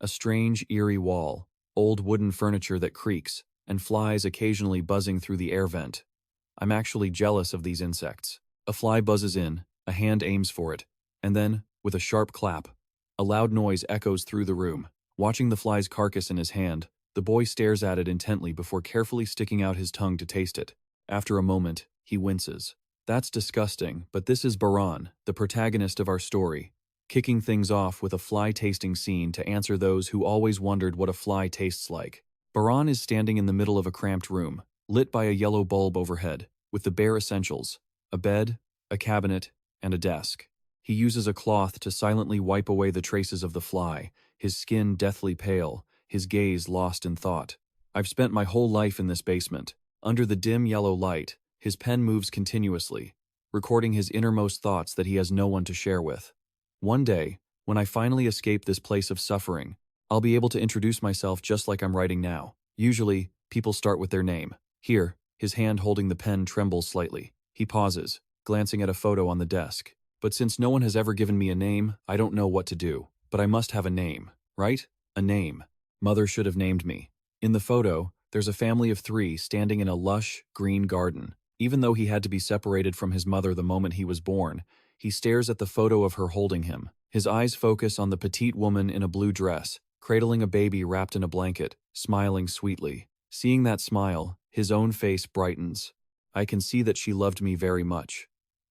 A strange, eerie wall, old wooden furniture that creaks, and flies occasionally buzzing through the air vent. I'm actually jealous of these insects. A fly buzzes in, a hand aims for it, and then, with a sharp clap, a loud noise echoes through the room. Watching the fly's carcass in his hand, the boy stares at it intently before carefully sticking out his tongue to taste it. After a moment, he winces. That's disgusting, but this is Baran, the protagonist of our story, kicking things off with a fly-tasting scene to answer those who always wondered what a fly tastes like. Baran is standing in the middle of a cramped room, lit by a yellow bulb overhead, with the bare essentials: a bed, a cabinet, and a desk. He uses a cloth to silently wipe away the traces of the fly, his skin deathly pale, his gaze lost in thought. I've spent my whole life in this basement. Under the dim yellow light, his pen moves continuously, recording his innermost thoughts that he has no one to share with. One day, when I finally escape this place of suffering, I'll be able to introduce myself just like I'm writing now. Usually, people start with their name. Here, his hand holding the pen trembles slightly. He pauses, glancing at a photo on the desk. But since no one has ever given me a name, I don't know what to do. But I must have a name, right? A name. Mother should have named me. In the photo, there's a family of 3 standing in a lush, green garden. Even though he had to be separated from his mother the moment he was born, he stares at the photo of her holding him. His eyes focus on the petite woman in a blue dress, cradling a baby wrapped in a blanket, smiling sweetly. Seeing that smile, his own face brightens. I can see that she loved me very much.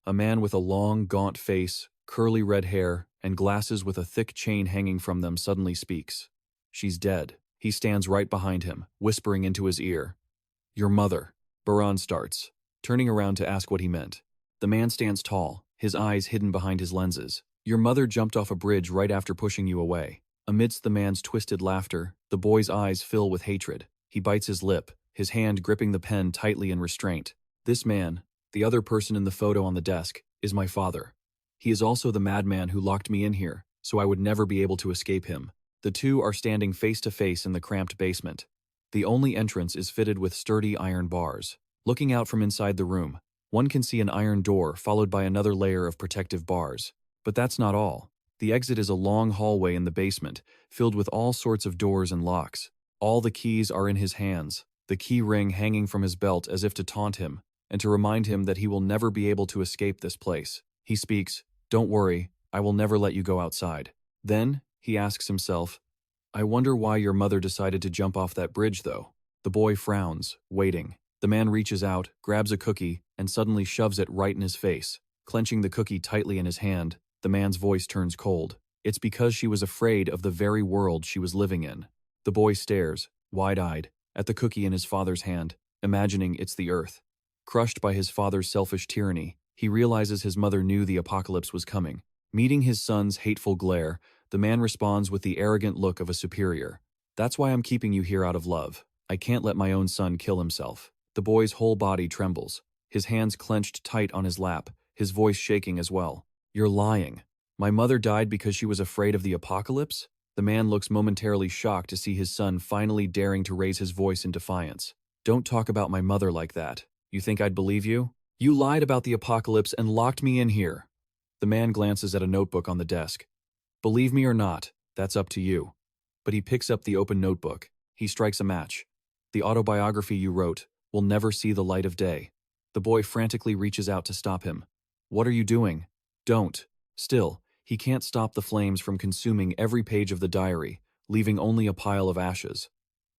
A man with a long, gaunt face, curly red hair, and glasses with a thick chain hanging from them suddenly speaks. She's dead. He stands right behind him, whispering into his ear. Your mother. Baran starts, turning around to ask what he meant. The man stands tall, his eyes hidden behind his lenses. Your mother jumped off a bridge right after pushing you away. Amidst the man's twisted laughter, the boy's eyes fill with hatred. He bites his lip, his hand gripping the pen tightly in restraint. This man, the other person in the photo on the desk, is my father. He is also the madman who locked me in here, so I would never be able to escape him. The two are standing face to face in the cramped basement. The only entrance is fitted with sturdy iron bars. Looking out from inside the room, one can see an iron door followed by another layer of protective bars. But that's not all. The exit is a long hallway in the basement, filled with all sorts of doors and locks. All the keys are in his hands, the key ring hanging from his belt as if to taunt him, and to remind him that he will never be able to escape this place. He speaks, "Don't worry, I will never let you go outside." Then, he asks himself, "I wonder why your mother decided to jump off that bridge, though." The boy frowns, waiting. The man reaches out, grabs a cookie, and suddenly shoves it right in his face. Clenching the cookie tightly in his hand, the man's voice turns cold. It's because she was afraid of the very world she was living in. The boy stares, wide-eyed, at the cookie in his father's hand, imagining it's the earth. Crushed by his father's selfish tyranny, he realizes his mother knew the apocalypse was coming. Meeting his son's hateful glare, the man responds with the arrogant look of a superior. "That's why I'm keeping you here out of love. I can't let my own son kill himself." The boy's whole body trembles, his hands clenched tight on his lap, his voice shaking as well. "You're lying. My mother died because she was afraid of the apocalypse?" The man looks momentarily shocked to see his son finally daring to raise his voice in defiance. "Don't talk about my mother like that. You think I'd believe you? You lied about the apocalypse and locked me in here." The man glances at a notebook on the desk. "Believe me or not, that's up to you." But he picks up the open notebook. He strikes a match. "The autobiography you wrote will never see the light of day." The boy frantically reaches out to stop him. "What are you doing? Don't." Still, he can't stop the flames from consuming every page of the diary, leaving only a pile of ashes.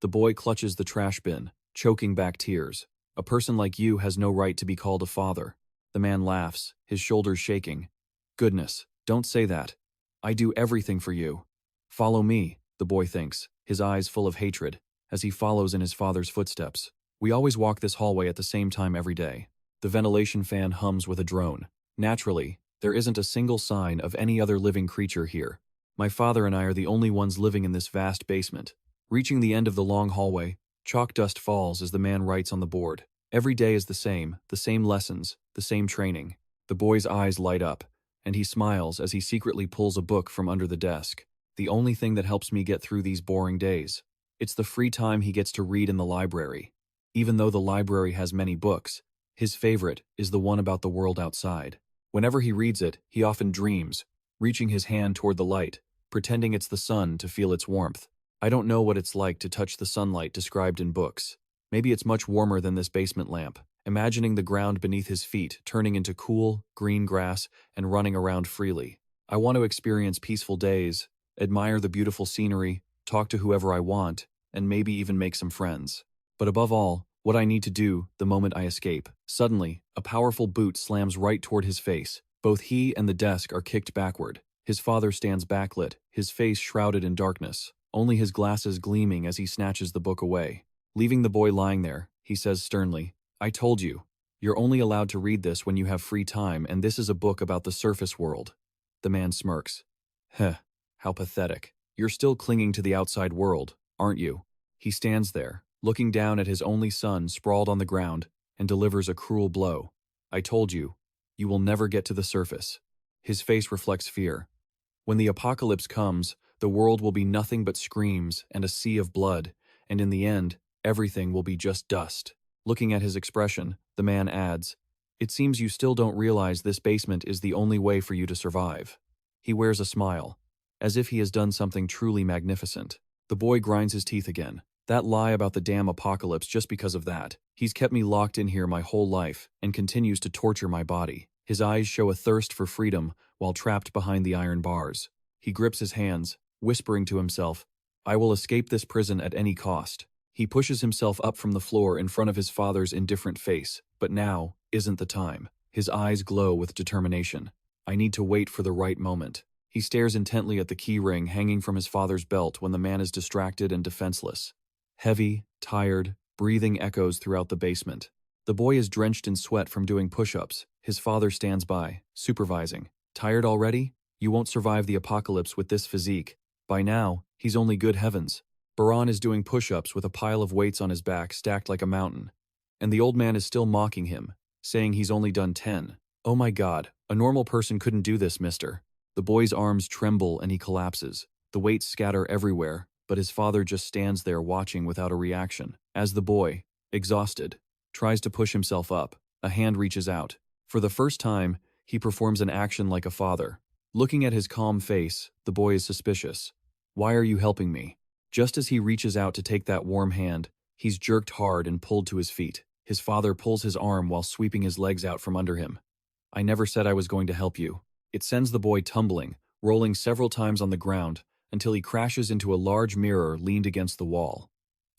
The boy clutches the trash bin, choking back tears. "A person like you has no right to be called a father." The man laughs, his shoulders shaking. "Goodness, don't say that. I do everything for you." "Follow me," the boy thinks, his eyes full of hatred, as he follows in his father's footsteps. "We always walk this hallway at the same time every day." The ventilation fan hums with a drone. Naturally, there isn't a single sign of any other living creature here. My father and I are the only ones living in this vast basement. Reaching the end of the long hallway, chalk dust falls as the man writes on the board. Every day is the same lessons, the same training. The boy's eyes light up, and he smiles as he secretly pulls a book from under the desk. "The only thing that helps me get through these boring days. It's the free time he gets to read in the library." Even though the library has many books, his favorite is the one about the world outside. Whenever he reads it, he often dreams, reaching his hand toward the light, pretending it's the sun to feel its warmth. I don't know what it's like to touch the sunlight described in books. Maybe it's much warmer than this basement lamp, imagining the ground beneath his feet turning into cool, green grass and running around freely. I want to experience peaceful days, admire the beautiful scenery, talk to whoever I want, and maybe even make some friends. But above all, what I need to do the moment I escape. Suddenly, a powerful boot slams right toward his face. Both he and the desk are kicked backward. His father stands backlit, his face shrouded in darkness, only his glasses gleaming as he snatches the book away. Leaving the boy lying there, he says sternly, "I told you. You're only allowed to read this when you have free time, and this is a book about the surface world." The man smirks. Heh, how pathetic. You're still clinging to the outside world, aren't you? He stands there, looking down at his only son sprawled on the ground, and delivers a cruel blow. "I told you. You will never get to the surface." His face reflects fear. When the apocalypse comes, the world will be nothing but screams and a sea of blood, and in the end, everything will be just dust. Looking at his expression, the man adds, "It seems you still don't realize this basement is the only way for you to survive." He wears a smile, as if he has done something truly magnificent. The boy grinds his teeth again. That lie about the damn apocalypse, just because of that. He's kept me locked in here my whole life and continues to torture my body. His eyes show a thirst for freedom while trapped behind the iron bars. He grips his hands, whispering to himself, "I will escape this prison at any cost." He pushes himself up from the floor in front of his father's indifferent face, but now isn't the time. His eyes glow with determination. I need to wait for the right moment. He stares intently at the key ring hanging from his father's belt when the man is distracted and defenseless. Heavy, tired, breathing echoes throughout the basement. The boy is drenched in sweat from doing push-ups. His father stands by, supervising. "Tired already? You won't survive the apocalypse with this physique." By now, he's only good heavens. Baran is doing push-ups with a pile of weights on his back stacked like a mountain. And the old man is still mocking him, saying he's only done 10. "Oh my God, a normal person couldn't do this, mister." The boy's arms tremble and he collapses. The weights scatter everywhere, but his father just stands there watching without a reaction. As the boy, exhausted, tries to push himself up, a hand reaches out. For the first time, he performs an action like a father. Looking at his calm face, the boy is suspicious. "Why are you helping me?" Just as he reaches out to take that warm hand, he's jerked hard and pulled to his feet. His father pulls his arm while sweeping his legs out from under him. "I never said I was going to help you." It sends the boy tumbling, rolling several times on the ground, until he crashes into a large mirror leaned against the wall.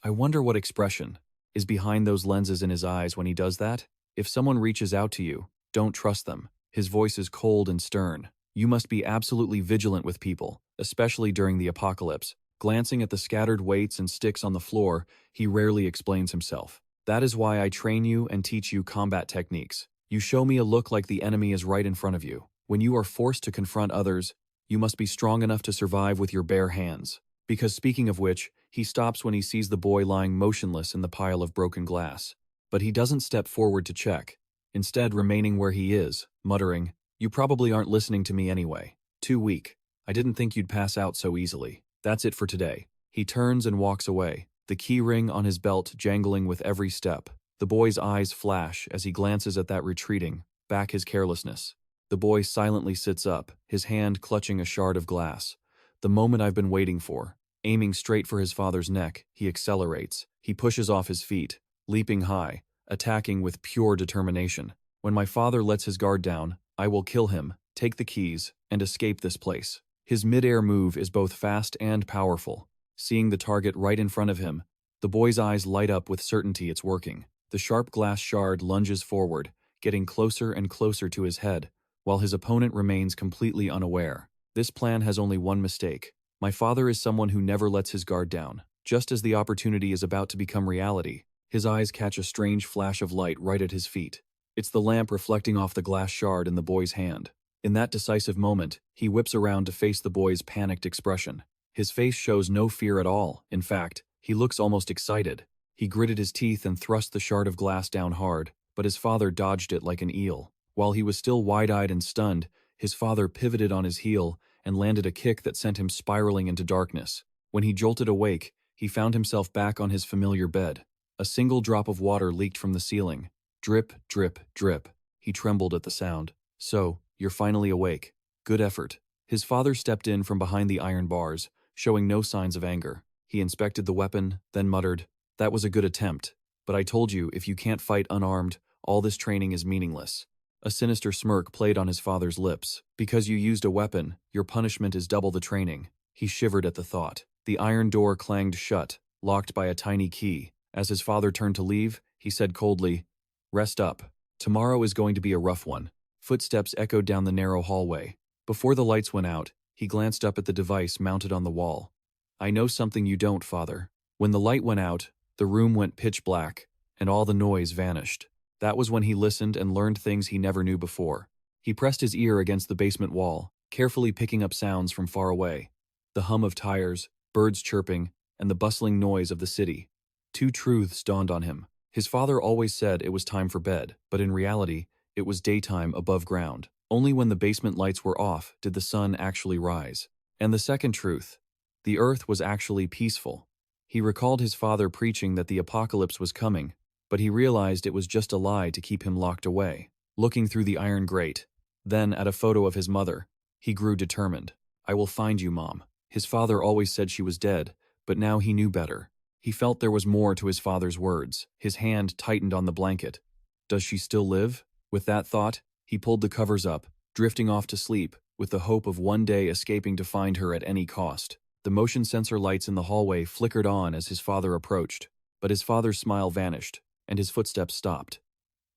I wonder what expression is behind those lenses in his eyes when he does that? If someone reaches out to you, don't trust them. His voice is cold and stern. You must be absolutely vigilant with people, especially during the apocalypse. Glancing at the scattered weights and sticks on the floor, he rarely explains himself. "That is why I train you and teach you combat techniques. You show me a look like the enemy is right in front of you. When you are forced to confront others, you must be strong enough to survive with your bare hands." Because speaking of which, he stops when he sees the boy lying motionless in the pile of broken glass. But he doesn't step forward to check, instead remaining where he is, muttering, "You probably aren't listening to me anyway. Too weak. I didn't think you'd pass out so easily. That's it for today." He turns and walks away, the key ring on his belt jangling with every step. The boy's eyes flash as he glances at that retreating, back his carelessness. The boy silently sits up, his hand clutching a shard of glass. The moment I've been waiting for. Aiming straight for his father's neck, he accelerates. He pushes off his feet, leaping high, attacking with pure determination. When my father lets his guard down, I will kill him, take the keys, and escape this place. His mid-air move is both fast and powerful. Seeing the target right in front of him, the boy's eyes light up with certainty it's working. The sharp glass shard lunges forward, getting closer and closer to his head, while his opponent remains completely unaware. This plan has only one mistake. My father is someone who never lets his guard down. Just as the opportunity is about to become reality, his eyes catch a strange flash of light right at his feet. It's the lamp reflecting off the glass shard in the boy's hand. In that decisive moment, he whips around to face the boy's panicked expression. His face shows no fear at all. In fact, he looks almost excited. He gritted his teeth and thrust the shard of glass down hard, but his father dodged it like an eel. While he was still wide-eyed and stunned, his father pivoted on his heel and landed a kick that sent him spiraling into darkness. When he jolted awake, he found himself back on his familiar bed. A single drop of water leaked from the ceiling. Drip, drip, drip. He trembled at the sound. "So, you're finally awake. Good effort." His father stepped in from behind the iron bars, showing no signs of anger. He inspected the weapon, then muttered, "That was a good attempt, but I told you if you can't fight unarmed, all this training is meaningless." A sinister smirk played on his father's lips. "Because you used a weapon, your punishment is double the training." He shivered at the thought. The iron door clanged shut, locked by a tiny key. As his father turned to leave, he said coldly, "Rest up. Tomorrow is going to be a rough one." Footsteps echoed down the narrow hallway. Before the lights went out, he glanced up at the device mounted on the wall. "I know something you don't, Father." When the light went out, the room went pitch black, and all the noise vanished. That was when he listened and learned things he never knew before. He pressed his ear against the basement wall, carefully picking up sounds from far away. The hum of tires, birds chirping, and the bustling noise of the city. Two truths dawned on him. His father always said it was time for bed, but in reality, it was daytime above ground. Only when the basement lights were off did the sun actually rise. And the second truth, the earth was actually peaceful. He recalled his father preaching that the apocalypse was coming, but he realized it was just a lie to keep him locked away. Looking through the iron grate, then at a photo of his mother, he grew determined. "I will find you, Mom." His father always said she was dead, but now he knew better. He felt there was more to his father's words. His hand tightened on the blanket. Does she still live? With that thought, he pulled the covers up, drifting off to sleep, with the hope of one day escaping to find her at any cost. The motion sensor lights in the hallway flickered on as his father approached, but his father's smile vanished, and his footsteps stopped.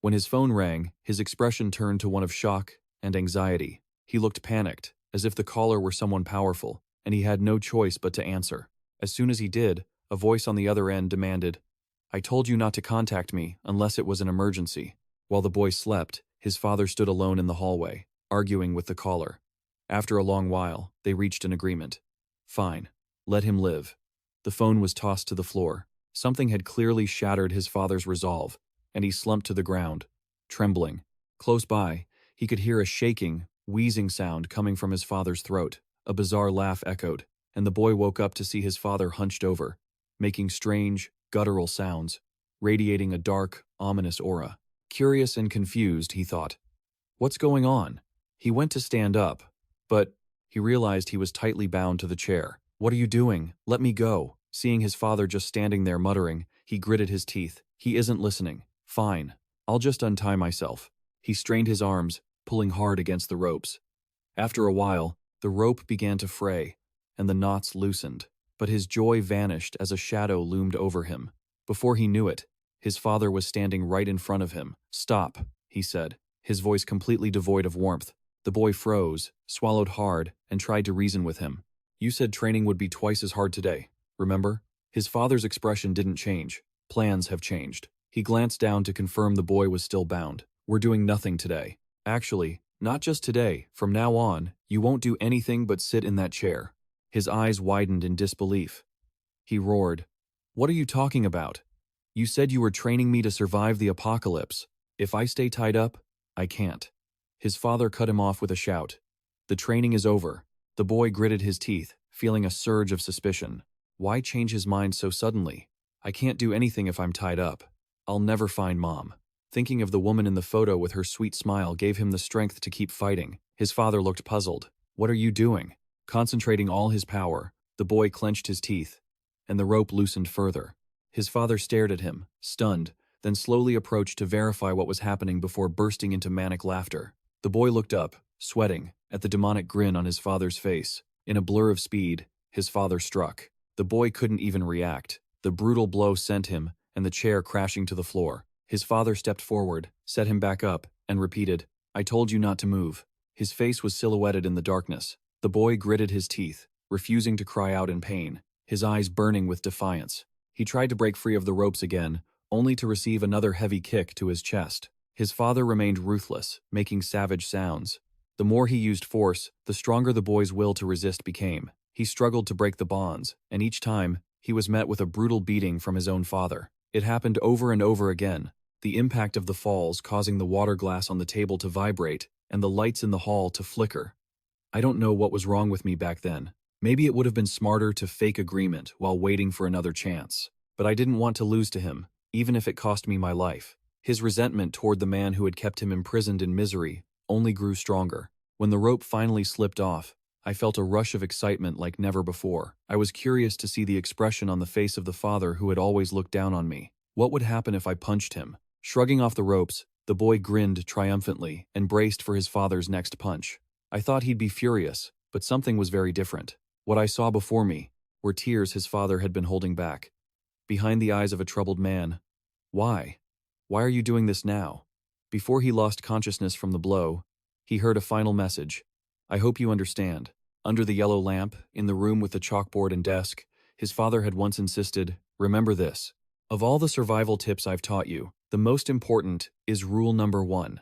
When his phone rang, his expression turned to one of shock and anxiety. He looked panicked, as if the caller were someone powerful, and he had no choice but to answer. As soon as he did, a voice on the other end demanded, "I told you not to contact me unless it was an emergency." While the boy slept, his father stood alone in the hallway, arguing with the caller. After a long while, they reached an agreement. Fine. Let him live. The phone was tossed to the floor. Something had clearly shattered his father's resolve, and he slumped to the ground, trembling. Close by, he could hear a shaking, wheezing sound coming from his father's throat. A bizarre laugh echoed, and the boy woke up to see his father hunched over, making strange, guttural sounds, radiating a dark, ominous aura. Curious and confused, he thought, "What's going on?" He went to stand up, but he realized he was tightly bound to the chair. "What are you doing? Let me go." Seeing his father just standing there muttering, he gritted his teeth. He isn't listening. Fine. I'll just untie myself. He strained his arms, pulling hard against the ropes. After a while, the rope began to fray, and the knots loosened. But his joy vanished as a shadow loomed over him. Before he knew it, his father was standing right in front of him. "Stop," he said, his voice completely devoid of warmth. The boy froze, swallowed hard, and tried to reason with him. "You said training would be twice as hard today, remember?" His father's expression didn't change. Plans have changed. He glanced down to confirm the boy was still bound. "We're doing nothing today. Actually, not just today. From now on, you won't do anything but sit in that chair." His eyes widened in disbelief. He roared, "What are you talking about? You said you were training me to survive the apocalypse. If I stay tied up, I can't." His father cut him off with a shout. "The training is over." The boy gritted his teeth, feeling a surge of suspicion. Why change his mind so suddenly? "I can't do anything if I'm tied up. I'll never find Mom." Thinking of the woman in the photo with her sweet smile gave him the strength to keep fighting. His father looked puzzled. "What are you doing?" Concentrating all his power, the boy clenched his teeth, and the rope loosened further. His father stared at him, stunned, then slowly approached to verify what was happening before bursting into manic laughter. The boy looked up, sweating, at the demonic grin on his father's face. In a blur of speed, his father struck. The boy couldn't even react. The brutal blow sent him, and the chair crashing to the floor. His father stepped forward, set him back up, and repeated, "I told you not to move." His face was silhouetted in the darkness. The boy gritted his teeth, refusing to cry out in pain, his eyes burning with defiance. He tried to break free of the ropes again, only to receive another heavy kick to his chest. His father remained ruthless, making savage sounds. The more he used force, the stronger the boy's will to resist became. He struggled to break the bonds, and each time, he was met with a brutal beating from his own father. It happened over and over again, the impact of the falls causing the water glass on the table to vibrate and the lights in the hall to flicker. I don't know what was wrong with me back then. Maybe it would have been smarter to fake agreement while waiting for another chance. But I didn't want to lose to him, even if it cost me my life. His resentment toward the man who had kept him imprisoned in misery only grew stronger. When the rope finally slipped off, I felt a rush of excitement like never before. I was curious to see the expression on the face of the father who had always looked down on me. What would happen if I punched him? Shrugging off the ropes, the boy grinned triumphantly and braced for his father's next punch. I thought he'd be furious, but something was very different. What I saw before me were tears his father had been holding back. Behind the eyes of a troubled man. Why? Why are you doing this now? Before he lost consciousness from the blow, he heard a final message. I hope you understand. Under the yellow lamp, in the room with the chalkboard and desk, his father had once insisted, remember this. Of all the survival tips I've taught you, the most important is rule number 1.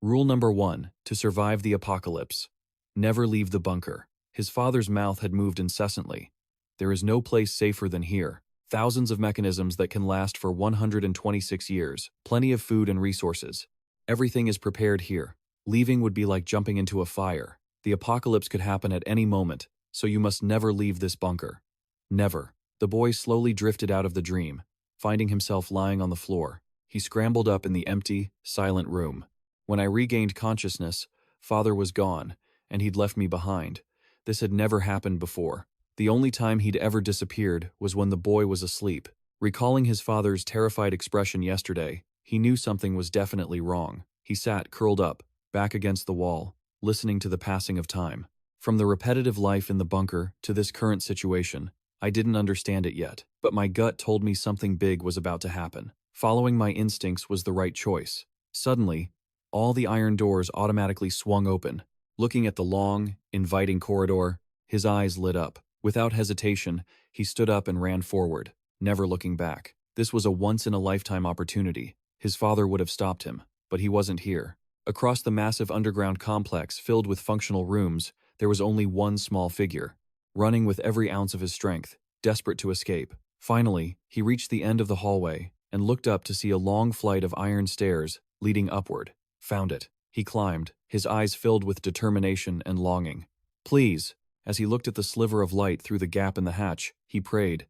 Rule number 1, to survive the apocalypse. Never leave the bunker. His father's mouth had moved incessantly. There is no place safer than here. Thousands of mechanisms that can last for 126 years. Plenty of food and resources. Everything is prepared here. Leaving would be like jumping into a fire. The apocalypse could happen at any moment, so you must never leave this bunker. Never. The boy slowly drifted out of the dream, finding himself lying on the floor. He scrambled up in the empty, silent room. When I regained consciousness, father was gone, and he'd left me behind. This had never happened before. The only time he'd ever disappeared was when the boy was asleep. Recalling his father's terrified expression yesterday, he knew something was definitely wrong. He sat curled up, back against the wall, listening to the passing of time. From the repetitive life in the bunker to this current situation, I didn't understand it yet, but my gut told me something big was about to happen. Following my instincts was the right choice. Suddenly, all the iron doors automatically swung open. Looking at the long, inviting corridor, his eyes lit up. Without hesitation, he stood up and ran forward, never looking back. This was a once-in-a-lifetime opportunity. His father would have stopped him, but he wasn't here. Across the massive underground complex filled with functional rooms, there was only one small figure, running with every ounce of his strength, desperate to escape. Finally, he reached the end of the hallway and looked up to see a long flight of iron stairs leading upward. Found it. He climbed, his eyes filled with determination and longing. Please. As he looked at the sliver of light through the gap in the hatch, he prayed,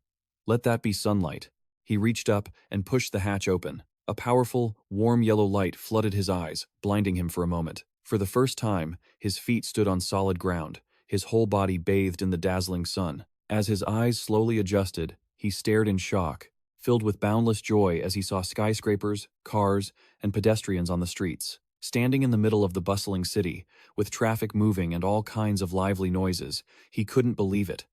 let that be sunlight. He reached up and pushed the hatch open. A powerful, warm yellow light flooded his eyes, blinding him for a moment. For the first time, his feet stood on solid ground, his whole body bathed in the dazzling sun. As his eyes slowly adjusted, he stared in shock, filled with boundless joy as he saw skyscrapers, cars, and pedestrians on the streets. Standing in the middle of the bustling city, with traffic moving and all kinds of lively noises, he couldn't believe it.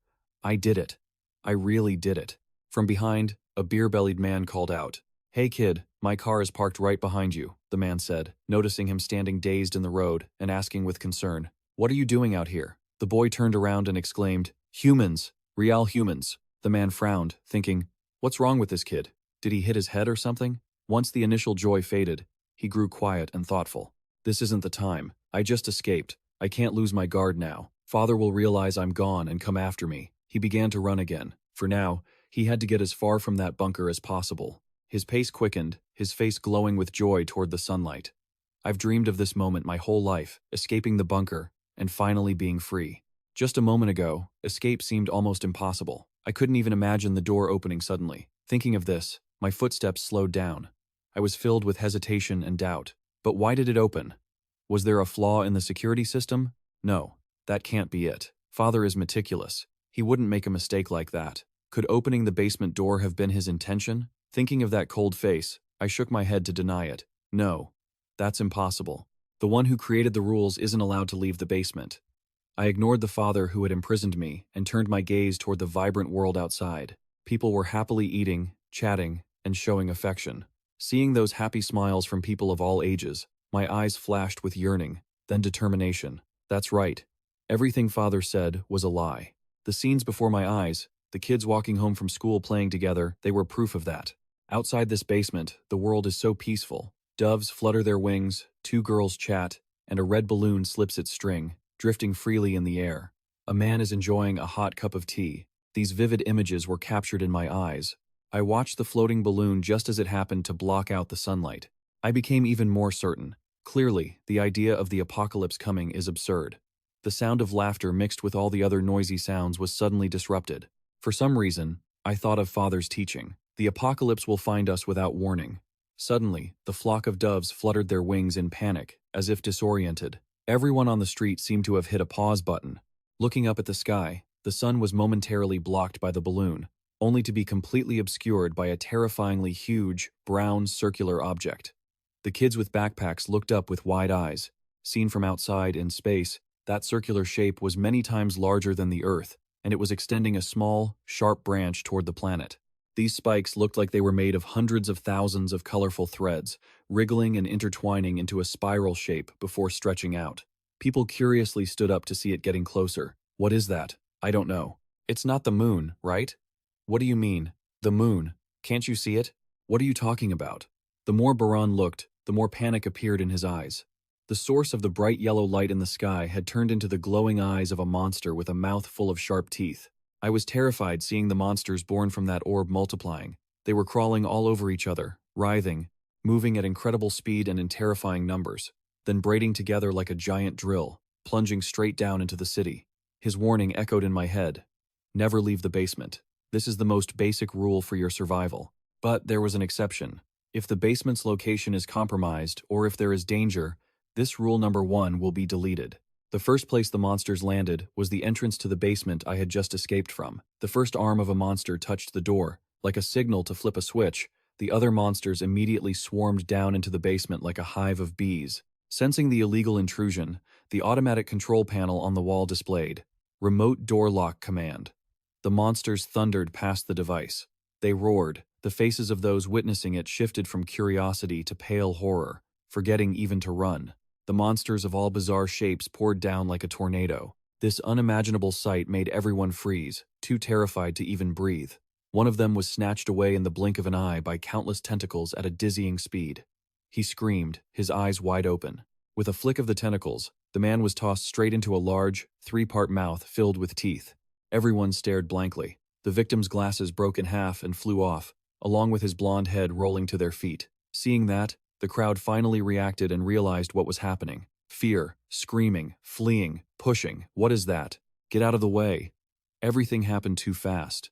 I did it. I really did it. From behind, a beer-bellied man called out. Hey kid, my car is parked right behind you, the man said, noticing him standing dazed in the road and asking with concern, what are you doing out here? The boy turned around and exclaimed, humans, real humans. The man frowned, thinking, what's wrong with this kid? Did he hit his head or something? Once the initial joy faded, he grew quiet and thoughtful. This isn't the time. I just escaped. I can't lose my guard now. Father will realize I'm gone and come after me. He began to run again. For now, he had to get as far from that bunker as possible. His pace quickened, his face glowing with joy toward the sunlight. I've dreamed of this moment my whole life, escaping the bunker and finally being free. Just a moment ago, escape seemed almost impossible. I couldn't even imagine the door opening suddenly. Thinking of this, my footsteps slowed down. I was filled with hesitation and doubt. But why did it open? Was there a flaw in the security system? No, that can't be it. Father is meticulous. He wouldn't make a mistake like that. Could opening the basement door have been his intention? Thinking of that cold face, I shook my head to deny it. No, that's impossible. The one who created the rules isn't allowed to leave the basement. I ignored the father who had imprisoned me and turned my gaze toward the vibrant world outside. People were happily eating, chatting, and showing affection. Seeing those happy smiles from people of all ages, my eyes flashed with yearning, then determination. That's right. Everything father said was a lie. The scenes before my eyes, the kids walking home from school playing together, they were proof of that. Outside this basement, the world is so peaceful. Doves flutter their wings, two girls chat, and a red balloon slips its string, drifting freely in the air. A man is enjoying a hot cup of tea. These vivid images were captured in my eyes. I watched the floating balloon just as it happened to block out the sunlight. I became even more certain. Clearly, the idea of the apocalypse coming is absurd. The sound of laughter mixed with all the other noisy sounds was suddenly disrupted. For some reason, I thought of Father's teaching. The apocalypse will find us without warning. Suddenly, the flock of doves fluttered their wings in panic, as if disoriented. Everyone on the street seemed to have hit a pause button. Looking up at the sky, the sun was momentarily blocked by the balloon, only to be completely obscured by a terrifyingly huge, brown, circular object. The kids with backpacks looked up with wide eyes. Seen from outside in space, that circular shape was many times larger than the Earth, and it was extending a small, sharp branch toward the planet. These spikes looked like they were made of hundreds of thousands of colorful threads, wriggling and intertwining into a spiral shape before stretching out. People curiously stood up to see it getting closer. What is that? I don't know. It's not the moon, right? What do you mean? The moon? Can't you see it? What are you talking about? The more Baran looked, the more panic appeared in his eyes. The source of the bright yellow light in the sky had turned into the glowing eyes of a monster with a mouth full of sharp teeth. I was terrified seeing the monsters born from that orb multiplying. They were crawling all over each other, writhing, moving at incredible speed and in terrifying numbers, then braiding together like a giant drill, plunging straight down into the city. His warning echoed in my head. Never leave the basement. This is the most basic rule for your survival. But there was an exception. If the basement's location is compromised, or if there is danger, this rule number 1 will be deleted. The first place the monsters landed was the entrance to the basement I had just escaped from. The first arm of a monster touched the door. Like a signal to flip a switch, the other monsters immediately swarmed down into the basement like a hive of bees. Sensing the illegal intrusion, the automatic control panel on the wall displayed Remote Door Lock Command. The monsters thundered past the device. They roared. The faces of those witnessing it shifted from curiosity to pale horror, forgetting even to run. The monsters of all bizarre shapes poured down like a tornado. This unimaginable sight made everyone freeze, too terrified to even breathe. One of them was snatched away in the blink of an eye by countless tentacles at a dizzying speed. He screamed, his eyes wide open. With a flick of the tentacles, the man was tossed straight into a large, 3-part mouth filled with teeth. Everyone stared blankly. The victim's glasses broke in half and flew off, along with his blonde head rolling to their feet. Seeing that, the crowd finally reacted and realized what was happening. Fear, screaming, fleeing, pushing. What is that? Get out of the way. Everything happened too fast.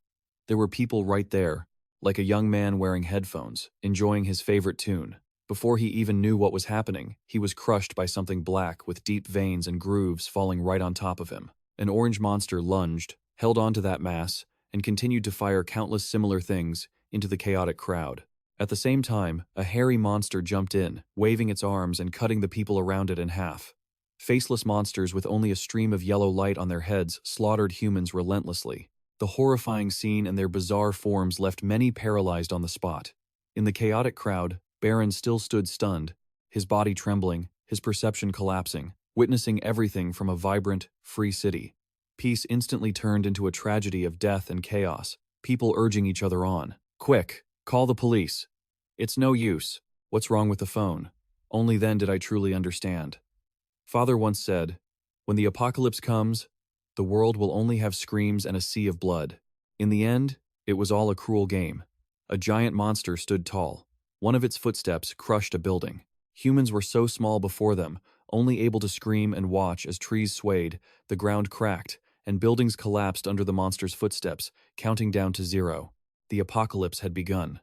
There were people right there, like a young man wearing headphones, enjoying his favorite tune. Before he even knew what was happening, he was crushed by something black with deep veins and grooves falling right on top of him. An orange monster lunged, held onto that mass, and continued to fire countless similar things into the chaotic crowd. At the same time, a hairy monster jumped in, waving its arms and cutting the people around it in half. Faceless monsters with only a stream of yellow light on their heads slaughtered humans relentlessly. The horrifying scene and their bizarre forms left many paralyzed on the spot. In the chaotic crowd, Baran still stood stunned, his body trembling, his perception collapsing, witnessing everything from a vibrant, free city. Peace instantly turned into a tragedy of death and chaos, people urging each other on. Quick, call the police. It's no use. What's wrong with the phone? Only then did I truly understand. Father once said, when the apocalypse comes, the world will only have screams and a sea of blood. In the end, it was all a cruel game. A giant monster stood tall. One of its footsteps crushed a building. Humans were so small before them, only able to scream and watch as trees swayed, the ground cracked, and buildings collapsed under the monster's footsteps, counting down to 0. The apocalypse had begun.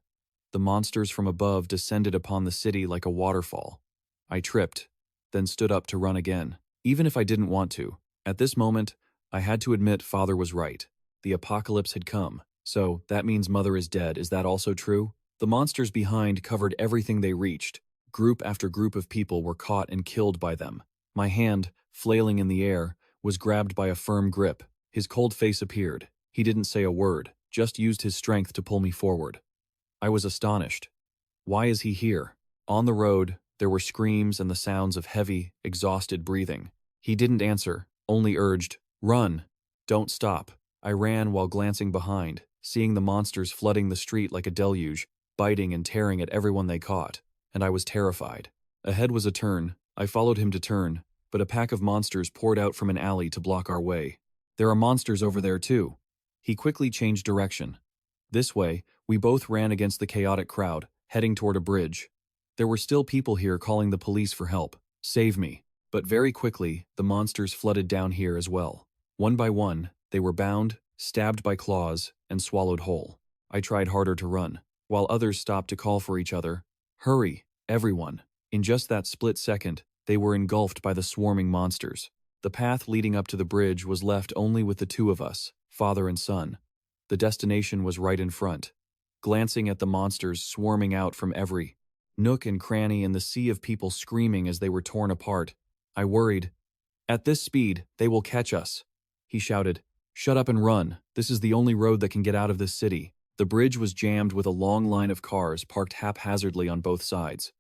The monsters from above descended upon the city like a waterfall. I tripped, then stood up to run again, even if I didn't want to. At this moment, I had to admit Father was right. The apocalypse had come. So, that means Mother is dead. Is that also true? The monsters behind covered everything they reached. Group after group of people were caught and killed by them. My hand, flailing in the air, was grabbed by a firm grip. His cold face appeared. He didn't say a word, just used his strength to pull me forward. I was astonished. Why is he here? On the road, there were screams and the sounds of heavy, exhausted breathing. He didn't answer, only urged, "Run! Don't stop." I ran while glancing behind, seeing the monsters flooding the street like a deluge, biting and tearing at everyone they caught, and I was terrified. Ahead was a turn. I followed him to turn, but a pack of monsters poured out from an alley to block our way. There are monsters over there too. He quickly changed direction. This way, we both ran against the chaotic crowd, heading toward a bridge. There were still people here calling the police for help. Save me. But very quickly, the monsters flooded down here as well. One by one, they were bound, stabbed by claws, and swallowed whole. I tried harder to run, while others stopped to call for each other. Hurry, everyone. In just that split second, they were engulfed by the swarming monsters. The path leading up to the bridge was left only with the two of us, father and son. The destination was right in front. Glancing at the monsters swarming out from every nook and cranny and the sea of people screaming as they were torn apart, I worried. "At this speed, they will catch us," he shouted. "Shut up and run. This is the only road that can get out of this city." The bridge was jammed with a long line of cars parked haphazardly on both sides.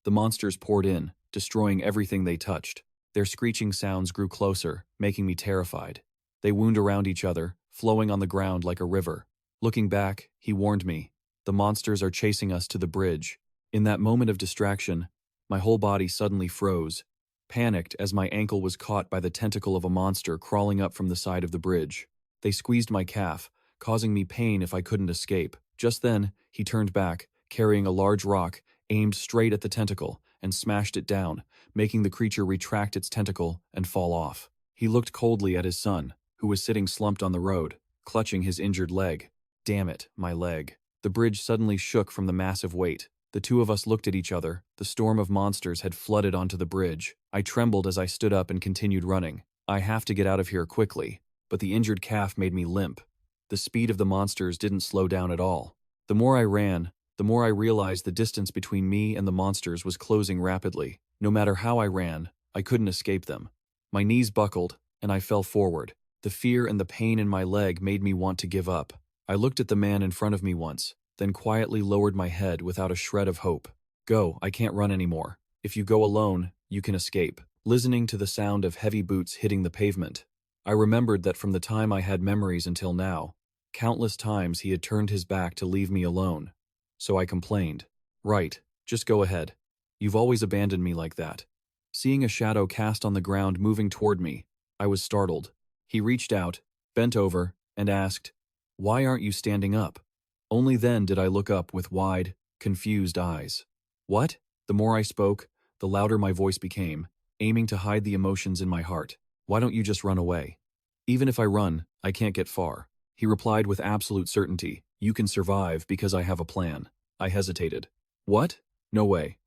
The monsters poured in, destroying everything they touched. Their screeching sounds grew closer, making me terrified. They wound around each other, flowing on the ground like a river. Looking back, he warned me, "The monsters are chasing us to the bridge." In that moment of distraction, my whole body suddenly froze, panicked as my ankle was caught by the tentacle of a monster crawling up from the side of the bridge. They squeezed my calf, causing me pain if I couldn't escape. Just then, he turned back, carrying a large rock, aimed straight at the tentacle, and smashed it down, making the creature retract its tentacle and fall off. He looked coldly at his son, who was sitting slumped on the road, clutching his injured leg. Damn it, my leg. The bridge suddenly shook from the massive weight. The two of us looked at each other. The storm of monsters had flooded onto the bridge. I trembled as I stood up and continued running. I have to get out of here quickly, but the injured calf made me limp. The speed of the monsters didn't slow down at all. The more I ran, the more I realized the distance between me and the monsters was closing rapidly. No matter how I ran, I couldn't escape them. My knees buckled, and I fell forward. The fear and the pain in my leg made me want to give up. I looked at the man in front of me once, then quietly lowered my head without a shred of hope. "Go, I can't run anymore. If you go alone, you can escape." Listening to the sound of heavy boots hitting the pavement, I remembered that from the time I had memories until now, countless times he had turned his back to leave me alone. So I complained. "Right, just go ahead. You've always abandoned me like that." Seeing a shadow cast on the ground moving toward me, I was startled. He reached out, bent over, and asked, "Why aren't you standing up?" Only then did I look up with wide, confused eyes. "What?" The more I spoke, the louder my voice became, aiming to hide the emotions in my heart. "Why don't you just run away?" "Even if I run, I can't get far." He replied with absolute certainty, "You can survive because I have a plan." I hesitated. "What? No way."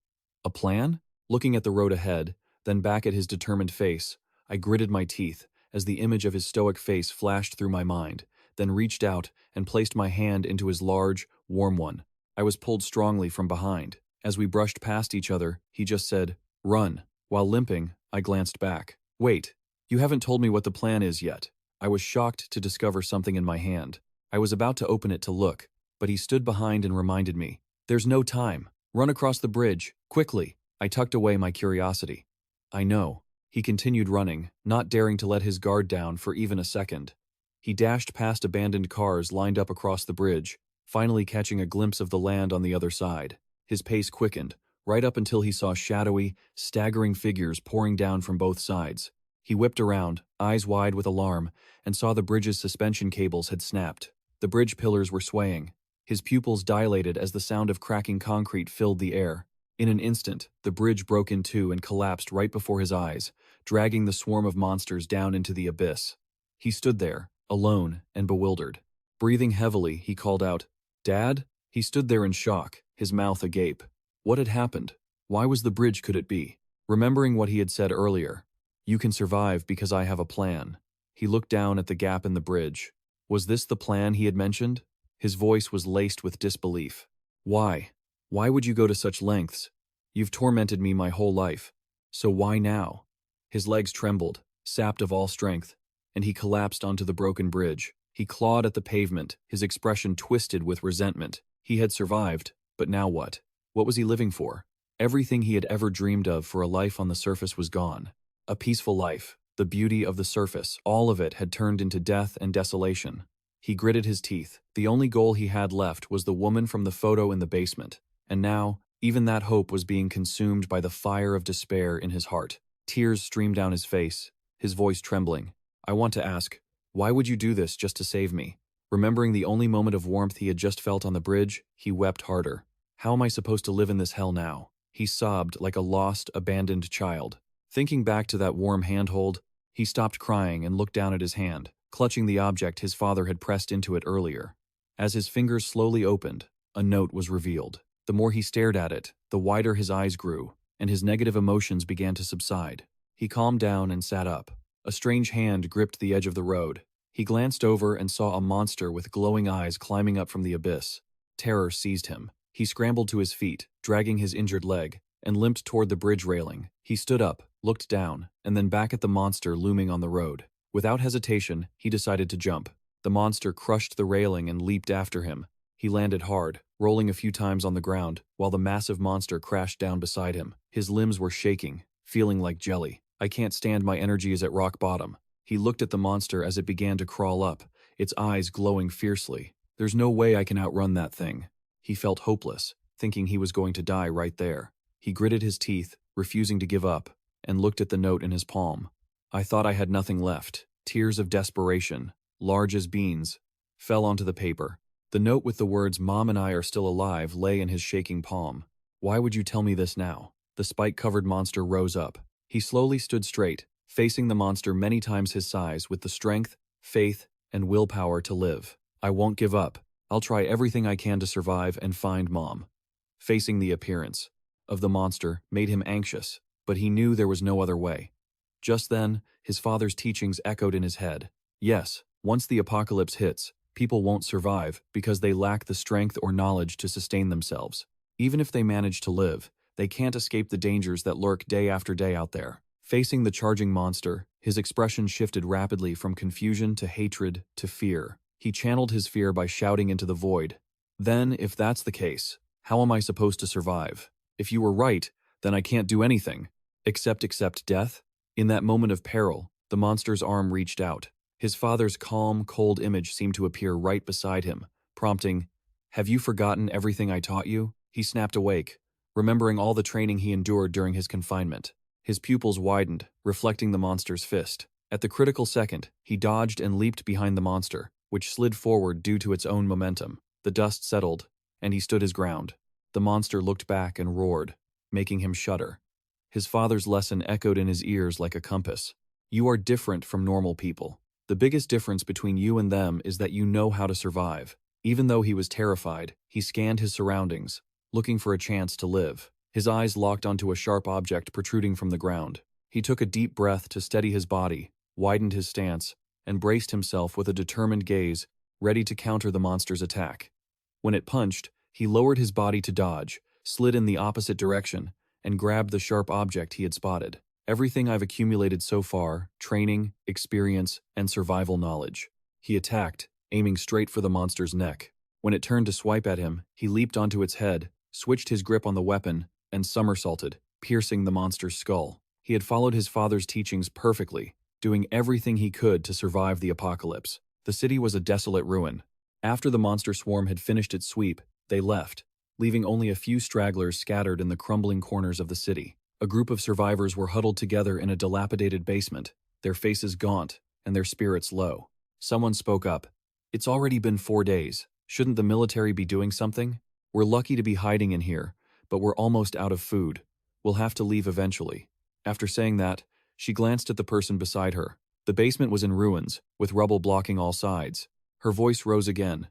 "A plan?" Looking at the road ahead, then back at his determined face, I gritted my teeth as the image of his stoic face flashed through my mind, then reached out and placed my hand into his large, warm one. I was pulled strongly from behind. As we brushed past each other, he just said, "Run." While limping, I glanced back. "Wait, you haven't told me what the plan is yet." I was shocked to discover something in my hand. I was about to open it to look, but he stood behind and reminded me, "There's no time. Run across the bridge, quickly." I tucked away my curiosity. "I know." He continued running, not daring to let his guard down for even a second. He dashed past abandoned cars lined up across the bridge, finally catching a glimpse of the land on the other side. His pace quickened, right up until he saw shadowy, staggering figures pouring down from both sides. He whipped around, eyes wide with alarm, and saw the bridge's suspension cables had snapped. The bridge pillars were swaying. His pupils dilated as the sound of cracking concrete filled the air. In an instant, the bridge broke in two and collapsed right before his eyes, dragging the swarm of monsters down into the abyss. He stood there, alone and bewildered. Breathing heavily, he called out, "Dad?" He stood there in shock, his mouth agape. What had happened? Why was the bridge could it be? Remembering what he had said earlier, "You can survive because I have a plan." He looked down at the gap in the bridge. Was this the plan he had mentioned? His voice was laced with disbelief. "Why? Why would you go to such lengths? You've tormented me my whole life. So why now?" His legs trembled, sapped of all strength, and he collapsed onto the broken bridge. He clawed at the pavement, his expression twisted with resentment. He had survived, but now what? What was he living for? Everything he had ever dreamed of for a life on the surface was gone. A peaceful life, the beauty of the surface, all of it had turned into death and desolation. He gritted his teeth. The only goal he had left was the woman from the photo in the basement. And now, even that hope was being consumed by the fire of despair in his heart. Tears streamed down his face, his voice trembling. "I want to ask, why would you do this just to save me?" Remembering the only moment of warmth he had just felt on the bridge, he wept harder. "How am I supposed to live in this hell now?" He sobbed like a lost, abandoned child. Thinking back to that warm handhold, he stopped crying and looked down at his hand, clutching the object his father had pressed into it earlier. As his fingers slowly opened, a note was revealed. The more he stared at it, the wider his eyes grew, and his negative emotions began to subside. He calmed down and sat up. A strange hand gripped the edge of the road. He glanced over and saw a monster with glowing eyes climbing up from the abyss. Terror seized him. He scrambled to his feet, dragging his injured leg, and limped toward the bridge railing. He stood up, looked down, and then back at the monster looming on the road. Without hesitation, he decided to jump. The monster crushed the railing and leaped after him. He landed hard, rolling a few times on the ground, while the massive monster crashed down beside him. His limbs were shaking, feeling like jelly. I can't stand, my energy is at rock bottom. He looked at the monster as it began to crawl up, its eyes glowing fiercely. There's no way I can outrun that thing. He felt hopeless, thinking he was going to die right there. He gritted his teeth, refusing to give up, and looked at the note in his palm. I thought I had nothing left. Tears of desperation, large as beans, fell onto the paper. The note with the words "Mom and I are still alive" lay in his shaking palm. Why would you tell me this now? The spike-covered monster rose up. He slowly stood straight, facing the monster many times his size with the strength, faith, and willpower to live. I won't give up. I'll try everything I can to survive and find Mom. Facing the appearance of the monster made him anxious, but he knew there was no other way. Just then, his father's teachings echoed in his head. Yes, once the apocalypse hits, people won't survive because they lack the strength or knowledge to sustain themselves. Even if they manage to live, they can't escape the dangers that lurk day after day out there. Facing the charging monster, his expression shifted rapidly from confusion to hatred to fear. He channeled his fear by shouting into the void. Then, if that's the case, how am I supposed to survive? If you were right, then I can't do anything. Except death? In that moment of peril, the monster's arm reached out. His father's calm, cold image seemed to appear right beside him, prompting, "Have you forgotten everything I taught you?" He snapped awake, remembering all the training he endured during his confinement. His pupils widened, reflecting the monster's fist. At the critical second, he dodged and leaped behind the monster, which slid forward due to its own momentum. The dust settled, and he stood his ground. The monster looked back and roared, making him shudder. His father's lesson echoed in his ears like a compass. You are different from normal people. The biggest difference between you and them is that you know how to survive. Even though he was terrified, he scanned his surroundings, looking for a chance to live. His eyes locked onto a sharp object protruding from the ground. He took a deep breath to steady his body, widened his stance, and braced himself with a determined gaze, ready to counter the monster's attack. When it punched, he lowered his body to dodge, slid in the opposite direction, and grabbed the sharp object he had spotted. Everything I've accumulated so far, training, experience, and survival knowledge. He attacked, aiming straight for the monster's neck. When it turned to swipe at him, he leaped onto its head, switched his grip on the weapon, and somersaulted, piercing the monster's skull. He had followed his father's teachings perfectly, doing everything he could to survive the apocalypse. The city was a desolate ruin. After the monster swarm had finished its sweep, they left, leaving only a few stragglers scattered in the crumbling corners of the city. A group of survivors were huddled together in a dilapidated basement, their faces gaunt and their spirits low. Someone spoke up. It's already been 4 days. Shouldn't the military be doing something? We're lucky to be hiding in here, but we're almost out of food. We'll have to leave eventually. After saying that, she glanced at the person beside her. The basement was in ruins, with rubble blocking all sides. Her voice rose again.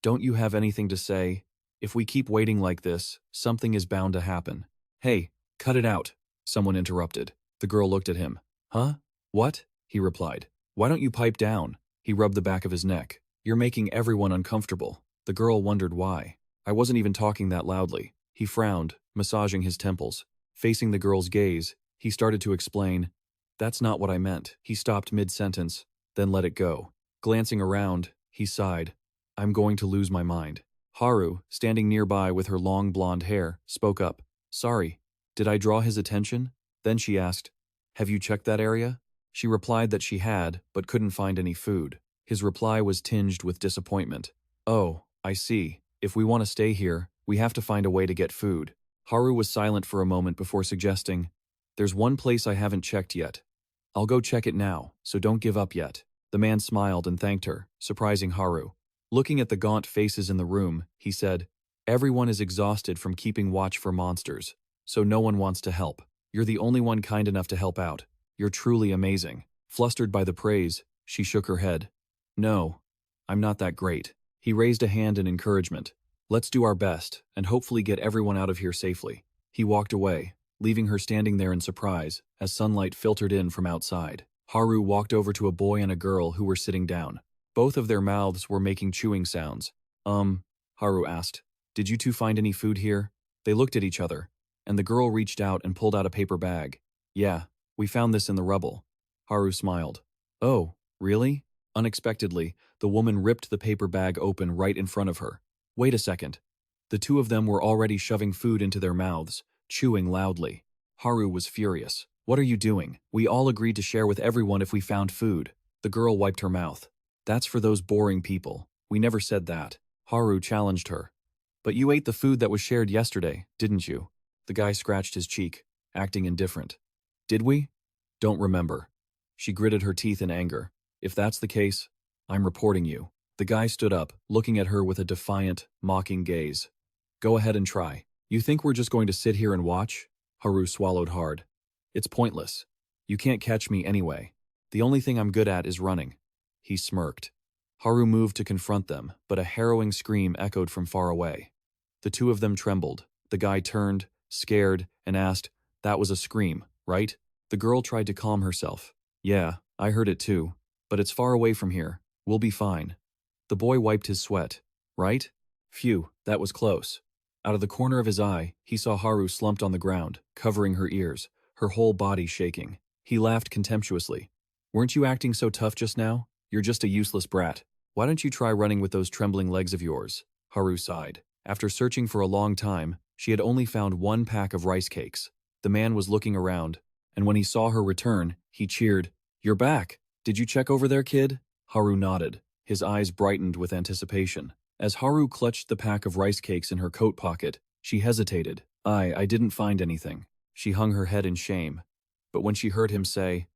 Don't you have anything to say? If we keep waiting like this, something is bound to happen. Hey, cut it out, someone interrupted. The girl looked at him. Huh? What? He replied. Why don't you pipe down? He rubbed the back of his neck. You're making everyone uncomfortable. The girl wondered why. I wasn't even talking that loudly. He frowned, massaging his temples. Facing the girl's gaze, he started to explain. That's not what I meant. He stopped mid-sentence, then let it go. Glancing around, he sighed. I'm going to lose my mind. Haru, standing nearby with her long blonde hair, spoke up. Sorry, did I draw his attention? Then she asked, have you checked that area? She replied that she had, but couldn't find any food. His reply was tinged with disappointment. Oh, I see. If we want to stay here, we have to find a way to get food. Haru was silent for a moment before suggesting, there's one place I haven't checked yet. I'll go check it now, so don't give up yet. The man smiled and thanked her, surprising Haru. Looking at the gaunt faces in the room, he said, everyone is exhausted from keeping watch for monsters, so no one wants to help. You're the only one kind enough to help out. You're truly amazing. Flustered by the praise, she shook her head. No, I'm not that great. He raised a hand in encouragement. Let's do our best, and hopefully get everyone out of here safely. He walked away, leaving her standing there in surprise as sunlight filtered in from outside. Haru walked over to a boy and a girl who were sitting down. Both of their mouths were making chewing sounds. Haru asked, "Did you two find any food here?" They looked at each other, and the girl reached out and pulled out a paper bag. "Yeah, we found this in the rubble." Haru smiled. "Oh, really?" Unexpectedly, the woman ripped the paper bag open right in front of her. Wait a second. The two of them were already shoving food into their mouths, chewing loudly. Haru was furious. "What are you doing? We all agreed to share with everyone if we found food." The girl wiped her mouth. "That's for those boring people. We never said that." Haru challenged her. "But you ate the food that was shared yesterday, didn't you?" The guy scratched his cheek, acting indifferent. "Did we? Don't remember." She gritted her teeth in anger. "If that's the case, I'm reporting you." The guy stood up, looking at her with a defiant, mocking gaze. "Go ahead and try. You think we're just going to sit here and watch?" Haru swallowed hard. "It's pointless. You can't catch me anyway. The only thing I'm good at is running." He smirked. Haru moved to confront them, but a harrowing scream echoed from far away. The two of them trembled. The guy turned, scared, and asked, "That was a scream, right?" The girl tried to calm herself. "Yeah, I heard it too. But it's far away from here. We'll be fine." The boy wiped his sweat. "Right? Phew, that was close." Out of the corner of his eye, he saw Haru slumped on the ground, covering her ears, her whole body shaking. He laughed contemptuously. "Weren't you acting so tough just now? You're just a useless brat. Why don't you try running with those trembling legs of yours?" Haru sighed. After searching for a long time, she had only found one pack of rice cakes. The man was looking around, and when he saw her return, he cheered, "You're back. Did you check over there, kid?" Haru nodded. His eyes brightened with anticipation. As Haru clutched the pack of rice cakes in her coat pocket, she hesitated. I didn't find anything." She hung her head in shame. But when she heard him say,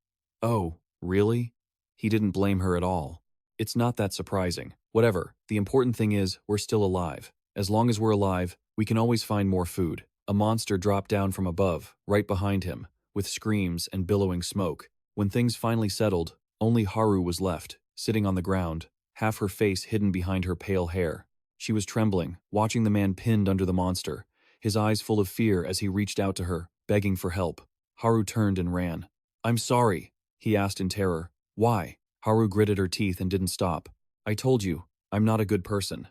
"Oh, really?" he didn't blame her at all. "It's not that surprising. Whatever, the important thing is we're still alive. As long as we're alive, we can always find more food." A monster dropped down from above, right behind him, with screams and billowing smoke. When things finally settled, only Haru was left, sitting on the ground, half her face hidden behind her pale hair. She was trembling, watching the man pinned under the monster, his eyes full of fear as he reached out to her, begging for help. Haru turned and ran. "I'm sorry," he asked in terror. "Why?" Haru gritted her teeth and didn't stop. "I told you, I'm not a good person."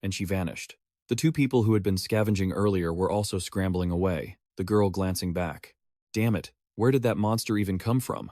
And she vanished. The two people who had been scavenging earlier were also scrambling away, the girl glancing back. Damn it, where did that monster even come from?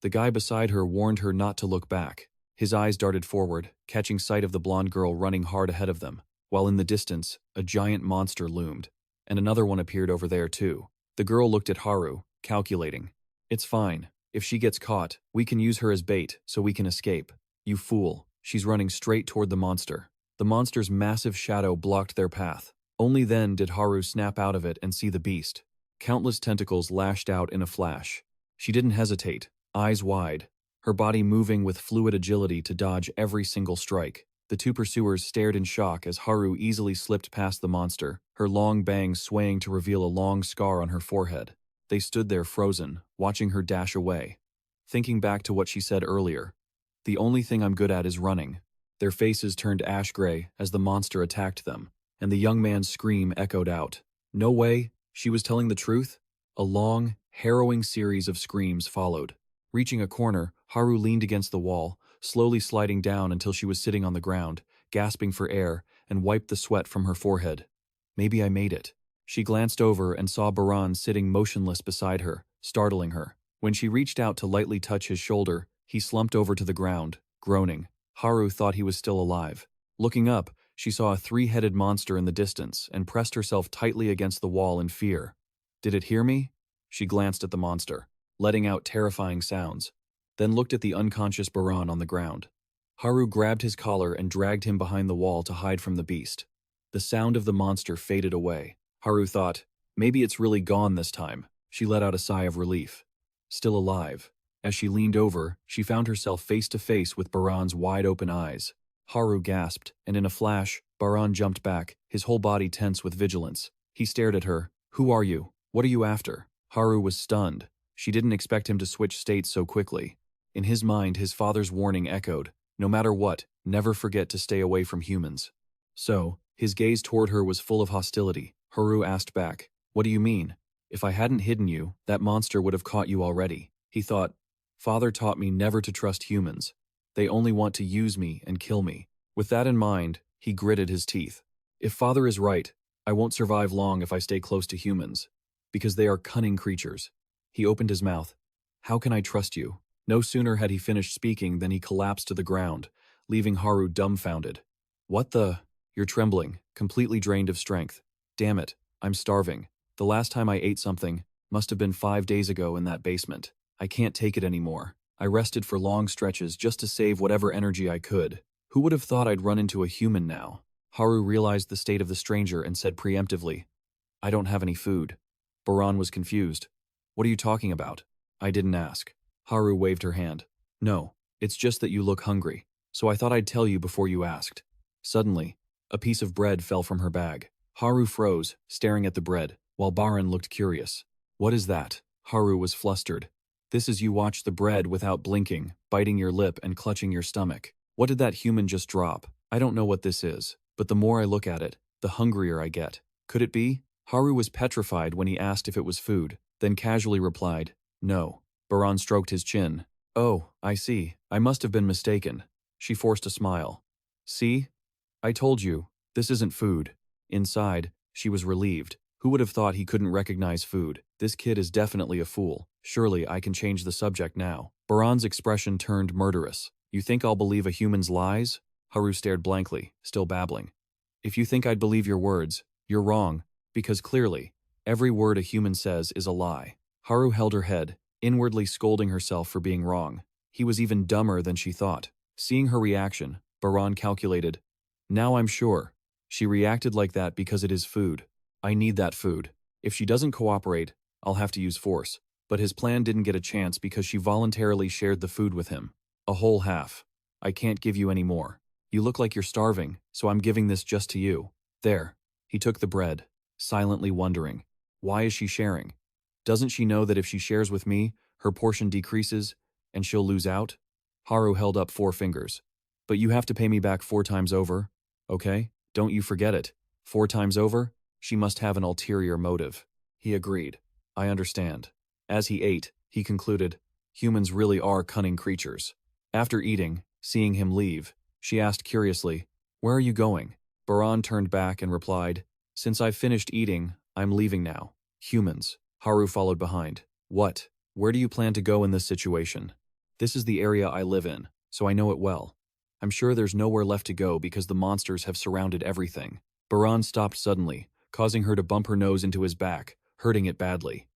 The guy beside her warned her not to look back. His eyes darted forward, catching sight of the blonde girl running hard ahead of them, while in the distance, a giant monster loomed. And another one appeared over there too. The girl looked at Haru, calculating. "It's fine. If she gets caught, we can use her as bait so we can escape." "You fool. She's running straight toward the monster." The monster's massive shadow blocked their path. Only then did Haru snap out of it and see the beast. Countless tentacles lashed out in a flash. She didn't hesitate, eyes wide, her body moving with fluid agility to dodge every single strike. The two pursuers stared in shock as Haru easily slipped past the monster, her long bangs swaying to reveal a long scar on her forehead. They stood there frozen, watching her dash away. Thinking back to what she said earlier, "The only thing I'm good at is running." Their faces turned ash gray as the monster attacked them, and the young man's scream echoed out. No way, she was telling the truth? A long, harrowing series of screams followed. Reaching a corner, Haru leaned against the wall, slowly sliding down until she was sitting on the ground, gasping for air, and wiped the sweat from her forehead. Maybe I made it. She glanced over and saw Baran sitting motionless beside her, startling her. When she reached out to lightly touch his shoulder, he slumped over to the ground, groaning. Haru thought he was still alive. Looking up, she saw a three-headed monster in the distance and pressed herself tightly against the wall in fear. Did it hear me? She glanced at the monster, letting out terrifying sounds, then looked at the unconscious Baran on the ground. Haru grabbed his collar and dragged him behind the wall to hide from the beast. The sound of the monster faded away. Haru thought, maybe it's really gone this time. She let out a sigh of relief. Still alive. As she leaned over, she found herself face to face with Baran's wide-open eyes. Haru gasped, and in a flash, Baran jumped back, his whole body tense with vigilance. He stared at her. "Who are you? What are you after?" Haru was stunned. She didn't expect him to switch states so quickly. In his mind, his father's warning echoed. No matter what, never forget to stay away from humans. So, his gaze toward her was full of hostility. Haru asked back, "What do you mean? If I hadn't hidden you, that monster would have caught you already." He thought, Father taught me never to trust humans. They only want to use me and kill me. With that in mind, he gritted his teeth. If Father is right, I won't survive long if I stay close to humans, because they are cunning creatures. He opened his mouth. How can I trust you? No sooner had he finished speaking than he collapsed to the ground, leaving Haru dumbfounded. What the? You're trembling, completely drained of strength. Damn it, I'm starving. The last time I ate something must have been 5 days ago in that basement. I can't take it anymore. I rested for long stretches just to save whatever energy I could. Who would have thought I'd run into a human now? Haru realized the state of the stranger and said preemptively, I don't have any food. Baran was confused. What are you talking about? I didn't ask. Haru waved her hand. No, it's just that you look hungry, so I thought I'd tell you before you asked. Suddenly, a piece of bread fell from her bag. Haru froze, staring at the bread, while Baran looked curious. What is that? Haru was flustered. This is you watch the bread without blinking, biting your lip and clutching your stomach. What did that human just drop? I don't know what this is, but the more I look at it, the hungrier I get. Could it be? Haru was petrified when he asked if it was food, then casually replied, no. Baran stroked his chin. Oh, I see. I must have been mistaken. She forced a smile. See? I told you, this isn't food. Inside, she was relieved. Who would have thought he couldn't recognize food? This kid is definitely a fool. Surely I can change the subject now. Baran's expression turned murderous. You think I'll believe a human's lies? Haru stared blankly, still babbling. If you think I'd believe your words, you're wrong, because clearly, every word a human says is a lie. Haru held her head, inwardly scolding herself for being wrong. He was even dumber than she thought. Seeing her reaction, Baran calculated. Now I'm sure. She reacted like that because it is food. I need that food. If she doesn't cooperate, I'll have to use force. But his plan didn't get a chance because she voluntarily shared the food with him. A whole half. I can't give you any more. You look like you're starving, so I'm giving this just to you. There. He took the bread, silently wondering. Why is she sharing? Doesn't she know that if she shares with me, her portion decreases, and she'll lose out? Haru held up 4 fingers. But you have to pay me back 4 times over, okay? Don't you forget it. 4 times over? She must have an ulterior motive. He agreed. I understand. As he ate, he concluded, humans really are cunning creatures. After eating, seeing him leave, she asked curiously, where are you going? Baran turned back and replied, since I've finished eating, I'm leaving now. Humans. Haru followed behind. What? Where do you plan to go in this situation? This is the area I live in, so I know it well. I'm sure there's nowhere left to go because the monsters have surrounded everything. Baran stopped suddenly, causing her to bump her nose into his back, hurting it badly.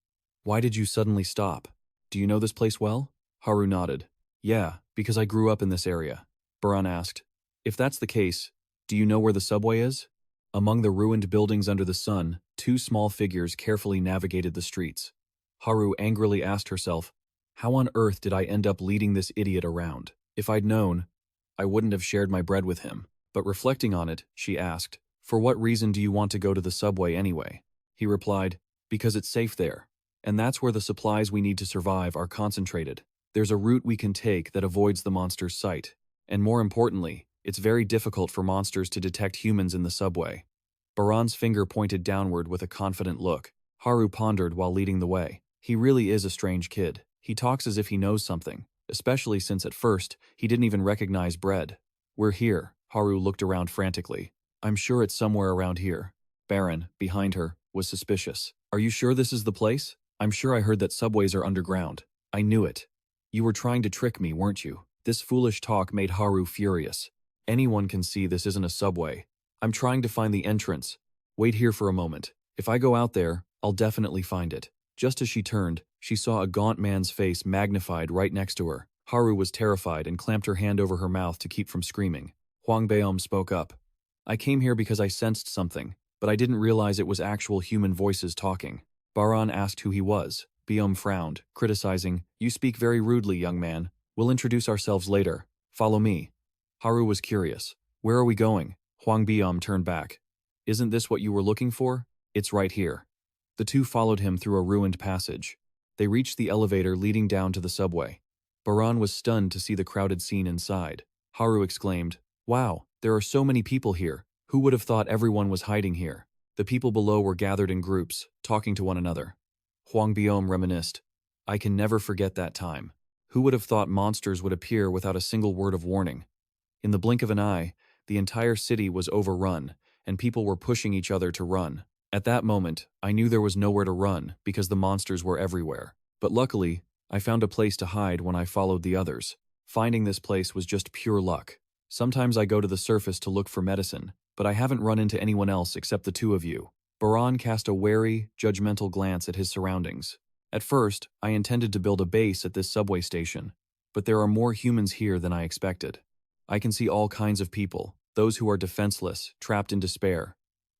Why did you suddenly stop? Do you know this place well? Haru nodded. Yeah, because I grew up in this area. Baran asked. If that's the case, do you know where the subway is? Among the ruined buildings under the sun, 2 small figures carefully navigated the streets. Haru angrily asked herself, how on earth did I end up leading this idiot around? If I'd known, I wouldn't have shared my bread with him. But reflecting on it, she asked, for what reason do you want to go to the subway anyway? He replied, because it's safe there. And that's where the supplies we need to survive are concentrated. There's a route we can take that avoids the monster's sight. And more importantly, it's very difficult for monsters to detect humans in the subway. Baran's finger pointed downward with a confident look. Haru pondered while leading the way. He really is a strange kid. He talks as if he knows something, especially since at first, he didn't even recognize bread. We're here. Haru looked around frantically. I'm sure it's somewhere around here. Baran, behind her, was suspicious. Are you sure this is the place? I'm sure I heard that subways are underground. I knew it. You were trying to trick me, weren't you? This foolish talk made Haru furious. Anyone can see this isn't a subway. I'm trying to find the entrance. Wait here for a moment. If I go out there, I'll definitely find it. Just as she turned, she saw a gaunt man's face magnified right next to her. Haru was terrified and clamped her hand over her mouth to keep from screaming. Hwang Baeom spoke up. I came here because I sensed something, but I didn't realize it was actual human voices talking. Baran asked who he was. Baeom frowned, criticizing, You speak very rudely, young man. We'll introduce ourselves later. Follow me. Haru was curious. Where are we going? Hwang Baeom turned back. Isn't this what you were looking for? It's right here. The two followed him through a ruined passage. They reached the elevator leading down to the subway. Baran was stunned to see the crowded scene inside. Haru exclaimed, Wow, there are so many people here. Who would have thought everyone was hiding here? The people below were gathered in groups, talking to one another. Hwang Baeom reminisced. I can never forget that time. Who would have thought monsters would appear without a single word of warning? In the blink of an eye, the entire city was overrun, and people were pushing each other to run. At that moment, I knew there was nowhere to run because the monsters were everywhere. But luckily, I found a place to hide when I followed the others. Finding this place was just pure luck. Sometimes I go to the surface to look for medicine, but I haven't run into anyone else except the two of you. Baran cast a wary, judgmental glance at his surroundings. At first, I intended to build a base at this subway station, but there are more humans here than I expected. I can see all kinds of people, those who are defenseless, trapped in despair.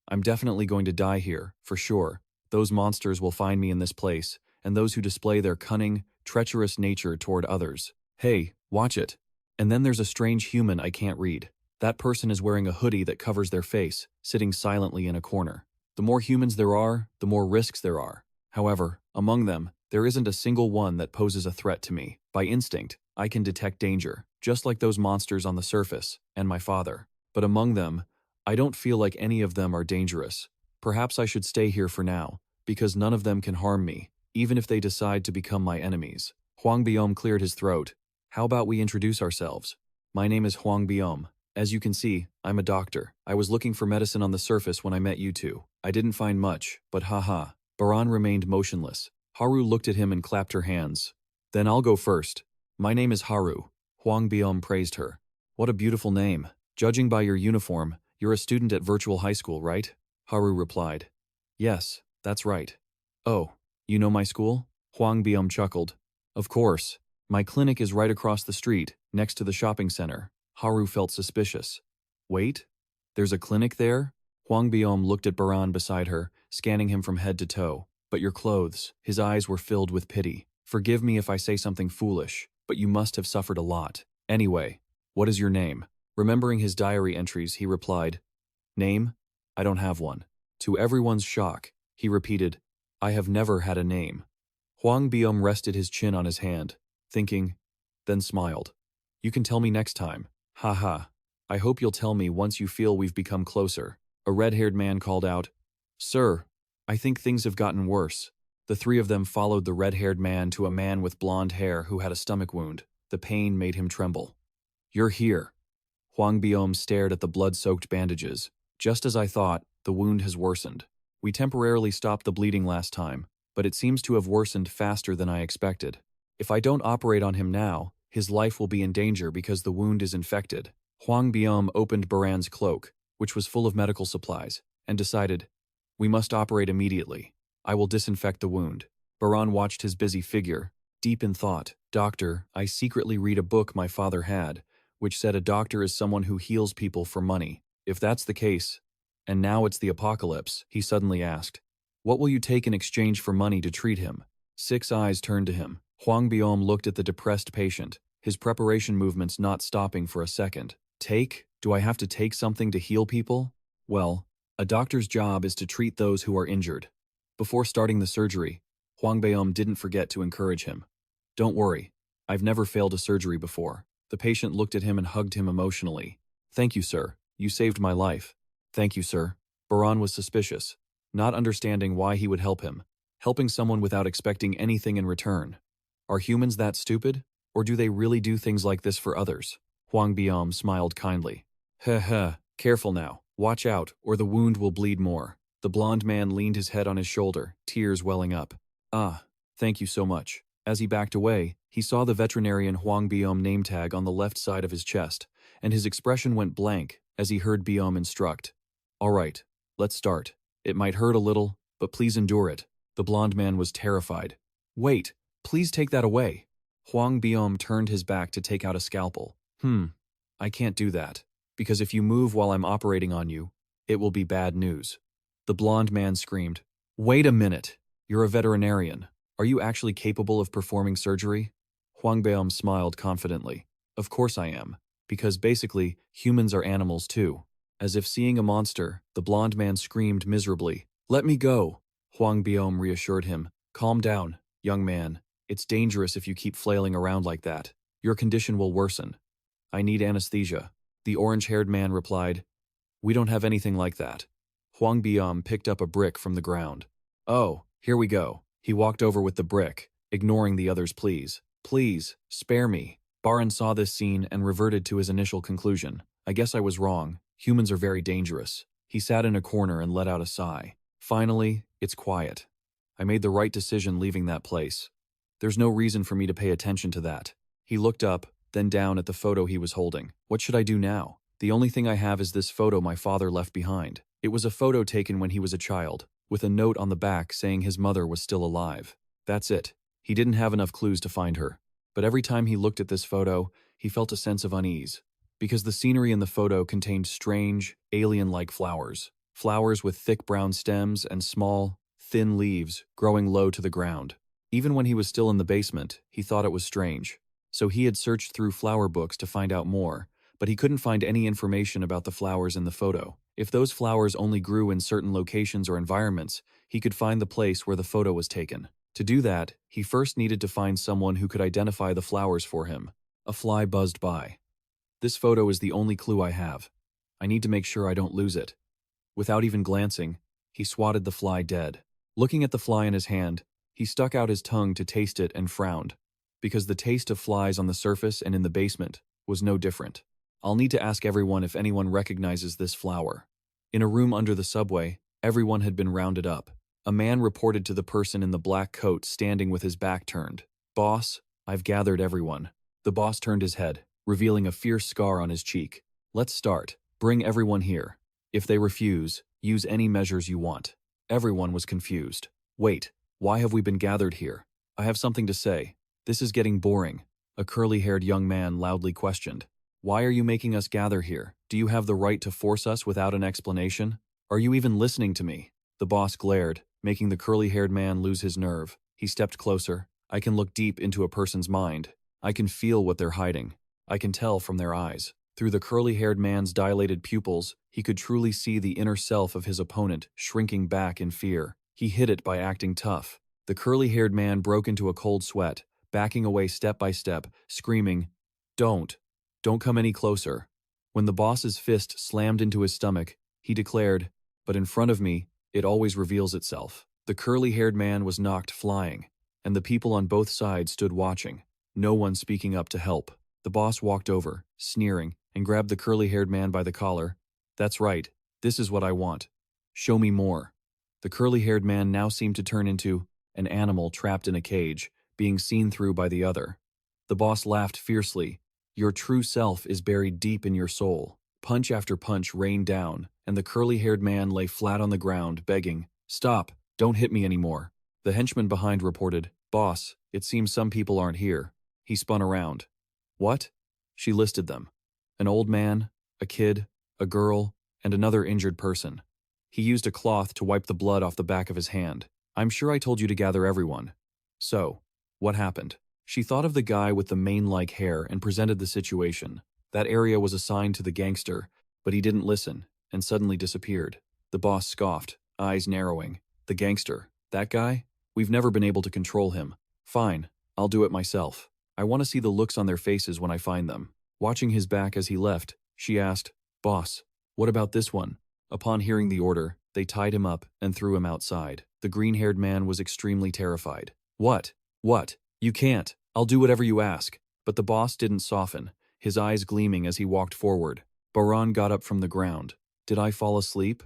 I'm definitely going to die here, for sure. Those monsters will find me in this place, and those who display their cunning, treacherous nature toward others. Hey, watch it. And then there's a strange human I can't read. That person is wearing a hoodie that covers their face, sitting silently in a corner. The more humans there are, the more risks there are. However, among them, there isn't a single one that poses a threat to me. By instinct, I can detect danger, just like those monsters on the surface, and my father. But among them, I don't feel like any of them are dangerous. Perhaps I should stay here for now, because none of them can harm me, even if they decide to become my enemies. Huang Biom cleared his throat. How about we introduce ourselves? My name is Huang Biom. As you can see, I'm a doctor. I was looking for medicine on the surface when I met you two. I didn't find much, but haha. Baran remained motionless. Haru looked at him and clapped her hands. Then I'll go first. My name is Haru. Huang Biom praised her. What a beautiful name. Judging by your uniform, you're a student at virtual high school, right? Haru replied. Yes, that's right. Oh, you know my school? Huang Biom chuckled. Of course. My clinic is right across the street, next to the shopping center. Haru felt suspicious. Wait? There's a clinic there? Huang Biom looked at Baran beside her, scanning him from head to toe. But your clothes, his eyes were filled with pity. Forgive me if I say something foolish, but you must have suffered a lot. Anyway, what is your name? Remembering his diary entries, he replied, Name? I don't have one. To everyone's shock, he repeated, I have never had a name. Huang Biom rested his chin on his hand, thinking, then smiled. You can tell me next time. Haha. I hope you'll tell me once you feel we've become closer. A red-haired man called out, Sir, I think things have gotten worse. The three of them followed the red-haired man to a man with blonde hair who had a stomach wound. The pain made him tremble. You're here. Huang Biom stared at the blood-soaked bandages. Just as I thought, the wound has worsened. We temporarily stopped the bleeding last time, but it seems to have worsened faster than I expected. If I don't operate on him now, his life will be in danger because the wound is infected. Huang Biom opened Baran's cloak, which was full of medical supplies, and decided, we must operate immediately. I will disinfect the wound. Baran watched his busy figure, deep in thought. Doctor, I secretly read a book my father had, which said a doctor is someone who heals people for money. If that's the case, and now it's the apocalypse, he suddenly asked, what will you take in exchange for money to treat him? 6 eyes turned to him. Huang Biom looked at the depressed patient, his preparation movements not stopping for a second. Take? Do I have to take something to heal people? Well, a doctor's job is to treat those who are injured. Before starting the surgery, Huang Biom didn't forget to encourage him. Don't worry, I've never failed a surgery before. The patient looked at him and hugged him emotionally. Thank you, sir. You saved my life. Thank you, sir. Baran was suspicious, not understanding why he would help him, helping someone without expecting anything in return. Are humans that stupid? Or do they really do things like this for others? Huang Biom smiled kindly. Heh, careful now. Watch out, or the wound will bleed more. The blond man leaned his head on his shoulder, tears welling up. Ah, thank you so much. As he backed away, he saw the veterinarian Huang Biom name tag on the left side of his chest, and his expression went blank as he heard Biom instruct. All right, let's start. It might hurt a little, but please endure it. The blond man was terrified. Wait, please take that away. Huang Biom turned his back to take out a scalpel. I can't do that, because if you move while I'm operating on you, it will be bad news. The blond man screamed. Wait a minute. You're a veterinarian. Are you actually capable of performing surgery? Huang Biom smiled confidently. Of course I am, because basically, humans are animals too. As if seeing a monster, the blond man screamed miserably. Let me go. Huang Biom reassured him. Calm down, young man. It's dangerous if you keep flailing around like that. Your condition will worsen. I need anesthesia. The orange-haired man replied. We don't have anything like that. Huang Biom picked up a brick from the ground. Oh, here we go. He walked over with the brick, ignoring the other's pleas. Please, spare me. Baran saw this scene and reverted to his initial conclusion. I guess I was wrong. Humans are very dangerous. He sat in a corner and let out a sigh. Finally, it's quiet. I made the right decision leaving that place. There's no reason for me to pay attention to that. He looked up, then down at the photo he was holding. What should I do now? The only thing I have is this photo my father left behind. It was a photo taken when he was a child, with a note on the back saying his mother was still alive. That's it. He didn't have enough clues to find her. But every time he looked at this photo, he felt a sense of unease. Because the scenery in the photo contained strange, alien-like flowers. Flowers with thick brown stems and small, thin leaves growing low to the ground. Even when he was still in the basement, he thought it was strange. So he had searched through flower books to find out more, but he couldn't find any information about the flowers in the photo. If those flowers only grew in certain locations or environments, he could find the place where the photo was taken. To do that, he first needed to find someone who could identify the flowers for him. A fly buzzed by. This photo is the only clue I have. I need to make sure I don't lose it. Without even glancing, he swatted the fly dead. Looking at the fly in his hand, he stuck out his tongue to taste it and frowned, because the taste of flies on the surface and in the basement was no different. I'll need to ask everyone if anyone recognizes this flower. In a room under the subway, everyone had been rounded up. A man reported to the person in the black coat standing with his back turned. Boss, I've gathered everyone. The boss turned his head, revealing a fierce scar on his cheek. Let's start. Bring everyone here. If they refuse, use any measures you want. Everyone was confused. Wait, why have we been gathered here? I have something to say. This is getting boring. A curly-haired young man loudly questioned. Why are you making us gather here? Do you have the right to force us without an explanation? Are you even listening to me? The boss glared, making the curly-haired man lose his nerve. He stepped closer. I can look deep into a person's mind. I can feel what they're hiding. I can tell from their eyes. Through the curly-haired man's dilated pupils, he could truly see the inner self of his opponent shrinking back in fear. He hid it by acting tough. The curly-haired man broke into a cold sweat, backing away step by step, screaming, Don't come any closer. When the boss's fist slammed into his stomach, he declared, but in front of me, it always reveals itself. The curly-haired man was knocked flying, and the people on both sides stood watching, no one speaking up to help. The boss walked over, sneering, and grabbed the curly-haired man by the collar. That's right, this is what I want. Show me more. The curly-haired man now seemed to turn into an animal trapped in a cage, being seen through by the other. The boss laughed fiercely. Your true self is buried deep in your soul. Punch after punch rained down, and the curly-haired man lay flat on the ground, begging, Stop, don't hit me anymore. The henchman behind reported, Boss, it seems some people aren't here. He spun around. What? She listed them. An old man, a kid, a girl, and another injured person. He used a cloth to wipe the blood off the back of his hand. I'm sure I told you to gather everyone. So, what happened? She thought of the guy with the mane-like hair and presented the situation. That area was assigned to the gangster, but he didn't listen, and suddenly disappeared. The boss scoffed, eyes narrowing. The gangster, that guy? We've never been able to control him. Fine, I'll do it myself. I want to see the looks on their faces when I find them. Watching his back as he left, she asked, Boss, what about this one? Upon hearing the order, they tied him up and threw him outside. The green-haired man was extremely terrified. What? What? You can't. I'll do whatever you ask. But the boss didn't soften, his eyes gleaming as he walked forward. Baran got up from the ground. Did I fall asleep?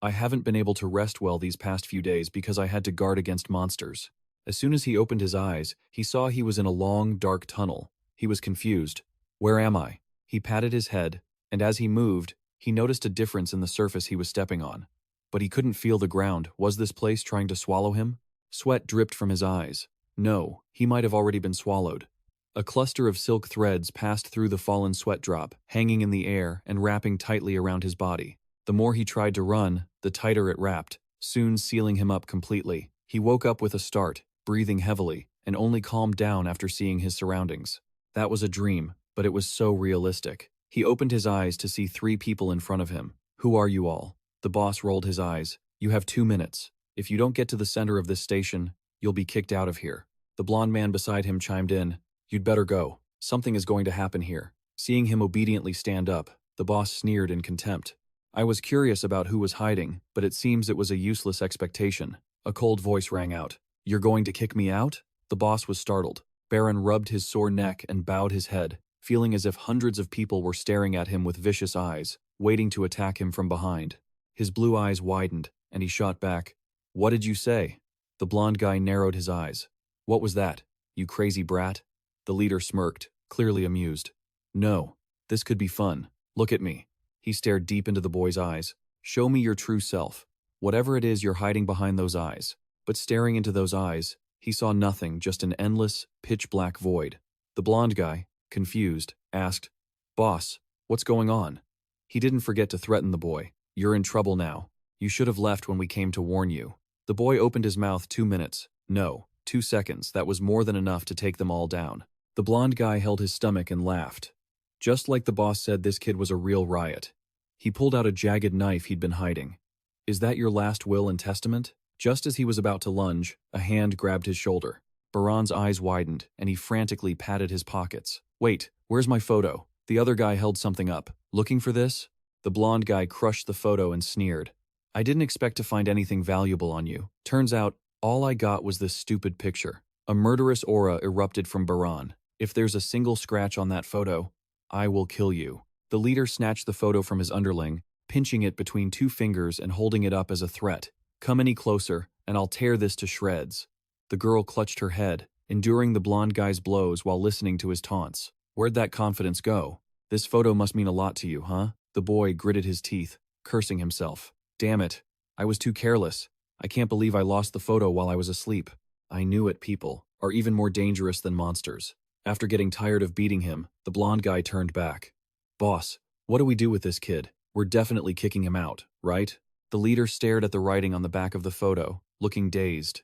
I haven't been able to rest well these past few days because I had to guard against monsters. As soon as he opened his eyes, he saw he was in a long, dark tunnel. He was confused. Where am I? He patted his head, and as he moved, he noticed a difference in the surface he was stepping on. But he couldn't feel the ground. Was this place trying to swallow him? Sweat dripped from his eyes. No, he might have already been swallowed. A cluster of silk threads passed through the fallen sweat drop, hanging in the air and wrapping tightly around his body. The more he tried to run, the tighter it wrapped, soon sealing him up completely. He woke up with a start, breathing heavily, and only calmed down after seeing his surroundings. That was a dream, but it was so realistic. He opened his eyes to see 3 people in front of him. Who are you all? The boss rolled his eyes. You have 2 minutes. If you don't get to the center of this station, you'll be kicked out of here. The blonde man beside him chimed in. You'd better go. Something is going to happen here. Seeing him obediently stand up, the boss sneered in contempt. I was curious about who was hiding, but it seems it was a useless expectation. A cold voice rang out. You're going to kick me out? The boss was startled. Baran rubbed his sore neck and bowed his head, feeling as if hundreds of people were staring at him with vicious eyes, waiting to attack him from behind. His blue eyes widened, and he shot back. "What did you say?" The blond guy narrowed his eyes. "What was that, you crazy brat?" The leader smirked, clearly amused. "No, this could be fun. Look at me." He stared deep into the boy's eyes. "Show me your true self. Whatever it is you're hiding behind those eyes." But staring into those eyes, he saw nothing, just an endless, pitch-black void. The blond guy, confused, asked, "Boss, what's going on?" He didn't forget to threaten the boy. "You're in trouble now. You should have left when we came to warn you." The boy opened his mouth 2 minutes. No, 2 seconds. That was more than enough to take them all down. The blond guy held his stomach and laughed. Just like the boss said, this kid was a real riot. He pulled out a jagged knife he'd been hiding. "Is that your last will and testament?" Just as he was about to lunge, a hand grabbed his shoulder. Baran's eyes widened, and he frantically patted his pockets. "Wait, where's my photo?" The other guy held something up. "Looking for this?" The blond guy crushed the photo and sneered. "I didn't expect to find anything valuable on you. Turns out, all I got was this stupid picture." A murderous aura erupted from Baran. "If there's a single scratch on that photo, I will kill you." The leader snatched the photo from his underling, pinching it between 2 fingers and holding it up as a threat. "Come any closer, and I'll tear this to shreds." The girl clutched her head, enduring the blond guy's blows while listening to his taunts. "Where'd that confidence go? This photo must mean a lot to you, huh?" The boy gritted his teeth, cursing himself. "Damn it, I was too careless. I can't believe I lost the photo while I was asleep." I knew it. People are even more dangerous than monsters. After getting tired of beating him, the blond guy turned back. "Boss, what do we do with this kid? We're definitely kicking him out, right?" The leader stared at the writing on the back of the photo, looking dazed.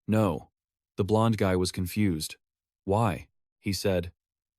"No." The blond guy was confused. "Why?" he said.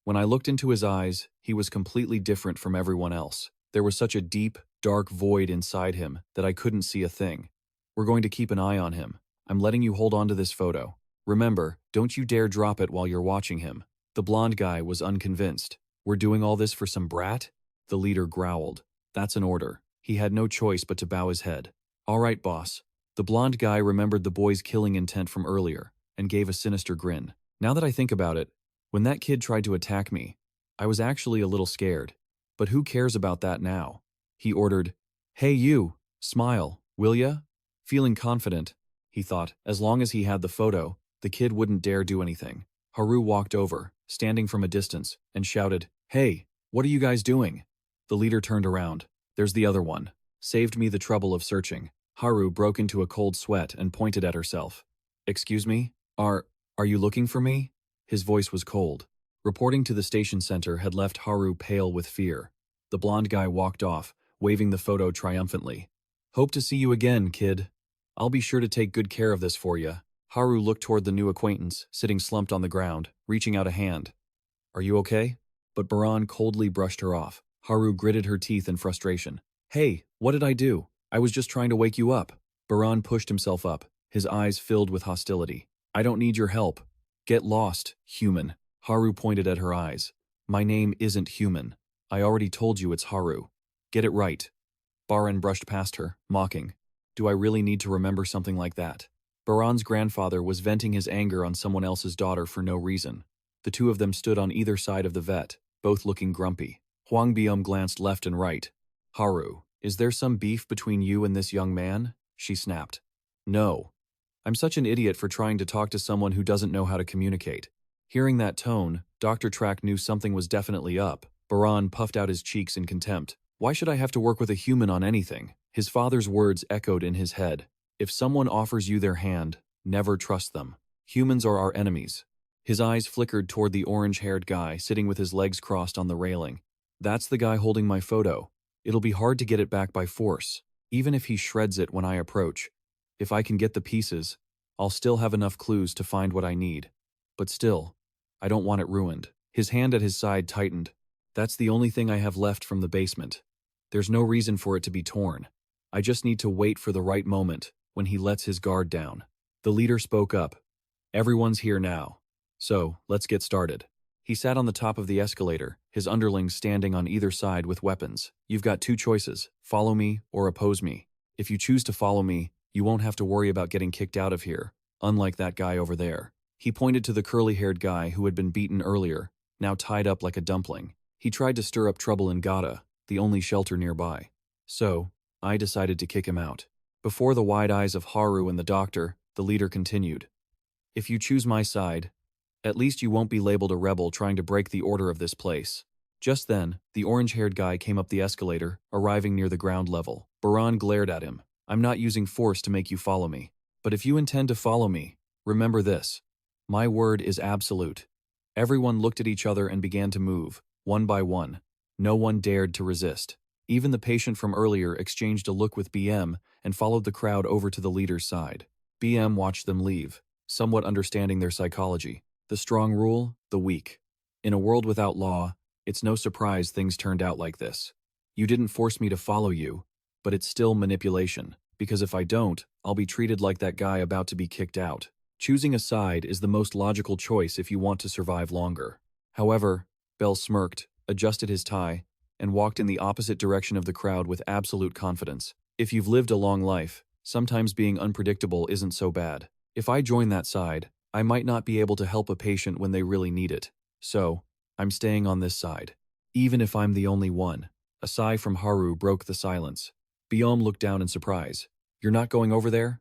When I looked into his eyes, he was completely different from everyone else. There was such a deep, dark void inside him that I couldn't see a thing. "We're going to keep an eye on him. I'm letting you hold on to this photo. Remember, don't you dare drop it while you're watching him." The blond guy was unconvinced. "We're doing all this for some brat?" The leader growled. "That's an order." He had no choice but to bow his head. "All right, boss." The blond guy remembered the boy's killing intent from earlier and gave a sinister grin. "Now that I think about it, when that kid tried to attack me, I was actually a little scared. But who cares about that now?" He ordered, "Hey you, smile, will ya?" Feeling confident, he thought, as long as he had the photo, the kid wouldn't dare do anything. Haru walked over, standing from a distance, and shouted, "Hey, what are you guys doing?" The leader turned around. "There's the other one. Saved me the trouble of searching." Haru broke into a cold sweat and pointed at herself. "Excuse me? Are you looking for me?" His voice was cold. Reporting to the station center had left Haru pale with fear. The blond guy walked off, waving the photo triumphantly. "Hope to see you again, kid. I'll be sure to take good care of this for you." Haru looked toward the new acquaintance, sitting slumped on the ground, reaching out a hand. "Are you okay?" But Baran coldly brushed her off. Haru gritted her teeth in frustration. "Hey, what did I do? I was just trying to wake you up." Baran pushed himself up, his eyes filled with hostility. "I don't need your help. Get lost, human." Haru pointed at her eyes. "My name isn't human. I already told you it's Haru. Get it right." Baran brushed past her, mocking. "Do I really need to remember something like that?" Baran's grandfather was venting his anger on someone else's daughter for no reason. The two of them stood on either side of the vet, both looking grumpy. Huang Bium glanced left and right. "Haru, is there some beef between you and this young man?" she snapped. "No. I'm such an idiot for trying to talk to someone who doesn't know how to communicate." Hearing that tone, Dr. Track knew something was definitely up. Baran puffed out his cheeks in contempt. "Why should I have to work with a human on anything?" His father's words echoed in his head. "If someone offers you their hand, never trust them. Humans are our enemies." His eyes flickered toward the orange-haired guy sitting with his legs crossed on the railing. "That's the guy holding my photo. It'll be hard to get it back by force, even if he shreds it when I approach. If I can get the pieces, I'll still have enough clues to find what I need. But still, I don't want it ruined." His hand at his side tightened. "That's the only thing I have left from the basement. There's no reason for it to be torn. I just need to wait for the right moment, when he lets his guard down." The leader spoke up. "Everyone's here now. So, let's get started." He sat on the top of the escalator, his underlings standing on either side with weapons. "You've got 2 choices, follow me or oppose me. If you choose to follow me, you won't have to worry about getting kicked out of here, unlike that guy over there." He pointed to the curly-haired guy who had been beaten earlier, now tied up like a dumpling. He tried to stir up trouble in Gata, the only shelter nearby. So, I decided to kick him out. Before the wide eyes of Haru and the doctor, the leader continued. If you choose my side, at least you won't be labeled a rebel trying to break the order of this place. Just then, the orange-haired guy came up the escalator, arriving near the ground level. Baran glared at him. I'm not using force to make you follow me. But if you intend to follow me, remember this. My word is absolute. Everyone looked at each other and began to move, one by one. No one dared to resist. Even the patient from earlier exchanged a look with BM and followed the crowd over to the leader's side. BM watched them leave, somewhat understanding their psychology. The strong rule, the weak. In a world without law, it's no surprise things turned out like this. You didn't force me to follow you, but it's still manipulation, because if I don't, I'll be treated like that guy about to be kicked out. Choosing a side is the most logical choice if you want to survive longer. However, Bell smirked, adjusted his tie, and walked in the opposite direction of the crowd with absolute confidence. If you've lived a long life, sometimes being unpredictable isn't so bad. If I join that side, I might not be able to help a patient when they really need it. So, I'm staying on this side. Even if I'm the only one. A sigh from Haru broke the silence. Biom looked down in surprise. You're not going over there?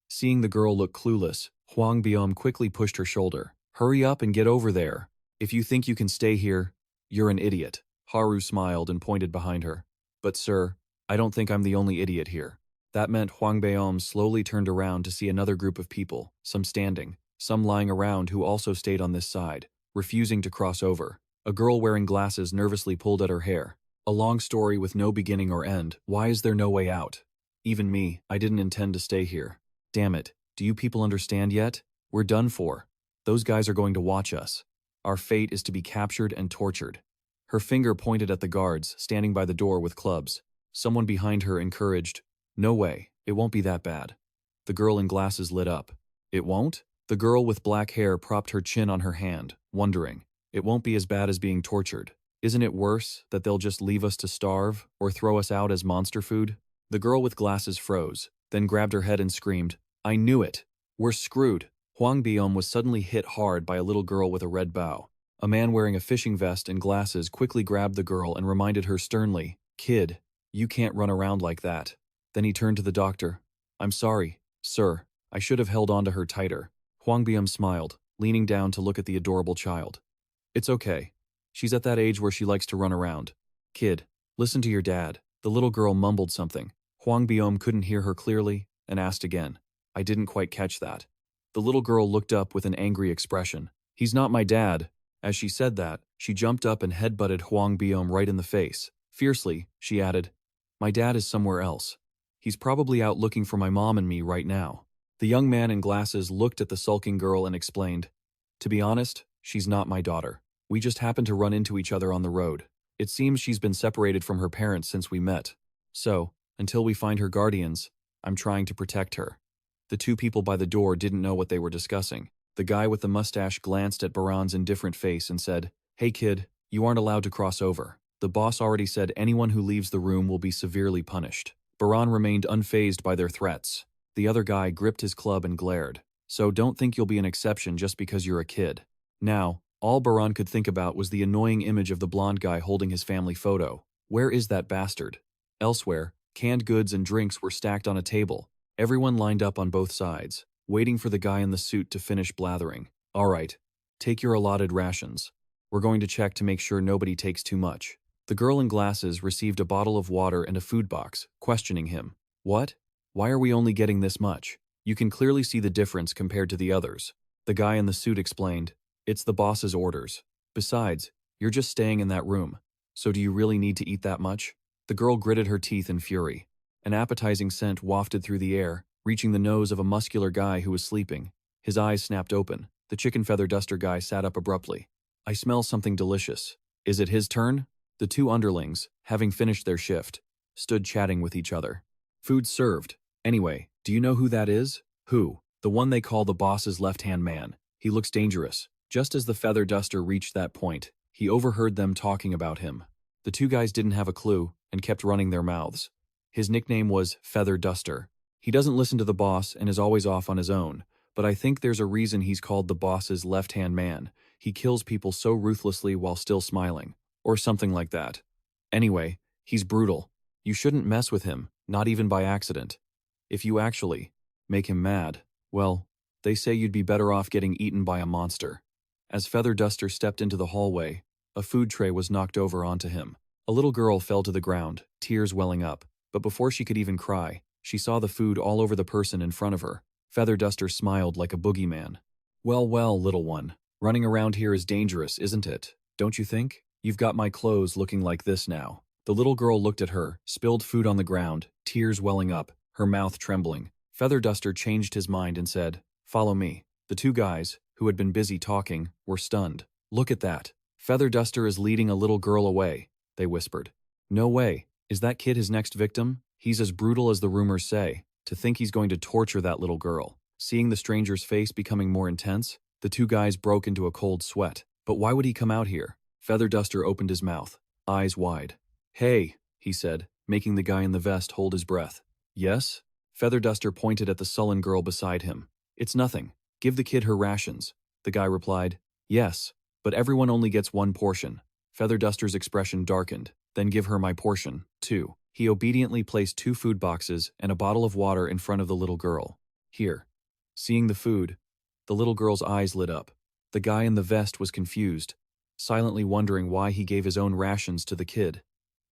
Seeing the girl look clueless, Huang Biom quickly pushed her shoulder. Hurry up and get over there. If you think you can stay here, you're an idiot. Haru smiled and pointed behind her. But sir, I don't think I'm the only idiot here. That meant Huang Biom slowly turned around to see another group of people, some standing, some lying around who also stayed on this side, refusing to cross over. A girl wearing glasses nervously pulled at her hair. A long story with no beginning or end. Why is there no way out? Even me, I didn't intend to stay here. Damn it, do you people understand yet? We're done for. Those guys are going to watch us. Our fate is to be captured and tortured. Her finger pointed at the guards, standing by the door with clubs. Someone behind her encouraged, No way, it won't be that bad. The girl in glasses lit up. It won't? The girl with black hair propped her chin on her hand, wondering. It won't be as bad as being tortured. Isn't it worse that they'll just leave us to starve or throw us out as monster food? The girl with glasses froze, then grabbed her head and screamed, I knew it. We're screwed. Huang Biom was suddenly hit hard by a little girl with a red bow. A man wearing a fishing vest and glasses quickly grabbed the girl and reminded her sternly, Kid, you can't run around like that. Then he turned to the doctor. I'm sorry, sir. I should have held on to her tighter. Huang Biom smiled, leaning down to look at the adorable child. It's okay. She's at that age where she likes to run around. Kid, listen to your dad. The little girl mumbled something. Huang Biom couldn't hear her clearly and asked again. I didn't quite catch that. The little girl looked up with an angry expression. He's not my dad. As she said that, she jumped up and headbutted Huang Biom right in the face. Fiercely, she added, My dad is somewhere else. He's probably out looking for my mom and me right now. The young man in glasses looked at the sulking girl and explained, To be honest, she's not my daughter. We just happened to run into each other on the road. It seems she's been separated from her parents since we met. So, until we find her guardians, I'm trying to protect her. The two people by the door didn't know what they were discussing. The guy with the mustache glanced at Baran's indifferent face and said, Hey kid, you aren't allowed to cross over. The boss already said anyone who leaves the room will be severely punished. Baran remained unfazed by their threats. The other guy gripped his club and glared. So don't think you'll be an exception just because you're a kid. Now, all Baran could think about was the annoying image of the blonde guy holding his family photo. Where is that bastard? Elsewhere, canned goods and drinks were stacked on a table. Everyone lined up on both sides, waiting for the guy in the suit to finish blathering. All right, take your allotted rations. We're going to check to make sure nobody takes too much. The girl in glasses received a bottle of water and a food box, questioning him. What? Why are we only getting this much? You can clearly see the difference compared to the others. The guy in the suit explained. It's the boss's orders. Besides, you're just staying in that room. So do you really need to eat that much? The girl gritted her teeth in fury. An appetizing scent wafted through the air, reaching the nose of a muscular guy who was sleeping. His eyes snapped open. The chicken feather duster guy sat up abruptly. I smell something delicious. Is it his turn? The two underlings, having finished their shift, stood chatting with each other. Food served. Anyway, do you know who that is? Who? The one they call the boss's left-hand man. He looks dangerous. Just as the feather duster reached that point, he overheard them talking about him. The two guys didn't have a clue and kept running their mouths. His nickname was Feather Duster. He doesn't listen to the boss and is always off on his own, but I think there's a reason he's called the boss's left-hand man. He kills people so ruthlessly while still smiling. Or something like that. Anyway, he's brutal. You shouldn't mess with him, not even by accident. If you actually make him mad, well, they say you'd be better off getting eaten by a monster. As Feather Duster stepped into the hallway, a food tray was knocked over onto him. A little girl fell to the ground, tears welling up, but before she could even cry, she saw the food all over the person in front of her. Feather Duster smiled like a boogeyman. Well, well, little one, running around here is dangerous, isn't it? Don't you think? You've got my clothes looking like this now. The little girl looked at her, spilled food on the ground, tears welling up, her mouth trembling. Feather Duster changed his mind and said, "Follow me." The two guys, who had been busy talking, were stunned. "Look at that. Feather Duster is leading a little girl away," they whispered. "No way. Is that kid his next victim? He's as brutal as the rumors say. To think he's going to torture that little girl." Seeing the stranger's face becoming more intense, the two guys broke into a cold sweat. But why would he come out here? Feather Duster opened his mouth, eyes wide. "Hey," he said, making the guy in the vest hold his breath. "Yes?" Feather Duster pointed at the sullen girl beside him. "It's nothing. Give the kid her rations." The guy replied, "Yes, but everyone only gets one portion." Feather Duster's expression darkened. "Then give her my portion, too." He obediently placed 2 food boxes and a bottle of water in front of the little girl. "Here." Seeing the food, the little girl's eyes lit up. The guy in the vest was confused, silently wondering why he gave his own rations to the kid.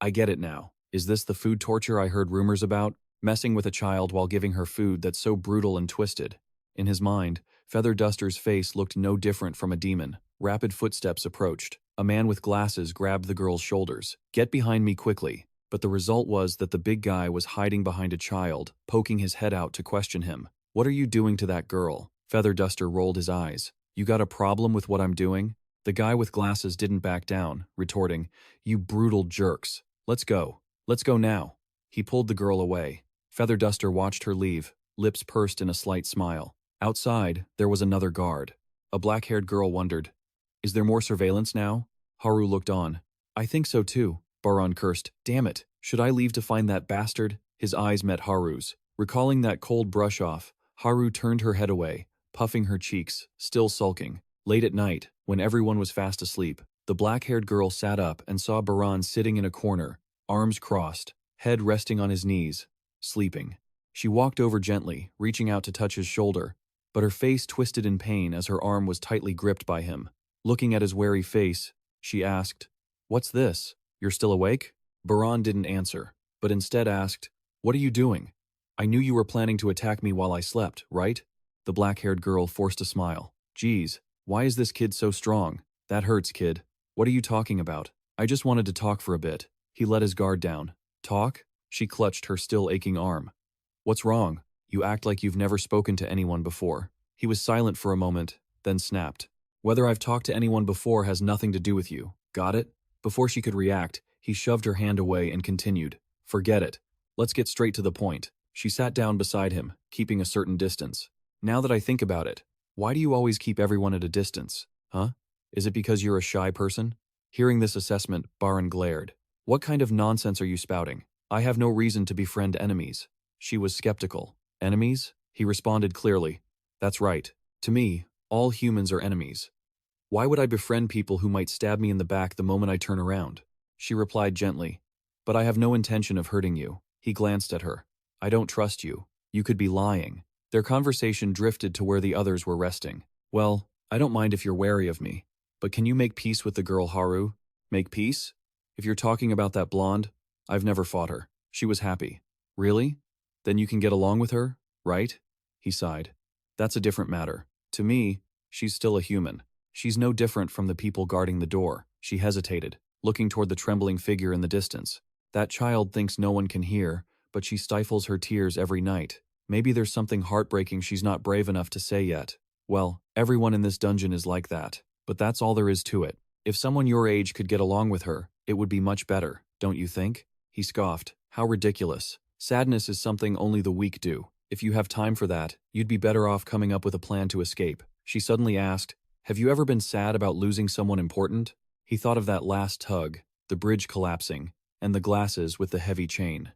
"I get it now. Is this the food torture I heard rumors about? Messing with a child while giving her food that's so brutal and twisted?" In his mind, Feather Duster's face looked no different from a demon. Rapid footsteps approached. A man with glasses grabbed the girl's shoulders. "Get behind me quickly." But the result was that the big guy was hiding behind a child, poking his head out to question him. "What are you doing to that girl?" Feather Duster rolled his eyes. "You got a problem with what I'm doing?" The guy with glasses didn't back down, retorting, "You brutal jerks. Let's go. Let's go now." He pulled the girl away. Feather Duster watched her leave, lips pursed in a slight smile. Outside, there was another guard. A black-haired girl wondered, "Is there more surveillance now?" Haru looked on. "I think so too." Baran cursed, "Damn it. Should I leave to find that bastard?" His eyes met Haru's. Recalling that cold brush-off, Haru turned her head away, puffing her cheeks, still sulking. Late at night, when everyone was fast asleep, the black-haired girl sat up and saw Baran sitting in a corner, arms crossed, head resting on his knees, sleeping. She walked over gently, reaching out to touch his shoulder, but her face twisted in pain as her arm was tightly gripped by him. Looking at his wary face, she asked, "What's this? You're still awake?" Baran didn't answer, but instead asked, "What are you doing? I knew you were planning to attack me while I slept, right?" The black-haired girl forced a smile. "Geez, why is this kid so strong? That hurts, kid. What are you talking about?" "I just wanted to talk for a bit." He let his guard down. "Talk?" She clutched her still aching arm. "What's wrong? You act like you've never spoken to anyone before." He was silent for a moment, then snapped. "Whether I've talked to anyone before has nothing to do with you. Got it?" Before she could react, he shoved her hand away and continued, "Forget it. Let's get straight to the point." She sat down beside him, keeping a certain distance. "Now that I think about it, why do you always keep everyone at a distance, huh? Is it because you're a shy person?" Hearing this assessment, Baran glared. "What kind of nonsense are you spouting? I have no reason to befriend enemies." She was skeptical. "Enemies?" He responded clearly. "That's right. To me, all humans are enemies. Why would I befriend people who might stab me in the back the moment I turn around?" She replied gently, "But I have no intention of hurting you." He glanced at her. "I don't trust you. You could be lying." Their conversation drifted to where the others were resting. "Well, I don't mind if you're wary of me, but can you make peace with the girl, Haru?" "Make peace? If you're talking about that blonde, I've never fought her. She was happy." "Really? Then you can get along with her, right?" He sighed. "That's a different matter. To me, she's still a human. She's no different from the people guarding the door." She hesitated, looking toward the trembling figure in the distance. "That child thinks no one can hear, but she stifles her tears every night. Maybe there's something heartbreaking she's not brave enough to say yet. Well, everyone in this dungeon is like that, but that's all there is to it. If someone your age could get along with her, it would be much better, don't you think?" He scoffed. "How ridiculous. Sadness is something only the weak do. If you have time for that, you'd be better off coming up with a plan to escape." She suddenly asked, "Have you ever been sad about losing someone important?" He thought of that last tug, the bridge collapsing, and the glasses with the heavy chain.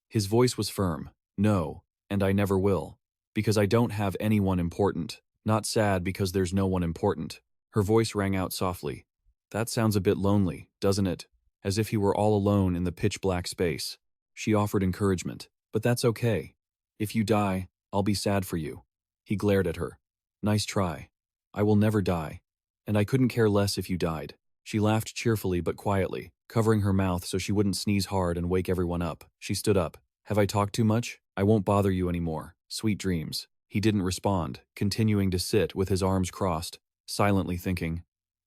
His voice was firm. "No, and I never will." Because I don't have anyone important. Not sad because there's no one important. Her voice rang out softly. That sounds a bit lonely, doesn't it? As if he were all alone in the pitch-black space. She offered encouragement. But that's okay. If you die, I'll be sad for you. He glared at her. Nice try. I will never die. And I couldn't care less if you died. She laughed cheerfully but quietly, covering her mouth so she wouldn't sneeze hard and wake everyone up. She stood up. Have I talked too much? I won't bother you anymore. Sweet dreams. He didn't respond, continuing to sit with his arms crossed, silently thinking,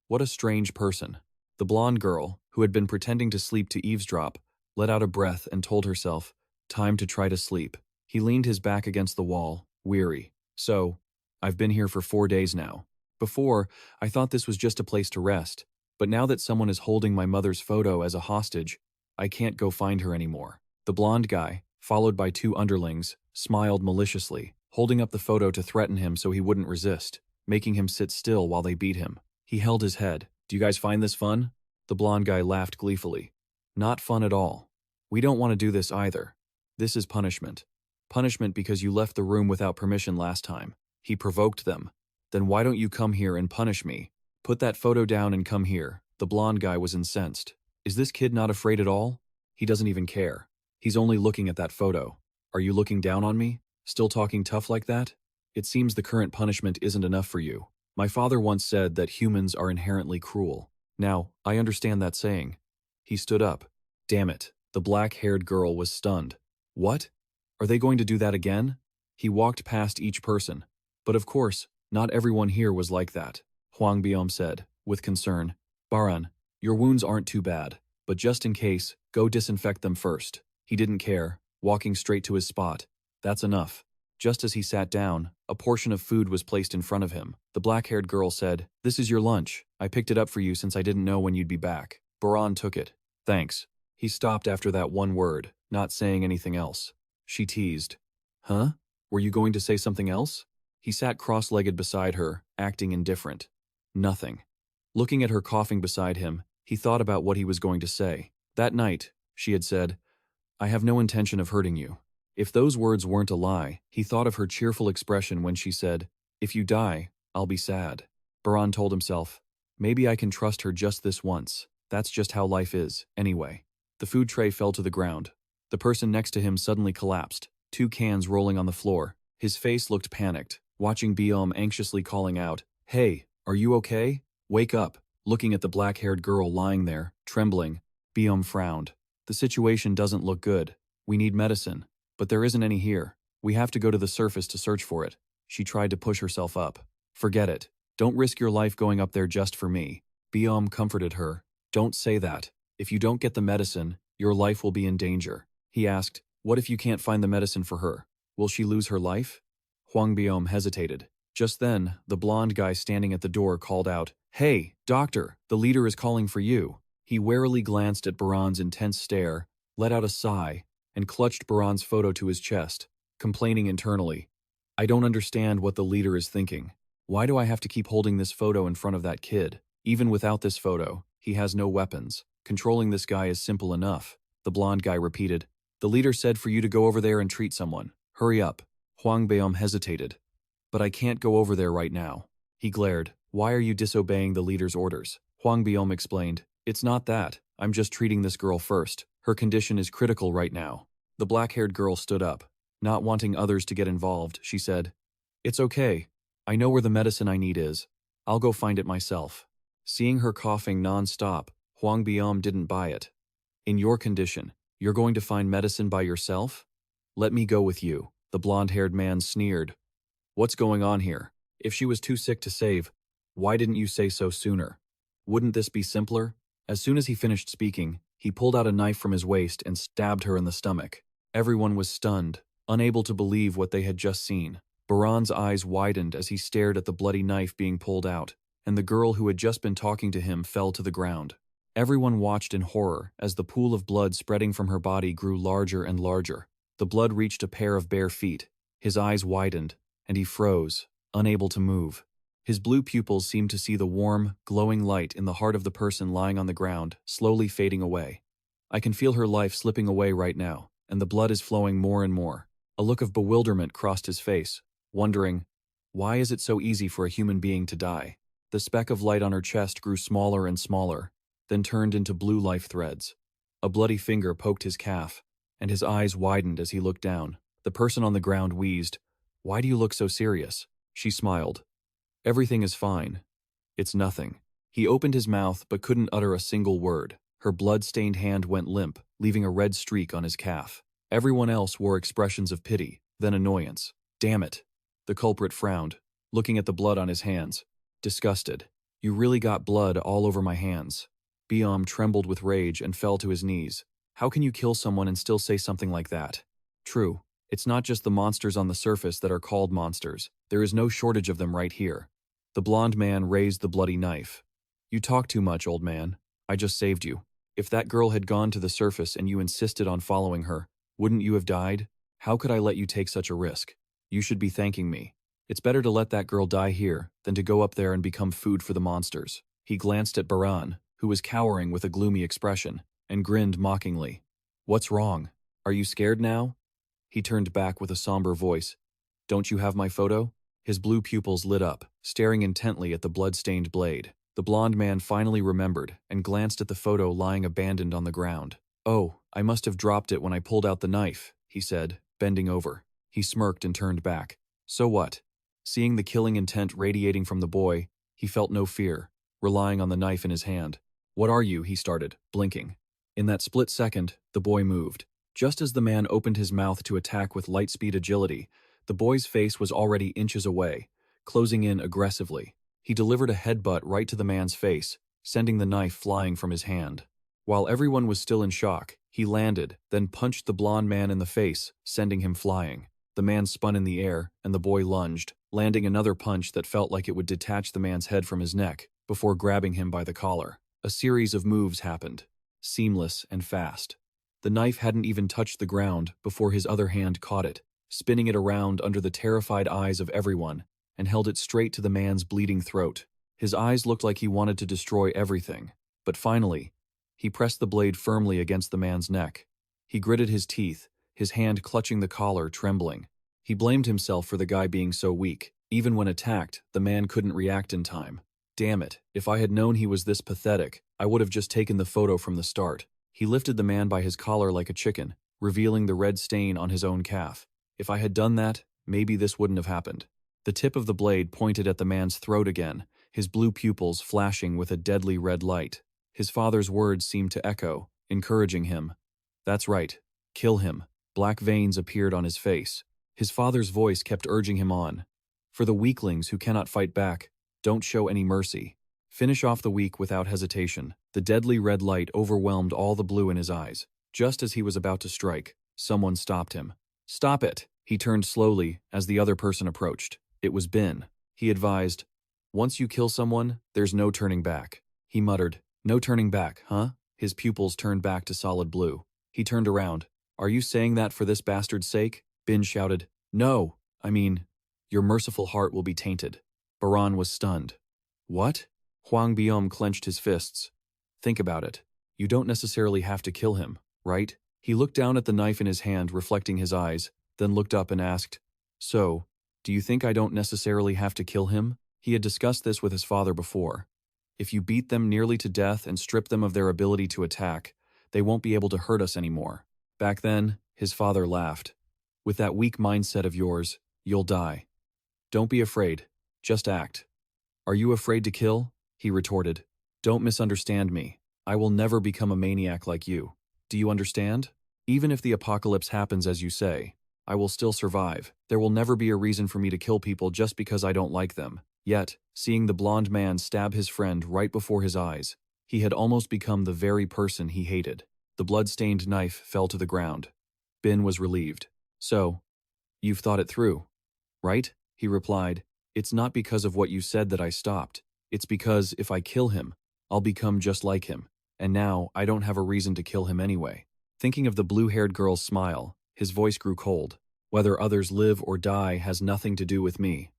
what a strange person. The blonde girl, who had been pretending to sleep to eavesdrop, let out a breath and told herself, time to try to sleep. He leaned his back against the wall, weary. So, I've been here for 4 days now. Before, I thought this was just a place to rest, but now that someone is holding my mother's photo as a hostage, I can't go find her anymore. The blonde guy, followed by 2 underlings, smiled maliciously, holding up the photo to threaten him so he wouldn't resist, making him sit still while they beat him. He held his head. Do you guys find this fun? The blonde guy laughed gleefully. Not fun at all. We don't want to do this either. This is punishment. Punishment because you left the room without permission last time. He provoked them. Then why don't you come here and punish me? Put that photo down and come here. The blonde guy was incensed. Is this kid not afraid at all? He doesn't even care. He's only looking at that photo. Are you looking down on me? Still talking tough like that? It seems the current punishment isn't enough for you. My father once said that humans are inherently cruel. Now, I understand that saying. He stood up. Damn it. The black-haired girl was stunned. What? Are they going to do that again? He walked past each person. But of course, not everyone here was like that. Hwang Biom said, with concern. Baran, your wounds aren't too bad, but just in case, go disinfect them first. He didn't care, walking straight to his spot. That's enough. Just as he sat down, a portion of food was placed in front of him. The black-haired girl said, this is your lunch. I picked it up for you since I didn't know when you'd be back. Baran took it. Thanks. He stopped after that one word, not saying anything else. She teased. Huh? Were you going to say something else? He sat cross-legged beside her, acting indifferent. Nothing. Looking at her coughing beside him, he thought about what he was going to say. That night, she had said, I have no intention of hurting you. If those words weren't a lie, he thought of her cheerful expression when she said, if you die, I'll be sad. Baran told himself, maybe I can trust her just this once. That's just how life is, anyway. The food tray fell to the ground. The person next to him suddenly collapsed, 2 cans rolling on the floor. His face looked panicked, watching Biom anxiously calling out, hey, are you okay? Wake up. Looking at the black-haired girl lying there, trembling, Biom frowned. The situation doesn't look good. We need medicine. But there isn't any here. We have to go to the surface to search for it. She tried to push herself up. Forget it. Don't risk your life going up there just for me. Biom comforted her. Don't say that. If you don't get the medicine, your life will be in danger. He asked, what if you can't find the medicine for her? Will she lose her life? Hwang Biom hesitated. Just then, the blonde guy standing at the door called out, hey, doctor, the leader is calling for you. He warily glanced at Baran's intense stare, let out a sigh, and clutched Baran's photo to his chest, complaining internally. I don't understand what the leader is thinking. Why do I have to keep holding this photo in front of that kid? Even without this photo, he has no weapons. Controlling this guy is simple enough. The blonde guy repeated. The leader said for you to go over there and treat someone. Hurry up. Hwang Biom hesitated. But I can't go over there right now. He glared. Why are you disobeying the leader's orders? Hwang Biom explained. It's not that. I'm just treating this girl first. Her condition is critical right now. The black-haired girl stood up. Not wanting others to get involved, she said, it's okay. I know where the medicine I need is. I'll go find it myself. Seeing her coughing non-stop, Hwang Biom didn't buy it. In your condition, you're going to find medicine by yourself? Let me go with you. The blonde-haired man sneered. What's going on here? If she was too sick to save, why didn't you say so sooner? Wouldn't this be simpler? As soon as he finished speaking, he pulled out a knife from his waist and stabbed her in the stomach. Everyone was stunned, unable to believe what they had just seen. Baran's eyes widened as he stared at the bloody knife being pulled out, and the girl who had just been talking to him fell to the ground. Everyone watched in horror as the pool of blood spreading from her body grew larger and larger. The blood reached a pair of bare feet. His eyes widened, and he froze, unable to move. His blue pupils seemed to see the warm, glowing light in the heart of the person lying on the ground, slowly fading away. I can feel her life slipping away right now, and the blood is flowing more and more. A look of bewilderment crossed his face. wondering, why is it so easy for a human being to die? The speck of light on her chest grew smaller and smaller, then turned into blue life threads. A bloody finger poked his calf, and his eyes widened as he looked down. The person on the ground wheezed, "Why do you look so serious?" She smiled. "Everything is fine. It's nothing." He opened his mouth but couldn't utter a single word. Her blood-stained hand went limp, leaving a red streak on his calf. Everyone else wore expressions of pity, then annoyance. "Damn it." The culprit frowned, looking at the blood on his hands. Disgusted. "You really got blood all over my hands." Biom trembled with rage and fell to his knees. "How can you kill someone and still say something like that?" "True. It's not just the monsters on the surface that are called monsters. There is no shortage of them right here." The blond man raised the bloody knife. "You talk too much, old man. I just saved you. If that girl had gone to the surface and you insisted on following her, wouldn't you have died? How could I let you take such a risk? You should be thanking me. It's better to let that girl die here than to go up there and become food for the monsters." He glanced at Baran, who was cowering with a gloomy expression, and grinned mockingly. "What's wrong? Are you scared now?" He turned back with a somber voice. "Don't you have my photo?" His blue pupils lit up, staring intently at the blood-stained blade. The blond man finally remembered and glanced at the photo lying abandoned on the ground. "Oh, I must have dropped it when I pulled out the knife," he said, bending over. He smirked and turned back. So what? Seeing the killing intent radiating from the boy, he felt no fear, relying on the knife in his hand. "What are you?" he started, blinking. In that split second, the boy moved. Just as the man opened his mouth to attack with light-speed agility, the boy's face was already inches away, closing in aggressively. He delivered a headbutt right to the man's face, sending the knife flying from his hand. While everyone was still in shock, he landed, then punched the blond man in the face, sending him flying. The man spun in the air, and the boy lunged, landing another punch that felt like it would detach the man's head from his neck, before grabbing him by the collar. A series of moves happened, seamless and fast. The knife hadn't even touched the ground before his other hand caught it, spinning it around under the terrified eyes of everyone, and held it straight to the man's bleeding throat. His eyes looked like he wanted to destroy everything, but finally, he pressed the blade firmly against the man's neck. He gritted his teeth, his hand clutching the collar, trembling. He blamed himself for the guy being so weak. Even when attacked, the man couldn't react in time. Damn it, if I had known he was this pathetic, I would have just taken the photo from the start. He lifted the man by his collar like a chicken, revealing the red stain on his own calf. If I had done that, maybe this wouldn't have happened. The tip of the blade pointed at the man's throat again, his blue pupils flashing with a deadly red light. His father's words seemed to echo, encouraging him. "That's right. Kill him." Black veins appeared on his face. His father's voice kept urging him on. "For the weaklings who cannot fight back, don't show any mercy. Finish off the weak without hesitation." The deadly red light overwhelmed all the blue in his eyes. Just as he was about to strike, someone stopped him. "Stop it!" He turned slowly as the other person approached. It was Bin. He advised, "Once you kill someone, there's no turning back." He muttered, "No turning back, huh?" His pupils turned back to solid blue. He turned around. "Are you saying that for this bastard's sake?" Bin shouted. "No, I mean, your merciful heart will be tainted." Baran was stunned. "What?" Huang Biom clenched his fists. "Think about it. You don't necessarily have to kill him, right?" He looked down at the knife in his hand, reflecting his eyes, then looked up and asked, "So, do you think I don't necessarily have to kill him?" He had discussed this with his father before. If you beat them nearly to death and strip them of their ability to attack, they won't be able to hurt us anymore. Back then, his father laughed. "With that weak mindset of yours, you'll die. Don't be afraid. Just act." "Are you afraid to kill?" he retorted. "Don't misunderstand me. I will never become a maniac like you. Do you understand? Even if the apocalypse happens as you say, I will still survive. There will never be a reason for me to kill people just because I don't like them." Yet, seeing the blond man stab his friend right before his eyes, he had almost become the very person he hated. The blood-stained knife fell to the ground. Bin was relieved. "So, you've thought it through, right?" he replied. "It's not because of what you said that I stopped. It's because if I kill him, I'll become just like him. And now, I don't have a reason to kill him anyway." Thinking of the blue-haired girl's smile, his voice grew cold. "Whether others live or die has nothing to do with me."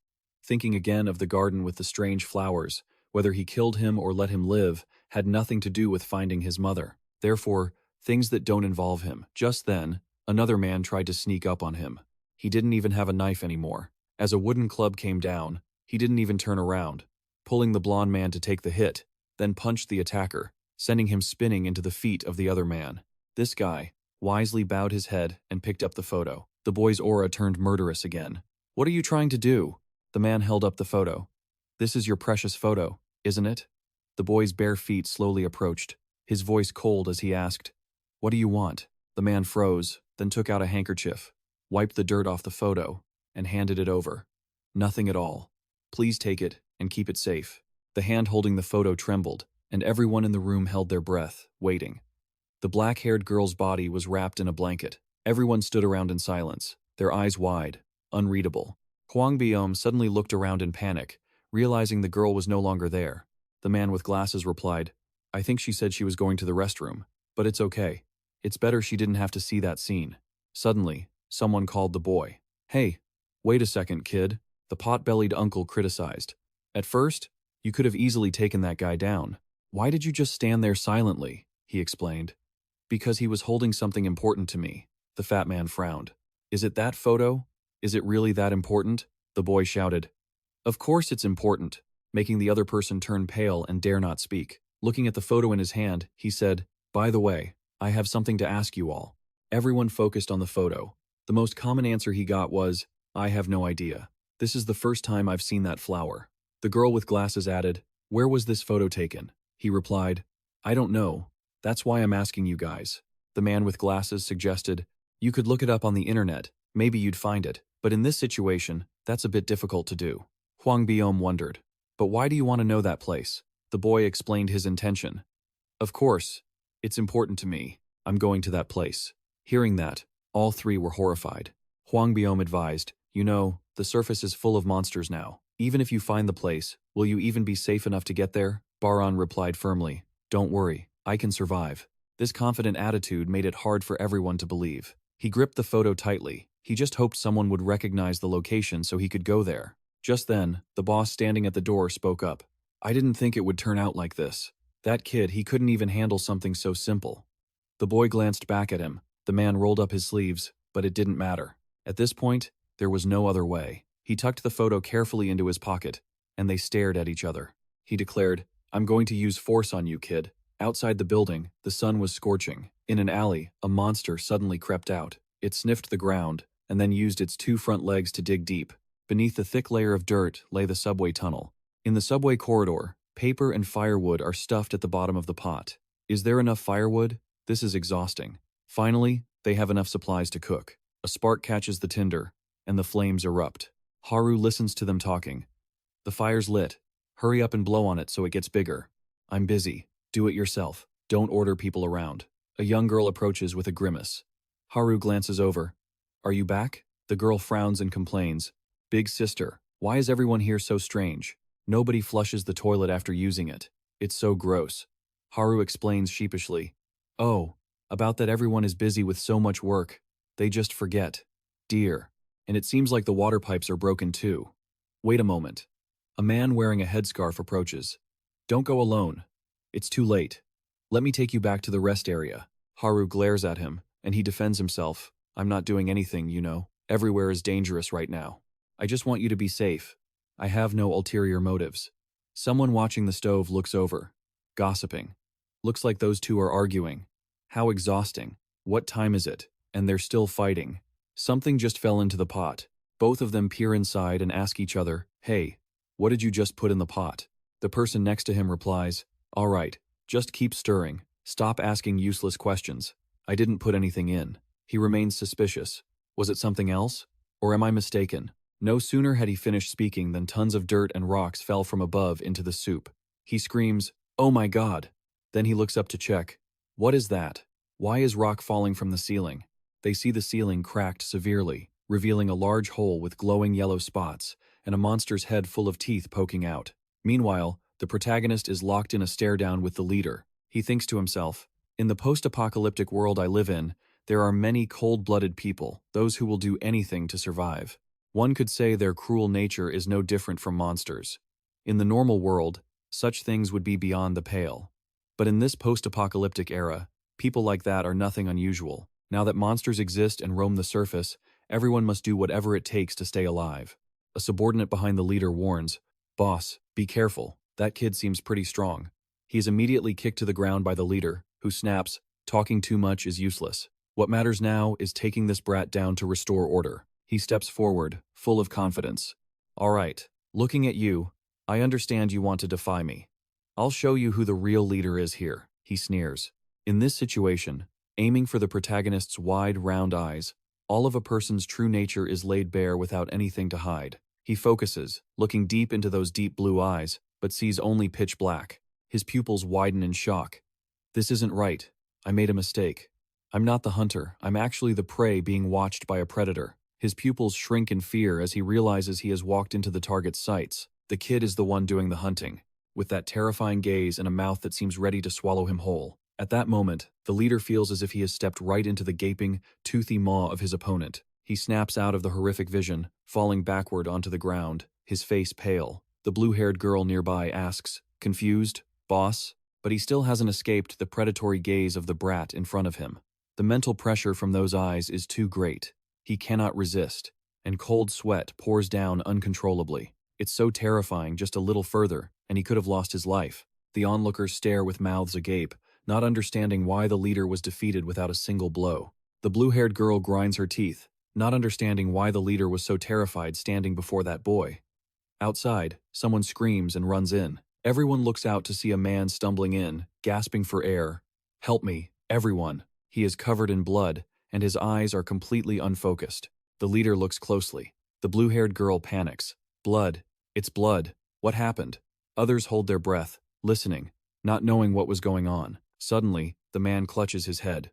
Thinking again of the garden with the strange flowers, whether he killed him or let him live, had nothing to do with finding his mother. Therefore, things that don't involve him. Just then, another man tried to sneak up on him. He didn't even have a knife anymore. As a wooden club came down, he didn't even turn around, pulling the blonde man to take the hit, then punched the attacker, sending him spinning into the feet of the other man. This guy wisely bowed his head and picked up the photo. The boy's aura turned murderous again. "What are you trying to do?" The man held up the photo. "This is your precious photo, isn't it?" The boy's bare feet slowly approached, his voice cold as he asked, "What do you want?" The man froze, then took out a handkerchief, wiped the dirt off the photo, and handed it over. "Nothing at all. Please take it and keep it safe." The hand holding the photo trembled, and everyone in the room held their breath, waiting. The black-haired girl's body was wrapped in a blanket. Everyone stood around in silence, their eyes wide, unreadable. Hwang Biom suddenly looked around in panic, realizing the girl was no longer there. The man with glasses replied, "I think she said she was going to the restroom, but it's okay. It's better she didn't have to see that scene." Suddenly, someone called the boy. "Hey, wait a second, kid," the pot-bellied uncle criticized. "At first, you could have easily taken that guy down. Why did you just stand there silently?" he explained. "Because he was holding something important to me." The fat man frowned. "Is it that photo? Is it really that important?" The boy shouted. "Of course it's important," making the other person turn pale and dare not speak. Looking at the photo in his hand, he said, "By the way, I have something to ask you all." Everyone focused on the photo. The most common answer he got was, "I have no idea. This is the first time I've seen that flower." The girl with glasses added, "Where was this photo taken?" He replied, "I don't know. That's why I'm asking you guys." The man with glasses suggested, "You could look it up on the internet, maybe you'd find it, but in this situation, that's a bit difficult to do." Hwang Biom wondered, "But why do you want to know that place?" The boy explained his intention. "Of course, it's important to me. I'm going to that place." Hearing that, all three were horrified. Hwang Biom advised, "You know, the surface is full of monsters now. Even if you find the place, will you even be safe enough to get there?" Baran replied firmly, "Don't worry, I can survive." This confident attitude made it hard for everyone to believe. He gripped the photo tightly. He just hoped someone would recognize the location so he could go there. Just then, the boss standing at the door spoke up. "I didn't think it would turn out like this. That kid, he couldn't even handle something so simple." The boy glanced back at him. The man rolled up his sleeves, but it didn't matter. At this point, there was no other way. He tucked the photo carefully into his pocket, and they stared at each other. He declared, "I'm going to use force on you, kid." Outside the building, the sun was scorching. In an alley, a monster suddenly crept out. It sniffed the ground, and then used its two front legs to dig deep. Beneath the thick layer of dirt lay the subway tunnel. In the subway corridor, paper and firewood are stuffed at the bottom of the pot. Is there enough firewood? This is exhausting. Finally, they have enough supplies to cook. A spark catches the tinder, and the flames erupt. Haru listens to them talking. "The fire's lit. Hurry up and blow on it so it gets bigger." "I'm busy. Do it yourself. Don't order people around." A young girl approaches with a grimace. Haru glances over. "Are you back?" The girl frowns and complains. "Big sister, why is everyone here so strange? Nobody flushes the toilet after using it. It's so gross." Haru explains sheepishly. "Oh, about that everyone is busy with so much work. They just forget. Dear. And it seems like the water pipes are broken too." Wait a moment. A man wearing a headscarf approaches. "Don't go alone. It's too late. Let me take you back to the rest area." Haru glares at him, and he defends himself. "I'm not doing anything, you know. Everywhere is dangerous right now. I just want you to be safe. I have no ulterior motives." Someone watching the stove looks over. Gossiping. Looks like those two are arguing. How exhausting. What time is it? And they're still fighting. Something just fell into the pot. Both of them peer inside and ask each other, "Hey, what did you just put in the pot?" The person next to him replies, "All right, just keep stirring. Stop asking useless questions. I didn't put anything in." He remains suspicious. Was it something else? Or am I mistaken? No sooner had he finished speaking than tons of dirt and rocks fell from above into the soup. He screams, "Oh my God!" Then he looks up to check. What is that? Why is rock falling from the ceiling? They see the ceiling cracked severely, revealing a large hole with glowing yellow spots and a monster's head full of teeth poking out. Meanwhile, the protagonist is locked in a stare-down with the leader. He thinks to himself, "In the post-apocalyptic world I live in, there are many cold-blooded people, those who will do anything to survive. One could say their cruel nature is no different from monsters. In the normal world, such things would be beyond the pale. But in this post-apocalyptic era, people like that are nothing unusual. Now that monsters exist and roam the surface, everyone must do whatever it takes to stay alive." A subordinate behind the leader warns, "Boss, be careful, that kid seems pretty strong." He is immediately kicked to the ground by the leader, who snaps, "Talking too much is useless. What matters now is taking this brat down to restore order." He steps forward, full of confidence. "All right, looking at you, I understand you want to defy me. I'll show you who the real leader is here," he sneers. In this situation, aiming for the protagonist's wide, round eyes, all of a person's true nature is laid bare without anything to hide. He focuses, looking deep into those deep blue eyes, but sees only pitch black. His pupils widen in shock. "This isn't right. I made a mistake. I'm not the hunter, I'm actually the prey being watched by a predator." His pupils shrink in fear as he realizes he has walked into the target's sights. The kid is the one doing the hunting, with that terrifying gaze and a mouth that seems ready to swallow him whole. At that moment, the leader feels as if he has stepped right into the gaping, toothy maw of his opponent. He snaps out of the horrific vision, falling backward onto the ground, his face pale. The blue-haired girl nearby asks, confused, "Boss?" But he still hasn't escaped the predatory gaze of the brat in front of him. The mental pressure from those eyes is too great. He cannot resist, and cold sweat pours down uncontrollably. It's so terrifying just a little further, and he could have lost his life. The onlookers stare with mouths agape, not understanding why the leader was defeated without a single blow. The blue-haired girl grinds her teeth, not understanding why the leader was so terrified standing before that boy. Outside, someone screams and runs in. Everyone looks out to see a man stumbling in, gasping for air. "Help me, everyone." He is covered in blood, and his eyes are completely unfocused. The leader looks closely. The blue-haired girl panics. "Blood. It's blood. What happened?" Others hold their breath, listening, not knowing what was going on. Suddenly, the man clutches his head.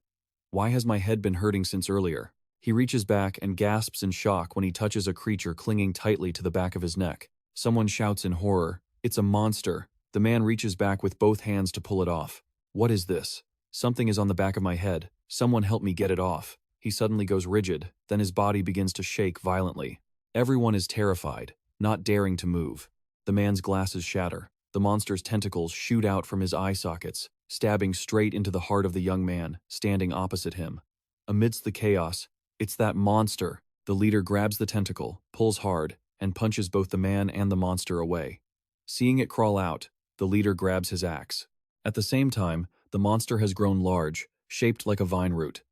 "Why has my head been hurting since earlier?" He reaches back and gasps in shock when he touches a creature clinging tightly to the back of his neck. Someone shouts in horror, "It's a monster." The man reaches back with both hands to pull it off. "What is this? Something is on the back of my head. Someone help me get it off." He suddenly goes rigid, then his body begins to shake violently. Everyone is terrified, not daring to move. The man's glasses shatter. The monster's tentacles shoot out from his eye sockets, stabbing straight into the heart of the young man, standing opposite him. Amidst the chaos, "It's that monster." The leader grabs the tentacle, pulls hard, and punches both the man and the monster away. Seeing it crawl out, the leader grabs his axe. At the same time, the monster has grown large, shaped like a vine root.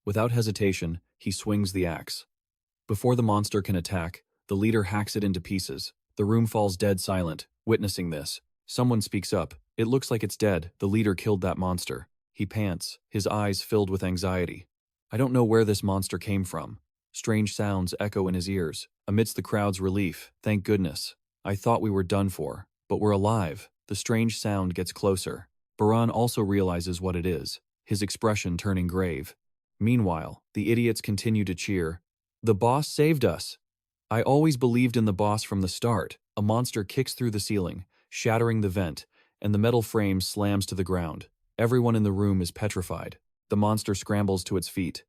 Without hesitation, he swings the axe. Before the monster can attack, the leader hacks it into pieces. The room falls dead silent, witnessing this. Someone speaks up. "It looks like it's dead. The leader killed that monster." He pants, his eyes filled with anxiety. I don't know where this monster came from. Strange sounds echo in his ears. Amidst the crowd's relief, "Thank goodness. I thought we were done for. But we're alive." The strange sound gets closer. Baran also realizes what it is, his expression turning grave. Meanwhile, the idiots continue to cheer. "The boss saved us. I always believed in the boss from the start." A monster kicks through the ceiling, shattering the vent, and the metal frame slams to the ground. Everyone in the room is petrified. The monster scrambles to its feet.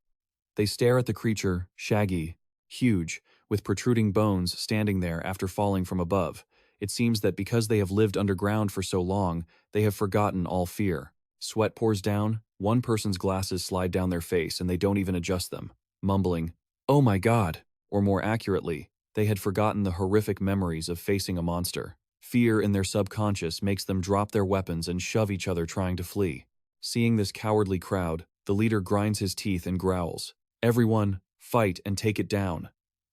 They stare at the creature, shaggy, huge, with protruding bones standing there after falling from above. It seems that because they have lived underground for so long, they have forgotten all fear. Sweat pours down, one person's glasses slide down their face and they don't even adjust them, mumbling, "Oh my God!" Or more accurately, they had forgotten the horrific memories of facing a monster. Fear in their subconscious makes them drop their weapons and shove each other trying to flee. Seeing this cowardly crowd, the leader grinds his teeth and growls, "Everyone, fight and take it down."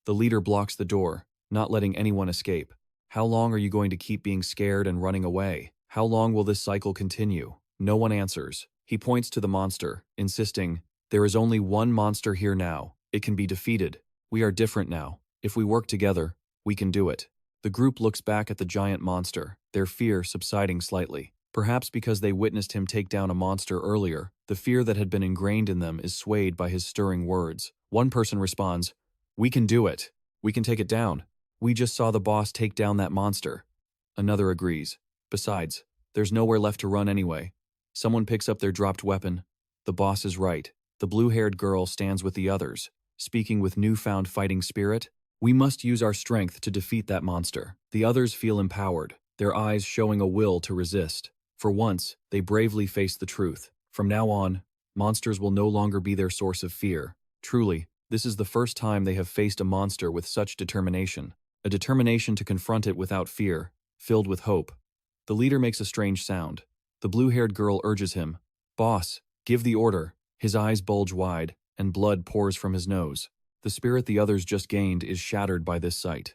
The leader blocks the door, not letting anyone escape. How long are you going to keep being scared and running away? How long will this cycle continue? No one answers. He points to the monster, insisting, "There is only one monster here now. It can be defeated. We are different now. If we work together, we can do it." The group looks back at the giant monster, their fear subsiding slightly. Perhaps because they witnessed him take down a monster earlier, the fear that had been ingrained in them is swayed by his stirring words. One person responds, "We can do it. We can take it down. We just saw the boss take down that monster." Another agrees. Besides, there's nowhere left to run anyway. Someone picks up their dropped weapon. The boss is right. The blue-haired girl stands with the others, speaking with newfound fighting spirit. "We must use our strength to defeat that monster." The others feel empowered, their eyes showing a will to resist. For once, they bravely face the truth. From now on, monsters will no longer be their source of fear. Truly, this is the first time they have faced a monster with such determination. a determination to confront it without fear, filled with hope. The leader makes a strange sound. The blue-haired girl urges him, "Boss, give the order." His eyes bulge wide, and blood pours from his nose. The spirit the others just gained is shattered by this sight.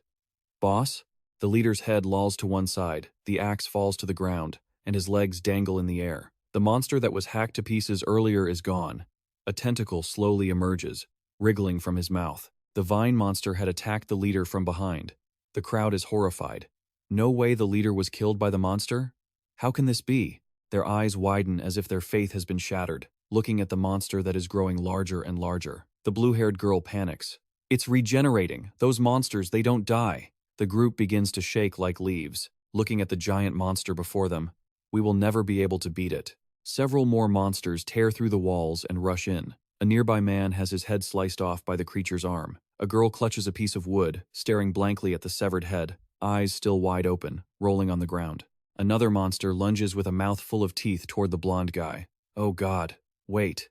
"Boss?" The leader's head lolls to one side, the axe falls to the ground, and his legs dangle in the air. The monster that was hacked to pieces earlier is gone. A tentacle slowly emerges, wriggling from his mouth. The vine monster had attacked the leader from behind. The crowd is horrified. No way the leader was killed by the monster? How can this be? Their eyes widen as if their faith has been shattered, looking at the monster that is growing larger and larger. The blue-haired girl panics. "It's regenerating. Those monsters, they don't die." The group begins to shake like leaves, looking at the giant monster before them. We will never be able to beat it. Several more monsters tear through the walls and rush in. A nearby man has his head sliced off by the creature's arm. A girl clutches a piece of wood, staring blankly at the severed head, eyes still wide open, rolling on the ground. Another monster lunges with a mouth full of teeth toward the blonde guy. "Oh God, wait."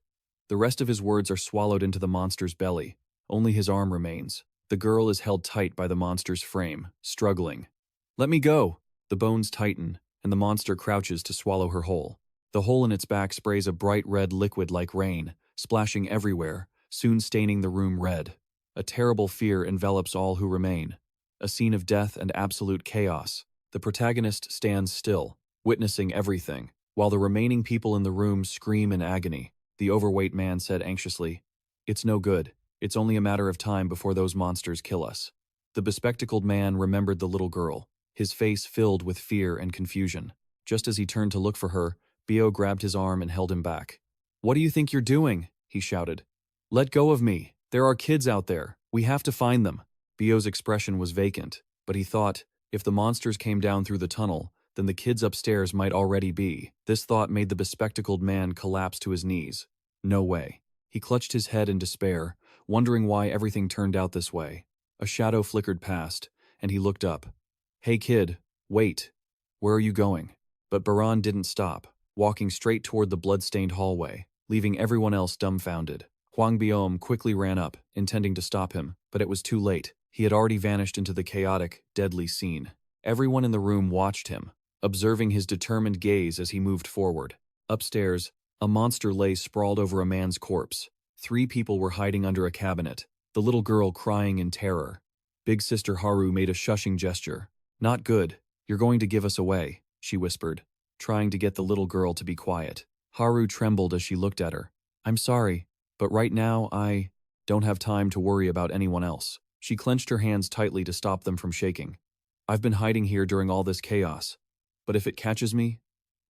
The rest of his words are swallowed into the monster's belly. Only his arm remains. The girl is held tight by the monster's frame, struggling. "Let me go!" The bones tighten, and the monster crouches to swallow her whole. The hole in its back sprays a bright red liquid like rain, splashing everywhere, soon staining the room red. A terrible fear envelops all who remain. A scene of death and absolute chaos. The protagonist stands still, witnessing everything, while the remaining people in the room scream in agony. The overweight man said anxiously, "It's no good. It's only a matter of time before those monsters kill us." The bespectacled man remembered the little girl, his face filled with fear and confusion. Just as he turned to look for her, Bio grabbed his arm and held him back. "What do you think you're doing?" he shouted. "Let go of me. There are kids out there. We have to find them." Bio's expression was vacant, but he thought, if the monsters came down through the tunnel, then the kids upstairs might already be. This thought made the bespectacled man collapse to his knees. No way. He clutched his head in despair, wondering why everything turned out this way. A shadow flickered past, and he looked up. "Hey kid, wait. Where are you going?" But Baran didn't stop, walking straight toward the blood-stained hallway, leaving everyone else dumbfounded. Huang Biom quickly ran up, intending to stop him, but it was too late. He had already vanished into the chaotic, deadly scene. Everyone in the room watched him, observing his determined gaze as he moved forward. Upstairs, a monster lay sprawled over a man's corpse. 3 people were hiding under a cabinet, the little girl crying in terror. Big Sister Haru made a shushing gesture. "Not good. You're going to give us away," she whispered, trying to get the little girl to be quiet. Haru trembled as she looked at her. "I'm sorry, but right now I don't have time to worry about anyone else." She clenched her hands tightly to stop them from shaking. "I've been hiding here during all this chaos, but if it catches me,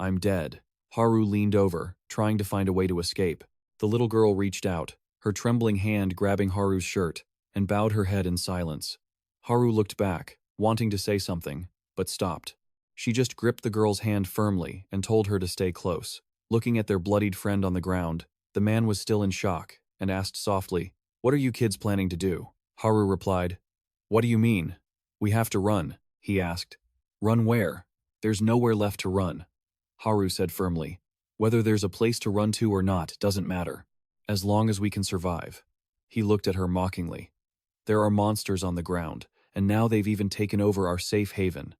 I'm dead." Haru leaned over, trying to find a way to escape. The little girl reached out, her trembling hand grabbing Haru's shirt, and bowed her head in silence. Haru looked back, wanting to say something, but stopped. She just gripped the girl's hand firmly and told her to stay close. Looking at their bloodied friend on the ground, the man was still in shock and asked softly, "What are you kids planning to do?" Haru replied, "What do you mean? We have to run," he asked. "Run where? There's nowhere left to run," Haru said firmly. "Whether there's a place to run to or not doesn't matter, as long as we can survive." He looked at her mockingly. "There are monsters on the ground, and now they've even taken over our safe haven.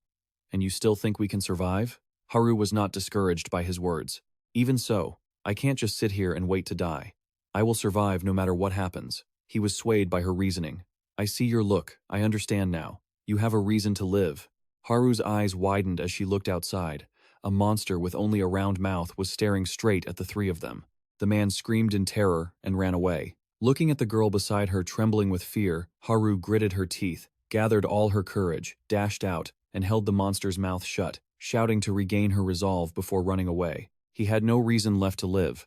And you still think we can survive?" Haru was not discouraged by his words. "Even so, I can't just sit here and wait to die. I will survive no matter what happens." He was swayed by her reasoning. "I see your look. I understand now. You have a reason to live." Haru's eyes widened as she looked outside. A monster with only a round mouth was staring straight at the 3 of them. The man screamed in terror and ran away. Looking at the girl beside her trembling with fear, Haru gritted her teeth, gathered all her courage, dashed out, and held the monster's mouth shut, shouting to regain her resolve before running away. He had no reason left to live.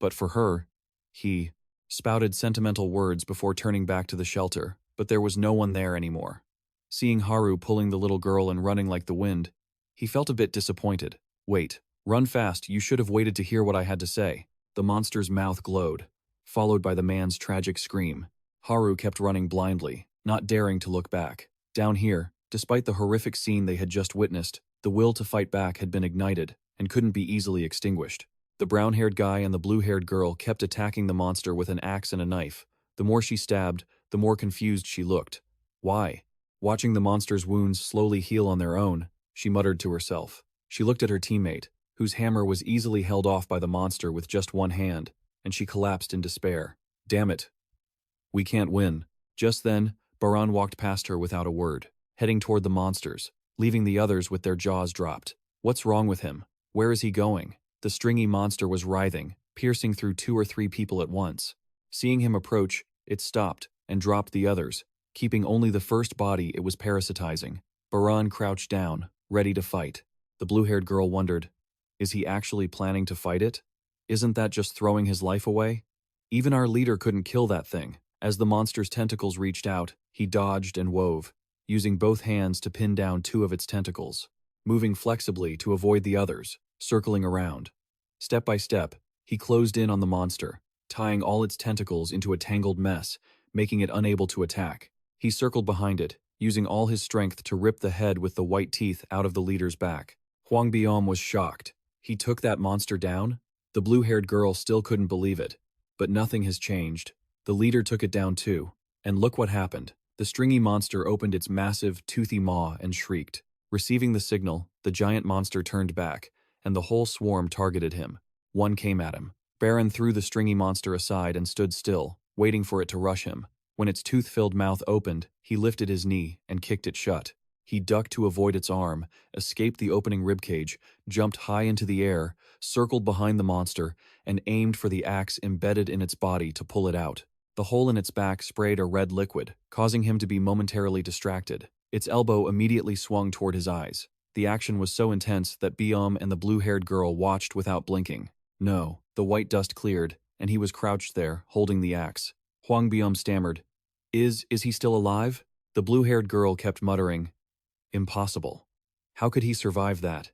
But for her, he spouted sentimental words before turning back to the shelter, but there was no one there anymore. Seeing Haru pulling the little girl and running like the wind, he felt a bit disappointed. "Wait, run fast, you should have waited to hear what I had to say." The monster's mouth glowed, followed by the man's tragic scream. Haru kept running blindly, not daring to look back. Down here, despite the horrific scene they had just witnessed, the will to fight back had been ignited and couldn't be easily extinguished. The brown-haired guy and the blue-haired girl kept attacking the monster with an axe and a knife. The more she stabbed, the more confused she looked. Why? Watching the monster's wounds slowly heal on their own, she muttered to herself. She looked at her teammate, whose hammer was easily held off by the monster with just one hand, and she collapsed in despair. Damn it. We can't win. Just then, Baran walked past her without a word, heading toward the monsters, leaving the others with their jaws dropped. What's wrong with him? Where is he going? The stringy monster was writhing, piercing through 2 or 3 people at once. Seeing him approach, it stopped and dropped the others, keeping only the first body it was parasitizing. Baran crouched down, ready to fight. The blue-haired girl wondered, is he actually planning to fight it? Isn't that just throwing his life away? Even our leader couldn't kill that thing. As the monster's tentacles reached out, he dodged and wove, using both hands to pin down 2 of its tentacles, moving flexibly to avoid the others, circling around. Step by step, he closed in on the monster, tying all its tentacles into a tangled mess, making it unable to attack. He circled behind it, using all his strength to rip the head with the white teeth out of the leader's back. Huang Biom was shocked. He took that monster down? The blue-haired girl still couldn't believe it. But nothing has changed. The leader took it down too. And look what happened. The stringy monster opened its massive, toothy maw and shrieked. Receiving the signal, the giant monster turned back, and the whole swarm targeted him. One came at him. Baran threw the stringy monster aside and stood still, waiting for it to rush him. When its tooth-filled mouth opened, he lifted his knee and kicked it shut. He ducked to avoid its arm, escaped the opening ribcage, jumped high into the air, circled behind the monster, and aimed for the axe embedded in its body to pull it out. The hole in its back sprayed a red liquid, causing him to be momentarily distracted. Its elbow immediately swung toward his eyes. The action was so intense that Biom and the blue-haired girl watched without blinking. No, the white dust cleared, and he was crouched there, holding the axe. Huang Biom stammered, Is he still alive? The blue-haired girl kept muttering, Impossible. How could he survive that?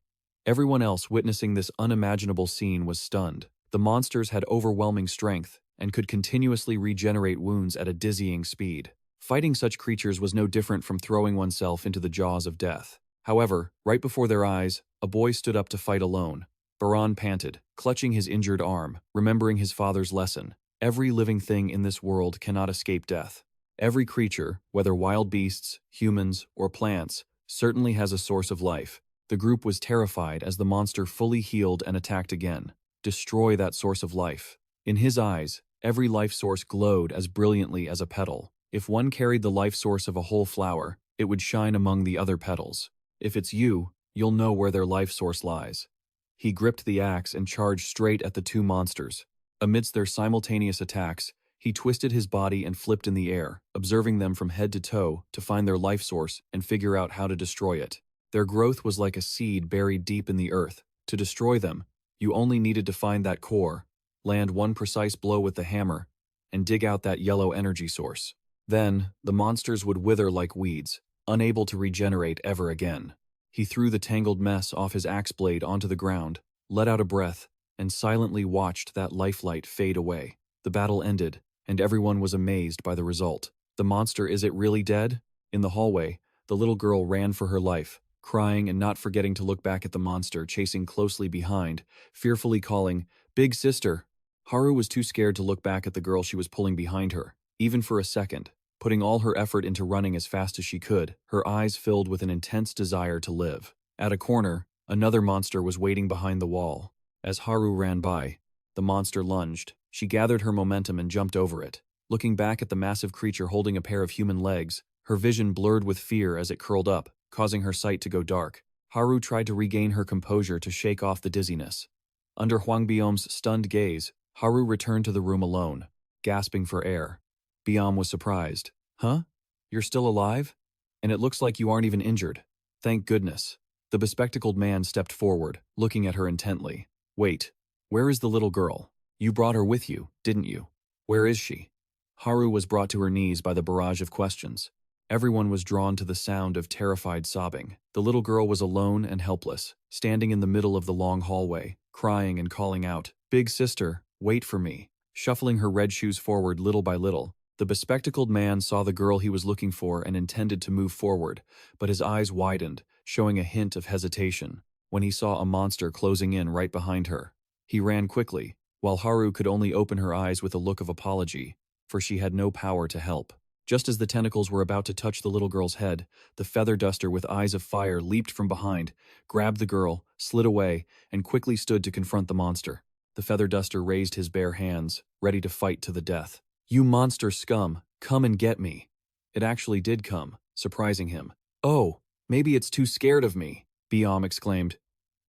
Everyone else witnessing this unimaginable scene was stunned. The monsters had overwhelming strength and could continuously regenerate wounds at a dizzying speed. Fighting such creatures was no different from throwing oneself into the jaws of death. However, right before their eyes, a boy stood up to fight alone. Baran panted, clutching his injured arm, remembering his father's lesson. Every living thing in this world cannot escape death. Every creature, whether wild beasts, humans, or plants, certainly has a source of life. The group was terrified as the monster fully healed and attacked again. Destroy that source of life. In his eyes, every life source glowed as brilliantly as a petal. If one carried the life source of a whole flower, it would shine among the other petals. If it's you, you'll know where their life source lies. He gripped the axe and charged straight at the 2 monsters. Amidst their simultaneous attacks, he twisted his body and flipped in the air, observing them from head to toe to find their life source and figure out how to destroy it. Their growth was like a seed buried deep in the earth. To destroy them, you only needed to find that core, land one precise blow with the hammer, and dig out that yellow energy source. Then, the monsters would wither like weeds, unable to regenerate ever again. He threw the tangled mess off his axe blade onto the ground, let out a breath, and silently watched that lifelight fade away. The battle ended, and everyone was amazed by the result. The monster, is it really dead? In the hallway, the little girl ran for her life, crying and not forgetting to look back at the monster chasing closely behind, fearfully calling, "Big sister!" Haru was too scared to look back at the girl she was pulling behind her, even for a second. Putting all her effort into running as fast as she could, her eyes filled with an intense desire to live. At a corner, another monster was waiting behind the wall. As Haru ran by, the monster lunged. She gathered her momentum and jumped over it. Looking back at the massive creature holding a pair of human legs, her vision blurred with fear as it curled up, causing her sight to go dark. Haru tried to regain her composure to shake off the dizziness. Under Huang Biom's stunned gaze, Haru returned to the room alone, gasping for air. Biom was surprised. "Huh? You're still alive? And it looks like you aren't even injured. Thank goodness." The bespectacled man stepped forward, looking at her intently. "Wait, where is the little girl? You brought her with you, didn't you? Where is she?" Haru was brought to her knees by the barrage of questions. Everyone was drawn to the sound of terrified sobbing. The little girl was alone and helpless, standing in the middle of the long hallway, crying and calling out, "Big sister, wait for me." Shuffling her red shoes forward little by little, the bespectacled man saw the girl he was looking for and intended to move forward, but his eyes widened, showing a hint of hesitation, when he saw a monster closing in right behind her. He ran quickly, while Haru could only open her eyes with a look of apology, for she had no power to help. Just as the tentacles were about to touch the little girl's head, the feather duster with eyes of fire leaped from behind, grabbed the girl, slid away, and quickly stood to confront the monster. The feather duster raised his bare hands, ready to fight to the death. "You monster scum, come and get me." It actually did come, surprising him. "Oh, maybe it's too scared of me," Biom exclaimed.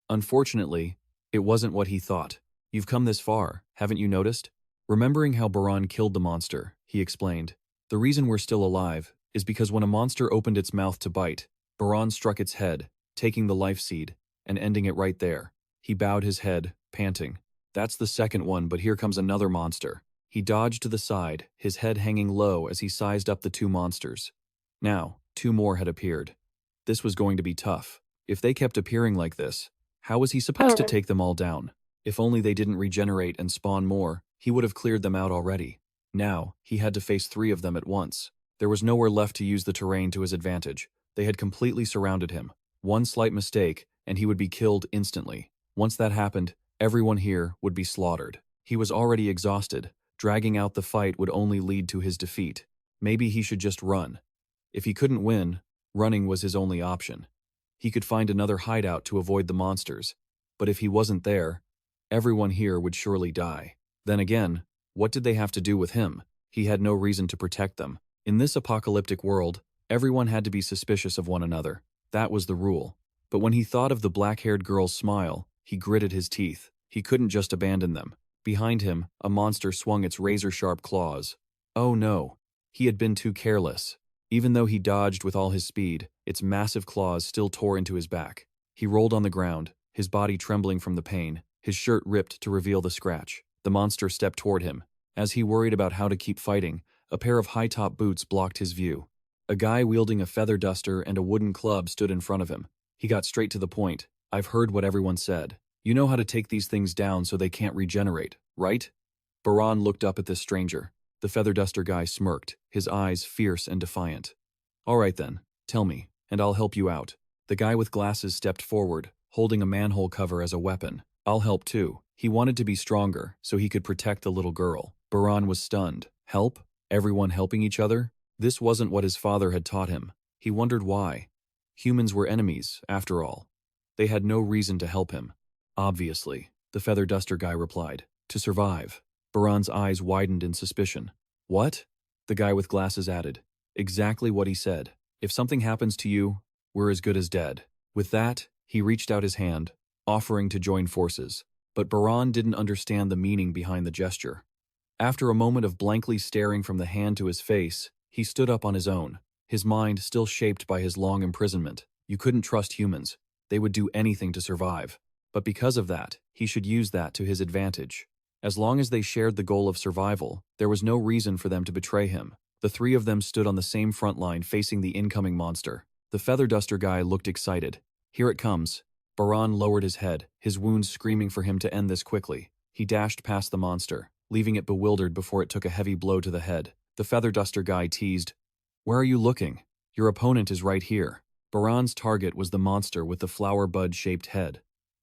Unfortunately, it wasn't what he thought. "You've come this far, haven't you noticed?" Remembering how Baran killed the monster, he explained. "The reason we're still alive is because when a monster opened its mouth to bite, Baran struck its head, taking the life seed, and ending it right there." He bowed his head, panting. "That's the second one, but here comes another monster." He dodged to the side, his head hanging low as he sized up the two monsters. Now, two more had appeared. This was going to be tough. If they kept appearing like this, how was he supposed to take them all down? If only they didn't regenerate and spawn more, he would have cleared them out already. Now, he had to face 3 of them at once. There was nowhere left to use the terrain to his advantage. They had completely surrounded him. One slight mistake, and he would be killed instantly. Once that happened, everyone here would be slaughtered. He was already exhausted. Dragging out the fight would only lead to his defeat. Maybe he should just run. If he couldn't win, running was his only option. He could find another hideout to avoid the monsters. But if he wasn't there, everyone here would surely die. Then again, what did they have to do with him? He had no reason to protect them. In this apocalyptic world, everyone had to be suspicious of one another. That was the rule. But when he thought of the black-haired girl's smile, he gritted his teeth. He couldn't just abandon them. Behind him, a monster swung its razor-sharp claws. Oh no, he had been too careless. Even though he dodged with all his speed, its massive claws still tore into his back. He rolled on the ground, his body trembling from the pain, his shirt ripped to reveal the scratch. The monster stepped toward him. As he worried about how to keep fighting, a pair of high-top boots blocked his view. A guy wielding a feather duster and a wooden club stood in front of him. He got straight to the point. "I've heard what everyone said. You know how to take these things down so they can't regenerate, right?" Baran looked up at this stranger. The feather duster guy smirked, his eyes fierce and defiant. "All right then, tell me, and I'll help you out." The guy with glasses stepped forward, holding a manhole cover as a weapon. "I'll help too." He wanted to be stronger, so he could protect the little girl. Baran was stunned. Help? Everyone helping each other? This wasn't what his father had taught him. He wondered why. Humans were enemies, after all. They had no reason to help him. "Obviously," the feather duster guy replied. "To survive." Baran's eyes widened in suspicion. "What?" the guy with glasses added. "Exactly what he said. If something happens to you, we're as good as dead." With that, he reached out his hand, offering to join forces. But Baran didn't understand the meaning behind the gesture. After a moment of blankly staring from the hand to his face, he stood up on his own, his mind still shaped by his long imprisonment. You couldn't trust humans. They would do anything to survive. But because of that, he should use that to his advantage. As long as they shared the goal of survival, there was no reason for them to betray him. The 3 of them stood on the same front line facing the incoming monster. The feather duster guy looked excited. "Here it comes." Baran lowered his head, his wounds screaming for him to end this quickly. He dashed past the monster, leaving it bewildered before it took a heavy blow to the head. The feather duster guy teased, "Where are you looking? Your opponent is right here." Baran's target was the monster with the flower bud-shaped head.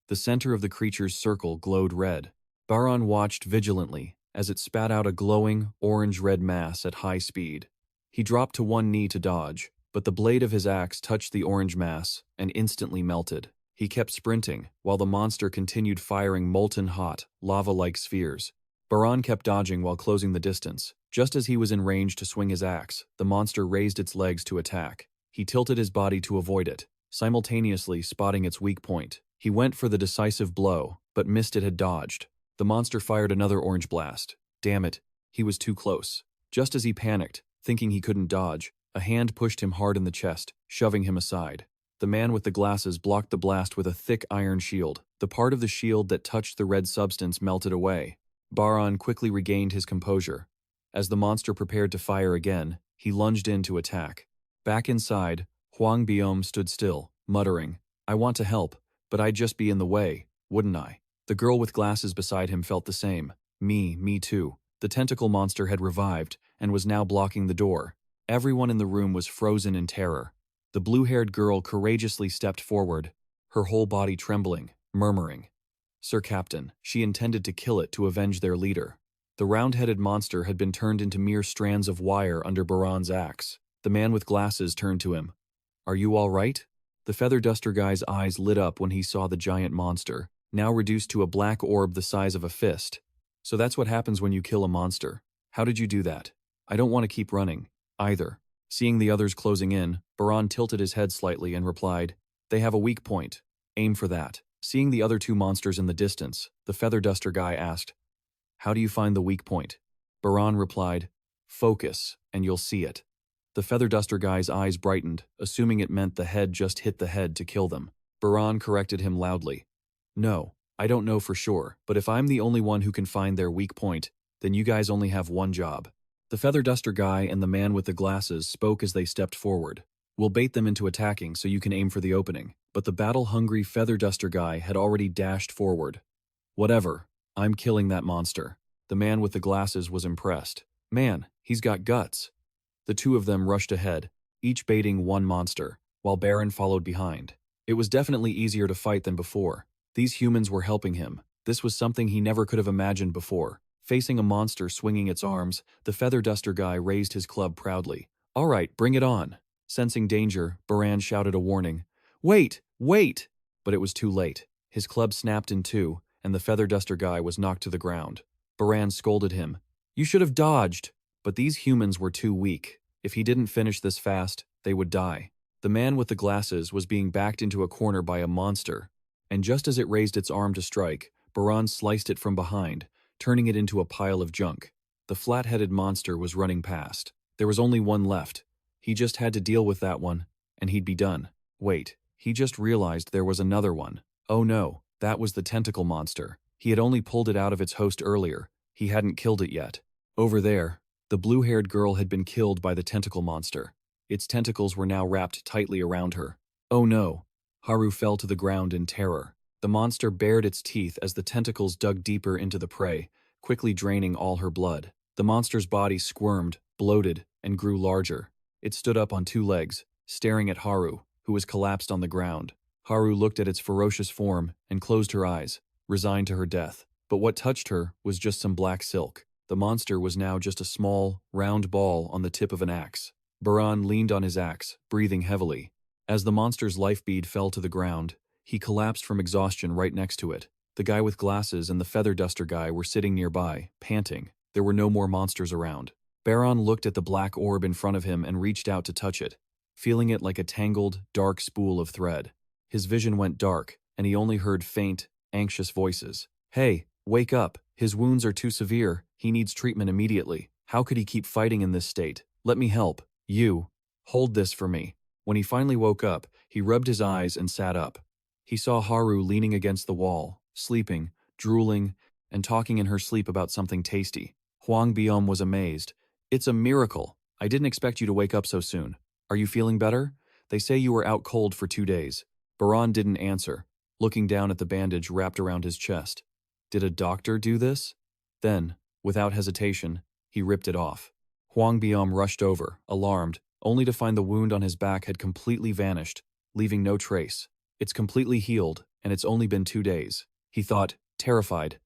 The center of the creature's circle glowed red. Baran watched vigilantly as it spat out a glowing, orange-red mass at high speed. He dropped to one knee to dodge, but the blade of his axe touched the orange mass and instantly melted. He kept sprinting, while the monster continued firing molten-hot, lava-like spheres. Baran kept dodging while closing the distance. Just as he was in range to swing his axe, the monster raised its legs to attack. He tilted his body to avoid it, simultaneously spotting its weak point. He went for the decisive blow, but missed it had dodged. The monster fired another orange blast. Damn it, he was too close. Just as he panicked, thinking he couldn't dodge, a hand pushed him hard in the chest, shoving him aside. The man with the glasses blocked the blast with a thick iron shield. The part of the shield that touched the red substance melted away. Baran quickly regained his composure. As the monster prepared to fire again, he lunged in to attack. Back inside, Huang Biom stood still, muttering, "I want to help, but I'd just be in the way, wouldn't I?" The girl with glasses beside him felt the same. Me too. The tentacle monster had revived and was now blocking the door. Everyone in the room was frozen in terror. The blue-haired girl courageously stepped forward, her whole body trembling, murmuring, "Sir Captain," she intended to kill it to avenge their leader. The round-headed monster had been turned into mere strands of wire under Baran's axe. The man with glasses turned to him. "Are you all right?" The feather duster guy's eyes lit up when he saw the giant monster, now reduced to a black orb the size of a fist. "So that's what happens when you kill a monster. How did you do that?" "I don't want to keep running, either." Seeing the others closing in, Baran tilted his head slightly and replied, "They have a weak point. Aim for that." Seeing the other two monsters in the distance, the feather duster guy asked, "How do you find the weak point?" Baran replied, "Focus, and you'll see it." The feather duster guy's eyes brightened, assuming it meant the head just hit the head to kill them. Baran corrected him loudly. "No, I don't know for sure, but if I'm the only one who can find their weak point, then you guys only have one job." The feather duster guy and the man with the glasses spoke as they stepped forward. "We'll bait them into attacking so you can aim for the opening." But the battle-hungry feather duster guy had already dashed forward. "Whatever, I'm killing that monster." The man with the glasses was impressed. "Man, he's got guts." The two of them rushed ahead, each baiting one monster, while Baran followed behind. It was definitely easier to fight than before. These humans were helping him. This was something he never could have imagined before. Facing a monster swinging its arms, the feather duster guy raised his club proudly. "All right, bring it on." Sensing danger, Baran shouted a warning. "Wait! Wait!" But it was too late. His club snapped in two, and the feather duster guy was knocked to the ground. Baran scolded him. "You should have dodged." But these humans were too weak. If he didn't finish this fast, they would die. The man with the glasses was being backed into a corner by a monster, and just as it raised its arm to strike, Baran sliced it from behind, turning it into a pile of junk. The flat-headed monster was running past. There was only one left. He just had to deal with that one, and he'd be done. Wait, he just realized there was another one. Oh no, that was the tentacle monster. He had only pulled it out of its host earlier. He hadn't killed it yet. Over there, the blue-haired girl had been killed by the tentacle monster. Its tentacles were now wrapped tightly around her. Oh no! Haru fell to the ground in terror. The monster bared its teeth as the tentacles dug deeper into the prey, quickly draining all her blood. The monster's body squirmed, bloated, and grew larger. It stood up on two legs, staring at Haru, who was collapsed on the ground. Haru looked at its ferocious form and closed her eyes, resigned to her death. But what touched her was just some black silk. The monster was now just a small, round ball on the tip of an axe. Baran leaned on his axe, breathing heavily. As the monster's life bead fell to the ground, he collapsed from exhaustion right next to it. The guy with glasses and the feather duster guy were sitting nearby, panting. There were no more monsters around. Baran looked at the black orb in front of him and reached out to touch it, feeling it like a tangled, dark spool of thread. His vision went dark, and he only heard faint, anxious voices. "Hey, wake up. His wounds are too severe. He needs treatment immediately. How could he keep fighting in this state? Let me help. You. Hold this for me." When he finally woke up, he rubbed his eyes and sat up. He saw Haru leaning against the wall, sleeping, drooling, and talking in her sleep about something tasty. Huang Biom was amazed. "It's a miracle. I didn't expect you to wake up so soon. Are you feeling better? They say you were out cold for 2 days." Baran didn't answer, looking down at the bandage wrapped around his chest. Did a doctor do this? Then, without hesitation, he ripped it off. Huang Biom rushed over, alarmed, only to find the wound on his back had completely vanished, leaving no trace. "It's completely healed, and it's only been 2 days." He thought, terrified.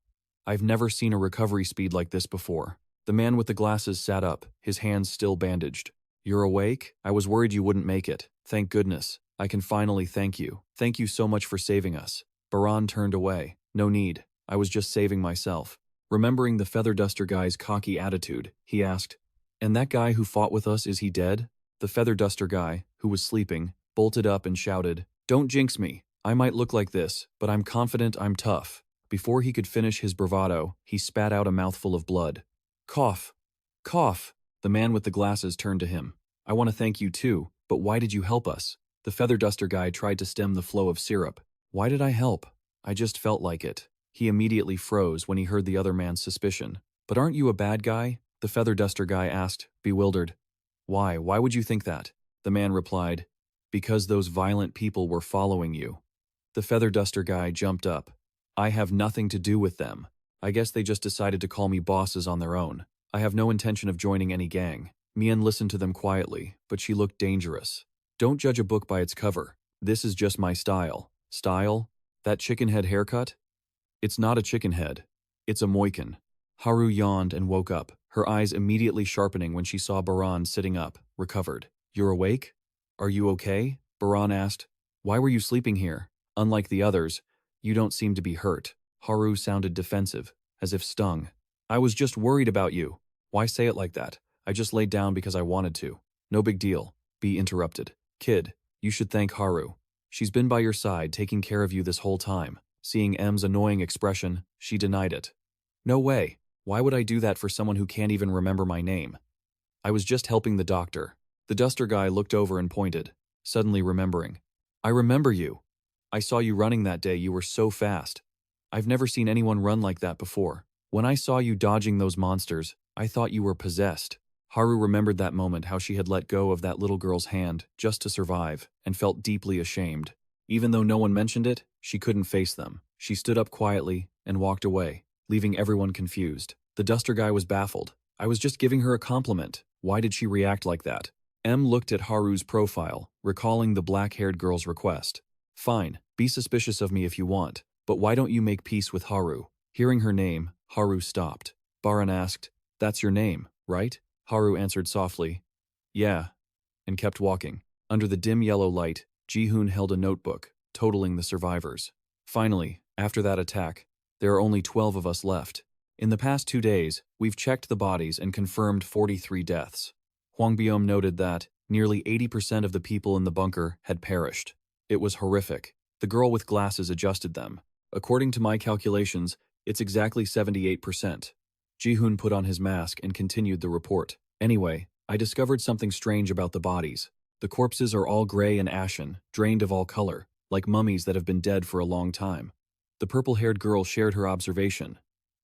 "I've never seen a recovery speed like this before." The man with the glasses sat up, his hands still bandaged. "You're awake? I was worried you wouldn't make it. Thank goodness. I can finally thank you. Thank you so much for saving us." Baran turned away. "No need. I was just saving myself." Remembering the feather duster guy's cocky attitude, he asked, "And that guy who fought with us, is he dead?" The feather duster guy, who was sleeping, bolted up and shouted, "Don't jinx me. I might look like this, but I'm confident I'm tough." Before he could finish his bravado, he spat out a mouthful of blood. "Cough. Cough." The man with the glasses turned to him. "I want to thank you too, but why did you help us?" The feather duster guy tried to stem the flow of syrup. "Why did I help? I just felt like it." He immediately froze when he heard the other man's suspicion. "But aren't you a bad guy?" The feather duster guy asked, bewildered. "Why? Why would you think that?" The man replied, "Because those violent people were following you." The feather duster guy jumped up. "I have nothing to do with them. I guess they just decided to call me bosses on their own. I have no intention of joining any gang." Mian listened to them quietly, but she looked dangerous. "Don't judge a book by its cover. This is just my style." "Style? That chicken head haircut?" "It's not a chicken head. It's a moican." Haru yawned and woke up, her eyes immediately sharpening when she saw Baran sitting up, recovered. "You're awake? Are you okay?" Baran asked. "Why were you sleeping here? Unlike the others, you don't seem to be hurt." Haru sounded defensive, as if stung. "I was just worried about you." "Why say it like that? I just laid down because I wanted to." "No big deal," B interrupted. "Kid, you should thank Haru. She's been by your side, taking care of you this whole time." Seeing M's annoying expression, she denied it. "No way. Why would I do that for someone who can't even remember my name? I was just helping the doctor." The duster guy looked over and pointed, suddenly remembering. "I remember you. I saw you running that day. You were so fast. I've never seen anyone run like that before. When I saw you dodging those monsters, I thought you were possessed." Haru remembered that moment, how she had let go of that little girl's hand just to survive, and felt deeply ashamed. Even though no one mentioned it, she couldn't face them. She stood up quietly and walked away, leaving everyone confused. The duster guy was baffled. "I was just giving her a compliment. Why did she react like that?" M looked at Haru's profile, recalling the black-haired girl's request. "Fine, be suspicious of me if you want, but why don't you make peace with Haru?" Hearing her name, Haru stopped. Baran asked, "That's your name, right?" Haru answered softly, "Yeah," and kept walking. Under the dim yellow light, Ji-hoon held a notebook, totaling the survivors. "Finally, after that attack, there are only 12 of us left. In the past 2 days, we've checked the bodies and confirmed 43 deaths." Hwang Byum noted that nearly 80% of the people in the bunker had perished. It was horrific. The girl with glasses adjusted them. "According to my calculations, it's exactly 78%. Ji-hoon put on his mask and continued the report. "Anyway, I discovered something strange about the bodies. The corpses are all gray and ashen, drained of all color, like mummies that have been dead for a long time." The purple-haired girl shared her observation.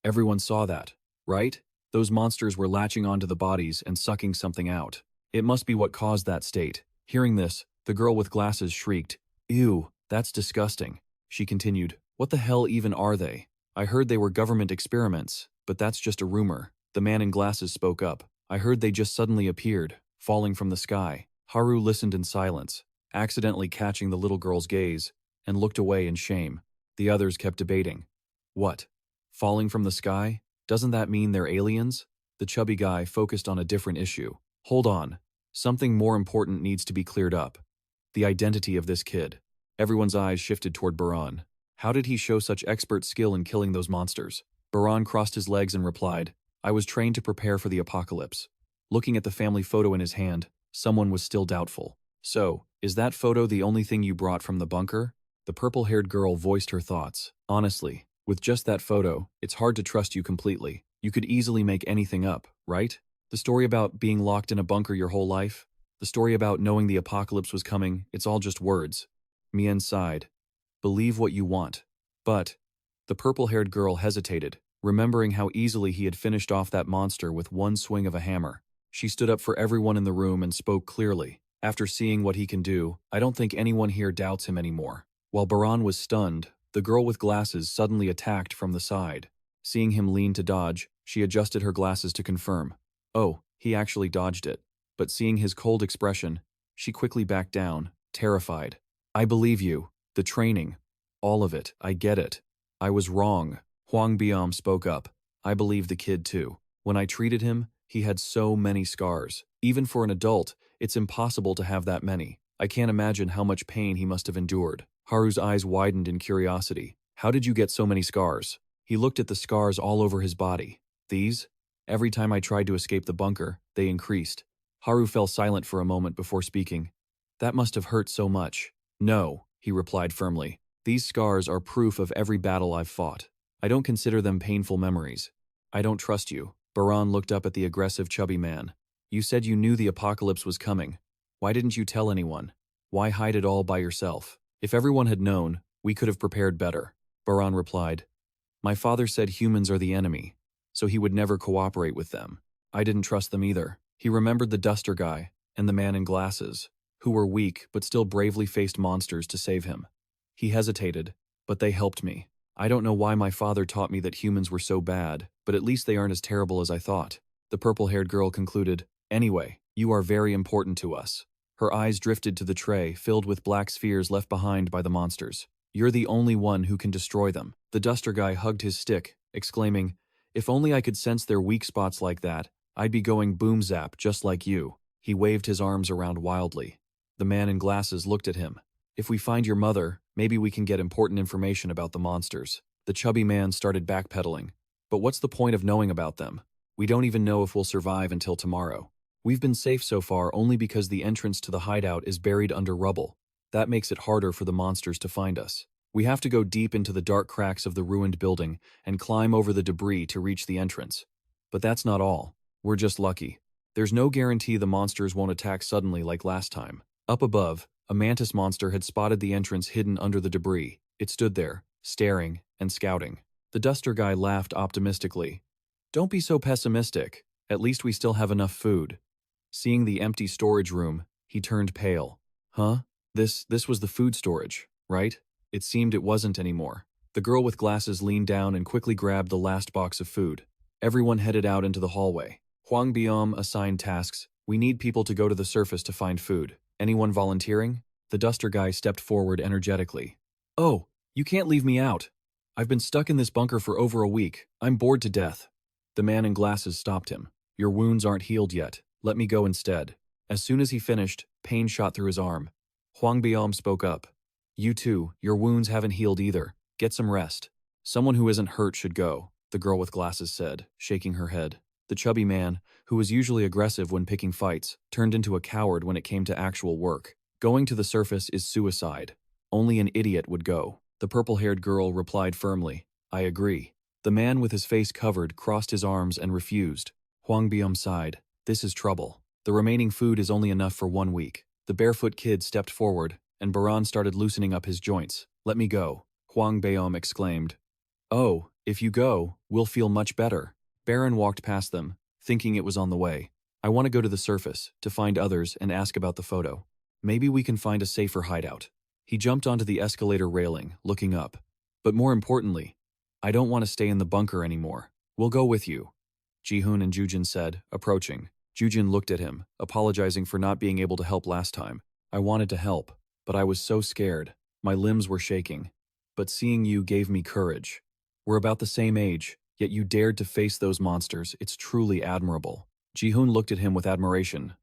"Everyone saw that, right? Those monsters were latching onto the bodies and sucking something out. It must be what caused that state." Hearing this, the girl with glasses shrieked, "Ew, that's disgusting." She continued, "What the hell even are they? I heard they were government experiments, but that's just a rumor." The man in glasses spoke up. "I heard they just suddenly appeared, falling from the sky." Haru listened in silence, accidentally catching the little girl's gaze, and looked away in shame. The others kept debating. "What? Falling from the sky? Doesn't that mean they're aliens?" The chubby guy focused on a different issue. "Hold on. Something more important needs to be cleared up. The identity of this kid." Everyone's eyes shifted toward Baran. How did he show such expert skill in killing those monsters? Baran crossed his legs and replied, "I was trained to prepare for the apocalypse." Looking at the family photo in his hand, someone was still doubtful. "So, is that photo the only thing you brought from the bunker?" The purple-haired girl voiced her thoughts. "Honestly, with just that photo, it's hard to trust you completely. You could easily make anything up, right? The story about being locked in a bunker your whole life? The story about knowing the apocalypse was coming, it's all just words." Mien sighed. "Believe what you want. But..." The purple-haired girl hesitated, remembering how easily he had finished off that monster with one swing of a hammer. She stood up for everyone in the room and spoke clearly. "After seeing what he can do, I don't think anyone here doubts him anymore." While Baran was stunned, the girl with glasses suddenly attacked from the side. Seeing him lean to dodge, she adjusted her glasses to confirm. Oh, he actually dodged it. But seeing his cold expression, she quickly backed down, terrified. "I believe you. The training. All of it. I get it. I was wrong." Hwang Byum spoke up. "I believe the kid too. When I treated him, he had so many scars. Even for an adult, it's impossible to have that many. I can't imagine how much pain he must have endured." Haru's eyes widened in curiosity. "How did you get so many scars?" He looked at the scars all over his body. "These? Every time I tried to escape the bunker, they increased." Haru fell silent for a moment before speaking. "That must have hurt so much." "No," he replied firmly. "These scars are proof of every battle I've fought. I don't consider them painful memories." "I don't trust you." Baran looked up at the aggressive chubby man. "You said you knew the apocalypse was coming. Why didn't you tell anyone? Why hide it all by yourself?" "If everyone had known, we could have prepared better." Baran replied. "My father said humans are the enemy, so he would never cooperate with them. I didn't trust them either." He remembered the duster guy and the man in glasses, who were weak but still bravely faced monsters to save him. He hesitated, but they helped me. "I don't know why my father taught me that humans were so bad, but at least they aren't as terrible as I thought." The purple-haired girl concluded, "Anyway, you are very important to us." Her eyes drifted to the tray filled with black spheres left behind by the monsters. "You're the only one who can destroy them." The duster guy hugged his stick, exclaiming, If only I could sense their weak spots like that, I'd be going boom zap just like you. He waved his arms around wildly. The man in glasses looked at him. If we find your mother, maybe we can get important information about the monsters. The chubby man started backpedaling. But what's the point of knowing about them? We don't even know if we'll survive until tomorrow. We've been safe so far only because the entrance to the hideout is buried under rubble. That makes it harder for the monsters to find us. We have to go deep into the dark cracks of the ruined building and climb over the debris to reach the entrance. But that's not all. We're just lucky. There's no guarantee the monsters won't attack suddenly like last time. Up above, a mantis monster had spotted the entrance hidden under the debris. It stood there, staring and scouting. The duster guy laughed optimistically. Don't be so pessimistic. At least we still have enough food. Seeing the empty storage room, he turned pale. Huh? This was the food storage, right? It seemed it wasn't anymore. The girl with glasses leaned down and quickly grabbed the last box of food. Everyone headed out into the hallway. Huang Biom assigned tasks. We need people to go to the surface to find food. Anyone volunteering? The duster guy stepped forward energetically. Oh, you can't leave me out. I've been stuck in this bunker for over a week. I'm bored to death. The man in glasses stopped him. Your wounds aren't healed yet. Let me go instead. As soon as he finished, pain shot through his arm. Huang Biom spoke up. You too, your wounds haven't healed either. Get some rest. Someone who isn't hurt should go, the girl with glasses said, shaking her head. The chubby man, who was usually aggressive when picking fights, turned into a coward when it came to actual work. Going to the surface is suicide. Only an idiot would go. The purple-haired girl replied firmly. I agree. The man with his face covered crossed his arms and refused. Huang Biom sighed. This is trouble. The remaining food is only enough for 1 week. The barefoot kid stepped forward, and Baran started loosening up his joints. Let me go, Huang Biom exclaimed. Oh, if you go, we'll feel much better. Baran walked past them, thinking it was on the way. I want to go to the surface, to find others and ask about the photo. Maybe we can find a safer hideout. He jumped onto the escalator railing, looking up. But more importantly, I don't want to stay in the bunker anymore. We'll go with you, Ji-hoon and Jujin said, approaching. Jujin looked at him, apologizing for not being able to help last time. I wanted to help, but I was so scared. My limbs were shaking. But seeing you gave me courage. We're about the same age, yet you dared to face those monsters. It's truly admirable. Ji-hoon looked at him with admiration.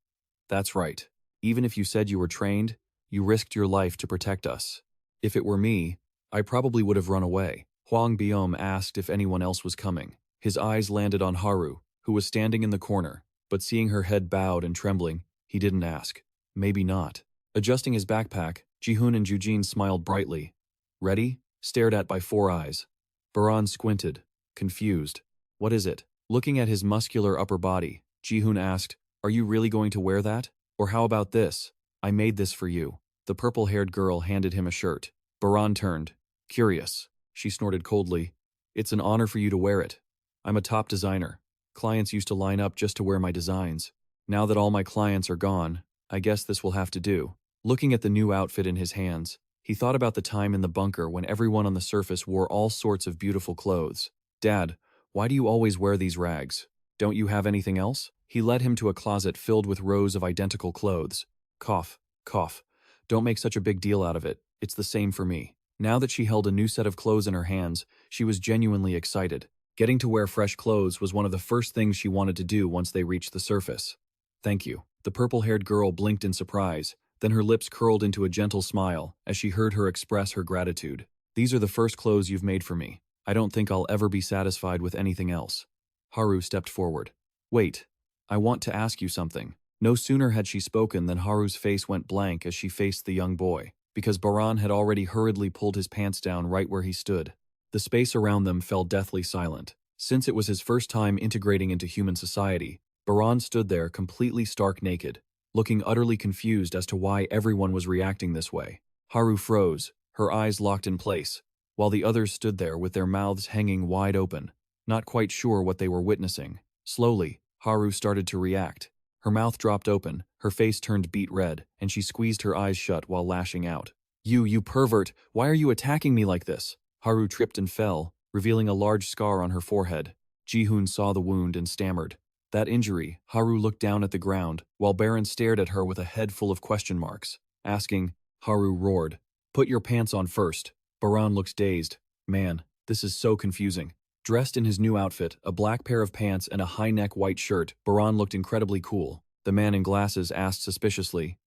That's right. Even if you said you were trained, you risked your life to protect us. If it were me, I probably would have run away. Huang Biom asked if anyone else was coming. His eyes landed on Haru, who was standing in the corner, but seeing her head bowed and trembling, he didn't ask. Maybe not. Adjusting his backpack, Ji-hoon and Jujin smiled brightly. Ready? Stared at by 4 eyes. Baran squinted, confused. What is it? Looking at his muscular upper body, Ji-hoon asked, Are you really going to wear that? Or how about this? I made this for you. The purple-haired girl handed him a shirt. Baran turned. Curious. She snorted coldly. It's an honor for you to wear it. I'm a top designer. Clients used to line up just to wear my designs. Now that all my clients are gone, I guess this will have to do. Looking at the new outfit in his hands, he thought about the time in the bunker when everyone on the surface wore all sorts of beautiful clothes. Dad, why do you always wear these rags? Don't you have anything else? He led him to a closet filled with rows of identical clothes. Cough, cough. Don't make such a big deal out of it. It's the same for me. Now that she held a new set of clothes in her hands, she was genuinely excited. Getting to wear fresh clothes was one of the first things she wanted to do once they reached the surface. Thank you. The purple-haired girl blinked in surprise, then her lips curled into a gentle smile as she heard her express her gratitude. These are the first clothes you've made for me. I don't think I'll ever be satisfied with anything else. Haru stepped forward. Wait, I want to ask you something. No sooner had she spoken than Haru's face went blank as she faced the young boy, because Baran had already hurriedly pulled his pants down right where he stood. The space around them fell deathly silent. Since it was his first time integrating into human society, Baran stood there completely stark naked, looking utterly confused as to why everyone was reacting this way. Haru froze, her eyes locked in place, while the others stood there with their mouths hanging wide open, not quite sure what they were witnessing. Slowly, Haru started to react. Her mouth dropped open, her face turned beet red, and she squeezed her eyes shut while lashing out. You pervert, why are you attacking me like this? Haru tripped and fell, revealing a large scar on her forehead. Ji-hoon saw the wound and stammered. That injury, Haru looked down at the ground, while Baran stared at her with a head full of question marks. Asking, Haru roared, Put your pants on first. Baran looked dazed. Man, this is so confusing. Dressed in his new outfit, a black pair of pants and a high-neck white shirt, Baran looked incredibly cool. The man in glasses asked suspiciously,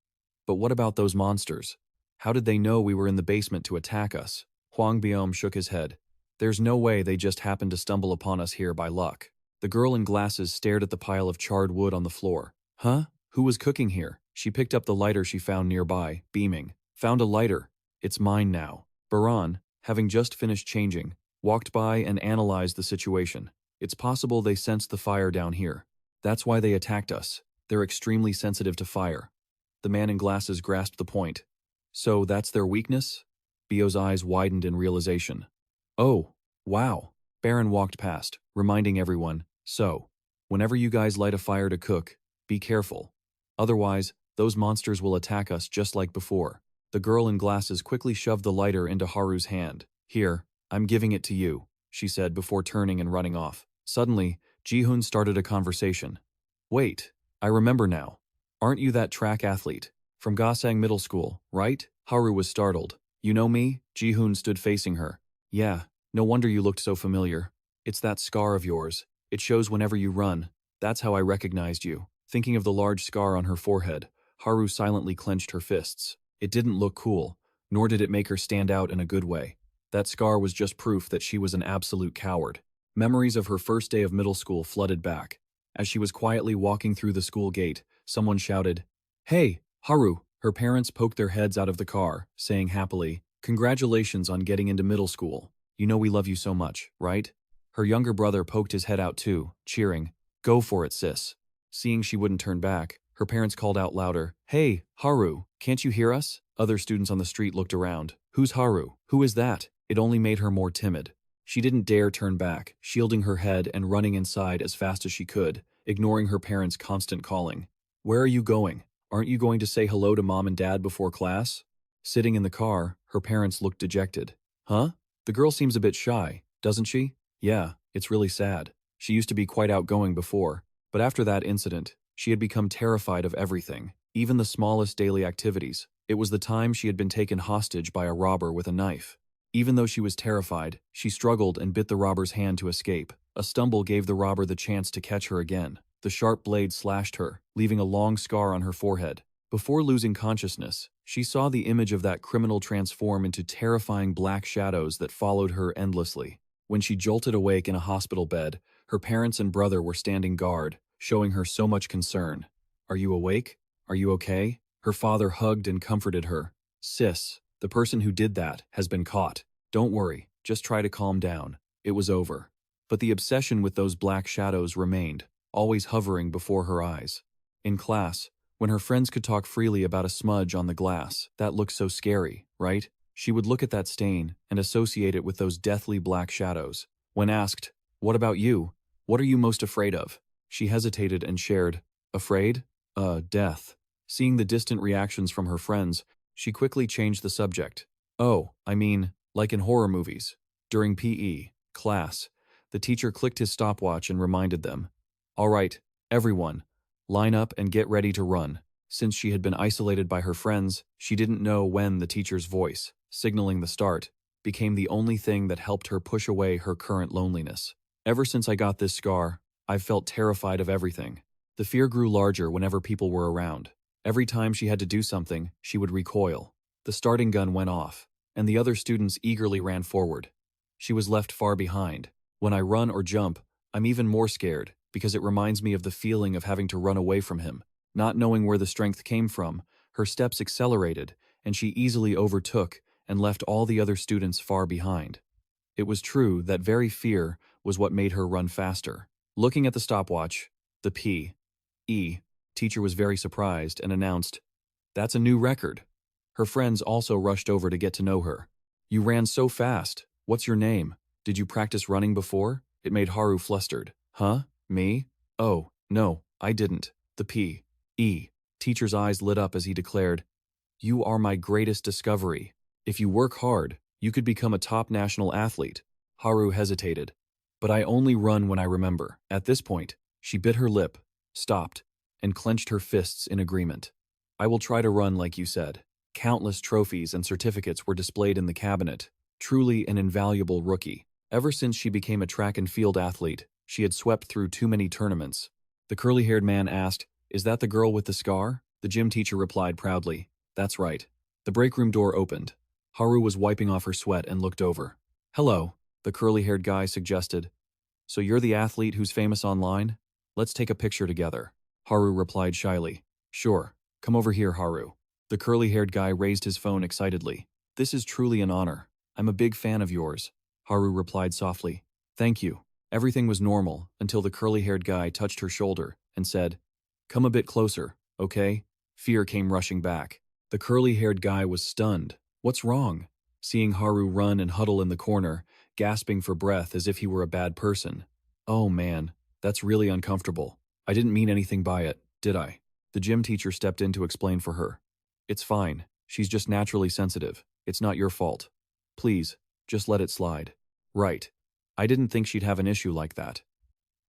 "But what about those monsters? How did they know we were in the basement to attack us?" Huang Biom shook his head. "There's no way they just happened to stumble upon us here by luck." The girl in glasses stared at the pile of charred wood on the floor. "Huh? Who was cooking here?" She picked up the lighter she found nearby, beaming. "Found a lighter. It's mine now." Baran, having just finished changing, walked by and analyzed the situation. "It's possible they sensed the fire down here. That's why they attacked us. They're extremely sensitive to fire." The man in glasses grasped the point. "So that's their weakness?" Bio's eyes widened in realization. "Oh, wow." Baran walked past, reminding everyone, "So, whenever you guys light a fire to cook, be careful. Otherwise, those monsters will attack us just like before." The girl in glasses quickly shoved the lighter into Haru's hand. "Here, I'm giving it to you," she said before turning and running off. Suddenly, Ji-hoon started a conversation. "Wait, I remember now. Aren't you that track athlete? From Gasang Middle School, right?" Haru was startled. "You know me?" Ji-hoon stood facing her. "Yeah, no wonder you looked so familiar. It's that scar of yours. It shows whenever you run. That's how I recognized you." Thinking of the large scar on her forehead, Haru silently clenched her fists. It didn't look cool, nor did it make her stand out in a good way. That scar was just proof that she was an absolute coward. Memories of her first day of middle school flooded back. As she was quietly walking through the school gate, someone shouted, "Hey, Haru!" Her parents poked their heads out of the car, saying happily, "Congratulations on getting into middle school. You know we love you so much, right?" Her younger brother poked his head out too, cheering, "Go for it, sis." Seeing she wouldn't turn back, her parents called out louder, "Hey, Haru, can't you hear us?" Other students on the street looked around. "Who's Haru? Who is that?" It only made her more timid. She didn't dare turn back, shielding her head and running inside as fast as she could, ignoring her parents' constant calling. "Where are you going? Aren't you going to say hello to mom and dad before class?" Sitting in the car, her parents looked dejected. "Huh? The girl seems a bit shy, doesn't she?" "Yeah, it's really sad. She used to be quite outgoing before, but after that incident, she had become terrified of everything, even the smallest daily activities. It was the time she had been taken hostage by a robber with a knife. Even though she was terrified, she struggled and bit the robber's hand to escape. A stumble gave the robber the chance to catch her again. The sharp blade slashed her, leaving a long scar on her forehead. Before losing consciousness, she saw the image of that criminal transform into terrifying black shadows that followed her endlessly. When she jolted awake in a hospital bed, her parents and brother were standing guard, showing her so much concern. "Are you awake? Are you okay?" Her father hugged and comforted her. "Sis, the person who did that has been caught. Don't worry, just try to calm down. It was over." But the obsession with those black shadows remained, always hovering before her eyes. In class, when her friends could talk freely about a smudge on the glass, that looked so scary, right? She would look at that stain and associate it with those deathly black shadows. When asked, "What about you? What are you most afraid of?" she hesitated and shared, "Afraid? Death." Seeing the distant reactions from her friends, she quickly changed the subject. "Oh, I mean, like in horror movies." During PE class, the teacher clicked his stopwatch and reminded them, "All right, everyone, line up and get ready to run." Since she had been isolated by her friends, she didn't know when the teacher's voice, signaling the start, became the only thing that helped her push away her current loneliness. "Ever since I got this scar, I've felt terrified of everything." The fear grew larger whenever people were around. Every time she had to do something, she would recoil. The starting gun went off, and the other students eagerly ran forward. She was left far behind. "When I run or jump, I'm even more scared, because it reminds me of the feeling of having to run away from him." Not knowing where the strength came from, her steps accelerated, and she easily overtook and left all the other students far behind. It was true that very fear was what made her run faster. Looking at the stopwatch, the P.E. teacher was very surprised and announced, "That's a new record." Her friends also rushed over to get to know her. "You ran so fast. What's your name? Did you practice running before?" It made Haru flustered. "Huh? Me? Oh, no, I didn't." The P.E. teacher's eyes lit up as he declared, "You are my greatest discovery. If you work hard, you could become a top national athlete." Haru hesitated. "But I only run when I remember." At this point, she bit her lip, stopped, and clenched her fists in agreement. "I will try to run like you said." Countless trophies and certificates were displayed in the cabinet. Truly an invaluable rookie. Ever since she became a track and field athlete, she had swept through too many tournaments. The curly-haired man asked, "Is that the girl with the scar?" The gym teacher replied proudly, "That's right." The break room door opened. Haru was wiping off her sweat and looked over. "Hello," the curly-haired guy suggested. "So you're the athlete who's famous online? Let's take a picture together." Haru replied shyly. "Sure. Come over here, Haru." The curly-haired guy raised his phone excitedly. "This is truly an honor. I'm a big fan of yours." Haru replied softly. "Thank you." Everything was normal until the curly-haired guy touched her shoulder and said, "Come a bit closer, okay?" Fear came rushing back. The curly-haired guy was stunned. "What's wrong?" Seeing Haru run and huddle in the corner, gasping for breath as if he were a bad person. "Oh man, that's really uncomfortable. I didn't mean anything by it, did I?" The gym teacher stepped in to explain for her. "It's fine. She's just naturally sensitive. It's not your fault. Please, just let it slide." "Right. I didn't think she'd have an issue like that."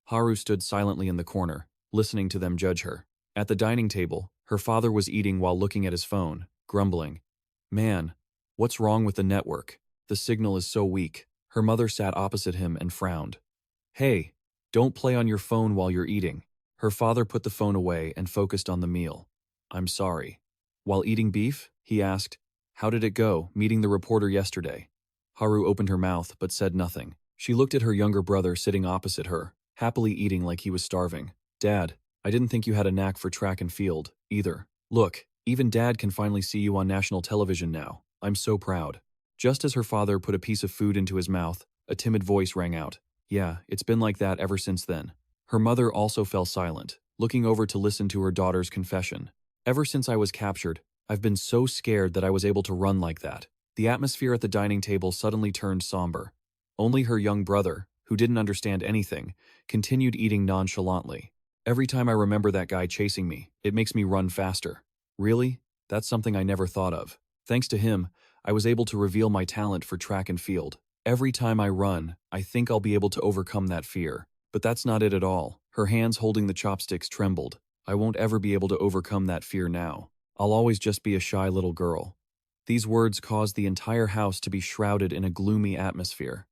Haru stood silently in the corner, listening to them judge her. At the dining table, her father was eating while looking at his phone, grumbling. "Man, what's wrong with the network? The signal is so weak." Her mother sat opposite him and frowned. "Hey, don't play on your phone while you're eating." Her father put the phone away and focused on the meal. "I'm sorry." While eating beef, he asked, "How did it go, meeting the reporter yesterday?" Haru opened her mouth but said nothing. She looked at her younger brother sitting opposite her, happily eating like he was starving. "Dad, I didn't think you had a knack for track and field, either. Look, even Dad can finally see you on national television now. I'm so proud." Just as her father put a piece of food into his mouth, a timid voice rang out. "Yeah, it's been like that ever since then." Her mother also fell silent, looking over to listen to her daughter's confession. "Ever since I was captured, I've been so scared that I was able to run like that." The atmosphere at the dining table suddenly turned somber. Only her young brother, who didn't understand anything, continued eating nonchalantly. "Every time I remember that guy chasing me, it makes me run faster." "Really? That's something I never thought of. Thanks to him, I was able to reveal my talent for track and field. Every time I run, I think I'll be able to overcome that fear. But that's not it at all." Her hands holding the chopsticks trembled. "I won't ever be able to overcome that fear now. I'll always just be a shy little girl." These words caused the entire house to be shrouded in a gloomy atmosphere.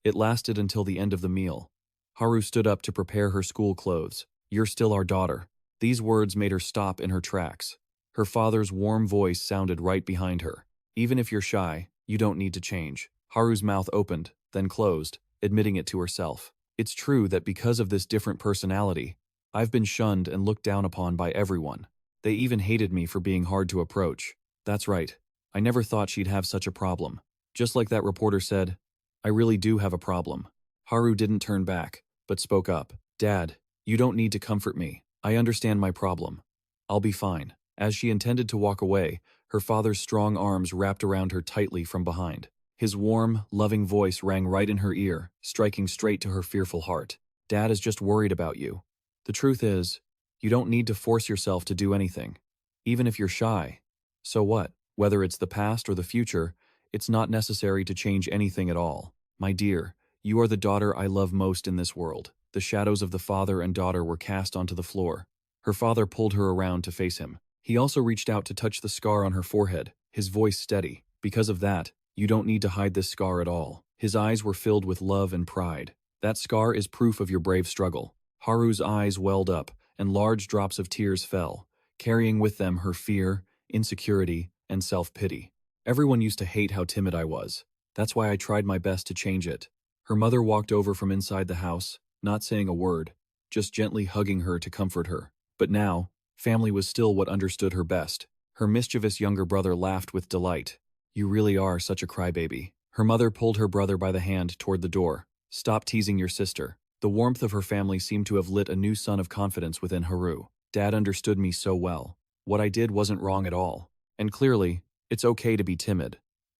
It lasted until the end of the meal. Haru stood up to prepare her school clothes. "You're still our daughter." These words made her stop in her tracks. Her father's warm voice sounded right behind her. "Even if you're shy, you don't need to change." Haru's mouth opened, then closed, admitting it to herself. "It's true that because of this different personality, I've been shunned and looked down upon by everyone. They even hated me for being hard to approach. That's right. I never thought she'd have such a problem. Just like that reporter said, I really do have a problem." Haru didn't turn back, but spoke up. "Dad, you don't need to comfort me. I understand my problem. I'll be fine." As she intended to walk away, her father's strong arms wrapped around her tightly from behind. His warm, loving voice rang right in her ear, striking straight to her fearful heart. "Dad is just worried about you. The truth is, you don't need to force yourself to do anything. Even if you're shy. So what? Whether it's the past or the future, it's not necessary to change anything at all. My dear, you are the daughter I love most in this world." The shadows of the father and daughter were cast onto the floor. Her father pulled her around to face him. He also reached out to touch the scar on her forehead, his voice steady. "Because of that, you don't need to hide this scar at all." His eyes were filled with love and pride. "That scar is proof of your brave struggle." Haru's eyes welled up, and large drops of tears fell, carrying with them her fear, insecurity, and self-pity. "Everyone used to hate how timid I was. That's why I tried my best to change it." Her mother walked over from inside the house, not saying a word, just gently hugging her to comfort her. But now, family was still what understood her best. Her mischievous younger brother laughed with delight. "You really are such a crybaby." Her mother pulled her brother by the hand toward the door. "Stop teasing your sister." The warmth of her family seemed to have lit a new sun of confidence within Haru. "Dad understood me so well. What I did wasn't wrong at all. And clearly, it's okay to be timid."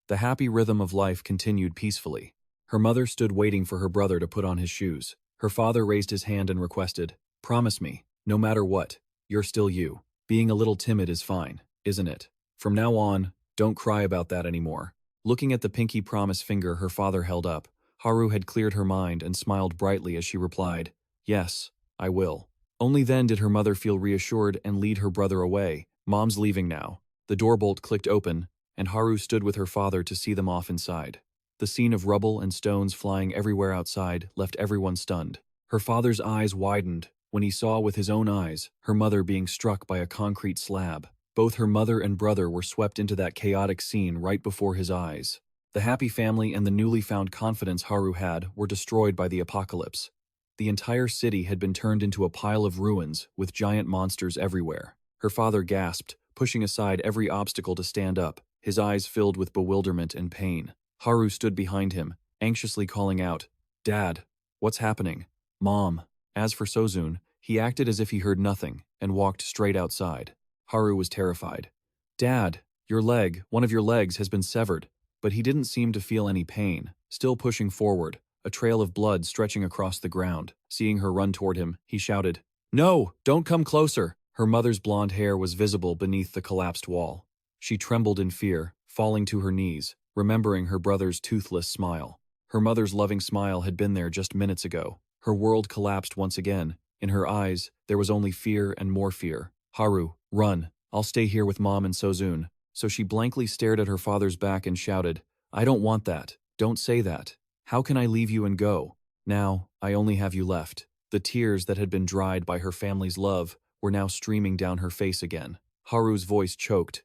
The happy rhythm of life continued peacefully. Her mother stood waiting for her brother to put on his shoes. Her father raised his hand and requested, "Promise me, no matter what, you're still you. Being a little timid is fine, isn't it? From now on, don't cry about that anymore." Looking at the pinky promise finger her father held up, Haru had cleared her mind and smiled brightly as she replied, "Yes, I will." Only then did her mother feel reassured and lead her brother away. "Mom's leaving now." The door bolt clicked open, and Haru stood with her father to see them off inside. The scene of rubble and stones flying everywhere outside left everyone stunned. Her father's eyes widened when he saw with his own eyes her mother being struck by a concrete slab. Both her mother and brother were swept into that chaotic scene right before his eyes. The happy family and the newly found confidence Haru had were destroyed by the apocalypse. The entire city had been turned into a pile of ruins with giant monsters everywhere. Her father gasped, pushing aside every obstacle to stand up, his eyes filled with bewilderment and pain. Haru stood behind him, anxiously calling out, "Dad, what's happening? Mom." As for Sozun, he acted as if he heard nothing and walked straight outside. Haru was terrified. "Dad, one of your legs has been severed." But he didn't seem to feel any pain, still pushing forward, a trail of blood stretching across the ground. Seeing her run toward him, he shouted, "No, don't come closer." Her mother's blonde hair was visible beneath the collapsed wall. She trembled in fear, falling to her knees, remembering her brother's toothless smile. Her mother's loving smile had been there just minutes ago. Her world collapsed once again. In her eyes, there was only fear and more fear. "Haru, run. I'll stay here with Mom and Sozun." So she blankly stared at her father's back and shouted, "I don't want that. Don't say that. How can I leave you and go? Now, I only have you left." The tears that had been dried by her family's love were now streaming down her face again. Haru's voice choked.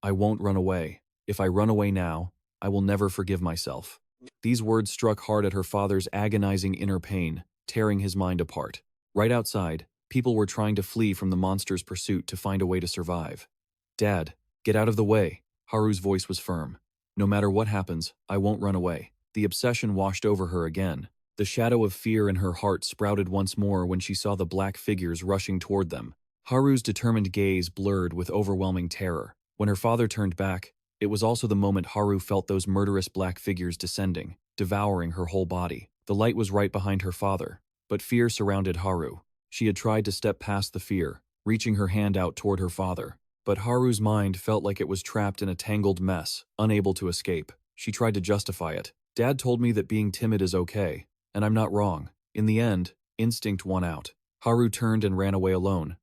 "I won't run away. If I run away now, I will never forgive myself." These words struck hard at her father's agonizing inner pain, tearing his mind apart. Right outside, people were trying to flee from the monster's pursuit to find a way to survive. "Dad, get out of the way." Haru's voice was firm. "No matter what happens, I won't run away." The obsession washed over her again. The shadow of fear in her heart sprouted once more when she saw the black figures rushing toward them. Haru's determined gaze blurred with overwhelming terror. When her father turned back, it was also the moment Haru felt those murderous black figures descending, devouring her whole body. The light was right behind her father, but fear surrounded Haru. She had tried to step past the fear, reaching her hand out toward her father. But Haru's mind felt like it was trapped in a tangled mess, unable to escape. She tried to justify it. "Dad told me that being timid is okay, and I'm not wrong." In the end, instinct won out. Haru turned and ran away alone.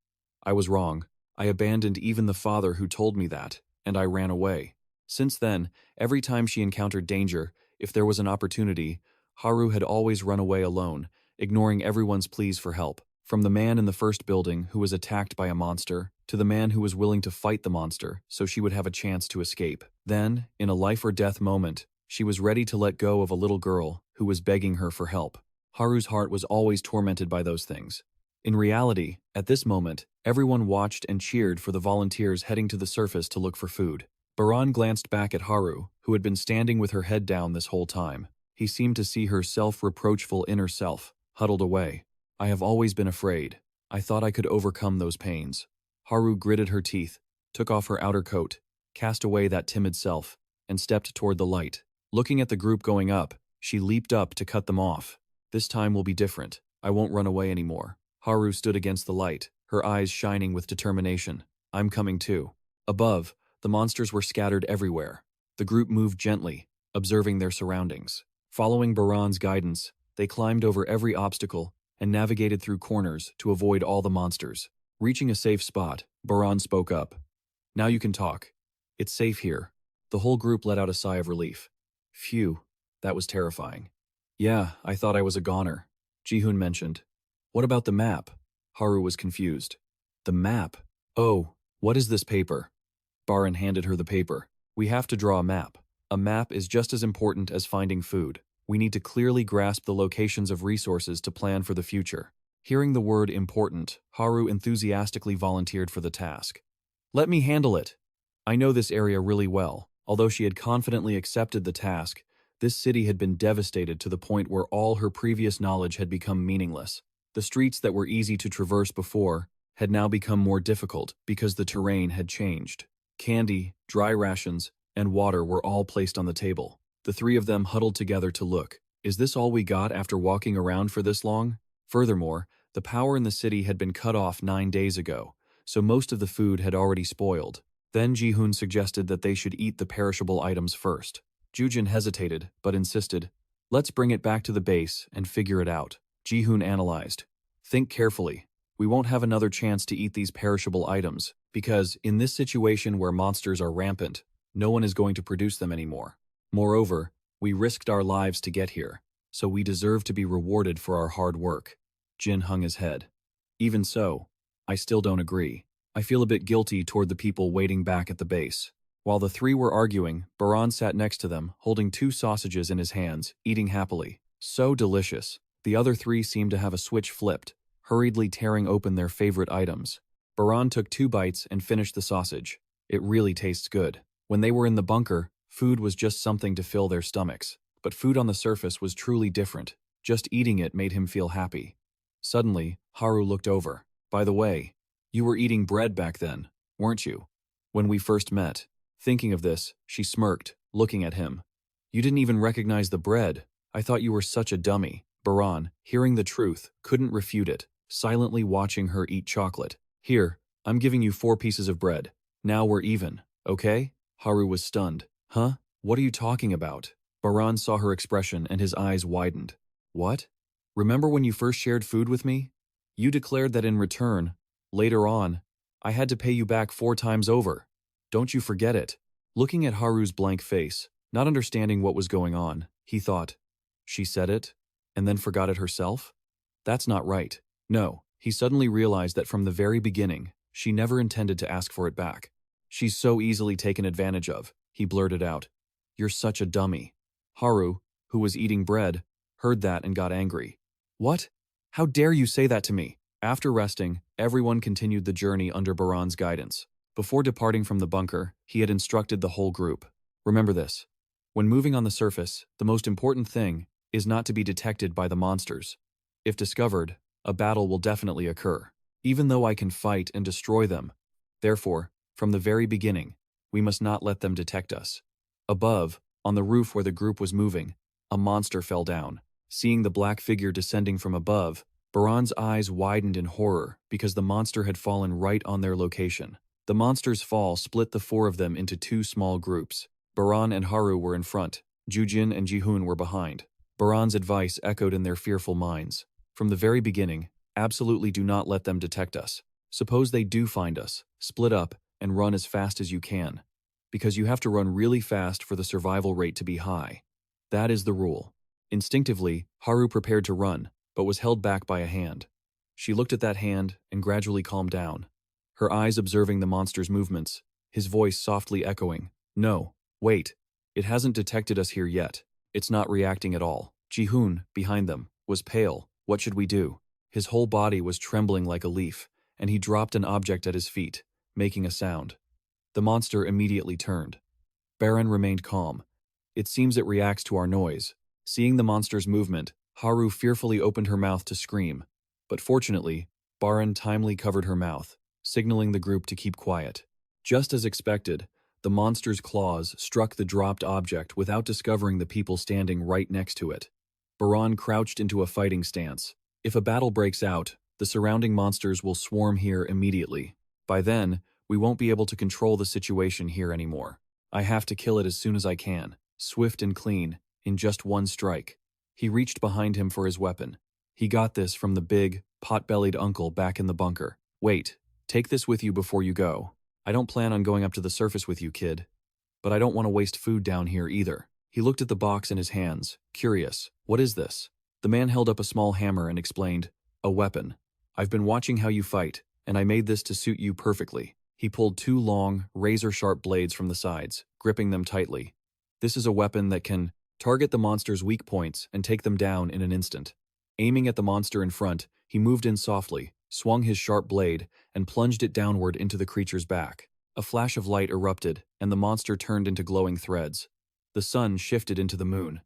"I was wrong. I abandoned even the father who told me that, and I ran away." Since then, every time she encountered danger, if there was an opportunity, Haru had always run away alone, ignoring everyone's pleas for help. From the man in the first building who was attacked by a monster, to the man who was willing to fight the monster so she would have a chance to escape. Then, in a life-or-death moment, she was ready to let go of a little girl who was begging her for help. Haru's heart was always tormented by those things. In reality, at this moment, everyone watched and cheered for the volunteers heading to the surface to look for food. Baran glanced back at Haru, who had been standing with her head down this whole time. He seemed to see her self-reproachful inner self, huddled away. "I have always been afraid. I thought I could overcome those pains." Haru gritted her teeth, took off her outer coat, cast away that timid self, and stepped toward the light. Looking at the group going up, she leaped up to cut them off. "This time will be different. I won't run away anymore." Haru stood against the light, her eyes shining with determination. "I'm coming too." Above, the monsters were scattered everywhere. The group moved gently, observing their surroundings. Following Baran's guidance, they climbed over every obstacle and navigated through corners to avoid all the monsters. Reaching a safe spot, Baran spoke up. "Now you can talk. It's safe here." The whole group let out a sigh of relief. "Phew, that was terrifying." "Yeah, I thought I was a goner," Jihoon mentioned. "What about the map?" Haru was confused. "The map? Oh, what is this paper?" Baran handed her the paper. "We have to draw a map. A map is just as important as finding food. We need to clearly grasp the locations of resources to plan for the future." Hearing the word important, Haru enthusiastically volunteered for the task. "Let me handle it. I know this area really well." Although she had confidently accepted the task, this city had been devastated to the point where all her previous knowledge had become meaningless. The streets that were easy to traverse before had now become more difficult because the terrain had changed. Candy, dry rations, and water were all placed on the table. The three of them huddled together to look. Is this all we got after walking around for this long? Furthermore, the power in the city had been cut off 9 days ago, so most of the food had already spoiled. Then Jihoon suggested that they should eat the perishable items first. Jujin hesitated, but insisted, "Let's bring it back to the base and figure it out." Jihoon analyzed. "Think carefully. We won't have another chance to eat these perishable items, because in this situation where monsters are rampant, no one is going to produce them anymore. Moreover, We risked our lives to get here, so we deserve to be rewarded for our hard work. Jin hung his head. Even so, I still don't agree. I feel a bit guilty toward the people waiting back at the base. While the three were arguing, Baran sat next to them, holding 2 sausages in his hands, eating happily. So delicious. The other 3 seemed to have a switch flipped, hurriedly tearing open their favorite items. Baran took 2 bites and finished the sausage. It really tastes good. When they were in the bunker, food was just something to fill their stomachs. But food on the surface was truly different. Just eating it made him feel happy. Suddenly, Haru looked over. By the way, you were eating bread back then, weren't you? When we first met. Thinking of this, she smirked, looking at him. You didn't even recognize the bread. I thought you were such a dummy. Baran, hearing the truth, couldn't refute it, silently watching her eat chocolate. Here, I'm giving you 4 pieces of bread. Now we're even, okay? Haru was stunned. Huh? What are you talking about? Baran saw her expression and his eyes widened. What? Remember when you first shared food with me? You declared that in return, later on, I had to pay you back 4 times over. Don't you forget it. Looking at Haru's blank face, not understanding what was going on, he thought, she said it, and then forgot it herself? That's not right. No, he suddenly realized that from the very beginning, she never intended to ask for it back. She's so easily taken advantage of, he blurted out. You're such a dummy. Haru, who was eating bread, heard that and got angry. What? How dare you say that to me? After resting, everyone continued the journey under Baran's guidance. Before departing from the bunker, he had instructed the whole group. Remember this. When moving on the surface, the most important thing is not to be detected by the monsters. If discovered, a battle will definitely occur, even though I can fight and destroy them. Therefore, from the very beginning, we must not let them detect us. Above, on the roof where the group was moving, a monster fell down. Seeing the black figure descending from above, Baran's eyes widened in horror because the monster had fallen right on their location. The monster's fall split the 4 of them into 2 small groups. Baran and Haru were in front, Jujin and Jihun were behind. Baran's advice echoed in their fearful minds. From the very beginning, absolutely do not let them detect us. Suppose they do find us, split up, and run as fast as you can. Because you have to run really fast for the survival rate to be high. That is the rule. Instinctively, Haru prepared to run, but was held back by a hand. She looked at that hand and gradually calmed down, her eyes observing the monster's movements, his voice softly echoing, No, wait, it hasn't detected us here yet. It's not reacting at all. Jihun, behind them, was pale. What should we do? His whole body was trembling like a leaf, and he dropped an object at his feet, making a sound. The monster immediately turned. Baran remained calm. It seems it reacts to our noise. Seeing the monster's movement, Haru fearfully opened her mouth to scream, but fortunately, Baran timely covered her mouth, signaling the group to keep quiet. Just as expected, the monster's claws struck the dropped object without discovering the people standing right next to it. Baran crouched into a fighting stance. If a battle breaks out, the surrounding monsters will swarm here immediately. By then, we won't be able to control the situation here anymore. I have to kill it as soon as I can, swift and clean, in just 1 strike. He reached behind him for his weapon. He got this from the big, pot-bellied uncle back in the bunker. Wait, take this with you before you go. I don't plan on going up to the surface with you, kid. But I don't want to waste food down here either. He looked at the box in his hands, curious. What is this? The man held up a small hammer and explained, A weapon. I've been watching how you fight, and I made this to suit you perfectly. He pulled 2 long, razor-sharp blades from the sides, gripping them tightly. This is a weapon that can target the monster's weak points and take them down in an instant. Aiming at the monster in front, he moved in softly, swung his sharp blade, and plunged it downward into the creature's back. A flash of light erupted, and the monster turned into glowing threads. The sun shifted into the moon.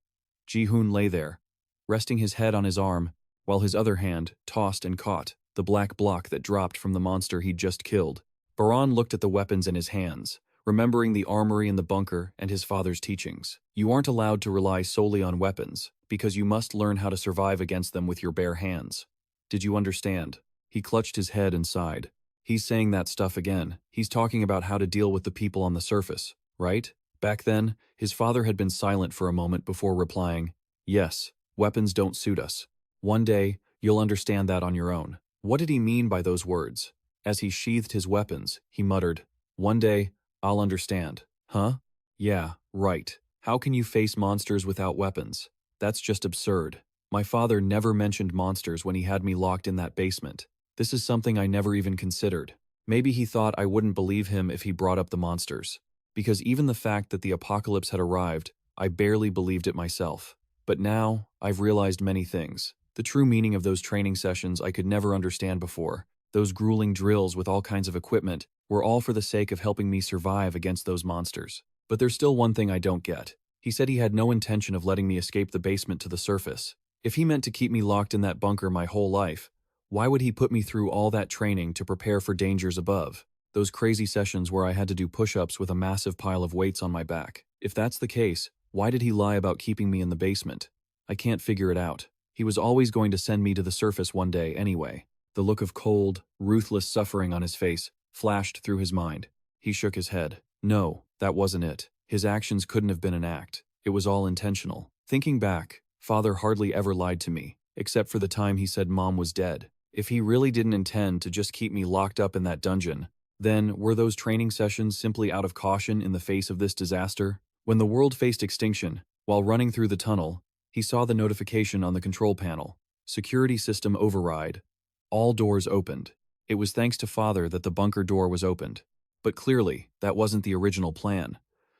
Jihun lay there, resting his head on his arm, while his other hand tossed and caught the black block that dropped from the monster he'd just killed. Baran looked at the weapons in his hands, remembering the armory in the bunker and his father's teachings. You aren't allowed to rely solely on weapons, because you must learn how to survive against them with your bare hands. Did you understand? He clutched his head and sighed. He's saying that stuff again. He's talking about how to deal with the people on the surface, right? Back then, his father had been silent for a moment before replying, Yes, weapons don't suit us. One day, you'll understand that on your own. What did he mean by those words? As he sheathed his weapons, he muttered, One day, I'll understand. Huh? Yeah, right. How can you face monsters without weapons? That's just absurd. My father never mentioned monsters when he had me locked in that basement. This is something I never even considered. Maybe he thought I wouldn't believe him if he brought up the monsters. Because even the fact that the apocalypse had arrived, I barely believed it myself. But now, I've realized many things. The true meaning of those training sessions I could never understand before. Those grueling drills with all kinds of equipment were all for the sake of helping me survive against those monsters. But there's still one thing I don't get. He said he had no intention of letting me escape the basement to the surface. If he meant to keep me locked in that bunker my whole life, why would he put me through all that training to prepare for dangers above? Those crazy sessions where I had to do push-ups with a massive pile of weights on my back. If that's the case, why did he lie about keeping me in the basement? I can't figure it out. He was always going to send me to the surface one day anyway. The look of cold, ruthless suffering on his face flashed through his mind. He shook his head. No, that wasn't it. His actions couldn't have been an act. It was all intentional. Thinking back, Father hardly ever lied to me, except for the time he said Mom was dead. If he really didn't intend to just keep me locked up in that dungeon, then were those training sessions simply out of caution in the face of this disaster? When the world faced extinction, while running through the tunnel, he saw the notification on the control panel. Security system override. All doors opened. It was thanks to Father that the bunker door was opened. But clearly, that wasn't the original plan.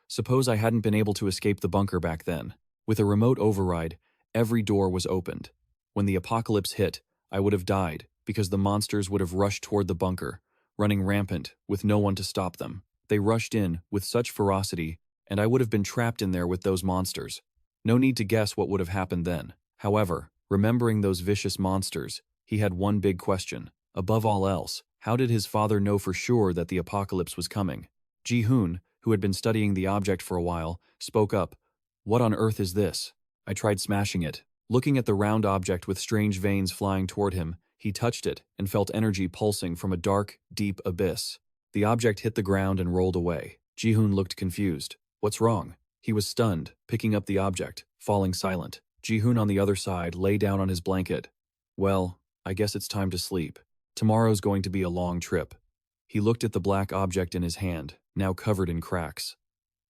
Suppose I hadn't been able to escape the bunker back then. With a remote override, every door was opened. When the apocalypse hit, I would have died because the monsters would have rushed toward the bunker, running rampant with no one to stop them. They rushed in with such ferocity, and I would have been trapped in there with those monsters. No need to guess what would have happened then. However, remembering those vicious monsters, he had one big question. Above all else, how did his father know for sure that the apocalypse was coming? Ji-hoon, who had been studying the object for a while, spoke up. What on earth is this? I tried smashing it. Looking at the round object with strange veins flying toward him, he touched it and felt energy pulsing from a dark, deep abyss. The object hit the ground and rolled away. Ji-hoon looked confused. What's wrong? He was stunned, picking up the object, falling silent. Ji-hoon on the other side lay down on his blanket. Well, I guess it's time to sleep. Tomorrow's going to be a long trip. He looked at the black object in his hand, now covered in cracks.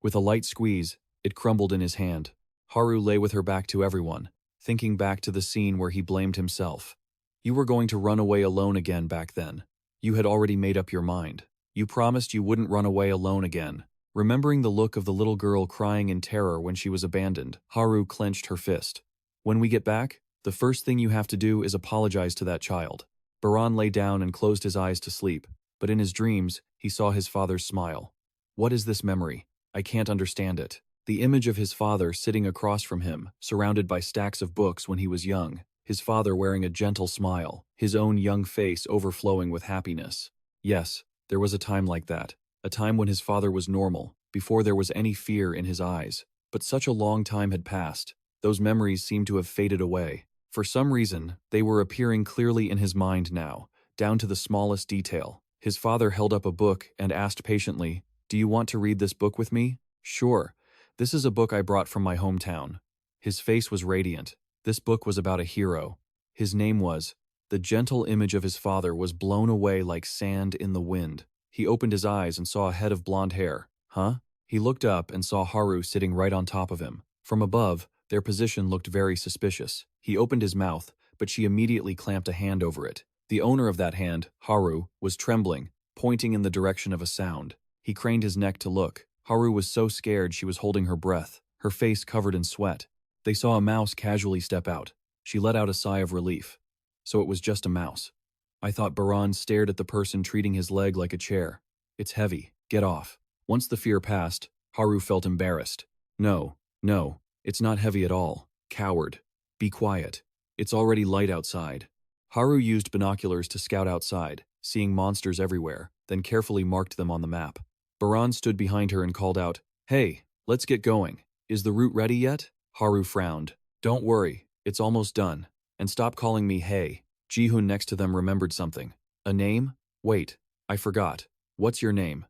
With a light squeeze, it crumbled in his hand. Haru lay with her back to everyone, thinking back to the scene where he blamed himself. You were going to run away alone again back then. You had already made up your mind. You promised you wouldn't run away alone again. Remembering the look of the little girl crying in terror when she was abandoned, Haru clenched her fist. When we get back, the first thing you have to do is apologize to that child. Baran lay down and closed his eyes to sleep, but in his dreams, he saw his father's smile. What is this memory? I can't understand it. The image of his father sitting across from him, surrounded by stacks of books when he was young, his father wearing a gentle smile, his own young face overflowing with happiness. Yes, there was a time like that, a time when his father was normal, before there was any fear in his eyes. But such a long time had passed. Those memories seemed to have faded away. For some reason, they were appearing clearly in his mind now, down to the smallest detail. His father held up a book and asked patiently, "Do you want to read this book with me?" "Sure. This is a book I brought from my hometown." His face was radiant. This book was about a hero. His name was. The gentle image of his father was blown away like sand in the wind. He opened his eyes and saw a head of blonde hair. Huh? He looked up and saw Haru sitting right on top of him. From above, their position looked very suspicious. He opened his mouth, but she immediately clamped a hand over it. The owner of that hand, Haru, was trembling, pointing in the direction of a sound. He craned his neck to look. Haru was so scared she was holding her breath, her face covered in sweat. They saw a mouse casually step out. She let out a sigh of relief. So it was just a mouse. I thought Baran stared at the person treating his leg like a chair. It's heavy. Get off. Once the fear passed, Haru felt embarrassed. No, it's not heavy at all. Coward. Be quiet. It's already light outside. Haru used binoculars to scout outside, seeing monsters everywhere, then carefully marked them on the map. Baran stood behind her and called out, "Hey, let's get going. Is the route ready yet?" Haru frowned. "Don't worry, it's almost done. And stop calling me hey." Ji-hoon next to them remembered something. A name? Wait, I forgot. What's your name?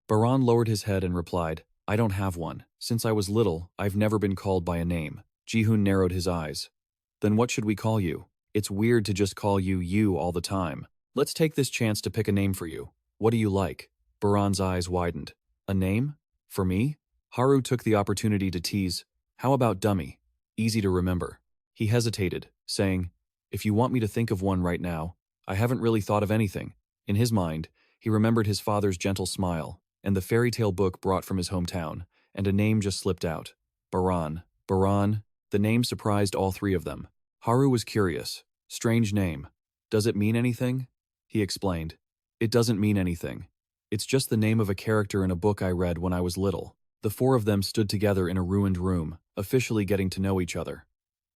Baran lowered his head and replied, I don't have one. Since I was little, I've never been called by a name. Ji-hoon narrowed his eyes. Then what should we call you? It's weird to just call you you all the time. Let's take this chance to pick a name for you. What do you like? Baran's eyes widened. A name? For me? Haru took the opportunity to tease. How about Dummy? Easy to remember. He hesitated, saying, If you want me to think of one right now, I haven't really thought of anything. In his mind, he remembered his father's gentle smile, and the fairy tale book brought from his hometown, and a name just slipped out. Baran. Baran. The name surprised all three of them. Haru was curious. Strange name. Does it mean anything? He explained. It doesn't mean anything. It's just the name of a character in a book I read when I was little. The four of them stood together in a ruined room, officially getting to know each other.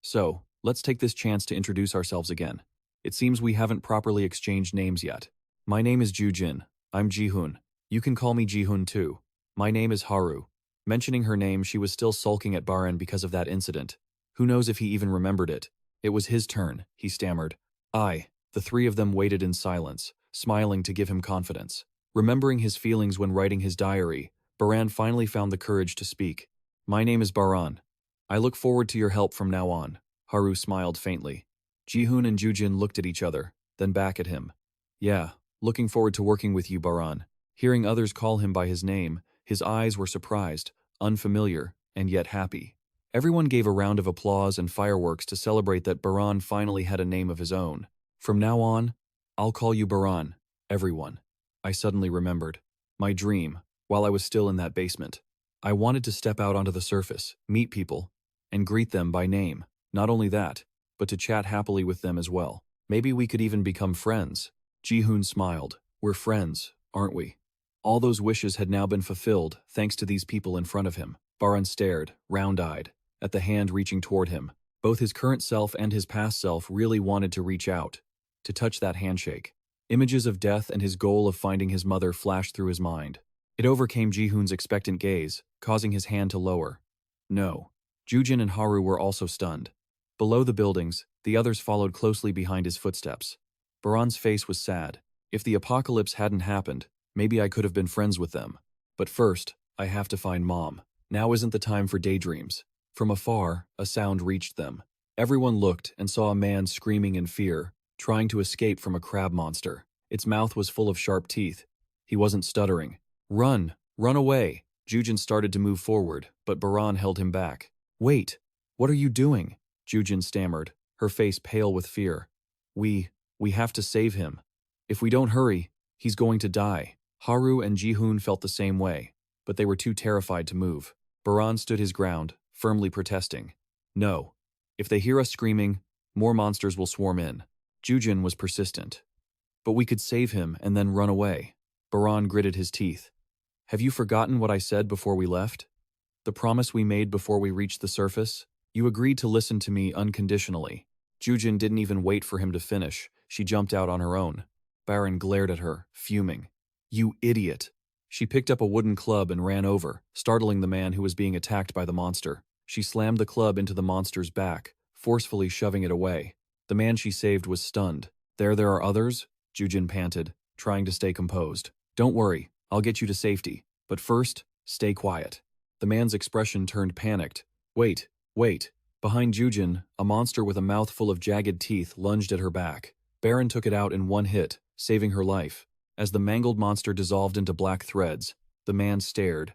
So, let's take this chance to introduce ourselves again. It seems we haven't properly exchanged names yet. My name is Ju-jin. I'm Ji-hoon. You can call me Ji-hoon too. My name is Haru. Mentioning her name, she was still sulking at Baran because of that incident. Who knows if he even remembered it? It was his turn, he stammered. The three of them waited in silence, smiling to give him confidence. Remembering his feelings when writing his diary, Baran finally found the courage to speak. My name is Baran. I look forward to your help from now on. Haru smiled faintly. Ji-hoon and Ju-jin looked at each other, then back at him. Yeah, looking forward to working with you, Baran. Hearing others call him by his name, his eyes were surprised, unfamiliar, and yet happy. Everyone gave a round of applause and fireworks to celebrate that Baran finally had a name of his own. From now on, I'll call you Baran, everyone. I suddenly remembered. My dream, while I was still in that basement. I wanted to step out onto the surface, meet people, and greet them by name. Not only that, but to chat happily with them as well. Maybe we could even become friends. Ji-hoon smiled. We're friends, aren't we? All those wishes had now been fulfilled thanks to these people in front of him. Baran stared, round-eyed, at the hand reaching toward him. Both his current self and his past self really wanted to reach out, to touch that handshake. Images of death and his goal of finding his mother flashed through his mind. It overcame Ji-hoon's expectant gaze, causing his hand to lower. No. Ju-jin and Haru were also stunned. Below the buildings, the others followed closely behind his footsteps. Baran's face was sad. If the apocalypse hadn't happened, maybe I could have been friends with them. But first, I have to find Mom. Now isn't the time for daydreams. From afar, a sound reached them. Everyone looked and saw a man screaming in fear, trying to escape from a crab monster. Its mouth was full of sharp teeth. He wasn't stuttering. Run! Run away! Ju-jin started to move forward, but Baran held him back. Wait! What are you doing? Ju-jin stammered, her face pale with fear. We have to save him. If we don't hurry, he's going to die. Haru and Ji-hoon felt the same way, but they were too terrified to move. Baran stood his ground, firmly protesting. No. If they hear us screaming, more monsters will swarm in. Ju-jin was persistent. But we could save him and then run away. Baran gritted his teeth. Have you forgotten what I said before we left? The promise we made before we reached the surface? You agreed to listen to me unconditionally. Ju-jin didn't even wait for him to finish. She jumped out on her own. Baran glared at her, fuming. You idiot! She picked up a wooden club and ran over, startling the man who was being attacked by the monster. She slammed the club into the monster's back, forcefully shoving it away. The man she saved was stunned. There are others? Ju-jin panted, trying to stay composed. Don't worry, I'll get you to safety. But first, stay quiet. The man's expression turned panicked. Wait. Behind Ju-jin, a monster with a mouth full of jagged teeth lunged at her back. Baran took it out in one hit, saving her life. As the mangled monster dissolved into black threads, the man stared,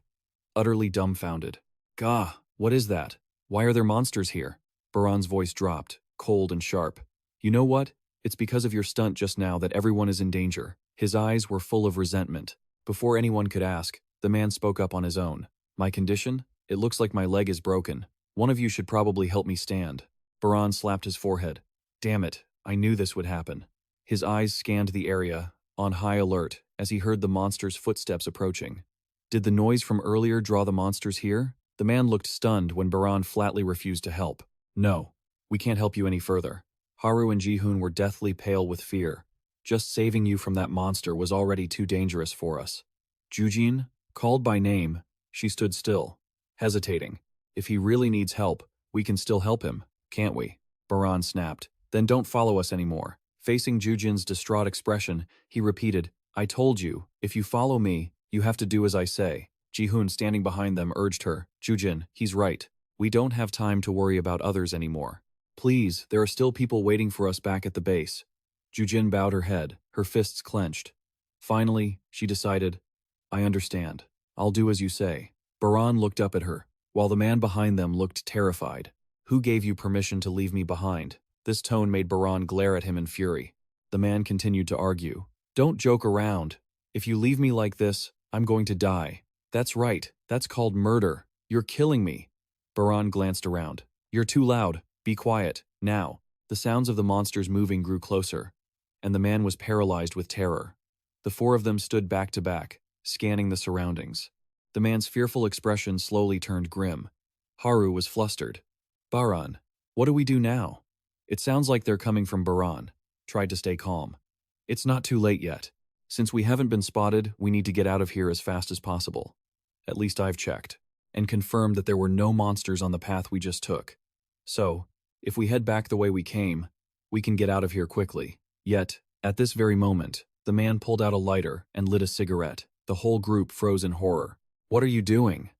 utterly dumbfounded. Gah, what is that? Why are there monsters here? Baran's voice dropped, cold and sharp. You know what? It's because of your stunt just now that everyone is in danger. His eyes were full of resentment. Before anyone could ask, the man spoke up on his own. My condition? It looks like my leg is broken. One of you should probably help me stand. Baran slapped his forehead. Damn it, I knew this would happen. His eyes scanned the area, on high alert, as he heard the monster's footsteps approaching. Did the noise from earlier draw the monsters here? The man looked stunned when Baran flatly refused to help. No, we can't help you any further. Haru and Ji-hoon were deathly pale with fear. Just saving you from that monster was already too dangerous for us. Ju-jin, called by name, she stood still, hesitating. If he really needs help, we can still help him, can't we? Baran snapped. Then don't follow us anymore. Facing Ju-jin's distraught expression, he repeated, I told you, if you follow me, You have to do as I say. Ji-hoon, standing behind them, urged her. Jujin, he's right. We don't have time to worry about others anymore. Please, there are still people waiting for us back at the base. Jujin bowed her head, her fists clenched. Finally, she decided, I understand. I'll do as you say. Baran looked up at her, while the man behind them looked terrified. Who gave you permission to leave me behind? This tone made Baran glare at him in fury. The man continued to argue. Don't joke around. If you leave me like this, I'm going to die. That's right, that's called murder. You're killing me. Baran glanced around. You're too loud. Be quiet, now. The sounds of the monsters moving grew closer, and the man was paralyzed with terror. The four of them stood back to back, scanning the surroundings. The man's fearful expression slowly turned grim. Haru was flustered. Baran, what do we do now? It sounds like they're coming from Baran. Tried to stay calm. It's not too late yet. Since we haven't been spotted, we need to get out of here as fast as possible. At least I've checked, and confirmed that there were no monsters on the path we just took. So, if we head back the way we came, we can get out of here quickly. Yet, at this very moment, the man pulled out a lighter and lit a cigarette. The whole group froze in horror. What are you doing?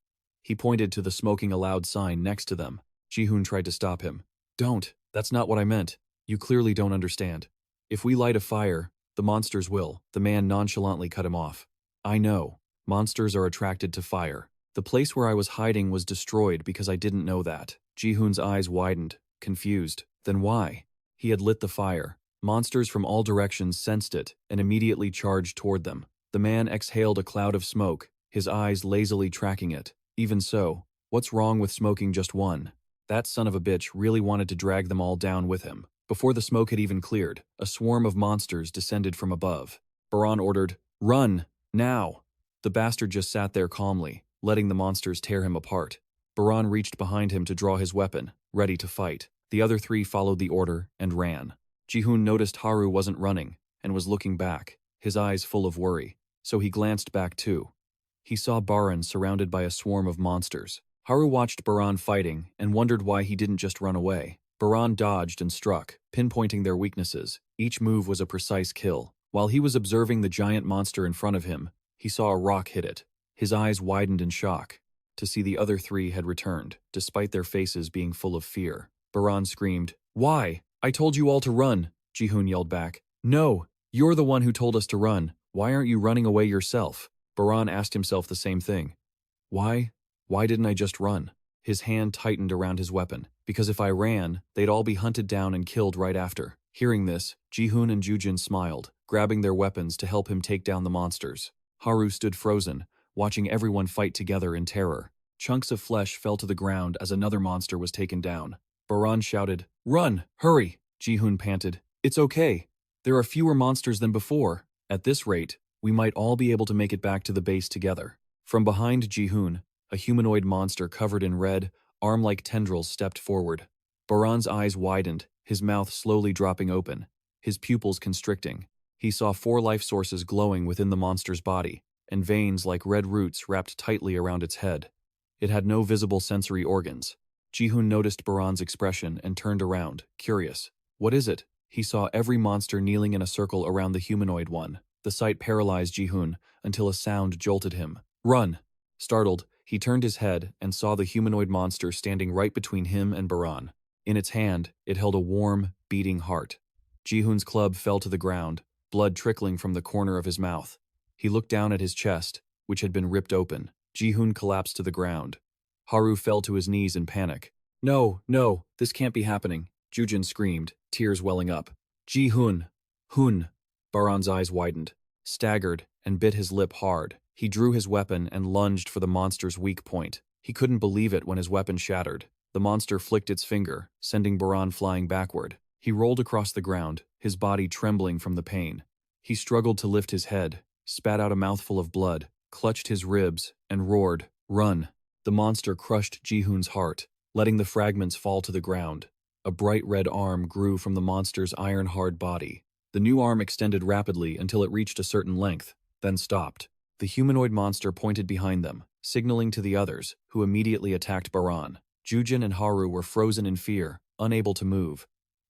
He pointed to the smoking aloud sign next to them. Ji-hoon tried to stop him. Don't, that's not what I meant. You clearly don't understand. If we light a fire, the monsters will. The man nonchalantly cut him off. I know. Monsters are attracted to fire. The place where I was hiding was destroyed because I didn't know that. Ji-hoon's eyes widened, confused. Then why? He had lit the fire. Monsters from all directions sensed it and immediately charged toward them. The man exhaled a cloud of smoke, his eyes lazily tracking it. Even so, what's wrong with smoking just one? That son of a bitch really wanted to drag them all down with him. Before the smoke had even cleared, a swarm of monsters descended from above. Baran ordered, Run! Now! The bastard just sat there calmly, letting the monsters tear him apart. Baran reached behind him to draw his weapon, ready to fight. The other three followed the order and ran. Ji-hoon noticed Haru wasn't running and was looking back, his eyes full of worry, so he glanced back too. He saw Baran surrounded by a swarm of monsters. Haru watched Baran fighting and wondered why he didn't just run away. Baran dodged and struck, pinpointing their weaknesses. Each move was a precise kill. While he was observing the giant monster in front of him, he saw a rock hit it. His eyes widened in shock to see the other three had returned, despite their faces being full of fear. Baran screamed, Why? I told you all to run, Ji-hoon yelled back. No, you're the one who told us to run. Why aren't you running away yourself? Baran asked himself the same thing. Why? Why didn't I just run? His hand tightened around his weapon. Because if I ran, they'd all be hunted down and killed right after. Hearing this, Ji-hoon and Jujin smiled, grabbing their weapons to help him take down the monsters. Haru stood frozen, watching everyone fight together in terror. Chunks of flesh fell to the ground as another monster was taken down. Baran shouted, Run! Hurry! Ji-hoon panted, It's okay. There are fewer monsters than before. At this rate, we might all be able to make it back to the base together. From behind Ji-hoon, a humanoid monster covered in red, arm-like tendrils stepped forward. Baran's eyes widened, his mouth slowly dropping open, his pupils constricting. He saw 4 life sources glowing within the monster's body, and veins like red roots wrapped tightly around its head. It had no visible sensory organs. Ji-hoon noticed Baran's expression and turned around, curious. What is it? He saw every monster kneeling in a circle around the humanoid one. The sight paralyzed Ji-hoon until a sound jolted him. Run! Startled, he turned his head and saw the humanoid monster standing right between him and Baran. In its hand, it held a warm, beating heart. Ji-hoon's club fell to the ground, blood trickling from the corner of his mouth. He looked down at his chest, which had been ripped open. Ji-hoon collapsed to the ground. Haru fell to his knees in panic. No, no, this can't be happening, Jujin screamed, tears welling up. Ji-hoon! Hoon! Baran's eyes widened, staggered, and bit his lip hard. He drew his weapon and lunged for the monster's weak point. He couldn't believe it when his weapon shattered. The monster flicked its finger, sending Baran flying backward. He rolled across the ground, his body trembling from the pain. He struggled to lift his head, spat out a mouthful of blood, clutched his ribs, and roared, Run! The monster crushed Ji-hoon's heart, letting the fragments fall to the ground. A bright red arm grew from the monster's iron-hard body. The new arm extended rapidly until it reached a certain length, then stopped. The humanoid monster pointed behind them, signaling to the others, who immediately attacked Baran. Jujin and Haru were frozen in fear, unable to move.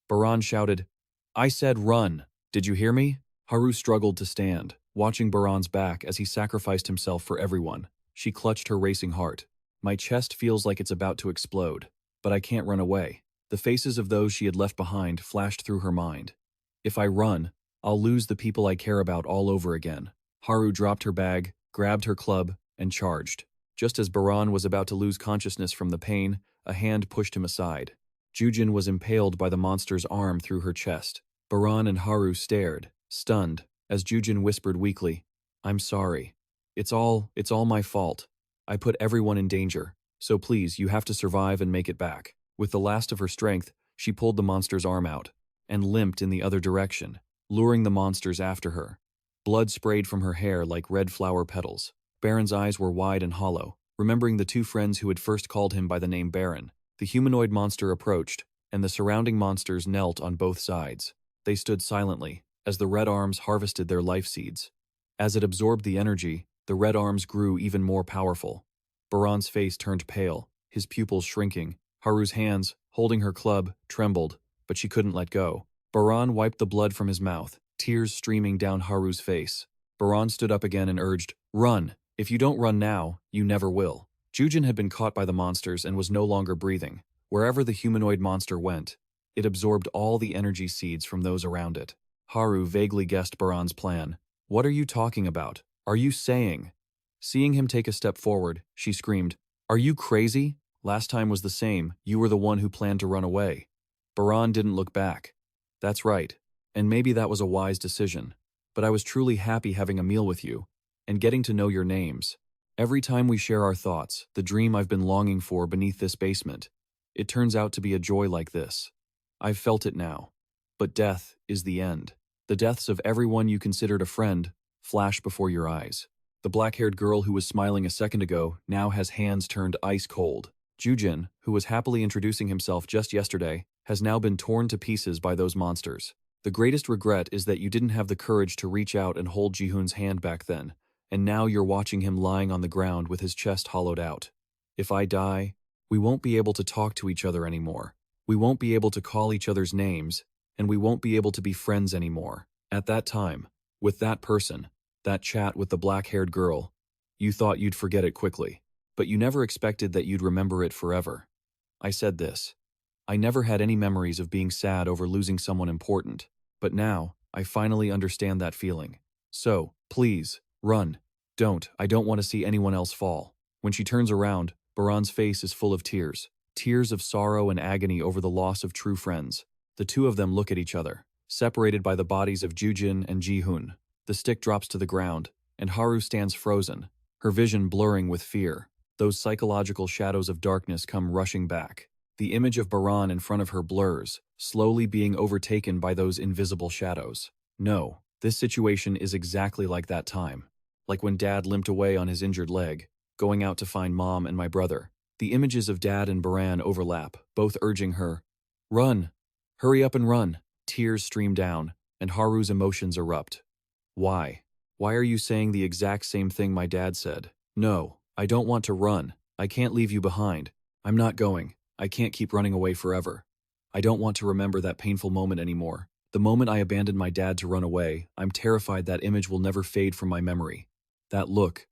Baran shouted, I said run! Did you hear me? Haru struggled to stand. watching Baran's back as he sacrificed himself for everyone. She clutched her racing heart. My chest feels like it's about to explode, but I can't run away. The faces of those she had left behind flashed through her mind. If I run, I'll lose the people I care about all over again. Haru dropped her bag, grabbed her club, and charged. Just as Baran was about to lose consciousness from the pain, a hand pushed him aside. Jujin was impaled by the monster's arm through her chest. Baran and Haru stared, stunned, as Jujin whispered weakly, "I'm sorry. It's all my fault. I put everyone in danger, so please, you have to survive and make it back." With the last of her strength, she pulled the monster's arm out, and limped in the other direction, luring the monsters after her. Blood sprayed from her hair like red flower petals. Baran's eyes were wide and hollow, remembering the two friends who had first called him by the name Baran. The humanoid monster approached, and the surrounding monsters knelt on both sides. They stood silently, as the red arms harvested their life seeds. As it absorbed the energy, the red arms grew even more powerful. Baran's face turned pale, his pupils shrinking. Haru's hands, holding her club, trembled, but she couldn't let go. Baran wiped the blood from his mouth, tears streaming down Haru's face. Baran stood up again and urged, "Run! If you don't run now, you never will." Jujin had been caught by the monsters and was no longer breathing. Wherever the humanoid monster went, it absorbed all the energy seeds from those around it. Haru vaguely guessed Baran's plan. "What are you talking about? Are you saying?" Seeing him take a step forward, she screamed, "Are you crazy? Last time was the same, you were the one who planned to run away." Baran didn't look back. "That's right, and maybe that was a wise decision, but I was truly happy having a meal with you, and getting to know your names. Every time we share our thoughts, the dream I've been longing for beneath this basement, it turns out to be a joy like this. I've felt it now. But death is the end. The deaths of everyone you considered a friend flash before your eyes." The black-haired girl who was smiling a second ago now has hands turned ice cold. Jujin, who was happily introducing himself just yesterday, has now been torn to pieces by those monsters. The greatest regret is that you didn't have the courage to reach out and hold Jihoon's hand back then, and now you're watching him lying on the ground with his chest hollowed out. If I die, we won't be able to talk to each other anymore. We won't be able to call each other's names, and we won't be able to be friends anymore. At that time, with that person, that chat with the black-haired girl, you thought you'd forget it quickly, but you never expected that you'd remember it forever. I said this. I never had any memories of being sad over losing someone important, but now, I finally understand that feeling. So, please, run. I don't want to see anyone else fall. When she turns around, Baran's face is full of tears. Tears of sorrow and agony over the loss of true friends. The two of them look at each other, separated by the bodies of Jujin and Jihoon. The stick drops to the ground, and Haru stands frozen, her vision blurring with fear. Those psychological shadows of darkness come rushing back. The image of Baran in front of her blurs, slowly being overtaken by those invisible shadows. No, this situation is exactly like that time. Like when Dad limped away on his injured leg, going out to find Mom and my brother. The images of Dad and Baran overlap, both urging her, "Run! Hurry up and run!" Tears stream down, and Haru's emotions erupt. Why? Why are you saying the exact same thing my dad said? No, I don't want to run. I can't leave you behind. I'm not going. I can't keep running away forever. I don't want to remember that painful moment anymore. The moment I abandoned my dad to run away, I'm terrified that image will never fade from my memory. That look.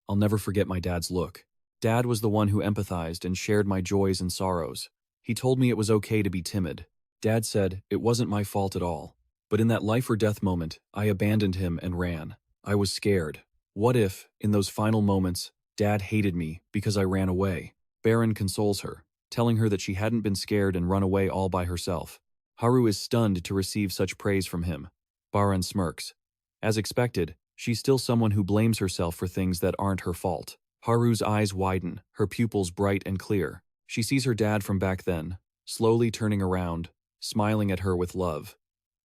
I'll never forget my dad's look. Dad was the one who empathized and shared my joys and sorrows. He told me it was okay to be timid. Dad said it wasn't my fault at all. But in that life or death moment, I abandoned him and ran. I was scared. What if, in those final moments, Dad hated me because I ran away? Baran consoles her, telling her that she hadn't been scared and run away all by herself. Haru is stunned to receive such praise from him. Baran smirks. As expected, she's still someone who blames herself for things that aren't her fault. Haru's eyes widen, her pupils bright and clear. She sees her dad from back then, slowly turning around, smiling at her with love.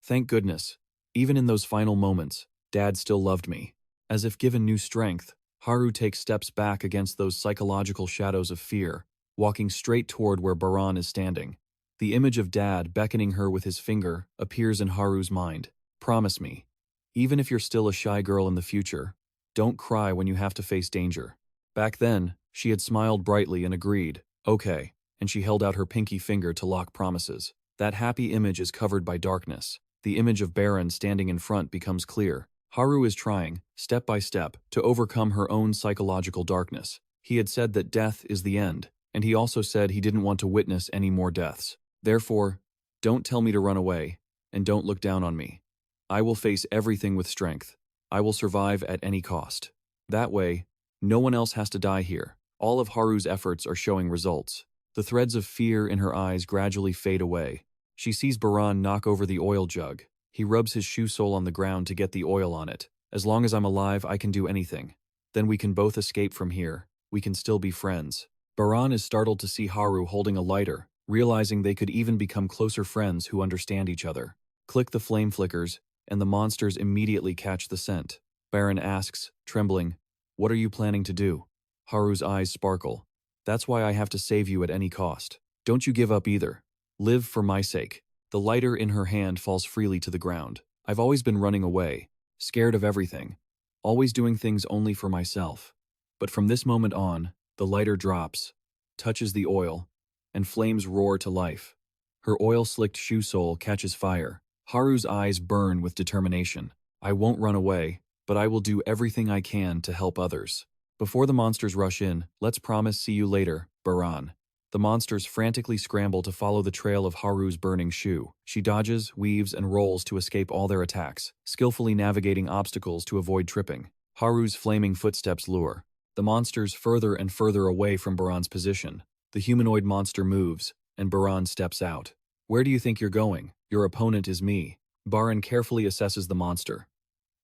Thank goodness, even in those final moments, Dad still loved me. As if given new strength, Haru takes steps back against those psychological shadows of fear, walking straight toward where Baran is standing. The image of Dad beckoning her with his finger appears in Haru's mind. Promise me, even if you're still a shy girl in the future, don't cry when you have to face danger. Back then, she had smiled brightly and agreed, okay, and she held out her pinky finger to lock promises. That happy image is covered by darkness. The image of Baran standing in front becomes clear. Haru is trying, step by step, to overcome her own psychological darkness. He had said that death is the end, and he also said he didn't want to witness any more deaths. Therefore, don't tell me to run away, and don't look down on me. I will face everything with strength. I will survive at any cost. That way, no one else has to die here. All of Haru's efforts are showing results. The threads of fear in her eyes gradually fade away. She sees Baran knock over the oil jug. He rubs his shoe sole on the ground to get the oil on it. As long as I'm alive, I can do anything. Then we can both escape from here. We can still be friends. Baran is startled to see Haru holding a lighter, realizing they could even become closer friends who understand each other. Click the flame flickers, and the monsters immediately catch the scent. Baran asks, trembling, "What are you planning to do?" Haru's eyes sparkle. "That's why I have to save you at any cost. Don't you give up either. Live for my sake." The lighter in her hand falls freely to the ground. "I've always been running away, scared of everything, always doing things only for myself. But from this moment on, the lighter drops, touches the oil, and flames roar to life. Her oil-slicked shoe sole catches fire. Haru's eyes burn with determination. "I won't run away, but I will do everything I can to help others." Before the monsters rush in, let's promise see you later, Baran. The monsters frantically scramble to follow the trail of Haru's burning shoe. She dodges, weaves, and rolls to escape all their attacks, skillfully navigating obstacles to avoid tripping. Haru's flaming footsteps lure the monsters further and further away from Baran's position. The humanoid monster moves, and Baran steps out. "Where do you think you're going? Your opponent is me." Baran carefully assesses the monster.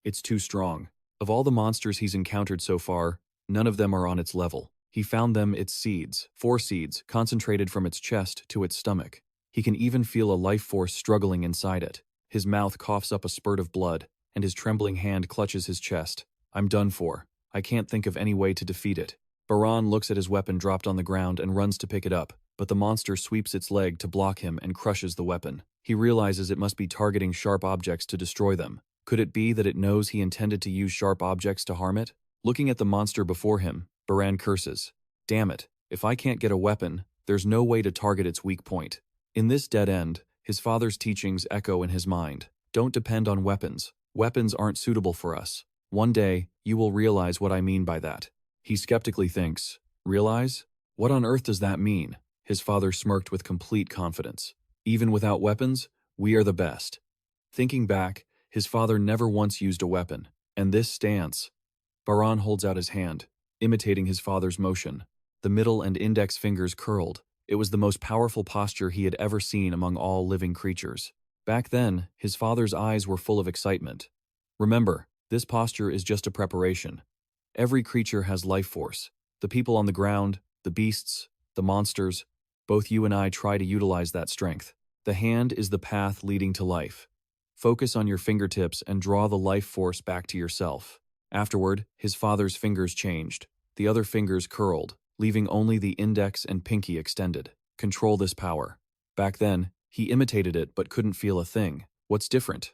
It's too strong. Of all the monsters he's encountered so far, none of them are on its level. He found them its seeds, 4 seeds, concentrated from its chest to its stomach. He can even feel a life force struggling inside it. His mouth coughs up a spurt of blood, and his trembling hand clutches his chest. "I'm done for. I can't think of any way to defeat it." Baran looks at his weapon dropped on the ground and runs to pick it up, but the monster sweeps its leg to block him and crushes the weapon. He realizes it must be targeting sharp objects to destroy them. Could it be that it knows he intended to use sharp objects to harm it? Looking at the monster before him, Baran curses. "Damn it, if I can't get a weapon, there's no way to target its weak point." In this dead end, his father's teachings echo in his mind. Don't depend on weapons. Weapons aren't suitable for us. One day, you will realize what I mean by that. He skeptically thinks, realize? What on earth does that mean? His father smirked with complete confidence. Even without weapons, we are the best. Thinking back, his father never once used a weapon. And this stance. Baran holds out his hand, imitating his father's motion. The middle and index fingers curled. It was the most powerful posture he had ever seen among all living creatures. Back then, his father's eyes were full of excitement. Remember, this posture is just a preparation. Every creature has life force. The people on the ground, the beasts, the monsters. Both you and I try to utilize that strength. The hand is the path leading to life. Focus on your fingertips and draw the life force back to yourself. Afterward, his father's fingers changed. The other fingers curled, leaving only the index and pinky extended. Control this power. Back then, he imitated it but couldn't feel a thing. What's different?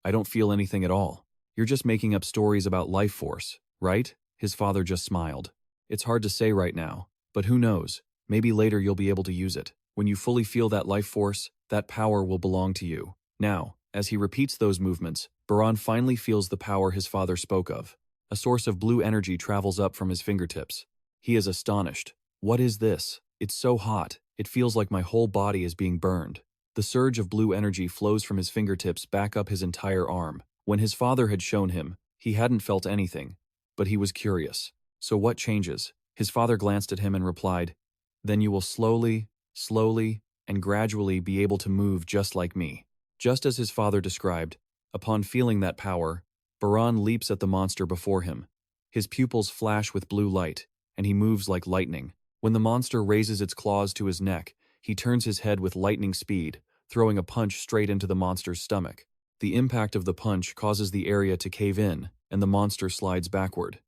I don't feel anything at all. You're just making up stories about life force, right? His father just smiled. It's hard to say right now, but who knows? Maybe later you'll be able to use it. When you fully feel that life force, that power will belong to you. Now, as he repeats those movements, Baran finally feels the power his father spoke of. A source of blue energy travels up from his fingertips. He is astonished. What is this? It's so hot. It feels like my whole body is being burned. The surge of blue energy flows from his fingertips back up his entire arm. When his father had shown him, he hadn't felt anything, but he was curious. So what changes? His father glanced at him and replied, "Then you will slowly, and gradually be able to move just like me." Just as his father described, upon feeling that power, Baran leaps at the monster before him. His pupils flash with blue light, and he moves like lightning. When the monster raises its claws to his neck, he turns his head with lightning speed, throwing a punch straight into the monster's stomach. The impact of the punch causes the area to cave in, and the monster slides backward.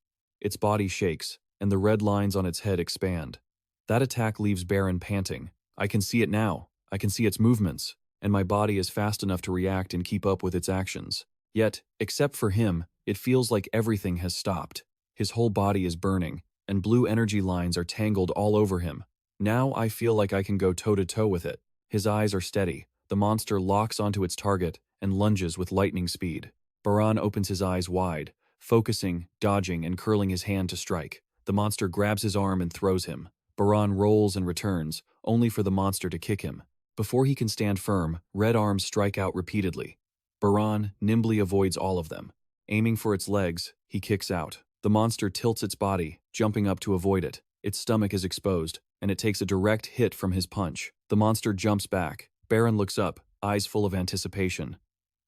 Its body shakes, and the red lines on its head expand. That attack leaves Baran panting. I can see it now. I can see its movements, and my body is fast enough to react and keep up with its actions. Yet, except for him, it feels like everything has stopped. His whole body is burning, and blue energy lines are tangled all over him. Now I feel like I can go toe-to-toe with it. His eyes are steady. The monster locks onto its target and lunges with lightning speed. Baran opens his eyes wide, focusing, dodging, and curling his hand to strike. The monster grabs his arm and throws him. Baran rolls and returns, only for the monster to kick him. Before he can stand firm, red arms strike out repeatedly. Baran nimbly avoids all of them. Aiming for its legs, he kicks out. The monster tilts its body, jumping up to avoid it. Its stomach is exposed, and it takes a direct hit from his punch. The monster jumps back. Baran looks up, eyes full of anticipation.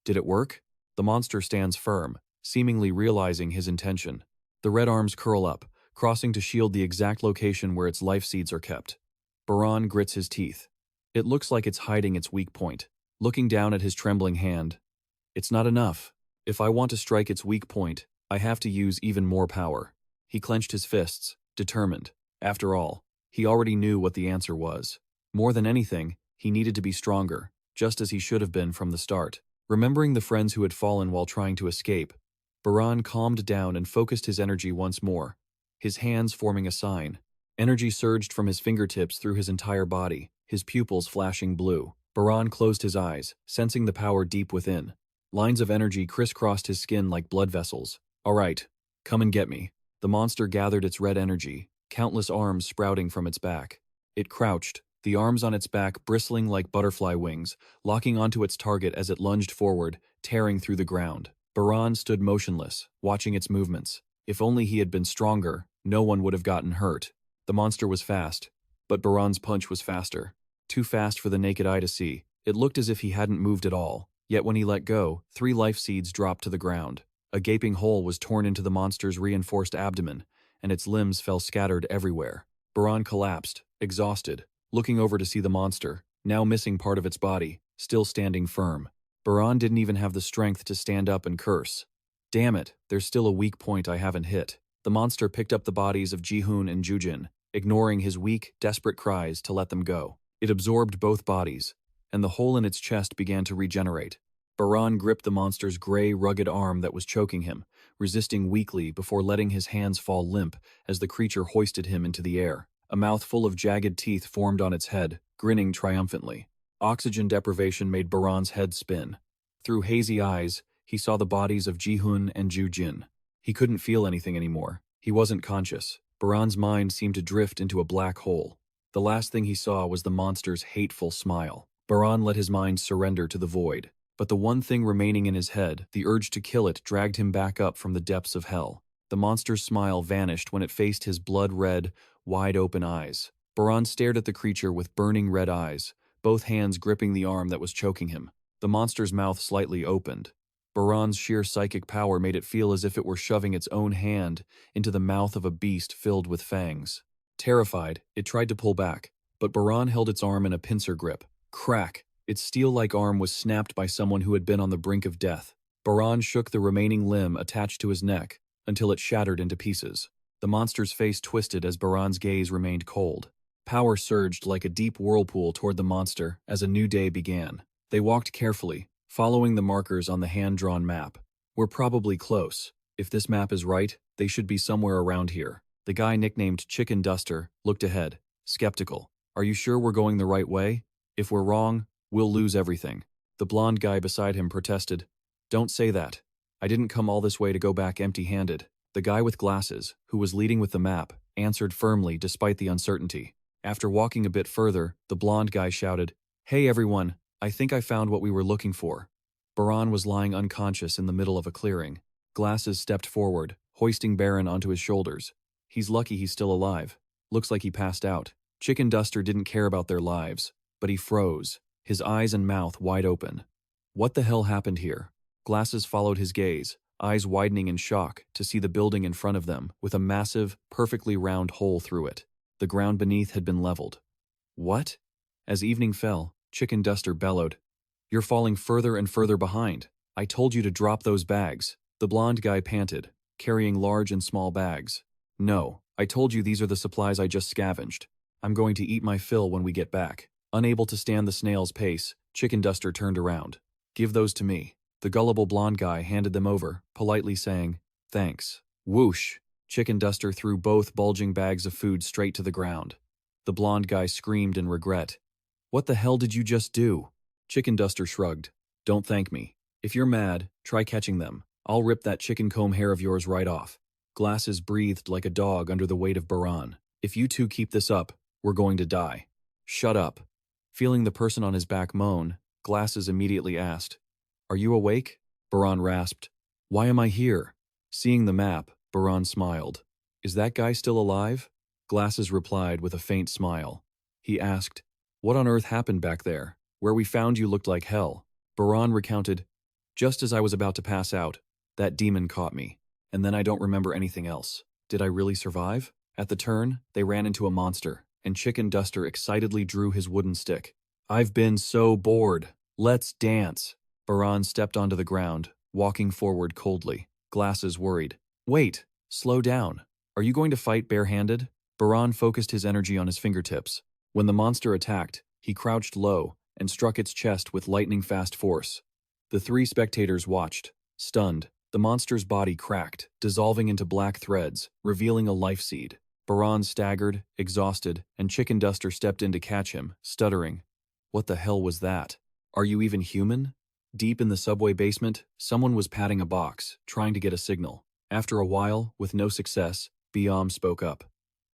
Did it work? The monster stands firm, seemingly realizing his intention. The red arms curl up, crossing to shield the exact location where its life seeds are kept. Baran grits his teeth. It looks like it's hiding its weak point. Looking down at his trembling hand, it's not enough. If I want to strike its weak point, I have to use even more power. He clenched his fists, determined. After all, he already knew what the answer was. More than anything, he needed to be stronger, just as he should have been from the start. Remembering the friends who had fallen while trying to escape, Baran calmed down and focused his energy once more, his hands forming a sign. Energy surged from his fingertips through his entire body, his pupils flashing blue. Baran closed his eyes, sensing the power deep within. Lines of energy crisscrossed his skin like blood vessels. All right, come and get me. The monster gathered its red energy, countless arms sprouting from its back. It crouched, the arms on its back bristling like butterfly wings, locking onto its target as it lunged forward, tearing through the ground. Baran stood motionless, watching its movements. If only he had been stronger, no one would have gotten hurt. The monster was fast, but Baran's punch was faster. Too fast for the naked eye to see. It looked as if he hadn't moved at all. Yet when he let go, 3 life seeds dropped to the ground. A gaping hole was torn into the monster's reinforced abdomen, and its limbs fell scattered everywhere. Baran collapsed, exhausted, looking over to see the monster, now missing part of its body, still standing firm. Baran didn't even have the strength to stand up and curse. Damn it, there's still a weak point I haven't hit. The monster picked up the bodies of Ji-hoon and Ju-jin, ignoring his weak, desperate cries to let them go. It absorbed both bodies, and the hole in its chest began to regenerate. Baran gripped the monster's gray, rugged arm that was choking him, resisting weakly before letting his hands fall limp as the creature hoisted him into the air. A mouth full of jagged teeth formed on its head, grinning triumphantly. Oxygen deprivation made Baran's head spin. Through hazy eyes, he saw the bodies of Ji-hoon and Ju-jin. He couldn't feel anything anymore. He wasn't conscious. Baran's mind seemed to drift into a black hole. The last thing he saw was the monster's hateful smile. Baran let his mind surrender to the void. But the one thing remaining in his head, the urge to kill it, dragged him back up from the depths of hell. The monster's smile vanished when it faced his blood-red, wide-open eyes. Baran stared at the creature with burning red eyes, both hands gripping the arm that was choking him. The monster's mouth slightly opened. Baran's sheer psychic power made it feel as if it were shoving its own hand into the mouth of a beast filled with fangs. Terrified, it tried to pull back, but Baran held its arm in a pincer grip. Crack! Its steel-like arm was snapped by someone who had been on the brink of death. Baran shook the remaining limb attached to his neck until it shattered into pieces. The monster's face twisted as Baran's gaze remained cold. Power surged like a deep whirlpool toward the monster as a new day began. They walked carefully, following the markers on the hand-drawn map. We're probably close. If this map is right, they should be somewhere around here. The guy nicknamed Chicken Duster looked ahead, skeptical. Are you sure we're going the right way? If we're wrong, we'll lose everything. The blonde guy beside him protested. Don't say that. I didn't come all this way to go back empty-handed. The guy with glasses, who was leading with the map, answered firmly despite the uncertainty. After walking a bit further, the blonde guy shouted, Hey everyone, I think I found what we were looking for. Baran was lying unconscious in the middle of a clearing. Glasses stepped forward, hoisting Baran onto his shoulders. He's lucky he's still alive. Looks like he passed out. Chicken Duster didn't care about their lives, but he froze, his eyes and mouth wide open. What the hell happened here? Glasses followed his gaze, eyes widening in shock to see the building in front of them with a massive, perfectly round hole through it. The ground beneath had been leveled. What? As evening fell, Chicken Duster bellowed, You're falling further and further behind. I told you to drop those bags. The blonde guy panted, carrying large and small bags. No, I told you these are the supplies I just scavenged. I'm going to eat my fill when we get back. Unable to stand the snail's pace, Chicken Duster turned around. Give those to me. The gullible blonde guy handed them over, politely saying, Thanks. Whoosh! Chicken Duster threw both bulging bags of food straight to the ground. The blonde guy screamed in regret. What the hell did you just do? Chicken Duster shrugged. Don't thank me. If you're mad, try catching them. I'll rip that chicken comb hair of yours right off. Glasses breathed like a dog under the weight of Baran. If you two keep this up, we're going to die. Shut up. Feeling the person on his back moan, Glasses immediately asked, Are you awake? Baran rasped. Why am I here? Seeing the map, Baran smiled. Is that guy still alive? Glasses replied with a faint smile. He asked, What on earth happened back there? Where we found you looked like hell. Baran recounted, Just as I was about to pass out, that demon caught me, and then I don't remember anything else. Did I really survive? At the turn, they ran into a monster, and Chicken Duster excitedly drew his wooden stick. I've been so bored. Let's dance. Baran stepped onto the ground, walking forward coldly. Glasses worried. Wait, slow down. Are you going to fight barehanded? Baran focused his energy on his fingertips. When the monster attacked, he crouched low and struck its chest with lightning-fast force. The three spectators watched, stunned. The monster's body cracked, dissolving into black threads, revealing a life seed. Baran staggered, exhausted, and Chicken Duster stepped in to catch him, stuttering. What the hell was that? Are you even human? Deep in the subway basement, someone was patting a box, trying to get a signal. After a while, with no success, Biam spoke up.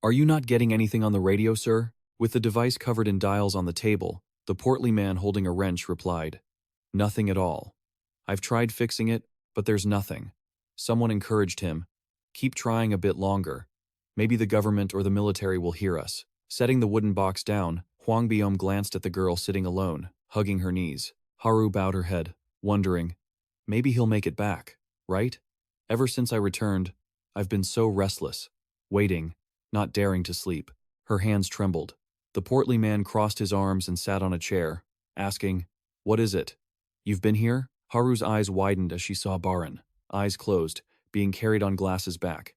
Are you not getting anything on the radio, sir? With the device covered in dials on the table, the portly man holding a wrench replied. Nothing at all. I've tried fixing it, but there's nothing. Someone encouraged him. Keep trying a bit longer. Maybe the government or the military will hear us. Setting the wooden box down, Huang Biom glanced at the girl sitting alone, hugging her knees. Haru bowed her head, wondering, maybe he'll make it back, right? Ever since I returned, I've been so restless, waiting, not daring to sleep. Her hands trembled. The portly man crossed his arms and sat on a chair, asking, What is it? You've been here? Haru's eyes widened as she saw Baran, eyes closed, being carried on Glasses' back.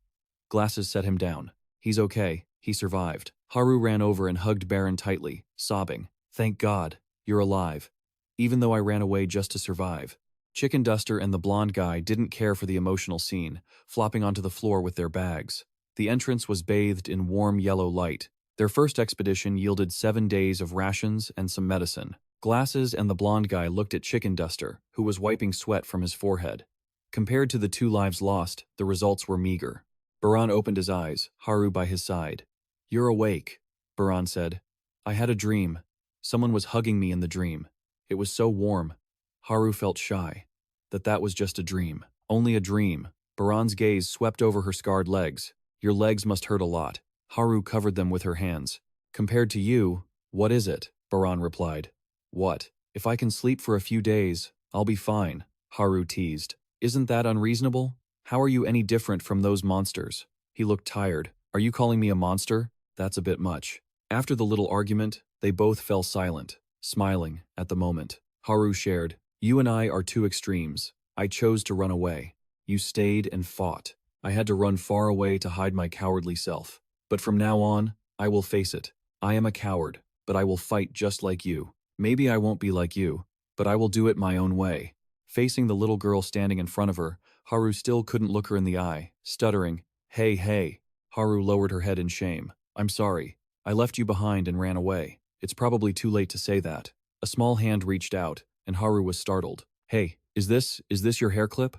Glasses set him down. He's okay, he survived. Haru ran over and hugged Baran tightly, sobbing. Thank God, you're alive. Even though I ran away just to survive. Chicken Duster and the blonde guy didn't care for the emotional scene, flopping onto the floor with their bags. The entrance was bathed in warm yellow light. Their first expedition yielded 7 days of rations and some medicine. Glasses and the blonde guy looked at Chicken Duster, who was wiping sweat from his forehead. Compared to the 2 lives lost, the results were meager. Baran opened his eyes, Haru by his side. You're awake, Baran said. I had a dream. Someone was hugging me in the dream. It was so warm. Haru felt shy. That was just a dream. Only a dream. Baran's gaze swept over her scarred legs. Your legs must hurt a lot. Haru covered them with her hands. Compared to you, what is it? Baran replied. What? If I can sleep for a few days, I'll be fine, Haru teased. Isn't that unreasonable? How are you any different from those monsters? He looked tired. Are you calling me a monster? That's a bit much. After the little argument, they both fell silent, smiling at the moment. Haru shared, You and I are 2 extremes. I chose to run away. You stayed and fought. I had to run far away to hide my cowardly self. But from now on, I will face it. I am a coward, but I will fight just like you. Maybe I won't be like you, but I will do it my own way. Facing the little girl standing in front of her, Haru still couldn't look her in the eye, stuttering, Hey. Haru lowered her head in shame. I'm sorry. I left you behind and ran away. It's probably too late to say that. A small hand reached out, and Haru was startled. Hey, is this your hair clip?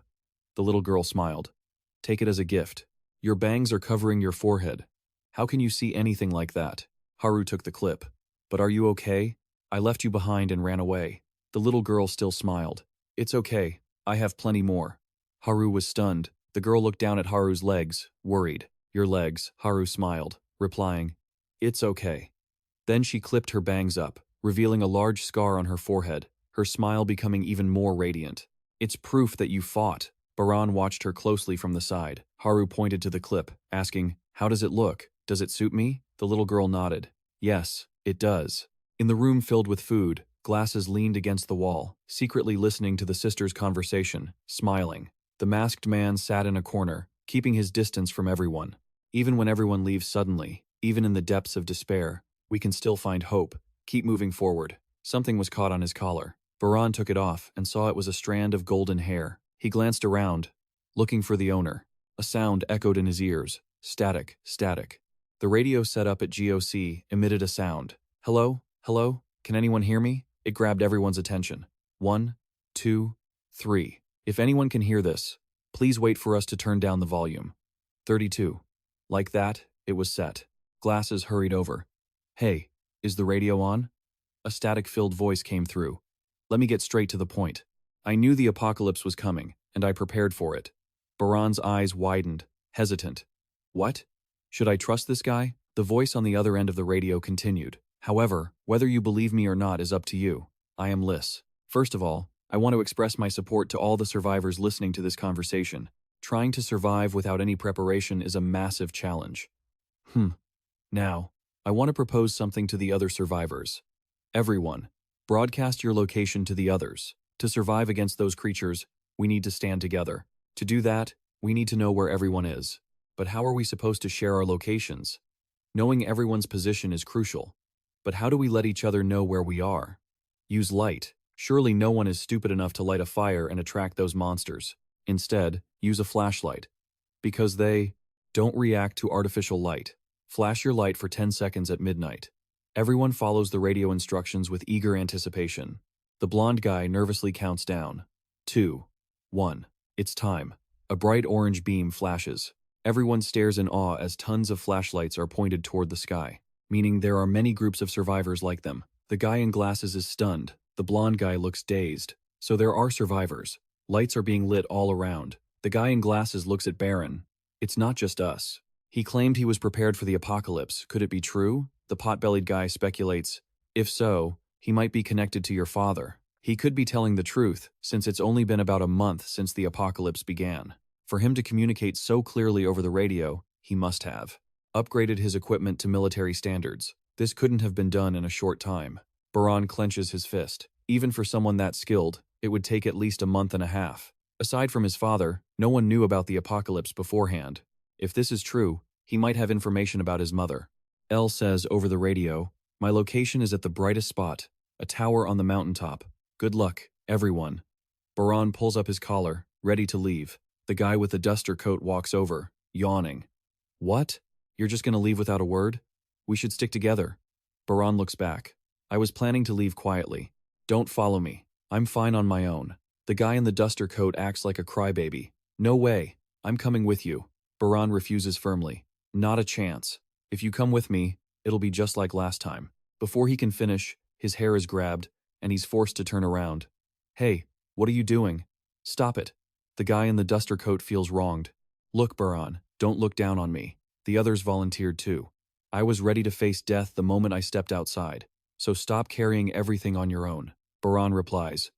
The little girl smiled. Take it as a gift. Your bangs are covering your forehead. How can you see anything like that? Haru took the clip. But are you okay? I left you behind and ran away. The little girl still smiled. It's okay. I have plenty more. Haru was stunned. The girl looked down at Haru's legs, worried. Your legs, Haru smiled, replying, It's okay. Then she clipped her bangs up, revealing a large scar on her forehead, her smile becoming even more radiant. It's proof that you fought. Baran watched her closely from the side. Haru pointed to the clip, asking, How does it look? Does it suit me? The little girl nodded. Yes, it does. In the room filled with food, Glasses leaned against the wall, secretly listening to the sisters' conversation, smiling. The masked man sat in a corner, keeping his distance from everyone. Even when everyone leaves suddenly, even in the depths of despair, we can still find hope. Keep moving forward. Something was caught on his collar. Baran took it off and saw it was a strand of golden hair. He glanced around, looking for the owner. A sound echoed in his ears. Static, static. The radio set up at GOC emitted a sound. Hello? Hello? Can anyone hear me? It grabbed everyone's attention. 1, 2, 3. If anyone can hear this, please wait for us to turn down the volume. 32. Like that, it was set. Glasses hurried over. Hey, is the radio on? A static-filled voice came through. Let me get straight to the point. I knew the apocalypse was coming, and I prepared for it. Baran's eyes widened, hesitant. What? Should I trust this guy? The voice on the other end of the radio continued. However, whether you believe me or not is up to you. I am Liss. First of all, I want to express my support to all the survivors listening to this conversation. Trying to survive without any preparation is a massive challenge. Now, I want to propose something to the other survivors. Everyone, broadcast your location to the others. To survive against those creatures, we need to stand together. To do that, we need to know where everyone is. But how are we supposed to share our locations? Knowing everyone's position is crucial. But how do we let each other know where we are? Use light. Surely no one is stupid enough to light a fire and attract those monsters. Instead, use a flashlight. Because they don't react to artificial light. Flash your light for 10 seconds at midnight. Everyone follows the radio instructions with eager anticipation. The blonde guy nervously counts down. 2, 1. It's time. A bright orange beam flashes. Everyone stares in awe as tons of flashlights are pointed toward the sky, meaning there are many groups of survivors like them. The guy in glasses is stunned. The blonde guy looks dazed. So there are survivors. Lights are being lit all around. The guy in glasses looks at Baran. It's not just us. He claimed he was prepared for the apocalypse. Could it be true? The pot-bellied guy speculates. If so, he might be connected to your father. He could be telling the truth, since it's only been about a month since the apocalypse began. For him to communicate so clearly over the radio, he must have upgraded his equipment to military standards. This couldn't have been done in a short time. Baran clenches his fist. Even for someone that skilled, it would take at least a month and a half. Aside from his father, no one knew about the apocalypse beforehand. If this is true, he might have information about his mother. Elle says over the radio, my location is at the brightest spot, a tower on the mountaintop. Good luck, everyone. Baran pulls up his collar, ready to leave. The guy with the duster coat walks over, yawning. What? You're just gonna leave without a word? We should stick together. Baran looks back. I was planning to leave quietly. Don't follow me. I'm fine on my own. The guy in the duster coat acts like a crybaby. No way. I'm coming with you. Baran refuses firmly. Not a chance. If you come with me, it'll be just like last time. Before he can finish, his hair is grabbed, and he's forced to turn around. Hey, what are you doing? Stop it. The guy in the duster coat feels wronged. Look, Baran, don't look down on me. The others volunteered too. I was ready to face death the moment I stepped outside. So stop carrying everything on your own. Baran replies.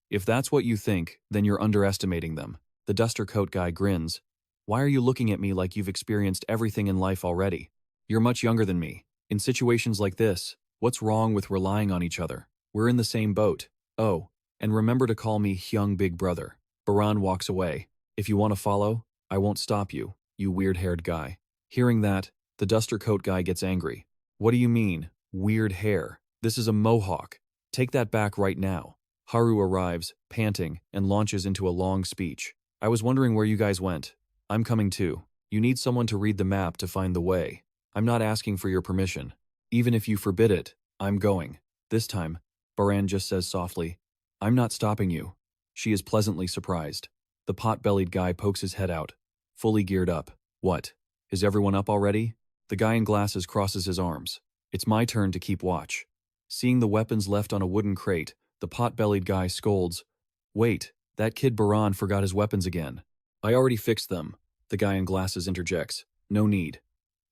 If that's what you think, then you're underestimating them. The duster coat guy grins. Why are you looking at me like you've experienced everything in life already? You're much younger than me. In situations like this, what's wrong with relying on each other? We're in the same boat. Oh, and remember to call me young big brother. Baran walks away. If you want to follow, I won't stop you, you weird-haired guy. Hearing that, the duster coat guy gets angry. What do you mean, weird hair? This is a mohawk. Take that back right now. Haru arrives, panting, and launches into a long speech. I was wondering where you guys went. I'm coming too. You need someone to read the map to find the way. I'm not asking for your permission. Even if you forbid it, I'm going. This time, Baran just says softly, I'm not stopping you. She is pleasantly surprised. The pot-bellied guy pokes his head out, fully geared up. What? Is everyone up already? The guy in glasses crosses his arms. It's my turn to keep watch. Seeing the weapons left on a wooden crate, the pot-bellied guy scolds. Wait, that kid Baran forgot his weapons again. I already fixed them. The guy in glasses interjects. No need.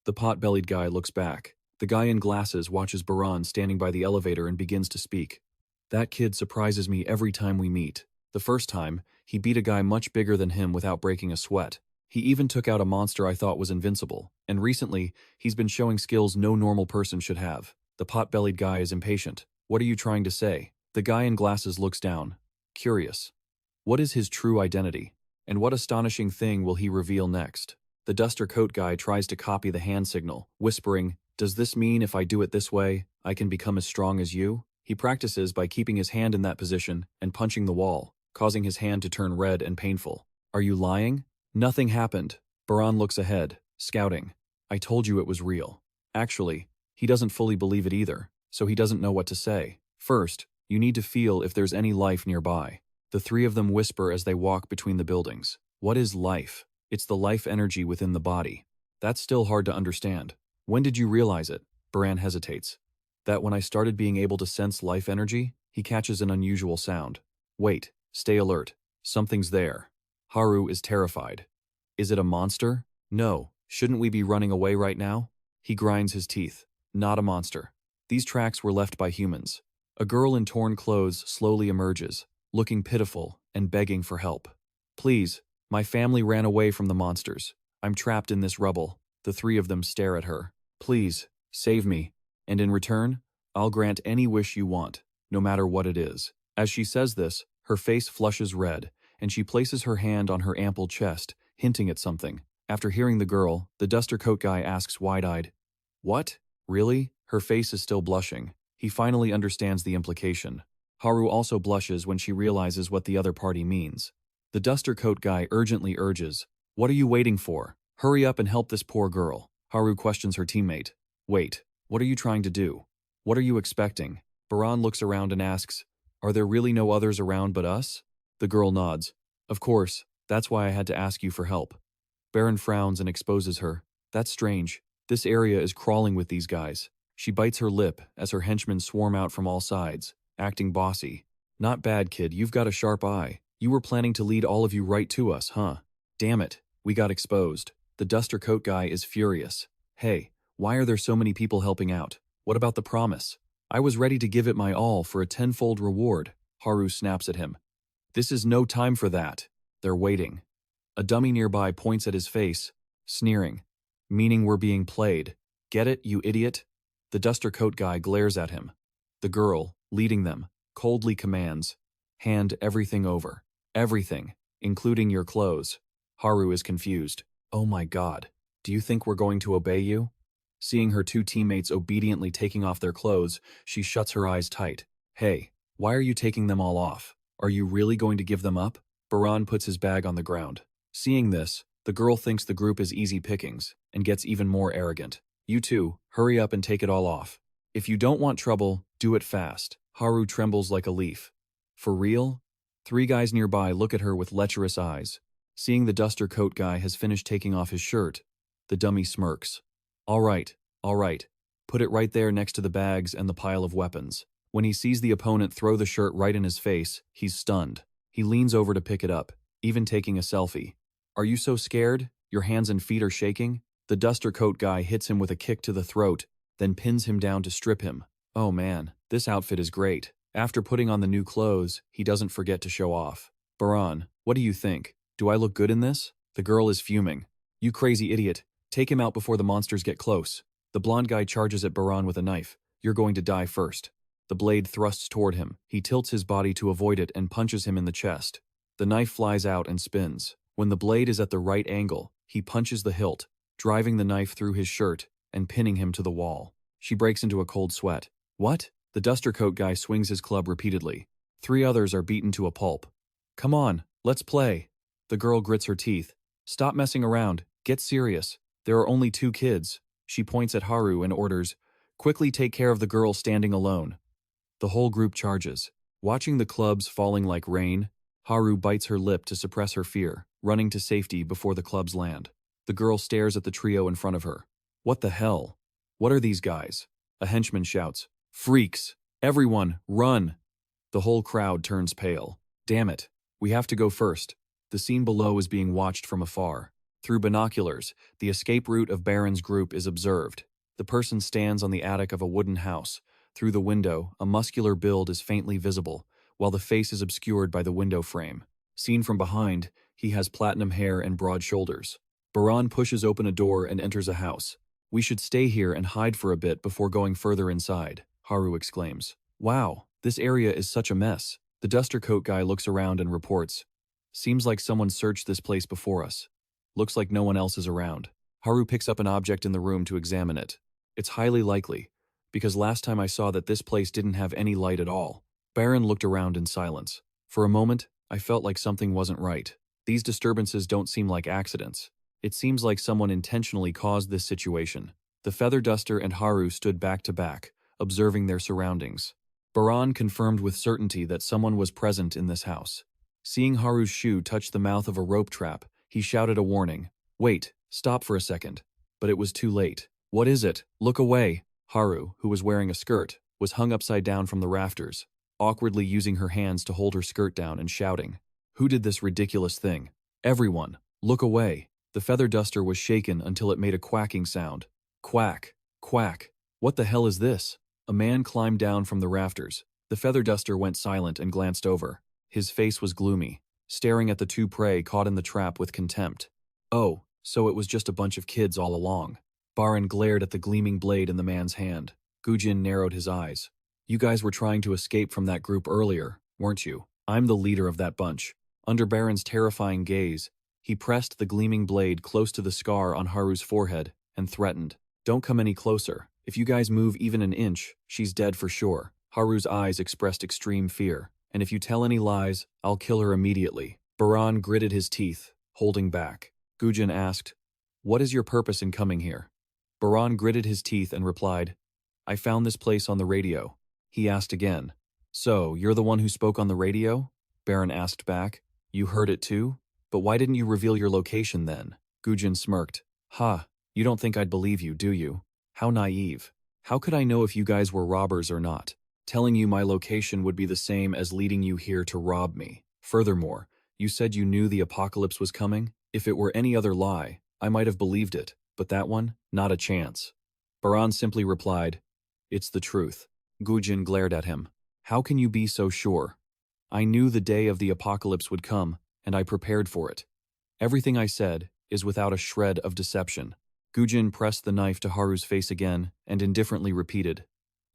The pot-bellied guy looks back. The guy in glasses watches Baran standing by the elevator and begins to speak. That kid surprises me every time we meet. The first time, he beat a guy much bigger than him without breaking a sweat. He even took out a monster I thought was invincible. And recently, he's been showing skills no normal person should have. The pot-bellied guy is impatient. What are you trying to say? The guy in glasses looks down, curious. What is his true identity? And what astonishing thing will he reveal next? The duster coat guy tries to copy the hand signal, whispering, does this mean if I do it this way, I can become as strong as you? He practices by keeping his hand in that position and punching the wall, causing his hand to turn red and painful. Are you lying? Nothing happened. Baran looks ahead, scouting. I told you it was real. Actually, he doesn't fully believe it either, so he doesn't know what to say. First, you need to feel if there's any life nearby. The three of them whisper as they walk between the buildings. What is life? It's the life energy within the body. That's still hard to understand. When did you realize it? Baran hesitates. That when I started being able to sense life energy, he catches an unusual sound. Wait, stay alert. Something's there. Haru is terrified. Is it a monster? No, shouldn't we be running away right now? He grinds his teeth. Not a monster. These tracks were left by humans. A girl in torn clothes slowly emerges, looking pitiful and begging for help. Please, my family ran away from the monsters. I'm trapped in this rubble. The three of them stare at her. Please, save me. And in return, I'll grant any wish you want, no matter what it is. As she says this, her face flushes red, and she places her hand on her ample chest, hinting at something. After hearing the girl, the duster coat guy asks wide-eyed, "What? Really?" Her face is still blushing. He finally understands the implication. Haru also blushes when she realizes what the other party means. The duster coat guy urgently urges, "What are you waiting for? Hurry up and help this poor girl." Haru questions her teammate. "Wait, what are you trying to do? What are you expecting?" Baran looks around and asks, "Are there really no others around but us?" The girl nods. "Of course, that's why I had to ask you for help." Baran frowns and exposes her. "That's strange. This area is crawling with these guys." She bites her lip as her henchmen swarm out from all sides, acting bossy. "Not bad, kid, you've got a sharp eye. You were planning to lead all of you right to us, huh? Damn it, we got exposed." The duster coat guy is furious. "Hey, why are there so many people helping out? What about the promise? I was ready to give it my all for a tenfold reward." Haru snaps at him. "This is no time for that." They're waiting. A dummy nearby points at his face, sneering. "Meaning we're being played. Get it, you idiot?" The duster coat guy glares at him. The girl, leading them, coldly commands, "Hand everything over. Everything, including your clothes." Haru is confused. "Oh my god, do you think we're going to obey you?" Seeing her two teammates obediently taking off their clothes, she shuts her eyes tight. "Hey, why are you taking them all off? Are you really going to give them up?" Baran puts his bag on the ground. Seeing this, the girl thinks the group is easy pickings and gets even more arrogant. "You two, hurry up and take it all off. If you don't want trouble, do it fast." Haru trembles like a leaf. "For real?" Three guys nearby look at her with lecherous eyes. Seeing the duster coat guy has finished taking off his shirt, the dummy smirks. All right. Put it right there next to the bags and the pile of weapons." When he sees the opponent throw the shirt right in his face, he's stunned. He leans over to pick it up, even taking a selfie. "Are you so scared? Your hands and feet are shaking?" The duster coat guy hits him with a kick to the throat, then pins him down to strip him. Oh man, this outfit is great. After putting on the new clothes, he doesn't forget to show off. "Baran, what do you think? Do I look good in this?" The girl is fuming. "You crazy idiot. Take him out before the monsters get close." The blonde guy charges at Baran with a knife. "You're going to die first." The blade thrusts toward him. He tilts his body to avoid it and punches him in the chest. The knife flies out and spins. When the blade is at the right angle, he punches the hilt, driving the knife through his shirt and pinning him to the wall. She breaks into a cold sweat. "What?" The duster coat guy swings his club repeatedly. Three others are beaten to a pulp. "Come on, let's play." The girl grits her teeth. "Stop messing around. Get serious. There are only two kids." She points at Haru and orders, "Quickly take care of the girl standing alone." The whole group charges. Watching the clubs falling like rain, Haru bites her lip to suppress her fear, running to safety before the clubs land. The girl stares at the trio in front of her. What the hell? What are these guys? A henchman shouts, "Freaks! Everyone, run!" The whole crowd turns pale. Damn it, we have to go first. The scene below is being watched from afar. Through binoculars, the escape route of Baran's group is observed. The person stands on the attic of a wooden house. Through the window, a muscular build is faintly visible, while the face is obscured by the window frame. Seen from behind, he has platinum hair and broad shoulders. Baran pushes open a door and enters a house. "We should stay here and hide for a bit before going further inside," Haru exclaims. "Wow, this area is such a mess." The duster coat guy looks around and reports, "Seems like someone searched this place before us. Looks like no one else is around." Haru picks up an object in the room to examine it. It's highly likely, because last time I saw that this place didn't have any light at all. Baran looked around in silence. For a moment, I felt like something wasn't right. These disturbances don't seem like accidents. It seems like someone intentionally caused this situation. The feather duster and Haru stood back to back, observing their surroundings. Baran confirmed with certainty that someone was present in this house. Seeing Haru's shoe touch the mouth of a rope trap, he shouted a warning. Wait, stop for a second. But it was too late. What is it? Look away. Haru, who was wearing a skirt, was hung upside down from the rafters, awkwardly using her hands to hold her skirt down and shouting. Who did this ridiculous thing? Everyone, look away. The feather duster was shaken until it made a quacking sound. Quack, quack. What the hell is this? A man climbed down from the rafters. The feather duster went silent and glanced over. His face was gloomy, staring at the two prey caught in the trap with contempt. Oh, so it was just a bunch of kids all along. Baran glared at the gleaming blade in the man's hand. Gujin narrowed his eyes. You guys were trying to escape from that group earlier, weren't you? I'm the leader of that bunch. Under Baran's terrifying gaze, he pressed the gleaming blade close to the scar on Haru's forehead and threatened. Don't come any closer. If you guys move even an inch, she's dead for sure. Haru's eyes expressed extreme fear. And if you tell any lies, I'll kill her immediately. Baran gritted his teeth, holding back. Gujin asked, What is your purpose in coming here? Baran gritted his teeth and replied, I found this place on the radio. He asked again, So, you're the one who spoke on the radio? Baran asked back, You heard it too? But why didn't you reveal your location then? Gujin smirked. Ha, you don't think I'd believe you, do you? How naive. How could I know if you guys were robbers or not? Telling you my location would be the same as leading you here to rob me. Furthermore, you said you knew the apocalypse was coming? If it were any other lie, I might have believed it, but that one? Not a chance. Baran simply replied, It's the truth. Gujin glared at him. How can you be so sure? I knew the day of the apocalypse would come, and I prepared for it. Everything I said is without a shred of deception. Gujin pressed the knife to Haru's face again and indifferently repeated,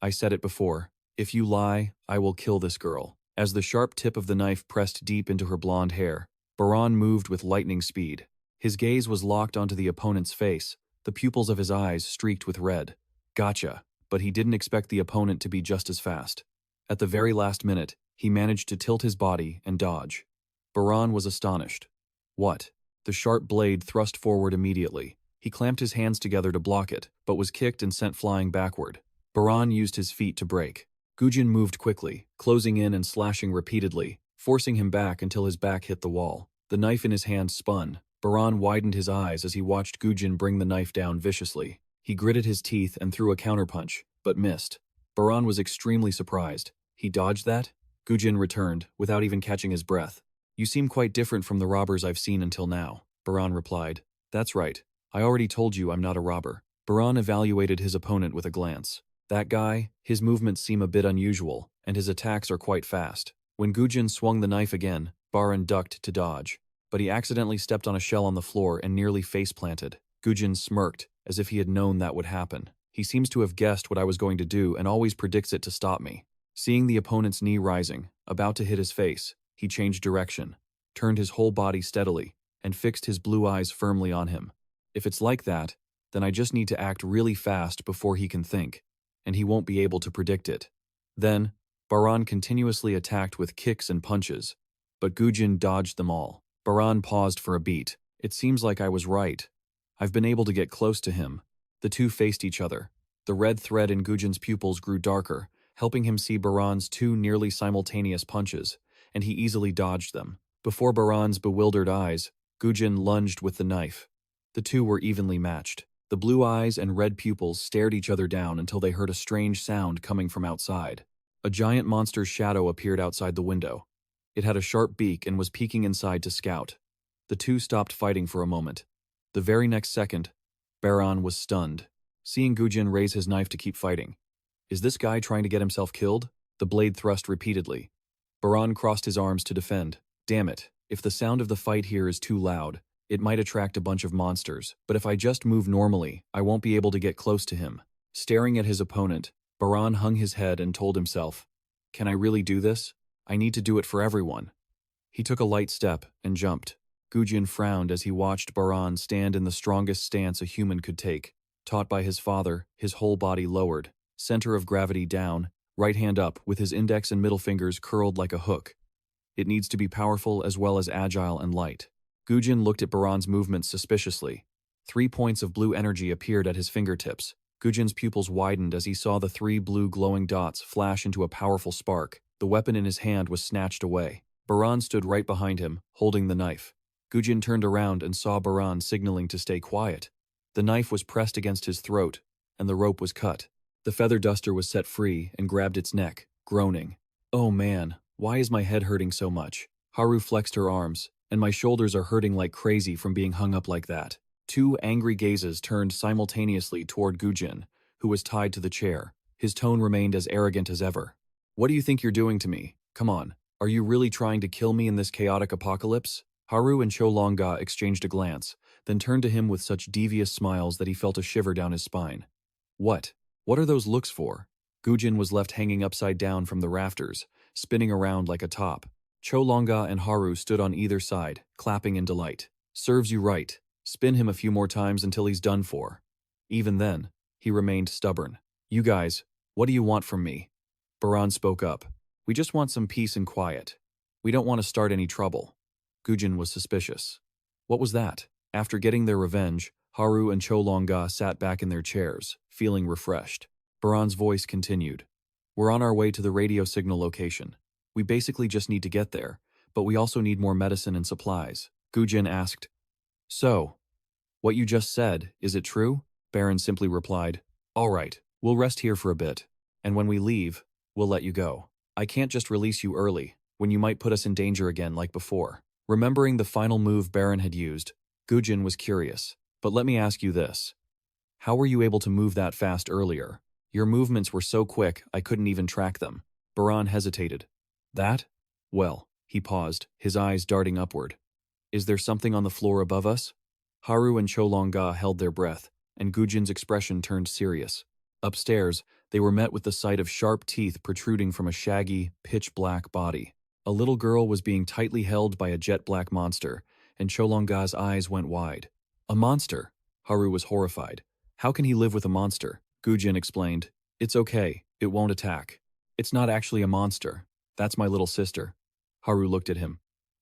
I said it before. If you lie, I will kill this girl. As the sharp tip of the knife pressed deep into her blonde hair, Baran moved with lightning speed. His gaze was locked onto the opponent's face, the pupils of his eyes streaked with red. Gotcha, but he didn't expect the opponent to be just as fast. At the very last minute, he managed to tilt his body and dodge. Baran was astonished. What? The sharp blade thrust forward immediately. He clamped his hands together to block it, but was kicked and sent flying backward. Baran used his feet to brake. Gujin moved quickly, closing in and slashing repeatedly, forcing him back until his back hit the wall. The knife in his hand spun. Baran widened his eyes as he watched Gujin bring the knife down viciously. He gritted his teeth and threw a counterpunch, but missed. Baran was extremely surprised. He dodged that? Gujin returned, without even catching his breath. You seem quite different from the robbers I've seen until now, Baran replied. That's right. I already told you I'm not a robber. Baran evaluated his opponent with a glance. That guy, his movements seem a bit unusual, and his attacks are quite fast. When Gujin swung the knife again, Baran ducked to dodge. But he accidentally stepped on a shell on the floor and nearly face-planted. Gujin smirked, as if he had known that would happen. He seems to have guessed what I was going to do and always predicts it to stop me. Seeing the opponent's knee rising, about to hit his face, he changed direction, turned his whole body steadily, and fixed his blue eyes firmly on him. If it's like that, then I just need to act really fast before he can think, and he won't be able to predict it. Then, Baran continuously attacked with kicks and punches, but Gujin dodged them all. Baran paused for a beat. It seems like I was right. I've been able to get close to him. The two faced each other. The red thread in Gujin's pupils grew darker, helping him see Baran's two nearly simultaneous punches, and he easily dodged them. Before Baran's bewildered eyes, Gujin lunged with the knife. The two were evenly matched. The blue eyes and red pupils stared each other down until they heard a strange sound coming from outside. A giant monster's shadow appeared outside the window. It had a sharp beak and was peeking inside to scout. The two stopped fighting for a moment. The very next second, Baran was stunned, seeing Gujin raise his knife to keep fighting. Is this guy trying to get himself killed? The blade thrust repeatedly. Baran crossed his arms to defend. Damn it, if the sound of the fight here is too loud, it might attract a bunch of monsters, but if I just move normally, I won't be able to get close to him. Staring at his opponent, Baran hung his head and told himself, Can I really do this? I need to do it for everyone. He took a light step and jumped. Gujin frowned as he watched Baran stand in the strongest stance a human could take. Taught by his father, his whole body lowered, center of gravity down, right hand up with his index and middle fingers curled like a hook. It needs to be powerful as well as agile and light. Gujin looked at Baran's movements suspiciously. 3 points of blue energy appeared at his fingertips. Gujin's pupils widened as he saw the 3 blue glowing dots flash into a powerful spark. The weapon in his hand was snatched away. Baran stood right behind him, holding the knife. Gujin turned around and saw Baran signaling to stay quiet. The knife was pressed against his throat, and the rope was cut. The feather duster was set free and grabbed its neck, groaning. "Oh man, why is my head hurting so much?" Haru flexed her arms, "and my shoulders are hurting like crazy from being hung up like that." Two angry gazes turned simultaneously toward Gujin, who was tied to the chair. His tone remained as arrogant as ever. "What do you think you're doing to me? Come on, are you really trying to kill me in this chaotic apocalypse?" Haru and Cholonga exchanged a glance, then turned to him with such devious smiles that he felt a shiver down his spine. What? What are those looks for?" Gujin was left hanging upside down from the rafters, spinning around like a top. Cholonga and Haru stood on either side, clapping in delight. "Serves you right. Spin him a few more times until he's done for." Even then, he remained stubborn. "You guys, what do you want from me?" Baran spoke up. "We just want some peace and quiet. We don't want to start any trouble." Gujin was suspicious. What was that? After getting their revenge, Haru and Cholonga sat back in their chairs, feeling refreshed. Baran's voice continued. "We're on our way to the radio signal location. We basically just need to get there, but we also need more medicine and supplies." Gujin asked, "So, what you just said, is it true?" Baran simply replied, "All right, we'll rest here for a bit, and when we leave, we'll let you go. I can't just release you early, when you might put us in danger again like before." Remembering the final move Baran had used, Gujin was curious. "But let me ask you this. How were you able to move that fast earlier? Your movements were so quick I couldn't even track them." Baran hesitated. "That? Well," he paused, his eyes darting upward. "Is there something on the floor above us?" Haru and Cholonga held their breath, and Gujin's expression turned serious. Upstairs, they were met with the sight of sharp teeth protruding from a shaggy, pitch-black body. A little girl was being tightly held by a jet-black monster, and Cholonga's eyes went wide. "A monster?" Haru was horrified. "How can he live with a monster?" Gujin explained. "It's okay, it won't attack. It's not actually a monster. That's my little sister." Haru looked at him.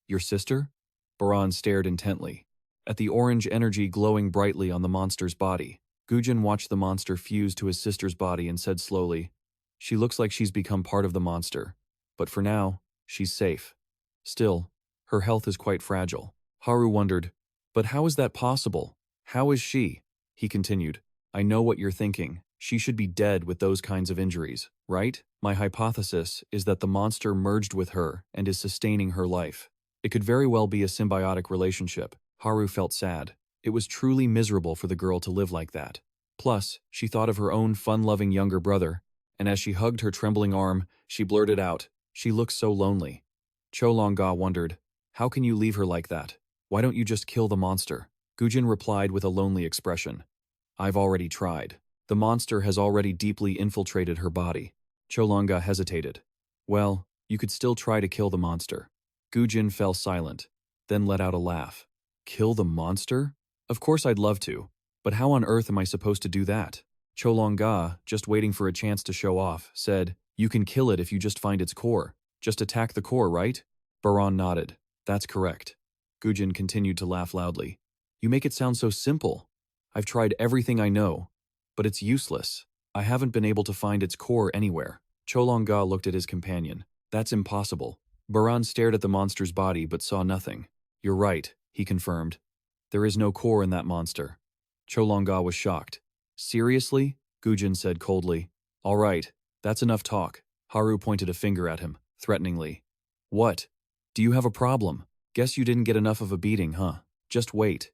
"Your sister?" Baran stared intently. At the orange energy glowing brightly on the monster's body, Gujin watched the monster fuse to his sister's body and said slowly, "She looks like she's become part of the monster. But for now, she's safe. Still, her health is quite fragile." Haru wondered, "But how is that possible? How is she?" He continued, "I know what you're thinking. She should be dead with those kinds of injuries, right? My hypothesis is that the monster merged with her and is sustaining her life. It could very well be a symbiotic relationship." Haru felt sad. It was truly miserable for the girl to live like that. Plus, she thought of her own fun-loving younger brother, and as she hugged her trembling arm, she blurted out, "She looks so lonely." Cholonga wondered, "How can you leave her like that? Why don't you just kill the monster?" Gujin replied with a lonely expression, "I've already tried. The monster has already deeply infiltrated her body." Cholonga hesitated. "Well, you could still try to kill the monster." Gujin fell silent, then let out a laugh. "Kill the monster? Of course I'd love to, but how on earth am I supposed to do that?" Cholonga, just waiting for a chance to show off, said, "You can kill it if you just find its core. Just attack the core, right?" Baran nodded. "That's correct." Gujin continued to laugh loudly. "You make it sound so simple. I've tried everything I know, but it's useless. I haven't been able to find its core anywhere." Cholonga looked at his companion. "That's impossible." Baran stared at the monster's body but saw nothing. "You're right," he confirmed. "There is no core in that monster." Cholonga was shocked. "Seriously?" Gujin said coldly. "All right, that's enough talk." Haru pointed a finger at him, threateningly. "What? Do you have a problem? Guess you didn't get enough of a beating, huh? Just wait."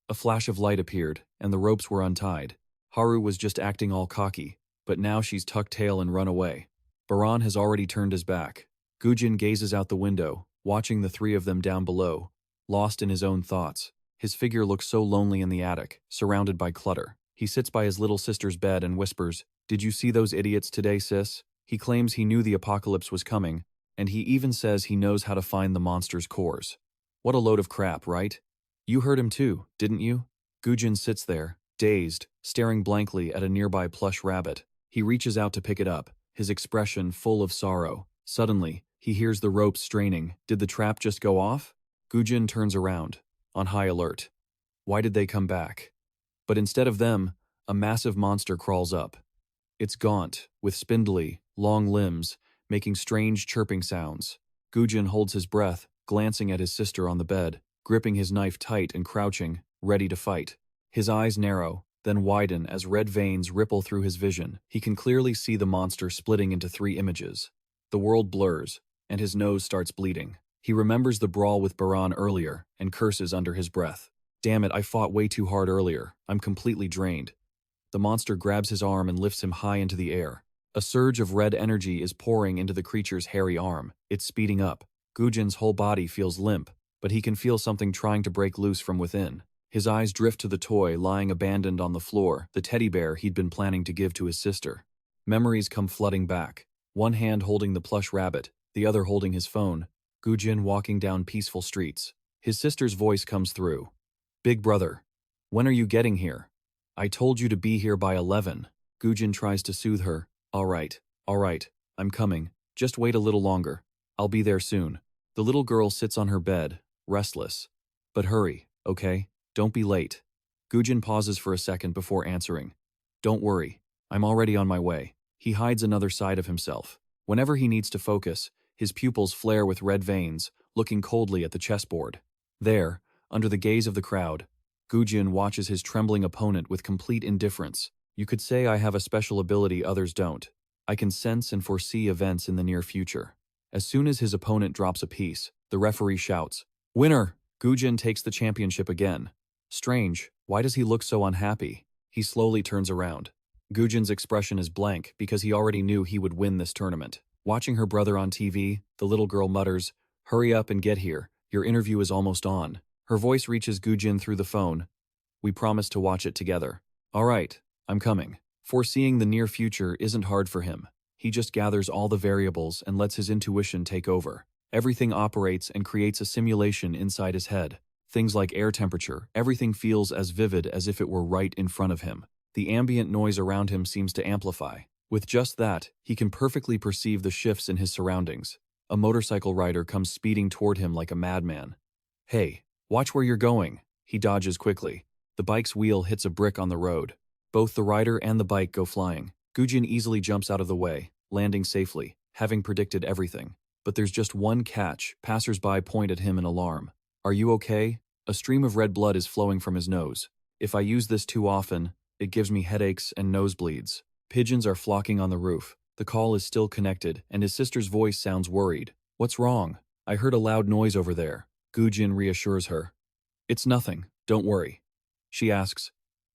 A flash of light appeared, and the ropes were untied. Haru was just acting all cocky, but now she's tucked tail and run away. Baran has already turned his back. Gujin gazes out the window, watching the three of them down below, lost in his own thoughts. His figure looks so lonely in the attic, surrounded by clutter. He sits by his little sister's bed and whispers, "Did you see those idiots today, sis?" He claims he knew the apocalypse was coming, and he even says he knows how to find the monster's cores. What a load of crap, right? You heard him too, didn't you? Gujin sits there, dazed, staring blankly at a nearby plush rabbit. He reaches out to pick it up, his expression full of sorrow. Suddenly, he hears the ropes straining. Did the trap just go off? Gujin turns around, on high alert. Why did they come back? But instead of them, a massive monster crawls up. It's gaunt, with spindly, long limbs, making strange chirping sounds. Gujin holds his breath, glancing at his sister on the bed, gripping his knife tight and crouching, ready to fight. His eyes narrow, then widen as red veins ripple through his vision. He can clearly see the monster splitting into 3 images. The world blurs, and his nose starts bleeding. He remembers the brawl with Baran earlier and curses under his breath. Damn it, I fought way too hard earlier. I'm completely drained. The monster grabs his arm and lifts him high into the air. A surge of red energy is pouring into the creature's hairy arm. It's speeding up. Gujin's whole body feels limp, but he can feel something trying to break loose from within. His eyes drift to the toy lying abandoned on the floor, the teddy bear he'd been planning to give to his sister. Memories come flooding back. One hand holding the plush rabbit, the other holding his phone. Gujin walking down peaceful streets. His sister's voice comes through. "Big brother, when are you getting here? I told you to be here by 11. Gujin tries to soothe her. All right, I'm coming. Just wait a little longer. I'll be there soon." The little girl sits on her bed, restless. "But hurry, okay? Don't be late." Gujin pauses for a second before answering. "Don't worry, I'm already on my way." He hides another side of himself. Whenever he needs to focus, his pupils flare with red veins, looking coldly at the chessboard. There, under the gaze of the crowd, Gujin watches his trembling opponent with complete indifference. You could say I have a special ability others don't. I can sense and foresee events in the near future. As soon as his opponent drops a piece, the referee shouts, "Winner!" Gujin takes the championship again. Strange, why does he look so unhappy? He slowly turns around. Gujin's expression is blank because he already knew he would win this tournament. Watching her brother on TV, the little girl mutters, "Hurry up and get here. Your interview is almost on." Her voice reaches Gujin through the phone. "We promised to watch it together." "All right, I'm coming." Foreseeing the near future isn't hard for him. He just gathers all the variables and lets his intuition take over. Everything operates and creates a simulation inside his head. Things like air temperature, everything feels as vivid as if it were right in front of him. The ambient noise around him seems to amplify. With just that, he can perfectly perceive the shifts in his surroundings. A motorcycle rider comes speeding toward him like a madman. "Hey, watch where you're going." He dodges quickly. The bike's wheel hits a brick on the road. Both the rider and the bike go flying. Gujin easily jumps out of the way, landing safely, having predicted everything. But there's just one catch. Passers-by point at him in alarm. "Are you okay?" A stream of red blood is flowing from his nose. "If I use this too often, it gives me headaches and nosebleeds." Pigeons are flocking on the roof. The call is still connected, and his sister's voice sounds worried. "What's wrong?" "I heard a loud noise over there." Gujin reassures her. "It's nothing, don't worry." She asks,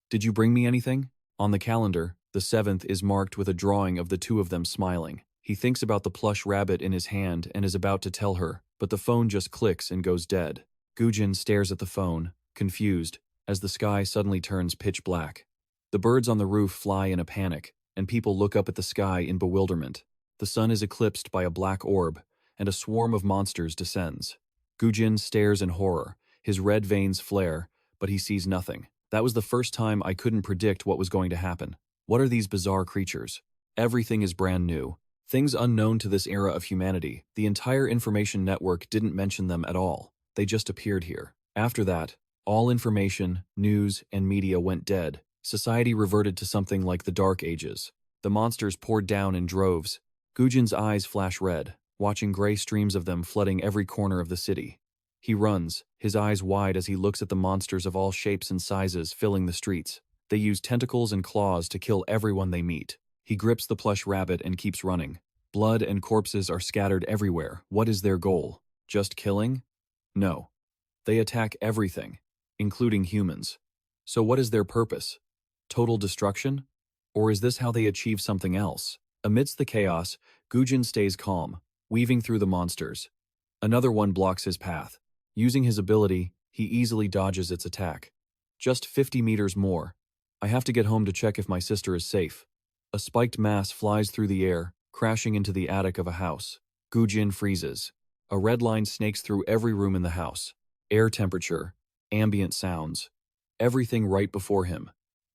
"Did you bring me anything?" On the calendar, the 7th is marked with a drawing of the two of them smiling. He thinks about the plush rabbit in his hand and is about to tell her, but the phone just clicks and goes dead. Gujin stares at the phone, confused, as the sky suddenly turns pitch black. The birds on the roof fly in a panic, and people look up at the sky in bewilderment. The sun is eclipsed by a black orb, and a swarm of monsters descends. Gujin stares in horror. His red veins flare, but he sees nothing. That was the first time I couldn't predict what was going to happen. What are these bizarre creatures? Everything is brand new. Things unknown to this era of humanity. The entire information network didn't mention them at all. They just appeared here. After that, all information, news, and media went dead. Society reverted to something like the Dark Ages. The monsters poured down in droves. Gujin's eyes flash red, watching gray streams of them flooding every corner of the city. He runs, his eyes wide as he looks at the monsters of all shapes and sizes filling the streets. They use tentacles and claws to kill everyone they meet. He grips the plush rabbit and keeps running. Blood and corpses are scattered everywhere. What is their goal? Just killing? No. They attack everything, including humans. So what is their purpose? Total destruction? Or is this how they achieve something else? Amidst the chaos, Gujin stays calm, weaving through the monsters. Another one blocks his path. Using his ability, he easily dodges its attack. Just 50 meters more. I have to get home to check if my sister is safe. A spiked mass flies through the air, crashing into the attic of a house. Gujin freezes. A red line snakes through every room in the house. Air temperature, ambient sounds, everything right before him.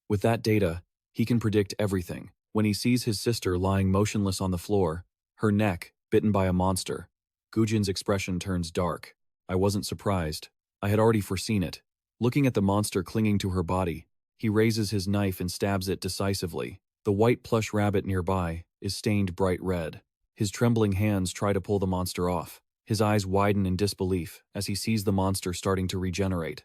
With that data, he can predict everything. When he sees his sister lying motionless on the floor, her neck bitten by a monster, Gujin's expression turns dark. I wasn't surprised. I had already foreseen it. Looking at the monster clinging to her body, he raises his knife and stabs it decisively. The white plush rabbit nearby is stained bright red. His trembling hands try to pull the monster off. His eyes widen in disbelief as he sees the monster starting to regenerate.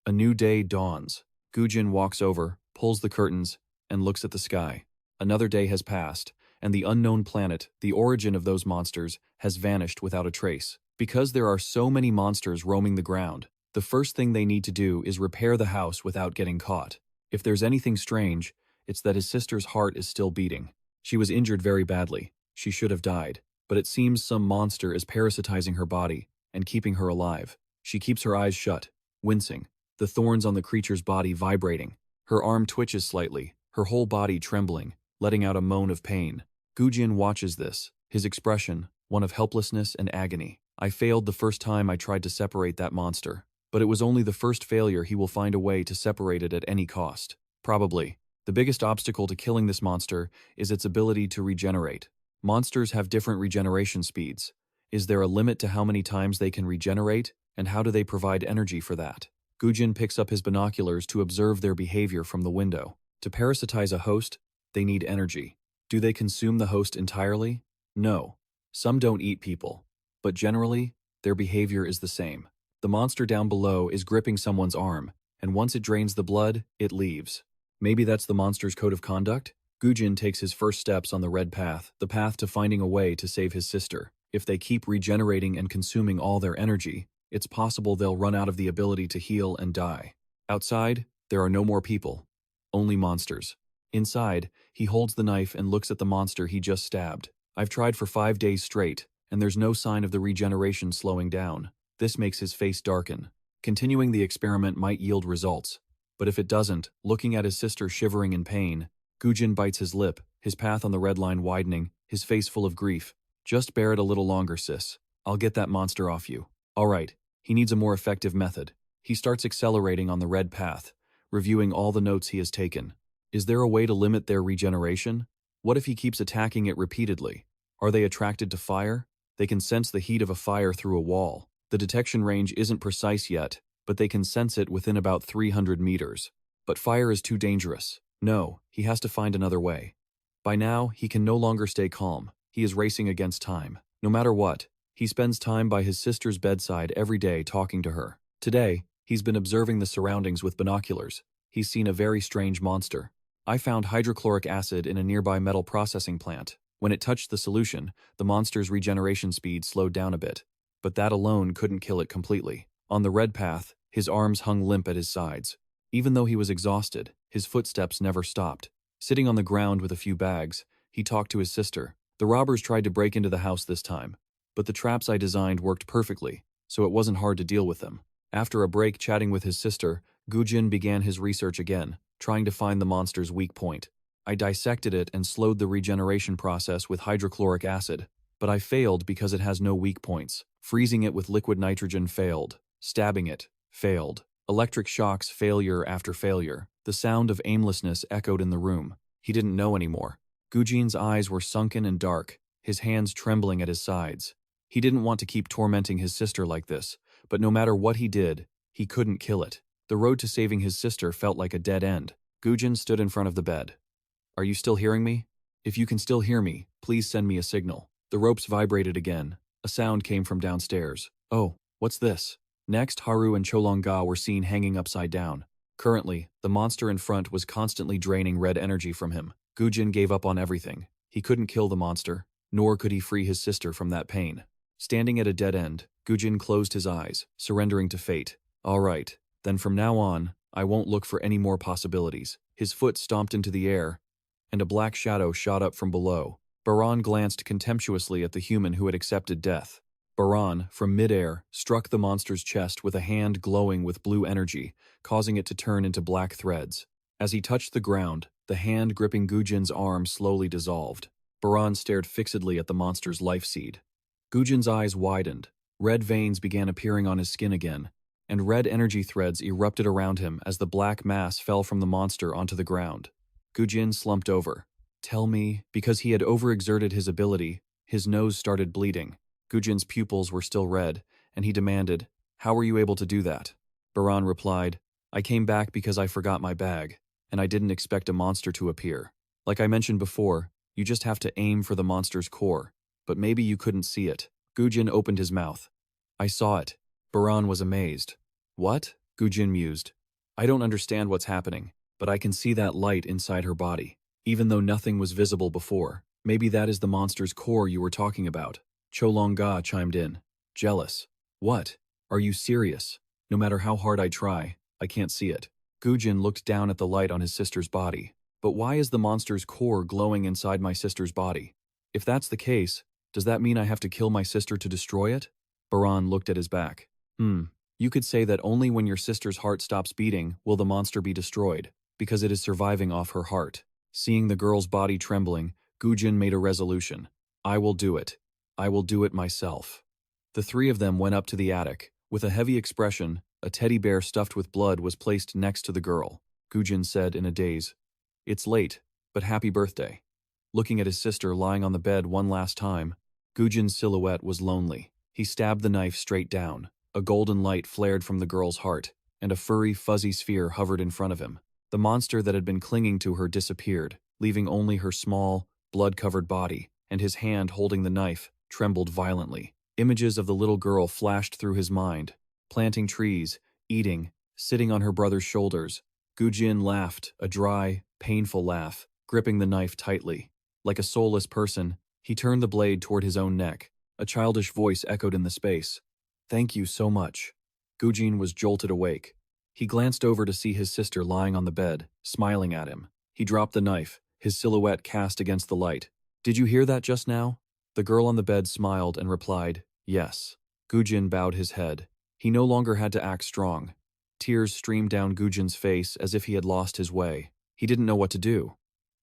A new day dawns. Gujin walks over, pulls the curtains, and looks at the sky. Another day has passed, and the unknown planet, the origin of those monsters, has vanished without a trace. Because there are so many monsters roaming the ground, the first thing they need to do is repair the house without getting caught. If there's anything strange, it's that his sister's heart is still beating. She was injured very badly. She should have died. But it seems some monster is parasitizing her body and keeping her alive. She keeps her eyes shut, wincing, the thorns on the creature's body vibrating. Her arm twitches slightly, her whole body trembling, letting out a moan of pain. Gujin watches this, his expression, one of helplessness and agony. I failed the first time I tried to separate that monster, but it was only the first failure. He will find a way to separate it at any cost. Probably. The biggest obstacle to killing this monster is its ability to regenerate. Monsters have different regeneration speeds. Is there a limit to how many times they can regenerate, and how do they provide energy for that? Gujin picks up his binoculars to observe their behavior from the window. To parasitize a host, they need energy. Do they consume the host entirely? No. Some don't eat people. But generally, their behavior is the same. The monster down below is gripping someone's arm, and once it drains the blood, it leaves. Maybe that's the monster's code of conduct? Gujin takes his first steps on the red path, the path to finding a way to save his sister. If they keep regenerating and consuming all their energy, it's possible they'll run out of the ability to heal and die. Outside, there are no more people. Only monsters. Inside, he holds the knife and looks at the monster he just stabbed. I've tried for 5 days straight, and there's no sign of the regeneration slowing down. This makes his face darken. Continuing the experiment might yield results. But if it doesn't, looking at his sister shivering in pain, Gujin bites his lip, his path on the red line widening, his face full of grief. Just bear it a little longer, sis. I'll get that monster off you. All right, he needs a more effective method. He starts accelerating on the red path, reviewing all the notes he has taken. Is there a way to limit their regeneration? What if he keeps attacking it repeatedly? Are they attracted to fire? They can sense the heat of a fire through a wall. The detection range isn't precise yet, but they can sense it within about 300 meters. But fire is too dangerous. No, he has to find another way. By now, he can no longer stay calm. He is racing against time. No matter what, he spends time by his sister's bedside every day talking to her. Today, he's been observing the surroundings with binoculars. He's seen a very strange monster. I found hydrochloric acid in a nearby metal processing plant. When it touched the solution, the monster's regeneration speed slowed down a bit. But that alone couldn't kill it completely. On the red path, his arms hung limp at his sides. Even though he was exhausted, his footsteps never stopped. Sitting on the ground with a few bags, he talked to his sister. The robbers tried to break into the house this time, but the traps I designed worked perfectly, so it wasn't hard to deal with them. After a break chatting with his sister, Gujin began his research again, trying to find the monster's weak point. I dissected it and slowed the regeneration process with hydrochloric acid, but I failed because it has no weak points. Freezing it with liquid nitrogen failed. Stabbing it failed. Electric shocks, failure after failure. The sound of aimlessness echoed in the room. He didn't know anymore. Gujin's eyes were sunken and dark, his hands trembling at his sides. He didn't want to keep tormenting his sister like this, but no matter what he did, he couldn't kill it. The road to saving his sister felt like a dead end. Gujin stood in front of the bed. Are you still hearing me? If you can still hear me, please send me a signal. The ropes vibrated again. A sound came from downstairs. Oh, what's this? Next, Haru and Cholonga were seen hanging upside down. Currently, the monster in front was constantly draining red energy from him. Gujin gave up on everything. He couldn't kill the monster, nor could he free his sister from that pain. Standing at a dead end, Gujin closed his eyes, surrendering to fate. All right, then from now on, I won't look for any more possibilities. His foot stomped into the air, and a black shadow shot up from below. Baran glanced contemptuously at the human who had accepted death. Baran, from midair, struck the monster's chest with a hand glowing with blue energy, causing it to turn into black threads. As he touched the ground, the hand gripping Gujin's arm slowly dissolved. Baran stared fixedly at the monster's life seed. Gujin's eyes widened. Red veins began appearing on his skin again, and red energy threads erupted around him as the black mass fell from the monster onto the ground. Gujin slumped over. Tell me, because he had overexerted his ability, his nose started bleeding. Gujin's pupils were still red, and he demanded, How were you able to do that? Baran replied, I came back because I forgot my bag, and I didn't expect a monster to appear. Like I mentioned before, you just have to aim for the monster's core, but maybe you couldn't see it. Gujin opened his mouth. I saw it. Baran was amazed. What? Gujin mused. I don't understand what's happening, but I can see that light inside her body. Even though nothing was visible before, maybe that is the monster's core you were talking about. Cholonga chimed in. Jealous. What? Are you serious? No matter how hard I try, I can't see it. Gujin looked down at the light on his sister's body. But why is the monster's core glowing inside my sister's body? If that's the case, does that mean I have to kill my sister to destroy it? Baran looked at his back. You could say that only when your sister's heart stops beating will the monster be destroyed, because it is surviving off her heart. Seeing the girl's body trembling, Gujin made a resolution. I will do it. I will do it myself. The three of them went up to the attic. With a heavy expression, a teddy bear stuffed with blood was placed next to the girl. Gujin said in a daze, It's late, but happy birthday. Looking at his sister lying on the bed one last time, Gujin's silhouette was lonely. He stabbed the knife straight down. A golden light flared from the girl's heart, and a furry, fuzzy sphere hovered in front of him. The monster that had been clinging to her disappeared, leaving only her small, blood-covered body, and his hand holding the knife trembled violently. Images of the little girl flashed through his mind, planting trees, eating, sitting on her brother's shoulders. Gujin laughed, a dry, painful laugh, gripping the knife tightly. Like a soulless person, he turned the blade toward his own neck. A childish voice echoed in the space. Thank you so much. Gujin was jolted awake. He glanced over to see his sister lying on the bed, smiling at him. He dropped the knife, his silhouette cast against the light. Did you hear that just now? The girl on the bed smiled and replied, Yes. Gujin bowed his head. He no longer had to act strong. Tears streamed down Gujin's face as if he had lost his way. He didn't know what to do.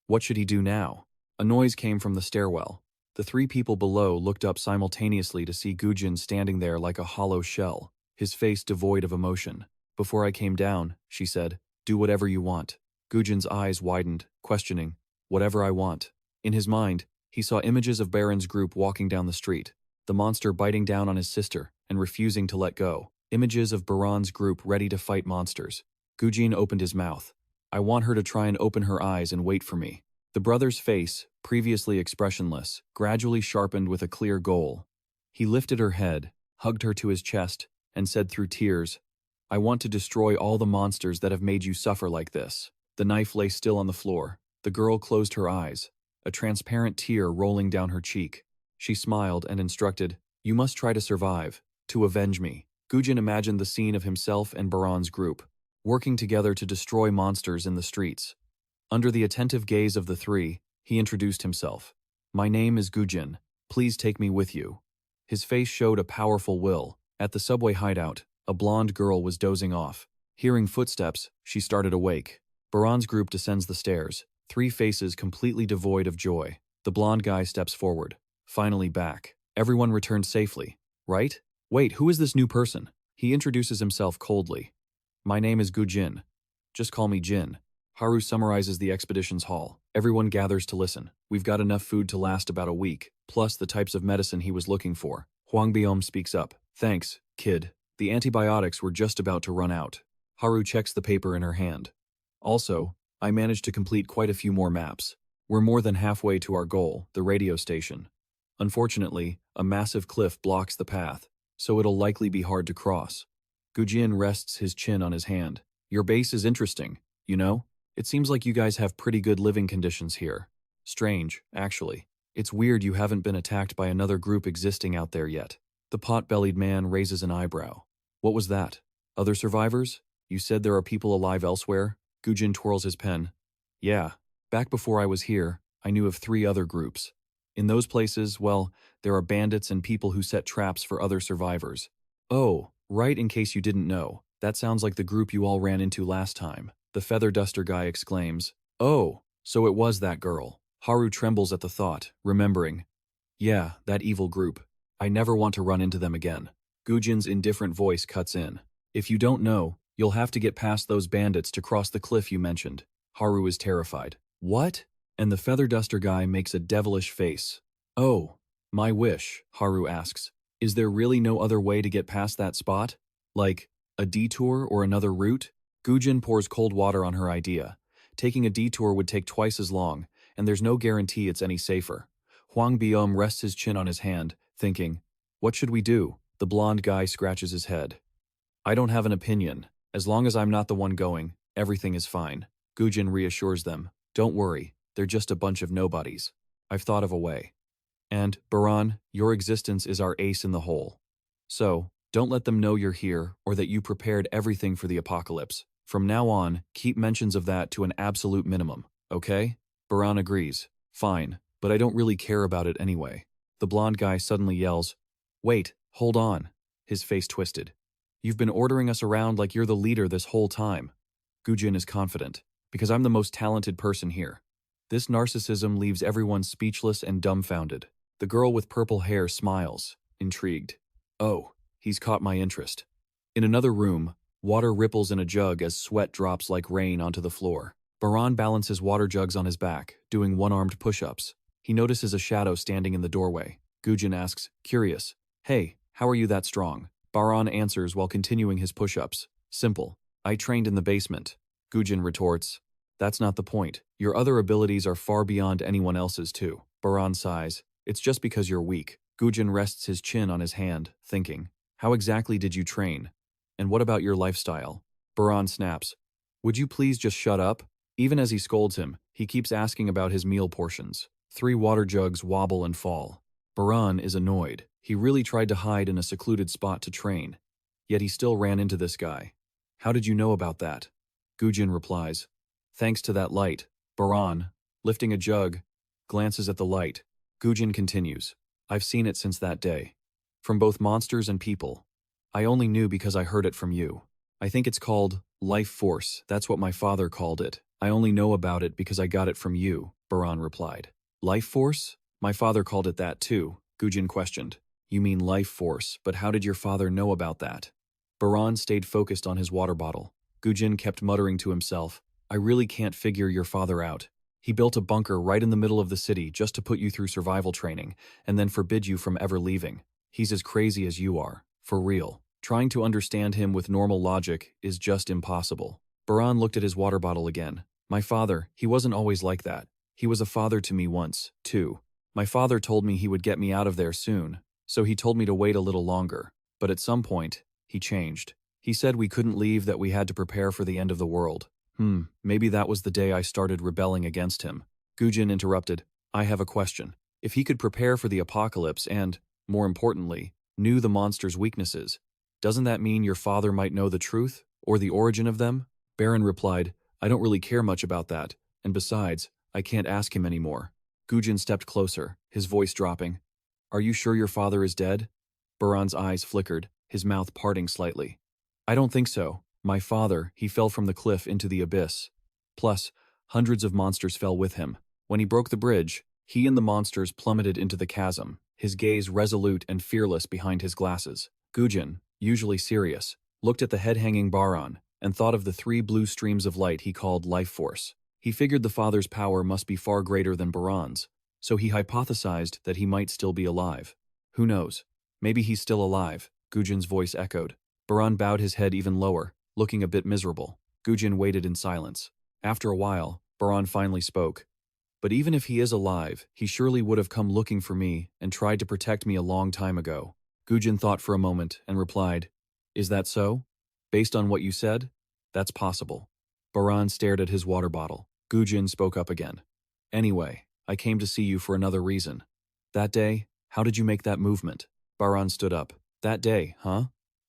What should he do now? A noise came from the stairwell. The three people below looked up simultaneously to see Gujin standing there like a hollow shell, his face devoid of emotion. Before I came down, she said, do whatever you want. Gujin's eyes widened, questioning, whatever I want. In his mind, he saw images of Baran's group walking down the street, the monster biting down on his sister and refusing to let go. Images of Baran's group ready to fight monsters. Gujin opened his mouth. I want her to try and open her eyes and wait for me. The brother's face, previously expressionless, gradually sharpened with a clear goal. He lifted her head, hugged her to his chest, and said through tears, I want to destroy all the monsters that have made you suffer like this. The knife lay still on the floor. The girl closed her eyes, a transparent tear rolling down her cheek. She smiled and instructed, you must try to survive, to avenge me. Gujin imagined the scene of himself and Baran's group, working together to destroy monsters in the streets. Under the attentive gaze of the three, he introduced himself. My name is Gujin. Please take me with you. His face showed a powerful will. At the subway hideout, a blonde girl was dozing off. Hearing footsteps, she started awake. Baran's group descends the stairs, three faces completely devoid of joy. The blonde guy steps forward. Finally back. Everyone returned safely, right? Wait, who is this new person? He introduces himself coldly. My name is Gujin. Just call me Jin. Haru summarizes the expedition's haul. Everyone gathers to listen. We've got enough food to last about a week, plus the types of medicine he was looking for. Hwangbiom speaks up. Thanks, kid. The antibiotics were just about to run out. Haru checks the paper in her hand. Also, I managed to complete quite a few more maps. We're more than halfway to our goal, the radio station. Unfortunately, a massive cliff blocks the path, so it'll likely be hard to cross. Gujin rests his chin on his hand. Your base is interesting, you know? It seems like you guys have pretty good living conditions here. Strange, actually. It's weird you haven't been attacked by another group existing out there yet. The pot-bellied man raises an eyebrow. What was that? Other survivors? You said there are people alive elsewhere? Gujin twirls his pen. Yeah. Back before I was here, I knew of 3 other groups. In those places, well, there are bandits and people who set traps for other survivors. Oh, right, in case you didn't know. That sounds like the group you all ran into last time. The feather duster guy exclaims. Oh, so it was that girl. Haru trembles at the thought, remembering. Yeah, that evil group. I never want to run into them again. Gujin's indifferent voice cuts in. If you don't know, you'll have to get past those bandits to cross the cliff you mentioned. Haru is terrified. What? And the feather duster guy makes a devilish face. Oh, my wish, Haru asks. Is there really no other way to get past that spot? Like, a detour or another route? Gujin pours cold water on her idea. Taking a detour would take twice as long, and there's no guarantee it's any safer. Hwangbiom rests his chin on his hand, thinking, What should we do? The blonde guy scratches his head. I don't have an opinion. As long as I'm not the one going, everything is fine. Gujin reassures them. Don't worry, they're just a bunch of nobodies. I've thought of a way. And, Baran, your existence is our ace in the hole. So, don't let them know you're here or that you prepared everything for the apocalypse. From now on, keep mentions of that to an absolute minimum, okay? Baran agrees. Fine, but I don't really care about it anyway. The blonde guy suddenly yells, Wait, hold on. His face twisted. You've been ordering us around like you're the leader this whole time. Gujin is confident, because I'm the most talented person here. This narcissism leaves everyone speechless and dumbfounded. The girl with purple hair smiles, intrigued. Oh, he's caught my interest. In another room, water ripples in a jug as sweat drops like rain onto the floor. Baran balances water jugs on his back, doing one-armed push-ups. He notices a shadow standing in the doorway. Gujin asks, curious, Hey, how are you that strong? Baran answers while continuing his push-ups. Simple. I trained in the basement. Gujin retorts, That's not the point. Your other abilities are far beyond anyone else's too. Baran sighs, It's just because you're weak. Gujin rests his chin on his hand, thinking, How exactly did you train? And what about your lifestyle? Baran snaps, Would you please just shut up? Even as he scolds him, he keeps asking about his meal portions. 3 water jugs wobble and fall. Baran is annoyed. He really tried to hide in a secluded spot to train. Yet he still ran into this guy. How did you know about that? Gujin replies, Thanks to that light. Baran, lifting a jug, glances at the light. Gujin continues, I've seen it since that day. From both monsters and people. I only knew because I heard it from you. I think it's called life force. That's what my father called it. I only know about it because I got it from you, Baran replied. Life force? My father called it that too, Gujin questioned. You mean life force, but how did your father know about that? Baran stayed focused on his water bottle. Gujin kept muttering to himself, I really can't figure your father out. He built a bunker right in the middle of the city just to put you through survival training, and then forbid you from ever leaving. He's as crazy as you are, for real. Trying to understand him with normal logic is just impossible. Baran looked at his water bottle again. My father, he wasn't always like that. He was a father to me once, too. My father told me he would get me out of there soon, so he told me to wait a little longer. But at some point, he changed. He said we couldn't leave, that we had to prepare for the end of the world. Maybe that was the day I started rebelling against him. Gujin interrupted. I have a question. If he could prepare for the apocalypse and, more importantly, knew the monster's weaknesses, doesn't that mean your father might know the truth, or the origin of them? Baran replied, I don't really care much about that, and besides, I can't ask him anymore. Gujin stepped closer, his voice dropping. Are you sure your father is dead? Baran's eyes flickered, his mouth parting slightly. I don't think so. My father, he fell from the cliff into the abyss. Plus, hundreds of monsters fell with him. When he broke the bridge, he and the monsters plummeted into the chasm, his gaze resolute and fearless behind his glasses. Gujin, usually serious, looked at the head-hanging Baran and thought of the 3 blue streams of light he called life force. He figured the father's power must be far greater than Baran's, so he hypothesized that he might still be alive. Who knows? Maybe he's still alive, Gujin's voice echoed. Baran bowed his head even lower, looking a bit miserable. Gujin waited in silence. After a while, Baran finally spoke. But even if he is alive, he surely would have come looking for me and tried to protect me a long time ago. Gujin thought for a moment and replied, Is that so? Based on what you said? That's possible. Baran stared at his water bottle. Gujin spoke up again. Anyway, I came to see you for another reason. That day, how did you make that movement? Baran stood up. That day, huh?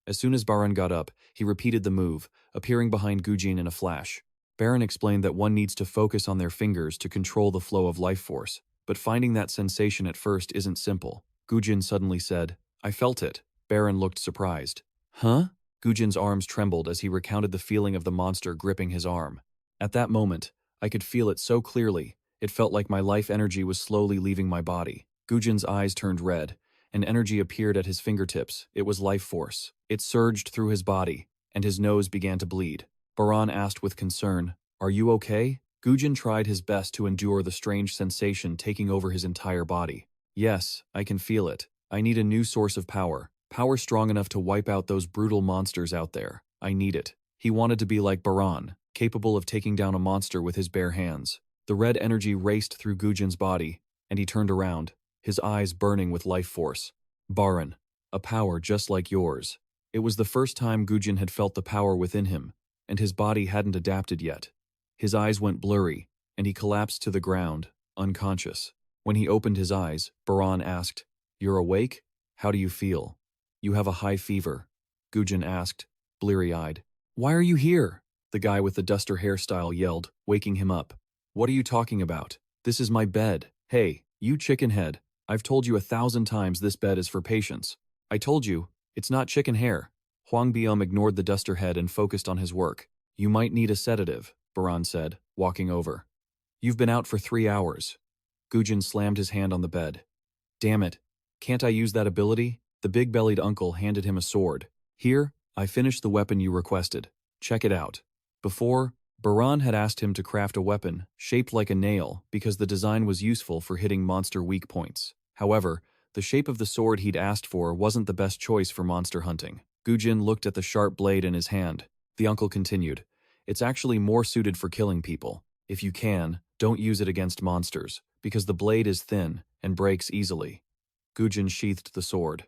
As soon as Baran got up, he repeated the move, appearing behind Gujin in a flash. Baran explained that one needs to focus on their fingers to control the flow of life force, but finding that sensation at first isn't simple. Gujin suddenly said, I felt it. Baran looked surprised. Huh? Gujin's arms trembled as he recounted the feeling of the monster gripping his arm. At that moment, I could feel it so clearly, it felt like my life energy was slowly leaving my body. Gujin's eyes turned red, and energy appeared at his fingertips. It was life force. It surged through his body, and his nose began to bleed. Baran asked with concern, Are you okay? Gujin tried his best to endure the strange sensation taking over his entire body. Yes, I can feel it. I need a new source of power. Power strong enough to wipe out those brutal monsters out there. I need it. He wanted to be like Baran, capable of taking down a monster with his bare hands. The red energy raced through Gujin's body, and he turned around, his eyes burning with life force. Baran. a power just like yours. It was the first time Gujin had felt the power within him, and his body hadn't adapted yet. His eyes went blurry, and he collapsed to the ground, unconscious. When he opened his eyes, Baran asked, "You're awake? How do you feel?" "You have a high fever," Gujin asked, bleary-eyed. "Why are you here?" the guy with the duster hairstyle yelled, waking him up. "What are you talking about? This is my bed. Hey, you chicken head. I've told you 1,000 times this bed is for patients. I told you, it's not chicken hair." Huang Biom ignored the duster head and focused on his work. "You might need a sedative," Baran said, walking over. "You've been out for 3 hours." Gujin slammed his hand on the bed. "Damn it. Can't I use that ability?" The big-bellied uncle handed him a sword. "Here, I finished the weapon you requested. Check it out." Before, Baran had asked him to craft a weapon shaped like a nail because the design was useful for hitting monster weak points. However, the shape of the sword he'd asked for wasn't the best choice for monster hunting. Gujin looked at the sharp blade in his hand. The uncle continued, "It's actually more suited for killing people. If you can, don't use it against monsters, because the blade is thin and breaks easily." Gujin sheathed the sword.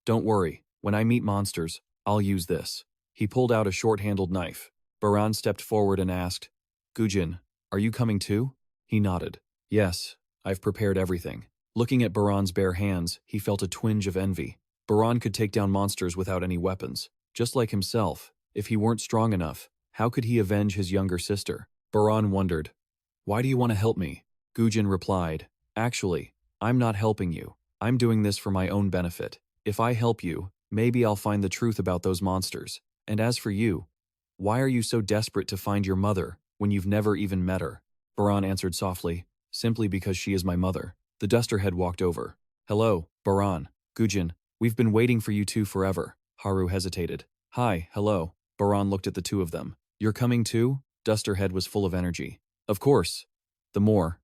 "Don't worry, when I meet monsters, I'll use this." He pulled out a short-handled knife. Baran stepped forward and asked, "Gujin, are you coming too?" He nodded. "Yes, I've prepared everything." Looking at Baran's bare hands, he felt a twinge of envy. Baran could take down monsters without any weapons. Just like himself, if he weren't strong enough, how could he avenge his younger sister? Baran wondered. "Why do you want to help me?" Gujin replied, "Actually, I'm not helping you. I'm doing this for my own benefit. If I help you, maybe I'll find the truth about those monsters. And as for you, why are you so desperate to find your mother when you've never even met her?" Baran answered softly, "Simply because she is my mother." The duster head walked over. "Hello, Baran, Gujin, we've been waiting for you two forever." Haru hesitated. "Hi, hello." Baran looked at the two of them. "You're coming too?" Dusterhead was full of energy. "Of course. The more,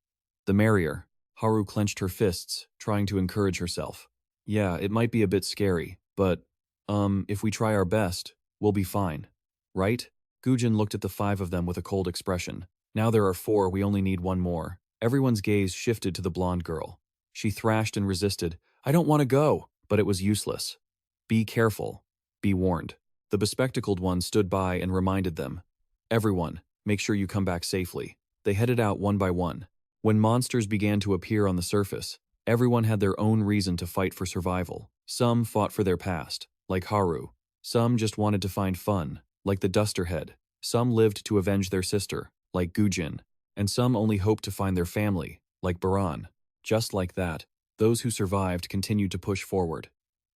the merrier." Haru clenched her fists, trying to encourage herself. "Yeah, it might be a bit scary, but, if we try our best, we'll be fine. Right?" Gujin looked at the 5 of them with a cold expression. "Now there are 4, we only need 1 more." Everyone's gaze shifted to the blonde girl. She thrashed and resisted. "I don't want to go," but it was useless. "Be careful. Be warned." The bespectacled one stood by and reminded them. "Everyone, make sure you come back safely." They headed out one by one. When monsters began to appear on the surface, everyone had their own reason to fight for survival. Some fought for their past, like Haru. Some just wanted to find fun, like the Dusterhead. Some lived to avenge their sister, like Gujin. And some only hoped to find their family, like Baran. Just like that, those who survived continued to push forward.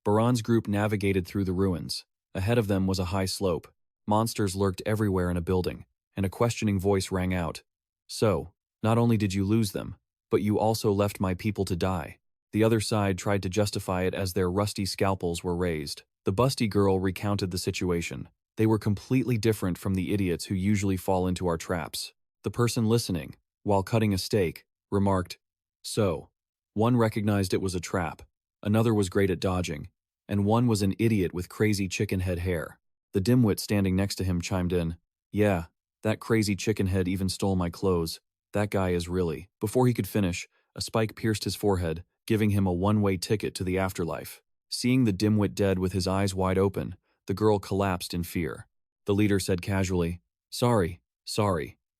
Baran's group navigated through the ruins. Ahead of them was a high slope. Monsters lurked everywhere in a building, and a questioning voice rang out. "So, not only did you lose them, but you also left my people to die." The other side tried to justify it as their rusty scalpels were raised. The busty girl recounted the situation. "They were completely different from the idiots who usually fall into our traps." The person listening, while cutting a steak, remarked, "So, one recognized it was a trap, another was great at dodging, and one was an idiot with crazy chicken head hair." The dimwit standing next to him chimed in, "Yeah, that crazy chicken head even stole my clothes. That guy is really..." Before he could finish, a spike pierced his forehead, giving him a one-way ticket to the afterlife. Seeing the dimwit dead with his eyes wide open, the girl collapsed in fear. The leader said casually, Sorry.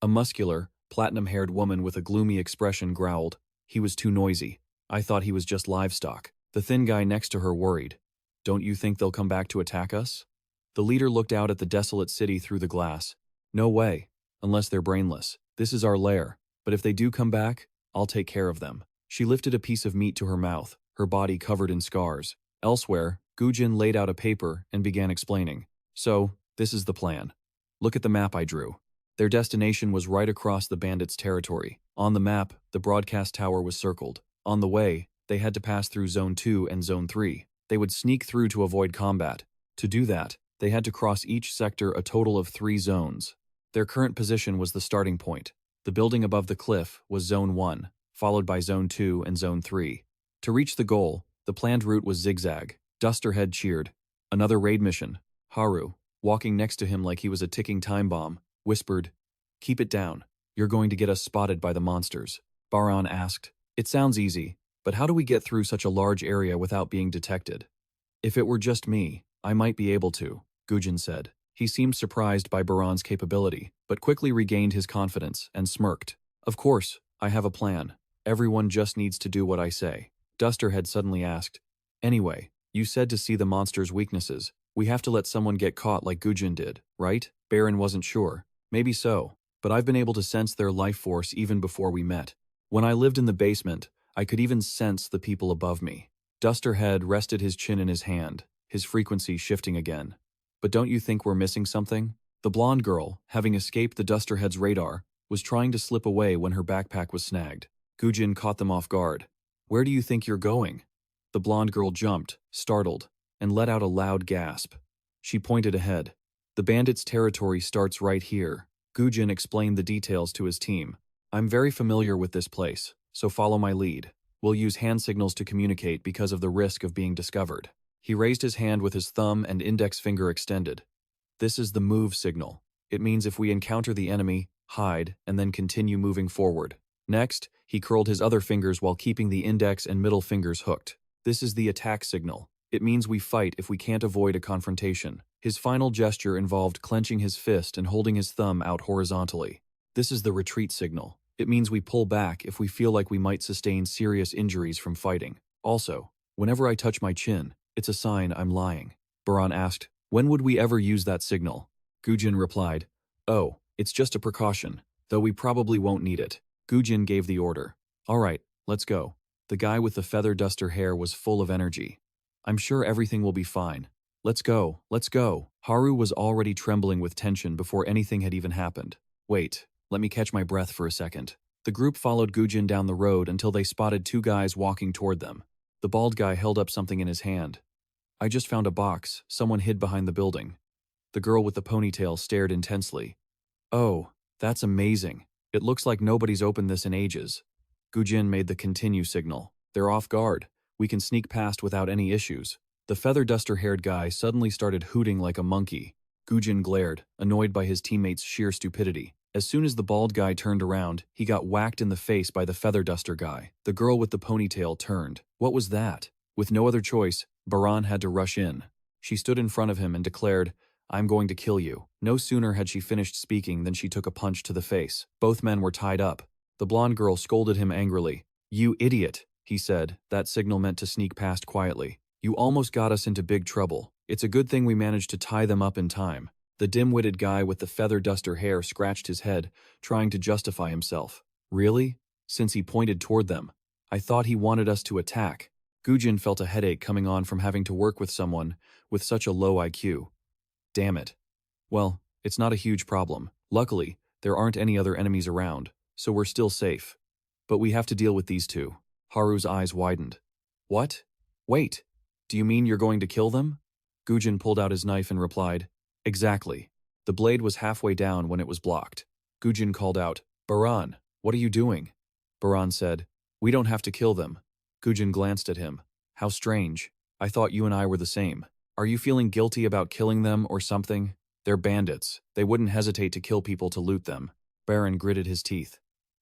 A muscular, platinum-haired woman with a gloomy expression growled, "He was too noisy. I thought he was just livestock." The thin guy next to her worried, "Don't you think they'll come back to attack us?" The leader looked out at the desolate city through the glass. "No way, unless they're brainless. This is our lair, but if they do come back, I'll take care of them." She lifted a piece of meat to her mouth, her body covered in scars. Elsewhere, Gujin laid out a paper and began explaining. "So, this is the plan. Look at the map I drew." Their destination was right across the bandits' territory. On the map, the broadcast tower was circled. On the way, they had to pass through Zone 2 and Zone 3. They would sneak through to avoid combat. To do that, they had to cross each sector a total of 3 zones. Their current position was the starting point. The building above the cliff was Zone 1, followed by Zone 2 and Zone 3. To reach the goal, the planned route was zigzag. Dusterhead cheered. "Another raid mission." Haru, walking next to him like he was a ticking time bomb, whispered, "Keep it down. You're going to get us spotted by the monsters." Baran asked, "It sounds easy, but how do we get through such a large area without being detected?" If it were just me, I might be able to, Gujin said. He seemed surprised by Baran's capability, but quickly regained his confidence and smirked. Of course, I have a plan. Everyone just needs to do what I say. Duster had suddenly asked. Anyway, you said to see the monster's weaknesses. We have to let someone get caught like Gujin did, right? Baran wasn't sure. Maybe so, but I've been able to sense their life force even before we met. When I lived in the basement, I could even sense the people above me. Duster had rested his chin in his hand, his frequency shifting again. But don't you think we're missing something? The blonde girl, having escaped the Dusterhead's radar, was trying to slip away when her backpack was snagged. Gujin caught them off guard. Where do you think you're going? The blonde girl jumped, startled, and let out a loud gasp. She pointed ahead. The bandits' territory starts right here. Gujin explained the details to his team. I'm very familiar with this place, so follow my lead. We'll use hand signals to communicate because of the risk of being discovered. He raised his hand with his thumb and index finger extended. This is the move signal. It means if we encounter the enemy, hide, and then continue moving forward. Next, he curled his other fingers while keeping the index and middle fingers hooked. This is the attack signal. It means we fight if we can't avoid a confrontation. His final gesture involved clenching his fist and holding his thumb out horizontally. This is the retreat signal. It means we pull back if we feel like we might sustain serious injuries from fighting. Also, whenever I touch my chin, it's a sign I'm lying. Baran asked, when would we ever use that signal? Gujin replied, oh, it's just a precaution, though we probably won't need it. Gujin gave the order. All right, let's go. The guy with the feather duster hair was full of energy. I'm sure everything will be fine. Let's go, let's go. Haru was already trembling with tension before anything had even happened. Wait, let me catch my breath for a second. The group followed Gujin down the road until they spotted two guys walking toward them. The bald guy held up something in his hand. I just found a box someone hid behind the building. The girl with the ponytail stared intensely. Oh, that's amazing. It looks like nobody's opened this in ages. Gujin made the continue signal. They're off guard. We can sneak past without any issues. The feather duster-haired guy suddenly started hooting like a monkey. Gujin glared, annoyed by his teammates' sheer stupidity. As soon as the bald guy turned around, he got whacked in the face by the feather duster guy. The girl with the ponytail turned. What was that? With no other choice, Baran had to rush in. She stood in front of him and declared, I'm going to kill you. No sooner had she finished speaking than she took a punch to the face. Both men were tied up. The blonde girl scolded him angrily. You idiot, he said, that signal meant to sneak past quietly. You almost got us into big trouble. It's a good thing we managed to tie them up in time. The dim-witted guy with the feather duster hair scratched his head, trying to justify himself. Really? Since he pointed toward them. I thought he wanted us to attack. Gujin felt a headache coming on from having to work with someone with such a low IQ. Damn it. Well, it's not a huge problem. Luckily, there aren't any other enemies around, so we're still safe. But we have to deal with these two. Haru's eyes widened. What? Wait. Do you mean you're going to kill them? Gujin pulled out his knife and replied, Exactly. The blade was halfway down when it was blocked. Gujin called out, Baran, what are you doing? Baran said, We don't have to kill them. Gujin glanced at him. How strange. I thought you and I were the same. Are you feeling guilty about killing them or something? They're bandits. They wouldn't hesitate to kill people to loot them. Baran gritted his teeth.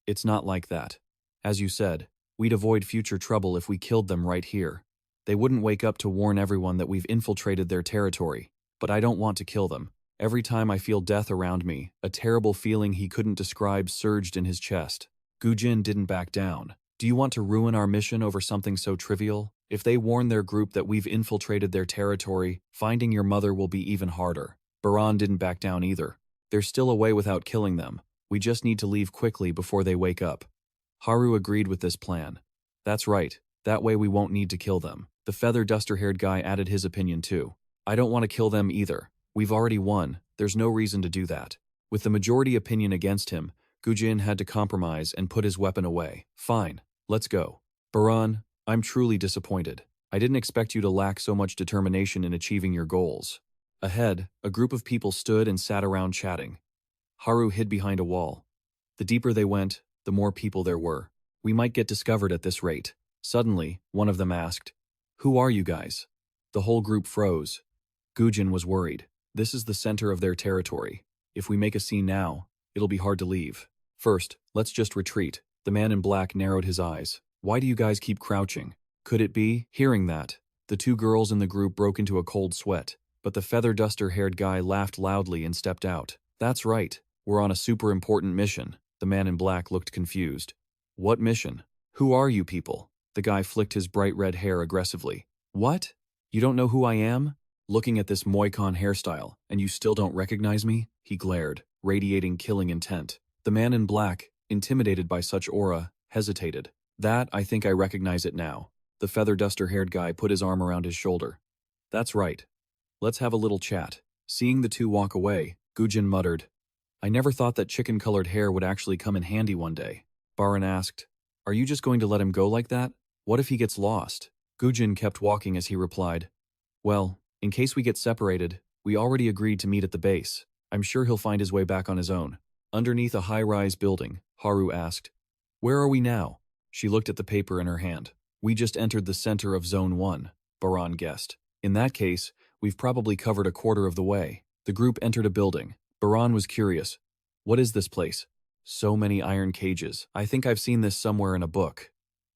It's not like that. As you said, we'd avoid future trouble if we killed them right here. They wouldn't wake up to warn everyone that we've infiltrated their territory. But I don't want to kill them. Every time I feel death around me, a terrible feeling he couldn't describe surged in his chest. Gujin didn't back down. Do you want to ruin our mission over something so trivial? If they warn their group that we've infiltrated their territory, finding your mother will be even harder. Baran didn't back down either. There's still a way without killing them. We just need to leave quickly before they wake up. Haru agreed with this plan. That's right. That way we won't need to kill them. The feather duster-haired guy added his opinion too. I don't want to kill them either. We've already won. There's no reason to do that. With the majority opinion against him, Gujin had to compromise and put his weapon away. Fine. Let's go. Baran, I'm truly disappointed. I didn't expect you to lack so much determination in achieving your goals. Ahead, a group of people stood and sat around chatting. Haru hid behind a wall. The deeper they went, the more people there were. We might get discovered at this rate. Suddenly, one of them asked, Who are you guys? The whole group froze. Gujin was worried. This is the center of their territory. If we make a scene now, it'll be hard to leave. First, let's just retreat. The man in black narrowed his eyes. Why do you guys keep crouching? Could it be? Hearing that, The two girls in the group broke into a cold sweat, but the feather duster-haired guy laughed loudly and stepped out. That's right, we're on a super important mission. The man in black looked confused. What mission? Who are you people? The guy flicked his bright red hair aggressively. What? You don't know who I am? Looking at this Moicon hairstyle, and you still don't recognize me? He glared, radiating killing intent. The man in black, intimidated by such aura, hesitated. That, I think I recognize it now. The feather duster-haired guy put his arm around his shoulder. That's right. Let's have a little chat. Seeing the two walk away, Gujin muttered, I never thought that chicken-colored hair would actually come in handy one day. Baran asked, Are you just going to let him go like that? What if he gets lost? Gujin kept walking as he replied, Well, in case we get separated, we already agreed to meet at the base. I'm sure he'll find his way back on his own. Underneath a high-rise building, Haru asked, Where are we now? She looked at the paper in her hand. We just entered the center of Zone 1, Baran guessed. In that case, we've probably covered a quarter of the way. The group entered a building. Baran was curious. What is this place? So many iron cages. I think I've seen this somewhere in a book.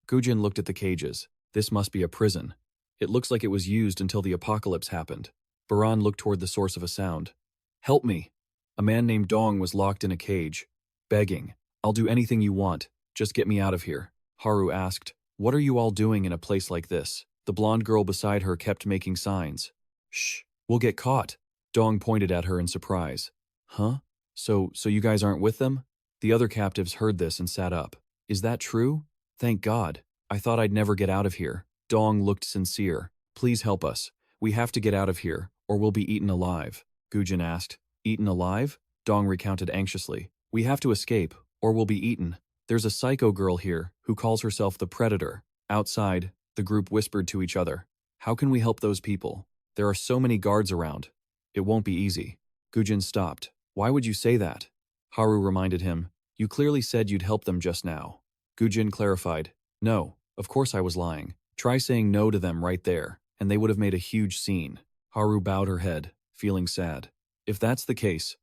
Gujin looked at the cages. This must be a prison. It looks like it was used until the apocalypse happened. Baran looked toward the source of a sound. Help me. A man named Dong was locked in a cage, begging, I'll do anything you want, just get me out of here. Haru asked, What are you all doing in a place like this? The blonde girl beside her kept making signs. Shh, we'll get caught. Dong pointed at her in surprise. Huh? So you guys aren't with them? The other captives heard this and sat up. Is that true? Thank God. I thought I'd never get out of here. Dong looked sincere. Please help us. We have to get out of here, or we'll be eaten alive. Gujin asked. Eaten alive? Dong recounted anxiously. We have to escape, or we'll be eaten. There's a psycho girl here who calls herself the Predator. Outside, the group whispered to each other. How can we help those people? There are so many guards around. It won't be easy. Gujin stopped. Why would you say that? Haru reminded him. You clearly said you'd help them just now. Gujin clarified. No, of course I was lying. Try saying no to them right there, and they would have made a huge scene. Haru bowed her head, feeling sad. If that's the case,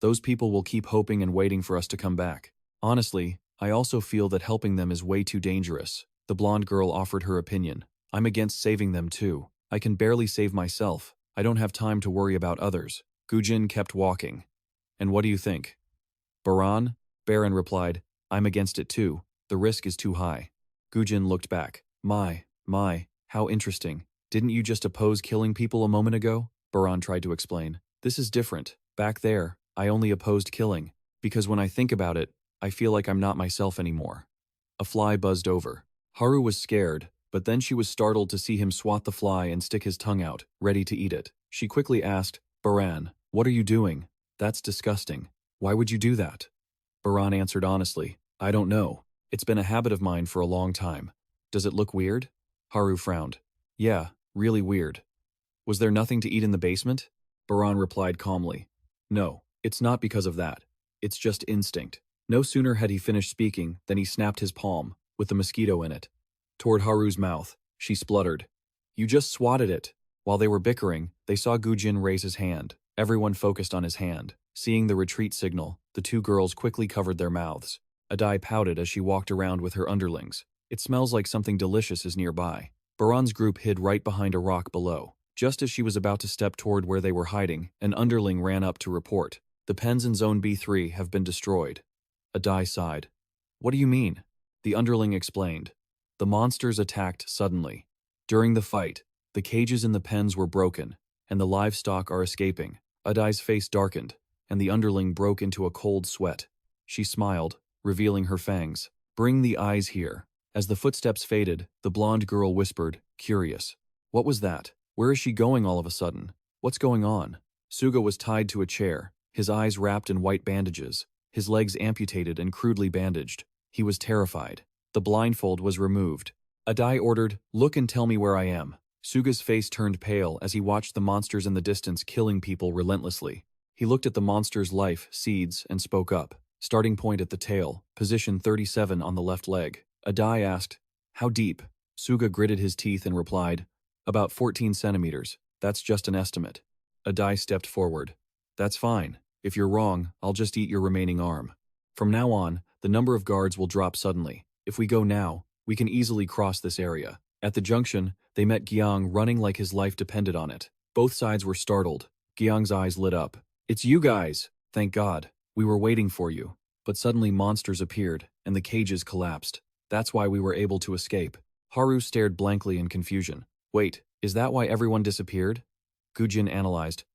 those people will keep hoping and waiting for us to come back. Honestly, I also feel that helping them is way too dangerous. The blonde girl offered her opinion. I'm against saving them too. I can barely save myself. I don't have time to worry about others. Gujin kept walking. And what do you think? Baran? Baran replied, I'm against it too. The risk is too high. Gujin looked back. My, how interesting. Didn't you just oppose killing people a moment ago? Baran tried to explain. This is different. Back there, I only opposed killing. Because when I think about it, I feel like I'm not myself anymore. A fly buzzed over. Haru was scared, but then she was startled to see him swat the fly and stick his tongue out, ready to eat it. She quickly asked, Baran, what are you doing? That's disgusting. Why would you do that? Baran answered honestly, I don't know. It's been a habit of mine for a long time. Does it look weird? Haru frowned. Yeah, really weird. Was there nothing to eat in the basement? Baran replied calmly. No, it's not because of that. It's just instinct. No sooner had he finished speaking than he snapped his palm, with the mosquito in it, toward Haru's mouth. She spluttered. You just swatted it. While they were bickering, they saw Gujin raise his hand. Everyone focused on his hand. Seeing the retreat signal, the two girls quickly covered their mouths. Adai pouted as she walked around with her underlings. It smells like something delicious is nearby. Baran's group hid right behind a rock below. Just as she was about to step toward where they were hiding, an underling ran up to report. The pens in Zone B3 have been destroyed. Adai sighed. What do you mean? The underling explained. The monsters attacked suddenly. During the fight, the cages in the pens were broken, and the livestock are escaping. Adai's face darkened, and the underling broke into a cold sweat. She smiled, revealing her fangs. Bring the eyes here. As the footsteps faded, the blonde girl whispered, curious. What was that? Where is she going all of a sudden? What's going on? Suga was tied to a chair, his eyes wrapped in white bandages, his legs amputated and crudely bandaged. He was terrified. The blindfold was removed. Adai ordered, look and tell me where I am. Suga's face turned pale as he watched the monsters in the distance killing people relentlessly. He looked at the monster's life, seeds, and spoke up. Starting point at the tail, position 37 on the left leg. Adai asked, how deep? Suga gritted his teeth and replied, about 14 centimeters. That's just an estimate. Adai stepped forward. That's fine. If you're wrong, I'll just eat your remaining arm. From now on, the number of guards will drop suddenly. If we go now, we can easily cross this area. At the junction, they met Giang running like his life depended on it. Both sides were startled. Giang's eyes lit up. "It's you guys! Thank God. We were waiting for you." But suddenly monsters appeared, and the cages collapsed. That's why we were able to escape. Haru stared blankly in confusion. "Wait, is that why everyone disappeared?" Gujin analyzed.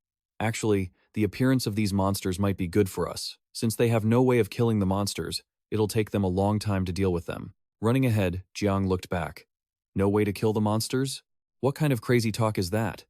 "Actually, the appearance of these monsters might be good for us. Since they have no way of killing the monsters, it'll take them a long time to deal with them." Running ahead, Jiang looked back. "No way to kill the monsters? What kind of crazy talk is that?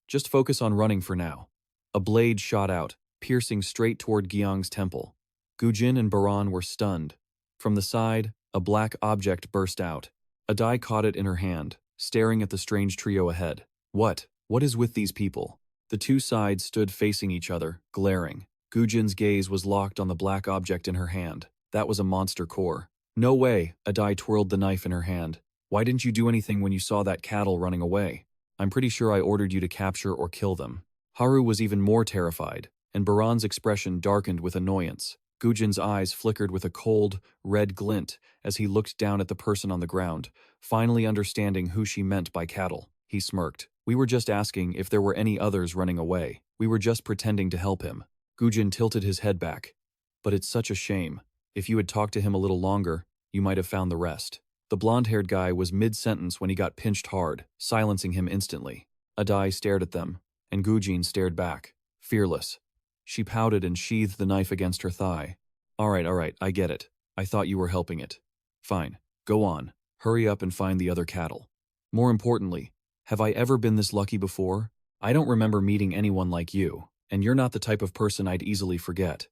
Just focus on running for now." A blade shot out, piercing straight toward Giang's temple. Gujin and Baran were stunned. From the side, a black object burst out. Adai caught it in her hand, staring at the strange trio ahead. What is with these people?" The two sides stood facing each other, glaring. Gujin's gaze was locked on the black object in her hand. That was a monster core. "No way," Adai twirled the knife in her hand. "Why didn't you do anything when you saw that cattle running away?" "I'm pretty sure I ordered you to capture or kill them." Haru was even more terrified, and Baran's expression darkened with annoyance. Gujin's eyes flickered with a cold, red glint as he looked down at the person on the ground, finally understanding who she meant by cattle. He smirked. "We were just asking if there were any others running away. We were just pretending to help him." Gujin tilted his head back. "But it's such a shame. If you had talked to him a little longer, you might have found the rest." The blonde-haired guy was mid-sentence when he got pinched hard, silencing him instantly. Adai stared at them, and Gujin stared back, fearless. She pouted and sheathed the knife against her thigh. All right, I get it. I thought you were helping it. Fine, go on. Hurry up and find the other cattle. More importantly, have I ever been this lucky before? I don't remember meeting anyone like you, and you're not the type of person I'd easily forget."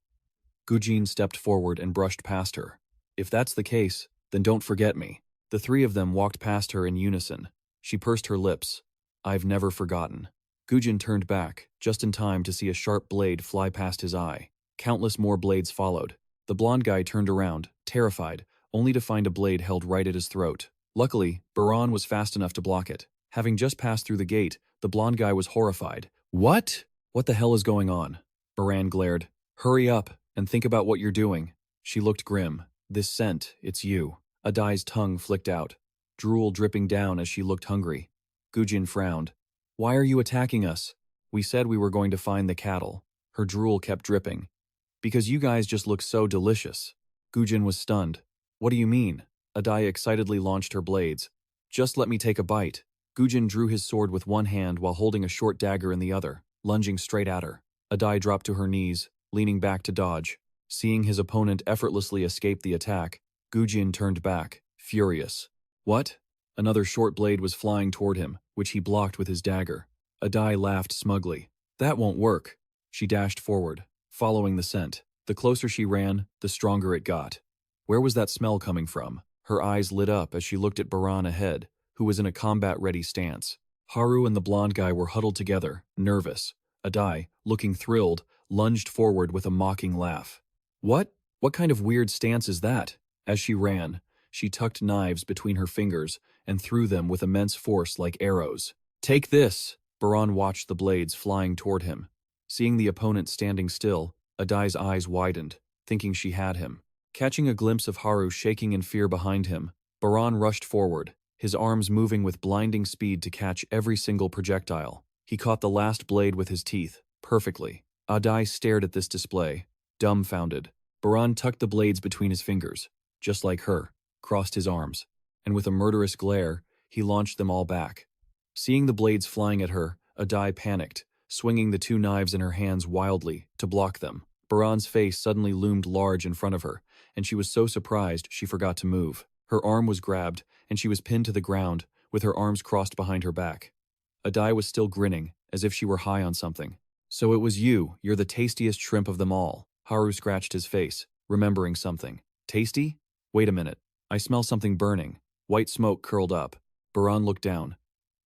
Gujin stepped forward and brushed past her. "If that's the case, then don't forget me." The three of them walked past her in unison. She pursed her lips. "I've never forgotten." Gujin turned back, just in time to see a sharp blade fly past his eye. Countless more blades followed. The blonde guy turned around, terrified, only to find a blade held right at his throat. Luckily, Baran was fast enough to block it. Having just passed through the gate, the blonde guy was horrified. "What? What the hell is going on?" Baran glared. "Hurry up, and think about what you're doing." She looked grim. "This scent, it's you." Adai's tongue flicked out, drool dripping down as she looked hungry. Gujin frowned. "Why are you attacking us?" "We said we were going to find the cattle." Her drool kept dripping. "Because you guys just look so delicious." Gujin was stunned. "What do you mean?" Adai excitedly launched her blades. "Just let me take a bite." Gujin drew his sword with one hand while holding a short dagger in the other, lunging straight at her. Adai dropped to her knees, leaning back to dodge. Seeing his opponent effortlessly escape the attack, Gujin turned back, furious. "What?" Another short blade was flying toward him, which he blocked with his dagger. Adai laughed smugly. "That won't work." She dashed forward, following the scent. The closer she ran, the stronger it got. Where was that smell coming from? Her eyes lit up as she looked at Baran ahead, who was in a combat-ready stance. Haru and the blonde guy were huddled together, nervous. Adai, looking thrilled, lunged forward with a mocking laugh. "What? What kind of weird stance is that?" As she ran, she tucked knives between her fingers and threw them with immense force like arrows. "Take this!" Baran watched the blades flying toward him. Seeing the opponent standing still, Adai's eyes widened, thinking she had him. Catching a glimpse of Haru shaking in fear behind him, Baran rushed forward, his arms moving with blinding speed to catch every single projectile. He caught the last blade with his teeth, perfectly. Adai stared at this display, dumbfounded. Baran tucked the blades between his fingers, just like her, crossed his arms, and with a murderous glare, he launched them all back. Seeing the blades flying at her, Adai panicked, swinging the two knives in her hands wildly to block them. Baran's face suddenly loomed large in front of her, and she was so surprised she forgot to move. Her arm was grabbed, and she was pinned to the ground, with her arms crossed behind her back. Adai was still grinning, as if she were high on something. "So it was you, you're the tastiest shrimp of them all." Haru scratched his face, remembering something. "Tasty? Wait a minute. I smell something burning." White smoke curled up. Baran looked down.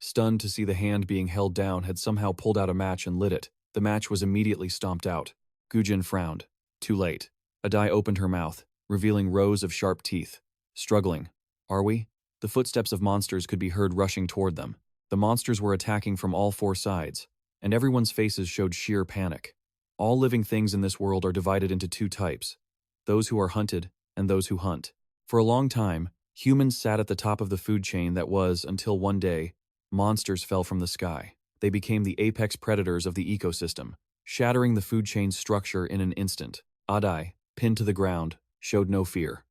Stunned to see the hand being held down had somehow pulled out a match and lit it. The match was immediately stomped out. Gujin frowned. Too late. Adai opened her mouth, revealing rows of sharp teeth. "Struggling. Are we?" The footsteps of monsters could be heard rushing toward them. The monsters were attacking from all four sides, and everyone's faces showed sheer panic. All living things in this world are divided into two types: those who are hunted and those who hunt. For a long time, Humans sat at the top of the food chain that was, until one day, monsters fell from the sky. They became the apex predators of the ecosystem, shattering the food chain's structure in an instant. Adai, pinned to the ground, showed no fear.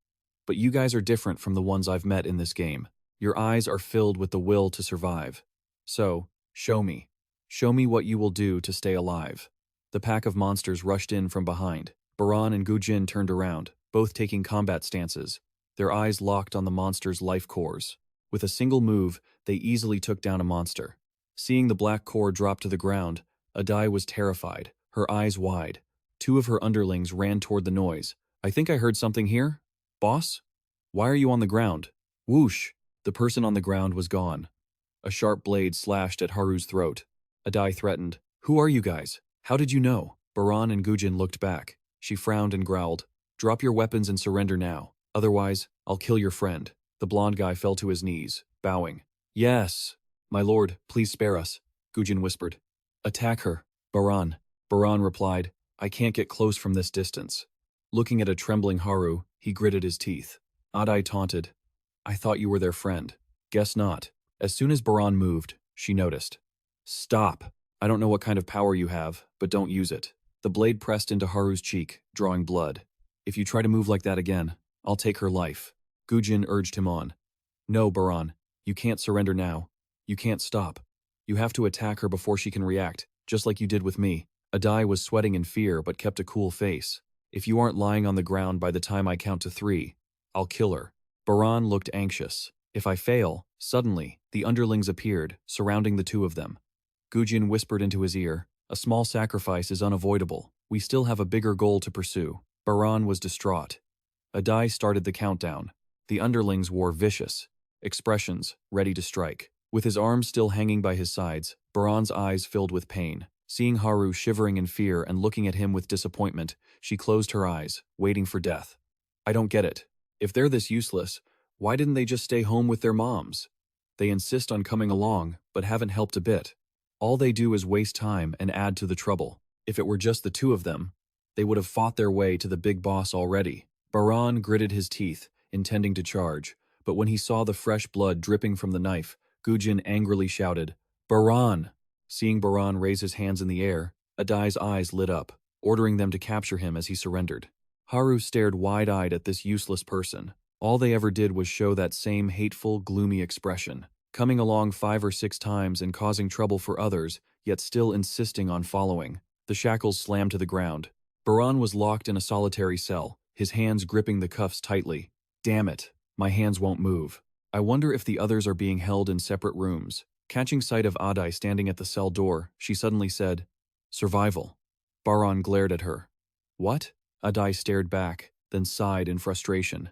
But you guys are different from the ones I've met in this game. Your eyes are filled with the will to survive. So, show me. Show me what you will do to stay alive. The pack of monsters rushed in from behind. Baran and Gujin turned around, both taking combat stances, their eyes locked on the monster's life cores. With a single move, they easily took down a monster. Seeing the black core drop to the ground, Adai was terrified, her eyes wide. Two of her underlings ran toward the noise. I think I heard something here? Boss? Why are you on the ground? Whoosh! The person on the ground was gone. A sharp blade slashed at Haru's throat. Adai threatened. Who are you guys? How did you know? Baran and Gujin looked back. She frowned and growled. Drop your weapons and surrender now. Otherwise, I'll kill your friend. The blond guy fell to his knees, bowing. Yes. My lord, please spare us, Gujin whispered. Attack her, Baran. Baran replied, I can't get close from this distance. Looking at a trembling Haru, he gritted his teeth. Adai taunted. I thought you were their friend. Guess not. As soon as Baran moved, she noticed. Stop. I don't know what kind of power you have, but don't use it. The blade pressed into Haru's cheek, drawing blood. If you try to move like that again, I'll take her life. Gujin urged him on. No, Baran. You can't surrender now. You can't stop. You have to attack her before she can react, just like you did with me. Adai was sweating in fear but kept a cool face. If you aren't lying on the ground by the time I count to 3, I'll kill her. Baran looked anxious. If I fail, suddenly, the underlings appeared, surrounding the two of them. Gujin whispered into his ear, a small sacrifice is unavoidable. We still have a bigger goal to pursue. Baran was distraught. Adai started the countdown. The underlings wore vicious expressions, ready to strike. With his arms still hanging by his sides, Baran's eyes filled with pain. Seeing Haru shivering in fear and looking at him with disappointment, she closed her eyes, waiting for death. I don't get it. If they're this useless, why didn't they just stay home with their moms? They insist on coming along, but haven't helped a bit. All they do is waste time and add to the trouble. If it were just the two of them, they would have fought their way to the big boss already. Baran gritted his teeth, intending to charge, but when he saw the fresh blood dripping from the knife, Gujin angrily shouted, Baran! Seeing Baran raise his hands in the air, Adai's eyes lit up, ordering them to capture him as he surrendered. Haru stared wide-eyed at this useless person. All they ever did was show that same hateful, gloomy expression, coming along 5 or 6 times and causing trouble for others, yet still insisting on following. The shackles slammed to the ground. Baran was locked in a solitary cell, his hands gripping the cuffs tightly. Damn it, my hands won't move. I wonder if the others are being held in separate rooms. Catching sight of Adai standing at the cell door, she suddenly said, Survival. Baran glared at her. What? Adai stared back, then sighed in frustration.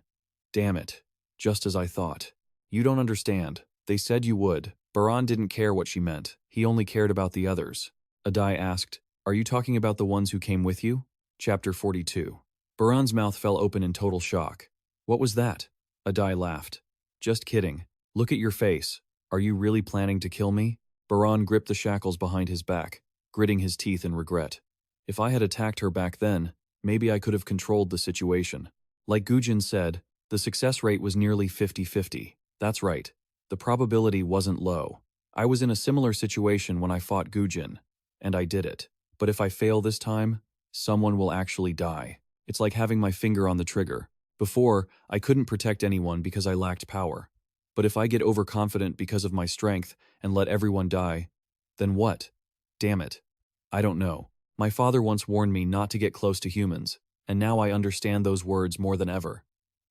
Damn it. Just as I thought. You don't understand. They said you would. Baran didn't care what she meant. He only cared about the others. Adai asked, Are you talking about the ones who came with you? Chapter 42. Baran's mouth fell open in total shock. What was that? Adai laughed. Just kidding. Look at your face. Are you really planning to kill me? Baran gripped the shackles behind his back, gritting his teeth in regret. If I had attacked her back then, maybe I could have controlled the situation. Like Gujin said, the success rate was nearly 50-50. That's right. The probability wasn't low. I was in a similar situation when I fought Gujin, and I did it. But if I fail this time, someone will actually die. It's like having my finger on the trigger. Before, I couldn't protect anyone because I lacked power. But if I get overconfident because of my strength and let everyone die, then what? Damn it. I don't know. My father once warned me not to get close to humans, and now I understand those words more than ever.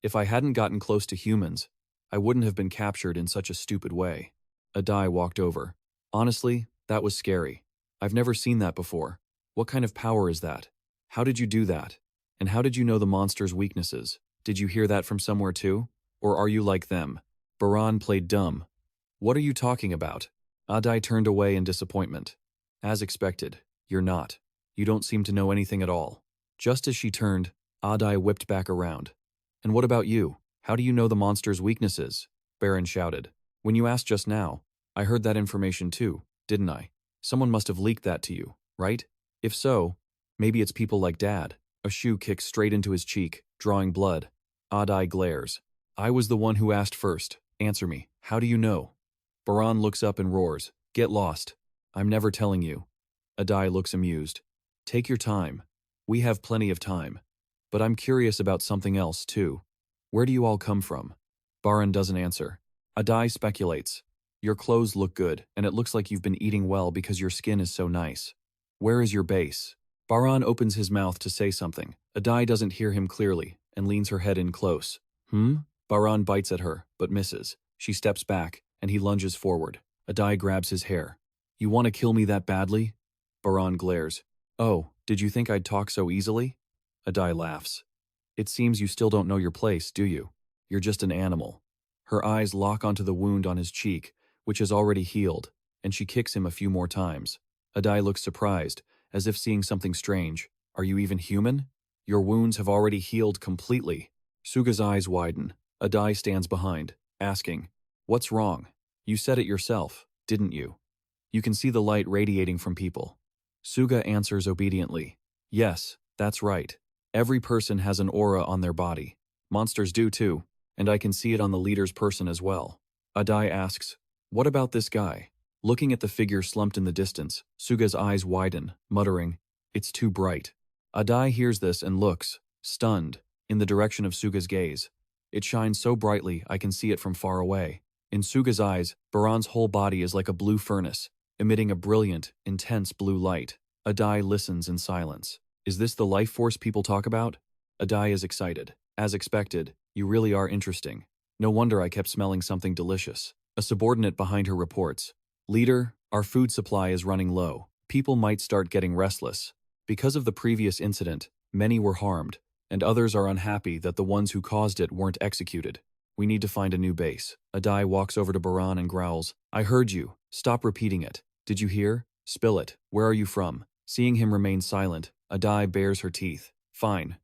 If I hadn't gotten close to humans, I wouldn't have been captured in such a stupid way. Adai walked over. Honestly, that was scary. I've never seen that before. What kind of power is that? How did you do that? And how did you know the monster's weaknesses? Did you hear that from somewhere too? Or are you like them? Baran played dumb. What are you talking about? Adai turned away in disappointment. As expected, you're not. You don't seem to know anything at all. Just as she turned, Adai whipped back around. And what about you? How do you know the monster's weaknesses? Baran shouted. When you asked just now, I heard that information too, didn't I? Someone must have leaked that to you, right? If so, maybe it's people like Dad. A shoe kicks straight into his cheek, drawing blood. Adai glares. I was the one who asked first. Answer me. How do you know? Baran looks up and roars. Get lost. I'm never telling you. Adai looks amused. Take your time. We have plenty of time. But I'm curious about something else, too. Where do you all come from? Baran doesn't answer. Adai speculates. Your clothes look good, and it looks like you've been eating well because your skin is so nice. Where is your base? Baran opens his mouth to say something. Adai doesn't hear him clearly, and leans her head in close. Baran bites at her, but misses. She steps back, and he lunges forward. Adai grabs his hair. You want to kill me that badly? Baran glares. Oh, did you think I'd talk so easily? Adai laughs. It seems you still don't know your place, do you? You're just an animal. Her eyes lock onto the wound on his cheek, which has already healed, and she kicks him a few more times. Adai looks surprised, as if seeing something strange. Are you even human? Your wounds have already healed completely. Suga's eyes widen. Adai stands behind, asking, What's wrong? You said it yourself, didn't you? You can see the light radiating from people. Suga answers obediently. Yes, that's right. Every person has an aura on their body. Monsters do too, and I can see it on the leader's person as well. Adai asks, What about this guy? Looking at the figure slumped in the distance, Suga's eyes widen, muttering, It's too bright. Adai hears this and looks, stunned, in the direction of Suga's gaze. It shines so brightly I can see it from far away. In Suga's eyes, Baran's whole body is like a blue furnace, emitting a brilliant, intense blue light. Adai listens in silence. Is this the life force people talk about? Adai is excited. As expected, you really are interesting. No wonder I kept smelling something delicious. A subordinate behind her reports. Leader, our food supply is running low. People might start getting restless. Because of the previous incident, many were harmed, and others are unhappy that the ones who caused it weren't executed. We need to find a new base. Adai walks over to Baran and growls, I heard you. Stop repeating it. Did you hear? Spill it. Where are you from? Seeing him remain silent, Adai bares her teeth. Fine.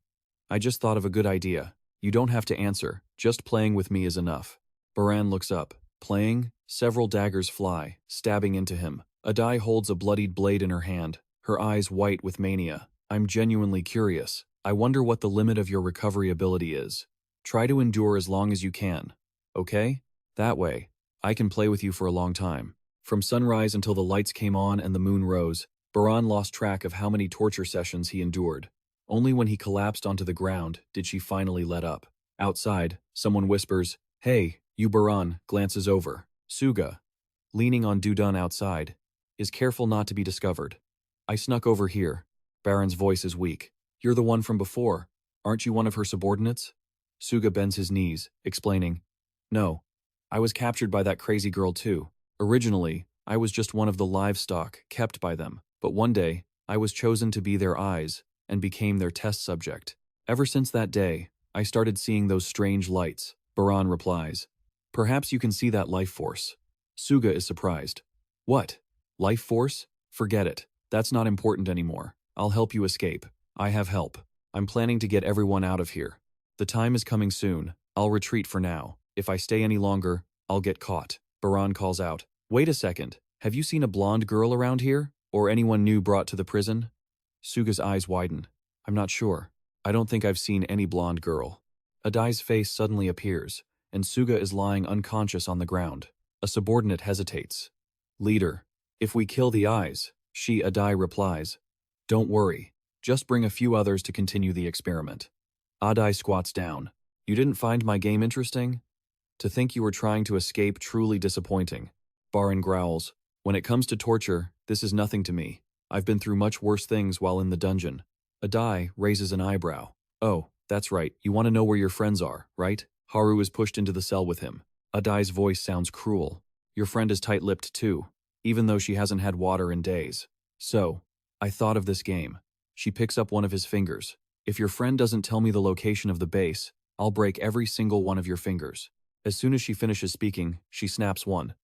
I just thought of a good idea. You don't have to answer. Just playing with me is enough. Baran looks up. Playing? Several daggers fly, stabbing into him. Adai holds a bloodied blade in her hand, her eyes white with mania. I'm genuinely curious. I wonder what the limit of your recovery ability is. Try to endure as long as you can. Okay? That way, I can play with you for a long time. From sunrise until the lights came on and the moon rose, Baran lost track of how many torture sessions he endured. Only when he collapsed onto the ground did she finally let up. Outside, someone whispers, Hey, you Baran, glances over. Suga, leaning on Dudun outside, is careful not to be discovered. I snuck over here. Baran's voice is weak. You're the one from before. Aren't you one of her subordinates? Suga bends his knees, explaining, No, I was captured by that crazy girl too. Originally, I was just one of the livestock kept by them, but one day, I was chosen to be their eyes and became their test subject. Ever since that day, I started seeing those strange lights. Baran replies, Perhaps you can see that life force. Suga is surprised. What? Life force? Forget it. That's not important anymore. I'll help you escape. I have help. I'm planning to get everyone out of here. The time is coming soon. I'll retreat for now. If I stay any longer, I'll get caught. Baran calls out, Wait a second. Have you seen a blonde girl around here? Or anyone new brought to the prison? Suga's eyes widen. I'm not sure. I don't think I've seen any blonde girl. Adai's face suddenly appears, and Suga is lying unconscious on the ground. A subordinate hesitates. Leader, if we kill the eyes, Adai replies, Don't worry. Just bring a few others to continue the experiment. Adai squats down. You didn't find my game interesting? To think you were trying to escape truly disappointing. Baran growls. When it comes to torture, this is nothing to me. I've been through much worse things while in the dungeon. Adai raises an eyebrow. Oh, that's right. You want to know where your friends are, right? Haru is pushed into the cell with him. Adai's voice sounds cruel. Your friend is tight-lipped too, even though she hasn't had water in days. So, I thought of this game. She picks up one of his fingers. If your friend doesn't tell me the location of the base, I'll break every single one of your fingers. As soon as she finishes speaking, she snaps one.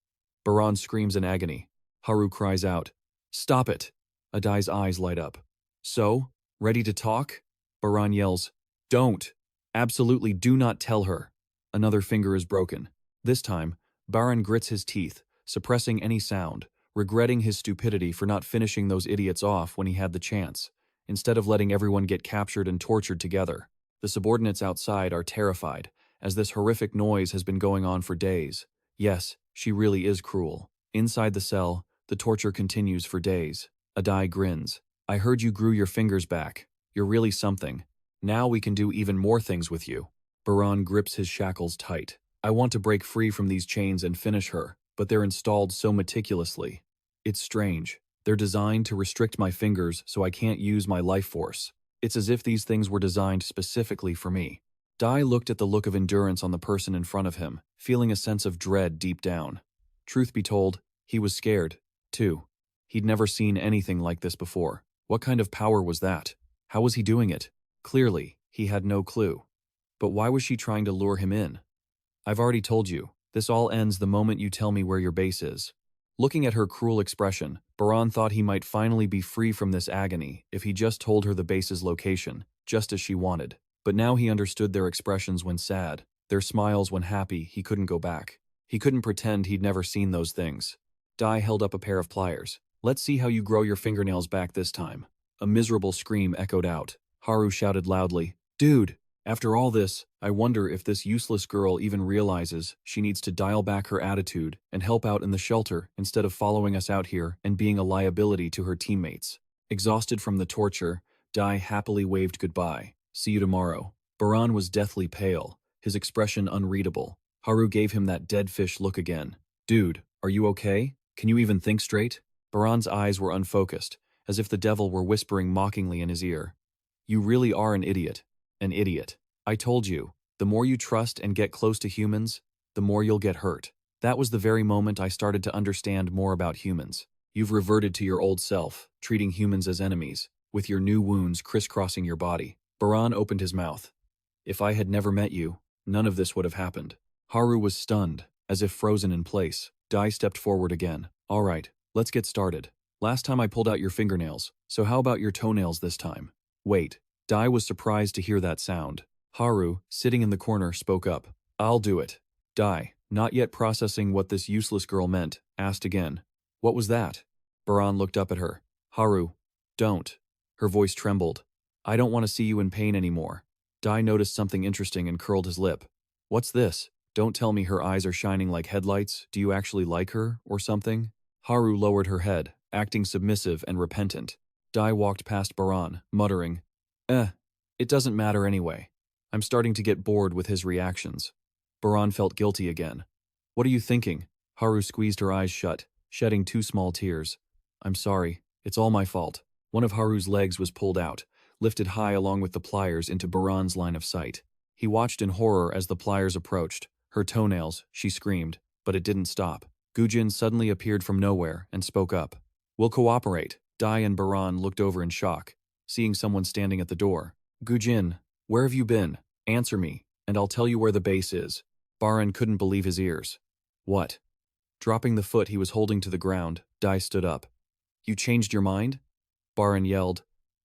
Baran screams in agony. Haru cries out, Stop it! Adai's eyes light up. So? Ready to talk? Baran yells, Don't! Absolutely do not tell her. Another finger is broken. This time, Baran grits his teeth, suppressing any sound, regretting his stupidity for not finishing those idiots off when he had the chance, instead of letting everyone get captured and tortured together. The subordinates outside are terrified, as this horrific noise has been going on for days. Yes, she really is cruel. Inside the cell, the torture continues for days. Adai grins. I heard you grew your fingers back. You're really something. Now we can do even more things with you. Baran grips his shackles tight. I want to break free from these chains and finish her, but they're installed so meticulously. It's strange. They're designed to restrict my fingers so I can't use my life force. It's as if these things were designed specifically for me. Dai looked at the look of endurance on the person in front of him, feeling a sense of dread deep down. Truth be told, he was scared, too. He'd never seen anything like this before. What kind of power was that? How was he doing it? Clearly, he had no clue. But why was she trying to lure him in? I've already told you, this all ends the moment you tell me where your base is. Looking at her cruel expression, Baran thought he might finally be free from this agony if he just told her the base's location, just as she wanted. But now he understood their expressions when sad, their smiles when happy he couldn't go back. He couldn't pretend he'd never seen those things. Dai held up a pair of pliers. Let's see how you grow your fingernails back this time. A miserable scream echoed out. Haru shouted loudly, Dude! After all this, I wonder if this useless girl even realizes she needs to dial back her attitude and help out in the shelter instead of following us out here and being a liability to her teammates. Exhausted from the torture, Dai happily waved goodbye. See you tomorrow. Baran was deathly pale, his expression unreadable. Haru gave him that dead fish look again. Dude, are you okay? Can you even think straight? Baran's eyes were unfocused, as if the devil were whispering mockingly in his ear. You really are an idiot. An idiot. I told you, the more you trust and get close to humans, the more you'll get hurt. That was the very moment I started to understand more about humans. You've reverted to your old self, treating humans as enemies, with your new wounds crisscrossing your body. Baran opened his mouth. If I had never met you, none of this would have happened. Haru was stunned, as if frozen in place. Dai stepped forward again. All right, let's get started. Last time I pulled out your fingernails, so how about your toenails this time? Wait. Dai was surprised to hear that sound. Haru, sitting in the corner, spoke up. I'll do it. Dai, not yet processing what this useless girl meant, asked again. What was that? Baran looked up at her. Haru, don't. Her voice trembled. I don't want to see you in pain anymore. Dai noticed something interesting and curled his lip. What's this? Don't tell me her eyes are shining like headlights. Do you actually like her, or something? Haru lowered her head, acting submissive and repentant. Dai walked past Baran, muttering, it doesn't matter anyway. I'm starting to get bored with his reactions. Baran felt guilty again. What are you thinking? Haru squeezed her eyes shut, shedding 2 small tears. I'm sorry. It's all my fault. One of Haru's legs was pulled out, lifted high along with the pliers into Baran's line of sight. He watched in horror as the pliers approached. Her toenails, she screamed, but it didn't stop. Gujin suddenly appeared from nowhere and spoke up. We'll cooperate. Dai and Baran looked over in shock, seeing someone standing at the door. Gujin, where have you been? Answer me, and I'll tell you where the base is. Baran couldn't believe his ears. What? Dropping the foot he was holding to the ground, Dai stood up. You changed your mind? Baran yelled.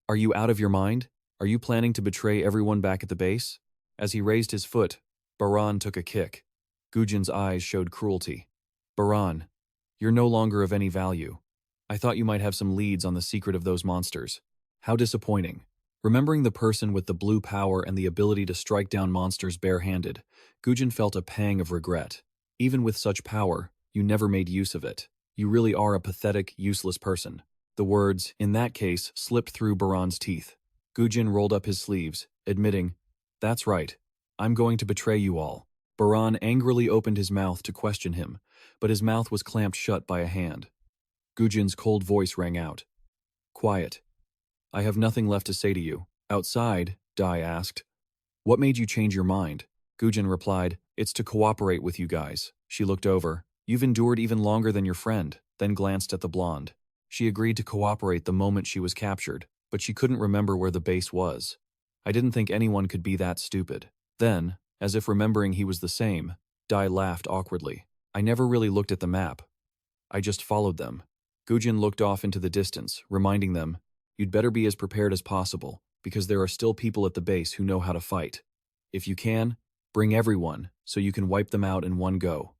Are you out of your mind? Are you planning to betray everyone back at the base? As he raised his foot, Baran took a kick. Gujin's eyes showed cruelty. Baran, you're no longer of any value. I thought you might have some leads on the secret of those monsters. How disappointing. Remembering the person with the blue power and the ability to strike down monsters barehanded, Gujin felt a pang of regret. Even with such power, you never made use of it. You really are a pathetic, useless person. The words, in that case, slipped through Baran's teeth. Gujin rolled up his sleeves, admitting, That's right. I'm going to betray you all. Baran angrily opened his mouth to question him, but his mouth was clamped shut by a hand. Gujin's cold voice rang out. Quiet. I have nothing left to say to you. Outside, Dai asked. What made you change your mind? Gujin replied, It's to cooperate with you guys. She looked over. You've endured even longer than your friend, then glanced at the blonde. She agreed to cooperate the moment she was captured, but she couldn't remember where the base was. I didn't think anyone could be that stupid. Then, as if remembering he was the same, Dai laughed awkwardly. I never really looked at the map. I just followed them. Gujin looked off into the distance, reminding them, You'd better be as prepared as possible, because there are still people at the base who know how to fight. If you can, bring everyone, so you can wipe them out in one go.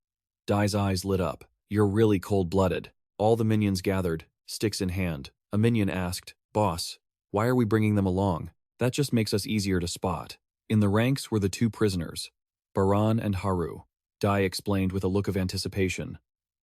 Dai's eyes lit up. You're really cold-blooded. All the minions gathered, sticks in hand. A minion asked, Boss, why are we bringing them along? That just makes us easier to spot. In the ranks were the 2 prisoners. Baran and Haru. Dai explained with a look of anticipation.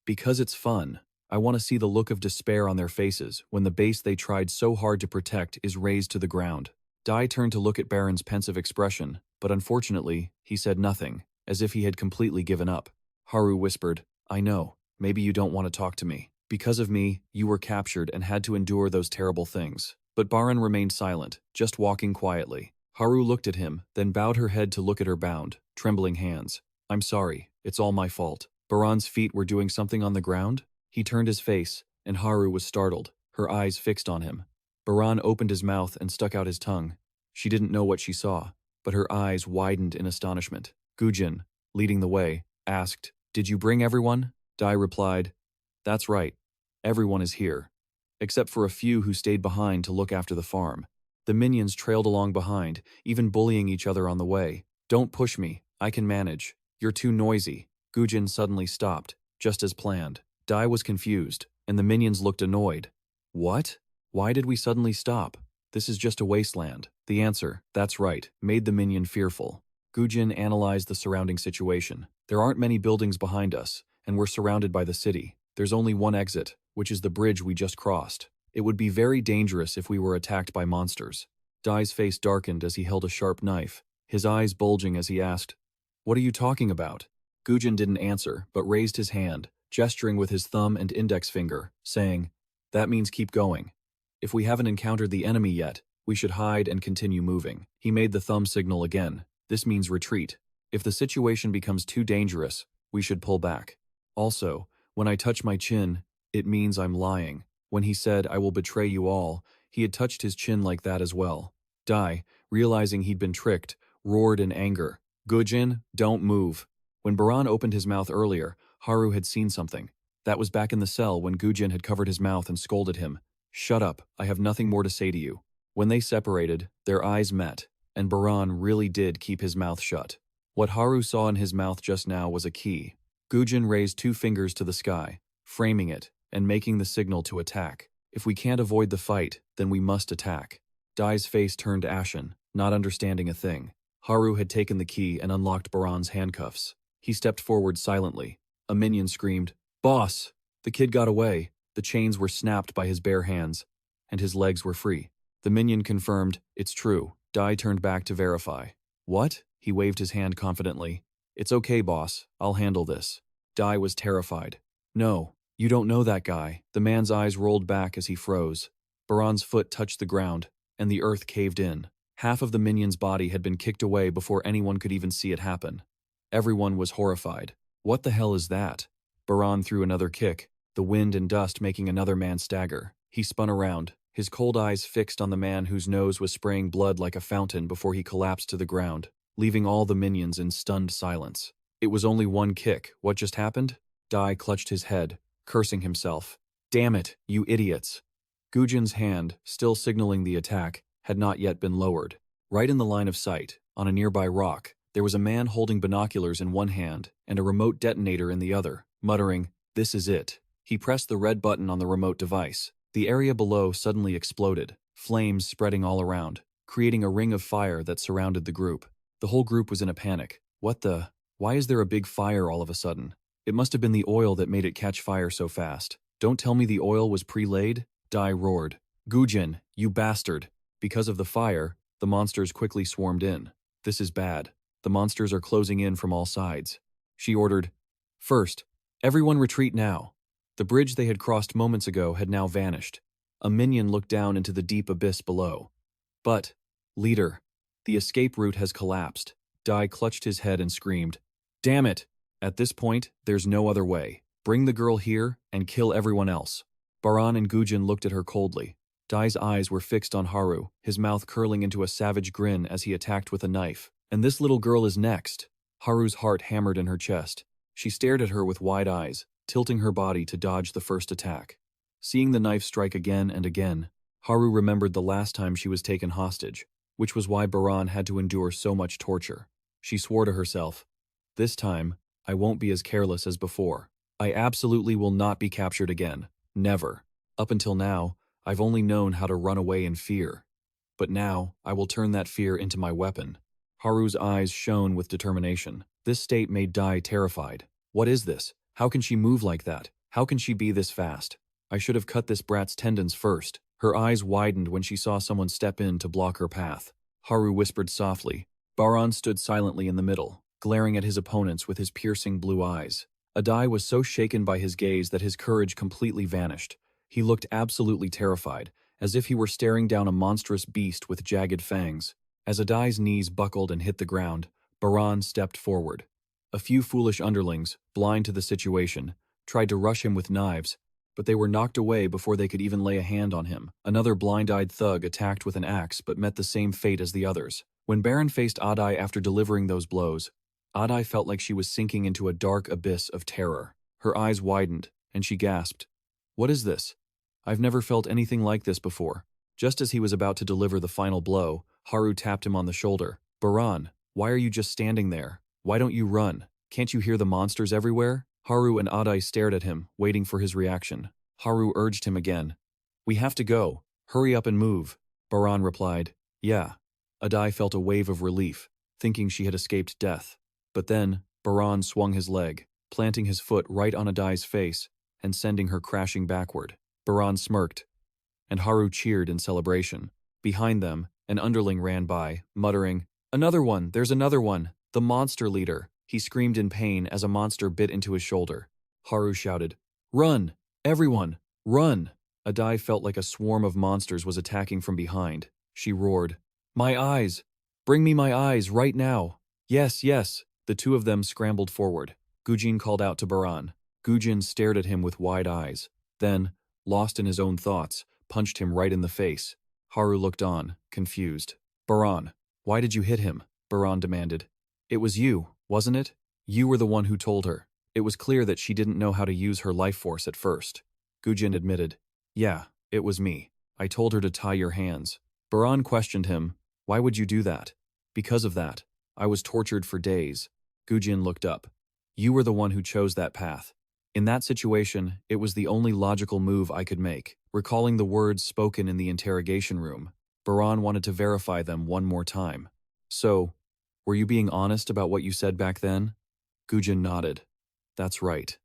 Because it's fun. I want to see the look of despair on their faces when the base they tried so hard to protect is razed to the ground. Dai turned to look at Baran's pensive expression, but unfortunately, he said nothing, as if he had completely given up. Haru whispered, I know, maybe you don't want to talk to me. Because of me, you were captured and had to endure those terrible things. But Baran remained silent, just walking quietly. Haru looked at him, then bowed her head to look at her bound, trembling hands. I'm sorry, it's all my fault. Baran's feet were doing something on the ground? He turned his face, and Haru was startled, her eyes fixed on him. Baran opened his mouth and stuck out his tongue. She didn't know what she saw, but her eyes widened in astonishment. Gujin, leading the way, asked, Did you bring everyone? Dai replied, That's right. Everyone is here. Except for a few who stayed behind to look after the farm. The minions trailed along behind, even bullying each other on the way. Don't push me, I can manage. You're too noisy. Gujin suddenly stopped, just as planned. Dai was confused, and the minions looked annoyed. What? Why did we suddenly stop? This is just a wasteland. The answer, that's right, made the minion fearful. Gujin analyzed the surrounding situation. There aren't many buildings behind us, and we're surrounded by the city. There's only one exit, which is the bridge we just crossed. It would be very dangerous if we were attacked by monsters. Dai's face darkened as he held a sharp knife, his eyes bulging as he asked, What are you talking about? Gujin didn't answer, but raised his hand, gesturing with his thumb and index finger, saying, That means keep going. If we haven't encountered the enemy yet, we should hide and continue moving. He made the thumb signal again. This means retreat. If the situation becomes too dangerous, we should pull back. Also, when I touch my chin, it means I'm lying. When he said, I will betray you all, he had touched his chin like that as well. Dai, realizing he'd been tricked, roared in anger. Gujin, don't move. When Baran opened his mouth earlier, Haru had seen something. That was back in the cell when Gujin had covered his mouth and scolded him. Shut up, I have nothing more to say to you. When they separated, their eyes met, and Baran really did keep his mouth shut. What Haru saw in his mouth just now was a key. Gujin raised 2 fingers to the sky, framing it, and making the signal to attack. If we can't avoid the fight, then we must attack. Dai's face turned ashen, not understanding a thing. Haru had taken the key and unlocked Baran's handcuffs. He stepped forward silently. A minion screamed, Boss! The kid got away. The chains were snapped by his bare hands, and his legs were free. The minion confirmed, It's true. Dai turned back to verify. What? He waved his hand confidently. It's okay, boss. I'll handle this. Dai was terrified. No, you don't know that guy. The man's eyes rolled back as he froze. Baran's foot touched the ground, and the earth caved in. Half of the minion's body had been kicked away before anyone could even see it happen. Everyone was horrified. What the hell is that? Baran threw another kick, the wind and dust making another man stagger. He spun around, his cold eyes fixed on the man whose nose was spraying blood like a fountain before he collapsed to the ground, leaving all the minions in stunned silence. It was only one kick. What just happened? Dai clutched his head, cursing himself. Damn it, you idiots. Gujin's hand, still signaling the attack, had not yet been lowered. Right in the line of sight, on a nearby rock, there was a man holding binoculars in one hand and a remote detonator in the other, muttering, This is it. He pressed the red button on the remote device. The area below suddenly exploded, flames spreading all around, creating a ring of fire that surrounded the group. The whole group was in a panic. What the? Why is there a big fire all of a sudden? It must have been the oil that made it catch fire so fast. Don't tell me the oil was pre-laid? Dai roared. Gujin, you bastard. Because of the fire, the monsters quickly swarmed in. This is bad. The monsters are closing in from all sides. She ordered, First, everyone retreat now. The bridge they had crossed moments ago had now vanished. A minion looked down into the deep abyss below. But, leader, the escape route has collapsed. Dai clutched his head and screamed, Damn it! At this point, there's no other way. Bring the girl here and kill everyone else. Baran and Gujin looked at her coldly. Dai's eyes were fixed on Haru, his mouth curling into a savage grin as he attacked with a knife. And this little girl is next. Haru's heart hammered in her chest. She stared at her with wide eyes, tilting her body to dodge the first attack. Seeing the knife strike again and again, Haru remembered the last time she was taken hostage, which was why Baran had to endure so much torture. She swore to herself, This time, I won't be as careless as before. I absolutely will not be captured again. Never. Up until now, I've only known how to run away in fear. But now, I will turn that fear into my weapon. Haru's eyes shone with determination. This state made Dai terrified. What is this? How can she move like that? How can she be this fast? I should have cut this brat's tendons first. Her eyes widened when she saw someone step in to block her path. Haru whispered softly. Baran stood silently in the middle, glaring at his opponents with his piercing blue eyes. Adai was so shaken by his gaze that his courage completely vanished. He looked absolutely terrified, as if he were staring down a monstrous beast with jagged fangs. As Adai's knees buckled and hit the ground, Baran stepped forward. A few foolish underlings, blind to the situation, tried to rush him with knives, but they were knocked away before they could even lay a hand on him. Another blind-eyed thug attacked with an axe but met the same fate as the others. When Baran faced Adai after delivering those blows, Adai felt like she was sinking into a dark abyss of terror. Her eyes widened, and she gasped, "What is this? I've never felt anything like this before." Just as he was about to deliver the final blow, Haru tapped him on the shoulder. "Baran, why are you just standing there? Why don't you run? Can't you hear the monsters everywhere?" Haru and Adai stared at him, waiting for his reaction. Haru urged him again. "We have to go. Hurry up and move." Baran replied, "Yeah." Adai felt a wave of relief, thinking she had escaped death. But then, Baran swung his leg, planting his foot right on Adai's face and sending her crashing backward. Baran smirked, and Haru cheered in celebration. Behind them, an underling ran by, muttering, "Another one! There's another one! The monster leader!" He screamed in pain as a monster bit into his shoulder. Haru shouted, "Run! Everyone! Run!" Adai felt like a swarm of monsters was attacking from behind. She roared, "My eyes! Bring me my eyes right now!" "Yes, yes!" The two of them scrambled forward. Gujin called out to Baran. Gujin stared at him with wide eyes. Then, lost in his own thoughts, punched him right in the face. Haru looked on, confused. "Baran, why did you hit him?" Baran demanded. "It was you, wasn't it? You were the one who told her." It was clear that she didn't know how to use her life force at first. Gujin admitted, "Yeah, it was me. I told her to tie your hands." Baran questioned him, "Why would you do that?" "Because of that. I was tortured for days." Gujin looked up. "You were the one who chose that path. In that situation, it was the only logical move I could make." Recalling the words spoken in the interrogation room, Baran wanted to verify them one more time. "So, were you being honest about what you said back then?" Gujin nodded. "That's right.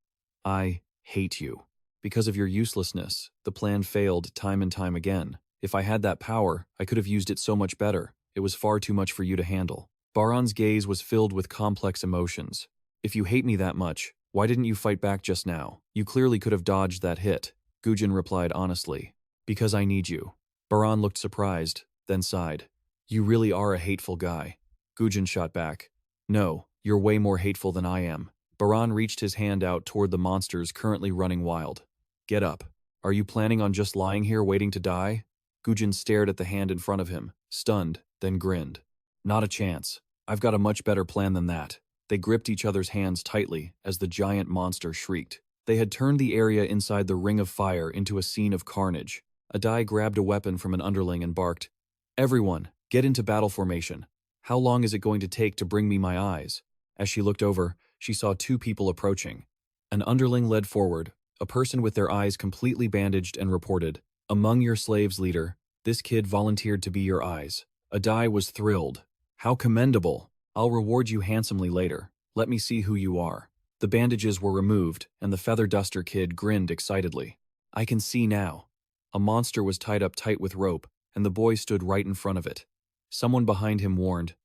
I hate you. Because of your uselessness, the plan failed time and time again. If I had that power, I could have used it so much better. It was far too much for you to handle." Baran's gaze was filled with complex emotions. "If you hate me that much, why didn't you fight back just now? You clearly could have dodged that hit." Gujin replied honestly, "Because I need you." Baran looked surprised, then sighed. "You really are a hateful guy." Gujin shot back, "No, you're way more hateful than I am." Baran reached his hand out toward the monsters currently running wild. "Get up. Are you planning on just lying here waiting to die?" Gujin stared at the hand in front of him, stunned, then grinned. "Not a chance. I've got a much better plan than that." They gripped each other's hands tightly as the giant monster shrieked. They had turned the area inside the ring of fire into a scene of carnage. Adai grabbed a weapon from an underling and barked, "Everyone, get into battle formation. How long is it going to take to bring me my eyes?" As she looked over, she saw two people approaching. An underling led forward, a person with their eyes completely bandaged, and reported, "Among your slaves, leader, this kid volunteered to be your eyes." Adai was thrilled. "How commendable! I'll reward you handsomely later. Let me see who you are." The bandages were removed, and the feather duster kid grinned excitedly. "I can see now." A monster was tied up tight with rope, and the boy stood right in front of it. Someone behind him warned,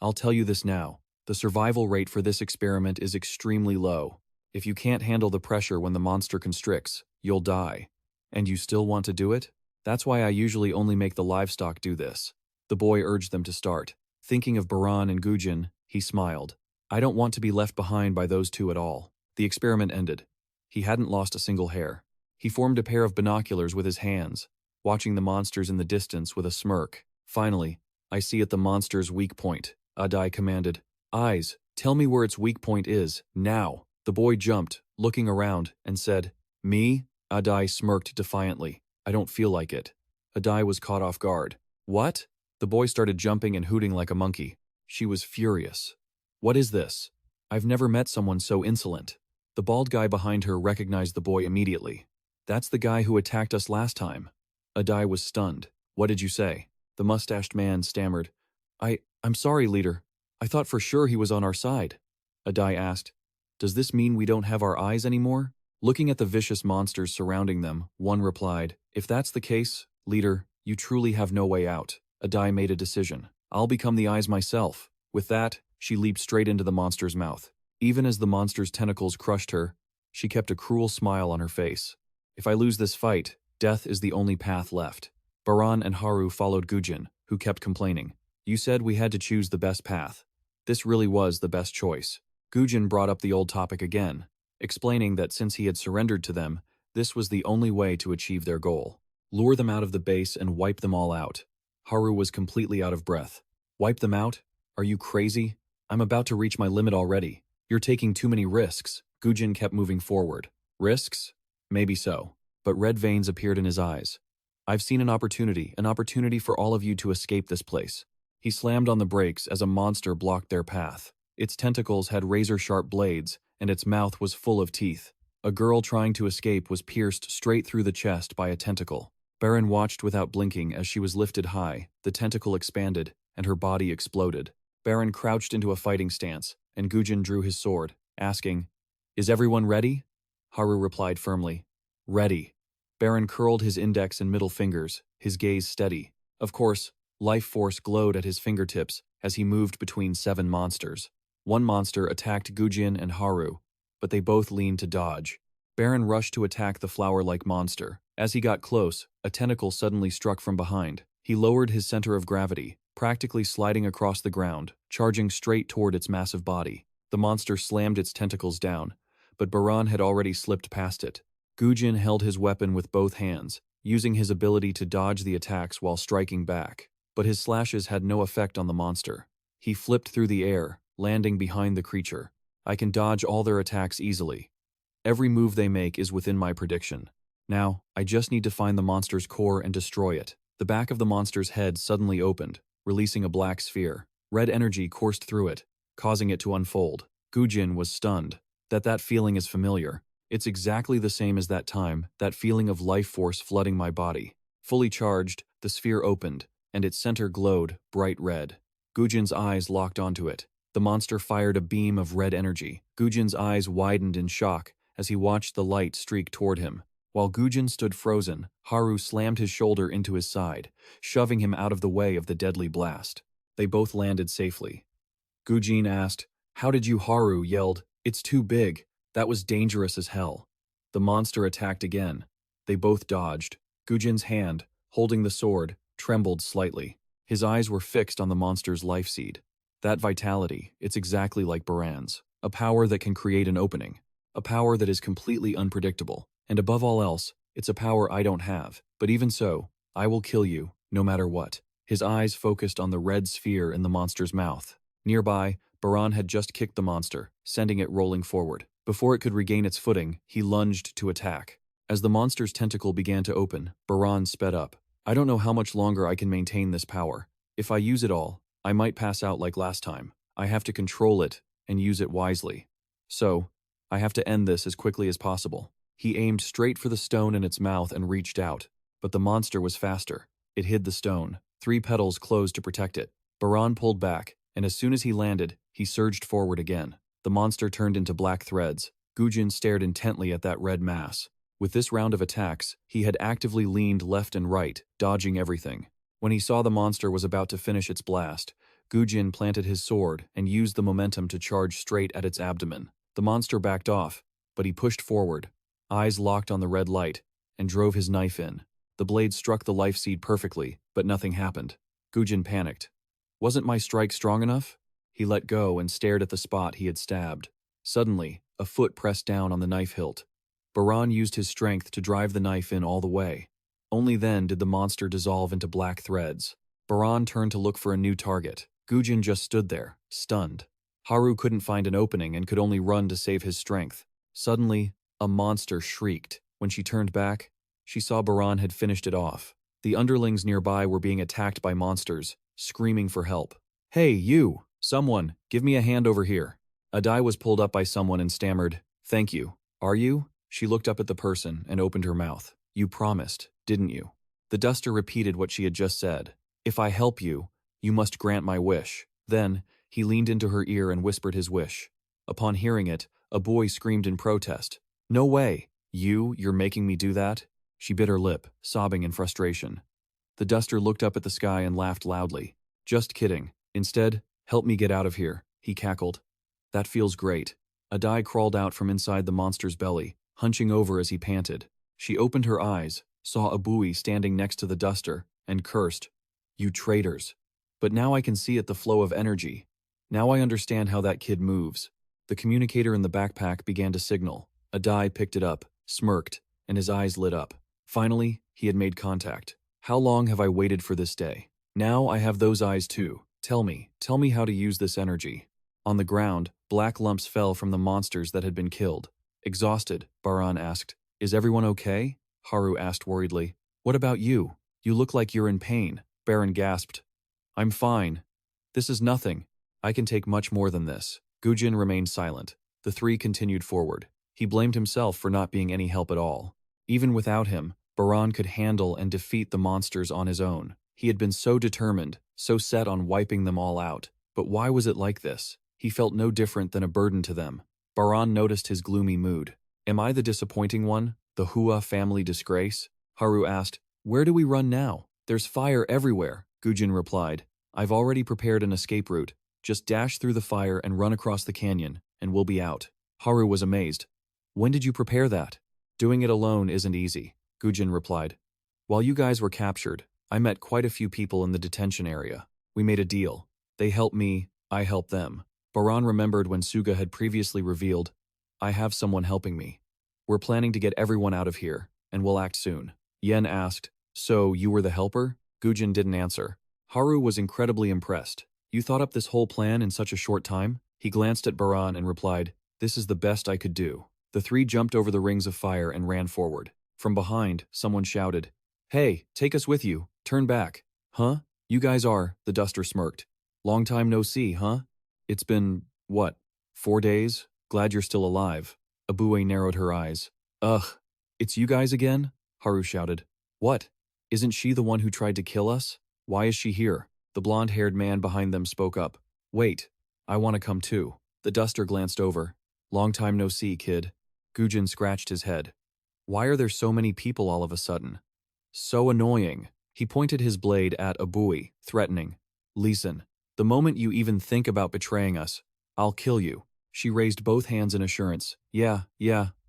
"I'll tell you this now. The survival rate for this experiment is extremely low. If you can't handle the pressure when the monster constricts, you'll die. And you still want to do it? That's why I usually only make the livestock do this." The boy urged them to start. Thinking of Baran and Gujin, he smiled. "I don't want to be left behind by those two at all." The experiment ended. He hadn't lost a single hair. He formed a pair of binoculars with his hands, watching the monsters in the distance with a smirk. Finally, "I see at the monster's weak point," Adai commanded. "Eyes, tell me where its weak point is, now." The boy jumped, looking around, and said, "Me?" Adai smirked defiantly. "I don't feel like it." Adai was caught off guard. "What?" The boy started jumping and hooting like a monkey. She was furious. "What is this? I've never met someone so insolent." The bald guy behind her recognized the boy immediately. "That's the guy who attacked us last time." Adai was stunned. "What did you say?" The mustached man stammered, I'm sorry, leader. I thought for sure he was on our side." Adai asked. Does this mean we don't have our eyes anymore? Looking at the vicious monsters surrounding them, one replied, If that's the case, leader, you truly have no way out. Adai made a decision. I'll become the eyes myself. With that, she leaped straight into the monster's mouth. Even as the monster's tentacles crushed her, she kept a cruel smile on her face. If I lose this fight, death is the only path left. Baran and Haru followed Gujin, who kept complaining. You said we had to choose the best path. This really was the best choice. Gujin brought up the old topic again, explaining that since he had surrendered to them, this was the only way to achieve their goal. Lure them out of the base and wipe them all out. Haru was completely out of breath. Wipe them out? Are you crazy? I'm about to reach my limit already. You're taking too many risks. Gujin kept moving forward. Risks? Maybe so. But red veins appeared in his eyes. I've seen an opportunity for all of you to escape this place. He slammed on the brakes as a monster blocked their path. Its tentacles had razor-sharp blades, and its mouth was full of teeth. A girl trying to escape was pierced straight through the chest by a tentacle. Baran watched without blinking as she was lifted high, the tentacle expanded, and her body exploded. Baran crouched into a fighting stance, and Gujin drew his sword, asking, Is everyone ready? Haru replied firmly, Ready. Baran curled his index and middle fingers, his gaze steady. Of course, life force glowed at his fingertips as he moved between 7 monsters. One monster attacked Gujin and Haru, but they both leaned to dodge. Baran rushed to attack the flower-like monster. As he got close, a tentacle suddenly struck from behind. He lowered his center of gravity, practically sliding across the ground, charging straight toward its massive body. The monster slammed its tentacles down, but Baran had already slipped past it. Gujin held his weapon with both hands, using his ability to dodge the attacks while striking back. But his slashes had no effect on the monster. He flipped through the air, landing behind the creature. I can dodge all their attacks easily. Every move they make is within my prediction. Now, I just need to find the monster's core and destroy it. The back of the monster's head suddenly opened, releasing a black sphere. Red energy coursed through it, causing it to unfold. Gujin was stunned. That feeling is familiar. It's exactly the same as that time, that feeling of life force flooding my body. Fully charged, the sphere opened, and its center glowed, bright red. Gujin's eyes locked onto it. The monster fired a beam of red energy. Gujin's eyes widened in shock as he watched the light streak toward him. While Gujin stood frozen, Haru slammed his shoulder into his side, shoving him out of the way of the deadly blast. They both landed safely. Gujin asked, How did you? Haru yelled, It's too big. That was dangerous as hell. The monster attacked again. They both dodged. Gujin's hand, holding the sword, trembled slightly. His eyes were fixed on the monster's life seed. That vitality, it's exactly like Baran's. A power that can create an opening. A power that is completely unpredictable. And above all else, it's a power I don't have. But even so, I will kill you, no matter what. His eyes focused on the red sphere in the monster's mouth. Nearby, Baran had just kicked the monster, sending it rolling forward. Before it could regain its footing, he lunged to attack. As the monster's tentacle began to open, Baran sped up. I don't know how much longer I can maintain this power. If I use it all, I might pass out like last time. I have to control it and use it wisely. So, I have to end this as quickly as possible. He aimed straight for the stone in its mouth and reached out, but the monster was faster. It hid the stone. 3 petals closed to protect it. Baran pulled back, and as soon as he landed, he surged forward again. The monster turned into black threads. Gujin stared intently at that red mass. With this round of attacks, he had actively leaned left and right, dodging everything. When he saw the monster was about to finish its blast, Gujin planted his sword and used the momentum to charge straight at its abdomen. The monster backed off, but he pushed forward, eyes locked on the red light, and drove his knife in. The blade struck the life seed perfectly, but nothing happened. Gujin panicked. Wasn't my strike strong enough? He let go and stared at the spot he had stabbed. Suddenly, a foot pressed down on the knife hilt. Baran used his strength to drive the knife in all the way. Only then did the monster dissolve into black threads. Baran turned to look for a new target. Gujin just stood there, stunned. Haru couldn't find an opening and could only run to save his strength. Suddenly, a monster shrieked. When she turned back, she saw Baran had finished it off. The underlings nearby were being attacked by monsters, screaming for help. Hey, you! Someone, give me a hand over here. Adai was pulled up by someone and stammered, Thank you. Are you? She looked up at the person and opened her mouth. You promised, didn't you? The duster repeated what she had just said. If I help you, you must grant my wish. Then, he leaned into her ear and whispered his wish. Upon hearing it, a boy screamed in protest. No way! You're making me do that? She bit her lip, sobbing in frustration. The duster looked up at the sky and laughed loudly. Just kidding. Instead, help me get out of here, he cackled. That feels great. A die crawled out from inside the monster's belly, hunching over as he panted. She opened her eyes, saw a buoy standing next to the duster, and cursed. You traitors. But now I can see it, the flow of energy. Now I understand how that kid moves. The communicator in the backpack began to signal. A die picked it up, smirked, and his eyes lit up. Finally, he had made contact. How long have I waited for this day? Now I have those eyes too. Tell me how to use this energy. On the ground, black lumps fell from the monsters that had been killed. Exhausted, Baran asked. Is everyone okay? Haru asked worriedly. What about you? You look like you're in pain, Baran gasped. I'm fine. This is nothing. I can take much more than this. Gujin remained silent. The three continued forward. He blamed himself for not being any help at all. Even without him, Baran could handle and defeat the monsters on his own. He had been so determined, so set on wiping them all out. But why was it like this? He felt no different than a burden to them. Baran noticed his gloomy mood. Am I the disappointing one? The Hua family disgrace? Haru asked. Where do we run now? There's fire everywhere, Gujin replied. I've already prepared an escape route. Just dash through the fire and run across the canyon, and we'll be out. Haru was amazed. When did you prepare that? Doing it alone isn't easy, Gujin replied. While you guys were captured, I met quite a few people in the detention area. We made a deal. They helped me, I helped them. Baran remembered when Suga had previously revealed, I have someone helping me. We're planning to get everyone out of here, and we'll act soon. Yen asked, so you were the helper? Gujin didn't answer. Haru was incredibly impressed. You thought up this whole plan in such a short time? He glanced at Baran and replied, this is the best I could do. The three jumped over the rings of fire and ran forward. From behind, someone shouted, Hey, take us with you. Turn back. Huh? You guys are, the duster smirked. Long time no see, huh? It's been, what, 4 days? Glad you're still alive. Abue narrowed her eyes. Ugh, it's you guys again? Haru shouted. What? Isn't she the one who tried to kill us? Why is she here? The blonde-haired man behind them spoke up. Wait, I want to come too. The duster glanced over. Long time no see, kid. Gujin scratched his head. Why are there so many people all of a sudden? So annoying. He pointed his blade at Abue, threatening. Listen, the moment you even think about betraying us, I'll kill you. She raised both hands in assurance. Yeah,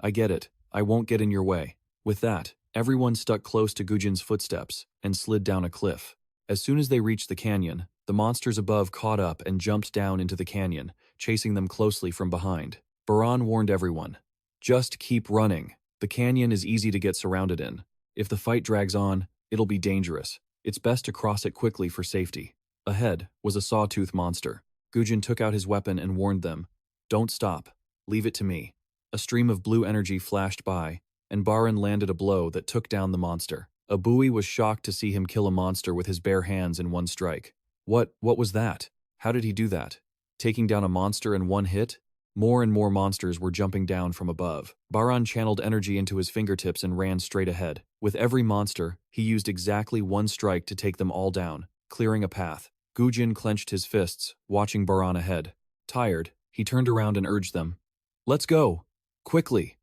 I get it. I won't get in your way. With that, everyone stuck close to Gujin's footsteps and slid down a cliff. As soon as they reached the canyon, the monsters above caught up and jumped down into the canyon, chasing them closely from behind. Baran warned everyone. Just keep running. The canyon is easy to get surrounded in. If the fight drags on, it'll be dangerous. It's best to cross it quickly for safety. Ahead was a sawtooth monster. Gujin took out his weapon and warned them. Don't stop. Leave it to me. A stream of blue energy flashed by, and Baran landed a blow that took down the monster. Abui was shocked to see him kill a monster with his bare hands in one strike. What was that? How did he do that? Taking down a monster in one hit? More and more monsters were jumping down from above. Baran channeled energy into his fingertips and ran straight ahead. With every monster, he used exactly one strike to take them all down, clearing a path. Gujin clenched his fists, watching Baran ahead. Tired, he turned around and urged them. Let's go! Quickly!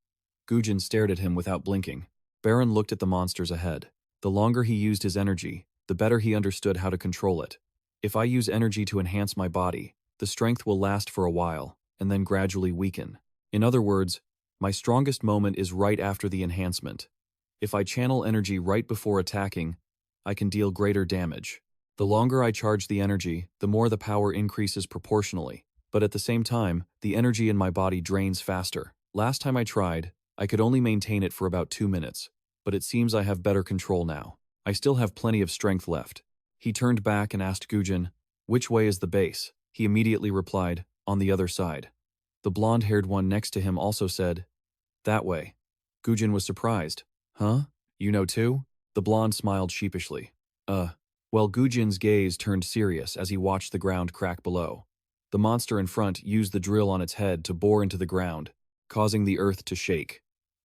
Gujin stared at him without blinking. Baran looked at the monsters ahead. The longer he used his energy, the better he understood how to control it. If I use energy to enhance my body, the strength will last for a while, and then gradually weaken. In other words, my strongest moment is right after the enhancement. If I channel energy right before attacking, I can deal greater damage. The longer I charge the energy, the more the power increases proportionally. But at the same time, the energy in my body drains faster. Last time I tried, I could only maintain it for about 2 minutes, but it seems I have better control now. I still have plenty of strength left. He turned back and asked Gujin, which way is the base? He immediately replied, on the other side. The blonde-haired one next to him also said, that way. Gujin was surprised. Huh? You know too? The blonde smiled sheepishly. Well, Gujin's gaze turned serious as he watched the ground crack below. The monster in front used the drill on its head to bore into the ground, causing the earth to shake.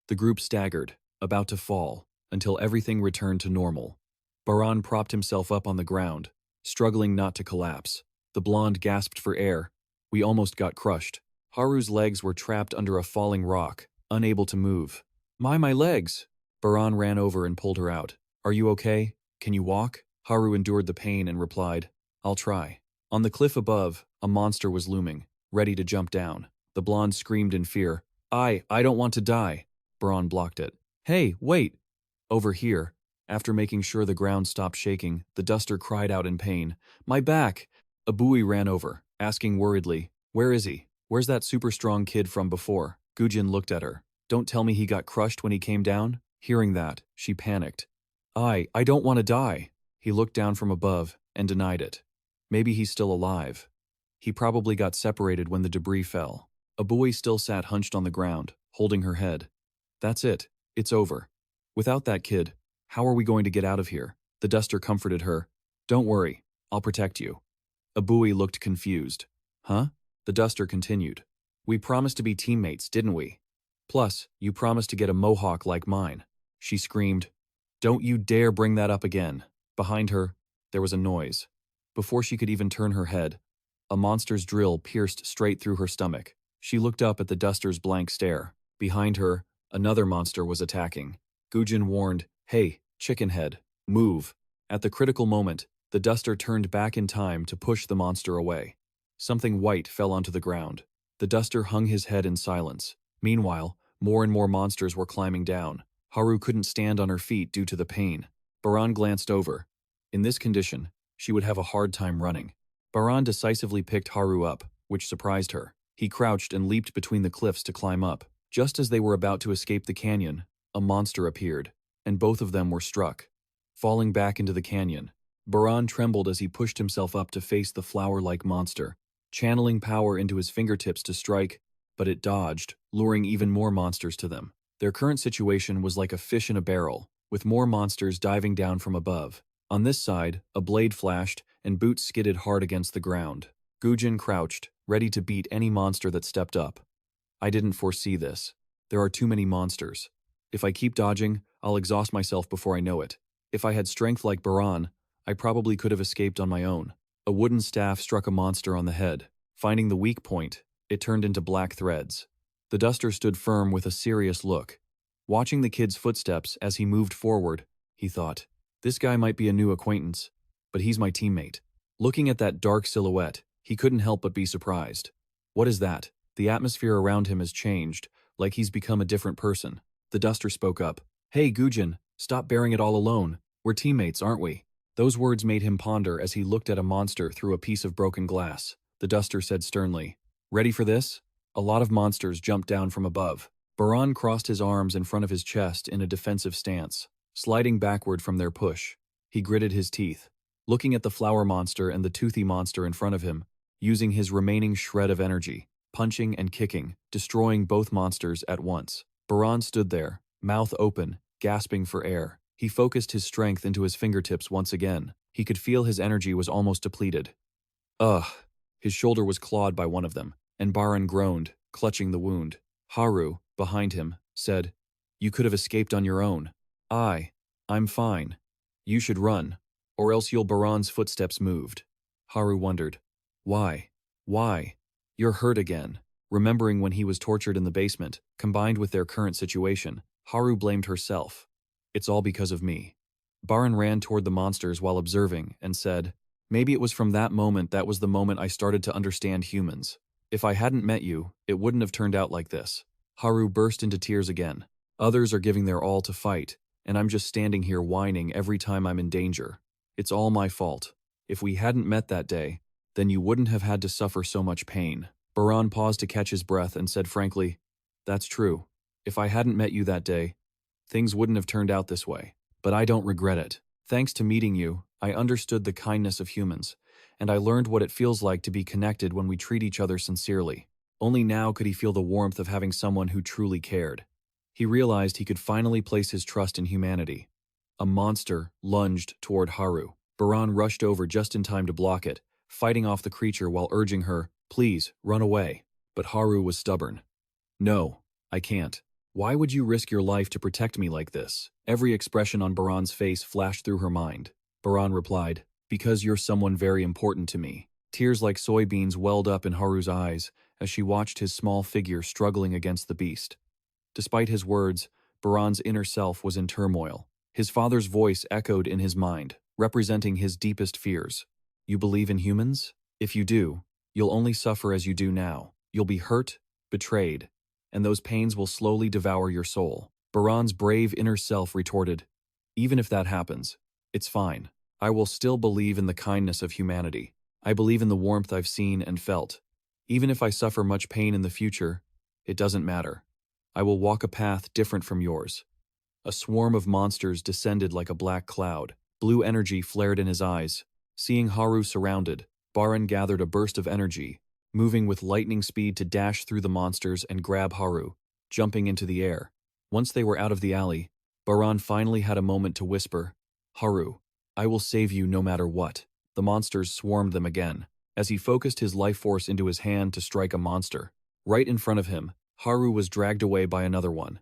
The group staggered, about to fall, until everything returned to normal. Baran propped himself up on the ground, struggling not to collapse. The blonde gasped for air. We almost got crushed. Haru's legs were trapped under a falling rock, unable to move. My legs! Baran ran over and pulled her out. Are you okay? Can you walk? Haru endured the pain and replied, I'll try. On the cliff above, a monster was looming, ready to jump down. The blonde screamed in fear. I don't want to die. Baran blocked it. Hey, wait! Over here. After making sure the ground stopped shaking, the duster cried out in pain. My back! A buoy ran over, asking worriedly, Where is he? Where's that super strong kid from before? Gujin looked at her. Don't tell me he got crushed when he came down? Hearing that, she panicked. I don't want to die. He looked down from above and denied it. Maybe he's still alive. He probably got separated when the debris fell. A buoy still sat hunched on the ground, holding her head. That's it. It's over. Without that kid, how are we going to get out of here? The duster comforted her. Don't worry. I'll protect you. A buoy looked confused. Huh? The duster continued. We promised to be teammates, didn't we? Plus, you promised to get a mohawk like mine. She screamed. Don't you dare bring that up again. Behind her, there was a noise. Before she could even turn her head, a monster's drill pierced straight through her stomach. She looked up at the duster's blank stare. Behind her, another monster was attacking. Gujin warned, Hey, chicken head, move. At the critical moment, the duster turned back in time to push the monster away. Something white fell onto the ground. The duster hung his head in silence. Meanwhile, more and more monsters were climbing down. Haru couldn't stand on her feet due to the pain. Baran glanced over. In this condition, she would have a hard time running. Baran decisively picked Haru up, which surprised her. He crouched and leaped between the cliffs to climb up. Just as they were about to escape the canyon, a monster appeared, and both of them were struck. Falling back into the canyon, Baran trembled as he pushed himself up to face the flower-like monster, channeling power into his fingertips to strike, but it dodged, luring even more monsters to them. Their current situation was like a fish in a barrel, with more monsters diving down from above. On this side, a blade flashed, and boots skidded hard against the ground. Gujin crouched, ready to beat any monster that stepped up. I didn't foresee this. There are too many monsters. If I keep dodging, I'll exhaust myself before I know it. If I had strength like Baran, I probably could have escaped on my own. A wooden staff struck a monster on the head. Finding the weak point, it turned into black threads. The duster stood firm with a serious look. Watching the kid's footsteps as he moved forward, he thought, this guy might be a new acquaintance, but he's my teammate. Looking at that dark silhouette, he couldn't help but be surprised. What is that? The atmosphere around him has changed, like he's become a different person. The duster spoke up. Hey, Gujin, stop bearing it all alone. We're teammates, aren't we? Those words made him ponder as he looked at a monster through a piece of broken glass. The duster said sternly, Ready for this? A lot of monsters jumped down from above. Baran crossed his arms in front of his chest in a defensive stance, sliding backward from their push. He gritted his teeth, looking at the flower monster and the toothy monster in front of him, using his remaining shred of energy, punching and kicking, destroying both monsters at once. Baran stood there, mouth open, gasping for air. He focused his strength into his fingertips once again. He could feel his energy was almost depleted. Ugh! His shoulder was clawed by one of them, and Baran groaned, clutching the wound. Haru, behind him, said, You could have escaped on your own. I'm fine. You should run, or else you'll. Baran's footsteps moved. Haru wondered. Why? You're hurt again. Remembering when he was tortured in the basement, combined with their current situation, Haru blamed herself. It's all because of me. Baran ran toward the monsters while observing and said, Maybe it was from that moment that was the moment I started to understand humans. If I hadn't met you, it wouldn't have turned out like this. Haru burst into tears again. Others are giving their all to fight, and I'm just standing here whining every time I'm in danger. It's all my fault. If we hadn't met that day, then you wouldn't have had to suffer so much pain. Baran paused to catch his breath and said frankly, That's true. If I hadn't met you that day, things wouldn't have turned out this way. But I don't regret it. Thanks to meeting you, I understood the kindness of humans, and I learned what it feels like to be connected when we treat each other sincerely. Only now could he feel the warmth of having someone who truly cared. He realized he could finally place his trust in humanity. A monster lunged toward Haru. Baran rushed over just in time to block it, fighting off the creature while urging her, Please, run away. But Haru was stubborn. No, I can't. Why would you risk your life to protect me like this? Every expression on Baran's face flashed through her mind. Baran replied, Because you're someone very important to me. Tears like soybeans welled up in Haru's eyes as she watched his small figure struggling against the beast. Despite his words, Baran's inner self was in turmoil. His father's voice echoed in his mind, representing his deepest fears. You believe in humans? If you do, you'll only suffer as you do now. You'll be hurt, betrayed, and those pains will slowly devour your soul. Baran's brave inner self retorted, even if that happens, it's fine. I will still believe in the kindness of humanity. I believe in the warmth I've seen and felt. Even if I suffer much pain in the future, it doesn't matter. I will walk a path different from yours. A swarm of monsters descended like a black cloud. Blue energy flared in his eyes. Seeing Haru surrounded, Baran gathered a burst of energy, moving with lightning speed to dash through the monsters and grab Haru, jumping into the air. Once they were out of the alley, Baran finally had a moment to whisper, Haru, I will save you no matter what. The monsters swarmed them again, as he focused his life force into his hand to strike a monster. Right in front of him, Haru was dragged away by another one.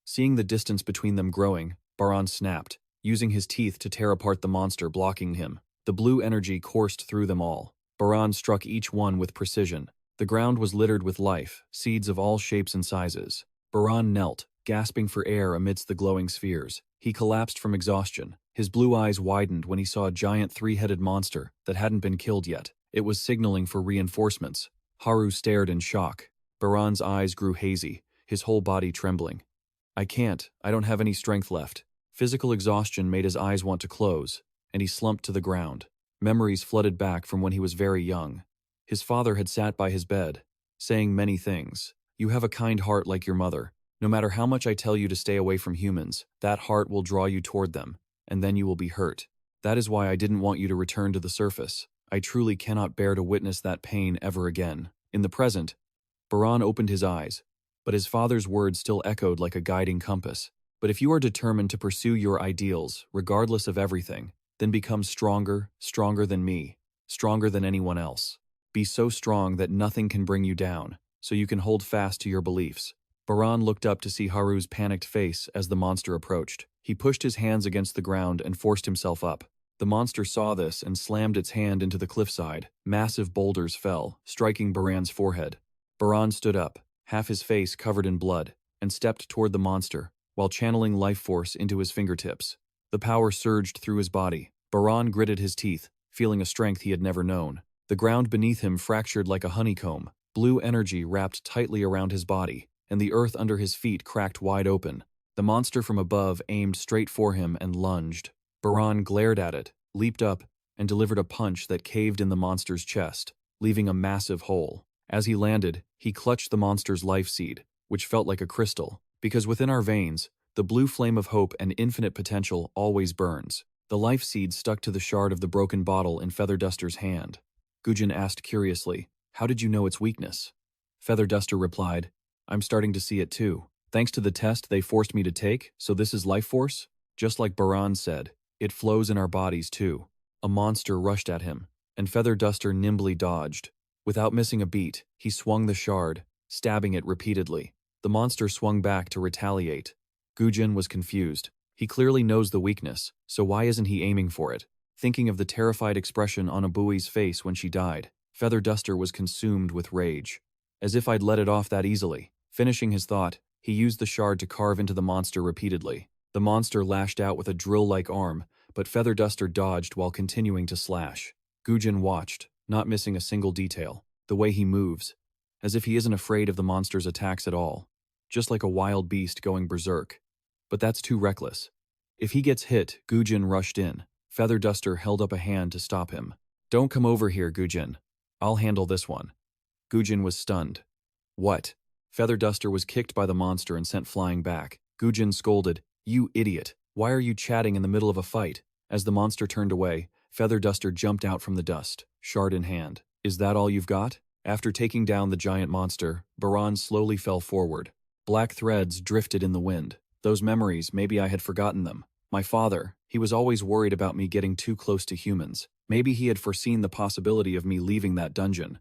Seeing the distance between them growing, Baran snapped, using his teeth to tear apart the monster blocking him. The blue energy coursed through them all. Baran struck each one with precision. The ground was littered with life, seeds of all shapes and sizes. Baran knelt, gasping for air amidst the glowing spheres. He collapsed from exhaustion. His blue eyes widened when he saw a giant three-headed monster that hadn't been killed yet. It was signaling for reinforcements. Haru stared in shock. Baran's eyes grew hazy, his whole body trembling. I don't have any strength left. Physical exhaustion made his eyes want to close, and he slumped to the ground. Memories flooded back from when he was very young. His father had sat by his bed, saying many things. You have a kind heart like your mother. No matter how much I tell you to stay away from humans, that heart will draw you toward them, and then you will be hurt. That is why I didn't want you to return to the surface. I truly cannot bear to witness that pain ever again. In the present, Baran opened his eyes, but his father's words still echoed like a guiding compass. But if you are determined to pursue your ideals, regardless of everything, then become stronger, stronger than me, stronger than anyone else. Be so strong that nothing can bring you down, so you can hold fast to your beliefs. Baran looked up to see Haru's panicked face as the monster approached. He pushed his hands against the ground and forced himself up. The monster saw this and slammed its hand into the cliffside. Massive boulders fell, striking Baran's forehead. Baran stood up, half his face covered in blood, and stepped toward the monster, while channeling life force into his fingertips. The power surged through his body. Baran gritted his teeth, feeling a strength he had never known. The ground beneath him fractured like a honeycomb. Blue energy wrapped tightly around his body, and the earth under his feet cracked wide open. The monster from above aimed straight for him and lunged. Baran glared at it, leaped up, and delivered a punch that caved in the monster's chest, leaving a massive hole. As he landed, he clutched the monster's life seed, which felt like a crystal, because within our veins, the blue flame of hope and infinite potential always burns. The life seed stuck to the shard of the broken bottle in Featherduster's hand. Gujin asked curiously, "How did you know its weakness?" Featherduster replied, "I'm starting to see it too. Thanks to the test they forced me to take, so this is life force? Just like Baran said, it flows in our bodies too." A monster rushed at him, and Featherduster nimbly dodged. Without missing a beat, he swung the shard, stabbing it repeatedly. The monster swung back to retaliate. Gujin was confused. He clearly knows the weakness, so why isn't he aiming for it? Thinking of the terrified expression on Abui's face when she died, Featherduster was consumed with rage. As if I'd let it off that easily. Finishing his thought, he used the shard to carve into the monster repeatedly. The monster lashed out with a drill-like arm, but Featherduster dodged while continuing to slash. Gujin watched, not missing a single detail. The way he moves, as if he isn't afraid of the monster's attacks at all. Just like a wild beast going berserk. But that's too reckless. If he gets hit, Gujin rushed in. Featherduster held up a hand to stop him. "Don't come over here, Gujin. I'll handle this one." Gujin was stunned. "What?" Featherduster was kicked by the monster and sent flying back. Gujin scolded, "You idiot. Why are you chatting in the middle of a fight?" As the monster turned away, Featherduster jumped out from the dust, shard in hand. "Is that all you've got?" After taking down the giant monster, Baran slowly fell forward. Black threads drifted in the wind. Those memories, maybe I had forgotten them. My father, he was always worried about me getting too close to humans. Maybe he had foreseen the possibility of me leaving that dungeon.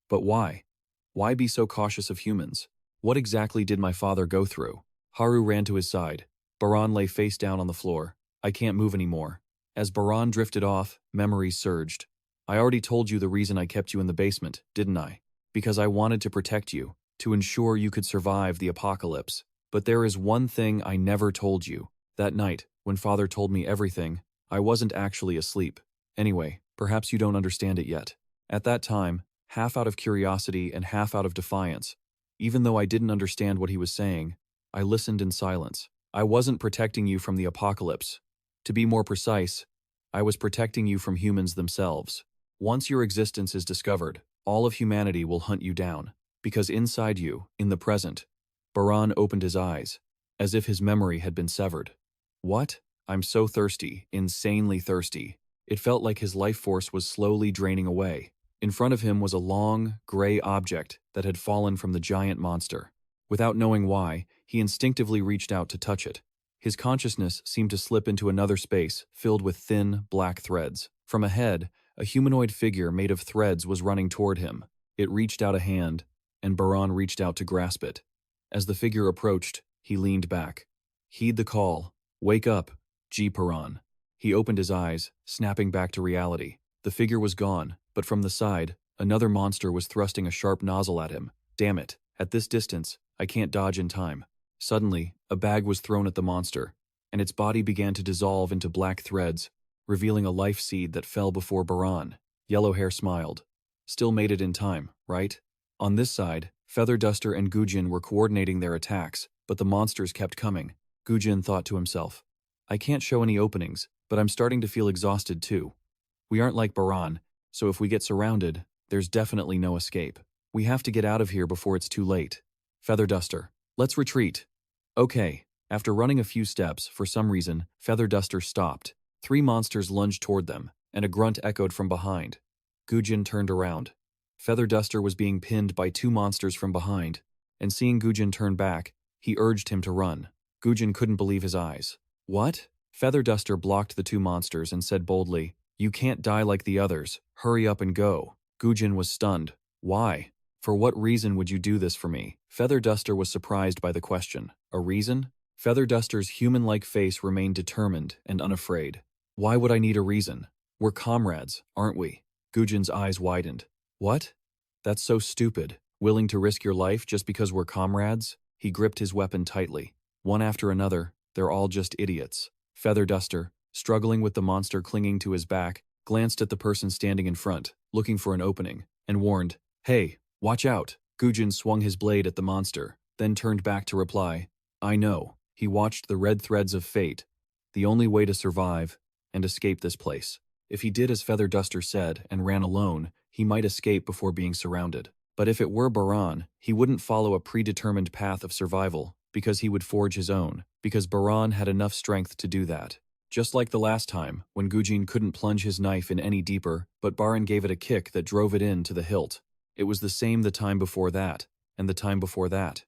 But why? Why be so cautious of humans? What exactly did my father go through? Haru ran to his side. Baran lay face down on the floor. "I can't move anymore." As Baran drifted off, memories surged. "I already told you the reason I kept you in the basement, didn't I? Because I wanted to protect you, to ensure you could survive the apocalypse. But there is one thing I never told you. That night, when Father told me everything, I wasn't actually asleep. Anyway, perhaps you don't understand it yet. At that time, half out of curiosity and half out of defiance, even though I didn't understand what he was saying, I listened in silence. I wasn't protecting you from the apocalypse. To be more precise, I was protecting you from humans themselves. Once your existence is discovered, all of humanity will hunt you down. Because inside you, in the present, Baran opened his eyes, as if his memory had been severed. What? I'm so thirsty, insanely thirsty. It felt like his life force was slowly draining away. In front of him was a long, gray object that had fallen from the giant monster. Without knowing why, he instinctively reached out to touch it. His consciousness seemed to slip into another space filled with thin, black threads. From ahead, a humanoid figure made of threads was running toward him. It reached out a hand, and Baran reached out to grasp it. As the figure approached, he leaned back. Heed the call. Wake up, G. Baran. He opened his eyes, snapping back to reality. The figure was gone, but from the side, another monster was thrusting a sharp nozzle at him. Damn it, at this distance, I can't dodge in time. Suddenly, a bag was thrown at the monster, and its body began to dissolve into black threads, revealing a life seed that fell before Baran. Yellowhair smiled. Still made it in time, right? On this side, Feather Duster and Gujin were coordinating their attacks, but the monsters kept coming. Gujin thought to himself, I can't show any openings, but I'm starting to feel exhausted too. We aren't like Baran, so if we get surrounded, there's definitely no escape. We have to get out of here before it's too late. Feather Duster, let's retreat. Okay. After running a few steps, for some reason, Feather Duster stopped. 3 monsters lunged toward them, and a grunt echoed from behind. Gujin turned around. Feather Duster was being pinned by 2 monsters from behind, and seeing Gujin turn back, he urged him to run. Gujin couldn't believe his eyes. What? Feather Duster blocked the 2 monsters and said boldly, You can't die like the others. Hurry up and go. Gujin was stunned. Why? For what reason would you do this for me? Feather Duster was surprised by the question. A reason? Feather Duster's human-like face remained determined and unafraid. Why would I need a reason? We're comrades, aren't we? Gujin's eyes widened. What? That's so stupid. Willing to risk your life just because we're comrades? He gripped his weapon tightly. One after another, they're all just idiots. Feather Duster, struggling with the monster clinging to his back, glanced at the person standing in front, looking for an opening, and warned, Hey, watch out. Gujin swung his blade at the monster, then turned back to reply, I know. He watched the red threads of fate, the only way to survive and escape this place. If he did as Feather Duster said and ran alone, he might escape before being surrounded. But if it were Baran, he wouldn't follow a predetermined path of survival, because he would forge his own, because Baran had enough strength to do that. Just like the last time, when Gujin couldn't plunge his knife in any deeper, but Baran gave it a kick that drove it in to the hilt. It was the same the time before that, and the time before that.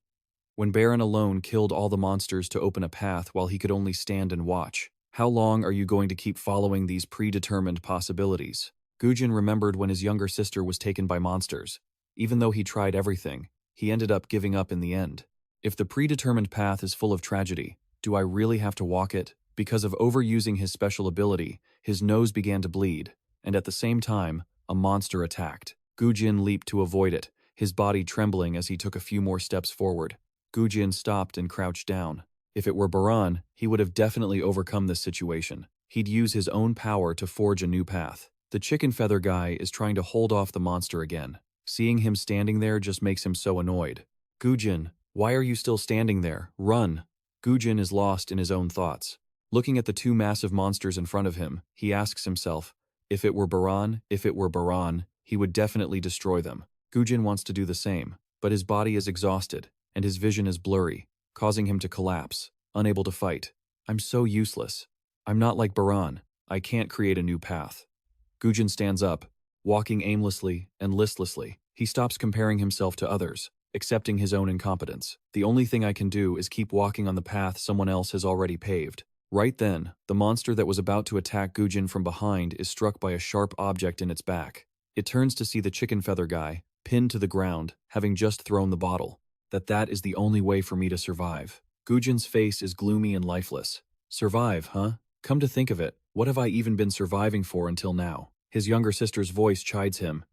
When Baran alone killed all the monsters to open a path while he could only stand and watch. How long are you going to keep following these predetermined possibilities? Gujin remembered when his younger sister was taken by monsters. Even though he tried everything, he ended up giving up in the end. If the predetermined path is full of tragedy, do I really have to walk it? Because of overusing his special ability, his nose began to bleed, and at the same time, a monster attacked. Gujin leaped to avoid it, his body trembling as he took a few more steps forward. Gujin stopped and crouched down. If it were Baran, he would have definitely overcome this situation. He'd use his own power to forge a new path. The chicken feather guy is trying to hold off the monster again. Seeing him standing there just makes him so annoyed. Gujin, why are you still standing there? Run! Gujin is lost in his own thoughts. Looking at the 2 massive monsters in front of him, he asks himself, if it were Baran, he would definitely destroy them. Gujin wants to do the same, but his body is exhausted, and his vision is blurry, causing him to collapse, unable to fight. I'm so useless. I'm not like Baran. I can't create a new path. Gujin stands up, walking aimlessly and listlessly. He stops comparing himself to others, accepting his own incompetence. The only thing I can do is keep walking on the path someone else has already paved. Right then, the monster that was about to attack Gujin from behind is struck by a sharp object in its back. It turns to see the chicken feather guy, pinned to the ground, having just thrown the bottle. That is the only way for me to survive. Gujin's face is gloomy and lifeless. Survive, huh? Come to think of it, what have I even been surviving for until now? His younger sister's voice chides him.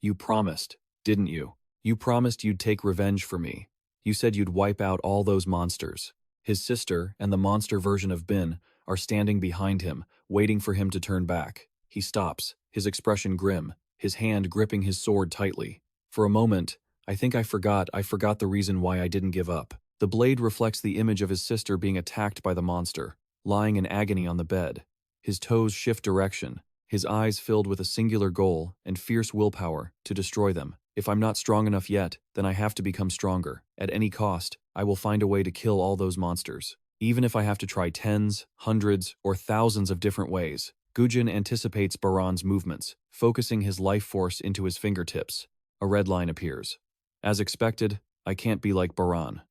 You promised, didn't you? You promised you'd take revenge for me. You said you'd wipe out all those monsters. His sister and the monster version of Bin are standing behind him, waiting for him to turn back. He stops, his expression grim, his hand gripping his sword tightly. For a moment, I think I forgot the reason why I didn't give up. The blade reflects the image of his sister being attacked by the monster, lying in agony on the bed. His toes shift direction, his eyes filled with a singular goal and fierce willpower to destroy them. If I'm not strong enough yet, then I have to become stronger. At any cost, I will find a way to kill all those monsters. Even if I have to try tens, hundreds, or thousands of different ways. Gujin anticipates Baran's movements, focusing his life force into his fingertips. A red line appears. As expected, I can't be like Baran.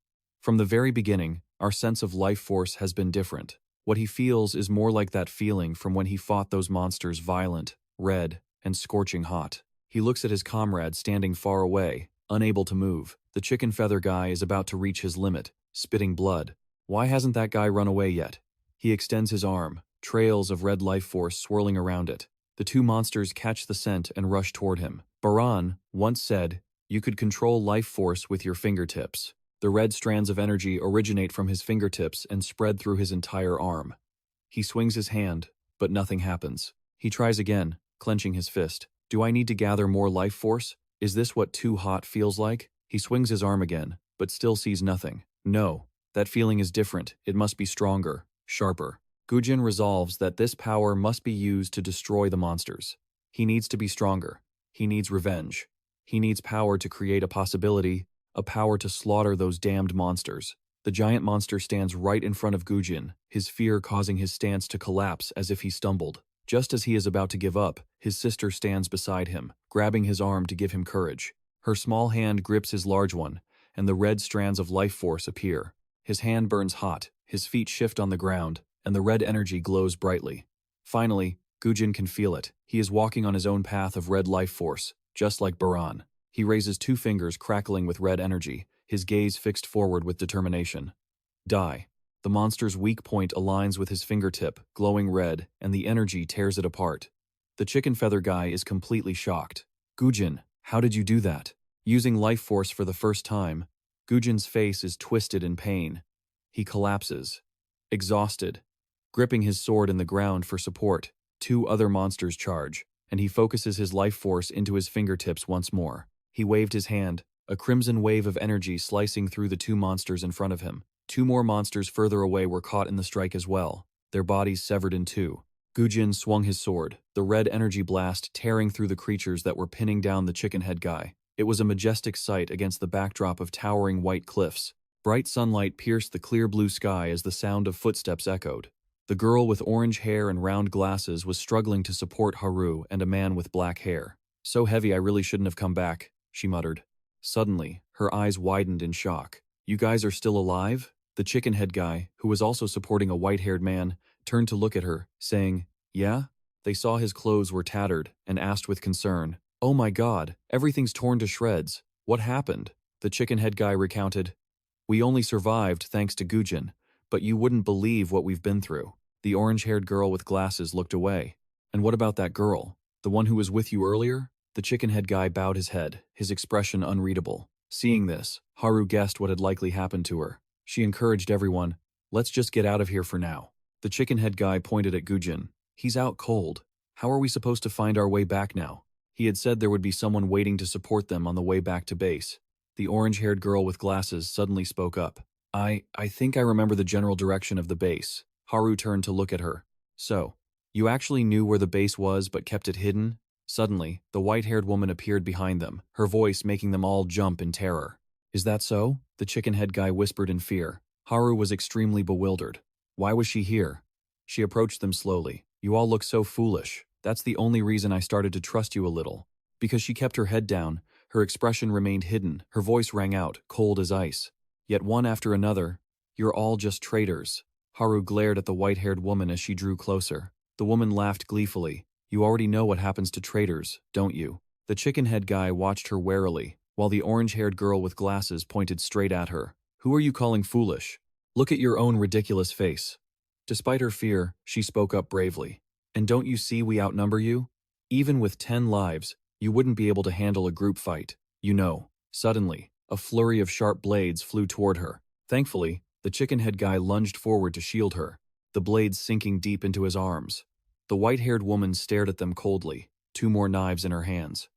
From the very beginning, our sense of life force has been different. What he feels is more like that feeling from when he fought those monsters, violent, red, and scorching hot. He looks at his comrade standing far away, unable to move. The chicken feather guy is about to reach his limit, spitting blood. Why hasn't that guy run away yet? He extends his arm, trails of red life force swirling around it. The two monsters catch the scent and rush toward him. Baran once said, "You could control life force with your fingertips." The red strands of energy originate from his fingertips and spread through his entire arm. He swings his hand, but nothing happens. He tries again, clenching his fist. Do I need to gather more life force? Is this what too hot feels like? He swings his arm again, but still sees nothing. No, that feeling is different. It must be stronger, sharper. Gujin resolves that this power must be used to destroy the monsters. He needs to be stronger. He needs revenge. He needs power to create a possibility, a power to slaughter those damned monsters. The giant monster stands right in front of Gujin, his fear causing his stance to collapse as if he stumbled. Just as he is about to give up, his sister stands beside him, grabbing his arm to give him courage. Her small hand grips his large one, and the red strands of life force appear. His hand burns hot, his feet shift on the ground, and the red energy glows brightly. Finally, Gujin can feel it. He is walking on his own path of red life force, just like Baran. He raises two fingers crackling with red energy, his gaze fixed forward with determination. Die. The monster's weak point aligns with his fingertip, glowing red, and the energy tears it apart. The chicken feather guy is completely shocked. Gujin, how did you do that? Using life force for the first time, Gujin's face is twisted in pain. He collapses, exhausted. Gripping his sword in the ground for support, two other monsters charge, and he focuses his life force into his fingertips once more. He waved his hand, a crimson wave of energy slicing through the two monsters in front of him. Two more monsters further away were caught in the strike as well, their bodies severed in two. Gujin swung his sword, the red energy blast tearing through the creatures that were pinning down the chicken head guy. It was a majestic sight against the backdrop of towering white cliffs. Bright sunlight pierced the clear blue sky as the sound of footsteps echoed. The girl with orange hair and round glasses was struggling to support Haru and a man with black hair. "So heavy I really shouldn't have come back," she muttered. Suddenly, her eyes widened in shock. "You guys are still alive?" The chicken head guy, who was also supporting a white-haired man, turned to look at her, saying, "Yeah?" They saw his clothes were tattered and asked with concern, "Oh my God, everything's torn to shreds. What happened?" The chicken head guy recounted, "We only survived thanks to Gujin, but you wouldn't believe what we've been through." The orange-haired girl with glasses looked away. "And what about that girl? The one who was with you earlier?" The chicken head guy bowed his head, his expression unreadable. Seeing this, Haru guessed what had likely happened to her. She encouraged everyone, "Let's just get out of here for now." The chicken head guy pointed at Gujin. "He's out cold. How are we supposed to find our way back now?" He had said there would be someone waiting to support them on the way back to base. The orange-haired girl with glasses suddenly spoke up. I think I remember the general direction of the base." Haru turned to look at her. "So, you actually knew where the base was but kept it hidden?" Suddenly, the white-haired woman appeared behind them, her voice making them all jump in terror. "Is that so?" The chicken head guy whispered in fear. Haru was extremely bewildered. Why was she here? She approached them slowly. "You all look so foolish. That's the only reason I started to trust you a little." Because she kept her head down, her expression remained hidden, her voice rang out, cold as ice. Yet one after another, "You're all just traitors." Haru glared at the white-haired woman as she drew closer. The woman laughed gleefully. "You already know what happens to traitors, don't you?" The chicken head guy watched her warily, while the orange-haired girl with glasses pointed straight at her. "Who are you calling foolish? Look at your own ridiculous face." Despite her fear, she spoke up bravely. "And don't you see we outnumber you? Even with 10 lives, you wouldn't be able to handle a group fight. You know." Suddenly, a flurry of sharp blades flew toward her. Thankfully, the chicken head guy lunged forward to shield her, the blades sinking deep into his arms. The white-haired woman stared at them coldly, 2 more knives in her hands.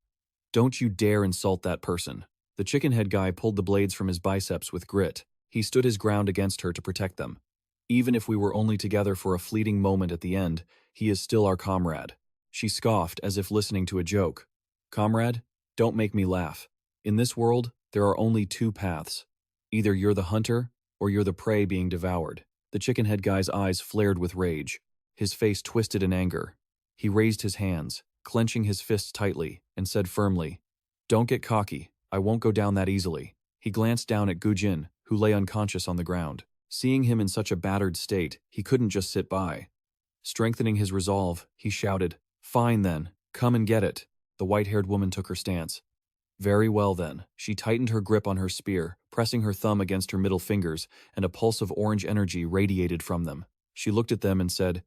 Don't you dare insult that person. The chicken head guy pulled the blades from his biceps with grit. He stood his ground against her to protect them. Even if we were only together for a fleeting moment at the end, he is still our comrade. She scoffed as if listening to a joke. Comrade, don't make me laugh. In this world, there are only 2 paths. Either you're the hunter, or you're the prey being devoured. The chicken head guy's eyes flared with rage. His face twisted in anger. He raised his hands, clenching his fists tightly, and said firmly, "Don't get cocky, I won't go down that easily." He glanced down at Gujin, who lay unconscious on the ground. Seeing him in such a battered state, he couldn't just sit by. Strengthening his resolve, he shouted, "Fine then, come and get it." The white-haired woman took her stance. Very well then. She tightened her grip on her spear, pressing her thumb against her middle fingers, and a pulse of orange energy radiated from them. She looked at them and said,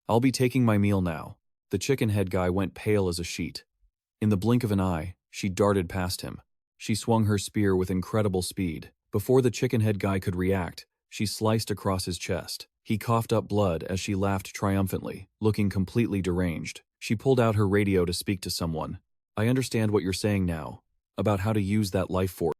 "I'll be taking my meal now." The chicken head guy went pale as a sheet. In the blink of an eye, she darted past him. She swung her spear with incredible speed. Before the chicken head guy could react, she sliced across his chest. He coughed up blood as she laughed triumphantly, looking completely deranged. She pulled out her radio to speak to someone. "I understand what you're saying now, about how to use that life force."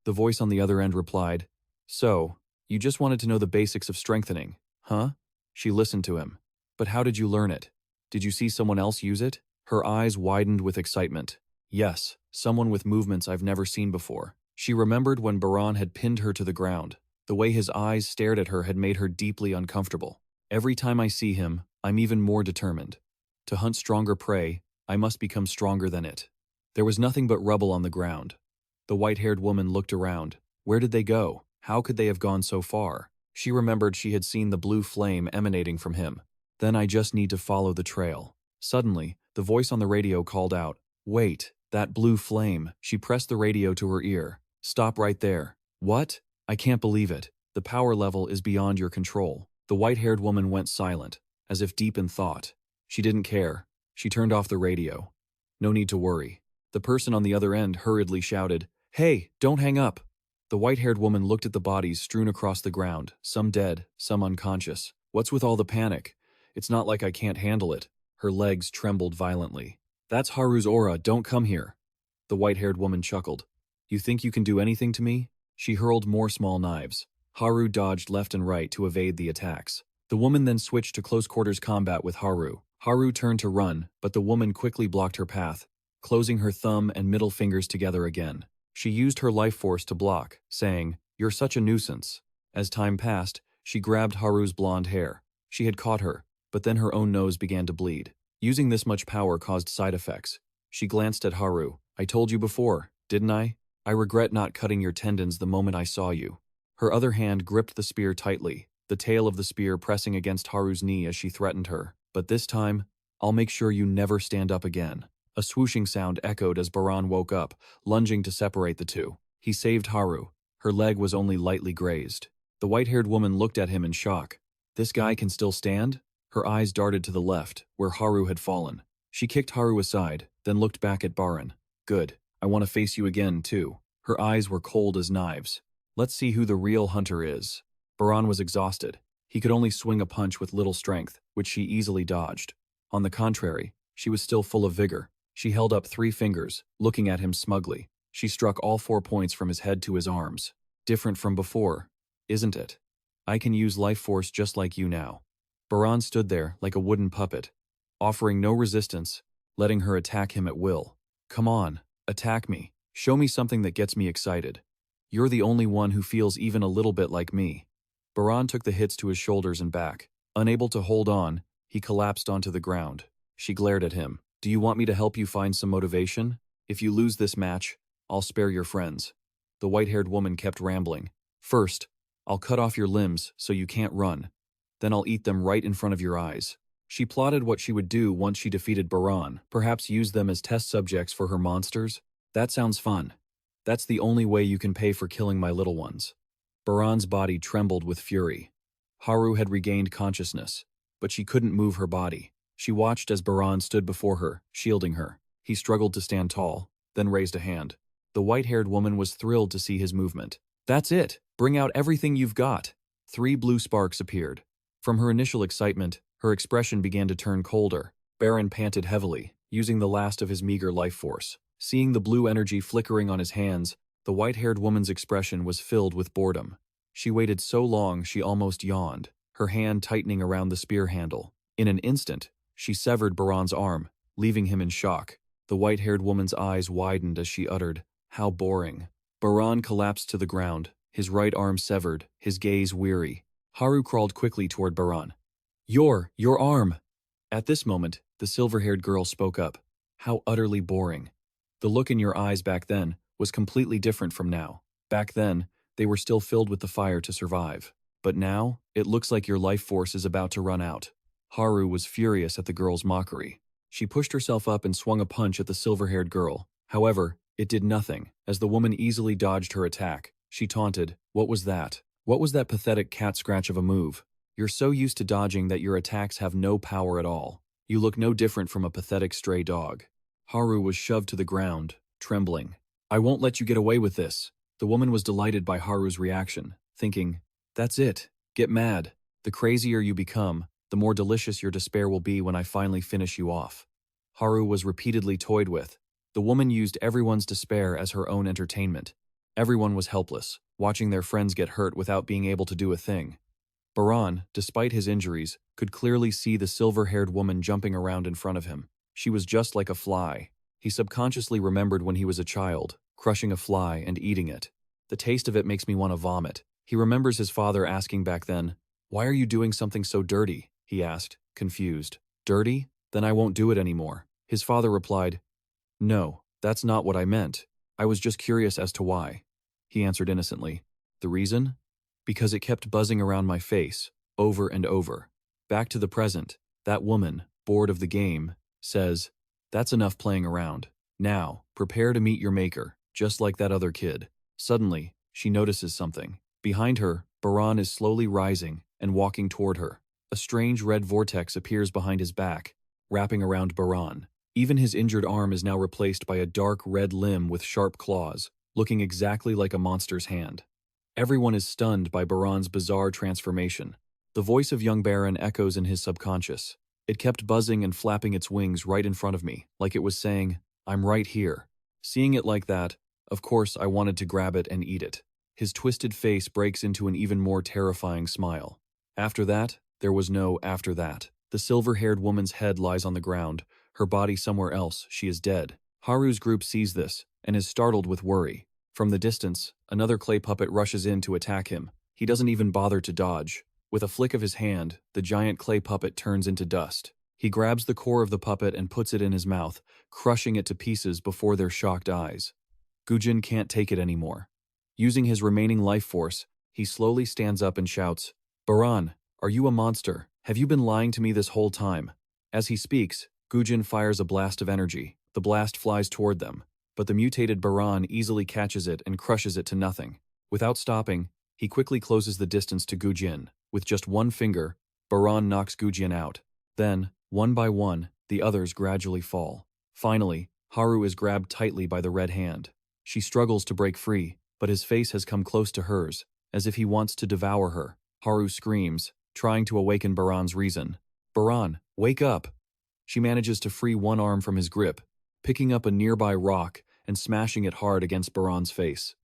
The voice on the other end replied, "So, you just wanted to know the basics of strengthening, huh?" She listened to him. "But how did you learn it? Did you see someone else use it?" Her eyes widened with excitement. "Yes, someone with movements I've never seen before." She remembered when Baran had pinned her to the ground. The way his eyes stared at her had made her deeply uncomfortable. "Every time I see him, I'm even more determined. To hunt stronger prey, I must become stronger than it." There was nothing but rubble on the ground. The white-haired woman looked around. Where did they go? How could they have gone so far? She remembered she had seen the blue flame emanating from him. "Then I just need to follow the trail." Suddenly, the voice on the radio called out, "Wait, that blue flame." She pressed the radio to her ear. "Stop right there." "What? I can't believe it. The power level is beyond your control." The white-haired woman went silent, as if deep in thought. She didn't care. She turned off the radio. "No need to worry." The person on the other end hurriedly shouted, "Hey, don't hang up." The white-haired woman looked at the bodies strewn across the ground, some dead, some unconscious. "What's with all the panic? It's not like I can't handle it." Her legs trembled violently. "That's Haru's aura, don't come here." The white-haired woman chuckled. "You think you can do anything to me?" She hurled more small knives. Haru dodged left and right to evade the attacks. The woman then switched to close-quarters combat with Haru. Haru turned to run, but the woman quickly blocked her path, closing her thumb and middle fingers together again. She used her life force to block, saying, "You're such a nuisance." As time passed, she grabbed Haru's blonde hair. She had caught her, but then her own nose began to bleed. Using this much power caused side effects. She glanced at Haru. "I told you before, didn't I? I regret not cutting your tendons the moment I saw you." Her other hand gripped the spear tightly, the tail of the spear pressing against Haru's knee as she threatened her. "But this time, I'll make sure you never stand up again." A swooshing sound echoed as Baran woke up, lunging to separate the two. He saved Haru. Her leg was only lightly grazed. The white-haired woman looked at him in shock. "This guy can still stand?" Her eyes darted to the left, where Haru had fallen. She kicked Haru aside, then looked back at Baran. "Good. I want to face you again, too." Her eyes were cold as knives. "Let's see who the real hunter is." Baran was exhausted. He could only swing a punch with little strength, which she easily dodged. On the contrary, she was still full of vigor. She held up 3 fingers, looking at him smugly. She struck all 4 points from his head to his arms. "Different from before, isn't it? I can use life force just like you now." Baran stood there like a wooden puppet, offering no resistance, letting her attack him at will. "Come on, attack me. Show me something that gets me excited. You're the only one who feels even a little bit like me." Baran took the hits to his shoulders and back. Unable to hold on, he collapsed onto the ground. She glared at him. "Do you want me to help you find some motivation? If you lose this match, I'll spare your friends." The white-haired woman kept rambling. "First, I'll cut off your limbs so you can't run. Then I'll eat them right in front of your eyes." She plotted what she would do once she defeated Baran, perhaps use them as test subjects for her monsters. "That sounds fun. That's the only way you can pay for killing my little ones." Baran's body trembled with fury. Haru had regained consciousness, but she couldn't move her body. She watched as Baran stood before her, shielding her. He struggled to stand tall, then raised a hand. The white-haired woman was thrilled to see his movement. "That's it! Bring out everything you've got!" 3 blue sparks appeared. From her initial excitement, her expression began to turn colder. Baran panted heavily, using the last of his meager life force. Seeing the blue energy flickering on his hands, the white-haired woman's expression was filled with boredom. She waited so long she almost yawned, her hand tightening around the spear handle. In an instant, she severed Baran's arm, leaving him in shock. The white-haired woman's eyes widened as she uttered, "How boring." Baran collapsed to the ground, his right arm severed, his gaze weary. Haru crawled quickly toward Baran. Your arm!" At this moment, the silver-haired girl spoke up. "How utterly boring." The look in your eyes back then was completely different from now. Back then, they were still filled with the fire to survive. But now, it looks like your life force is about to run out. Haru was furious at the girl's mockery. She pushed herself up and swung a punch at the silver-haired girl. However, it did nothing, as the woman easily dodged her attack. She taunted, "What was that? What was that pathetic cat scratch of a move? You're so used to dodging that your attacks have no power at all. You look no different from a pathetic stray dog." Haru was shoved to the ground, trembling. "I won't let you get away with this." The woman was delighted by Haru's reaction, thinking, "That's it. Get mad. The crazier you become, the more delicious your despair will be when I finally finish you off." Haru was repeatedly toyed with. The woman used everyone's despair as her own entertainment. Everyone was helpless, watching their friends get hurt without being able to do a thing. Baran, despite his injuries, could clearly see the silver-haired woman jumping around in front of him. She was just like a fly. He subconsciously remembered when he was a child, crushing a fly and eating it. The taste of it makes me want to vomit. He remembers his father asking back then, "Why are you doing something so dirty?" he asked, confused. "Dirty? Then I won't do it anymore." His father replied, "No, that's not what I meant. I was just curious as to why." He answered innocently, "The reason? Because it kept buzzing around my face, over and over." Back to the present, that woman, bored of the game, says, "That's enough playing around. Now, prepare to meet your maker, just like that other kid." Suddenly, she notices something. Behind her, Baran is slowly rising and walking toward her. A strange red vortex appears behind his back, wrapping around Baran. Even his injured arm is now replaced by a dark red limb with sharp claws, looking exactly like a monster's hand. Everyone is stunned by Baran's bizarre transformation. The voice of young Baran echoes in his subconscious. It kept buzzing and flapping its wings right in front of me, like it was saying, "I'm right here." Seeing it like that, of course I wanted to grab it and eat it. His twisted face breaks into an even more terrifying smile. After that, there was no after that. The silver-haired woman's head lies on the ground, her body somewhere else, she is dead. Haru's group sees this, and is startled with worry. From the distance, another clay puppet rushes in to attack him. He doesn't even bother to dodge. With a flick of his hand, the giant clay puppet turns into dust. He grabs the core of the puppet and puts it in his mouth, crushing it to pieces before their shocked eyes. Gujin can't take it anymore. Using his remaining life force, he slowly stands up and shouts, "Baran, are you a monster? Have you been lying to me this whole time?" As he speaks, Gujin fires a blast of energy. The blast flies toward them, but the mutated Baran easily catches it and crushes it to nothing. Without stopping, he quickly closes the distance to Gujin. With just one finger, Baran knocks Gujin out. Then, one by one, the others gradually fall. Finally, Haru is grabbed tightly by the red hand. She struggles to break free, but his face has come close to hers, as if he wants to devour her. Haru screams, trying to awaken Baran's reason. "Baran, wake up!" She manages to free one arm from his grip, picking up a nearby rock and smashing it hard against Baran's face.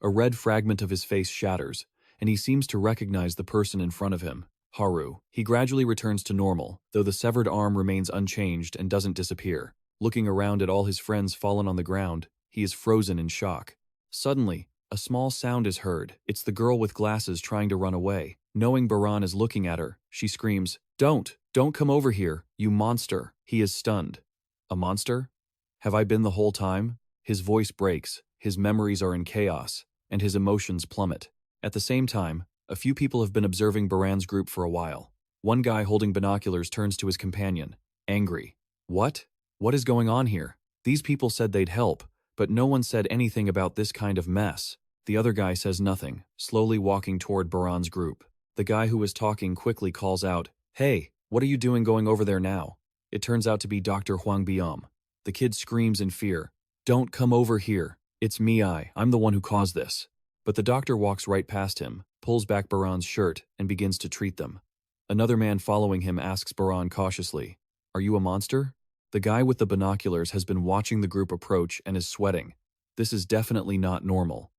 A red fragment of his face shatters, and he seems to recognize the person in front of him, Haru. He gradually returns to normal, though the severed arm remains unchanged and doesn't disappear. Looking around at all his friends fallen on the ground, he is frozen in shock. Suddenly, a small sound is heard. It's the girl with glasses trying to run away. Knowing Baran is looking at her, she screams, Don't come over here, you monster." He is stunned. A monster? Have I been the whole time? His voice breaks, his memories are in chaos, and his emotions plummet. At the same time, a few people have been observing Baran's group for a while. One guy holding binoculars turns to his companion, angry. "What? What is going on here? These people said they'd help, but no one said anything about this kind of mess." The other guy says nothing, slowly walking toward Baran's group. The guy who was talking quickly calls out, "Hey, what are you doing going over there now?" It turns out to be Dr. Huang Biam. The kid screams in fear, "Don't come over here. It's me, I'm the one who caused this." But the doctor walks right past him, pulls back Baran's shirt, and begins to treat them. Another man following him asks Baran cautiously, "Are you a monster?" The guy with the binoculars has been watching the group approach and is sweating. This is definitely not normal.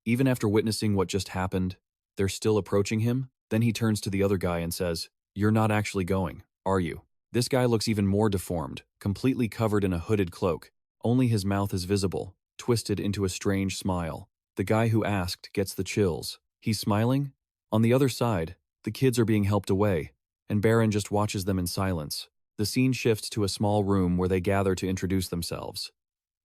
Even after witnessing what just happened, they're still approaching him? Then he turns to the other guy and says, "You're not actually going, are you?" This guy looks even more deformed, completely covered in a hooded cloak. Only his mouth is visible, twisted into a strange smile. The guy who asked gets the chills. He's smiling? On the other side, the kids are being helped away, and Baran just watches them in silence. The scene shifts to a small room where they gather to introduce themselves.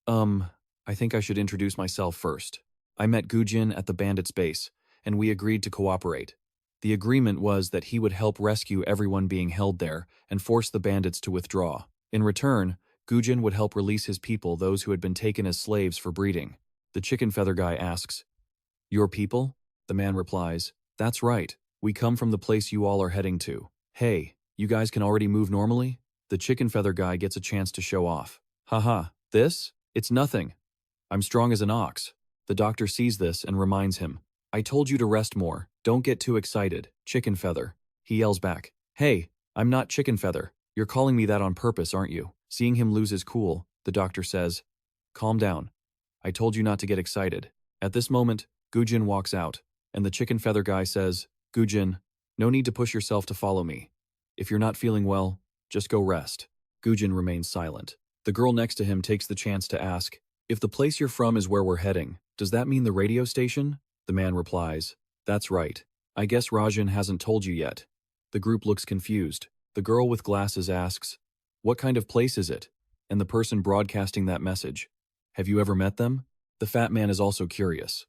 I think I should introduce myself first. I met Gujin at the bandit's base, and we agreed to cooperate. The agreement was that he would help rescue everyone being held there and force the bandits to withdraw. In return, Gujin would help release his people, those who had been taken as slaves for breeding. The chicken feather guy asks, "Your people?" The man replies, "That's right. We come from the place you all are heading to. Hey, you guys can already move normally?" The chicken feather guy gets a chance to show off. "Haha, this? It's nothing. I'm strong as an ox." The doctor sees this and reminds him, "I told you to rest more. Don't get too excited, chicken feather." He yells back, "Hey, I'm not chicken feather. You're calling me that on purpose, aren't you?" Seeing him lose his cool, the doctor says, "Calm down. I told you not to get excited." At this moment, Gujin walks out, and the chicken feather guy says, Gujin, no need to push yourself to follow me. If you're not feeling well, just go rest. Gujin remains silent. The girl next to him takes the chance to ask, if the place you're from is where we're heading, does that mean the radio station? The man replies, that's right. I guess Rajan hasn't told you yet. The group looks confused. The girl with glasses asks, what kind of place is it? And the person broadcasting that message, have you ever met them? The fat man is also curious.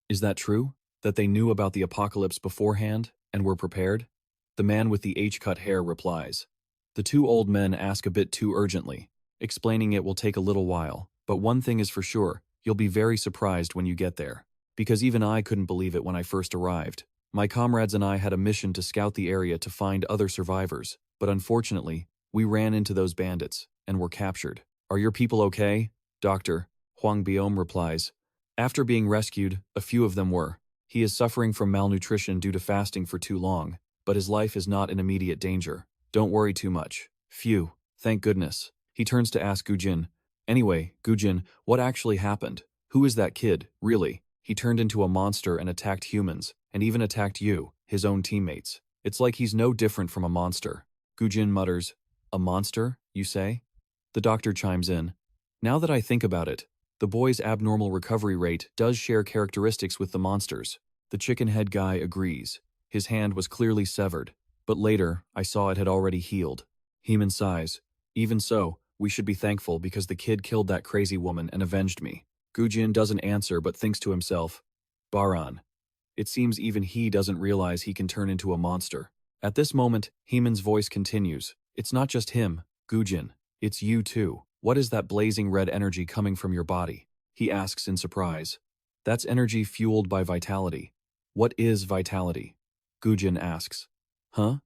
Is that true? That they knew about the apocalypse beforehand and were prepared? The man with the H-cut hair replies. The two old men ask a bit too urgently, explaining it will take a little while, but one thing is for sure, you'll be very surprised when you get there. Because even I couldn't believe it when I first arrived. My comrades and I had a mission to scout the area to find other survivors, but unfortunately, we ran into those bandits and were captured. Are your people okay? Dr. Huang Biom replies. After being rescued, a few of them were. He is suffering from malnutrition due to fasting for too long, but his life is not in immediate danger. Don't worry too much. Phew, thank goodness. He turns to ask Gujin. Anyway, Gujin, what actually happened? Who is that kid, really? He turned into a monster and attacked humans, and even attacked you, his own teammates. It's like he's no different from a monster. Gujin mutters, a monster, you say? The doctor chimes in. Now that I think about it, the boy's abnormal recovery rate does share characteristics with the monster's. The chicken head guy agrees. His hand was clearly severed, but later I saw it had already healed. Heeman sighs. Even so, we should be thankful because the kid killed that crazy woman and avenged me. Gujin doesn't answer but thinks to himself, Baran. It seems even he doesn't realize he can turn into a monster. At this moment, Heeman's voice continues. It's not just him, Gujin. It's you too. What is that blazing red energy coming from your body? He asks in surprise. That's energy fueled by vitality. What is vitality? Gujin asks. Huh?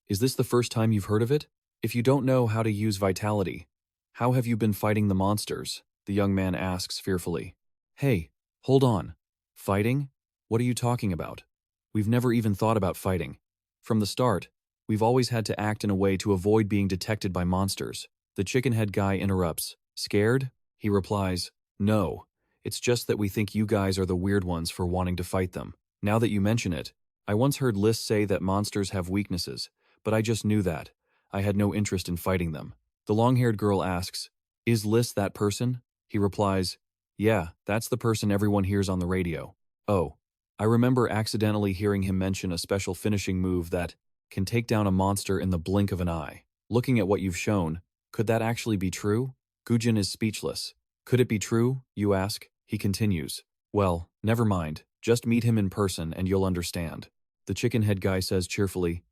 Is this the first time you've heard of it? If you don't know how to use vitality, how have you been fighting the monsters? The young man asks fearfully. Hey, hold on. Fighting? What are you talking about? We've never even thought about fighting. From the start, we've always had to act in a way to avoid being detected by monsters. The chicken head guy interrupts. Scared? He replies, no. It's just that we think you guys are the weird ones for wanting to fight them. Now that you mention it, I once heard Liz say that monsters have weaknesses, but I just knew that. I had no interest in fighting them. The long-haired girl asks, is Liz that person? He replies, yeah, that's the person everyone hears on the radio. Oh, I remember accidentally hearing him mention a special finishing move that can take down a monster in the blink of an eye. Looking at what you've shown, could that actually be true? Gujin is speechless. Could it be true, you ask? He continues. Well, never mind. Just meet him in person and you'll understand. The chicken head guy says cheerfully,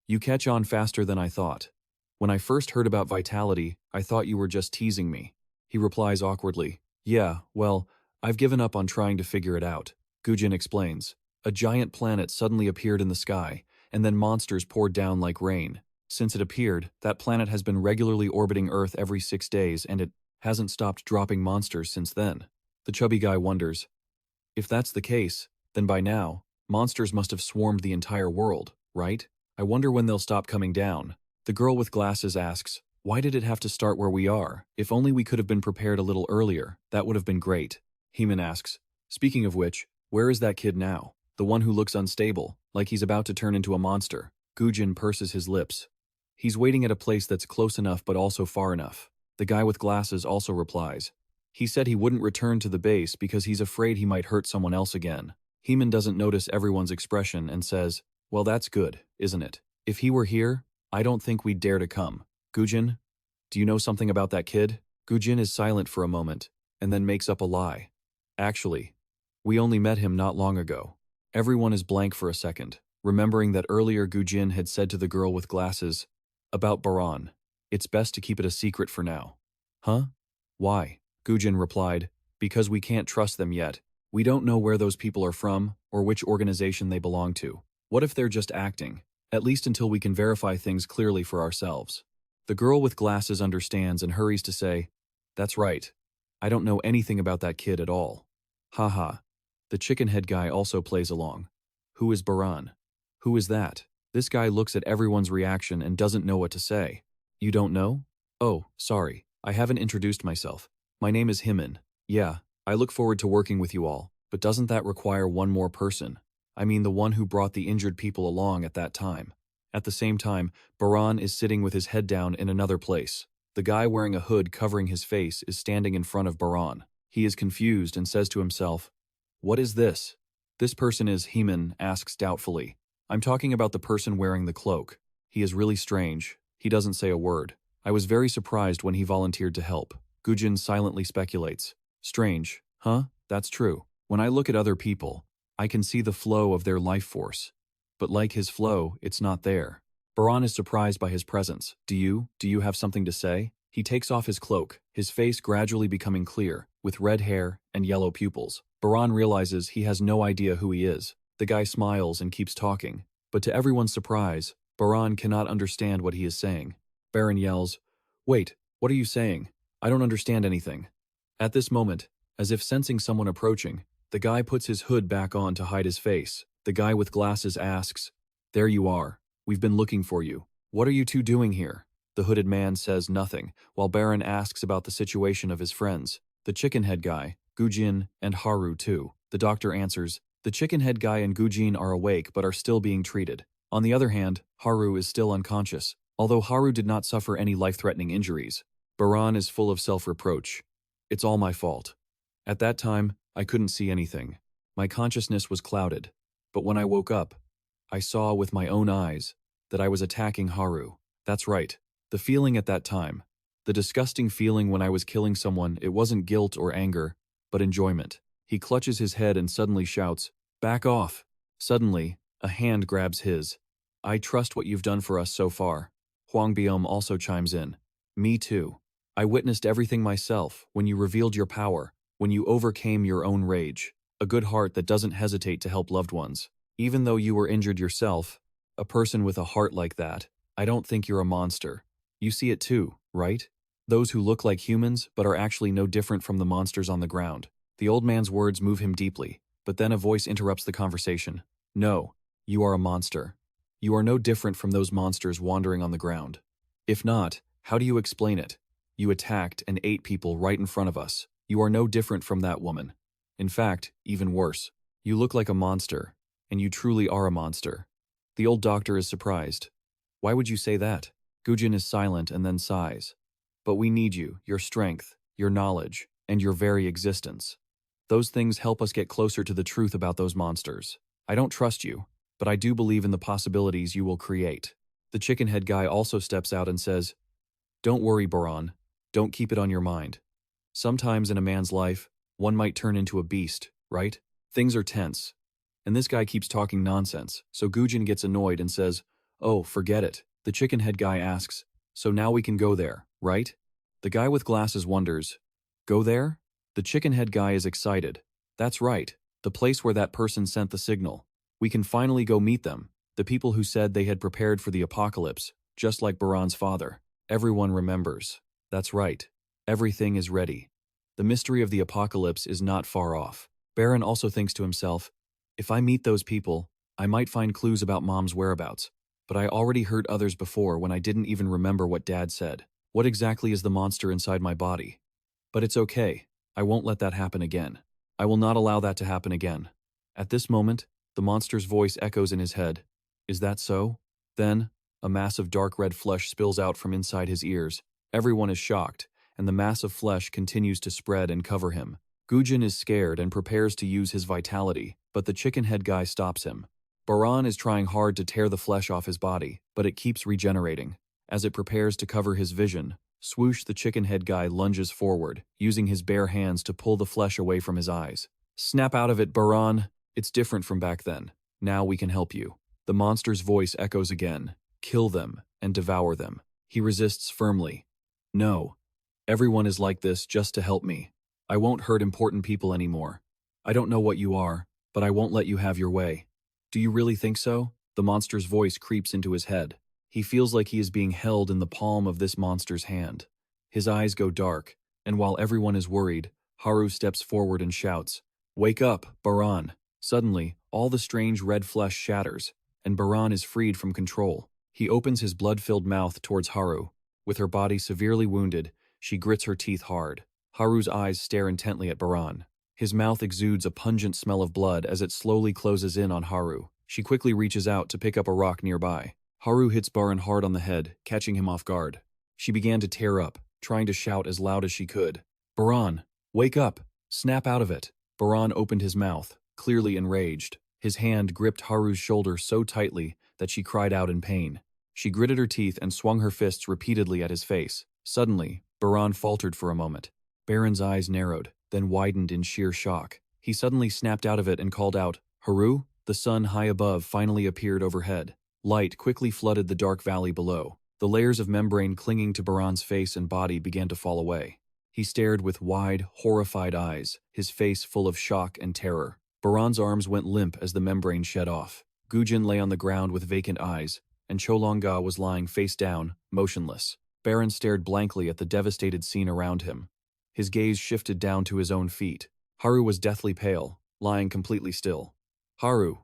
you catch on faster than I thought. When I first heard about vitality, I thought you were just teasing me. He replies awkwardly, yeah, well, I've given up on trying to figure it out. Gujin explains. A giant planet suddenly appeared in the sky, and then monsters poured down like rain. Since it appeared, that planet has been regularly orbiting Earth every 6 days, and it hasn't stopped dropping monsters since then. The chubby guy wonders, if that's the case, then by now, monsters must have swarmed the entire world, right? I wonder when they'll stop coming down. The girl with glasses asks, why did it have to start where we are? If only we could have been prepared a little earlier, that would have been great. Heeman asks, speaking of which, where is that kid now? The one who looks unstable, like he's about to turn into a monster. Gujin purses his lips. He's waiting at a place that's close enough but also far enough. The guy with glasses also replies. He said he wouldn't return to the base because he's afraid he might hurt someone else again. Heeman doesn't notice everyone's expression and says, well, that's good, isn't it? If he were here, I don't think we'd dare to come. Gujin, do you know something about that kid? Gujin is silent for a moment, and then makes up a lie. Actually, we only met him not long ago. Everyone is blank for a second, remembering that earlier Gujin had said to the girl with glasses, about Baran, it's best to keep it a secret for now. Huh? Why? Gujin replied, because we can't trust them yet. We don't know where those people are from, or which organization they belong to. What if they're just acting? At least until we can verify things clearly for ourselves. The girl with glasses understands and hurries to say, that's right. I don't know anything about that kid at all. Haha. The chicken head guy also plays along. Who is Baran? Who is that? This guy looks at everyone's reaction and doesn't know what to say. You don't know? Oh, sorry. I haven't introduced myself. My name is Heeman. Yeah, I look forward to working with you all. But doesn't that require one more person? I mean the one who brought the injured people along at that time. At the same time, Baran is sitting with his head down in another place. The guy wearing a hood covering his face is standing in front of Baran. He is confused and says to himself, "What is this?" "This person is," Heman asks doubtfully. "I'm talking about the person wearing the cloak. He is really strange. He doesn't say a word. I was very surprised when he volunteered to help." Gujin silently speculates. "Strange, huh? That's true. When I look at other people, I can see the flow of their life force. But like his flow, it's not there." Baran is surprised by his presence. Do you have something to say?" He takes off his cloak, his face gradually becoming clear, with red hair and yellow pupils. Baran realizes he has no idea who he is. The guy smiles and keeps talking. But to everyone's surprise, Baran cannot understand what he is saying. Baran yells, "Wait, what are you saying? I don't understand anything." At this moment, as if sensing someone approaching, the guy puts his hood back on to hide his face. The guy with glasses asks, "There you are. We've been looking for you. What are you two doing here?" The hooded man says nothing, while Baran asks about the situation of his friends. The chicken head guy, Gujin, and Haru too. The doctor answers, "The chicken head guy and Gujin are awake but are still being treated." On the other hand, Haru is still unconscious. Although Haru did not suffer any life-threatening injuries, Baran is full of self-reproach. "It's all my fault. At that time, I couldn't see anything. My consciousness was clouded. But when I woke up, I saw with my own eyes that I was attacking Haru. That's right. The feeling at that time, the disgusting feeling when I was killing someone, it wasn't guilt or anger, but enjoyment." He clutches his head and suddenly shouts, "Back off!" Suddenly, a hand grabs his. "I trust what you've done for us so far." Huang Biom also chimes in. "Me too. I witnessed everything myself when you revealed your power, when you overcame your own rage. A good heart that doesn't hesitate to help loved ones. Even though you were injured yourself, a person with a heart like that, I don't think you're a monster. You see it too, right? Those who look like humans but are actually no different from the monsters on the ground." The old man's words move him deeply, but then a voice interrupts the conversation. "No, you are a monster. You are no different from those monsters wandering on the ground. If not, how do you explain it? You attacked and ate people right in front of us. You are no different from that woman. In fact, even worse. You look like a monster, and you truly are a monster." The old doctor is surprised. "Why would you say that?" Gujin is silent and then sighs. "But we need you, your strength, your knowledge, and your very existence. Those things help us get closer to the truth about those monsters. I don't trust you, but I do believe in the possibilities you will create." The chicken head guy also steps out and says, "Don't worry, Baran. Don't keep it on your mind. Sometimes in a man's life, one might turn into a beast, right? Things are tense. And this guy keeps talking nonsense, so Gujin gets annoyed and says, "Oh, forget it." The chicken head guy asks, "So now we can go there, right?" The guy with glasses wonders, "Go there?" The chicken head guy is excited. "That's right, the place where that person sent the signal. We can finally go meet them, the people who said they had prepared for the apocalypse, just like Baran's father." Everyone remembers. That's right, everything is ready. The mystery of the apocalypse is not far off. Baran also thinks to himself, "If I meet those people, I might find clues about Mom's whereabouts. But I already hurt others before when I didn't even remember what Dad said. What exactly is the monster inside my body? But it's okay. I won't let that happen again. I will not allow that to happen again." At this moment, the monster's voice echoes in his head. "Is that so?" Then, a mass of dark red flesh spills out from inside his ears. Everyone is shocked, and the mass of flesh continues to spread and cover him. Gujin is scared and prepares to use his vitality, but the chicken head guy stops him. Baran is trying hard to tear the flesh off his body, but it keeps regenerating. As it prepares to cover his vision, swoosh, the chicken head guy lunges forward, using his bare hands to pull the flesh away from his eyes. "Snap out of it, Baran. It's different from back then. Now we can help you." The monster's voice echoes again. "Kill them and devour them." He resists firmly. "No. Everyone is like this just to help me. I won't hurt important people anymore. I don't know what you are, but I won't let you have your way." "Do you really think so?" The monster's voice creeps into his head. He feels like he is being held in the palm of this monster's hand. His eyes go dark, and while everyone is worried, Haru steps forward and shouts, "Wake up, Baran." Suddenly, all the strange red flesh shatters, and Baran is freed from control. He opens his blood-filled mouth towards Haru. With her body severely wounded, she grits her teeth hard. Haru's eyes stare intently at Baran. His mouth exudes a pungent smell of blood as it slowly closes in on Haru. She quickly reaches out to pick up a rock nearby. Haru hits Baran hard on the head, catching him off guard. She began to tear up, trying to shout as loud as she could. "Baran, wake up! Snap out of it!" Baran opened his mouth, clearly enraged. His hand gripped Haru's shoulder so tightly that she cried out in pain. She gritted her teeth and swung her fists repeatedly at his face. Suddenly, Baran faltered for a moment. Baran's eyes narrowed, then widened in sheer shock. He suddenly snapped out of it and called out, "Haru?" The sun high above finally appeared overhead. Light quickly flooded the dark valley below. The layers of membrane clinging to Baran's face and body began to fall away. He stared with wide, horrified eyes, his face full of shock and terror. Baran's arms went limp as the membrane shed off. Gujin lay on the ground with vacant eyes, and Cholonga was lying face down, motionless. Baran stared blankly at the devastated scene around him. His gaze shifted down to his own feet. Haru was deathly pale, lying completely still. "Haru!"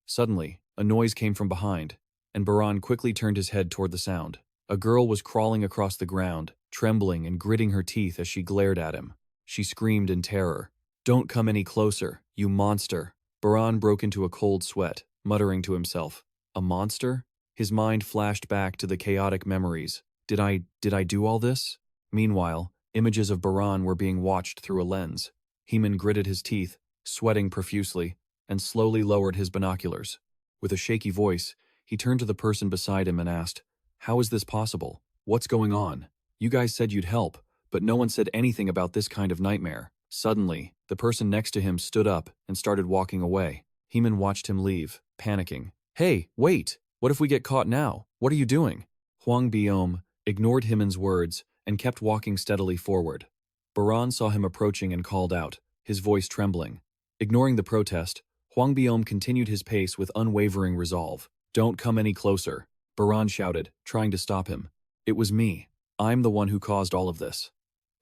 Suddenly, a noise came from behind, and Baran quickly turned his head toward the sound. A girl was crawling across the ground, trembling and gritting her teeth as she glared at him. She screamed in terror. "Don't come any closer, you monster!" Baran broke into a cold sweat, muttering to himself. A monster? His mind flashed back to the chaotic memories. Did I do all this? Meanwhile, images of Baran were being watched through a lens. Heman gritted his teeth, sweating profusely, and slowly lowered his binoculars. With a shaky voice, he turned to the person beside him and asked, "How is this possible? What's going on? You guys said you'd help, but no one said anything about this kind of nightmare." Suddenly, the person next to him stood up and started walking away. Heman watched him leave, panicking. "Hey, wait! What if we get caught now? What are you doing?" Huang Biome ignored Heman's words and kept walking steadily forward. Baran saw him approaching and called out, his voice trembling. Ignoring the protest, Huang Biome continued his pace with unwavering resolve. "Don't come any closer," Baran shouted, trying to stop him. "It was me. I'm the one who caused all of this."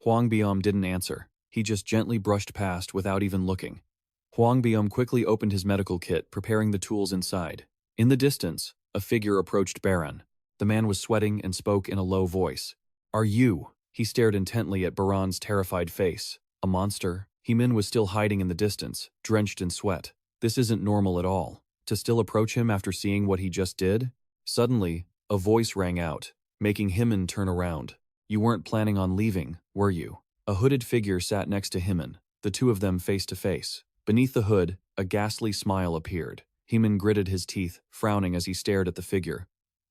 Huang Biome didn't answer. He just gently brushed past without even looking. Huang Biome quickly opened his medical kit, preparing the tools inside. In the distance, a figure approached Baran. The man was sweating and spoke in a low voice. "Are you?" He stared intently at Baran's terrified face. "A monster?" Heman was still hiding in the distance, drenched in sweat. This isn't normal at all. To still approach him after seeing what he just did? Suddenly, a voice rang out, making Heman turn around. "You weren't planning on leaving, were you?" A hooded figure sat next to Heman, the two of them face to face. Beneath the hood, a ghastly smile appeared. Heman gritted his teeth, frowning as he stared at the figure.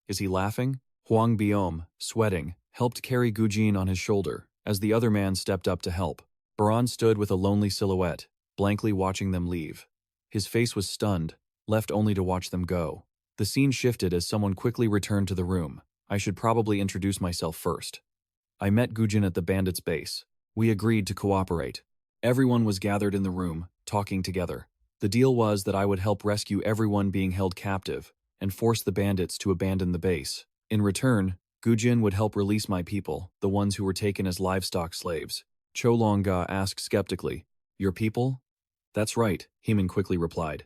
Is he laughing? Huang Biome, sweating, helped carry Gujin on his shoulder, as the other man stepped up to help. Baran stood with a lonely silhouette, blankly watching them leave. His face was stunned, left only to watch them go. The scene shifted as someone quickly returned to the room. I should probably introduce myself first. I met Gujin at the bandits' base. We agreed to cooperate. Everyone was gathered in the room, talking together. The deal was that I would help rescue everyone being held captive and force the bandits to abandon the base. In return, Gujin would help release my people, the ones who were taken as livestock slaves. Cholonga asked skeptically, "Your people?" "That's right," Heman quickly replied.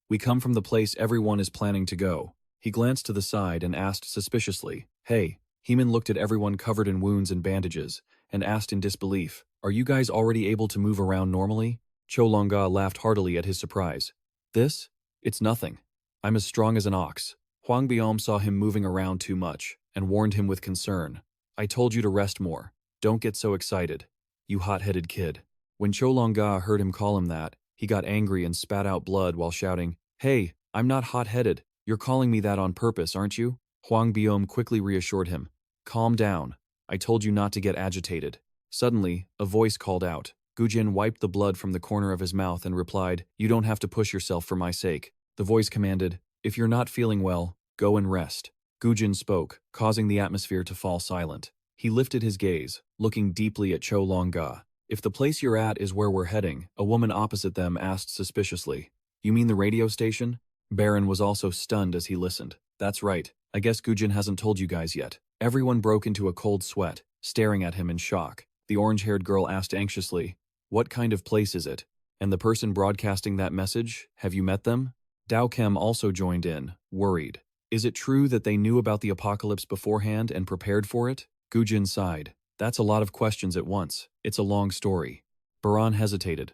"We come from the place everyone is planning to go." He glanced to the side and asked suspiciously, "Hey." Heman looked at everyone covered in wounds and bandages and asked in disbelief, "Are you guys already able to move around normally?" Cholonga laughed heartily at his surprise. "This? It's nothing. I'm as strong as an ox." Huang Biome saw him moving around too much and warned him with concern. "I told you to rest more. Don't get so excited, you hot-headed kid." When Cholonga heard him call him that, he got angry and spat out blood while shouting, "Hey, I'm not hot-headed. You're calling me that on purpose, aren't you?" Huang Biome quickly reassured him. "Calm down. I told you not to get agitated." Suddenly, a voice called out. Gujin wiped the blood from the corner of his mouth and replied, "You don't have to push yourself for my sake." The voice commanded, "If you're not feeling well, go and rest." Gujin spoke, causing the atmosphere to fall silent. He lifted his gaze, looking deeply at Cholonga. "If the place you're at is where we're heading," a woman opposite them asked suspiciously. "You mean the radio station?" Baran was also stunned as he listened. "That's right. I guess Gujin hasn't told you guys yet." Everyone broke into a cold sweat, staring at him in shock. The orange-haired girl asked anxiously, "What kind of place is it? And the person broadcasting that message, have you met them?" Dao Kem also joined in, worried. "Is it true that they knew about the apocalypse beforehand and prepared for it?" Gujin sighed. "That's a lot of questions at once. It's a long story." Baran hesitated.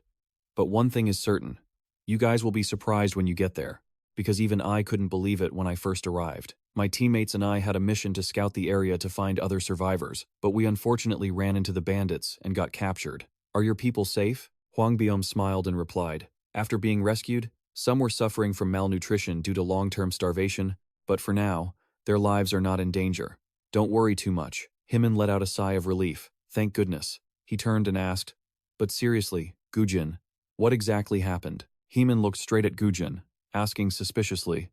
But one thing is certain. You guys will be surprised when you get there, because even I couldn't believe it when I first arrived. My teammates and I had a mission to scout the area to find other survivors, but we unfortunately ran into the bandits and got captured. Are your people safe? Huang Biom smiled and replied. After being rescued, some were suffering from malnutrition due to long-term starvation, but for now, their lives are not in danger. Don't worry too much. Himin let out a sigh of relief. Thank goodness. He turned and asked, but seriously, Gujin, what exactly happened? Himin looked straight at Gujin, asking suspiciously,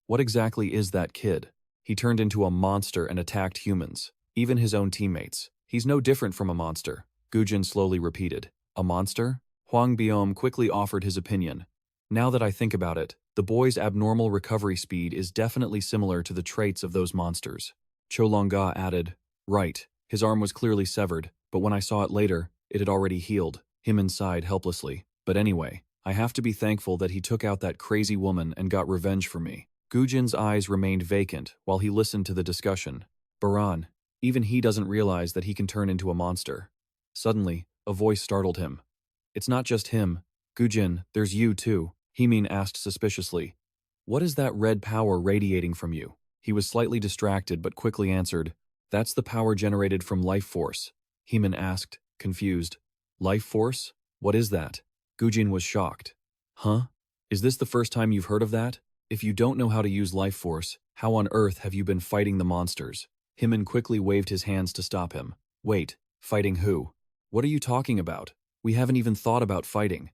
what exactly is that kid? He turned into a monster and attacked humans, even his own teammates. He's no different from a monster, Gujin slowly repeated. A monster? Huang Biom quickly offered his opinion. Now that I think about it, the boy's abnormal recovery speed is definitely similar to the traits of those monsters. Cholonga added, right, his arm was clearly severed, but when I saw it later, it had already healed. Himin sighed helplessly. But anyway, I have to be thankful that he took out that crazy woman and got revenge for me. Gujin's eyes remained vacant while he listened to the discussion. Baran, even he doesn't realize that he can turn into a monster. Suddenly, a voice startled him. It's not just him. Gujin, there's you too, Himin asked suspiciously. What is that red power radiating from you? He was slightly distracted but quickly answered. That's the power generated from life force. Himin asked, confused. Life force? What is that? Gujin was shocked. Huh? Is this the first time you've heard of that? If you don't know how to use life force, how on earth have you been fighting the monsters? Himin quickly waved his hands to stop him. Wait, fighting who? What are you talking about? We haven't even thought about fighting.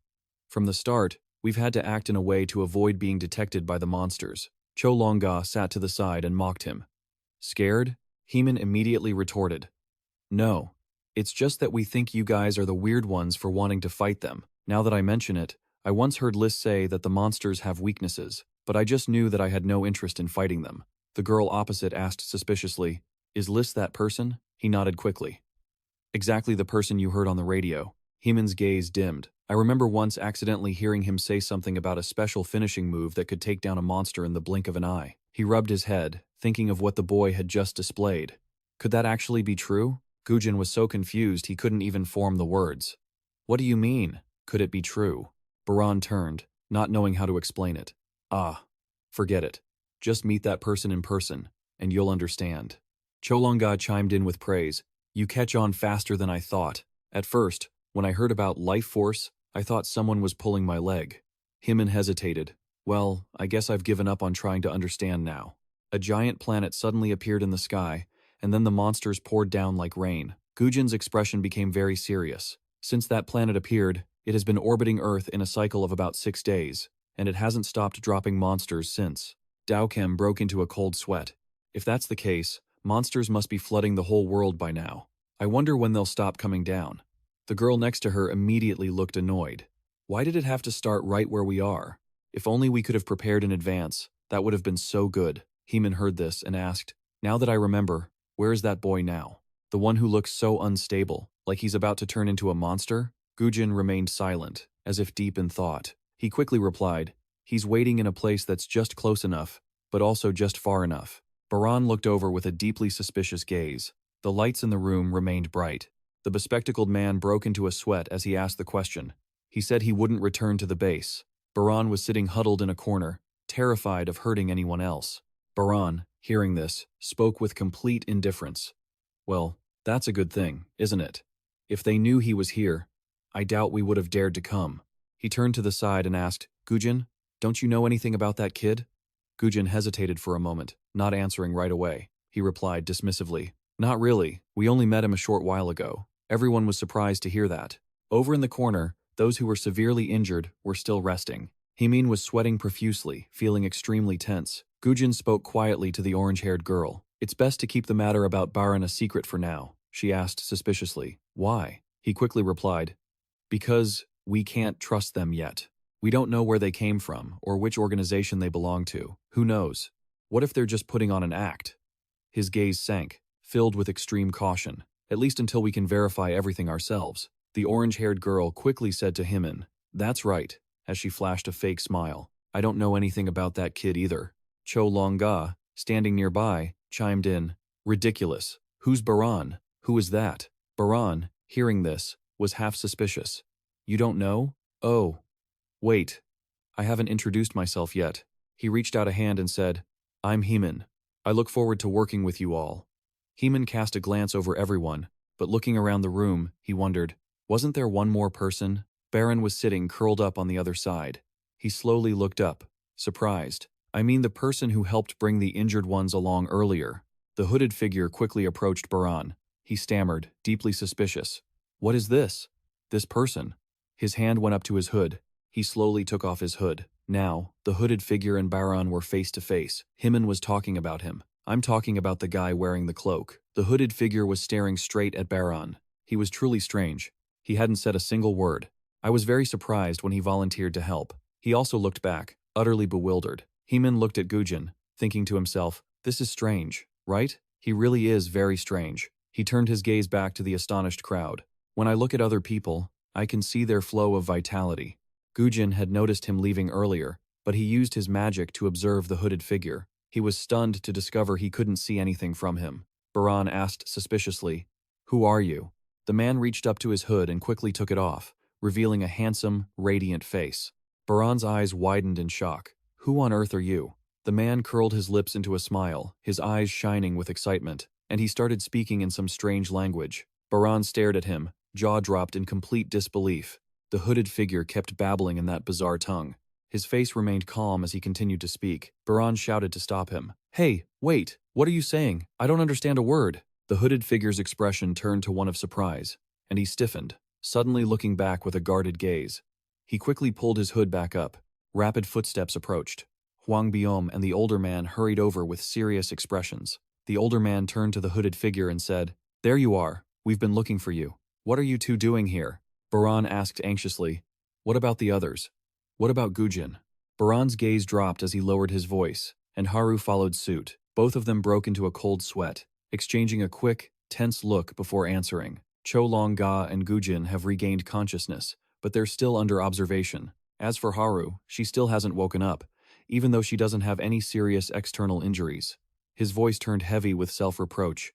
From the start, we've had to act in a way to avoid being detected by the monsters. Cholonga sat to the side and mocked him. Scared? Himin immediately retorted. No. It's just that we think you guys are the weird ones for wanting to fight them. Now that I mention it, I once heard Liz say that the monsters have weaknesses, but I just knew that I had no interest in fighting them. The girl opposite asked suspiciously, Is Liz that person? He nodded quickly. Exactly the person you heard on the radio. Himin's gaze dimmed. I remember once accidentally hearing him say something about a special finishing move that could take down a monster in the blink of an eye. He rubbed his head, thinking of what the boy had just displayed. Could that actually be true? Gujin was so confused he couldn't even form the words. What do you mean? Could it be true? Baran turned, not knowing how to explain it. Ah, forget it. Just meet that person in person, and you'll understand. Cholonga chimed in with praise. You catch on faster than I thought. At first, when I heard about life force, I thought someone was pulling my leg. Himin hesitated. Well, I guess I've given up on trying to understand now. A giant planet suddenly appeared in the sky, and then the monsters poured down like rain. Gujin's expression became very serious. Since that planet appeared, it has been orbiting Earth in a cycle of about 6 days, and it hasn't stopped dropping monsters since. Daokem broke into a cold sweat. If that's the case, monsters must be flooding the whole world by now. I wonder when they'll stop coming down. The girl next to her immediately looked annoyed. Why did it have to start right where we are? If only we could have prepared in advance, that would have been so good. Himin heard this and asked, Now that I remember, where is that boy now? The one who looks so unstable, like he's about to turn into a monster? Gujin remained silent, as if deep in thought. He quickly replied, He's waiting in a place that's just close enough, but also just far enough. Baran looked over with a deeply suspicious gaze. The lights in the room remained bright. The bespectacled man broke into a sweat as he asked the question. He said he wouldn't return to the base. Baran was sitting huddled in a corner, terrified of hurting anyone else. Baran, hearing this, spoke with complete indifference. Well, that's a good thing, isn't it? If they knew he was here, I doubt we would have dared to come. He turned to the side and asked, Gujin, don't you know anything about that kid? Gujin hesitated for a moment, not answering right away. He replied dismissively, Not really, we only met him a short while ago. Everyone was surprised to hear that. Over in the corner, those who were severely injured were still resting. Himin was sweating profusely, feeling extremely tense. Gujin spoke quietly to the orange-haired girl. It's best to keep the matter about Baran a secret for now, she asked suspiciously. Why? He quickly replied, Because we can't trust them yet. We don't know where they came from or which organization they belong to. Who knows? What if they're just putting on an act? His gaze sank, filled with extreme caution. At least until we can verify everything ourselves. The orange-haired girl quickly said to Himin, That's right, as she flashed a fake smile. I don't know anything about that kid either. Cholonga, standing nearby, chimed in, Ridiculous. Who's Baran? Who is that? Baran, hearing this, was half suspicious. You don't know? Oh, wait. I haven't introduced myself yet. He reached out a hand and said, I'm Heman. I look forward to working with you all. Heman cast a glance over everyone, but looking around the room, he wondered, wasn't there one more person? Baran was sitting curled up on the other side. He slowly looked up, surprised. I mean the person who helped bring the injured ones along earlier. The hooded figure quickly approached Baran. He stammered, deeply suspicious. What is this? This person. His hand went up to his hood. He slowly took off his hood. Now, the hooded figure and Baran were face to face. Heman was talking about him. I'm talking about the guy wearing the cloak. The hooded figure was staring straight at Baran. He was truly strange. He hadn't said a single word. I was very surprised when he volunteered to help. He also looked back, utterly bewildered. Heman looked at Gujin, thinking to himself, this is strange, right? He really is very strange. He turned his gaze back to the astonished crowd. When I look at other people, I can see their flow of vitality. Gujin had noticed him leaving earlier, but he used his magic to observe the hooded figure. He was stunned to discover he couldn't see anything from him. Baran asked suspiciously, who are you? The man reached up to his hood and quickly took it off, revealing a handsome, radiant face. Baran's eyes widened in shock. Who on earth are you? The man curled his lips into a smile, his eyes shining with excitement, and he started speaking in some strange language. Baran stared at him, jaw dropped in complete disbelief. The hooded figure kept babbling in that bizarre tongue. His face remained calm as he continued to speak. Baran shouted to stop him. Hey, wait, what are you saying? I don't understand a word. The hooded figure's expression turned to one of surprise, and he stiffened, suddenly looking back with a guarded gaze. He quickly pulled his hood back up. Rapid footsteps approached. Huang Biom and the older man hurried over with serious expressions. The older man turned to the hooded figure and said, there you are. We've been looking for you. What are you two doing here? Baran asked anxiously. What about the others? What about Gujin? Baran's gaze dropped as he lowered his voice, and Haru followed suit. Both of them broke into a cold sweat, exchanging a quick, tense look before answering. Cho Long Ga and Gujin have regained consciousness, but they're still under observation. As for Haru, she still hasn't woken up, even though she doesn't have any serious external injuries. His voice turned heavy with self-reproach.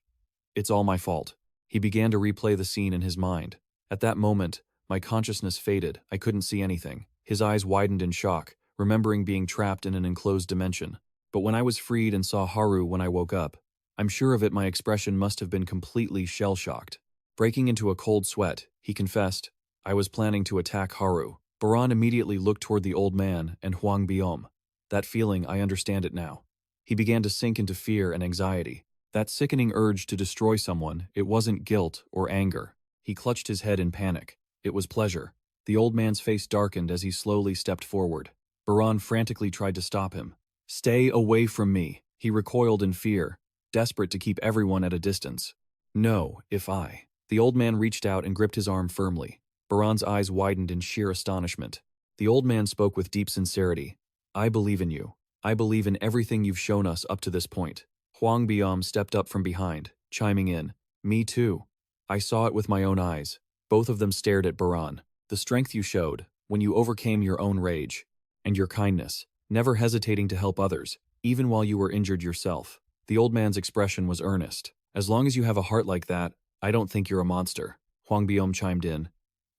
It's all my fault. He began to replay the scene in his mind. At that moment, my consciousness faded. I couldn't see anything. His eyes widened in shock, remembering being trapped in an enclosed dimension. But when I was freed and saw Haru when I woke up, I'm sure of it, my expression must have been completely shell-shocked. Breaking into a cold sweat, he confessed, I was planning to attack Haru. Baran immediately looked toward the old man and Huang Biom. That feeling, I understand it now. He began to sink into fear and anxiety. That sickening urge to destroy someone, it wasn't guilt or anger. He clutched his head in panic. It was pleasure. The old man's face darkened as he slowly stepped forward. Baran frantically tried to stop him. Stay away from me. He recoiled in fear, desperate to keep everyone at a distance. No, if I. The old man reached out and gripped his arm firmly. Baran's eyes widened in sheer astonishment. The old man spoke with deep sincerity. I believe in you. I believe in everything you've shown us up to this point. Huang Biom stepped up from behind, chiming in. Me too. I saw it with my own eyes. Both of them stared at Baran. The strength you showed, when you overcame your own rage, and your kindness, never hesitating to help others, even while you were injured yourself. The old man's expression was earnest. As long as you have a heart like that, I don't think you're a monster. Huang Biom chimed in.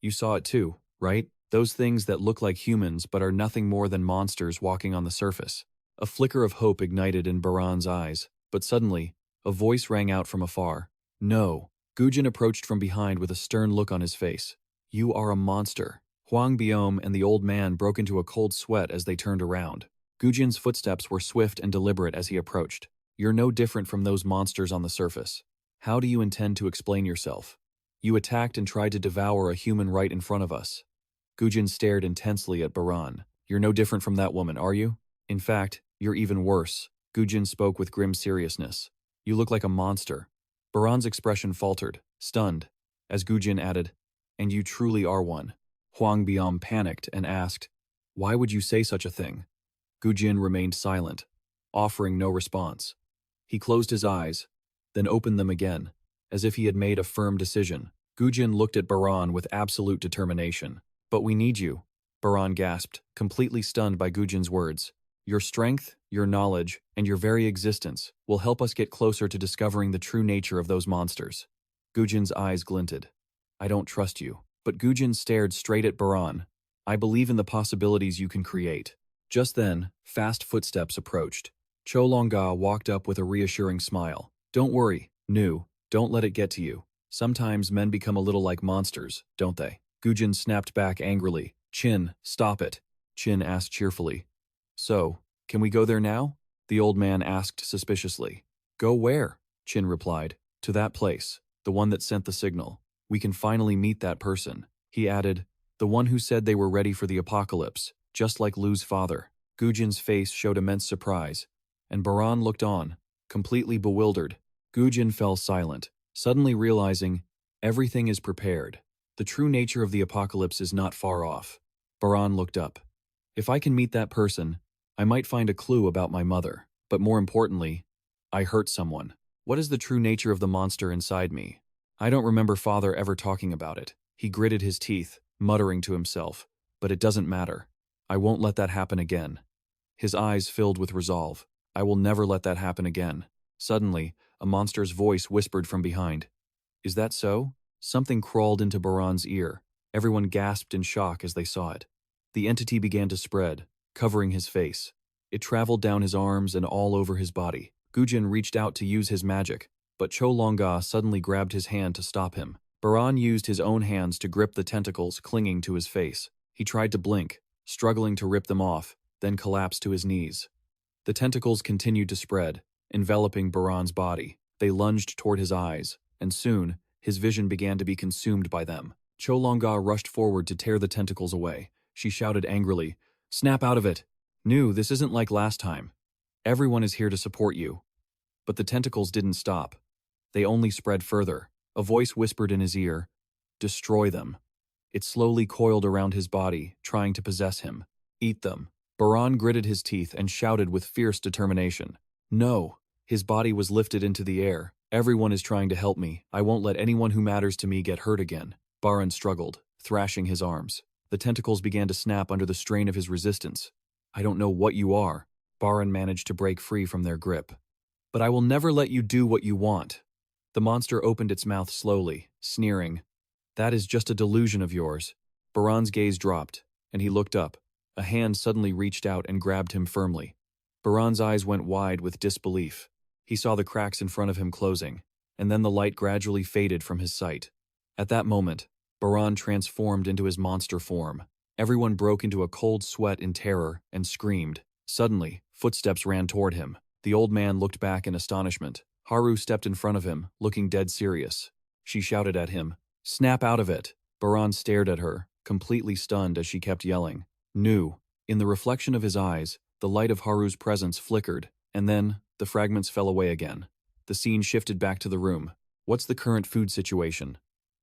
You saw it too, right? Those things that look like humans but are nothing more than monsters walking on the surface. A flicker of hope ignited in Baran's eyes, but suddenly, a voice rang out from afar. No. Gujin approached from behind with a stern look on his face. You are a monster. Huang Biom and the old man broke into a cold sweat as they turned around. Gujin's footsteps were swift and deliberate as he approached. You're no different from those monsters on the surface. How do you intend to explain yourself? You attacked and tried to devour a human right in front of us. Gujin stared intensely at Baran. You're no different from that woman, are you? In fact, you're even worse. Gujin spoke with grim seriousness. You look like a monster. Baran's expression faltered, stunned, as Gujin added, and you truly are one. Huang Biom panicked and asked, why would you say such a thing? Gujin remained silent, offering no response. He closed his eyes, then opened them again, as if he had made a firm decision. Gujin looked at Baran with absolute determination. But we need you, Baran gasped, completely stunned by Gujin's words. Your strength, your knowledge, and your very existence will help us get closer to discovering the true nature of those monsters. Gujin's eyes glinted. I don't trust you. But Gujin stared straight at Baran. I believe in the possibilities you can create. Just then, fast footsteps approached. Cho Longa walked up with a reassuring smile. Don't worry, Nu, don't let it get to you. Sometimes men become a little like monsters, don't they? Gujin snapped back angrily. Chin, stop it. Chin asked cheerfully. So, can we go there now? The old man asked suspiciously. Go where? Chin replied. To that place, the one that sent the signal. We can finally meet that person. He added, the one who said they were ready for the apocalypse, just like Lu's father. Gujin's face showed immense surprise, and Baran looked on, completely bewildered. Gujin fell silent, suddenly realizing everything is prepared. The true nature of the apocalypse is not far off. Baran looked up. If I can meet that person, I might find a clue about my mother. But more importantly, I hurt someone. What is the true nature of the monster inside me? I don't remember father ever talking about it. He gritted his teeth, muttering to himself. But it doesn't matter. I won't let that happen again. His eyes filled with resolve. I will never let that happen again. Suddenly, a monster's voice whispered from behind. Is that so? Something crawled into Baran's ear. Everyone gasped in shock as they saw it. The entity began to spread, covering his face. It traveled down his arms and all over his body. Gujin reached out to use his magic, but Cho Longa suddenly grabbed his hand to stop him. Baran used his own hands to grip the tentacles clinging to his face. He tried to blink, struggling to rip them off, then collapsed to his knees. The tentacles continued to spread, enveloping Baran's body. They lunged toward his eyes, and soon, his vision began to be consumed by them. Cho Longa rushed forward to tear the tentacles away. She shouted angrily, Snap out of it! Nu, this isn't like last time. Everyone is here to support you. But the tentacles didn't stop. They only spread further. A voice whispered in his ear, Destroy them. It slowly coiled around his body, trying to possess him. Eat them. Baran gritted his teeth and shouted with fierce determination. No. His body was lifted into the air. Everyone is trying to help me. I won't let anyone who matters to me get hurt again. Baran struggled, thrashing his arms. The tentacles began to snap under the strain of his resistance. I don't know what you are. Baran managed to break free from their grip. But I will never let you do what you want. The monster opened its mouth slowly, sneering. That is just a delusion of yours. Baran's gaze dropped, and he looked up. A hand suddenly reached out and grabbed him firmly. Baran's eyes went wide with disbelief. He saw the cracks in front of him closing, and then the light gradually faded from his sight. At that moment, Baran transformed into his monster form. Everyone broke into a cold sweat in terror and screamed. Suddenly, footsteps ran toward him. The old man looked back in astonishment. Haru stepped in front of him, looking dead serious. She shouted at him, Snap out of it! Baran stared at her, completely stunned as she kept yelling. Nu. In the reflection of his eyes, the light of Haru's presence flickered, and then, the fragments fell away again. The scene shifted back to the room. What's the current food situation?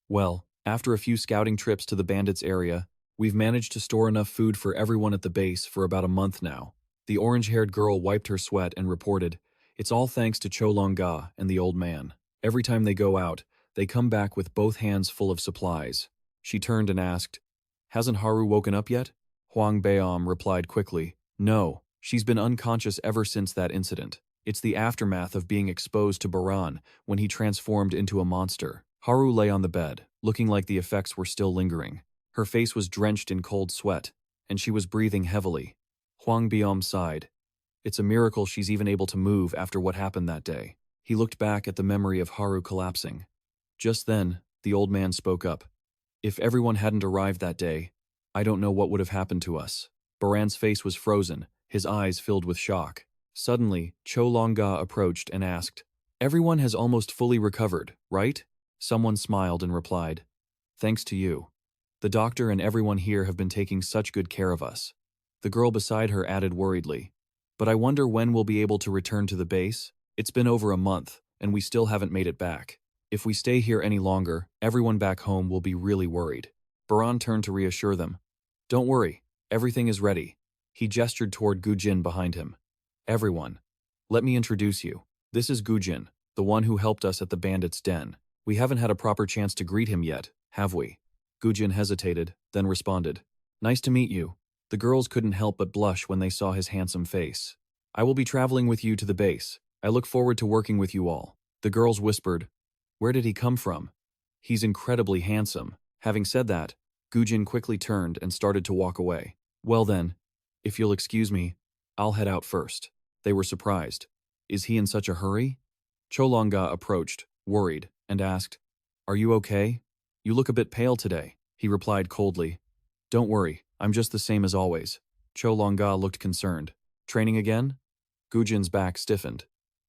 Well, after a few scouting trips to the bandits' area, we've managed to store enough food for everyone at the base for about a month now. The orange-haired girl wiped her sweat and reported, It's all thanks to Cho Longa and the old man. Every time they go out, they come back with both hands full of supplies. She turned and asked, Hasn't Haru woken up yet? Huang Baom replied quickly, No, she's been unconscious ever since that incident. It's the aftermath of being exposed to Baran when he transformed into a monster. Haru lay on the bed, looking like the effects were still lingering. Her face was drenched in cold sweat, and she was breathing heavily. Huang Baom sighed. It's a miracle she's even able to move after what happened that day. He looked back at the memory of Haru collapsing. Just then, the old man spoke up. If everyone hadn't arrived that day, I don't know what would have happened to us. Baran's face was frozen, his eyes filled with shock. Suddenly, Cho Longa approached and asked, Everyone has almost fully recovered, right? Someone smiled and replied, Thanks to you. The doctor and everyone here have been taking such good care of us. The girl beside her added worriedly, But I wonder when we'll be able to return to the base? It's been over a month, and we still haven't made it back. If we stay here any longer, everyone back home will be really worried. Baran turned to reassure them. Don't worry, everything is ready. He gestured toward Gujin behind him. Everyone, let me introduce you. This is Gujin, the one who helped us at the bandits' den. We haven't had a proper chance to greet him yet, have we? Gujin hesitated, then responded. Nice to meet you. The girls couldn't help but blush when they saw his handsome face. I will be traveling with you to the base. I look forward to working with you all. The girls whispered, Where did he come from? He's incredibly handsome. Having said that, Gujin quickly turned and started to walk away. Well then, if you'll excuse me, I'll head out first. They were surprised. Is he in such a hurry? Cholonga approached, worried, and asked, Are you okay? You look a bit pale today. He replied coldly. Don't worry, I'm just the same as always. Cholonga looked concerned. Training again? Gujin's back stiffened,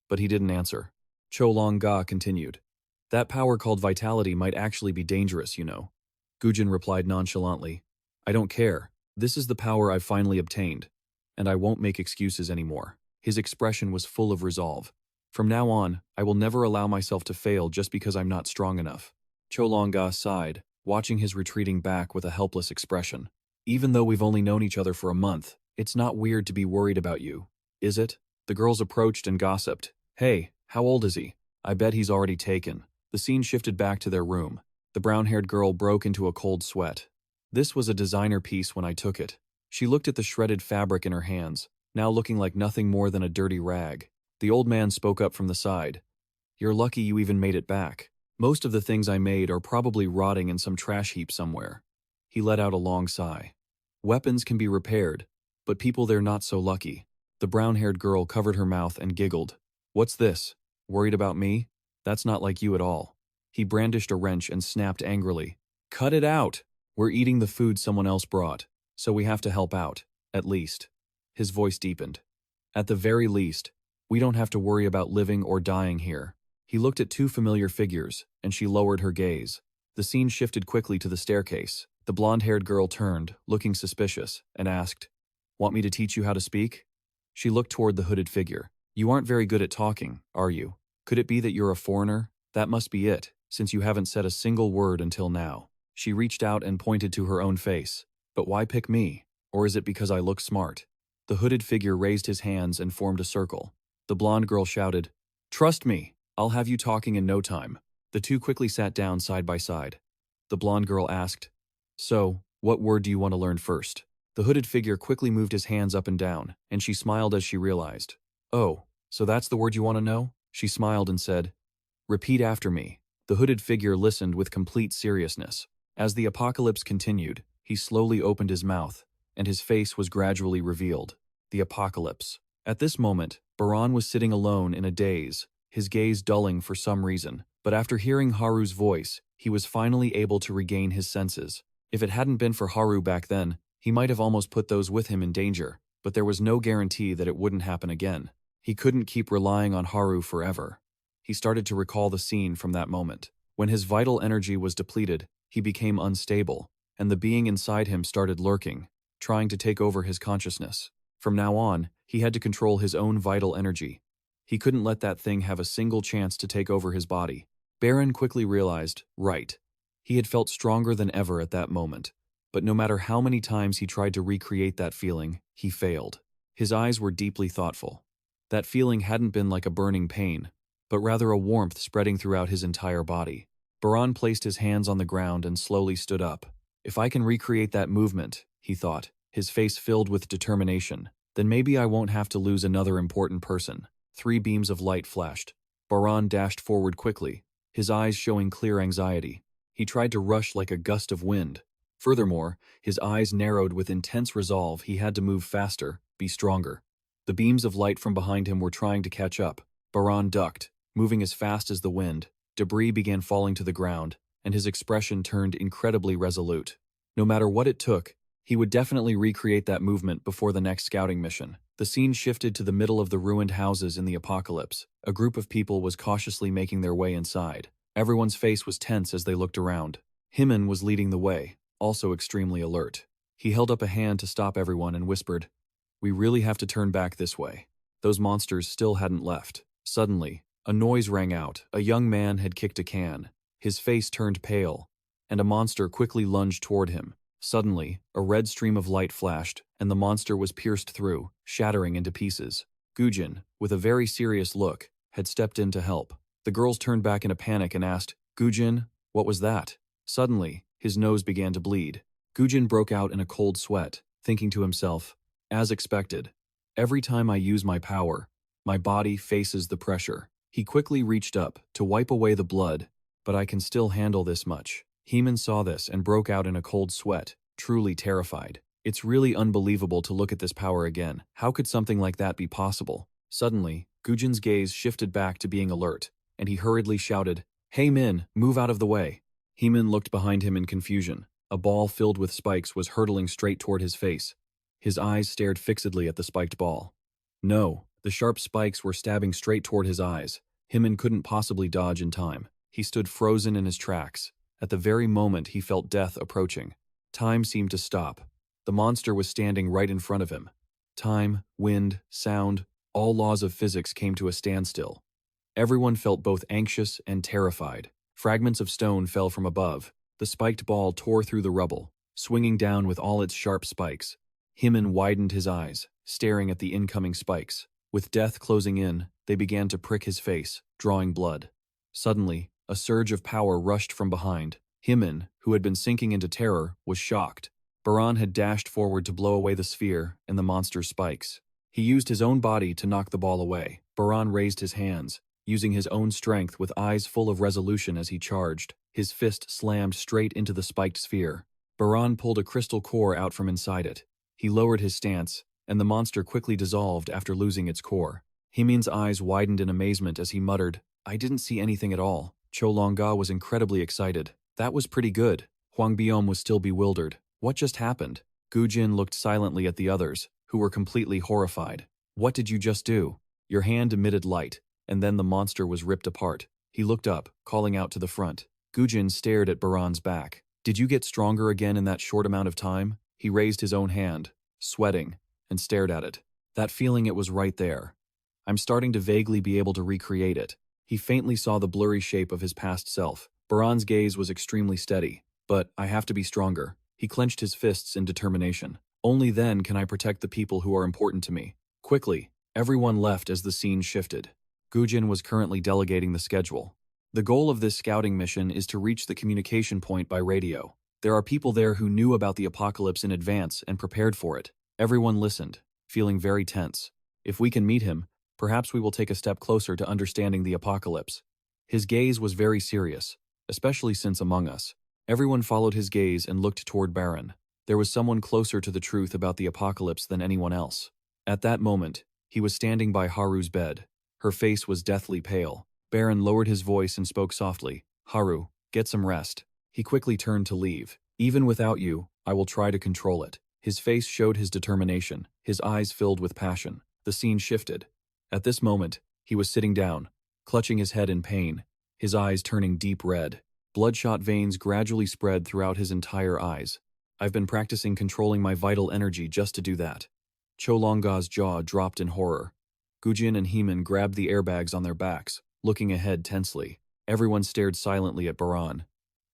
but he didn't answer. Cholonga continued. That power called vitality might actually be dangerous, you know. Gujin replied nonchalantly. I don't care. This is the power I've finally obtained, and I won't make excuses anymore. His expression was full of resolve. From now on, I will never allow myself to fail just because I'm not strong enough. Cholonga sighed, watching his retreating back with a helpless expression. Even though we've only known each other for a month, it's not weird to be worried about you, is it? The girls approached and gossiped. Hey, how old is he? I bet he's already taken. The scene shifted back to their room. The brown-haired girl broke into a cold sweat. This was a designer piece when I took it. She looked at the shredded fabric in her hands, now looking like nothing more than a dirty rag. The old man spoke up from the side. You're lucky you even made it back. Most of the things I made are probably rotting in some trash heap somewhere. He let out a long sigh. Weapons can be repaired, but people they're not so lucky. The brown-haired girl covered her mouth and giggled. What's this? Worried about me? That's not like you at all. He brandished a wrench and snapped angrily. Cut it out! We're eating the food someone else brought, so we have to help out, at least. His voice deepened. At the very least, we don't have to worry about living or dying here. He looked at two familiar figures, and she lowered her gaze. The scene shifted quickly to the staircase. The blonde-haired girl turned, looking suspicious, and asked, Want me to teach you how to speak? She looked toward the hooded figure. You aren't very good at talking, are you? Could it be that you're a foreigner? That must be it, since you haven't said a single word until now. She reached out and pointed to her own face. But why pick me? Or is it because I look smart? The hooded figure raised his hands and formed a circle. The blonde girl shouted, Trust me, I'll have you talking in no time. The two quickly sat down side by side. The blonde girl asked, So, what word do you want to learn first? The hooded figure quickly moved his hands up and down, and she smiled as she realized. Oh, so that's the word you want to know? She smiled and said, Repeat after me. The hooded figure listened with complete seriousness. As the apocalypse continued, he slowly opened his mouth, and his face was gradually revealed. The apocalypse. At this moment, Baran was sitting alone in a daze, his gaze dulling for some reason. But after hearing Haru's voice, he was finally able to regain his senses. If it hadn't been for Haru back then, he might have almost put those with him in danger, but there was no guarantee that it wouldn't happen again. He couldn't keep relying on Haru forever. He started to recall the scene from that moment. When his vital energy was depleted, he became unstable, and the being inside him started lurking, trying to take over his consciousness. From now on, he had to control his own vital energy. He couldn't let that thing have a single chance to take over his body. Baran quickly realized, right. He had felt stronger than ever at that moment. But no matter how many times he tried to recreate that feeling, he failed. His eyes were deeply thoughtful. That feeling hadn't been like a burning pain, but rather a warmth spreading throughout his entire body. Baran placed his hands on the ground and slowly stood up. If I can recreate that movement, he thought, his face filled with determination, then maybe I won't have to lose another important person. 3 beams of light flashed. Baran dashed forward quickly, his eyes showing clear anxiety. He tried to rush like a gust of wind. Furthermore, his eyes narrowed with intense resolve. He had to move faster, be stronger. The beams of light from behind him were trying to catch up. Baran ducked, moving as fast as the wind. Debris began falling to the ground, and his expression turned incredibly resolute. No matter what it took, he would definitely recreate that movement before the next scouting mission. The scene shifted to the middle of the ruined houses in the apocalypse. A group of people was cautiously making their way inside. Everyone's face was tense as they looked around. Himen was leading the way, also extremely alert. He held up a hand to stop everyone and whispered, We really have to turn back this way. Those monsters still hadn't left. Suddenly, a noise rang out. A young man had kicked a can. His face turned pale, and a monster quickly lunged toward him. Suddenly, a red stream of light flashed, and the monster was pierced through, shattering into pieces. Gujin, with a very serious look, had stepped in to help. The girls turned back in a panic and asked, Gujin, what was that? Suddenly, his nose began to bleed. Gujin broke out in a cold sweat, thinking to himself, as expected, every time I use my power, my body faces the pressure. He quickly reached up to wipe away the blood, but I can still handle this much. Heman saw this and broke out in a cold sweat, truly terrified. It's really unbelievable to look at this power again. How could something like that be possible? Suddenly, Gujin's gaze shifted back to being alert, and he hurriedly shouted, "Hey Min, move out of the way." Heman looked behind him in confusion. A ball filled with spikes was hurtling straight toward his face. His eyes stared fixedly at the spiked ball. No, the sharp spikes were stabbing straight toward his eyes. Heman couldn't possibly dodge in time. He stood frozen in his tracks. At the very moment he felt death approaching. Time seemed to stop. The monster was standing right in front of him. Time, wind, sound, all laws of physics came to a standstill. Everyone felt both anxious and terrified. Fragments of stone fell from above. The spiked ball tore through the rubble, swinging down with all its sharp spikes. Heman widened his eyes, staring at the incoming spikes. With death closing in, they began to prick his face, drawing blood. Suddenly, a surge of power rushed from behind. Heman, who had been sinking into terror, was shocked. Baran had dashed forward to blow away the sphere and the monster's spikes. He used his own body to knock the ball away. Baran raised his hands, using his own strength with eyes full of resolution as he charged. His fist slammed straight into the spiked sphere. Baran pulled a crystal core out from inside it. He lowered his stance, and the monster quickly dissolved after losing its core. Heman's eyes widened in amazement as he muttered, "I didn't see anything at all." Cholonga was incredibly excited. "That was pretty good." Hwangbiom was still bewildered. What just happened? Gujin looked silently at the others, who were completely horrified. "What did you just do?" Your hand emitted light, and then the monster was ripped apart. He looked up, calling out to the front. Gujin stared at Baran's back. "Did you get stronger again in that short amount of time?" He raised his own hand, sweating, and stared at it. That feeling, it was right there. "I'm starting to vaguely be able to recreate it." He faintly saw the blurry shape of his past self. Baran's gaze was extremely steady. "But I have to be stronger." He clenched his fists in determination. "Only then can I protect the people who are important to me." Quickly, everyone left as the scene shifted. Gujin was currently delegating the schedule. The goal of this scouting mission is to reach the communication point by radio. There are people there who knew about the apocalypse in advance and prepared for it. Everyone listened, feeling very tense. If we can meet him, perhaps we will take a step closer to understanding the apocalypse. His gaze was very serious, especially since among us. Everyone followed his gaze and looked toward Baran. There was someone closer to the truth about the apocalypse than anyone else. At that moment, he was standing by Haru's bed. Her face was deathly pale. Baran lowered his voice and spoke softly. "Haru, get some rest." He quickly turned to leave. "Even without you, I will try to control it." His face showed his determination, his eyes filled with passion. The scene shifted. At this moment, he was sitting down, clutching his head in pain, his eyes turning deep red. Bloodshot veins gradually spread throughout his entire eyes. "I've been practicing controlling my vital energy just to do that." Cholonga's jaw dropped in horror. Gujin and Heman grabbed the airbags on their backs, looking ahead tensely. Everyone stared silently at Baran.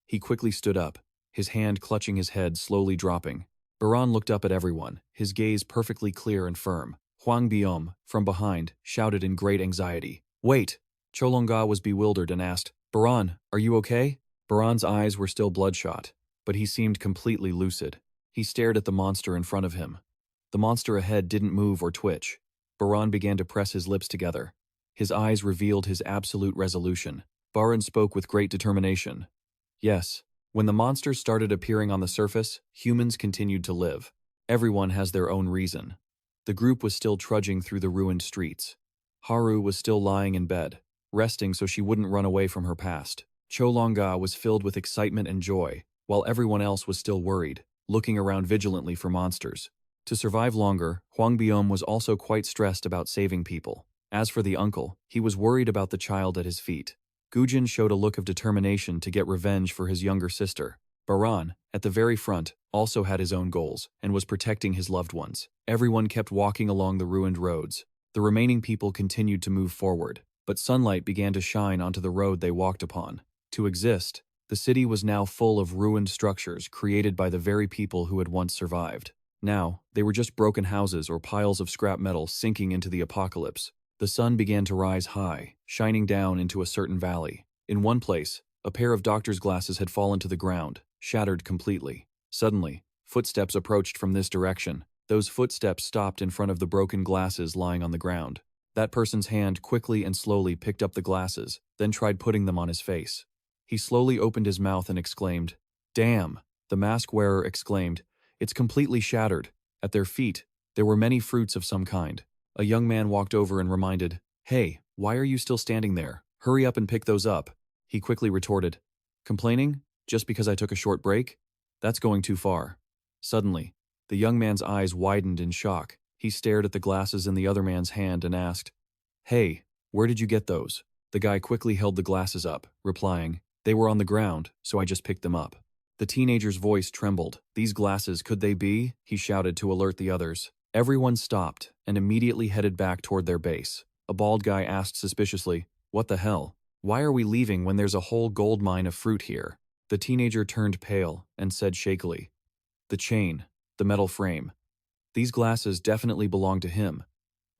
He quickly stood up, his hand clutching his head, slowly dropping. Baran looked up at everyone, his gaze perfectly clear and firm. Hwangbiom, from behind, shouted in great anxiety, "Wait!" Cholonga was bewildered and asked, "Baran, are you okay?" Baran's eyes were still bloodshot, but he seemed completely lucid. He stared at the monster in front of him. The monster ahead didn't move or twitch. Baran began to press his lips together. His eyes revealed his absolute resolution. Baran spoke with great determination. "Yes, when the monsters started appearing on the surface, humans continued to live. Everyone has their own reason." The group was still trudging through the ruined streets. Haru was still lying in bed, resting so she wouldn't run away from her past. Cholonga was filled with excitement and joy, while everyone else was still worried, looking around vigilantly for monsters. To survive longer, Hwangbiom was also quite stressed about saving people. As for the uncle, he was worried about the child at his feet. Gujin showed a look of determination to get revenge for his younger sister. Baran, at the very front, also had his own goals and was protecting his loved ones. Everyone kept walking along the ruined roads. The remaining people continued to move forward, but sunlight began to shine onto the road they walked upon. To exist, the city was now full of ruined structures created by the very people who had once survived. Now, they were just broken houses or piles of scrap metal sinking into the apocalypse. The sun began to rise high, shining down into a certain valley. In one place, a pair of doctor's glasses had fallen to the ground, shattered completely. Suddenly, footsteps approached from this direction. Those footsteps stopped in front of the broken glasses lying on the ground. That person's hand quickly and slowly picked up the glasses, then tried putting them on his face. He slowly opened his mouth and exclaimed, Damn, the mask wearer exclaimed. It's completely shattered. At their feet, there were many fruits of some kind. A young man walked over and reminded, Hey, why are you still standing there? Hurry up and pick those up. He quickly retorted, Complaining? Just because I took a short break? That's going too far. Suddenly, the young man's eyes widened in shock. He stared at the glasses in the other man's hand and asked, Hey, where did you get those? The guy quickly held the glasses up, replying, They were on the ground, so I just picked them up. The teenager's voice trembled. These glasses, could they be? He shouted to alert the others. Everyone stopped and immediately headed back toward their base. A bald guy asked suspiciously, What the hell? Why are we leaving when there's a whole gold mine of fruit here? The teenager turned pale and said shakily, The chain, the metal frame. These glasses definitely belong to him.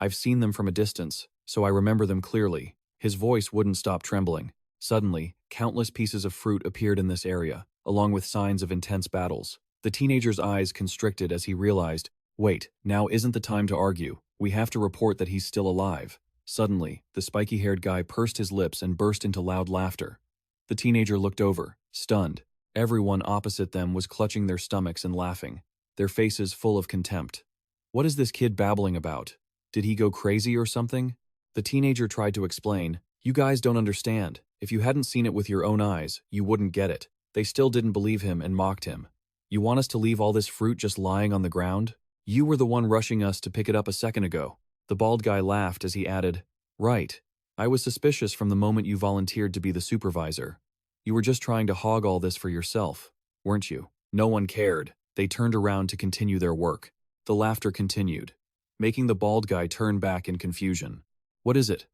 I've seen them from a distance, so I remember them clearly. His voice wouldn't stop trembling. Suddenly, countless pieces of fruit appeared in this area, along with signs of intense battles. The teenager's eyes constricted as he realized, Wait, now isn't the time to argue. We have to report that he's still alive. Suddenly, the spiky-haired guy pursed his lips and burst into loud laughter. The teenager looked over, stunned. Everyone opposite them was clutching their stomachs and laughing, their faces full of contempt. What is this kid babbling about? Did he go crazy or something? The teenager tried to explain, You guys don't understand. If you hadn't seen it with your own eyes, you wouldn't get it. They still didn't believe him and mocked him. You want us to leave all this fruit just lying on the ground? You were the one rushing us to pick it up a second ago. The bald guy laughed as he added, Right. I was suspicious from the moment you volunteered to be the supervisor. You were just trying to hog all this for yourself, weren't you? No one cared. They turned around to continue their work. The laughter continued, making the bald guy turn back in confusion. What is it?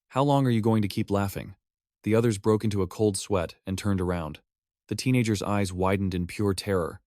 How long are you going to keep laughing? The others broke into a cold sweat and turned around. The teenager's eyes widened in pure terror,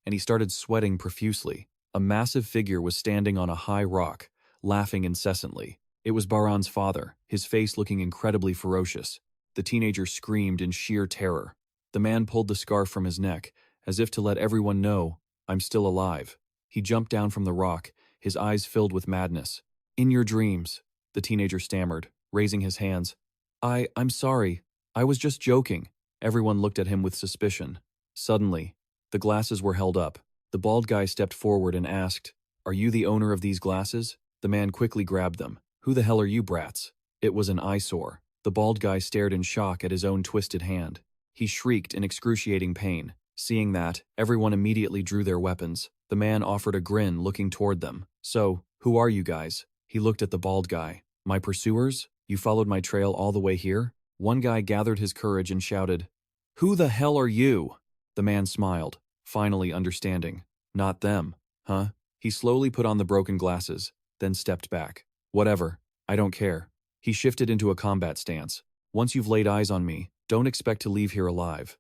and he started sweating profusely. A massive figure was standing on a high rock, laughing incessantly. It was Baran's father, his face looking incredibly ferocious. The teenager screamed in sheer terror. The man pulled the scarf from his neck, as if to let everyone know, I'm still alive. He jumped down from the rock, his eyes filled with madness. In your dreams, the teenager stammered, raising his hands. I'm sorry. I was just joking. Everyone looked at him with suspicion. Suddenly, the glasses were held up. The bald guy stepped forward and asked, Are you the owner of these glasses? The man quickly grabbed them. Who the hell are you brats? It was an eyesore. The bald guy stared in shock at his own twisted hand. He shrieked in excruciating pain. Seeing that, everyone immediately drew their weapons. The man offered a grin, looking toward them. So, who are you guys? He looked at the bald guy. My pursuers? You followed my trail all the way here? One guy gathered his courage and shouted, Who the hell are you? The man smiled, finally understanding. Not them, huh? He slowly put on the broken glasses, then stepped back. Whatever, I don't care. He shifted into a combat stance. Once you've laid eyes on me, don't expect to leave here alive.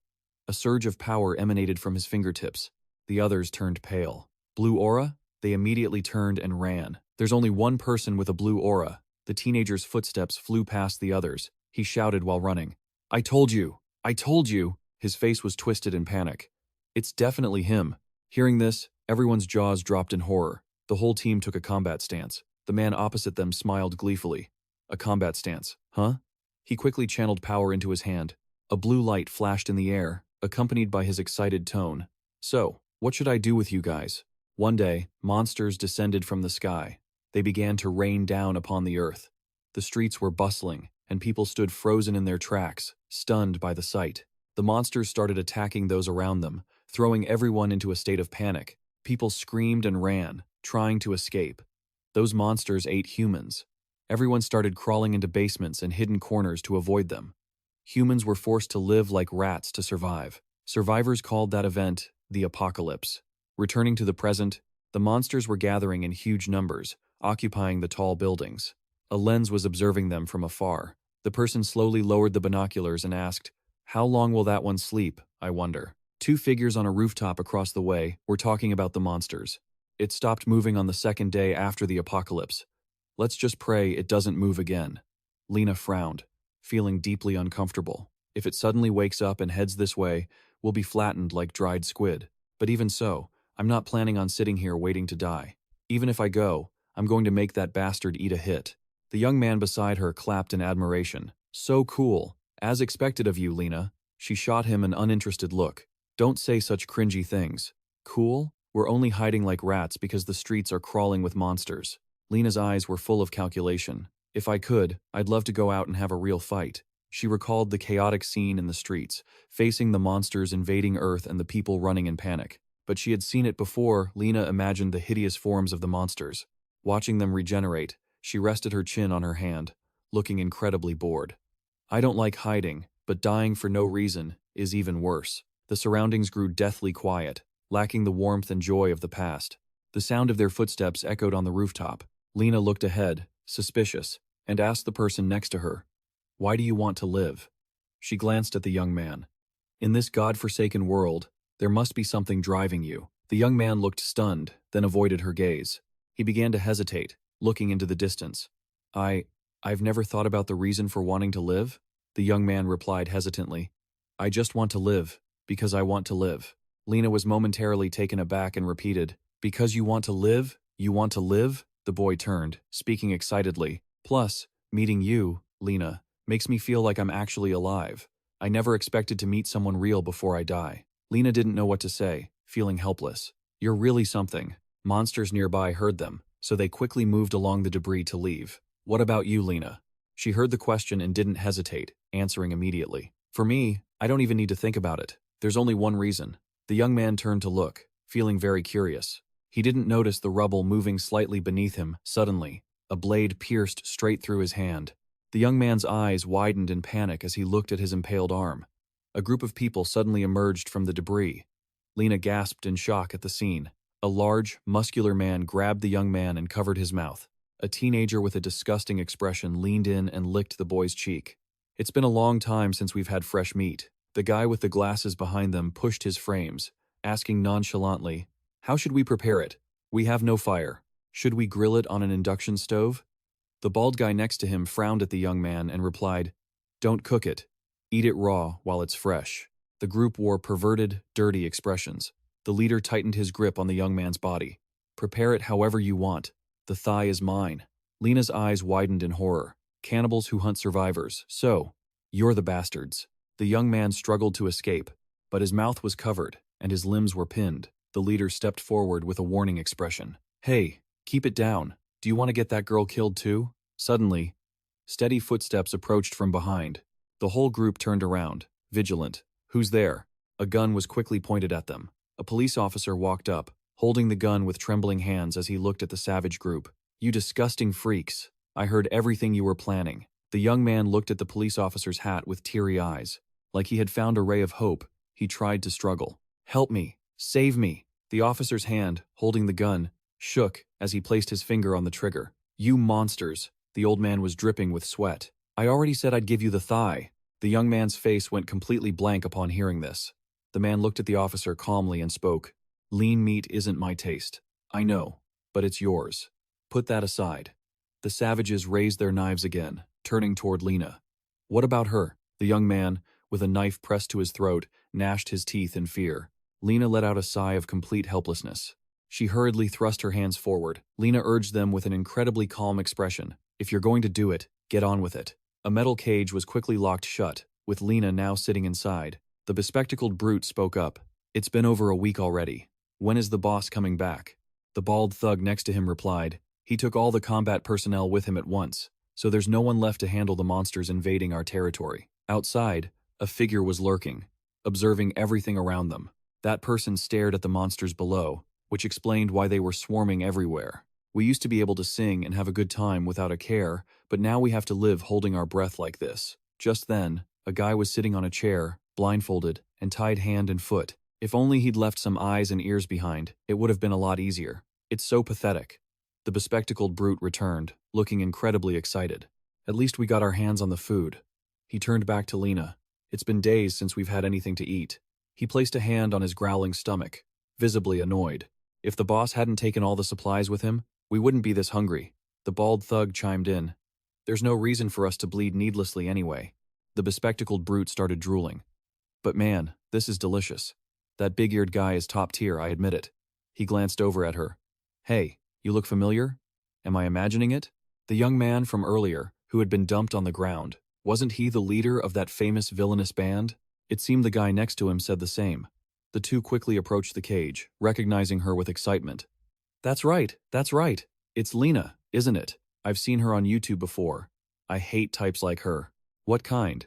A surge of power emanated from his fingertips. The others turned pale. Blue aura? They immediately turned and ran. There's only one person with a blue aura. The teenager's footsteps flew past the others. He shouted while running. I told you! I told you! His face was twisted in panic. It's definitely him. Hearing this, everyone's jaws dropped in horror. The whole team took a combat stance. The man opposite them smiled gleefully. A combat stance, huh? He quickly channeled power into his hand. A blue light flashed in the air, accompanied by his excited tone. So, what should I do with you guys? One day, monsters descended from the sky. They began to rain down upon the earth. The streets were bustling, and people stood frozen in their tracks, stunned by the sight. The monsters started attacking those around them, throwing everyone into a state of panic. People screamed and ran, trying to escape. Those monsters ate humans. Everyone started crawling into basements and hidden corners to avoid them. Humans were forced to live like rats to survive. Survivors called that event the apocalypse. Returning to the present, the monsters were gathering in huge numbers, occupying the tall buildings. A lens was observing them from afar. The person slowly lowered the binoculars and asked, How long will that one sleep, I wonder? Two figures on a rooftop across the way were talking about the monsters. It stopped moving on the second day after the apocalypse. Let's just pray it doesn't move again. Lena frowned, feeling deeply uncomfortable. If it suddenly wakes up and heads this way, we'll be flattened like dried squid. But even so, I'm not planning on sitting here waiting to die. Even if I go, I'm going to make that bastard eat a hit. The young man beside her clapped in admiration. So cool. As expected of you, Lena. She shot him an uninterested look. Don't say such cringy things. Cool? We're only hiding like rats because the streets are crawling with monsters. Lena's eyes were full of calculation. If I could, I'd love to go out and have a real fight. She recalled the chaotic scene in the streets, facing the monsters invading Earth and the people running in panic. But she had seen it before. Lena imagined the hideous forms of the monsters. Watching them regenerate, she rested her chin on her hand, looking incredibly bored. I don't like hiding, but dying for no reason is even worse. The surroundings grew deathly quiet, lacking the warmth and joy of the past. The sound of their footsteps echoed on the rooftop. Lena looked ahead, suspicious, and asked the person next to her, "Why do you want to live?" She glanced at the young man. "In this godforsaken world, there must be something driving you." The young man looked stunned, then avoided her gaze. He began to hesitate, looking into the distance. I've never thought about the reason for wanting to live," the young man replied hesitantly. "I just want to live, because I want to live." Lena was momentarily taken aback and repeated, "Because you want to live? You want to live?" The boy turned, speaking excitedly. "Plus, meeting you, Lena, makes me feel like I'm actually alive. I never expected to meet someone real before I die." Lena didn't know what to say, feeling helpless. "You're really something." Monsters nearby heard them, so they quickly moved along the debris to leave. "What about you, Lena?" She heard the question and didn't hesitate, answering immediately. "For me, I don't even need to think about it. There's only one reason." The young man turned to look, feeling very curious. He didn't notice the rubble moving slightly beneath him. Suddenly, a blade pierced straight through his hand. The young man's eyes widened in panic as he looked at his impaled arm. A group of people suddenly emerged from the debris. Lena gasped in shock at the scene. A large, muscular man grabbed the young man and covered his mouth. A teenager with a disgusting expression leaned in and licked the boy's cheek. "It's been a long time since we've had fresh meat." The guy with the glasses behind them pushed his frames, asking nonchalantly, "How should we prepare it? We have no fire. Should we grill it on an induction stove?" The bald guy next to him frowned at the young man and replied, "Don't cook it. Eat it raw while it's fresh." The group wore perverted, dirty expressions. The leader tightened his grip on the young man's body. "Prepare it however you want. The thigh is mine." Lena's eyes widened in horror. "Cannibals who hunt survivors. So, you're the bastards." The young man struggled to escape, but his mouth was covered and his limbs were pinned. The leader stepped forward with a warning expression. "Hey, keep it down. Do you want to get that girl killed too?" Suddenly, steady footsteps approached from behind. The whole group turned around, vigilant. "Who's there?" A gun was quickly pointed at them. A police officer walked up, holding the gun with trembling hands as he looked at the savage group. "You disgusting freaks. I heard everything you were planning." The young man looked at the police officer's hat with teary eyes. Like he had found a ray of hope, he tried to struggle. "Help me. Save me." The officer's hand, holding the gun, shook as he placed his finger on the trigger. "You monsters." The old man was dripping with sweat. "I already said I'd give you the thigh." The young man's face went completely blank upon hearing this. The man looked at the officer calmly and spoke. "Lean meat isn't my taste. I know, but it's yours. Put that aside." The savages raised their knives again, turning toward Lena. "What about her?" The young man, with a knife pressed to his throat, gnashed his teeth in fear. Lena let out a sigh of complete helplessness. She hurriedly thrust her hands forward. Lena urged them with an incredibly calm expression. "If you're going to do it, get on with it." A metal cage was quickly locked shut, with Lena now sitting inside. The bespectacled brute spoke up. "It's been over a week already. When is the boss coming back?" The bald thug next to him replied, "He took all the combat personnel with him at once, so there's no one left to handle the monsters invading our territory." Outside, a figure was lurking, observing everything around them. That person stared at the monsters below, which explained why they were swarming everywhere. "We used to be able to sing and have a good time without a care, but now we have to live holding our breath like this." Just then, a guy was sitting on a chair, blindfolded, and tied hand and foot. If only he'd left some eyes and ears behind, it would have been a lot easier. "It's so pathetic." The bespectacled brute returned, looking incredibly excited. "At least we got our hands on the food." He turned back to Lena. "It's been days since we've had anything to eat." He placed a hand on his growling stomach, visibly annoyed. "If the boss hadn't taken all the supplies with him, we wouldn't be this hungry." The bald thug chimed in. "There's no reason for us to bleed needlessly anyway." The bespectacled brute started drooling. "But man, this is delicious. That big-eared guy is top tier, I admit it." He glanced over at her. "Hey, you look familiar? Am I imagining it?" The young man from earlier, who had been dumped on the ground, wasn't he the leader of that famous villainous band? It seemed the guy next to him said the same. The two quickly approached the cage, recognizing her with excitement. That's right. It's Lena, isn't it? I've seen her on YouTube before. I hate types like her. What kind?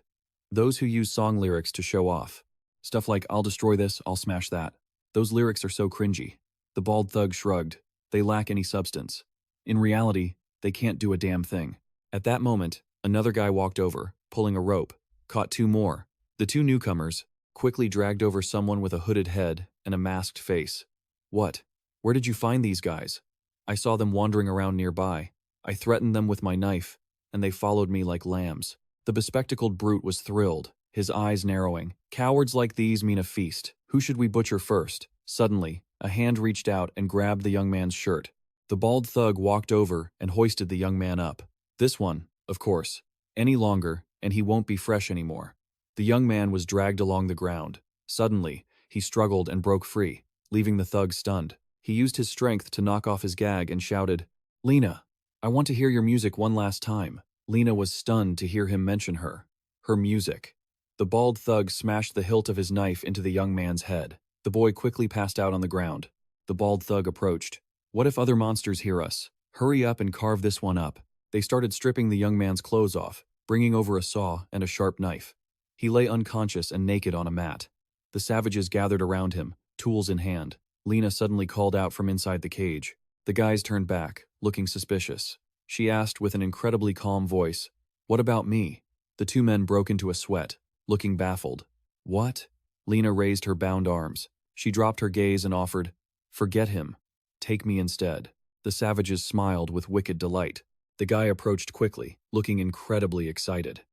Those who use song lyrics to show off. Stuff like, I'll destroy this, I'll smash that. Those lyrics are so cringy. The bald thug shrugged. They lack any substance. In reality, they can't do a damn thing. At that moment, another guy walked over, pulling a rope, caught two more. The two newcomers quickly dragged over someone with a hooded head and a masked face. What? Where did you find these guys? I saw them wandering around nearby. I threatened them with my knife, and they followed me like lambs. The bespectacled brute was thrilled, his eyes narrowing. Cowards like these mean a feast. Who should we butcher first? Suddenly, a hand reached out and grabbed the young man's shirt. The bald thug walked over and hoisted the young man up. This one, of course. Any longer, and he won't be fresh anymore. The young man was dragged along the ground. Suddenly, he struggled and broke free, leaving the thug stunned. He used his strength to knock off his gag and shouted, "Lena, I want to hear your music one last time." Lena was stunned to hear him mention her. Her music. The bald thug smashed the hilt of his knife into the young man's head. The boy quickly passed out on the ground. The bald thug approached. What if other monsters hear us? Hurry up and carve this one up. They started stripping the young man's clothes off, bringing over a saw and a sharp knife. He lay unconscious and naked on a mat. The savages gathered around him, tools in hand. Lena suddenly called out from inside the cage. The guys turned back, looking suspicious. She asked with an incredibly calm voice, "What about me?" The two men broke into a sweat, looking baffled. "What?" Lena raised her bound arms. She dropped her gaze and offered, "Forget him. Take me instead." The savages smiled with wicked delight. The guy approached quickly, looking incredibly excited.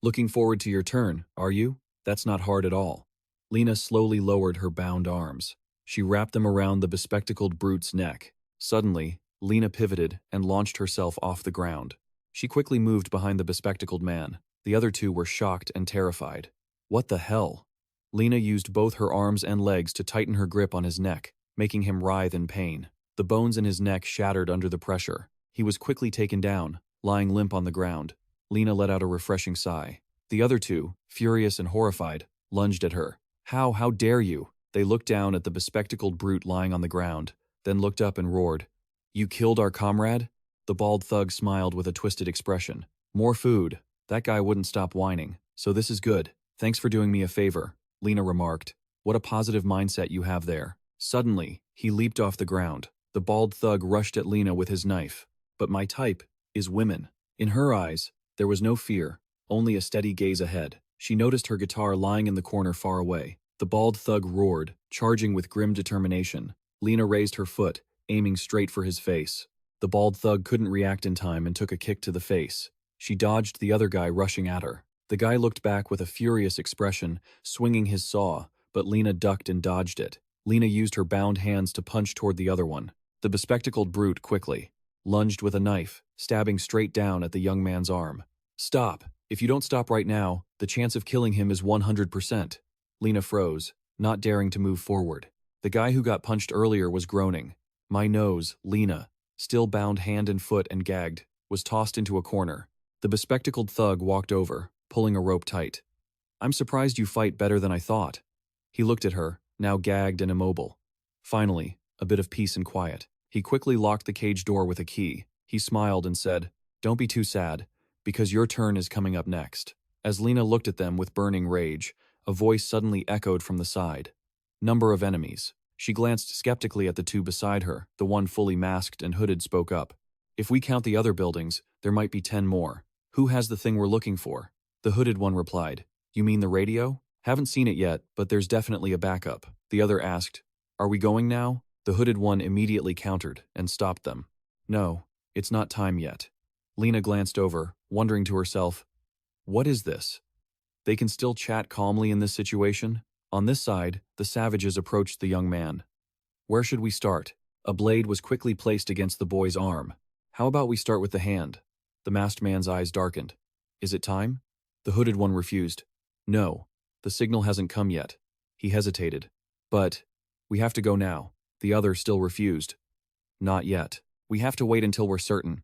"Looking forward to your turn, are you? That's not hard at all." Lena slowly lowered her bound arms. She wrapped them around the bespectacled brute's neck. Suddenly, Lena pivoted and launched herself off the ground. She quickly moved behind the bespectacled man. The other two were shocked and terrified. What the hell? Lena used both her arms and legs to tighten her grip on his neck, making him writhe in pain. The bones in his neck shattered under the pressure. He was quickly taken down, lying limp on the ground. Lena let out a refreshing sigh. The other two, furious and horrified, lunged at her. How dare you?" They looked down at the bespectacled brute lying on the ground, then looked up and roared. "You killed our comrade?" The bald thug smiled with a twisted expression. "More food. That guy wouldn't stop whining, so this is good. Thanks for doing me a favor," Lena remarked. "What a positive mindset you have there." Suddenly, he leaped off the ground. The bald thug rushed at Lena with his knife. But my type is women. In her eyes, there was no fear, only a steady gaze ahead. She noticed her guitar lying in the corner far away. The bald thug roared, charging with grim determination. Lena raised her foot, aiming straight for his face. The bald thug couldn't react in time and took a kick to the face. She dodged the other guy rushing at her. The guy looked back with a furious expression, swinging his saw, but Lena ducked and dodged it. Lena used her bound hands to punch toward the other one. The bespectacled brute quickly lunged with a knife, stabbing straight down at the young man's arm. "Stop. If you don't stop right now, the chance of killing him is 100%. Lena froze, not daring to move forward. The guy who got punched earlier was groaning. My nose, Lena, still bound hand and foot and gagged, was tossed into a corner. The bespectacled thug walked over, pulling a rope tight. "I'm surprised you fight better than I thought." He looked at her, now gagged and immobile. Finally, a bit of peace and quiet. He quickly locked the cage door with a key. He smiled and said, "Don't be too sad, because your turn is coming up next." As Lena looked at them with burning rage, a voice suddenly echoed from the side. "Number of enemies." She glanced skeptically at the two beside her. The one fully masked and hooded spoke up. "If we count the other buildings, there might be 10 more. Who has the thing we're looking for?" The hooded one replied, "You mean the radio? Haven't seen it yet, but there's definitely a backup." The other asked, "Are we going now?" The hooded one immediately countered and stopped them. "No, it's not time yet." Lena glanced over, wondering to herself, what is this? They can still chat calmly in this situation? On this side, the savages approached the young man. "Where should we start?" A blade was quickly placed against the boy's arm. "How about we start with the hand?" The masked man's eyes darkened. "Is it time?" The hooded one refused. "No, the signal hasn't come yet." He hesitated. "But, we have to go now." The other still refused. "Not yet. We have to wait until we're certain."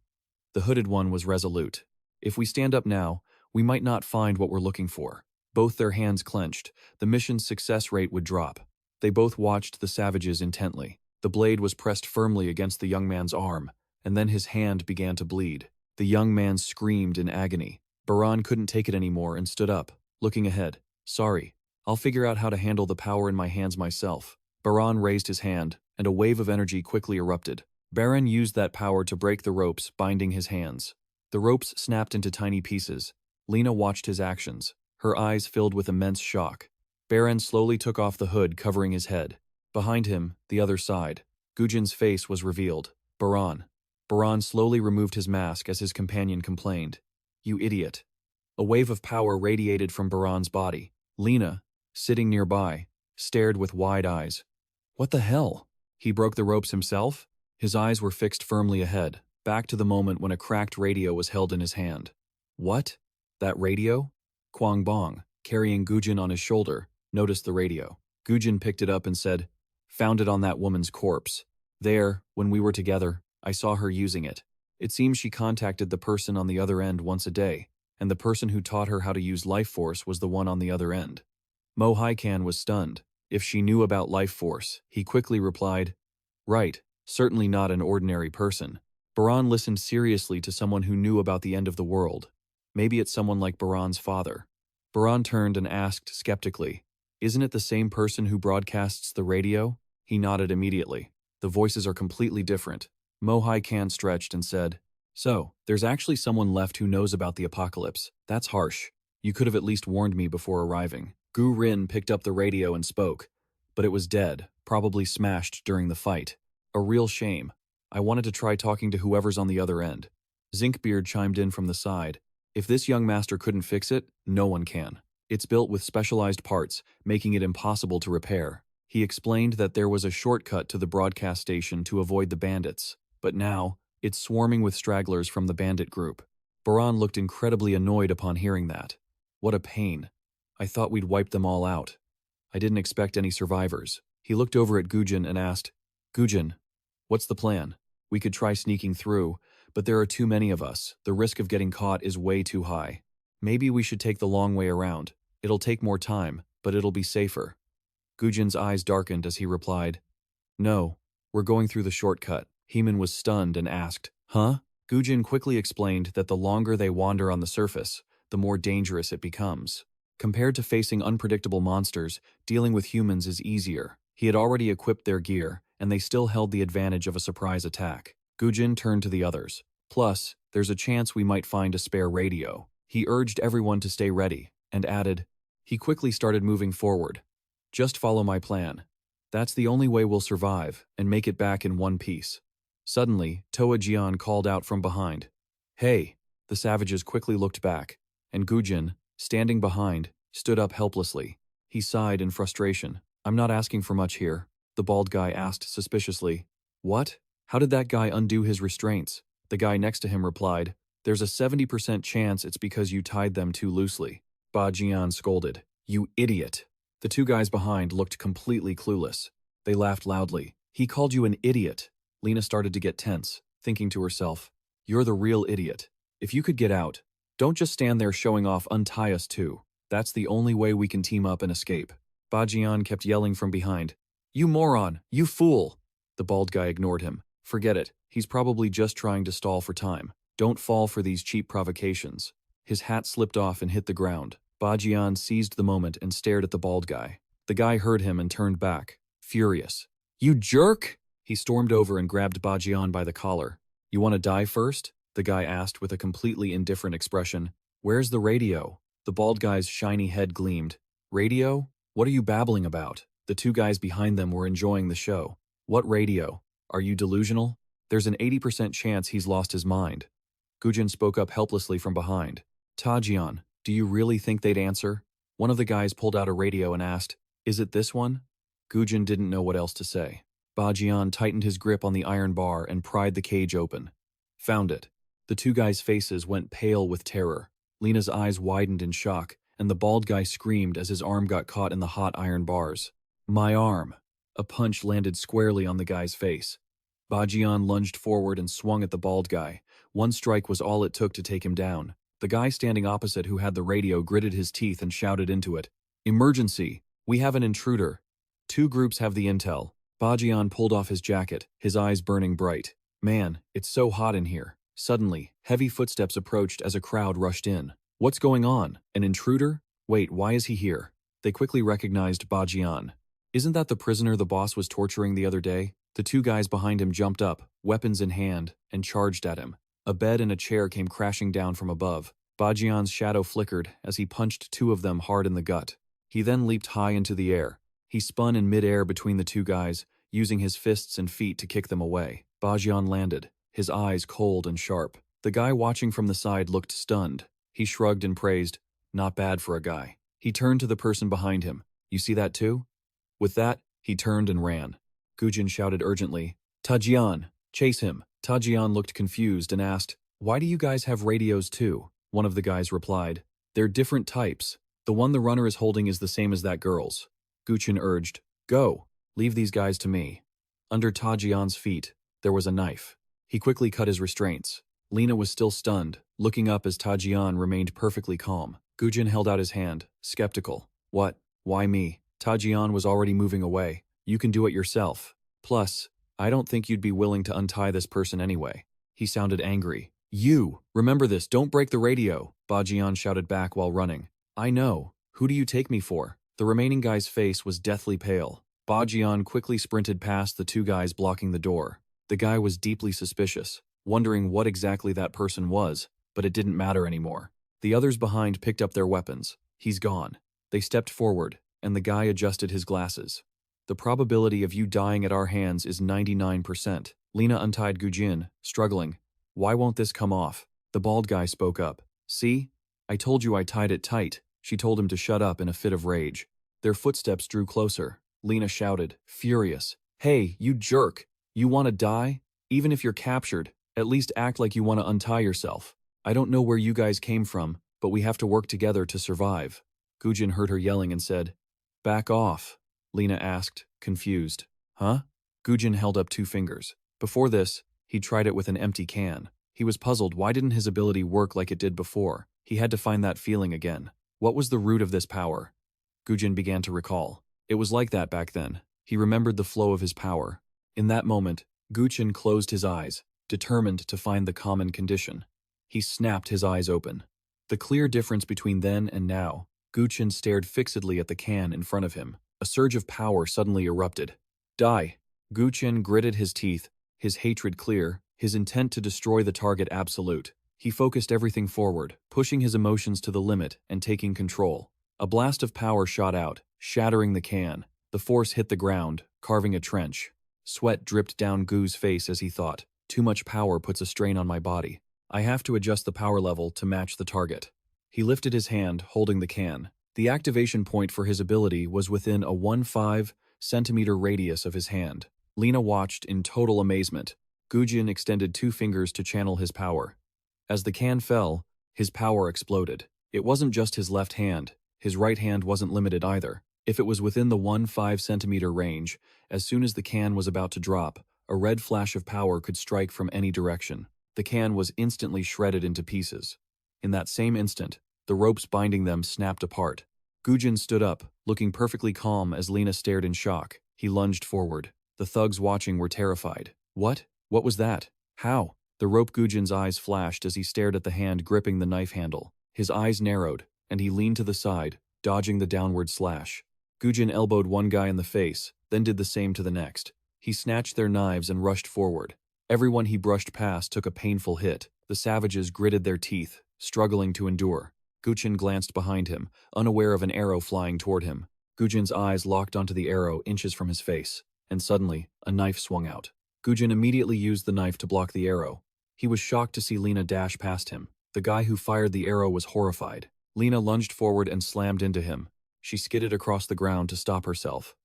The hooded one was resolute. "If we stand up now, we might not find what we're looking for." Both their hands clenched. The mission's success rate would drop. They both watched the savages intently. The blade was pressed firmly against the young man's arm, and then his hand began to bleed. The young man screamed in agony. Baran couldn't take it anymore and stood up, looking ahead. Sorry, I'll figure out how to handle the power in my hands myself. Baran raised his hand, and a wave of energy quickly erupted. Baran used that power to break the ropes binding his hands. The ropes snapped into tiny pieces. Lena watched his actions, her eyes filled with immense shock. Baran slowly took off the hood covering his head. Behind him, the other side, Gujin's face was revealed. Baran. Baran slowly removed his mask as his companion complained. You idiot. A wave of power radiated from Baran's body. Lena, sitting nearby, stared with wide eyes. What the hell? He broke the ropes himself? His eyes were fixed firmly ahead, back to the moment when a cracked radio was held in his hand. What? That radio? Kwang Bong, carrying Gujin on his shoulder, noticed the radio. Gujin picked it up and said, Found it on that woman's corpse. There, when we were together, I saw her using it. It seems she contacted the person on the other end once a day, and the person who taught her how to use life force was the one on the other end. Mo Haikan was stunned. If she knew about life force, he quickly replied, Right, certainly not an ordinary person. Baran listened seriously to someone who knew about the end of the world. Maybe it's someone like Baran's father. Baran turned and asked skeptically, Isn't it the same person who broadcasts the radio? He nodded immediately. The voices are completely different. Mo Haikan stretched and said, So, there's actually someone left who knows about the apocalypse. That's harsh. You could have at least warned me before arriving. Gu Rin picked up the radio and spoke, but it was dead, probably smashed during the fight. A real shame. I wanted to try talking to whoever's on the other end. Zinkbeard chimed in from the side. If this young master couldn't fix it, no one can. It's built with specialized parts, making it impossible to repair. He explained that there was a shortcut to the broadcast station to avoid the bandits, but now, it's swarming with stragglers from the bandit group. Baran looked incredibly annoyed upon hearing that. What a pain. I thought we'd wiped them all out. I didn't expect any survivors. He looked over at Gujin and asked, Gujin, what's the plan? We could try sneaking through, but there are too many of us. The risk of getting caught is way too high. Maybe we should take the long way around. It'll take more time, but it'll be safer. Gujin's eyes darkened as he replied, No, we're going through the shortcut. Heeman was stunned and asked, Huh? Gujin quickly explained that the longer they wander on the surface, the more dangerous it becomes. Compared to facing unpredictable monsters, dealing with humans is easier. He had already equipped their gear, and they still held the advantage of a surprise attack. Gujin turned to the others. Plus, there's a chance we might find a spare radio. He urged everyone to stay ready, and added, He quickly started moving forward. Just follow my plan. That's the only way we'll survive, and make it back in one piece. Suddenly, Toa Jian called out from behind. Hey! The savages quickly looked back, and Gujin, standing behind, stood up helplessly. He sighed in frustration. I'm not asking for much here, the bald guy asked suspiciously. What? How did that guy undo his restraints? The guy next to him replied, There's a 70% chance it's because you tied them too loosely. Ba Jian scolded. You idiot! The two guys behind looked completely clueless. They laughed loudly. He called you an idiot. Lena started to get tense, thinking to herself, You're the real idiot. If you could get out, don't just stand there showing off, untie us too. That's the only way we can team up and escape. Ba Jian kept yelling from behind. You moron! You fool! The bald guy ignored him. Forget it. He's probably just trying to stall for time. Don't fall for these cheap provocations. His hat slipped off and hit the ground. Ba Jian seized the moment and stared at the bald guy. The guy heard him and turned back, furious. You jerk! He stormed over and grabbed Ba Jian by the collar. You want to die first? The guy asked with a completely indifferent expression. Where's the radio? The bald guy's shiny head gleamed. Radio? What are you babbling about? The two guys behind them were enjoying the show. What radio? Are you delusional? There's an 80% chance he's lost his mind. Gujin spoke up helplessly from behind. Tajian, do you really think they'd answer? One of the guys pulled out a radio and asked, Is it this one? Gujin didn't know what else to say. Ba Jian tightened his grip on the iron bar and pried the cage open. Found it. The two guys' faces went pale with terror. Lena's eyes widened in shock, and the bald guy screamed as his arm got caught in the hot iron bars. My arm! A punch landed squarely on the guy's face. Ba Jian lunged forward and swung at the bald guy. One strike was all it took to take him down. The guy standing opposite who had the radio gritted his teeth and shouted into it. Emergency! We have an intruder! Two groups have the intel. Bajian pulled off his jacket, his eyes burning bright. Man, it's so hot in here. Suddenly, heavy footsteps approached as a crowd rushed in. What's going on? An intruder? Wait, why is he here? They quickly recognized Bajian. Isn't that the prisoner the boss was torturing the other day? The two guys behind him jumped up, weapons in hand, and charged at him. A bed and a chair came crashing down from above. Bajian's shadow flickered as he punched two of them hard in the gut. He then leaped high into the air. He spun in midair between the two guys, using his fists and feet to kick them away. Bajian landed, his eyes cold and sharp. The guy watching from the side looked stunned. He shrugged and praised, "Not bad for a guy." He turned to the person behind him. "You see that too?" With that, he turned and ran. Gujin shouted urgently, "Tajian, chase him." Tajian looked confused and asked, "Why do you guys have radios too?" One of the guys replied, "They're different types. The one the runner is holding is the same as that girl's." Gujin urged, "Go, leave these guys to me." Under Tajian's feet, there was a knife. He quickly cut his restraints. Lena was still stunned, looking up as Tajian remained perfectly calm. Gujin held out his hand, skeptical. "What? Why me?" Tajian was already moving away. "You can do it yourself. Plus, I don't think you'd be willing to untie this person anyway." He sounded angry. "You! Remember this, don't break the radio!" Bajian shouted back while running. "I know. Who do you take me for?" The remaining guy's face was deathly pale. Bajian quickly sprinted past the two guys blocking the door. The guy was deeply suspicious, wondering what exactly that person was, but it didn't matter anymore. The others behind picked up their weapons. "He's gone." They stepped forward, and the guy adjusted his glasses. "The probability of you dying at our hands is 99%. Lena untied Gujin, struggling. "Why won't this come off?" The bald guy spoke up. "See? I told you I tied it tight." She told him to shut up in a fit of rage. Their footsteps drew closer. Lena shouted, furious, "Hey, you jerk! You want to die? Even if you're captured, at least act like you want to untie yourself. I don't know where you guys came from, but we have to work together to survive." Gujin heard her yelling and said, "Back off." Lena asked, confused. "Huh?" Gujin held up two fingers. Before this, he'd tried it with an empty can. He was puzzled why didn't his ability work like it did before. He had to find that feeling again. What was the root of this power? Gujin began to recall. It was like that back then. He remembered the flow of his power. In that moment, Gujin closed his eyes, determined to find the common condition. He snapped his eyes open. The clear difference between then and now, Gujin stared fixedly at the can in front of him. A surge of power suddenly erupted. "Die!" Gujin gritted his teeth, his hatred clear, his intent to destroy the target absolute. He focused everything forward, pushing his emotions to the limit and taking control. A blast of power shot out, shattering the can. The force hit the ground, carving a trench. Sweat dripped down Gu's face as he thought, "Too much power puts a strain on my body. I have to adjust the power level to match the target." He lifted his hand, holding the can. The activation point for his ability was within a 1.5 centimeter radius of his hand. Lena watched in total amazement. Gujin extended two fingers to channel his power. As the can fell, his power exploded. It wasn't just his left hand. His right hand wasn't limited either. If it was within the 1.5 centimeter range, as soon as the can was about to drop, a red flash of power could strike from any direction. The can was instantly shredded into pieces. In that same instant, the ropes binding them snapped apart. Gujin stood up, looking perfectly calm as Lena stared in shock. He lunged forward. The thugs watching were terrified. "What? What was that? How?" The rope Gujin's eyes flashed as he stared at the hand gripping the knife handle. His eyes narrowed, and he leaned to the side, dodging the downward slash. Gujin elbowed one guy in the face, then did the same to the next. He snatched their knives and rushed forward. Everyone he brushed past took a painful hit. The savages gritted their teeth, struggling to endure. Gujin glanced behind him, unaware of an arrow flying toward him. Gujin's eyes locked onto the arrow inches from his face, and suddenly, a knife swung out. Gujin immediately used the knife to block the arrow. He was shocked to see Lena dash past him. The guy who fired the arrow was horrified. Lena lunged forward and slammed into him. She skidded across the ground to stop herself.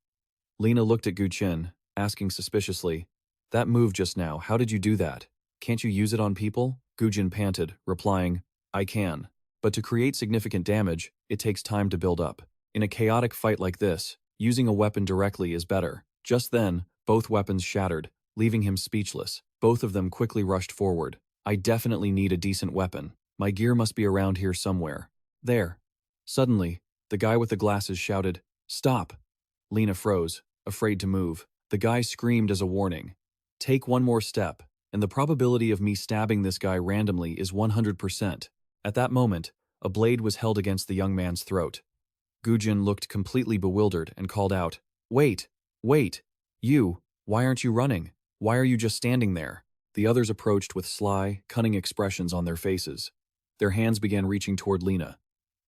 Lena looked at Gujin, asking suspiciously, "That move just now, how did you do that? Can't you use it on people?" Gujin panted, replying, "I can. But to create significant damage, it takes time to build up. In a chaotic fight like this, using a weapon directly is better." Just then, both weapons shattered, leaving him speechless. Both of them quickly rushed forward. "I definitely need a decent weapon. My gear must be around here somewhere." "There." Suddenly, the guy with the glasses shouted, "Stop!" Lena froze. afraid to move. The guy screamed as a warning. Take one more step, and the probability of me stabbing this guy randomly is 100%. At that moment, a blade was held against the young man's throat. Gujin looked completely bewildered and called out, Wait! Wait! Why aren't you running? Why are you just standing there? The others approached with sly, cunning expressions on their faces. Their hands began reaching toward Lena.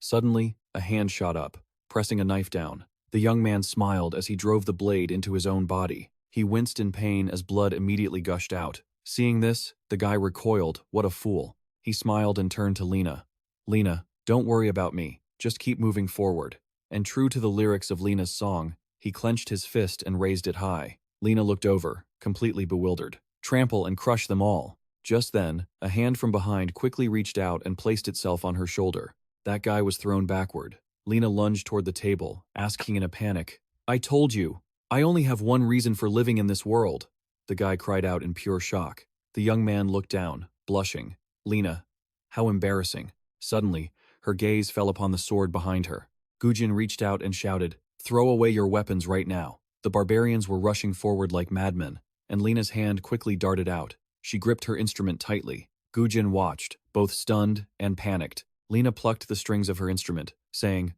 Suddenly, a hand shot up, pressing a knife down. The young man smiled as he drove the blade into his own body. He winced in pain as blood immediately gushed out. Seeing this, the guy recoiled. What a fool. He smiled and turned to Lena. Lena, don't worry about me. Just keep moving forward. And true to the lyrics of Lena's song, he clenched his fist and raised it high. Lena looked over, completely bewildered. Trample and crush them all. Just then, a hand from behind quickly reached out and placed itself on her shoulder. That guy was thrown backward. Lena lunged toward the table, asking in a panic, I told you, I only have one reason for living in this world. The guy cried out in pure shock. The young man looked down, blushing. Lena, how embarrassing. Suddenly, her gaze fell upon the sword behind her. Gujin reached out and shouted, Throw away your weapons right now. The barbarians were rushing forward like madmen, and Lena's hand quickly darted out. She gripped her instrument tightly. Gujin watched, both stunned and panicked. Lena plucked the strings of her instrument, saying,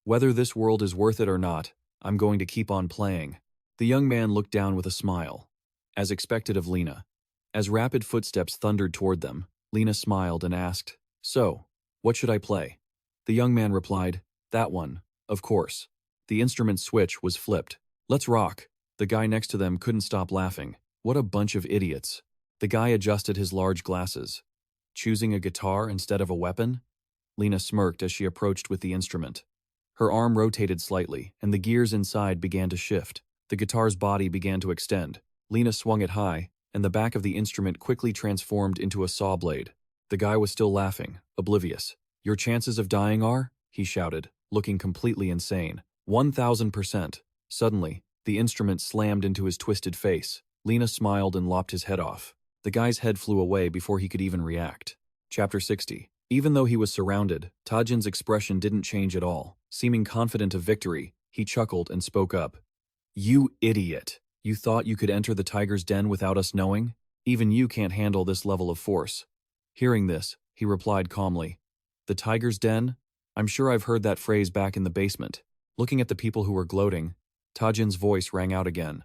Whether this world is worth it or not, I'm going to keep on playing. The young man looked down with a smile, as expected of Lena. As rapid footsteps thundered toward them, Lena smiled and asked, So, what should I play? The young man replied, That one, of course. The instrument switch was flipped. Let's rock. The guy next to them couldn't stop laughing. What a bunch of idiots. The guy adjusted his large glasses. Choosing a guitar instead of a weapon? Lena smirked as she approached with the instrument. Her arm rotated slightly, and the gears inside began to shift. The guitar's body began to extend. Lena swung it high, and the back of the instrument quickly transformed into a saw blade. The guy was still laughing, oblivious. Your chances of dying are? He shouted, looking completely insane. 1,000%. Suddenly, the instrument slammed into his twisted face. Lena smiled and lopped his head off. The guy's head flew away before he could even react. Chapter 60. Even though he was surrounded, Tajin's expression didn't change at all. Seeming confident of victory, he chuckled and spoke up. You idiot! You thought you could enter the tiger's den without us knowing? Even you can't handle this level of force. Hearing this, he replied calmly. The tiger's den? I'm sure I've heard that phrase back in the basement. Looking at the people who were gloating, Tajin's voice rang out again.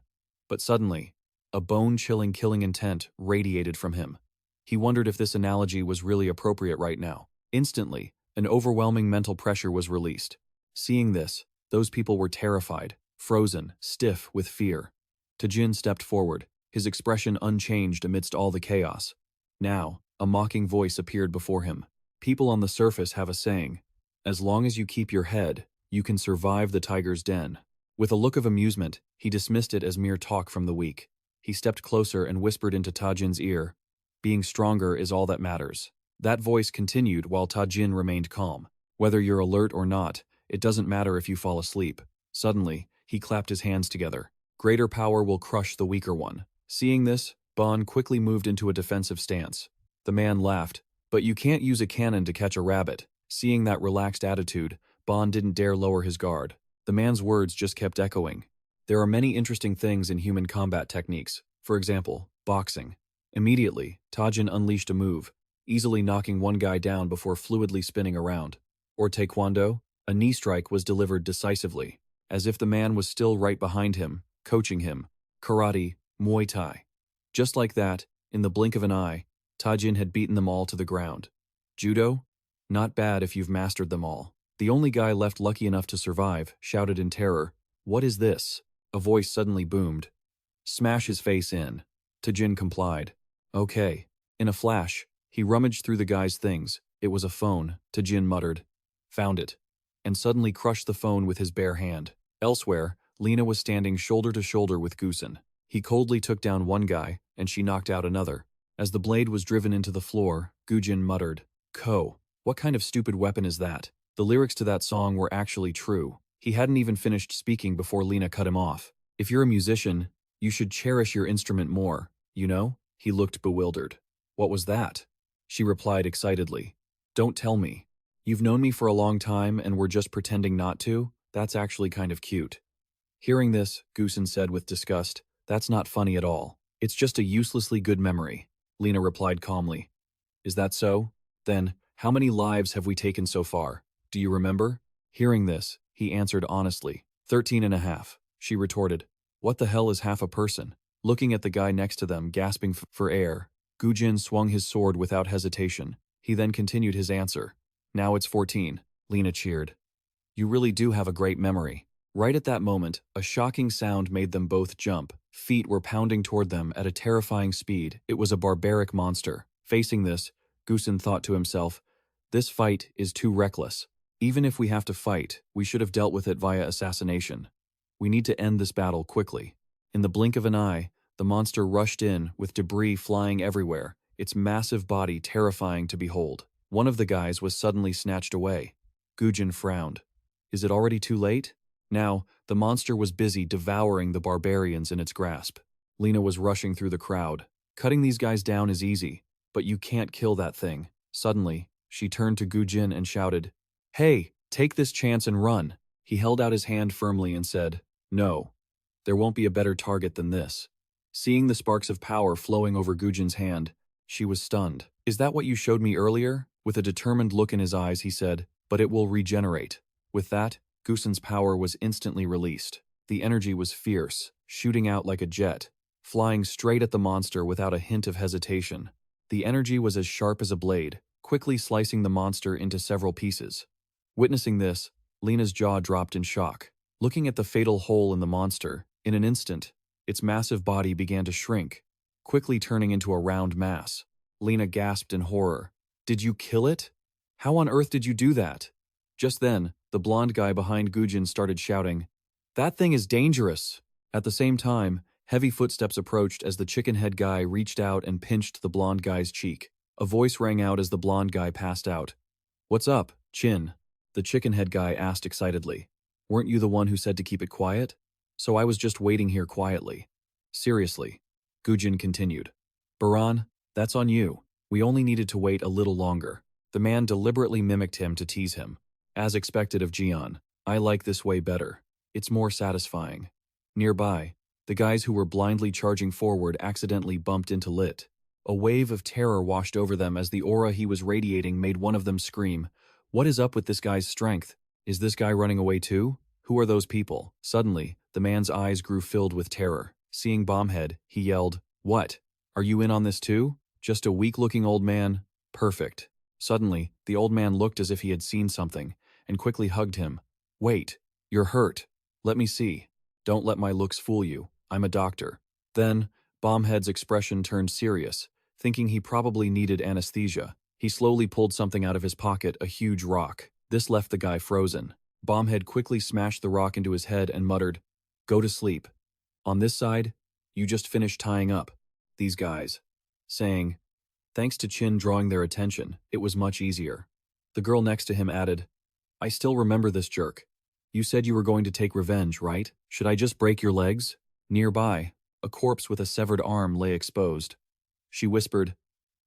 But suddenly, a bone-chilling killing intent radiated from him. He wondered if this analogy was really appropriate right now. Instantly, an overwhelming mental pressure was released. Seeing this, those people were terrified, frozen, stiff with fear. Tajin stepped forward, his expression unchanged amidst all the chaos. Now, a mocking voice appeared before him. People on the surface have a saying, as long as you keep your head, you can survive the tiger's den. With a look of amusement, he dismissed it as mere talk from the weak. He stepped closer and whispered into Tajin's ear, Being stronger is all that matters. That voice continued while Tajin remained calm. Whether you're alert or not, it doesn't matter if you fall asleep. Suddenly, he clapped his hands together. Greater power will crush the weaker one. Seeing this, Bon quickly moved into a defensive stance. The man laughed, but you can't use a cannon to catch a rabbit. Seeing that relaxed attitude, Bon didn't dare lower his guard. The man's words just kept echoing. There are many interesting things in human combat techniques. For example, boxing. Immediately, Tajin unleashed a move, easily knocking one guy down before fluidly spinning around. Or taekwondo, a knee strike was delivered decisively, as if the man was still right behind him, coaching him. Karate, Muay Thai. Just like that, in the blink of an eye, Tajin had beaten them all to the ground. Judo? Not bad if you've mastered them all. The only guy left lucky enough to survive shouted in terror, What is this? A voice suddenly boomed. Smash his face in. Tajin complied. Okay. In a flash, he rummaged through the guy's things. It was a phone, Tajin muttered. Found it. And suddenly crushed the phone with his bare hand. Elsewhere, Lena was standing shoulder to shoulder with Goosen. He coldly took down one guy, and she knocked out another. As the blade was driven into the floor, Gujin muttered, Ko, what kind of stupid weapon is that? The lyrics to that song were actually true. He hadn't even finished speaking before Lena cut him off. If you're a musician, you should cherish your instrument more, you know? He looked bewildered. What was that? She replied excitedly. Don't tell me. You've known me for a long time and we're just pretending not to? That's actually kind of cute. Hearing this, Goosen said with disgust, "That's not funny at all. It's just a uselessly good memory." Lena replied calmly, "Is that so? Then, how many lives have we taken so far? Do you remember?" Hearing this, he answered honestly, 13 and a half. She retorted, "What the hell is half a person?" Looking at the guy next to them, gasping for air, Gujin swung his sword without hesitation. He then continued his answer. "Now it's 14. Lena cheered. "You really do have a great memory." Right at that moment, a shocking sound made them both jump. Feet were pounding toward them at a terrifying speed. It was a barbaric monster. Facing this, Goosen thought to himself, "This fight is too reckless. Even if we have to fight, we should have dealt with it via assassination. We need to end this battle quickly." In the blink of an eye, the monster rushed in, with debris flying everywhere, its massive body terrifying to behold. One of the guys was suddenly snatched away. Gujin frowned. Is it already too late? Now, the monster was busy devouring the barbarians in its grasp. Lena was rushing through the crowd. Cutting these guys down is easy, but you can't kill that thing. Suddenly, she turned to Gujin and shouted, "Hey, take this chance and run." He held out his hand firmly and said, "No, there won't be a better target than this." Seeing the sparks of power flowing over Gujin's hand, she was stunned. "Is that what you showed me earlier?" With a determined look in his eyes, he said, "But it will regenerate." With that, Goosen's power was instantly released. The energy was fierce, shooting out like a jet, flying straight at the monster without a hint of hesitation. The energy was as sharp as a blade, quickly slicing the monster into several pieces. Witnessing this, Lena's jaw dropped in shock. Looking at the fatal hole in the monster, in an instant, its massive body began to shrink, quickly turning into a round mass. Lena gasped in horror. "Did you kill it? How on earth did you do that?" Just then, the blonde guy behind Gujin started shouting, "That thing is dangerous!" At the same time, heavy footsteps approached as the chicken head guy reached out and pinched the blonde guy's cheek. A voice rang out as the blonde guy passed out. "What's up, Chin?" the chicken head guy asked excitedly. "Weren't you the one who said to keep it quiet? So I was just waiting here quietly." "Seriously," Gujin continued. "Baran, that's on you. We only needed to wait a little longer." The man deliberately mimicked him to tease him. As expected of Jian, "I like this way better. It's more satisfying." Nearby, the guys who were blindly charging forward accidentally bumped into Lit. A wave of terror washed over them as the aura he was radiating made one of them scream, "What is up with this guy's strength? Is this guy running away too? Who are those people?" Suddenly, the man's eyes grew filled with terror. Seeing Bombhead, he yelled, "What? Are you in on this too? Just a weak-looking old man? Perfect." Suddenly, the old man looked as if he had seen something, and quickly hugged him. "Wait, you're hurt. Let me see. Don't let my looks fool you. I'm a doctor." Then, Bombhead's expression turned serious, thinking he probably needed anesthesia. He slowly pulled something out of his pocket, a huge rock. This left the guy frozen. Bombhead quickly smashed the rock into his head and muttered, "Go to sleep. On this side, you just finished tying up these guys." Saying, thanks to Chin drawing their attention, it was much easier. The girl next to him added, "I still remember this jerk. You said you were going to take revenge, right? Should I just break your legs?" Nearby, a corpse with a severed arm lay exposed. She whispered,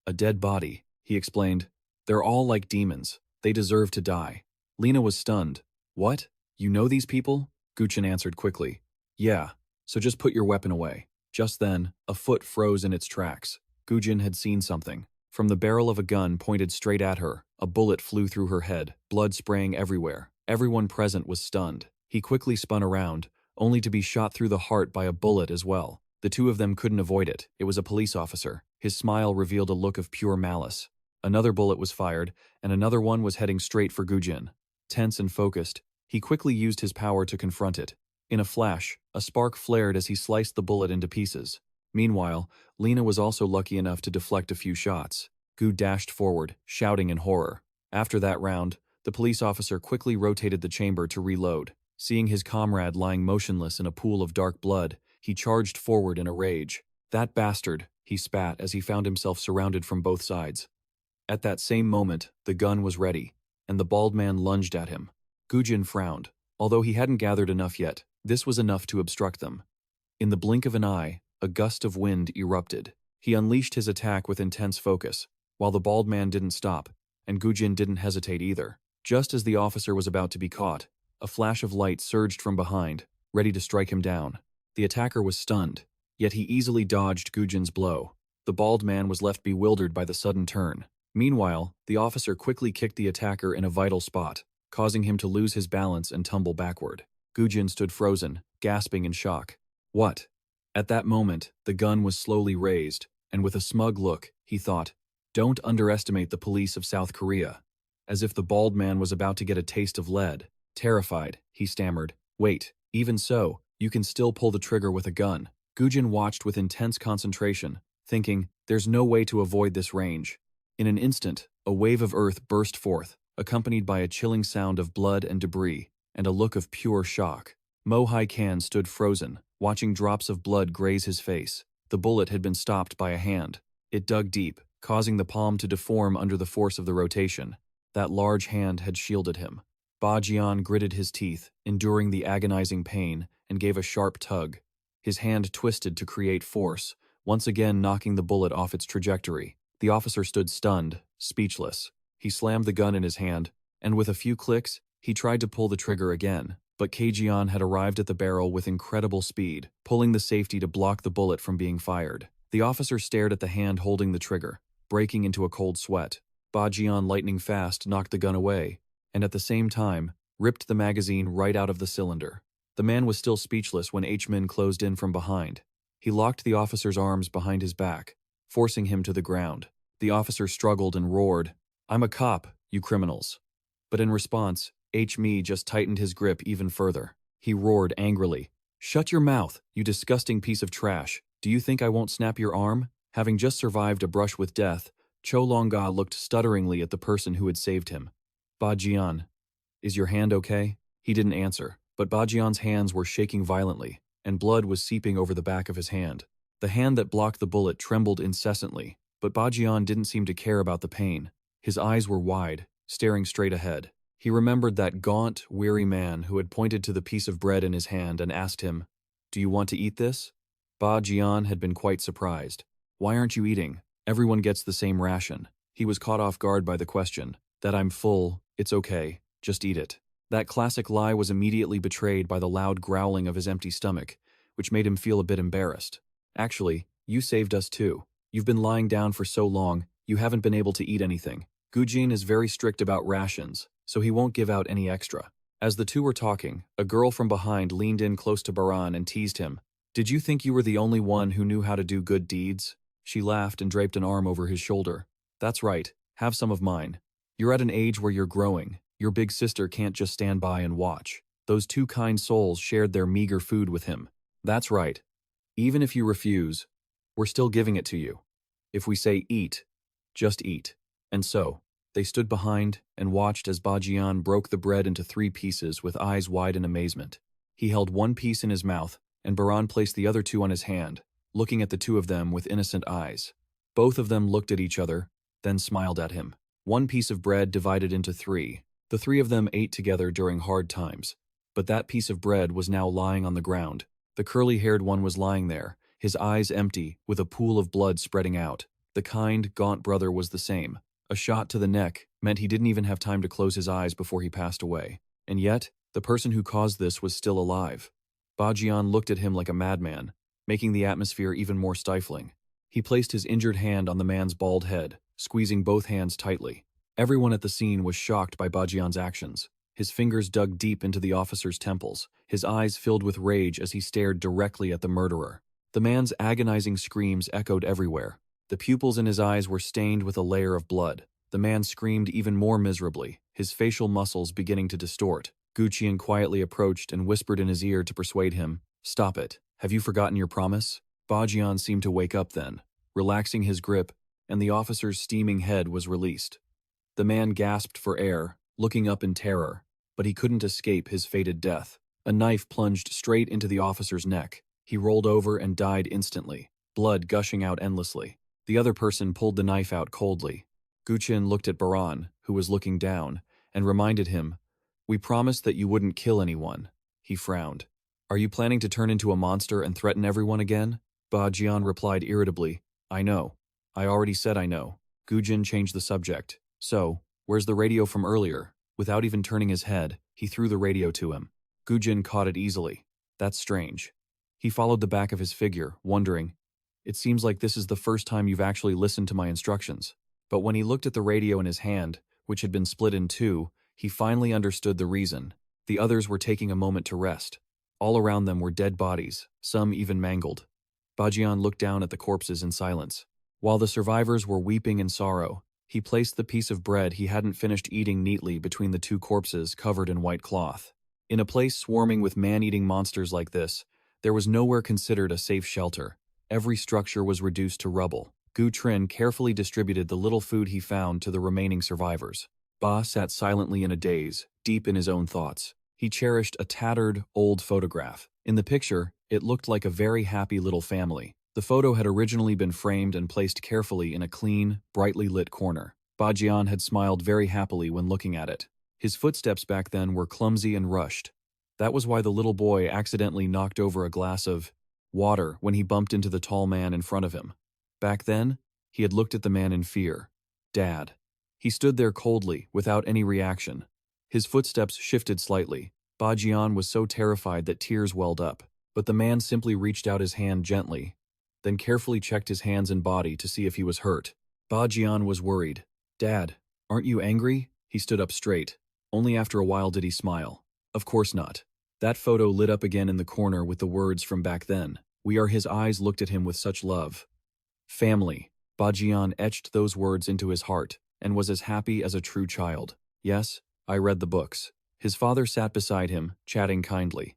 "A dead body," he explained. "They're all like demons. They deserve to die." Lena was stunned. "What? You know these people?" Guchin answered quickly. "Yeah, so just put your weapon away." Just then, a foot froze in its tracks. Gujin had seen something. From the barrel of a gun pointed straight at her, a bullet flew through her head, blood spraying everywhere. Everyone present was stunned. He quickly spun around, only to be shot through the heart by a bullet as well. The two of them couldn't avoid it. It was a police officer. His smile revealed a look of pure malice. Another bullet was fired, and another one was heading straight for Gujin. Tense and focused, he quickly used his power to confront it. In a flash, a spark flared as he sliced the bullet into pieces. Meanwhile, Lena was also lucky enough to deflect a few shots. Gu dashed forward, shouting in horror. After that round, the police officer quickly rotated the chamber to reload. Seeing his comrade lying motionless in a pool of dark blood, he charged forward in a rage. "That bastard," he spat as he found himself surrounded from both sides. At that same moment, the gun was ready, and the bald man lunged at him. Gujin frowned. Although he hadn't gathered enough yet, this was enough to obstruct them. In the blink of an eye, a gust of wind erupted. He unleashed his attack with intense focus, while the bald man didn't stop, and Gujin didn't hesitate either. Just as the officer was about to be caught, a flash of light surged from behind, ready to strike him down. The attacker was stunned, yet he easily dodged Gujin's blow. The bald man was left bewildered by the sudden turn. Meanwhile, the officer quickly kicked the attacker in a vital spot, causing him to lose his balance and tumble backward. Gujin stood frozen, gasping in shock. What? At that moment, the gun was slowly raised, and with a smug look, he thought, "Don't underestimate the police of South Korea." As if the bald man was about to get a taste of lead. Terrified, he stammered, "Wait, even so, you can still pull the trigger with a gun." Gujin watched with intense concentration, thinking, there's no way to avoid this range. In an instant, a wave of earth burst forth, accompanied by a chilling sound of blood and debris, and a look of pure shock. Mo Hai-kan stood frozen, watching drops of blood graze his face. The bullet had been stopped by a hand. It dug deep, causing the palm to deform under the force of the rotation. That large hand had shielded him. Ba Jian gritted his teeth, enduring the agonizing pain, and gave a sharp tug. His hand twisted to create force, once again knocking the bullet off its trajectory. The officer stood stunned, speechless. He slammed the gun in his hand, and with a few clicks, he tried to pull the trigger again. But Keijian had arrived at the barrel with incredible speed, pulling the safety to block the bullet from being fired. The officer stared at the hand holding the trigger, breaking into a cold sweat. Ba Jian, lightning fast, knocked the gun away, and at the same time, ripped the magazine right out of the cylinder. The man was still speechless when H-Min closed in from behind. He locked the officer's arms behind his back, forcing him to the ground. The officer struggled and roared, "I'm a cop, you criminals." But in response, H-Mi just tightened his grip even further. He roared angrily, "Shut your mouth, you disgusting piece of trash. Do you think I won't snap your arm?" Having just survived a brush with death, Cho Longa looked stutteringly at the person who had saved him. "Ba Jian, is your hand okay?" He didn't answer, but Ba Jian's hands were shaking violently, and blood was seeping over the back of his hand. The hand that blocked the bullet trembled incessantly, but Ba Jian didn't seem to care about the pain. His eyes were wide, staring straight ahead. He remembered that gaunt, weary man who had pointed to the piece of bread in his hand and asked him, "Do you want to eat this?" Ba Jian had been quite surprised. "Why aren't you eating? Everyone gets the same ration." He was caught off guard by the question. "That I'm full, it's okay, just eat it." That classic lie was immediately betrayed by the loud growling of his empty stomach, which made him feel a bit embarrassed. "Actually, you saved us too. You've been lying down for so long, you haven't been able to eat anything. Gujin is very strict about rations, so he won't give out any extra." As the two were talking, a girl from behind leaned in close to Baran and teased him. "Did you think you were the only one who knew how to do good deeds?" She laughed and draped an arm over his shoulder. "That's right, have some of mine. You're at an age where you're growing. Your big sister can't just stand by and watch." Those two kind souls shared their meager food with him. "That's right. Even if you refuse, we're still giving it to you. If we say eat, just eat." And so, they stood behind and watched as Ba Jian broke the bread into 3 pieces with eyes wide in amazement. He held one piece in his mouth, and Baran placed the other 2 on his hand, looking at the 2 of them with innocent eyes. Both of them looked at each other, then smiled at him. One piece of bread divided into 3. The 3 of them ate together during hard times. But that piece of bread was now lying on the ground. The curly-haired one was lying there, his eyes empty, with a pool of blood spreading out. The kind, gaunt brother was the same. A shot to the neck meant he didn't even have time to close his eyes before he passed away. And yet, the person who caused this was still alive. Ba Jian looked at him like a madman, making the atmosphere even more stifling. He placed his injured hand on the man's bald head, squeezing both hands tightly. Everyone at the scene was shocked by Ba Jian's actions. His fingers dug deep into the officer's temples, his eyes filled with rage as he stared directly at the murderer. The man's agonizing screams echoed everywhere. The pupils in his eyes were stained with a layer of blood. The man screamed even more miserably, his facial muscles beginning to distort. Guqian quietly approached and whispered in his ear to persuade him, "Stop it. Have you forgotten your promise?" Ba Jian seemed to wake up then, relaxing his grip, and the officer's steaming head was released. The man gasped for air, looking up in terror, but he couldn't escape his fated death. A knife plunged straight into the officer's neck. He rolled over and died instantly, blood gushing out endlessly. The other person pulled the knife out coldly. Guqian looked at Baran, who was looking down, and reminded him, "We promised that you wouldn't kill anyone." He frowned. "Are you planning to turn into a monster and threaten everyone again?" Ba Jian replied irritably, "I know. I already said I know." Gujin changed the subject. "So, where's the radio from earlier?" Without even turning his head, he threw the radio to him. Gujin caught it easily. That's strange. He followed the back of his figure, wondering, it seems like this is the first time you've actually listened to my instructions. But when he looked at the radio in his hand, which had been split in two, he finally understood the reason. The others were taking a moment to rest. All around them were dead bodies, some even mangled. Bajian looked down at the corpses in silence. While the survivors were weeping in sorrow, he placed the piece of bread he hadn't finished eating neatly between the two corpses covered in white cloth. In a place swarming with man-eating monsters like this, there was nowhere considered a safe shelter. Every structure was reduced to rubble. Gu Trin carefully distributed the little food he found to the remaining survivors. Ba sat silently in a daze, deep in his own thoughts. He cherished a tattered, old photograph. In the picture, it looked like a very happy little family. The photo had originally been framed and placed carefully in a clean, brightly lit corner. Bajian had smiled very happily when looking at it. His footsteps back then were clumsy and rushed. That was why the little boy accidentally knocked over a glass of water when he bumped into the tall man in front of him. Back then, he had looked at the man in fear. Dad. He stood there coldly, without any reaction. His footsteps shifted slightly. Bajian was so terrified that tears welled up. But the man simply reached out his hand gently, then carefully checked his hands and body to see if he was hurt. Bajian was worried. Dad, aren't you angry? He stood up straight. Only after a while did he smile. Of course not. That photo lit up again in the corner with the words from back then. His eyes looked at him with such love. Family. Bajian etched those words into his heart, and was as happy as a true child. Yes, I read the books. His father sat beside him, chatting kindly.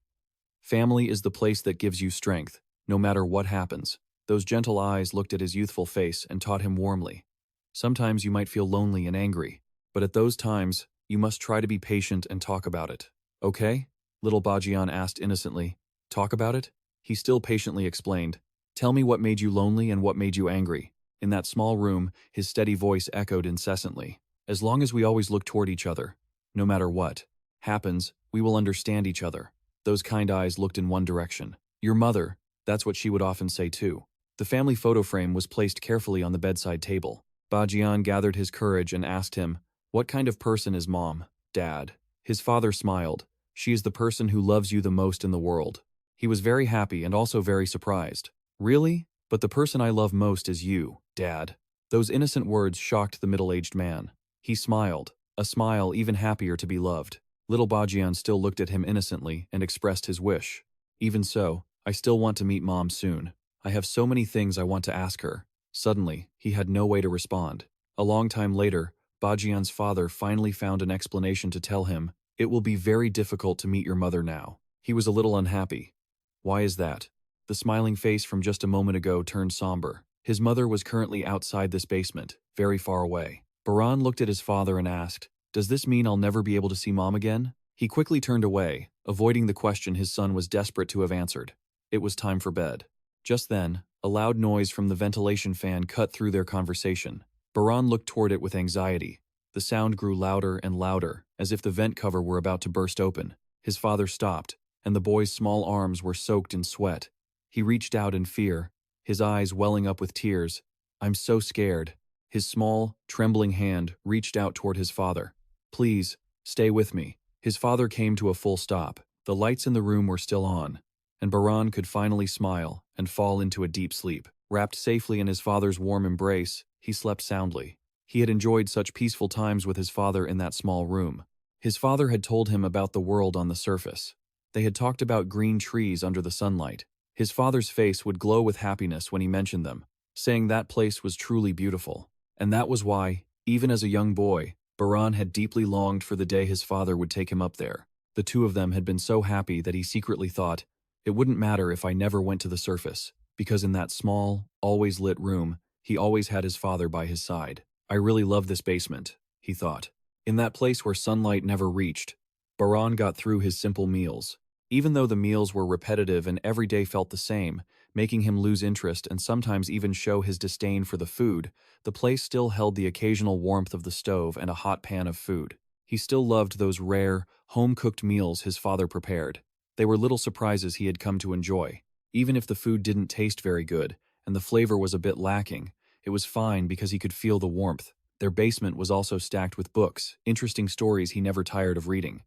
Family is the place that gives you strength, no matter what happens. Those gentle eyes looked at his youthful face and taught him warmly. Sometimes you might feel lonely and angry, but at those times, you must try to be patient and talk about it. Okay? Little Bajian asked innocently. Talk about it? He still patiently explained. Tell me what made you lonely and what made you angry. In that small room, his steady voice echoed incessantly. As long as we always look toward each other, no matter what happens, we will understand each other. Those kind eyes looked in one direction. Your mother, that's what she would often say too. The family photo frame was placed carefully on the bedside table. Bajian gathered his courage and asked him, what kind of person is Mom, Dad? His father smiled. She is the person who loves you the most in the world. He was very happy and also very surprised. Really? But the person I love most is you, Dad. Those innocent words shocked the middle-aged man. He smiled, a smile even happier to be loved. Little Bajian still looked at him innocently and expressed his wish. Even so, I still want to meet Mom soon. I have so many things I want to ask her. Suddenly, he had no way to respond. A long time later, Bajian's father finally found an explanation to tell him, it will be very difficult to meet your mother now. He was a little unhappy. Why is that? The smiling face from just a moment ago turned somber. His mother was currently outside this basement, very far away. Baran looked at his father and asked, does this mean I'll never be able to see Mom again? He quickly turned away, avoiding the question his son was desperate to have answered. It was time for bed. Just then, a loud noise from the ventilation fan cut through their conversation. Baran looked toward it with anxiety. The sound grew louder and louder, as if the vent cover were about to burst open. His father stopped, and the boy's small arms were soaked in sweat. He reached out in fear, his eyes welling up with tears. I'm so scared. His small, trembling hand reached out toward his father. Please, stay with me. His father came to a full stop. The lights in the room were still on, and Baran could finally smile and fall into a deep sleep. Wrapped safely in his father's warm embrace, he slept soundly. He had enjoyed such peaceful times with his father in that small room. His father had told him about the world on the surface. They had talked about green trees under the sunlight. His father's face would glow with happiness when he mentioned them, saying that place was truly beautiful. And that was why, even as a young boy, Baran had deeply longed for the day his father would take him up there. The two of them had been so happy that he secretly thought, it wouldn't matter if I never went to the surface, because in that small, always lit room, he always had his father by his side. I really love this basement, he thought. In that place where sunlight never reached, Baran got through his simple meals. Even though the meals were repetitive and every day felt the same, making him lose interest and sometimes even show his disdain for the food, the place still held the occasional warmth of the stove and a hot pan of food. He still loved those rare, home-cooked meals his father prepared. They were little surprises he had come to enjoy. Even if the food didn't taste very good, and the flavor was a bit lacking, it was fine because he could feel the warmth. Their basement was also stacked with books, interesting stories he never tired of reading.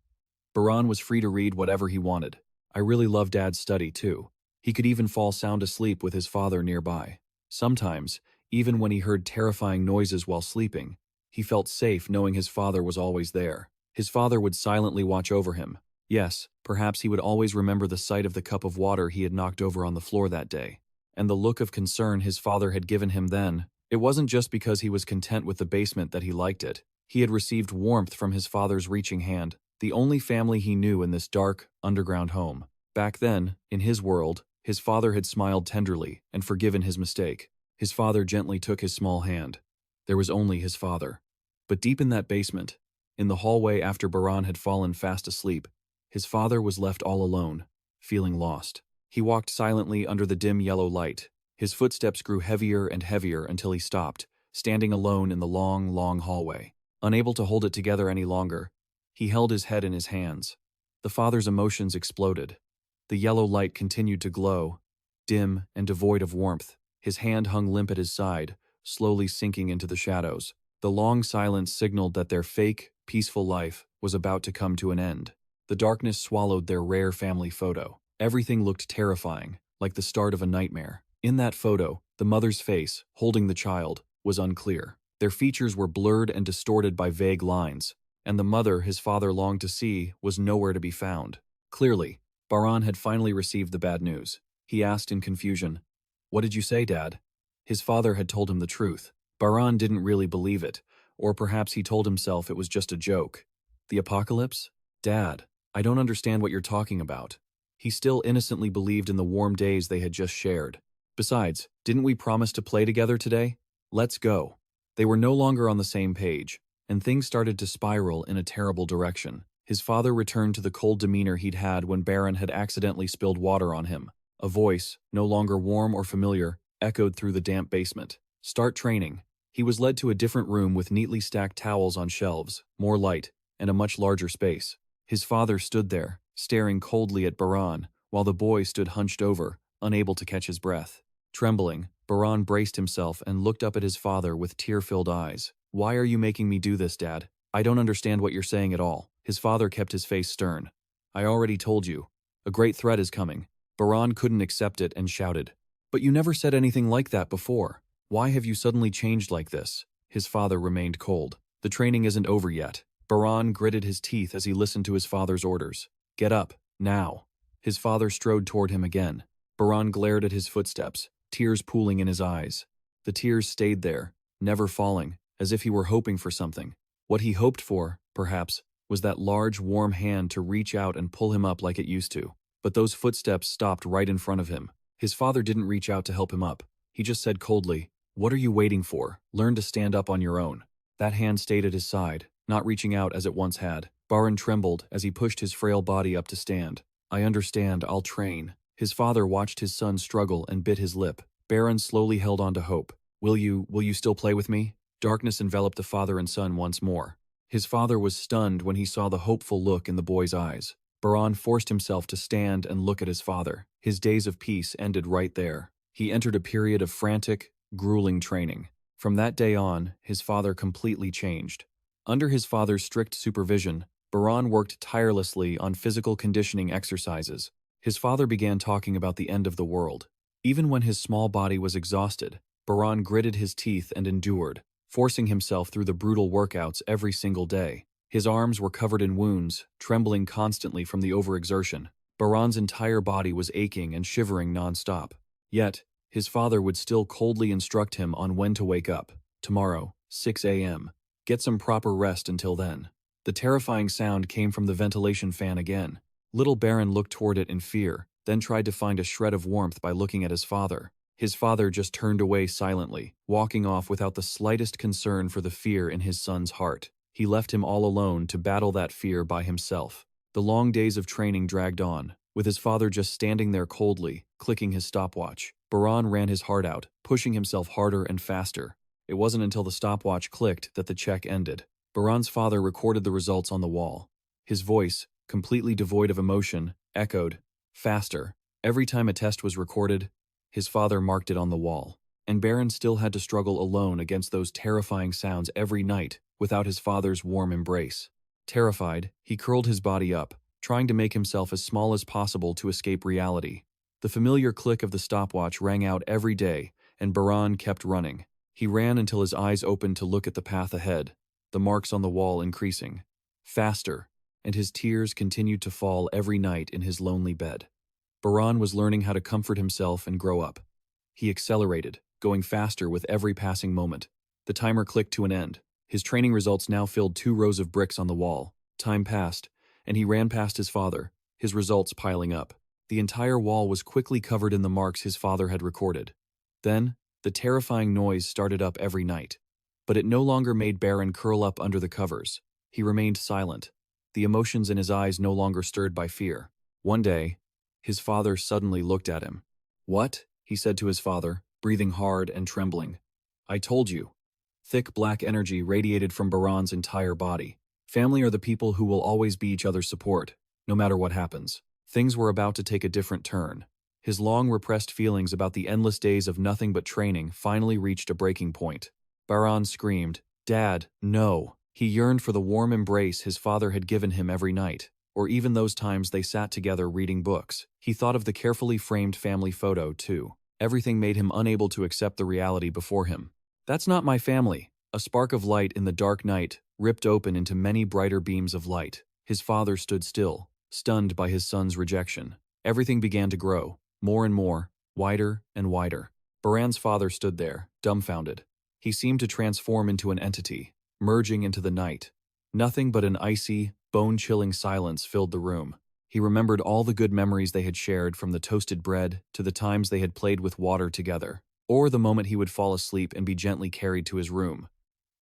Baran was free to read whatever he wanted. I really love Dad's study, too. He could even fall sound asleep with his father nearby. Sometimes, even when he heard terrifying noises while sleeping, he felt safe knowing his father was always there. His father would silently watch over him. Yes, perhaps he would always remember the sight of the cup of water he had knocked over on the floor that day. And the look of concern his father had given him then. It wasn't just because he was content with the basement that he liked it. He had received warmth from his father's reaching hand, the only family he knew in this dark, underground home. Back then, in his world, his father had smiled tenderly and forgiven his mistake. His father gently took his small hand. There was only his father. But deep in that basement, in the hallway after Baran had fallen fast asleep, his father was left all alone, feeling lost. He walked silently under the dim yellow light. His footsteps grew heavier and heavier until he stopped, standing alone in the long, long hallway. Unable to hold it together any longer, he held his head in his hands. The father's emotions exploded. The yellow light continued to glow, dim and devoid of warmth. His hand hung limp at his side, slowly sinking into the shadows. The long silence signaled that their fake, peaceful life was about to come to an end. The darkness swallowed their rare family photo. Everything looked terrifying, like the start of a nightmare. In that photo, the mother's face, holding the child, was unclear. Their features were blurred and distorted by vague lines, and the mother his father longed to see was nowhere to be found. Clearly, Baran had finally received the bad news. He asked in confusion, "What did you say, Dad?" His father had told him the truth. Baran didn't really believe it, or perhaps he told himself it was just a joke. The apocalypse? Dad, I don't understand what you're talking about. He still innocently believed in the warm days they had just shared. Besides, didn't we promise to play together today? Let's go. They were no longer on the same page, and things started to spiral in a terrible direction. His father returned to the cold demeanor he'd had when Baran had accidentally spilled water on him. A voice, no longer warm or familiar, echoed through the damp basement. Start training. He was led to a different room with neatly stacked towels on shelves, more light, and a much larger space. His father stood there, staring coldly at Baran, while the boy stood hunched over, unable to catch his breath. Trembling, Baran braced himself and looked up at his father with tear-filled eyes. "Why are you making me do this, Dad? I don't understand what you're saying at all." His father kept his face stern. "I already told you. A great threat is coming." Baran couldn't accept it and shouted, "But you never said anything like that before. Why have you suddenly changed like this?" His father remained cold. "The training isn't over yet." Baran gritted his teeth as he listened to his father's orders. "Get up, now." His father strode toward him again. Baran glared at his footsteps, tears pooling in his eyes. The tears stayed there, never falling, as if he were hoping for something. What he hoped for, perhaps, was that large, warm hand to reach out and pull him up like it used to. But those footsteps stopped right in front of him. His father didn't reach out to help him up. He just said coldly, "What are you waiting for? Learn to stand up on your own." That hand stayed at his side, not reaching out as it once had. Baran trembled as he pushed his frail body up to stand. "I understand, I'll train." His father watched his son struggle and bit his lip. Baran slowly held on to hope. Will you still play with me?" Darkness enveloped the father and son once more. His father was stunned when he saw the hopeful look in the boy's eyes. Baran forced himself to stand and look at his father. His days of peace ended right there. He entered a period of frantic, grueling training. From that day on, his father completely changed. Under his father's strict supervision, Baran worked tirelessly on physical conditioning exercises. His father began talking about the end of the world. Even when his small body was exhausted, Baran gritted his teeth and endured, forcing himself through the brutal workouts every single day. His arms were covered in wounds, trembling constantly from the overexertion. Baran's entire body was aching and shivering non-stop. Yet, his father would still coldly instruct him on when to wake up. Tomorrow, 6 a.m. Get some proper rest until then. The terrifying sound came from the ventilation fan again. Little Baran looked toward it in fear, then tried to find a shred of warmth by looking at his father. His father just turned away silently, walking off without the slightest concern for the fear in his son's heart. He left him all alone to battle that fear by himself. The long days of training dragged on, with his father just standing there coldly, clicking his stopwatch. Baran ran his heart out, pushing himself harder and faster. It wasn't until the stopwatch clicked that the check ended. Baran's father recorded the results on the wall. His voice, completely devoid of emotion, echoed, "Faster." Every time a test was recorded, his father marked it on the wall. And Baran still had to struggle alone against those terrifying sounds every night without his father's warm embrace. Terrified, he curled his body up, trying to make himself as small as possible to escape reality. The familiar click of the stopwatch rang out every day, and Baran kept running. He ran until his eyes opened to look at the path ahead, the marks on the wall increasing. Faster, and his tears continued to fall every night in his lonely bed. Baran was learning how to comfort himself and grow up. He accelerated, going faster with every passing moment. The timer clicked to an end. His training results now filled 2 rows of bricks on the wall. Time passed, and he ran past his father, his results piling up. The entire wall was quickly covered in the marks his father had recorded. Then, the terrifying noise started up every night. But it no longer made Baran curl up under the covers. He remained silent, the emotions in his eyes no longer stirred by fear. One day, his father suddenly looked at him. "What?" he said to his father, breathing hard and trembling. "I told you." Thick black energy radiated from Baran's entire body. Family are the people who will always be each other's support, no matter what happens. Things were about to take a different turn. His long-repressed feelings about the endless days of nothing but training finally reached a breaking point. Baran screamed, "Dad, no!" He yearned for the warm embrace his father had given him every night, or even those times they sat together reading books. He thought of the carefully framed family photo, too. Everything made him unable to accept the reality before him. "That's not my family." A spark of light in the dark night ripped open into many brighter beams of light. His father stood still, stunned by his son's rejection. Everything began to grow, more and more, wider and wider. Baran's father stood there, dumbfounded. He seemed to transform into an entity, merging into the night. Nothing but an icy, bone-chilling silence filled the room. He remembered all the good memories they had shared, from the toasted bread to the times they had played with water together, or the moment he would fall asleep and be gently carried to his room.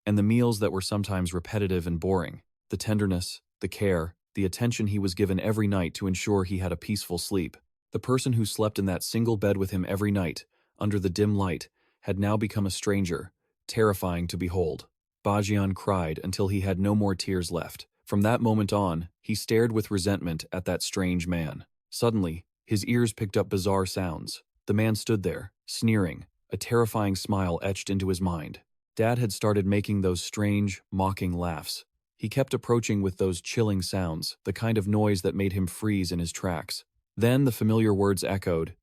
And the meals that were sometimes repetitive and boring, the tenderness, the care, the attention he was given every night to ensure he had a peaceful sleep. The person who slept in that single bed with him every night, under the dim light, had now become a stranger, terrifying to behold. Bajian cried until he had no more tears left. From that moment on, he stared with resentment at that strange man. Suddenly, his ears picked up bizarre sounds. The man stood there, sneering, a terrifying smile etched into his mind. Dad had started making those strange, mocking laughs. He kept approaching with those chilling sounds, the kind of noise that made him freeze in his tracks. Then the familiar words echoed.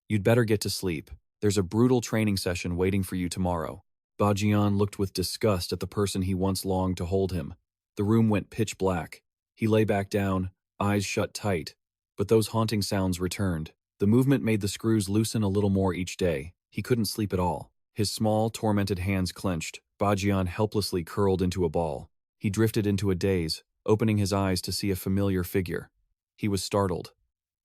"You'd better get to sleep. There's a brutal training session waiting for you tomorrow." Bajian looked with disgust at the person he once longed to hold him. The room went pitch black. He lay back down, eyes shut tight. But those haunting sounds returned. The movement made the screws loosen a little more each day. He couldn't sleep at all. His small, tormented hands clenched. Bajian helplessly curled into a ball. He drifted into a daze, opening his eyes to see a familiar figure. He was startled.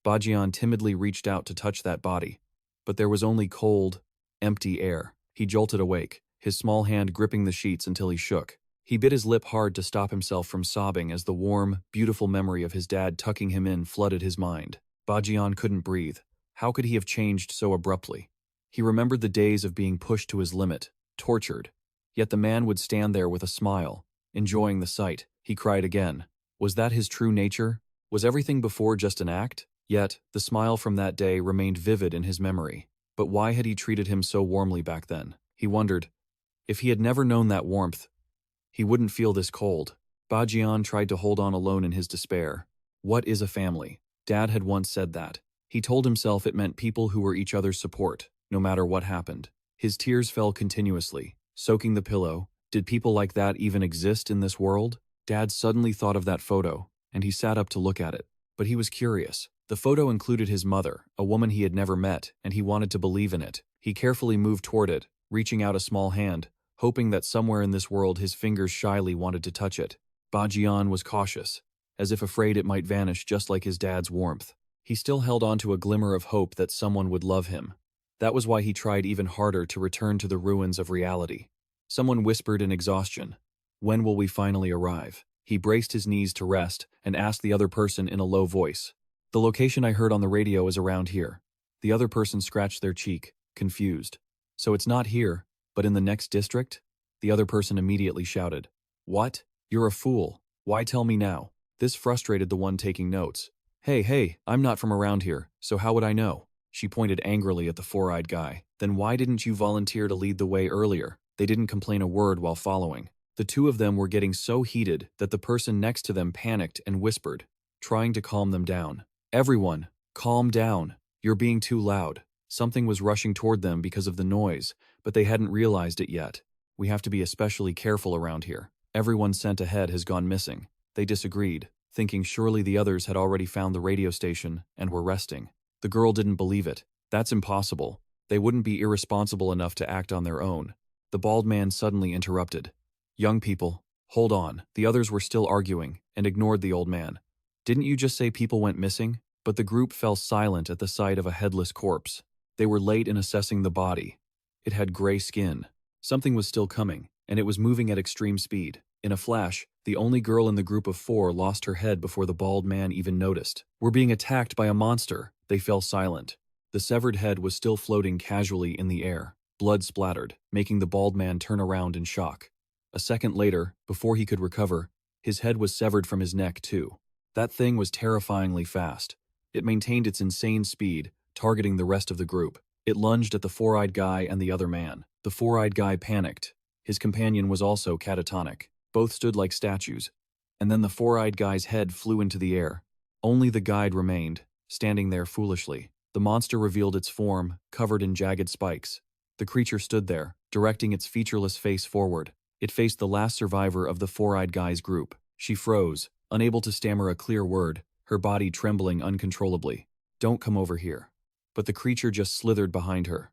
Bajian timidly reached out to touch that body, but there was only cold, empty air. He jolted awake, his small hand gripping the sheets until he shook. He bit his lip hard to stop himself from sobbing as the warm, beautiful memory of his dad tucking him in flooded his mind. Bajian couldn't breathe. How could he have changed so abruptly? He remembered the days of being pushed to his limit, tortured. Yet the man would stand there with a smile, enjoying the sight. He cried again. Was that his true nature? Was everything before just an act? Yet, the smile from that day remained vivid in his memory. But why had he treated him so warmly back then? He wondered. If he had never known that warmth, he wouldn't feel this cold. Bajian tried to hold on alone in his despair. What is a family? Dad had once said that. He told himself it meant people who were each other's support, no matter what happened. His tears fell continuously, soaking the pillow. Did people like that even exist in this world? Dad suddenly thought of that photo, and he sat up to look at it. But he was curious. The photo included his mother, a woman he had never met, and he wanted to believe in it. He carefully moved toward it, reaching out a small hand, hoping that somewhere in this world his fingers shyly wanted to touch it. Bajian was cautious, as if afraid it might vanish just like his dad's warmth. He still held on to a glimmer of hope that someone would love him. That was why he tried even harder to return to the ruins of reality. Someone whispered in exhaustion, "When will we finally arrive?" He braced his knees to rest and asked the other person in a low voice. "The location I heard on the radio is around here." The other person scratched their cheek, confused. "So it's not here, but in the next district?" The other person immediately shouted. "What? You're a fool. Why tell me now?" This frustrated the one taking notes. Hey, I'm not from around here, so how would I know?" She pointed angrily at the four-eyed guy. "Then why didn't you volunteer to lead the way earlier?" They didn't complain a word while following. The two of them were getting so heated that the person next to them panicked and whispered, trying to calm them down. "Everyone, calm down. You're being too loud." Something was rushing toward them because of the noise, but they hadn't realized it yet. "We have to be especially careful around here. Everyone sent ahead has gone missing." They disagreed, thinking surely the others had already found the radio station and were resting. The girl didn't believe it. "That's impossible. They wouldn't be irresponsible enough to act on their own." The bald man suddenly interrupted. "Young people, hold on." The others were still arguing and ignored the old man. "Didn't you just say people went missing?" But the group fell silent at the sight of a headless corpse. They were late in assessing the body. It had gray skin. Something was still coming, and it was moving at extreme speed. In a flash, the only girl in the group of 4 lost her head before the bald man even noticed. "We're being attacked by a monster." They fell silent. The severed head was still floating casually in the air. Blood splattered, making the bald man turn around in shock. A second later, before he could recover, his head was severed from his neck too. That thing was terrifyingly fast. It maintained its insane speed, targeting the rest of the group. It lunged at the four-eyed guy and the other man. The four-eyed guy panicked. His companion was also catatonic. Both stood like statues. And then the four-eyed guy's head flew into the air. Only the guide remained, standing there foolishly. The monster revealed its form, covered in jagged spikes. The creature stood there, directing its featureless face forward. It faced the last survivor of the four-eyed guy's group. She froze, unable to stammer a clear word, her body trembling uncontrollably. "Don't come over here." But the creature just slithered behind her.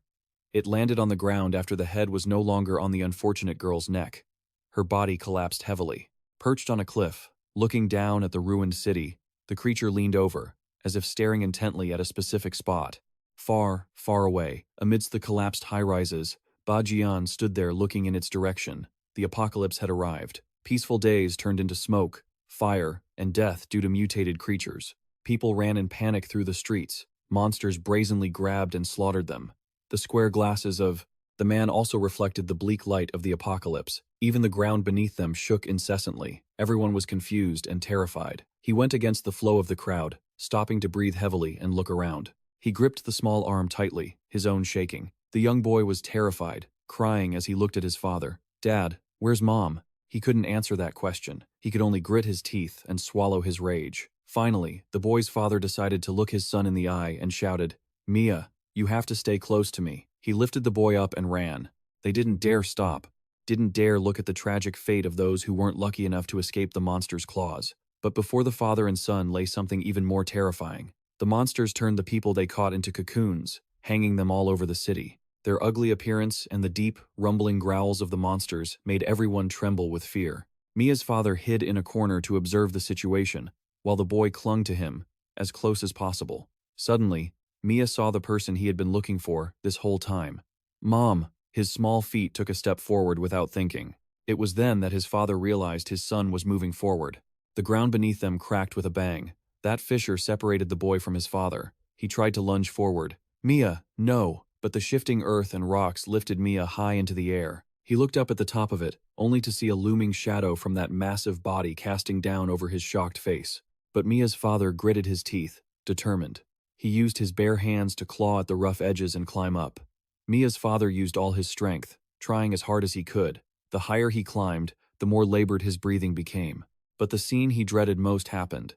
It landed on the ground after the head was no longer on the unfortunate girl's neck. Her body collapsed heavily. Perched on a cliff, looking down at the ruined city, the creature leaned over, as if staring intently at a specific spot. Far, far away, amidst the collapsed high-rises, Bajian stood there looking in its direction. The apocalypse had arrived. Peaceful days turned into smoke, fire, and death due to mutated creatures. People ran in panic through the streets. Monsters brazenly grabbed and slaughtered them. The square glasses of the man also reflected the bleak light of the apocalypse. Even the ground beneath them shook incessantly. Everyone was confused and terrified. He went against the flow of the crowd, stopping to breathe heavily and look around. He gripped the small arm tightly, his own shaking. The young boy was terrified, crying as he looked at his father. "Dad, where's Mom?" He couldn't answer that question. He could only grit his teeth and swallow his rage. Finally, the boy's father decided to look his son in the eye and shouted, "Mia, you have to stay close to me." He lifted the boy up and ran. They didn't dare stop, didn't dare look at the tragic fate of those who weren't lucky enough to escape the monster's claws. But before the father and son lay something even more terrifying. The monsters turned the people they caught into cocoons, hanging them all over the city. Their ugly appearance and the deep, rumbling growls of the monsters made everyone tremble with fear. Mia's father hid in a corner to observe the situation, while the boy clung to him, as close as possible. Suddenly, Mia saw the person he had been looking for this whole time. "Mom!" His small feet took a step forward without thinking. It was then that his father realized his son was moving forward. The ground beneath them cracked with a bang. That fissure separated the boy from his father. He tried to lunge forward. "Mia, no!" But the shifting earth and rocks lifted Mia high into the air. He looked up at the top of it, only to see a looming shadow from that massive body casting down over his shocked face. But Mia's father gritted his teeth, determined. He used his bare hands to claw at the rough edges and climb up. Mia's father used all his strength, trying as hard as he could. The higher he climbed, the more labored his breathing became. But the scene he dreaded most happened.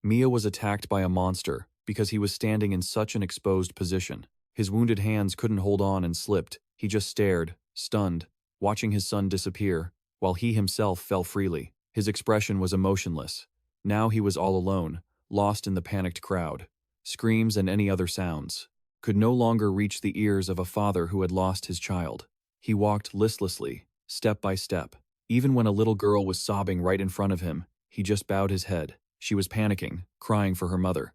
Mia was attacked by a monster because he was standing in such an exposed position. His wounded hands couldn't hold on and slipped. He just stared, stunned, watching his son disappear, while he himself fell freely. His expression was emotionless. Now he was all alone, lost in the panicked crowd. Screams and any other sounds could no longer reach the ears of a father who had lost his child. He walked listlessly, step by step. Even when a little girl was sobbing right in front of him, he just bowed his head. She was panicking, crying for her mother.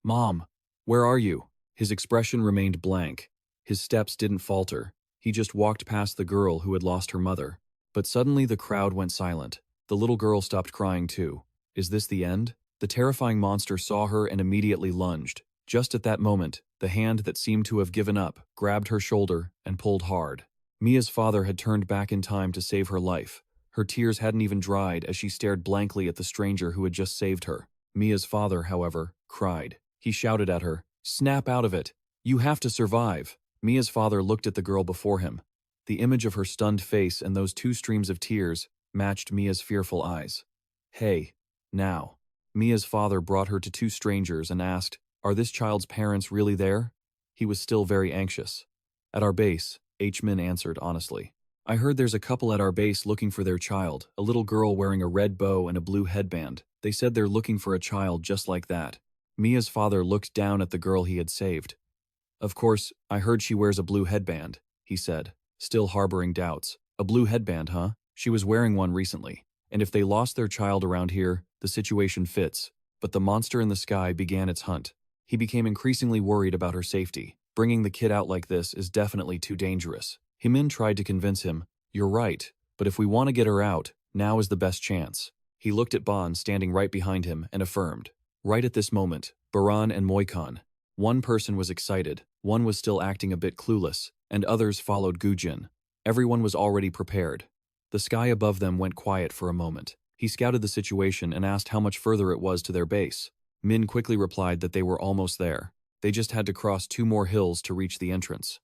"Mom, where are you?" His expression remained blank. His steps didn't falter. He just walked past the girl who had lost her mother. But suddenly the crowd went silent. The little girl stopped crying too. Is this the end? The terrifying monster saw her and immediately lunged. Just at that moment, the hand that seemed to have given up grabbed her shoulder and pulled hard. Mia's father had turned back in time to save her life. Her tears hadn't even dried as she stared blankly at the stranger who had just saved her. Mia's father, however, cried. He shouted at her, "Snap out of it! You have to survive!" Mia's father looked at the girl before him. The image of her stunned face and those two streams of tears matched Mia's fearful eyes. "Hey, now. Mia's father brought her to two strangers and asked, "Are this child's parents really there?" He was still very anxious. "At our base," H-Min answered honestly. "I heard there's a couple at our base looking for their child, a little girl wearing a red bow and a blue headband. They said they're looking for a child just like that." Mia's father looked down at the girl he had saved. "Of course, I heard she wears a blue headband," he said, still harboring doubts. "A blue headband, huh? She was wearing one recently. And if they lost their child around here, the situation fits." But the monster in the sky began its hunt. He became increasingly worried about her safety. Bringing the kid out like this is definitely too dangerous. Himin tried to convince him, "You're right, but if we want to get her out, now is the best chance." He looked at Ban standing right behind him and affirmed. Right at this moment, Baran and Moikan. One person was excited, one was still acting a bit clueless, and others followed Gujin. Everyone was already prepared. The sky above them went quiet for a moment. He scouted the situation and asked how much further it was to their base. Min quickly replied that they were almost there. They just had to cross 2 more hills to reach the entrance.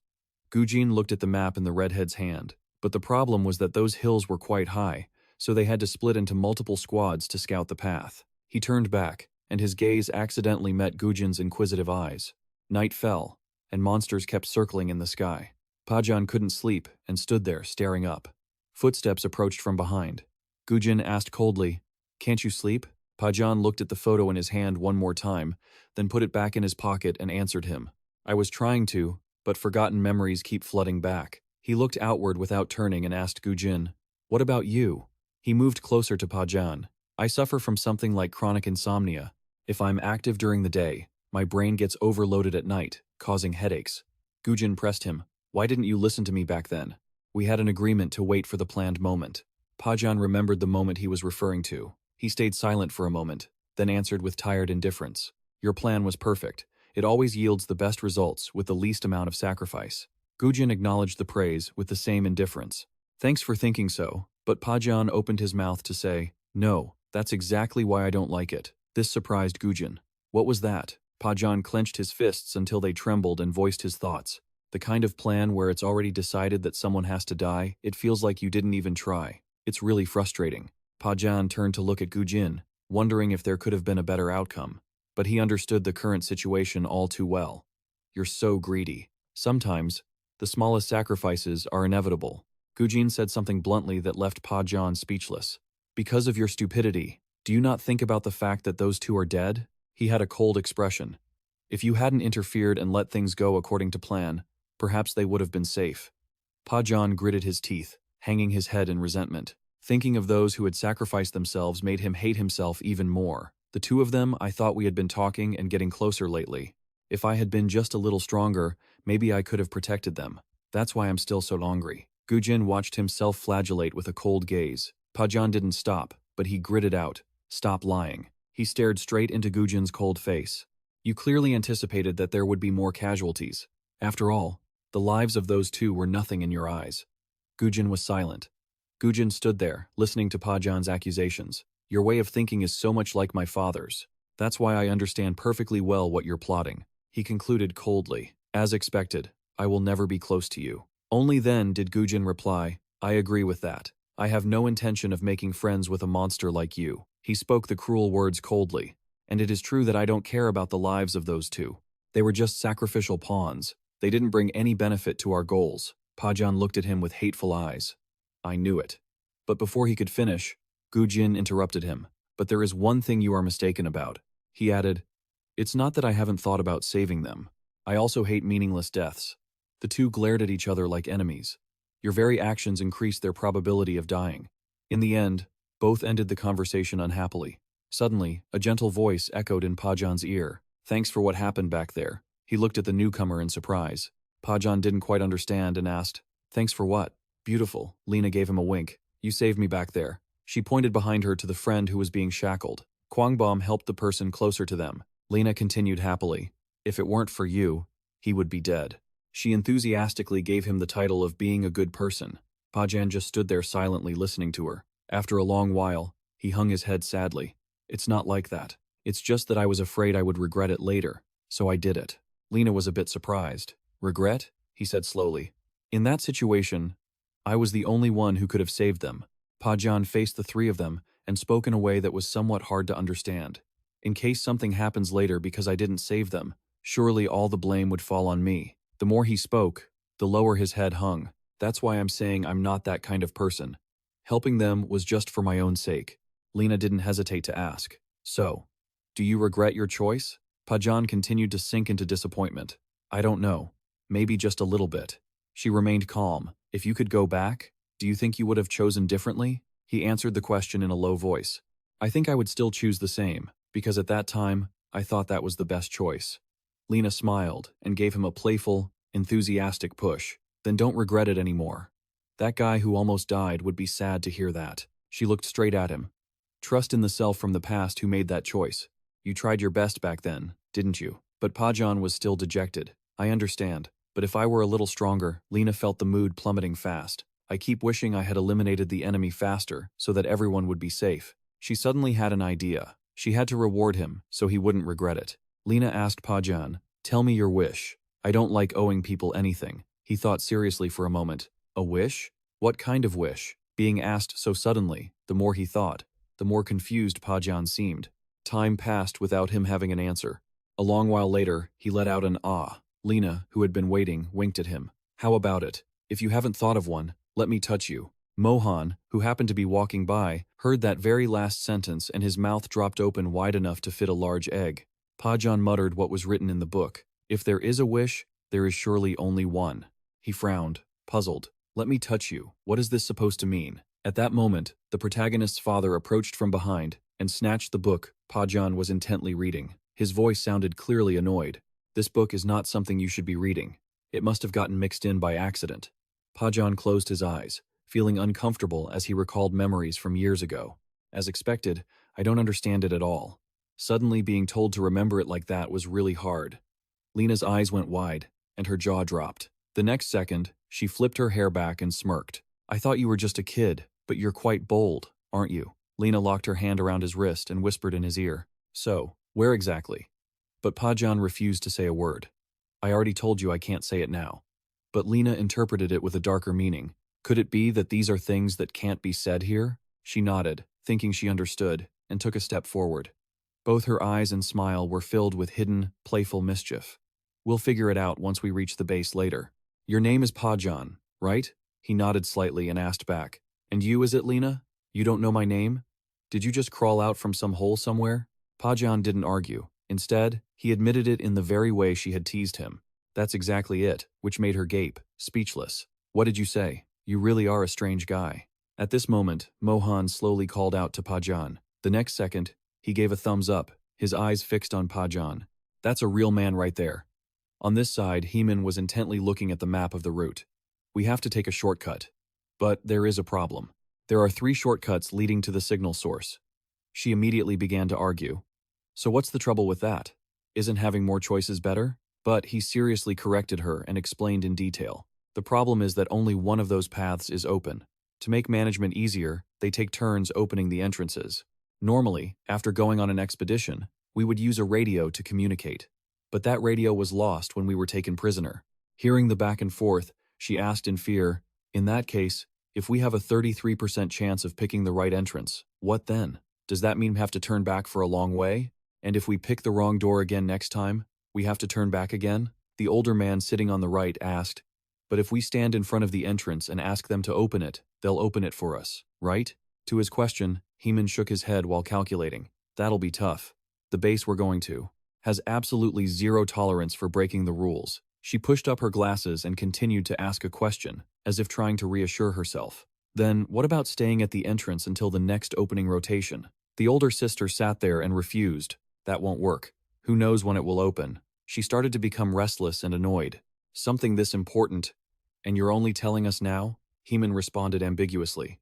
Gujin looked at the map in the redhead's hand, but the problem was that those hills were quite high, so they had to split into multiple squads to scout the path. He turned back, and his gaze accidentally met Gujin's inquisitive eyes. Night fell, and monsters kept circling in the sky. Pajan couldn't sleep and stood there staring up. Footsteps approached from behind. Gujin asked coldly, "Can't you sleep?" Pajan looked at the photo in his hand one more time, then put it back in his pocket and answered him. "I was trying to, but forgotten memories keep flooding back." He looked outward without turning and asked Gujin, "What about you?" He moved closer to Pajan. "I suffer from something like chronic insomnia. If I'm active during the day, my brain gets overloaded at night, causing headaches." Gujin pressed him. "Why didn't you listen to me back then? We had an agreement to wait for the planned moment." Pajan remembered the moment he was referring to. He stayed silent for a moment, then answered with tired indifference. "Your plan was perfect. It always yields the best results with the least amount of sacrifice." Gujin acknowledged the praise with the same indifference. "Thanks for thinking so," but Pajan opened his mouth to say, "No, that's exactly why I don't like it." This surprised Gujin. "What was that?" Pajan clenched his fists until they trembled and voiced his thoughts. "The kind of plan where it's already decided that someone has to die, it feels like you didn't even try. It's really frustrating." Pajan turned to look at Gujin, wondering if there could have been a better outcome. But he understood the current situation all too well. "You're so greedy. Sometimes, the smallest sacrifices are inevitable." Gujin said something bluntly that left Pajan speechless. "Because of your stupidity, do you not think about the fact that those two are dead?" He had a cold expression. "If you hadn't interfered and let things go according to plan, perhaps they would have been safe." Pajan gritted his teeth, hanging his head in resentment. Thinking of those who had sacrificed themselves made him hate himself even more. "The two of them, I thought we had been talking and getting closer lately. If I had been just a little stronger, maybe I could have protected them. That's why I'm still so angry." Gujin watched him self-flagellate with a cold gaze. Pajan didn't stop, but he gritted out, "Stop lying." He stared straight into Gujin's cold face. "You clearly anticipated that there would be more casualties. After all, the lives of those two were nothing in your eyes." Gujin was silent. Gujin stood there, listening to Pajan's accusations. "Your way of thinking is so much like my father's. That's why I understand perfectly well what you're plotting." He concluded coldly, "As expected, I will never be close to you." Only then did Gujin reply, "I agree with that. I have no intention of making friends with a monster like you." He spoke the cruel words coldly. "And it is true that I don't care about the lives of those two. They were just sacrificial pawns. They didn't bring any benefit to our goals." Pajan looked at him with hateful eyes. "I knew it." But before he could finish, Gujin interrupted him. "But there is one thing you are mistaken about." He added, "It's not that I haven't thought about saving them. I also hate meaningless deaths." The two glared at each other like enemies. Your very actions increase their probability of dying. In the end, both ended the conversation unhappily. Suddenly, a gentle voice echoed in Pajan's ear. "Thanks for what happened back there." He looked at the newcomer in surprise. Pajan didn't quite understand and asked, "Thanks for what?" "Beautiful." Lena gave him a wink. "You saved me back there." She pointed behind her to the friend who was being shackled. Kwangbom helped the person closer to them. Lena continued happily, "If it weren't for you, he would be dead." She enthusiastically gave him the title of being a good person. Pajan just stood there silently listening to her. After a long while, he hung his head sadly. "It's not like that. It's just that I was afraid I would regret it later, so I did it." Lena was a bit surprised. "Regret?" he said slowly. "In that situation, I was the only one who could have saved them." Pajan faced the three of them and spoke in a way that was somewhat hard to understand. In case something happens later because I didn't save them, surely all the blame would fall on me. The more he spoke, the lower his head hung. That's why I'm saying I'm not that kind of person. Helping them was just for my own sake. Lena didn't hesitate to ask. So, do you regret your choice? Pajan continued to sink into disappointment. I don't know. Maybe just a little bit. She remained calm. If you could go back, do you think you would have chosen differently? He answered the question in a low voice. I think I would still choose the same, because at that time, I thought that was the best choice. Lena smiled and gave him a playful, enthusiastic push. Then don't regret it anymore. That guy who almost died would be sad to hear that. She looked straight at him. Trust in the self from the past who made that choice. You tried your best back then, didn't you? But Pajan was still dejected. I understand. But if I were a little stronger, Lena felt the mood plummeting fast. I keep wishing I had eliminated the enemy faster so that everyone would be safe. She suddenly had an idea. She had to reward him so he wouldn't regret it. Lena asked Pajan, tell me your wish. I don't like owing people anything. He thought seriously for a moment. A wish? What kind of wish? Being asked so suddenly, the more he thought, the more confused Pajan seemed. Time passed without him having an answer. A long while later, he let out an ah. Lena, who had been waiting, winked at him. How about it? If you haven't thought of one, let me touch you. Mohan, who happened to be walking by, heard that very last sentence and his mouth dropped open wide enough to fit a large egg. Pajan muttered what was written in the book. If there is a wish, there is surely only one. He frowned, puzzled. Let me touch you. What is this supposed to mean? At that moment, the protagonist's father approached from behind and snatched the book Pajan was intently reading. His voice sounded clearly annoyed. This book is not something you should be reading. It must have gotten mixed in by accident. Pajan closed his eyes, feeling uncomfortable as he recalled memories from years ago. As expected, I don't understand it at all. Suddenly being told to remember it like that was really hard. Lena's eyes went wide, and her jaw dropped. The next second, she flipped her hair back and smirked. I thought you were just a kid, but you're quite bold, aren't you? Lena locked her hand around his wrist and whispered in his ear. So, where exactly? But Pajan refused to say a word. I already told you I can't say it now. But Lena interpreted it with a darker meaning. Could it be that these are things that can't be said here? She nodded, thinking she understood, and took a step forward. Both her eyes and smile were filled with hidden, playful mischief. We'll figure it out once we reach the base later. Your name is Pajan, right? He nodded slightly and asked back. And you, is it Lena? You don't know my name? Did you just crawl out from some hole somewhere? Pajan didn't argue. Instead, he admitted it in the very way she had teased him. That's exactly it, which made her gape, speechless. What did you say? You really are a strange guy. At this moment, Mohan slowly called out to Pajan. The next second, he gave a thumbs up, his eyes fixed on Pajan. That's a real man right there. On this side, Heman was intently looking at the map of the route. We have to take a shortcut. But there is a problem. There are 3 shortcuts leading to the signal source. She immediately began to argue. So what's the trouble with that? Isn't having more choices better? But he seriously corrected her and explained in detail. The problem is that only one of those paths is open. To make management easier, they take turns opening the entrances. Normally, after going on an expedition, we would use a radio to communicate. But that radio was lost when we were taken prisoner. Hearing the back and forth, she asked in fear, in that case, if we have a 33% chance of picking the right entrance, what then? Does that mean we have to turn back for a long way? And if we pick the wrong door again next time, we have to turn back again? The older man sitting on the right asked, but if we stand in front of the entrance and ask them to open it, they'll open it for us, right? To his question, Heman shook his head while calculating. That'll be tough. The base we're going to has absolutely zero tolerance for breaking the rules. She pushed up her glasses and continued to ask a question, as if trying to reassure herself. Then, what about staying at the entrance until the next opening rotation? The older sister sat there and refused. That won't work. Who knows when it will open? She started to become restless and annoyed. Something this important, and you're only telling us now? Heman responded ambiguously.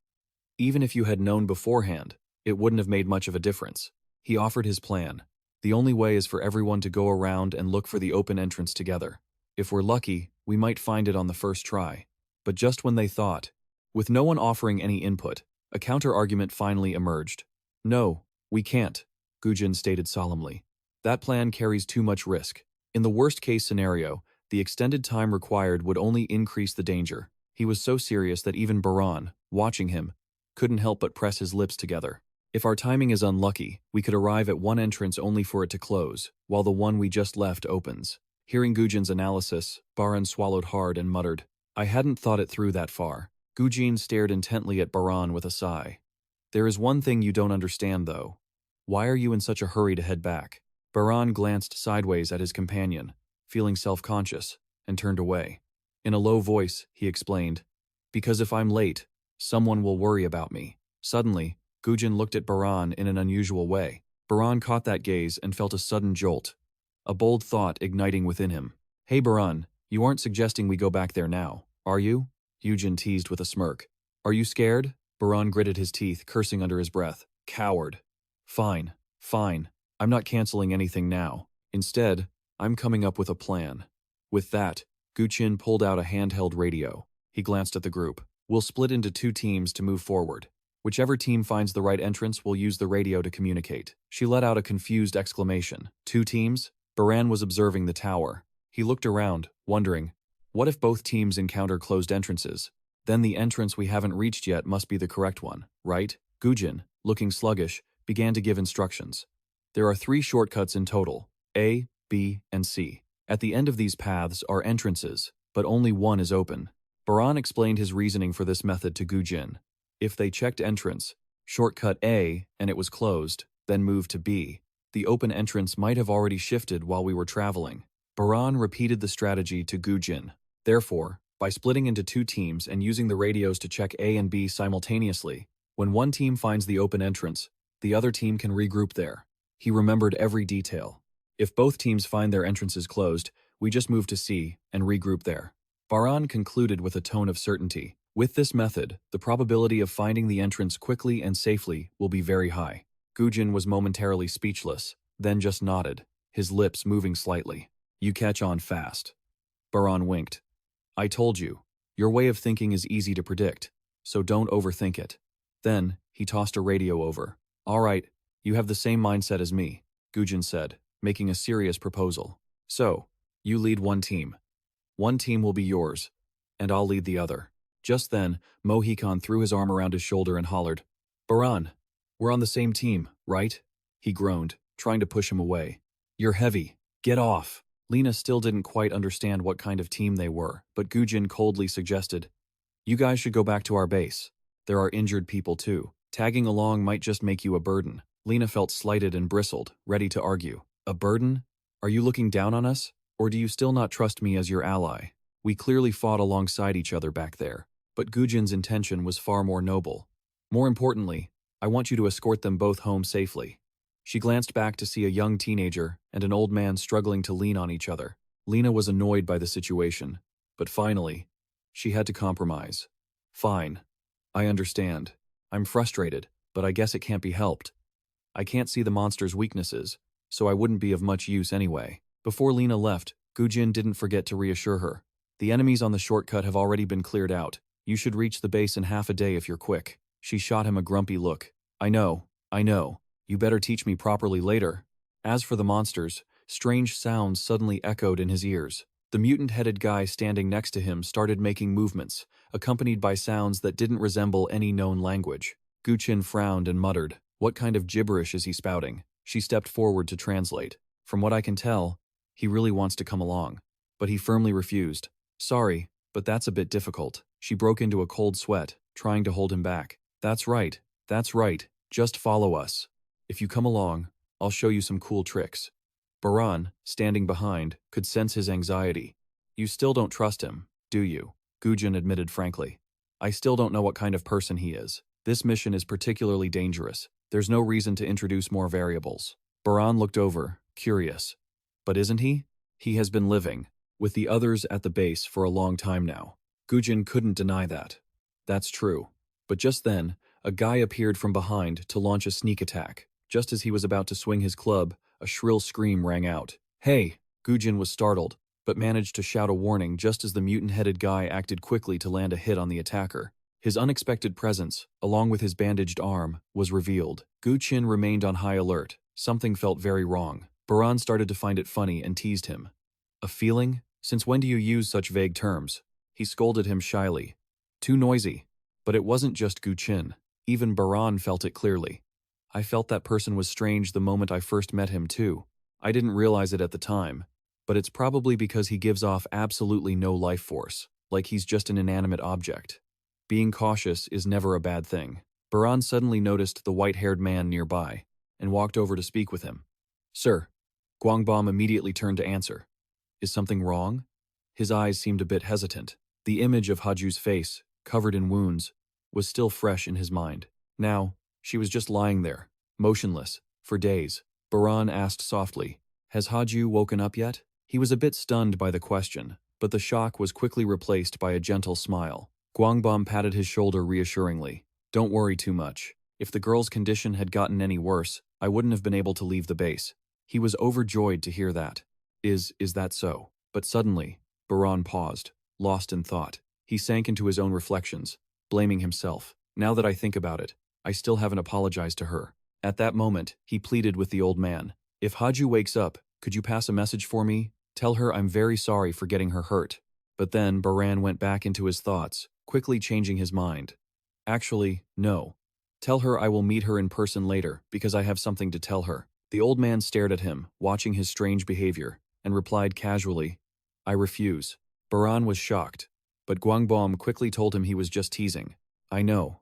Even if you had known beforehand, it wouldn't have made much of a difference. He offered his plan. The only way is for everyone to go around and look for the open entrance together. If we're lucky, we might find it on the first try. But just when they thought, with no one offering any input, a counter-argument finally emerged. No, we can't, Gujin stated solemnly. That plan carries too much risk. In the worst-case scenario, the extended time required would only increase the danger. He was so serious that even Baran, watching him, couldn't help but press his lips together. If our timing is unlucky, we could arrive at one entrance only for it to close, while the one we just left opens. Hearing Gujin's analysis, Baran swallowed hard and muttered, I hadn't thought it through that far. Gujin stared intently at Baran with a sigh. There is one thing you don't understand, though. Why are you in such a hurry to head back? Baran glanced sideways at his companion, feeling self-conscious, and turned away. In a low voice, he explained, Because if I'm late, someone will worry about me. Suddenly, Gujin looked at Baran in an unusual way. Baran caught that gaze and felt a sudden jolt. A bold thought igniting within him. Hey Baran, you aren't suggesting we go back there now, are you? Gujin teased with a smirk. Are you scared? Baran gritted his teeth, cursing under his breath. Coward. Fine. I'm not canceling anything now. Instead, I'm coming up with a plan. With that, Gujin pulled out a handheld radio. He glanced at the group. We'll split into 2 teams to move forward. Whichever team finds the right entrance will use the radio to communicate. She let out a confused exclamation. 2 teams? Baran was observing the tower. He looked around, wondering, what if both teams encounter closed entrances? Then the entrance we haven't reached yet must be the correct one, right? Gujin, looking sluggish, began to give instructions. There are 3 shortcuts in total, A, B, and C. At the end of these paths are entrances, but only one is open. Baran explained his reasoning for this method to Gujin. If they checked entrance, shortcut A, and it was closed, then moved to B, the open entrance might have already shifted while we were traveling. Baran repeated the strategy to Gujin. Therefore, by splitting into 2 teams and using the radios to check A and B simultaneously, when one team finds the open entrance, the other team can regroup there. He remembered every detail. If both teams find their entrances closed, we just move to C and regroup there. Baran concluded with a tone of certainty. With this method, the probability of finding the entrance quickly and safely will be very high. Gujin was momentarily speechless, then just nodded, his lips moving slightly. You catch on fast. Baran winked. I told you, your way of thinking is easy to predict, so don't overthink it. Then, he tossed a radio over. All right, you have the same mindset as me, Gujin said, making a serious proposal. So, you lead one team. One team will be yours, and I'll lead the other. Just then, Mohican threw his arm around his shoulder and hollered, Baran, we're on the same team, right? He groaned, trying to push him away. You're heavy. Get off. Lena still didn't quite understand what kind of team they were, but Gujin coldly suggested, You guys should go back to our base. There are injured people too. Tagging along might just make you a burden. Lena felt slighted and bristled, ready to argue. A burden? Are you looking down on us? Or do you still not trust me as your ally? We clearly fought alongside each other back there, but Gujin's intention was far more noble. More importantly, I want you to escort them both home safely. She glanced back to see a young teenager and an old man struggling to lean on each other. Lena was annoyed by the situation, but finally, she had to compromise. Fine. I understand. I'm frustrated, but I guess it can't be helped. I can't see the monster's weaknesses, so I wouldn't be of much use anyway. Before Lena left, Gujin didn't forget to reassure her. The enemies on the shortcut have already been cleared out. You should reach the base in half a day if you're quick. She shot him a grumpy look. I know. You better teach me properly later. As for the monsters, strange sounds suddenly echoed in his ears. The mutant-headed guy standing next to him started making movements, accompanied by sounds that didn't resemble any known language. Gujin frowned and muttered, What kind of gibberish is he spouting? She stepped forward to translate. From what I can tell, he really wants to come along. But he firmly refused. Sorry, but that's a bit difficult. She broke into a cold sweat, trying to hold him back. That's right. Just follow us. If you come along, I'll show you some cool tricks. Baran, standing behind, could sense his anxiety. You still don't trust him, do you? Gujin admitted frankly. I still don't know what kind of person he is. This mission is particularly dangerous. There's no reason to introduce more variables. Baran looked over, curious. But isn't he? He has been living with the others at the base for a long time now. Gujin couldn't deny that. That's true. But just then, a guy appeared from behind to launch a sneak attack. Just as he was about to swing his club, a shrill scream rang out. Hey! Gujin was startled, but managed to shout a warning just as the mutant-headed guy acted quickly to land a hit on the attacker. His unexpected presence, along with his bandaged arm, was revealed. Gujin remained on high alert. Something felt very wrong. Baran started to find it funny and teased him. A feeling? Since when do you use such vague terms? He scolded him shyly. Too noisy. But it wasn't just Gujin. Even Baran felt it clearly. I felt that person was strange the moment I first met him too. I didn't realize it at the time, but it's probably because he gives off absolutely no life force, like he's just an inanimate object. Being cautious is never a bad thing. Baran suddenly noticed the white-haired man nearby and walked over to speak with him. Sir. Guangbom immediately turned to answer. Is something wrong? His eyes seemed a bit hesitant. The image of Haju's face, covered in wounds, was still fresh in his mind. Now, she was just lying there, motionless, for days. Baran asked softly, Has Haju woken up yet? He was a bit stunned by the question, but the shock was quickly replaced by a gentle smile. Guangbom patted his shoulder reassuringly. Don't worry too much. If the girl's condition had gotten any worse, I wouldn't have been able to leave the base. He was overjoyed to hear that. Is that so? But suddenly, Baran paused, lost in thought. He sank into his own reflections, blaming himself. Now that I think about it, I still haven't apologized to her. At that moment, he pleaded with the old man. If Haju wakes up, could you pass a message for me? Tell her I'm very sorry for getting her hurt. But then Baran went back into his thoughts, quickly changing his mind. Actually, no. Tell her I will meet her in person later, because I have something to tell her. The old man stared at him, watching his strange behavior, and replied casually, I refuse. Baran was shocked, but Guangbom quickly told him he was just teasing. I know.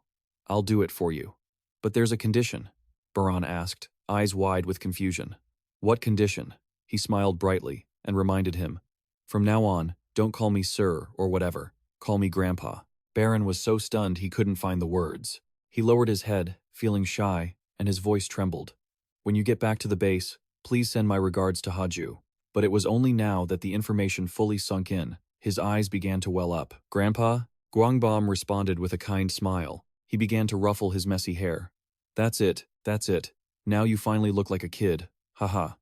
I'll do it for you. But there's a condition, Baran asked, eyes wide with confusion. What condition? He smiled brightly and reminded him. From now on, don't call me sir or whatever. Call me grandpa. Baran was so stunned he couldn't find the words. He lowered his head, feeling shy, and his voice trembled. When you get back to the base, please send my regards to Haju. But it was only now that the information fully sunk in. His eyes began to well up. Grandpa? Guangbom responded with a kind smile. He began to ruffle his messy hair. That's it. Now you finally look like a kid. Haha.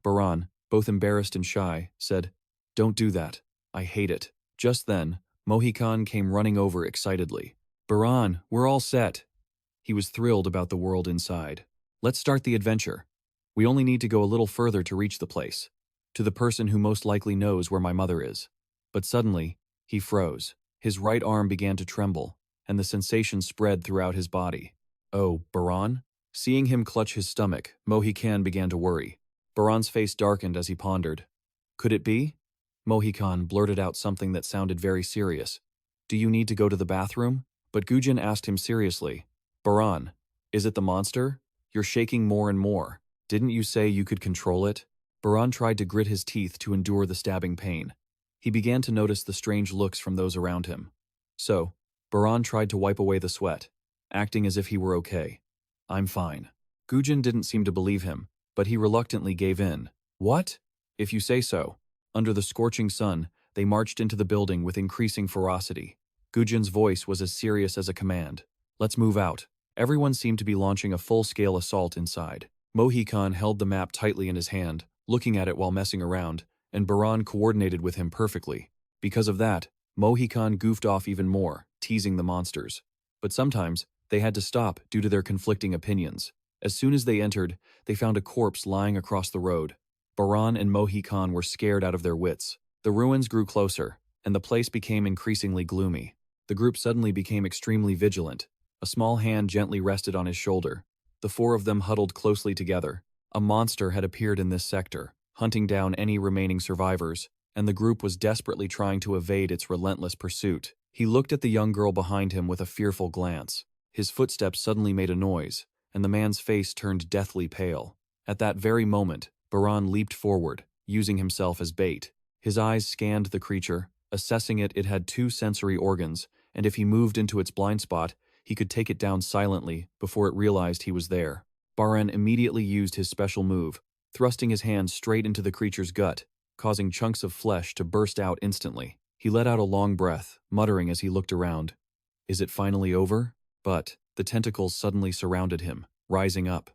Baran, both embarrassed and shy, said, Don't do that. I hate it. Just then, Mohican came running over excitedly. Baran, we're all set. He was thrilled about the world inside. Let's start the adventure. We only need to go a little further to reach the place. To the person who most likely knows where my mother is. But suddenly, he froze. His right arm began to tremble, and the sensation spread throughout his body. Oh, Baran? Seeing him clutch his stomach, Mohican began to worry. Baran's face darkened as he pondered. Could it be? Mohican blurted out something that sounded very serious. Do you need to go to the bathroom? But Gujin asked him seriously. Baran, is it the monster? You're shaking more and more. Didn't you say you could control it? Baran tried to grit his teeth to endure the stabbing pain. He began to notice the strange looks from those around him. So, Baran tried to wipe away the sweat, acting as if he were okay. I'm fine. Gujin didn't seem to believe him, but he reluctantly gave in. What? If you say so. Under the scorching sun, they marched into the building with increasing ferocity. Gujin's voice was as serious as a command. Let's move out. Everyone seemed to be launching a full-scale assault inside. Mohican held the map tightly in his hand, looking at it while messing around, and Baran coordinated with him perfectly. Because of that, Mohican goofed off even more, teasing the monsters. But sometimes, they had to stop due to their conflicting opinions. As soon as they entered, they found a corpse lying across the road. Baran and Mohican were scared out of their wits. The ruins grew closer, and the place became increasingly gloomy. The group suddenly became extremely vigilant. A small hand gently rested on his shoulder. The four of them huddled closely together. A monster had appeared in this sector, hunting down any remaining survivors, and the group was desperately trying to evade its relentless pursuit. He looked at the young girl behind him with a fearful glance. His footsteps suddenly made a noise, and the man's face turned deathly pale. At that very moment, Baran leaped forward, using himself as bait. His eyes scanned the creature, assessing it had 2 sensory organs, and if he moved into its blind spot, he could take it down silently before it realized he was there. Baran immediately used his special move, thrusting his hand straight into the creature's gut, causing chunks of flesh to burst out instantly. He let out a long breath, muttering as he looked around. Is it finally over? But the tentacles suddenly surrounded him, rising up.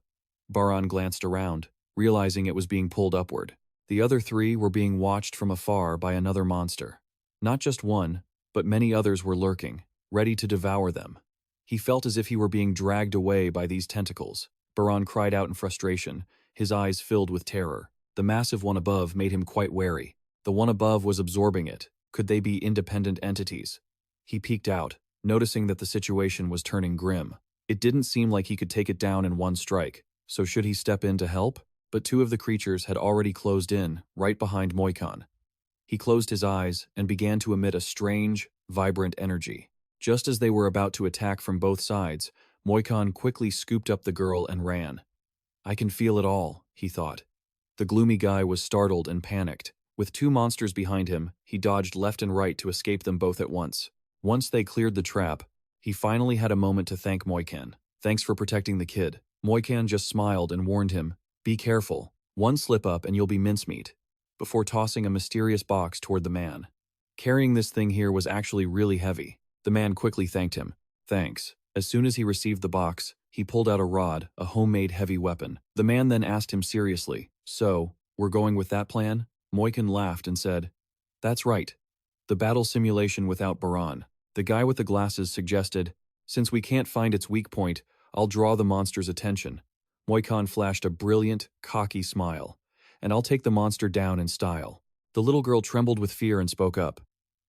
Baran glanced around, realizing it was being pulled upward. The other 3 were being watched from afar by another monster. Not just one, but many others were lurking, ready to devour them. He felt as if he were being dragged away by these tentacles. Baran cried out in frustration, his eyes filled with terror. The massive one above made him quite wary. The one above was absorbing it. Could they be independent entities? He peeked out, noticing that the situation was turning grim. It didn't seem like he could take it down in one strike, so should he step in to help? But two of the creatures had already closed in, right behind Moikan. He closed his eyes and began to emit a strange, vibrant energy. Just as they were about to attack from both sides, Moikan quickly scooped up the girl and ran. I can feel it all, he thought. The gloomy guy was startled and panicked. With two monsters behind him, he dodged left and right to escape them both at once. Once they cleared the trap, he finally had a moment to thank Moikan. Thanks for protecting the kid. Moikan just smiled and warned him, be careful. One slip up and you'll be mincemeat, before tossing a mysterious box toward the man. Carrying this thing here was actually really heavy. The man quickly thanked him. Thanks. As soon as he received the box, he pulled out a rod, a homemade heavy weapon. The man then asked him seriously, so, we're going with that plan? Moikan laughed and said, that's right. The battle simulation without Baran. The guy with the glasses suggested, since we can't find its weak point, I'll draw the monster's attention. Moikan flashed a brilliant, cocky smile. And I'll take the monster down in style. The little girl trembled with fear and spoke up.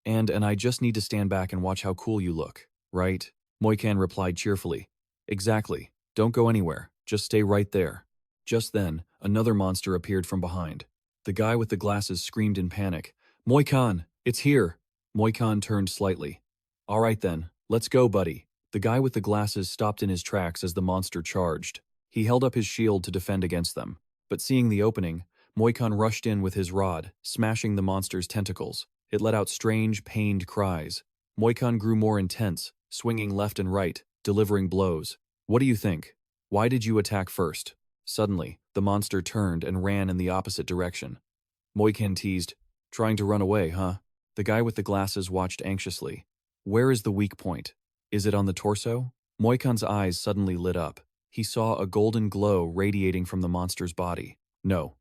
And I just need to stand back and watch how cool you look, right? Moikan replied cheerfully. Exactly. Don't go anywhere. Just stay right there. Just then, another monster appeared from behind. The guy with the glasses screamed in panic. Moikan, it's here. Moikan turned slightly. All right then, let's go, buddy. The guy with the glasses stopped in his tracks as the monster charged. He held up his shield to defend against them. But seeing the opening, Moikan rushed in with his rod, smashing the monster's tentacles. It let out strange, pained cries. Moikan grew more intense, swinging left and right, delivering blows. What do you think? Why did you attack first? Suddenly, the monster turned and ran in the opposite direction. Moikan teased, trying to run away, huh? The guy with the glasses watched anxiously. Where is the weak point? Is it on the torso? Moikan's eyes suddenly lit up. He saw a golden glow radiating from the monster's body. No.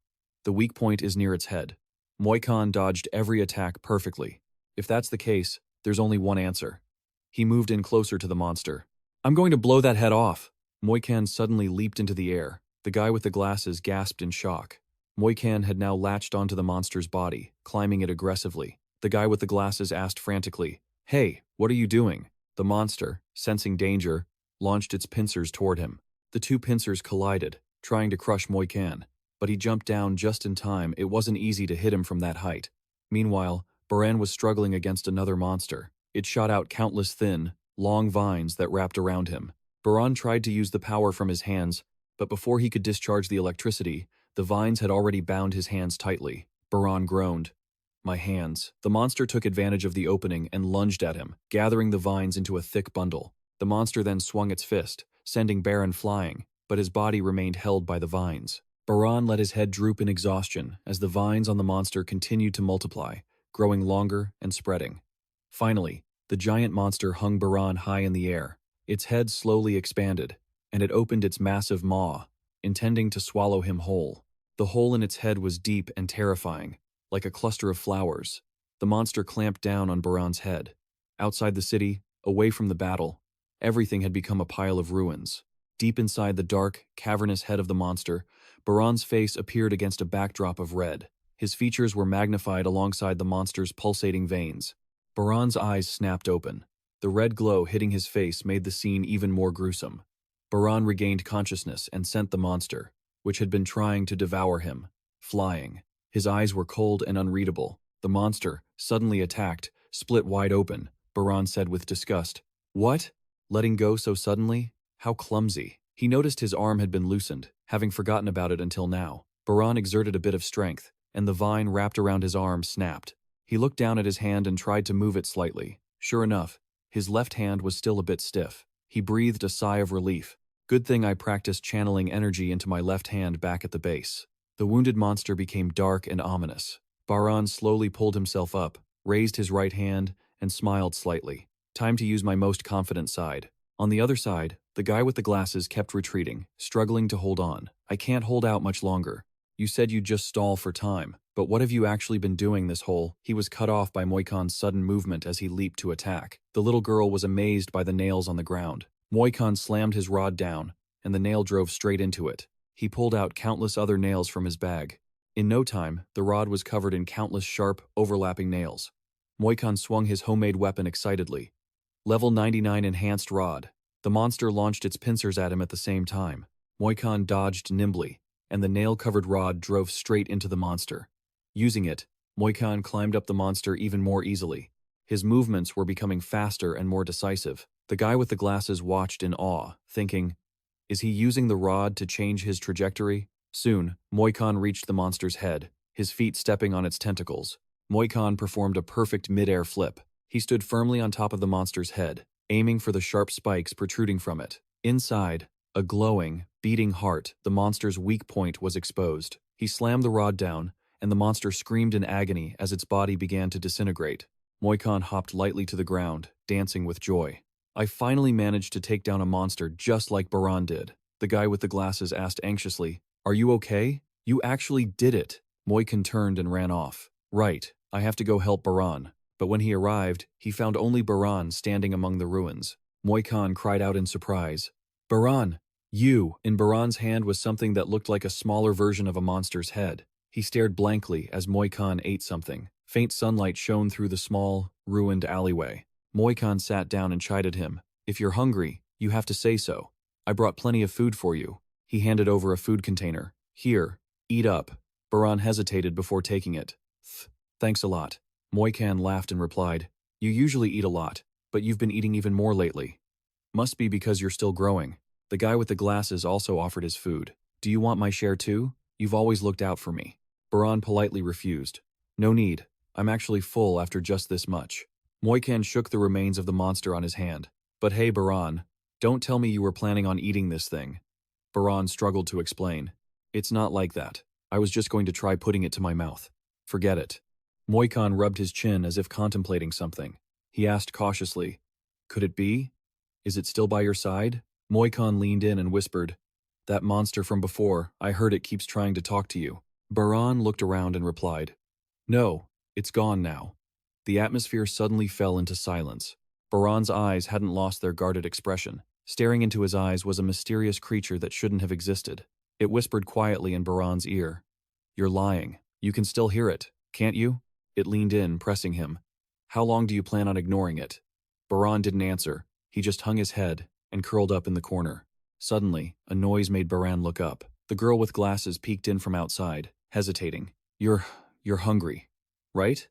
The weak point is near its head. Moikan dodged every attack perfectly. If that's the case, there's only one answer. He moved in closer to the monster. I'm going to blow that head off. Moikan suddenly leaped into the air. The guy with the glasses gasped in shock. Moikan had now latched onto the monster's body, climbing it aggressively. The guy with the glasses asked frantically, Hey, what are you doing? The monster, sensing danger, launched its pincers toward him. The two pincers collided, trying to crush Moikan. But he jumped down just in time. It wasn't easy to hit him from that height. Meanwhile, Baran was struggling against another monster. It shot out countless thin, long vines that wrapped around him. Baran tried to use the power from his hands, but before he could discharge the electricity, the vines had already bound his hands tightly. Baran groaned. My hands. The monster took advantage of the opening and lunged at him, gathering the vines into a thick bundle. The monster then swung its fist, sending Baran flying, but his body remained held by the vines. Baran let his head droop in exhaustion as the vines on the monster continued to multiply, growing longer and spreading. Finally, the giant monster hung Baran high in the air. Its head slowly expanded, and it opened its massive maw, intending to swallow him whole. The hole in its head was deep and terrifying, like a cluster of flowers. The monster clamped down on Baran's head. Outside the city, away from the battle, everything had become a pile of ruins. Deep inside the dark, cavernous head of the monster, Baran's face appeared against a backdrop of red. His features were magnified alongside the monster's pulsating veins. Baran's eyes snapped open. The red glow hitting his face made the scene even more gruesome. Baran regained consciousness and sent the monster, which had been trying to devour him, flying. His eyes were cold and unreadable. The monster, suddenly attacked, split wide open. Baran said with disgust, What? Letting go so suddenly? How clumsy. He noticed his arm had been loosened, having forgotten about it until now. Baran exerted a bit of strength, and the vine wrapped around his arm snapped. He looked down at his hand and tried to move it slightly. Sure enough, his left hand was still a bit stiff. He breathed a sigh of relief. Good thing I practiced channeling energy into my left hand back at the base. The wounded monster became dark and ominous. Baran slowly pulled himself up, raised his right hand, and smiled slightly. Time to use my most confident side. On the other side, the guy with the glasses kept retreating, struggling to hold on. I can't hold out much longer. You said you'd just stall for time, but what have you actually been doing this whole? He was cut off by Moikan's sudden movement as he leaped to attack. The little girl was amazed by the nails on the ground. Moikan slammed his rod down, and the nail drove straight into it. He pulled out countless other nails from his bag. In no time, the rod was covered in countless sharp, overlapping nails. Moikan swung his homemade weapon excitedly. Level 99 enhanced rod. The monster launched its pincers at him at the same time. Moikan dodged nimbly, and the nail-covered rod drove straight into the monster. Using it, Moikan climbed up the monster even more easily. His movements were becoming faster and more decisive. The guy with the glasses watched in awe, thinking, is he using the rod to change his trajectory? Soon, Moikan reached the monster's head, his feet stepping on its tentacles. Moikan performed a perfect mid-air flip. He stood firmly on top of the monster's head, aiming for the sharp spikes protruding from it. Inside, a glowing, beating heart, the monster's weak point was exposed. He slammed the rod down, and the monster screamed in agony as its body began to disintegrate. Moikan hopped lightly to the ground, dancing with joy. I finally managed to take down a monster just like Baran did. The guy with the glasses asked anxiously, are you okay? You actually did it. Moikan turned and ran off. Right, I have to go help Baran. But when he arrived, he found only Baran standing among the ruins. Moikan cried out in surprise. Baran, you! In Baran's hand was something that looked like a smaller version of a monster's head. He stared blankly as Moikan ate something. Faint sunlight shone through the small, ruined alleyway. Moikan sat down and chided him. If you're hungry, you have to say so. I brought plenty of food for you. He handed over a food container. Here, eat up. Baran hesitated before taking it. Thanks a lot. Moikan laughed and replied, you usually eat a lot, but you've been eating even more lately. Must be because you're still growing. The guy with the glasses also offered his food. Do you want my share too? You've always looked out for me. Baran politely refused. No need. I'm actually full after just this much. Moikan shook the remains of the monster on his hand. But hey, Baran, don't tell me you were planning on eating this thing. Baran struggled to explain. It's not like that. I was just going to try putting it to my mouth. Forget it. Moikan rubbed his chin as if contemplating something. He asked cautiously, could it be? Is it still by your side? Moikan leaned in and whispered, that monster from before, I heard it keeps trying to talk to you. Baran looked around and replied, no, it's gone now. The atmosphere suddenly fell into silence. Baran's eyes hadn't lost their guarded expression. Staring into his eyes was a mysterious creature that shouldn't have existed. It whispered quietly in Baran's ear. You're lying. You can still hear it, can't you? It leaned in, pressing him. How long do you plan on ignoring it? Baran didn't answer. He just hung his head and curled up in the corner. Suddenly, a noise made Baran look up. The girl with glasses peeked in from outside, hesitating. You're hungry, right?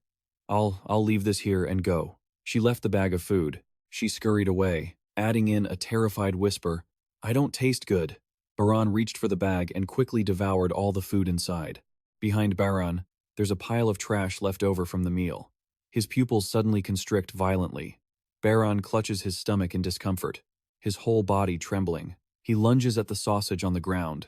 I'll leave this here and go. She left the bag of food. She scurried away, adding in a terrified whisper, I don't taste good. Baran reached for the bag and quickly devoured all the food inside. Behind Baran, there's a pile of trash left over from the meal. His pupils suddenly constrict violently. Baran clutches his stomach in discomfort, his whole body trembling. He lunges at the sausage on the ground,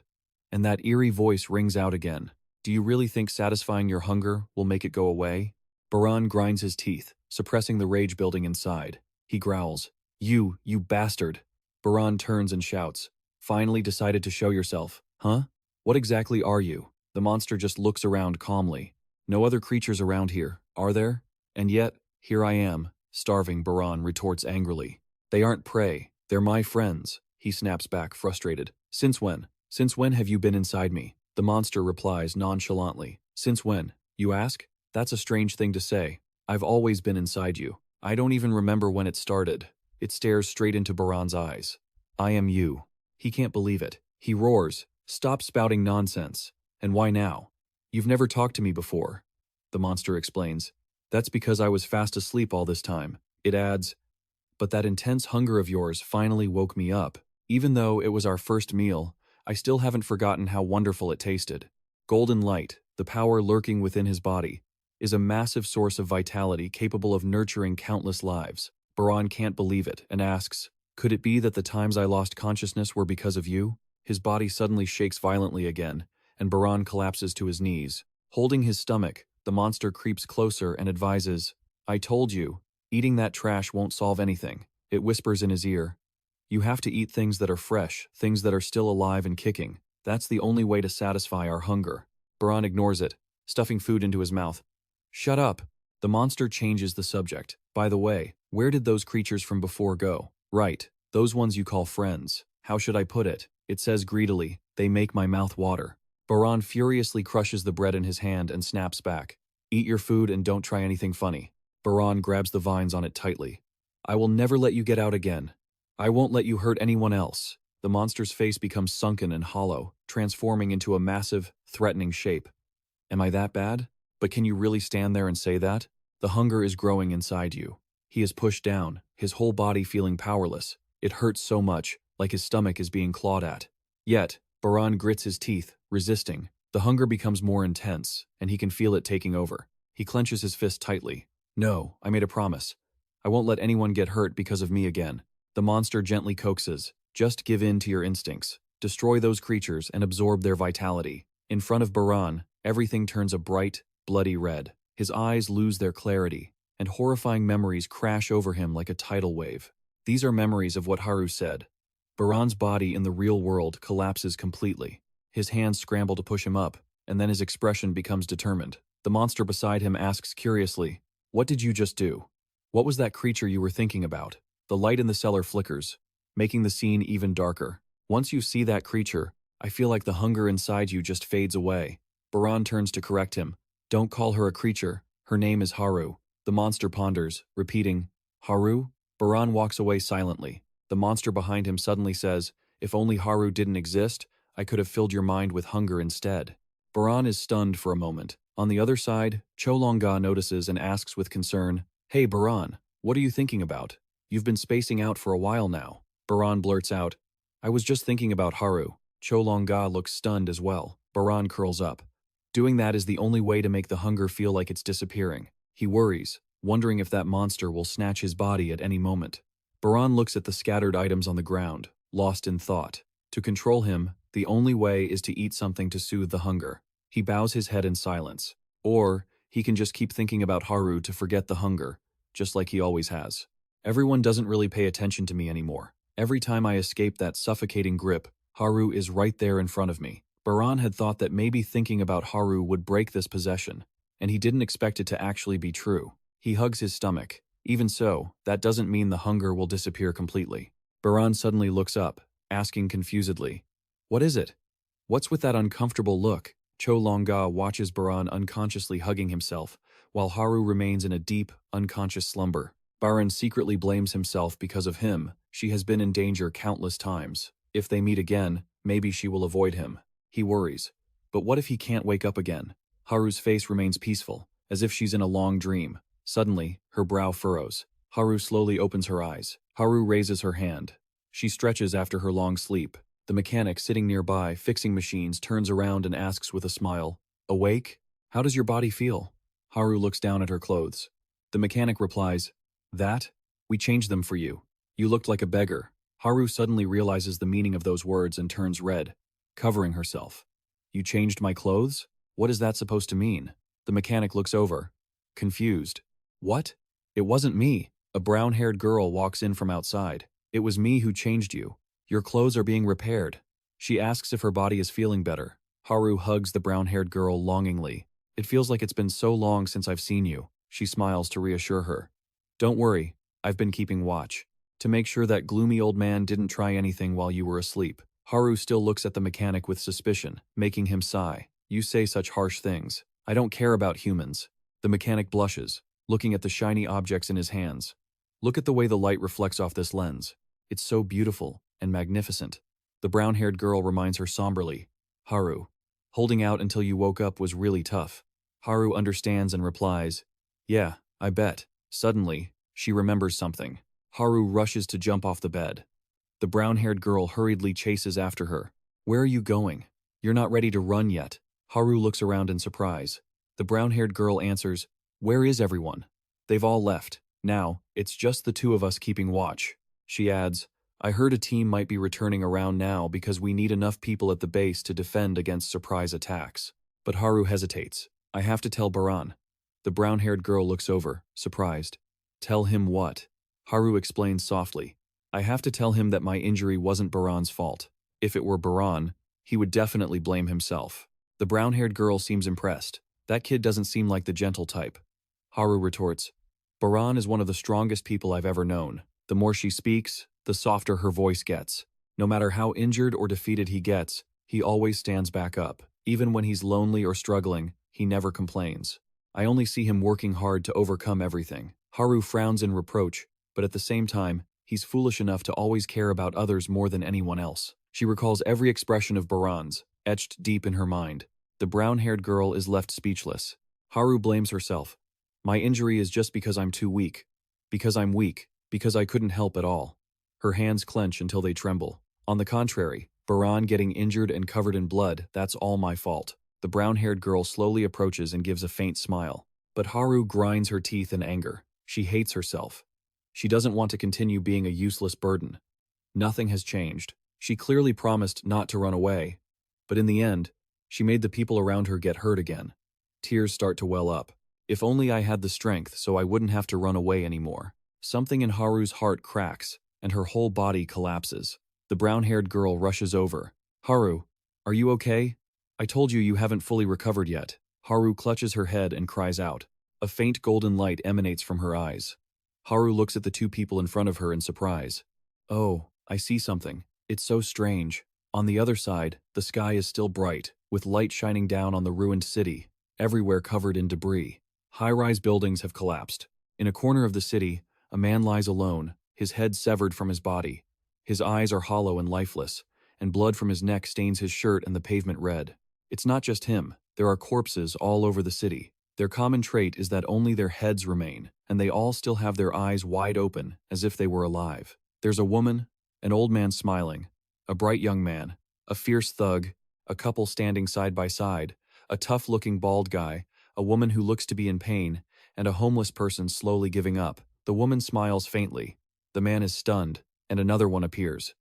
and that eerie voice rings out again. Do you really think satisfying your hunger will make it go away? Baran grinds his teeth, suppressing the rage building inside. He growls, You bastard. Baran turns and shouts, finally decided to show yourself, huh? What exactly are you? The monster just looks around calmly. No other creatures around here, are there? And yet, here I am, starving, Baran retorts angrily. They aren't prey, they're my friends, he snaps back, frustrated. Since when? Since when have you been inside me? The monster replies nonchalantly. Since when, you ask? That's a strange thing to say. I've always been inside you. I don't even remember when it started. It stares straight into Baran's eyes. I am you. He can't believe it. He roars, stop spouting nonsense. And why now? You've never talked to me before. The monster explains. That's because I was fast asleep all this time. It adds, but that intense hunger of yours finally woke me up. Even though it was our first meal, I still haven't forgotten how wonderful it tasted. Golden light, the power lurking within his body, is a massive source of vitality capable of nurturing countless lives. Baran can't believe it and asks, could it be that the times I lost consciousness were because of you? His body suddenly shakes violently again, and Baran collapses to his knees. Holding his stomach, the monster creeps closer and advises, I told you, eating that trash won't solve anything. It whispers in his ear, you have to eat things that are fresh, things that are still alive and kicking. That's the only way to satisfy our hunger. Baran ignores it, stuffing food into his mouth. Shut up. The monster changes the subject. By the way, where did those creatures from before go? Right, those ones you call friends. How should I put it? It says greedily, they make my mouth water. Baran furiously crushes the bread in his hand and snaps back. Eat your food and don't try anything funny. Baran grabs the vines on it tightly. I will never let you get out again. I won't let you hurt anyone else. The monster's face becomes sunken and hollow, transforming into a massive, threatening shape. Am I that bad? But can you really stand there and say that? The hunger is growing inside you. He is pushed down, his whole body feeling powerless. It hurts so much, like his stomach is being clawed at. Yet, Baran grits his teeth, resisting. The hunger becomes more intense, and he can feel it taking over. He clenches his fist tightly. No, I made a promise. I won't let anyone get hurt because of me again. The monster gently coaxes. Just give in to your instincts. Destroy those creatures and absorb their vitality. In front of Baran, everything turns a bright, bloody red. His eyes lose their clarity, and horrifying memories crash over him like a tidal wave. These are memories of what Haru said. Baran's body in the real world collapses completely. His hands scramble to push him up, and then his expression becomes determined. The monster beside him asks curiously, "What did you just do? What was that creature you were thinking about?" The light in the cellar flickers, making the scene even darker. Once you see that creature, I feel like the hunger inside you just fades away. Baran turns to correct him. Don't call her a creature. Her name is Haru. The monster ponders, repeating, Haru? Baran walks away silently. The monster behind him suddenly says, if only Haru didn't exist, I could have filled your mind with hunger instead. Baran is stunned for a moment. On the other side, Cholonga notices and asks with concern, Hey Baran, what are you thinking about? You've been spacing out for a while now. Baran blurts out, I was just thinking about Haru. Cholonga looks stunned as well. Baran curls up. Doing that is the only way to make the hunger feel like it's disappearing. He worries, wondering if that monster will snatch his body at any moment. Baran looks at the scattered items on the ground, lost in thought. To control him, the only way is to eat something to soothe the hunger. He bows his head in silence. Or, he can just keep thinking about Haru to forget the hunger, just like he always has. Everyone doesn't really pay attention to me anymore. Every time I escape that suffocating grip, Haru is right there in front of me. Baran had thought that maybe thinking about Haru would break this possession, and he didn't expect it to actually be true. He hugs his stomach. Even so, that doesn't mean the hunger will disappear completely. Baran suddenly looks up, asking confusedly, What is it? What's with that uncomfortable look? Cholonga watches Baran unconsciously hugging himself, while Haru remains in a deep, unconscious slumber. Baran secretly blames himself because of him. She has been in danger countless times. If they meet again, maybe she will avoid him. He worries. But what if he can't wake up again? Haru's face remains peaceful, as if she's in a long dream. Suddenly, her brow furrows. Haru slowly opens her eyes. Haru raises her hand. She stretches after her long sleep. The mechanic sitting nearby, fixing machines, turns around and asks with a smile, Awake? How does your body feel? Haru looks down at her clothes. The mechanic replies, That? We changed them for you. You looked like a beggar. Haru suddenly realizes the meaning of those words and turns red, covering herself. You changed my clothes? What is that supposed to mean? The mechanic looks over, confused. What? It wasn't me. A brown-haired girl walks in from outside. It was me who changed you. Your clothes are being repaired. She asks if her body is feeling better. Haru hugs the brown-haired girl longingly. It feels like it's been so long since I've seen you. She smiles to reassure her. Don't worry, I've been keeping watch, to make sure that gloomy old man didn't try anything while you were asleep. Haru still looks at the mechanic with suspicion, making him sigh. You say such harsh things. I don't care about humans. The mechanic blushes, looking at the shiny objects in his hands. Look at the way the light reflects off this lens. It's so beautiful and magnificent. The brown-haired girl reminds her somberly, Haru, holding out until you woke up was really tough. Haru understands and replies, Yeah, I bet. Suddenly, she remembers something. Haru rushes to jump off the bed. The brown-haired girl hurriedly chases after her. Where are you going? You're not ready to run yet. Haru looks around in surprise. The brown-haired girl answers, Where is everyone? They've all left. Now, it's just the two of us keeping watch. She adds, I heard a team might be returning around now because we need enough people at the base to defend against surprise attacks. But Haru hesitates. I have to tell Baran. The brown-haired girl looks over, surprised. Tell him what? Haru explains softly. I have to tell him that my injury wasn't Baran's fault. If it were Baran, he would definitely blame himself. The brown-haired girl seems impressed. That kid doesn't seem like the gentle type. Haru retorts, Baran is one of the strongest people I've ever known. The more she speaks, the softer her voice gets. No matter how injured or defeated he gets, he always stands back up. Even when he's lonely or struggling, he never complains. I only see him working hard to overcome everything. Haru frowns in reproach, but at the same time, He's foolish enough to always care about others more than anyone else. She recalls every expression of Baran's, etched deep in her mind. The brown-haired girl is left speechless. Haru blames herself. My injury is just because I'm too weak. Because I'm weak. Because I couldn't help at all. Her hands clench until they tremble. On the contrary, Baran getting injured and covered in blood, that's all my fault. The brown-haired girl slowly approaches and gives a faint smile. But Haru grinds her teeth in anger. She hates herself. She doesn't want to continue being a useless burden. Nothing has changed. She clearly promised not to run away. But in the end, she made the people around her get hurt again. Tears start to well up. If only I had the strength so I wouldn't have to run away anymore. Something in Haru's heart cracks, and her whole body collapses. The brown-haired girl rushes over. Haru, are you okay? I told you you haven't fully recovered yet. Haru clutches her head and cries out. A faint golden light emanates from her eyes. Haru looks at the two people in front of her in surprise. Oh, I see something. It's so strange. On the other side, the sky is still bright, with light shining down on the ruined city, everywhere covered in debris. High-rise buildings have collapsed. In a corner of the city, a man lies alone, his head severed from his body. His eyes are hollow and lifeless, and blood from his neck stains his shirt and the pavement red. It's not just him. There are corpses all over the city. Their common trait is that only their heads remain, and they all still have their eyes wide open, as if they were alive. There's a woman, an old man smiling, a bright young man, a fierce thug, a couple standing side by side, a tough-looking bald guy, a woman who looks to be in pain, and a homeless person slowly giving up. The woman smiles faintly. The man is stunned, and another one appears.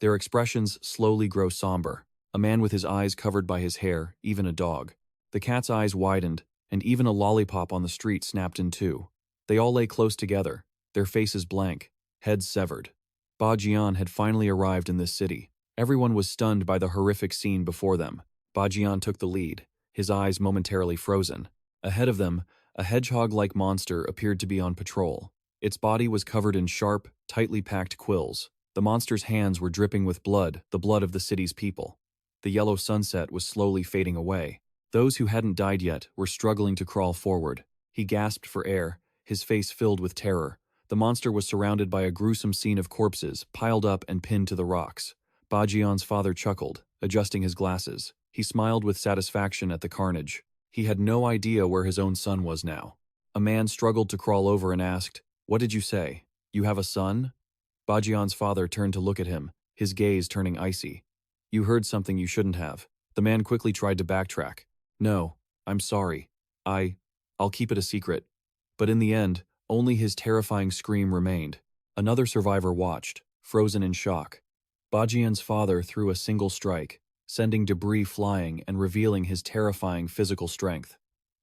Their expressions slowly grow somber. A man with his eyes covered by his hair, even a dog. The cat's eyes widened, and even a lollipop on the street snapped in two. They all lay close together, their faces blank, heads severed. Ba Jian had finally arrived in this city. Everyone was stunned by the horrific scene before them. Ba Jian took the lead, his eyes momentarily frozen. Ahead of them, a hedgehog-like monster appeared to be on patrol. Its body was covered in sharp, tightly packed quills. The monster's hands were dripping with blood, the blood of the city's people. The yellow sunset was slowly fading away. Those who hadn't died yet were struggling to crawl forward. He gasped for air, his face filled with terror. The monster was surrounded by a gruesome scene of corpses, piled up and pinned to the rocks. Ba Jian's father chuckled, adjusting his glasses. He smiled with satisfaction at the carnage. He had no idea where his own son was now. A man struggled to crawl over and asked, "What did you say? You have a son?" Ba Jian's father turned to look at him, his gaze turning icy. "You heard something you shouldn't have." The man quickly tried to backtrack. "No, I'm sorry. I'll keep it a secret." But in the end, only his terrifying scream remained. Another survivor watched, frozen in shock. Ba Jian's father threw a single strike, sending debris flying and revealing his terrifying physical strength.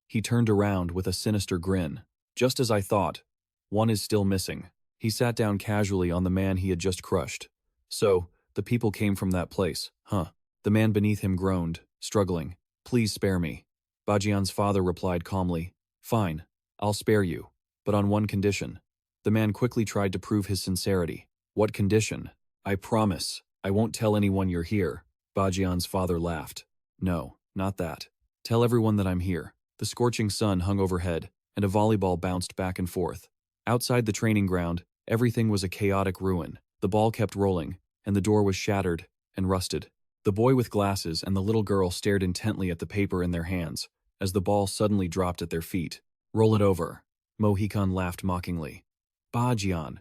He turned around with a sinister grin. "Just as I thought. One is still missing." He sat down casually on the man he had just crushed. "So, the people came from that place, huh?" The man beneath him groaned, struggling. "Please spare me." Ba Jian's father replied calmly, "Fine, I'll spare you, but on one condition." The man quickly tried to prove his sincerity. "What condition?" "I promise, I won't tell anyone you're here." Ba Jian's father laughed. "No, not that. Tell everyone that I'm here." The scorching sun hung overhead, and a volleyball bounced back and forth. Outside the training ground, everything was a chaotic ruin. The ball kept rolling, and the door was shattered and rusted. The boy with glasses and the little girl stared intently at the paper in their hands, as the ball suddenly dropped at their feet. "Roll it over." Mohikan laughed mockingly. "Ba Jian,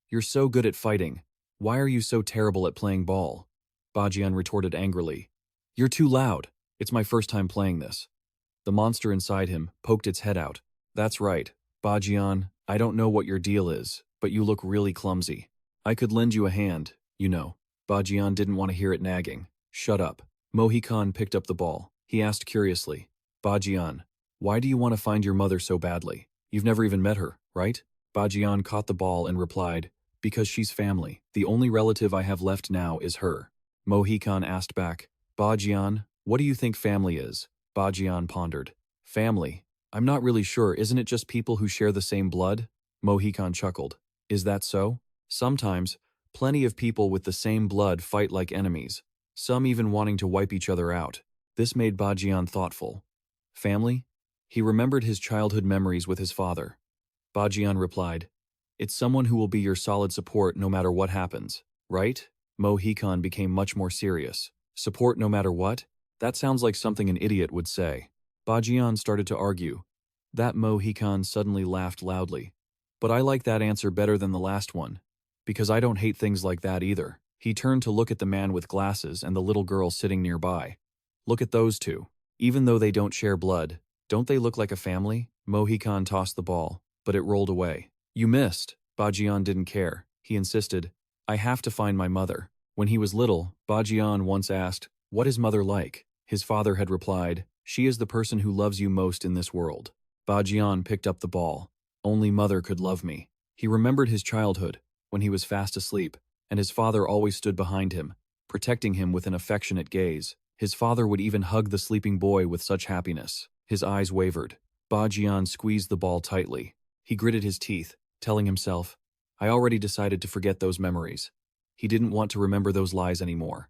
you're so good at fighting. Why are you so terrible at playing ball?" Ba Jian retorted angrily. "You're too loud. It's my first time playing this." The monster inside him poked its head out. "That's right, Ba Jian, I don't know what your deal is, but you look really clumsy. I could lend you a hand, you know." Ba Jian didn't want to hear it nagging. "Shut up." Mohikan picked up the ball. He asked curiously, "Ba Jian, why do you want to find your mother so badly? You've never even met her, right?" Ba Jian caught the ball and replied, "Because she's family. The only relative I have left now is her." Mohikan asked back, "Ba Jian, what do you think family is?" Ba Jian pondered. "Family? I'm not really sure. Isn't it just people who share the same blood?" Mohikan chuckled. "Is that so? Sometimes, plenty of people with the same blood fight like enemies, some even wanting to wipe each other out." This made Ba Jian thoughtful. Family? He remembered his childhood memories with his father. Ba Jian replied, It's someone who will be your solid support no matter what happens, right? Mohican became much more serious. Support no matter what? That sounds like something an idiot would say. Bajian started to argue. That Mohican suddenly laughed loudly. But I like that answer better than the last one. Because I don't hate things like that either. He turned to look at the man with glasses and the little girl sitting nearby. Look at those two. Even though they don't share blood, don't they look like a family? Mohican tossed the ball, but it rolled away. You missed. Bajian didn't care. He insisted, I have to find my mother. When he was little, Bajian once asked, what is mother like? His father had replied, she is the person who loves you most in this world. Bajian picked up the ball. Only mother could love me. He remembered his childhood, when he was fast asleep, and his father always stood behind him, protecting him with an affectionate gaze. His father would even hug the sleeping boy with such happiness. His eyes wavered. Bajian squeezed the ball tightly. He gritted his teeth, telling himself, I already decided to forget those memories. He didn't want to remember those lies anymore.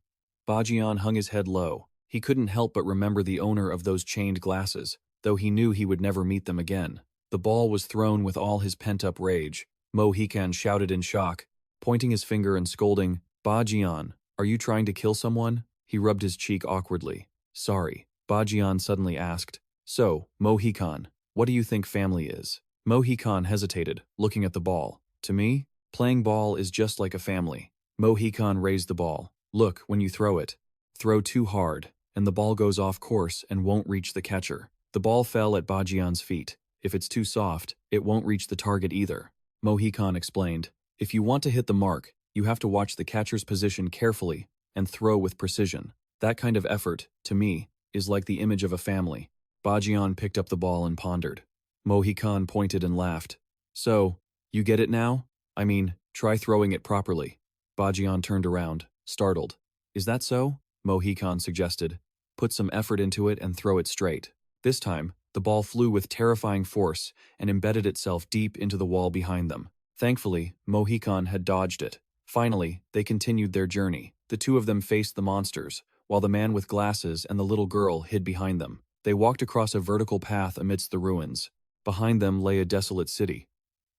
Bajian hung his head low. He couldn't help but remember the owner of those chained glasses, though he knew he would never meet them again. The ball was thrown with all his pent-up rage. Mohican shouted in shock, pointing his finger and scolding, Bajian, are you trying to kill someone? He rubbed his cheek awkwardly. Sorry. Bajian suddenly asked, so, Mohican, what do you think family is? Mohican hesitated, looking at the ball. To me, playing ball is just like a family. Mohican raised the ball. Look, when you throw it. Throw too hard, and the ball goes off course and won't reach the catcher. The ball fell at Bajian's feet. If it's too soft, it won't reach the target either. Mohican explained, if you want to hit the mark, you have to watch the catcher's position carefully and throw with precision. That kind of effort, to me, is like the image of a family. Bajian picked up the ball and pondered. Mohican pointed and laughed. So, you get it now? I mean, try throwing it properly. Bajian turned around, startled. Is that so? Mohican suggested. Put some effort into it and throw it straight. This time, the ball flew with terrifying force and embedded itself deep into the wall behind them. Thankfully, Mohican had dodged it. Finally, they continued their journey. The two of them faced the monsters, while the man with glasses and the little girl hid behind them. They walked across a vertical path amidst the ruins. Behind them lay a desolate city.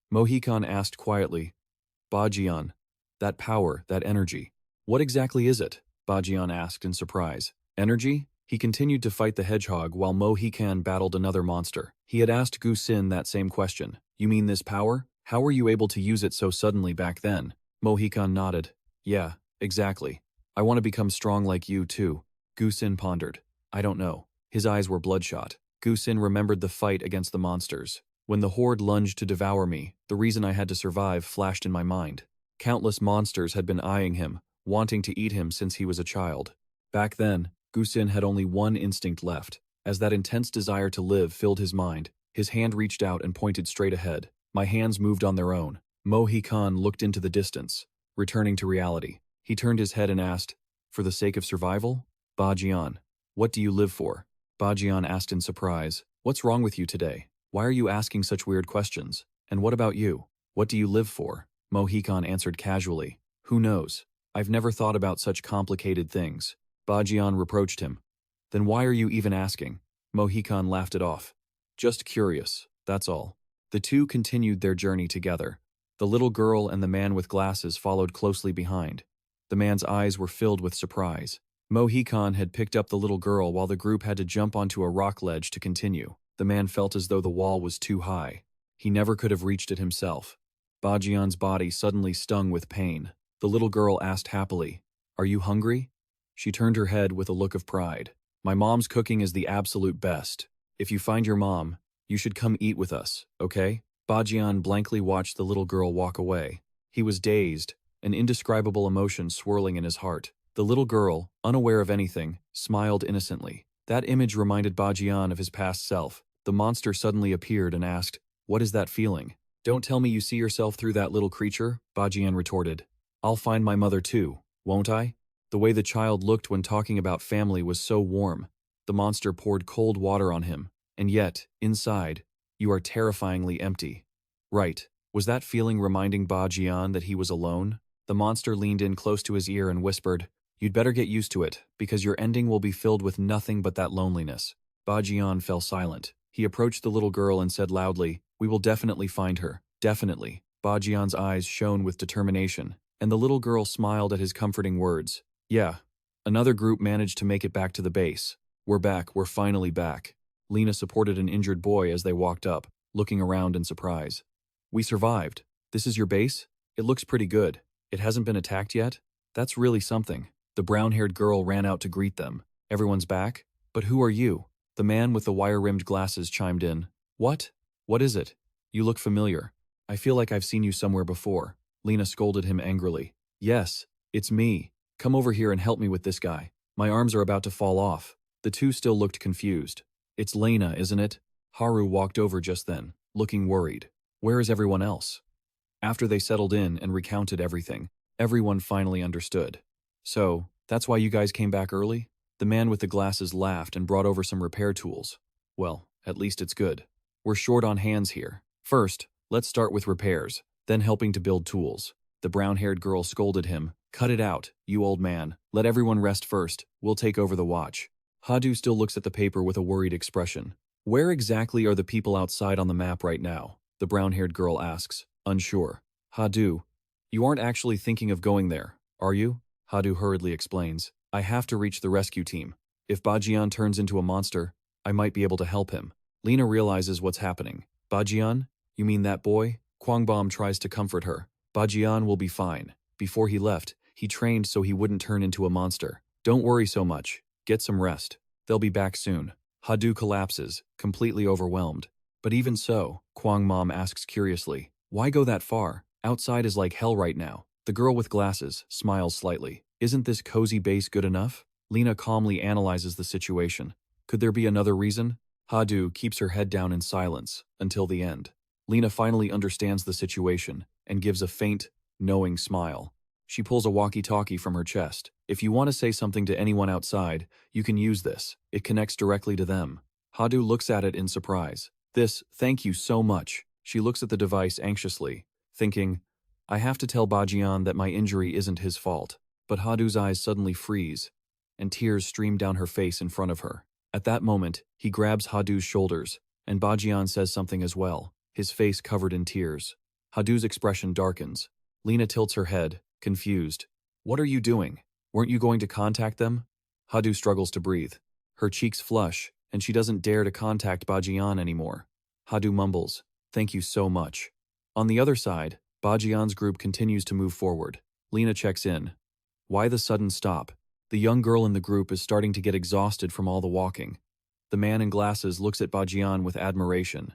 Mohican asked quietly, Bajian, that power, that energy, what exactly is it? Bajian asked in surprise. Energy? He continued to fight the hedgehog while Mohican battled another monster. He had asked Gu Xin that same question. You mean this power? How were you able to use it so suddenly back then? Mohican nodded. Yeah, exactly. I want to become strong like you too. Gu Xin pondered. I don't know. His eyes were bloodshot. Gu Xin remembered the fight against the monsters. When the horde lunged to devour me, the reason I had to survive flashed in my mind. Countless monsters had been eyeing him, wanting to eat him since he was a child. Back then, Gu Xin had only one instinct left. As that intense desire to live filled his mind, his hand reached out and pointed straight ahead. My hands moved on their own. Mohican looked into the distance, returning to reality. He turned his head and asked, for the sake of survival? Bajian, what do you live for? Bajian asked in surprise, what's wrong with you today? Why are you asking such weird questions? And what about you? What do you live for? Mohican answered casually, who knows? I've never thought about such complicated things. Bajian reproached him. Then why are you even asking? Mohican laughed it off. Just curious, that's all. The two continued their journey together. The little girl and the man with glasses followed closely behind. The man's eyes were filled with surprise. Mohican had picked up the little girl while the group had to jump onto a rock ledge to continue. The man felt as though the wall was too high. He never could have reached it himself. Bajian's body suddenly stung with pain. The little girl asked happily, are you hungry? She turned her head with a look of pride. My mom's cooking is the absolute best. If you find your mom, you should come eat with us, okay? Bajian blankly watched the little girl walk away. He was dazed, an indescribable emotion swirling in his heart. The little girl, unaware of anything, smiled innocently. That image reminded Bajian of his past self. The monster suddenly appeared and asked, what is that feeling? Don't tell me you see yourself through that little creature, Bajian retorted. I'll find my mother too, won't I? The way the child looked when talking about family was so warm. The monster poured cold water on him, and yet, inside, you are terrifyingly empty. Right, was that feeling reminding Bajian that he was alone? The monster leaned in close to his ear and whispered, you'd better get used to it, because your ending will be filled with nothing but that loneliness. Bajian fell silent. He approached the little girl and said loudly, we will definitely find her, definitely. Bajian's eyes shone with determination, and the little girl smiled at his comforting words. Yeah. Another group managed to make it back to the base. We're back, we're finally back. Lena supported an injured boy as they walked up, looking around in surprise. We survived. This is your base? It looks pretty good. It hasn't been attacked yet? That's really something. The brown-haired girl ran out to greet them. Everyone's back? But who are you? The man with the wire-rimmed glasses chimed in. What? What is it? You look familiar. I feel like I've seen you somewhere before. Lena scolded him angrily. Yes, it's me. Come over here and help me with this guy. My arms are about to fall off. The two still looked confused. It's Lena, isn't it? Haru walked over just then, looking worried. Where is everyone else? After they settled in and recounted everything, everyone finally understood. So, that's why you guys came back early? The man with the glasses laughed and brought over some repair tools. Well, at least it's good. We're short on hands here. First, let's start with repairs, then helping to build tools. The brown-haired girl scolded him. Cut it out, you old man. Let everyone rest first. We'll take over the watch. Hadu still looks at the paper with a worried expression. Where exactly are the people outside on the map right now? The brown-haired girl asks, unsure. Hadu, you aren't actually thinking of going there, are you? Hadu hurriedly explains. I have to reach the rescue team. If Bajian turns into a monster, I might be able to help him. Lena realizes what's happening. Bajian? You mean that boy? Kwangbom tries to comfort her. Bajian will be fine. Before he left, he trained so he wouldn't turn into a monster. Don't worry so much. Get some rest. They'll be back soon. Hadu collapses, completely overwhelmed. But even so, Kwang Mom asks curiously, why go that far? Outside is like hell right now. The girl with glasses smiles slightly. Isn't this cozy base good enough? Lena calmly analyzes the situation. Could there be another reason? Hadu keeps her head down in silence until the end. Lena finally understands the situation and gives a faint, knowing smile. She pulls a walkie-talkie from her chest. If you want to say something to anyone outside, you can use this. It connects directly to them. Hadu looks at it in surprise. Thank you so much. She looks at the device anxiously, thinking, I have to tell Bajian that my injury isn't his fault. But Hadu's eyes suddenly freeze, and tears stream down her face in front of her. At that moment, he grabs Hadu's shoulders, and Bajian says something as well, his face covered in tears. Hadu's expression darkens. Lena tilts her head, confused. What are you doing? Weren't you going to contact them? Hadu struggles to breathe. Her cheeks flush, and she doesn't dare to contact Bajian anymore. Hadu mumbles, thank you so much. On the other side, Bajian's group continues to move forward. Lena checks in. Why the sudden stop? The young girl in the group is starting to get exhausted from all the walking. The man in glasses looks at Bajian with admiration.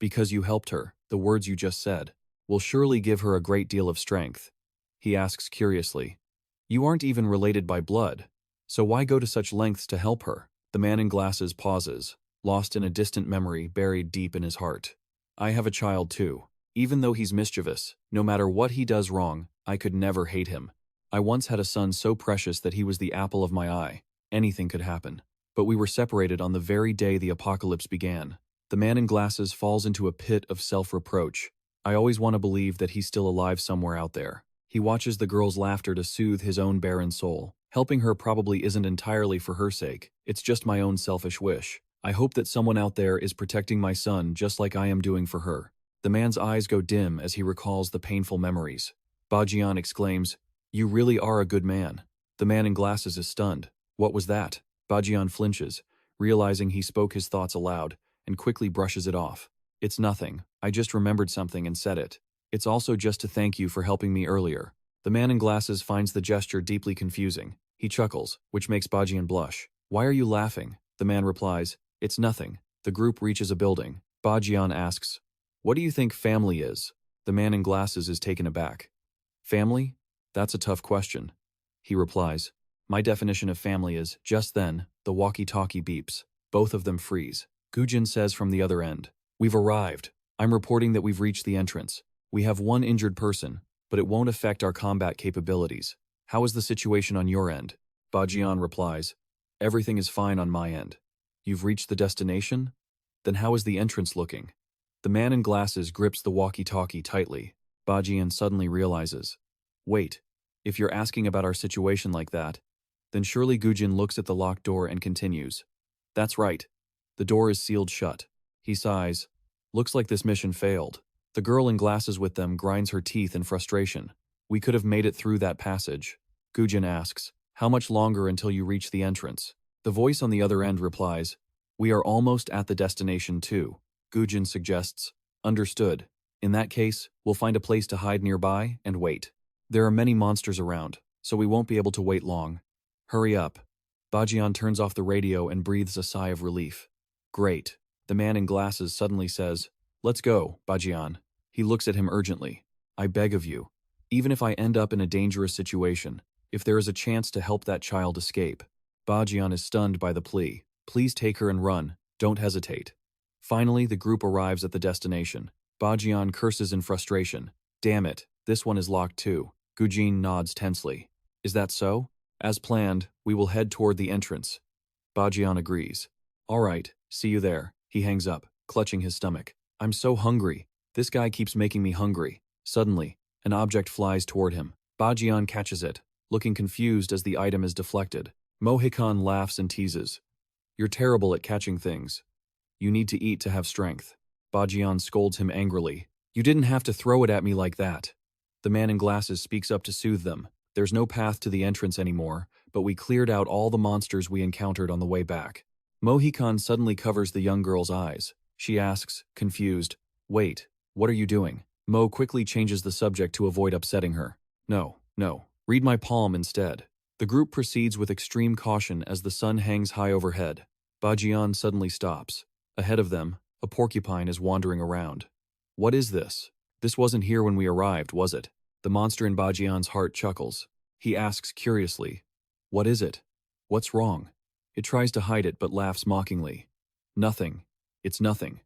Because you helped her, the words you just said will surely give her a great deal of strength. He asks curiously. You aren't even related by blood, so why go to such lengths to help her? The man in glasses pauses, lost in a distant memory buried deep in his heart. I have a child too. Even though he's mischievous, no matter what he does wrong, I could never hate him. I once had a son so precious that he was the apple of my eye. Anything could happen. But we were separated on the very day the apocalypse began. The man in glasses falls into a pit of self-reproach. I always want to believe that he's still alive somewhere out there. He watches the girl's laughter to soothe his own barren soul. Helping her probably isn't entirely for her sake. It's just my own selfish wish. I hope that someone out there is protecting my son just like I am doing for her. The man's eyes go dim as he recalls the painful memories. Bajian exclaims, You really are a good man. The man in glasses is stunned. What was that? Bajian flinches, realizing he spoke his thoughts aloud, and quickly brushes it off. It's nothing. I just remembered something and said it. It's also just to thank you for helping me earlier. The man in glasses finds the gesture deeply confusing. He chuckles, which makes Bajian blush. Why are you laughing? The man replies, It's nothing. The group reaches a building. Bajian asks, What do you think family is? The man in glasses is taken aback. Family? That's a tough question. He replies, My definition of family is, just then, the walkie-talkie beeps. Both of them freeze. Gujin says from the other end, We've arrived. I'm reporting that we've reached the entrance. We have one injured person, but it won't affect our combat capabilities. How is the situation on your end? Bajian replies, Everything is fine on my end. You've reached the destination? Then how is the entrance looking? The man in glasses grips the walkie-talkie tightly. Bajian suddenly realizes, Wait, if you're asking about our situation like that, then surely Gujin looks at the locked door and continues. That's right. The door is sealed shut. He sighs. Looks like this mission failed. The girl in glasses with them grinds her teeth in frustration. We could have made it through that passage. Gujin asks, how much longer until you reach the entrance? The voice on the other end replies, we are almost at the destination too. Gujin suggests, understood. In that case, we'll find a place to hide nearby and wait. There are many monsters around, so we won't be able to wait long. Hurry up. Bajian turns off the radio and breathes a sigh of relief. Great. The man in glasses suddenly says, let's go, Bajian. He looks at him urgently. I beg of you. Even if I end up in a dangerous situation, if there is a chance to help that child escape. Bajian is stunned by the plea. Please take her and run. Don't hesitate. Finally, the group arrives at the destination. Bajian curses in frustration. Damn it, this one is locked too. Gujin nods tensely. Is that so? As planned, we will head toward the entrance. Bajian agrees. All right, see you there. He hangs up, clutching his stomach. I'm so hungry. This guy keeps making me hungry. Suddenly, an object flies toward him. Bajian catches it, looking confused as the item is deflected. Mohikan laughs and teases. You're terrible at catching things. You need to eat to have strength. Bajian scolds him angrily. You didn't have to throw it at me like that. The man in glasses speaks up to soothe them. There's no path to the entrance anymore, but we cleared out all the monsters we encountered on the way back. Mohikan suddenly covers the young girl's eyes. She asks, confused, wait, what are you doing? Mo quickly changes the subject to avoid upsetting her. No, read my palm instead. The group proceeds with extreme caution as the sun hangs high overhead. Bajian suddenly stops. Ahead of them, a porcupine is wandering around. What is this? This wasn't here when we arrived, was it? The monster in Bajian's heart chuckles. He asks curiously, what is it? What's wrong? It tries to hide it but laughs mockingly. Nothing. It's nothing.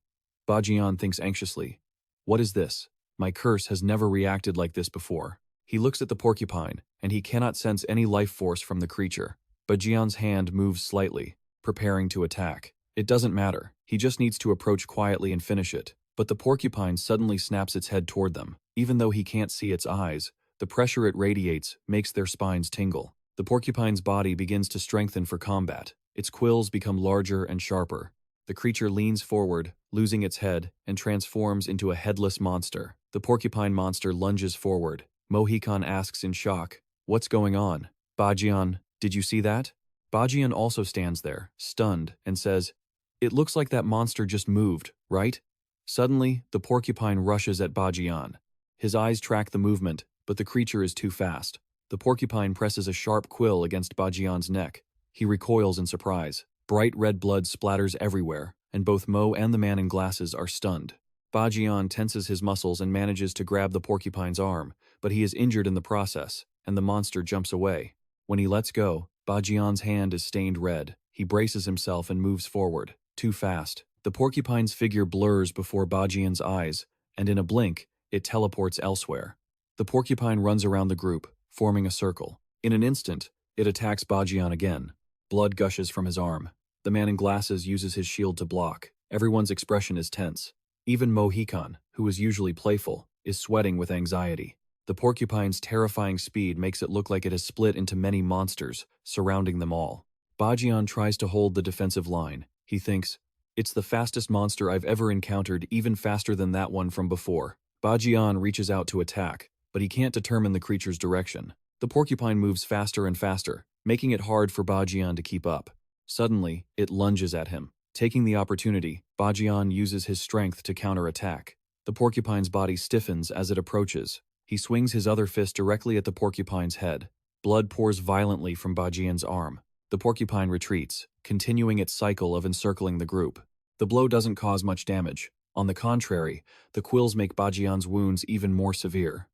Bajian thinks anxiously. What is this? My curse has never reacted like this before. He looks at the porcupine, and he cannot sense any life force from the creature. Bajian's hand moves slightly, preparing to attack. It doesn't matter. He just needs to approach quietly and finish it. But the porcupine suddenly snaps its head toward them. Even though he can't see its eyes, the pressure it radiates makes their spines tingle. The porcupine's body begins to strengthen for combat. Its quills become larger and sharper. The creature leans forward, losing its head, and transforms into a headless monster. The porcupine monster lunges forward. Mohikan asks in shock, what's going on? Bajian, did you see that? Bajian also stands there, stunned, and says, it looks like that monster just moved, right? Suddenly, the porcupine rushes at Bajian. His eyes track the movement, but the creature is too fast. The porcupine presses a sharp quill against Bajian's neck. He recoils in surprise. Bright red blood splatters everywhere, and both Mo and the man in glasses are stunned. Bajian tenses his muscles and manages to grab the porcupine's arm, but he is injured in the process, and the monster jumps away. When he lets go, Bajian's hand is stained red. He braces himself and moves forward. Too fast. The porcupine's figure blurs before Bajian's eyes, and in a blink, it teleports elsewhere. The porcupine runs around the group, forming a circle. In an instant, it attacks Bajian again. Blood gushes from his arm. The man in glasses uses his shield to block. Everyone's expression is tense. Even Mohikan, who is usually playful, is sweating with anxiety. The porcupine's terrifying speed makes it look like it has split into many monsters, surrounding them all. Bajian tries to hold the defensive line. He thinks, it's the fastest monster I've ever encountered, even faster than that one from before. Bajian reaches out to attack, but he can't determine the creature's direction. The porcupine moves faster and faster, making it hard for Bajian to keep up. Suddenly, it lunges at him. Taking the opportunity, Bajian uses his strength to counterattack. The porcupine's body stiffens as it approaches. He swings his other fist directly at the porcupine's head. Blood pours violently from Bajian's arm. The porcupine retreats, continuing its cycle of encircling the group. The blow doesn't cause much damage. On the contrary, the quills make Bajian's wounds even more severe.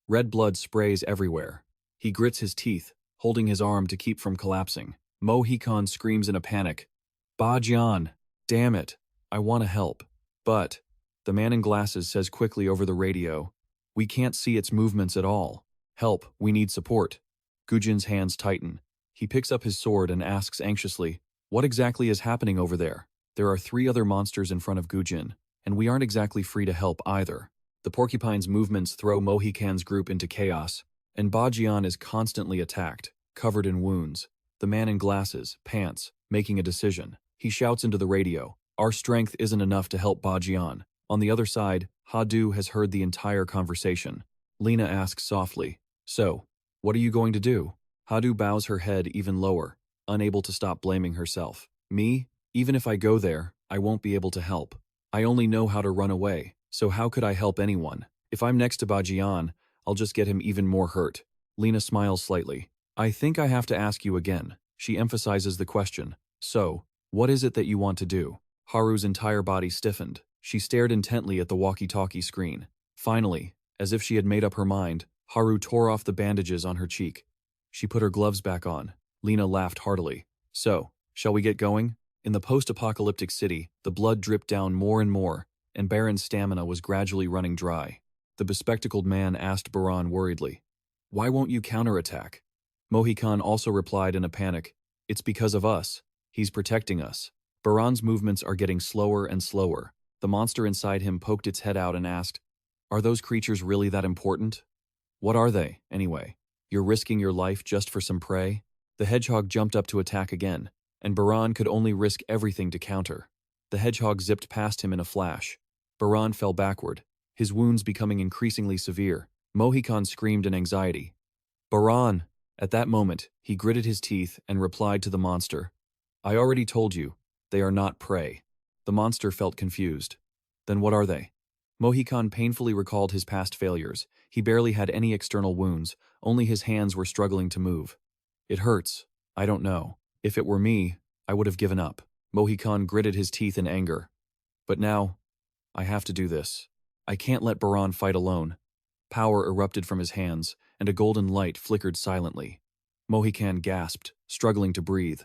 Red blood sprays everywhere. He grits his teeth, holding his arm to keep from collapsing. Mohikan screams in a panic. Bajian, damn it, I want to help. But, the man in glasses says quickly over the radio, we can't see its movements at all. Help, we need support. Gujin's hands tighten. He picks up his sword and asks anxiously, what exactly is happening over there? There are 3 other monsters in front of Gujin, and we aren't exactly free to help either. The porcupine's movements throw Mohikan's group into chaos, and Bajian is constantly attacked, covered in wounds. The man in glasses pants, making a decision. He shouts into the radio, our strength isn't enough to help Bajian. On the other side, Hadu has heard the entire conversation. Lena asks softly, "So, what are you going to do?" Hadu bows her head even lower, unable to stop blaming herself. "Me? Even if I go there, I won't be able to help. I only know how to run away, so how could I help anyone? If I'm next to Bajian, I'll just get him even more hurt." Lena smiles slightly. "I think I have to ask you again." She emphasizes the question. "So, what is it that you want to do?" Haru's entire body stiffened. She stared intently at the walkie-talkie screen. Finally, as if she had made up her mind, Haru tore off the bandages on her cheek. She put her gloves back on. Lena laughed heartily. "So, shall we get going?" In the post-apocalyptic city, the blood dripped down more and more, and Baran's stamina was gradually running dry. The bespectacled man asked Baran worriedly, "Why won't you counterattack?" Mohikan also replied in a panic, "It's because of us. He's protecting us." Baran's movements are getting slower and slower. The monster inside him poked its head out and asked, "Are those creatures really that important?" "What are they, anyway? You're risking your life just for some prey?" The hedgehog jumped up to attack again, and Baran could only risk everything to counter. The hedgehog zipped past him in a flash. Baran fell backward, his wounds becoming increasingly severe. Mohikan screamed in anxiety. "Baran!" At that moment, he gritted his teeth and replied to the monster, "I already told you, they are not prey." The monster felt confused. "Then what are they?" Mohikan painfully recalled his past failures. He barely had any external wounds, only his hands were struggling to move. "It hurts. I don't know. If it were me, I would have given up." Mohikan gritted his teeth in anger. "But now, I have to do this. I can't let Baran fight alone." Power erupted from his hands, and a golden light flickered silently. Mohikan gasped, struggling to breathe.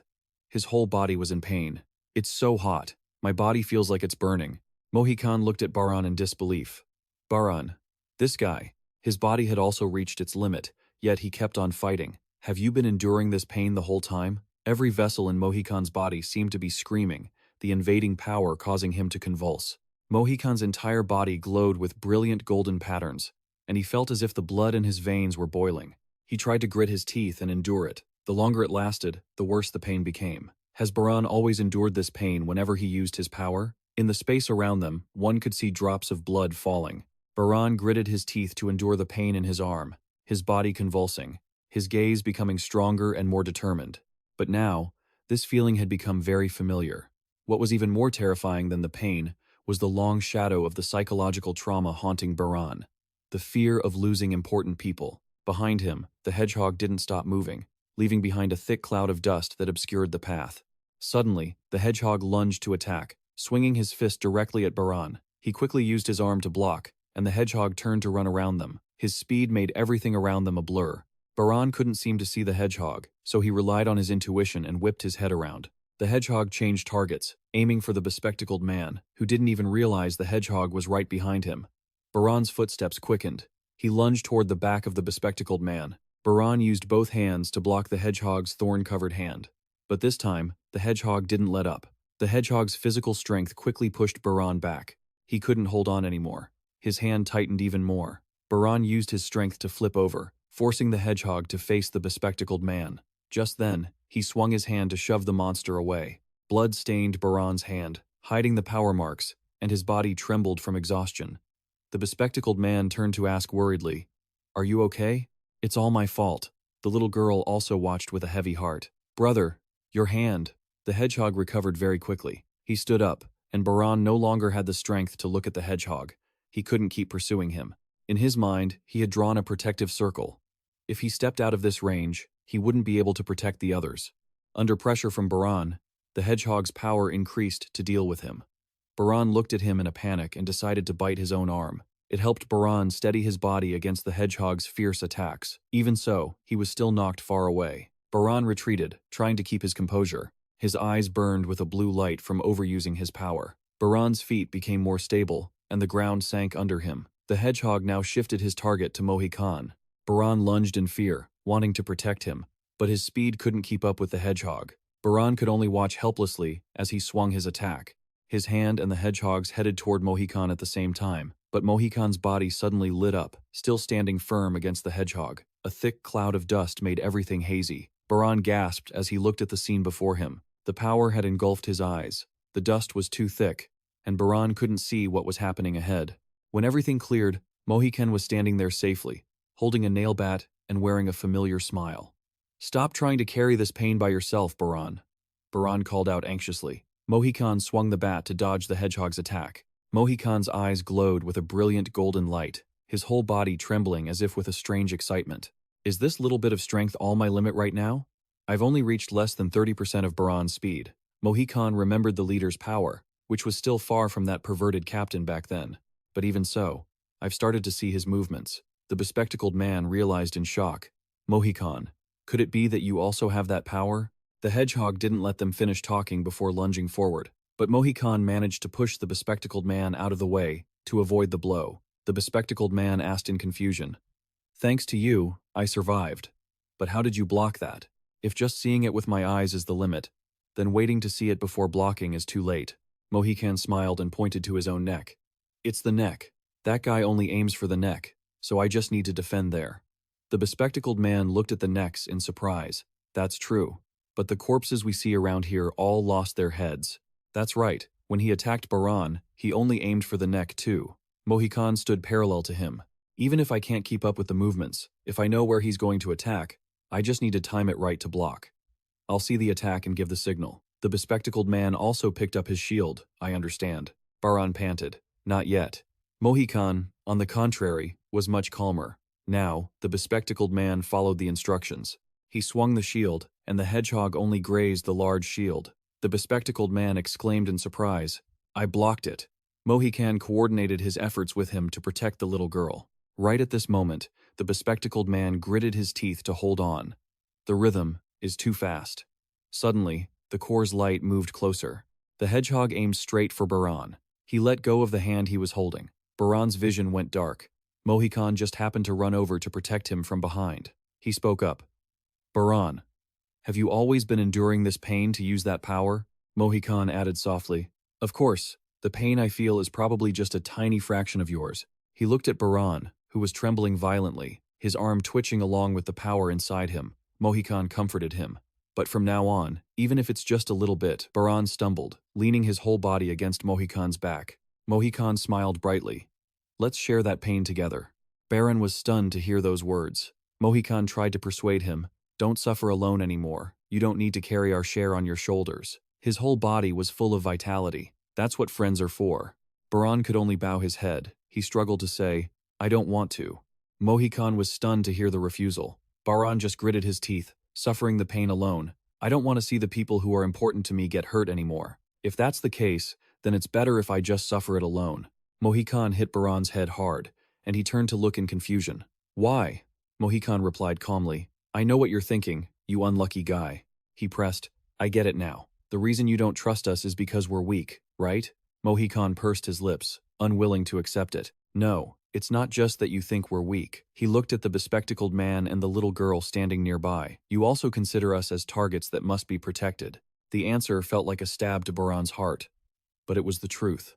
His whole body was in pain. "It's so hot. My body feels like it's burning." Mohikan looked at Baran in disbelief. "Baran, this guy, his body had also reached its limit, yet he kept on fighting. Have you been enduring this pain the whole time?" Every vessel in Mohikan's body seemed to be screaming, the invading power causing him to convulse. Mohikan's entire body glowed with brilliant golden patterns, and he felt as if the blood in his veins were boiling. He tried to grit his teeth and endure it. The longer it lasted, the worse the pain became. Has Baran always endured this pain whenever he used his power? In the space around them, one could see drops of blood falling. Baran gritted his teeth to endure the pain in his arm, his body convulsing, his gaze becoming stronger and more determined. But now, this feeling had become very familiar. What was even more terrifying than the pain was the long shadow of the psychological trauma haunting Baran. The fear of losing important people. Behind him, the hedgehog didn't stop moving, leaving behind a thick cloud of dust that obscured the path. Suddenly, the hedgehog lunged to attack, swinging his fist directly at Baran. He quickly used his arm to block, and the hedgehog turned to run around them. His speed made everything around them a blur. Baran couldn't seem to see the hedgehog, so he relied on his intuition and whipped his head around. The hedgehog changed targets, aiming for the bespectacled man, who didn't even realize the hedgehog was right behind him. Baran's footsteps quickened. He lunged toward the back of the bespectacled man. Baran used both hands to block the hedgehog's thorn-covered hand. But this time, the hedgehog didn't let up. The hedgehog's physical strength quickly pushed Baran back. He couldn't hold on anymore. His hand tightened even more. Baran used his strength to flip over, forcing the hedgehog to face the bespectacled man. Just then, he swung his hand to shove the monster away. Blood stained Baran's hand, hiding the power marks, and his body trembled from exhaustion. The bespectacled man turned to ask worriedly, "Are you okay?" "It's all my fault." The little girl also watched with a heavy heart. "Brother, your hand." The hedgehog recovered very quickly. He stood up, and Baran no longer had the strength to look at the hedgehog. He couldn't keep pursuing him. In his mind, he had drawn a protective circle. If he stepped out of this range, he wouldn't be able to protect the others. Under pressure from Baran, the hedgehog's power increased to deal with him. Baran looked at him in a panic and decided to bite his own arm. It helped Baran steady his body against the hedgehog's fierce attacks. Even so, he was still knocked far away. Baran retreated, trying to keep his composure. His eyes burned with a blue light from overusing his power. Baran's feet became more stable, and the ground sank under him. The hedgehog now shifted his target to Mohikan. Baran lunged in fear, wanting to protect him, but his speed couldn't keep up with the hedgehog. Baran could only watch helplessly as he swung his attack. His hand and the hedgehog's headed toward Mohikan at the same time, but Mohikan's body suddenly lit up, still standing firm against the hedgehog. A thick cloud of dust made everything hazy. Baran gasped as he looked at the scene before him. The power had engulfed his eyes. The dust was too thick, and Baran couldn't see what was happening ahead. When everything cleared, Mohican was standing there safely, holding a nail bat and wearing a familiar smile. "Stop trying to carry this pain by yourself, Baran," Baran called out anxiously. Mohican swung the bat to dodge the hedgehog's attack. Mohican's eyes glowed with a brilliant golden light, his whole body trembling as if with a strange excitement. "Is this little bit of strength all my limit right now? I've only reached less than 30% of Baran's speed." Mohican remembered the leader's power, which was still far from that perverted captain back then. But even so, I've started to see his movements. The bespectacled man realized in shock. "Mohican, could it be that you also have that power?" The hedgehog didn't let them finish talking before lunging forward, but Mohican managed to push the bespectacled man out of the way to avoid the blow. The bespectacled man asked in confusion, "Thanks to you, I survived. But how did you block that? If just seeing it with my eyes is the limit, then waiting to see it before blocking is too late." Mohican smiled and pointed to his own neck. "It's the neck. That guy only aims for the neck, so I just need to defend there." The bespectacled man looked at the necks in surprise. "That's true. But the corpses we see around here all lost their heads." "That's right. When he attacked Baran, he only aimed for the neck too." Mohican stood parallel to him. "Even if I can't keep up with the movements, if I know where he's going to attack, I just need to time it right to block. I'll see the attack and give the signal." The bespectacled man also picked up his shield. "I understand." Baran panted. "Not yet." Mohican, on the contrary, was much calmer. Now, the bespectacled man followed the instructions. He swung the shield, and the hedgehog only grazed the large shield. The bespectacled man exclaimed in surprise, "I blocked it." Mohican coordinated his efforts with him to protect the little girl. Right at this moment, the bespectacled man gritted his teeth to hold on. The rhythm is too fast. Suddenly, the core's light moved closer. The hedgehog aimed straight for Baran. He let go of the hand he was holding. Baran's vision went dark. Mohican just happened to run over to protect him from behind. He spoke up. "Baran, have you always been enduring this pain to use that power?" Mohican added softly, "Of course, the pain I feel is probably just a tiny fraction of yours." He looked at Baran, who was trembling violently, his arm twitching along with the power inside him. Mohican comforted him. "But from now on, even if it's just a little bit," Baran stumbled, leaning his whole body against Mohican's back. Mohican smiled brightly. "Let's share that pain together." Baran was stunned to hear those words. Mohican tried to persuade him, "Don't suffer alone anymore. You don't need to carry our share on your shoulders." His whole body was full of vitality. "That's what friends are for." Baran could only bow his head. He struggled to say, "I don't want to." Mohican was stunned to hear the refusal. Baran just gritted his teeth, suffering the pain alone. "I don't want to see the people who are important to me get hurt anymore. If that's the case, then it's better if I just suffer it alone." Mohican hit Baran's head hard, and he turned to look in confusion. "Why?" Mohican replied calmly. "I know what you're thinking, you unlucky guy." He pressed, "I get it now. The reason you don't trust us is because we're weak, right?" Mohican pursed his lips, unwilling to accept it. "No, it's not just that you think we're weak." He looked at the bespectacled man and the little girl standing nearby. "You also consider us as targets that must be protected." The answer felt like a stab to Baran's heart, but it was the truth.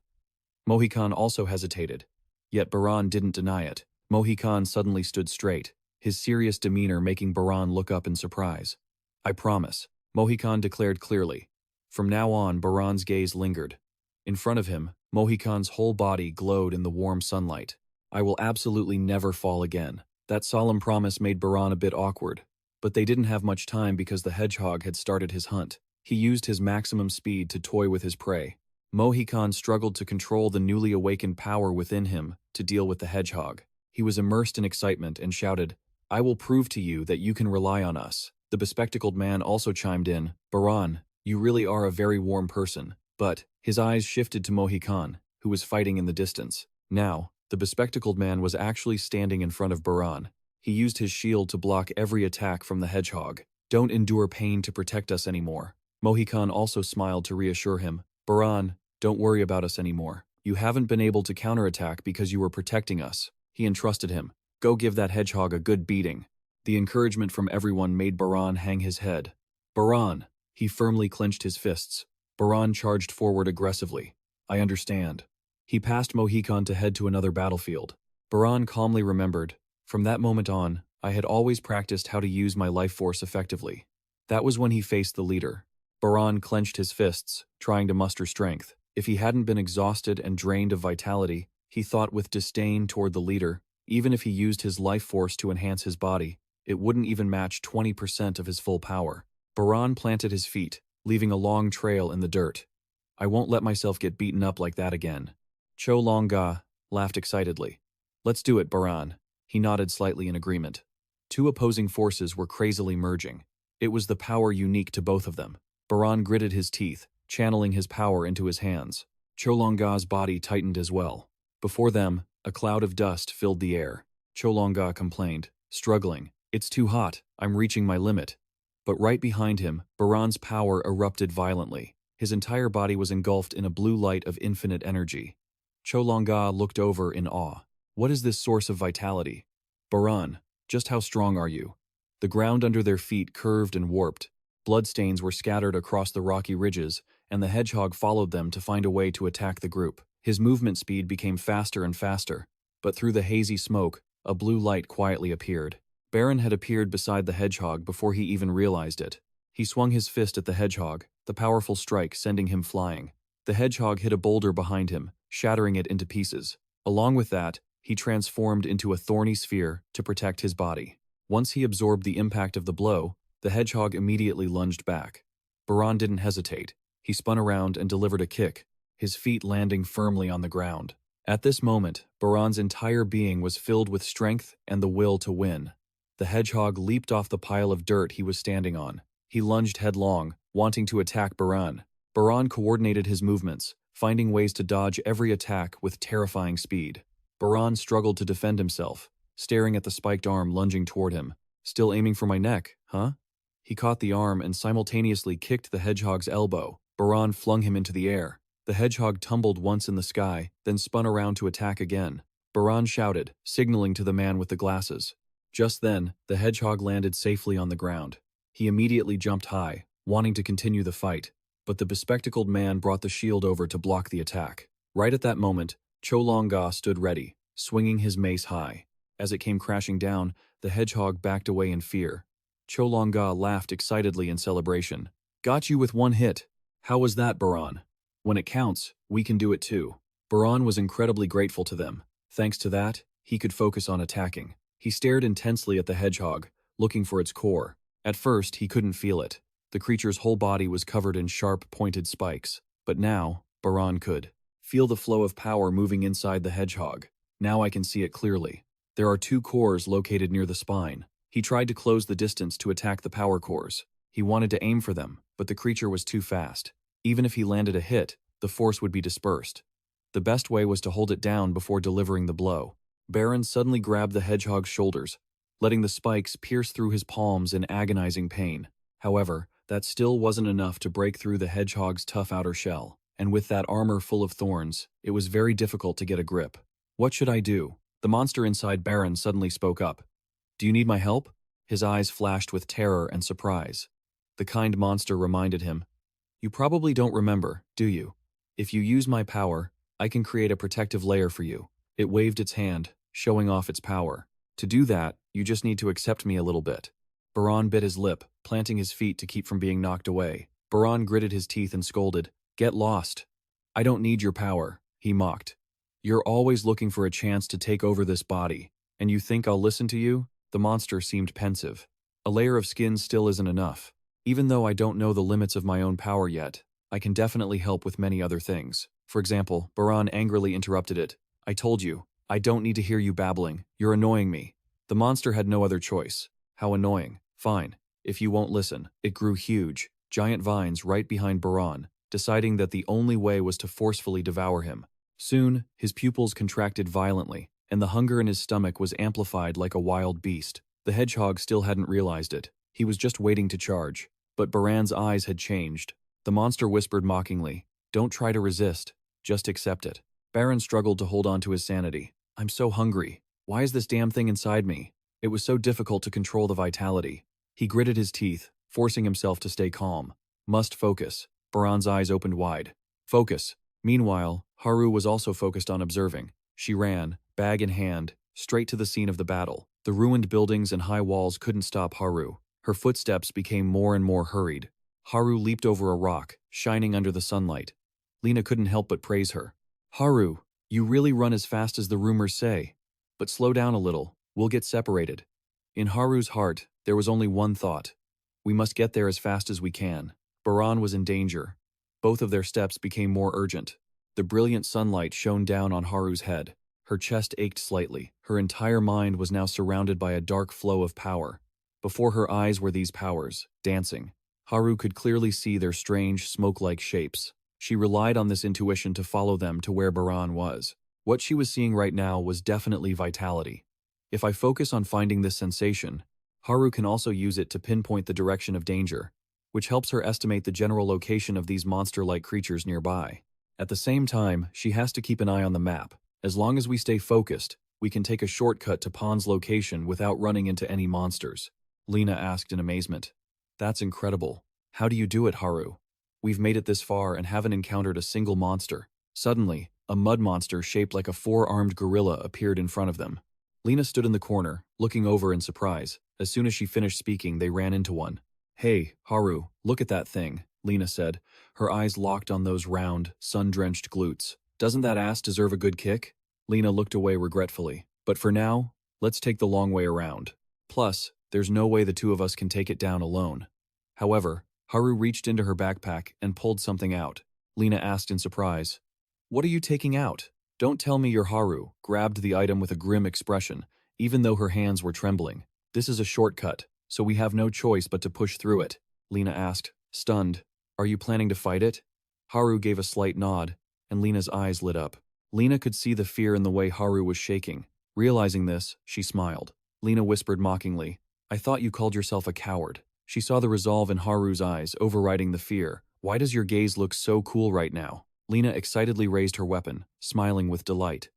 Mohican also hesitated, yet Baran didn't deny it. Mohican suddenly stood straight, his serious demeanor making Baran look up in surprise. "I promise," Mohican declared clearly. From now on, Baran's gaze lingered. In front of him, Mohican's whole body glowed in the warm sunlight. "I will absolutely never fall again." That solemn promise made Baran a bit awkward, but they didn't have much time because the hedgehog had started his hunt. He used his maximum speed to toy with his prey. Mohican struggled to control the newly awakened power within him to deal with the hedgehog. He was immersed in excitement and shouted, "I will prove to you that you can rely on us." The bespectacled man also chimed in, "Baran, you really are a very warm person." But his eyes shifted to Mohican, who was fighting in the distance. Now, the bespectacled man was actually standing in front of Baran. He used his shield to block every attack from the hedgehog. "Don't endure pain to protect us anymore." Mohican also smiled to reassure him. "Baran, don't worry about us anymore. You haven't been able to counterattack because you were protecting us." He entrusted him. "Go give that hedgehog a good beating." The encouragement from everyone made Baran hang his head. "Baran!" He firmly clenched his fists. Baran charged forward aggressively. "I understand." He passed Mohican to head to another battlefield. Baran calmly remembered, "From that moment on, I had always practiced how to use my life force effectively." That was when he faced the leader. Baran clenched his fists, trying to muster strength. If he hadn't been exhausted and drained of vitality, He thought with disdain toward the leader. Even if he used his life force to enhance his body, it wouldn't even match 20% of his full power. Baran planted his feet, leaving a long trail in the dirt. I won't let myself get beaten up like that again. Cho Longa laughed excitedly. Let's do it, Baran. He nodded slightly in agreement. Two opposing forces were crazily merging. It was the power unique to both of them. Baran gritted his teeth, channeling his power into his hands. Cho Longa's body tightened as well. Before them, a cloud of dust filled the air. Cho Longa complained, struggling. It's too hot, I'm reaching my limit. But right behind him, Baran's power erupted violently. His entire body was engulfed in a blue light of infinite energy. Cho Longa looked over in awe. What is this source of vitality? Baran, just how strong are you? The ground under their feet curved and warped. Bloodstains were scattered across the rocky ridges, and the hedgehog followed them to find a way to attack the group. His movement speed became faster and faster, but through the hazy smoke, a blue light quietly appeared. Baran had appeared beside the hedgehog before he even realized it. He swung his fist at the hedgehog, the powerful strike sending him flying. The hedgehog hit a boulder behind him, shattering it into pieces. Along with that, he transformed into a thorny sphere to protect his body. Once he absorbed the impact of the blow, the hedgehog immediately lunged back. Baran didn't hesitate. He spun around and delivered a kick, his feet landing firmly on the ground. At this moment, Baran's entire being was filled with strength and the will to win. The hedgehog leaped off the pile of dirt he was standing on. He lunged headlong, wanting to attack Baran. Baran coordinated his movements, finding ways to dodge every attack with terrifying speed. Baran struggled to defend himself, staring at the spiked arm lunging toward him. Still aiming for my neck, huh? He caught the arm and simultaneously kicked the hedgehog's elbow. Baran flung him into the air. The hedgehog tumbled once in the sky, then spun around to attack again. Baran shouted, signaling to the man with the glasses. Just then, the hedgehog landed safely on the ground. He immediately jumped high, wanting to continue the fight, but the bespectacled man brought the shield over to block the attack. Right at that moment, Cho Longa stood ready, swinging his mace high. As it came crashing down, the hedgehog backed away in fear. Cho Longa laughed excitedly in celebration. Got you with one hit. How was that, Baran? When it counts, we can do it too. Baran was incredibly grateful to them. Thanks to that, he could focus on attacking. He stared intensely at the hedgehog, looking for its core. At first, he couldn't feel it. The creature's whole body was covered in sharp, pointed spikes. But now, Baran could. Feel the flow of power moving inside the hedgehog. Now I can see it clearly. There are two cores located near the spine. He tried to close the distance to attack the power cores. He wanted to aim for them, but the creature was too fast. Even if he landed a hit, the force would be dispersed. The best way was to hold it down before delivering the blow. Baran suddenly grabbed the hedgehog's shoulders, letting the spikes pierce through his palms in agonizing pain. However, that still wasn't enough to break through the hedgehog's tough outer shell, and with that armor full of thorns, it was very difficult to get a grip. What should I do? The monster inside Baran suddenly spoke up. Do you need my help? His eyes flashed with terror and surprise. The kind monster reminded him, You probably don't remember, do you? If you use my power, I can create a protective layer for you. It waved its hand, showing off its power. To do that, you just need to accept me a little bit. Baran bit his lip, planting his feet to keep from being knocked away. Baran gritted his teeth and scolded, Get lost. I don't need your power, he mocked. You're always looking for a chance to take over this body, and you think I'll listen to you? The monster seemed pensive. A layer of skin still isn't enough. Even though I don't know the limits of my own power yet, I can definitely help with many other things. For example, Baran angrily interrupted it. I told you, I don't need to hear you babbling. You're annoying me. The monster had no other choice. How annoying. Fine. If you won't listen. It grew huge, giant vines right behind Baran, deciding that the only way was to forcefully devour him. Soon, his pupils contracted violently, and the hunger in his stomach was amplified like a wild beast. The hedgehog still hadn't realized it. He was just waiting to charge. But Baran's eyes had changed. The monster whispered mockingly, Don't try to resist. Just accept it. Baran struggled to hold on to his sanity. I'm so hungry. Why is this damn thing inside me? It was so difficult to control the vitality. He gritted his teeth, forcing himself to stay calm. Must focus. Baran's eyes opened wide. Focus. Meanwhile, Haru was also focused on observing. She ran, bag in hand, straight to the scene of the battle. The ruined buildings and high walls couldn't stop Haru. Her footsteps became more and more hurried. Haru leaped over a rock, shining under the sunlight. Lena couldn't help but praise her. Haru, You really run as fast as the rumors say. But slow down a little, we'll get separated. In Haru's heart, there was only one thought. We must get there as fast as we can. Baran was in danger. Both of their steps became more urgent. The brilliant sunlight shone down on Haru's head. Her chest ached slightly. Her entire mind was now surrounded by a dark flow of power. Before her eyes were these powers, dancing. Haru could clearly see their strange, smoke-like shapes. She relied on this intuition to follow them to where Baran was. What she was seeing right now was definitely vitality. If I focus on finding this sensation, Haru can also use it to pinpoint the direction of danger, which helps her estimate the general location of these monster-like creatures nearby. At the same time, she has to keep an eye on the map. As long as we stay focused, we can take a shortcut to Pon's location without running into any monsters. Lena asked in amazement. That's incredible. How do you do it, Haru? We've made it this far and haven't encountered a single monster. Suddenly, a mud monster shaped like a four-armed gorilla appeared in front of them. Lena stood in the corner, looking over in surprise. As soon as she finished speaking, they ran into one. Hey, Haru, look at that thing, Lena said, her eyes locked on those round, sun-drenched glutes. Doesn't that ass deserve a good kick? Lena looked away regretfully. But for now, let's take the long way around. Plus, there's no way the two of us can take it down alone. However, Haru reached into her backpack and pulled something out. Lena asked in surprise. What are you taking out? Don't tell me you're Haru, grabbed the item with a grim expression, even though her hands were trembling. This is a shortcut, so we have no choice but to push through it, Lena asked, stunned. Are you planning to fight it? Haru gave a slight nod, and Lena's eyes lit up. Lena could see the fear in the way Haru was shaking. Realizing this, she smiled. Lena whispered mockingly, I thought you called yourself a coward. She saw the resolve in Haru's eyes, overriding the fear. Why does your gaze look so cool right now? Lena excitedly raised her weapon, smiling with delight.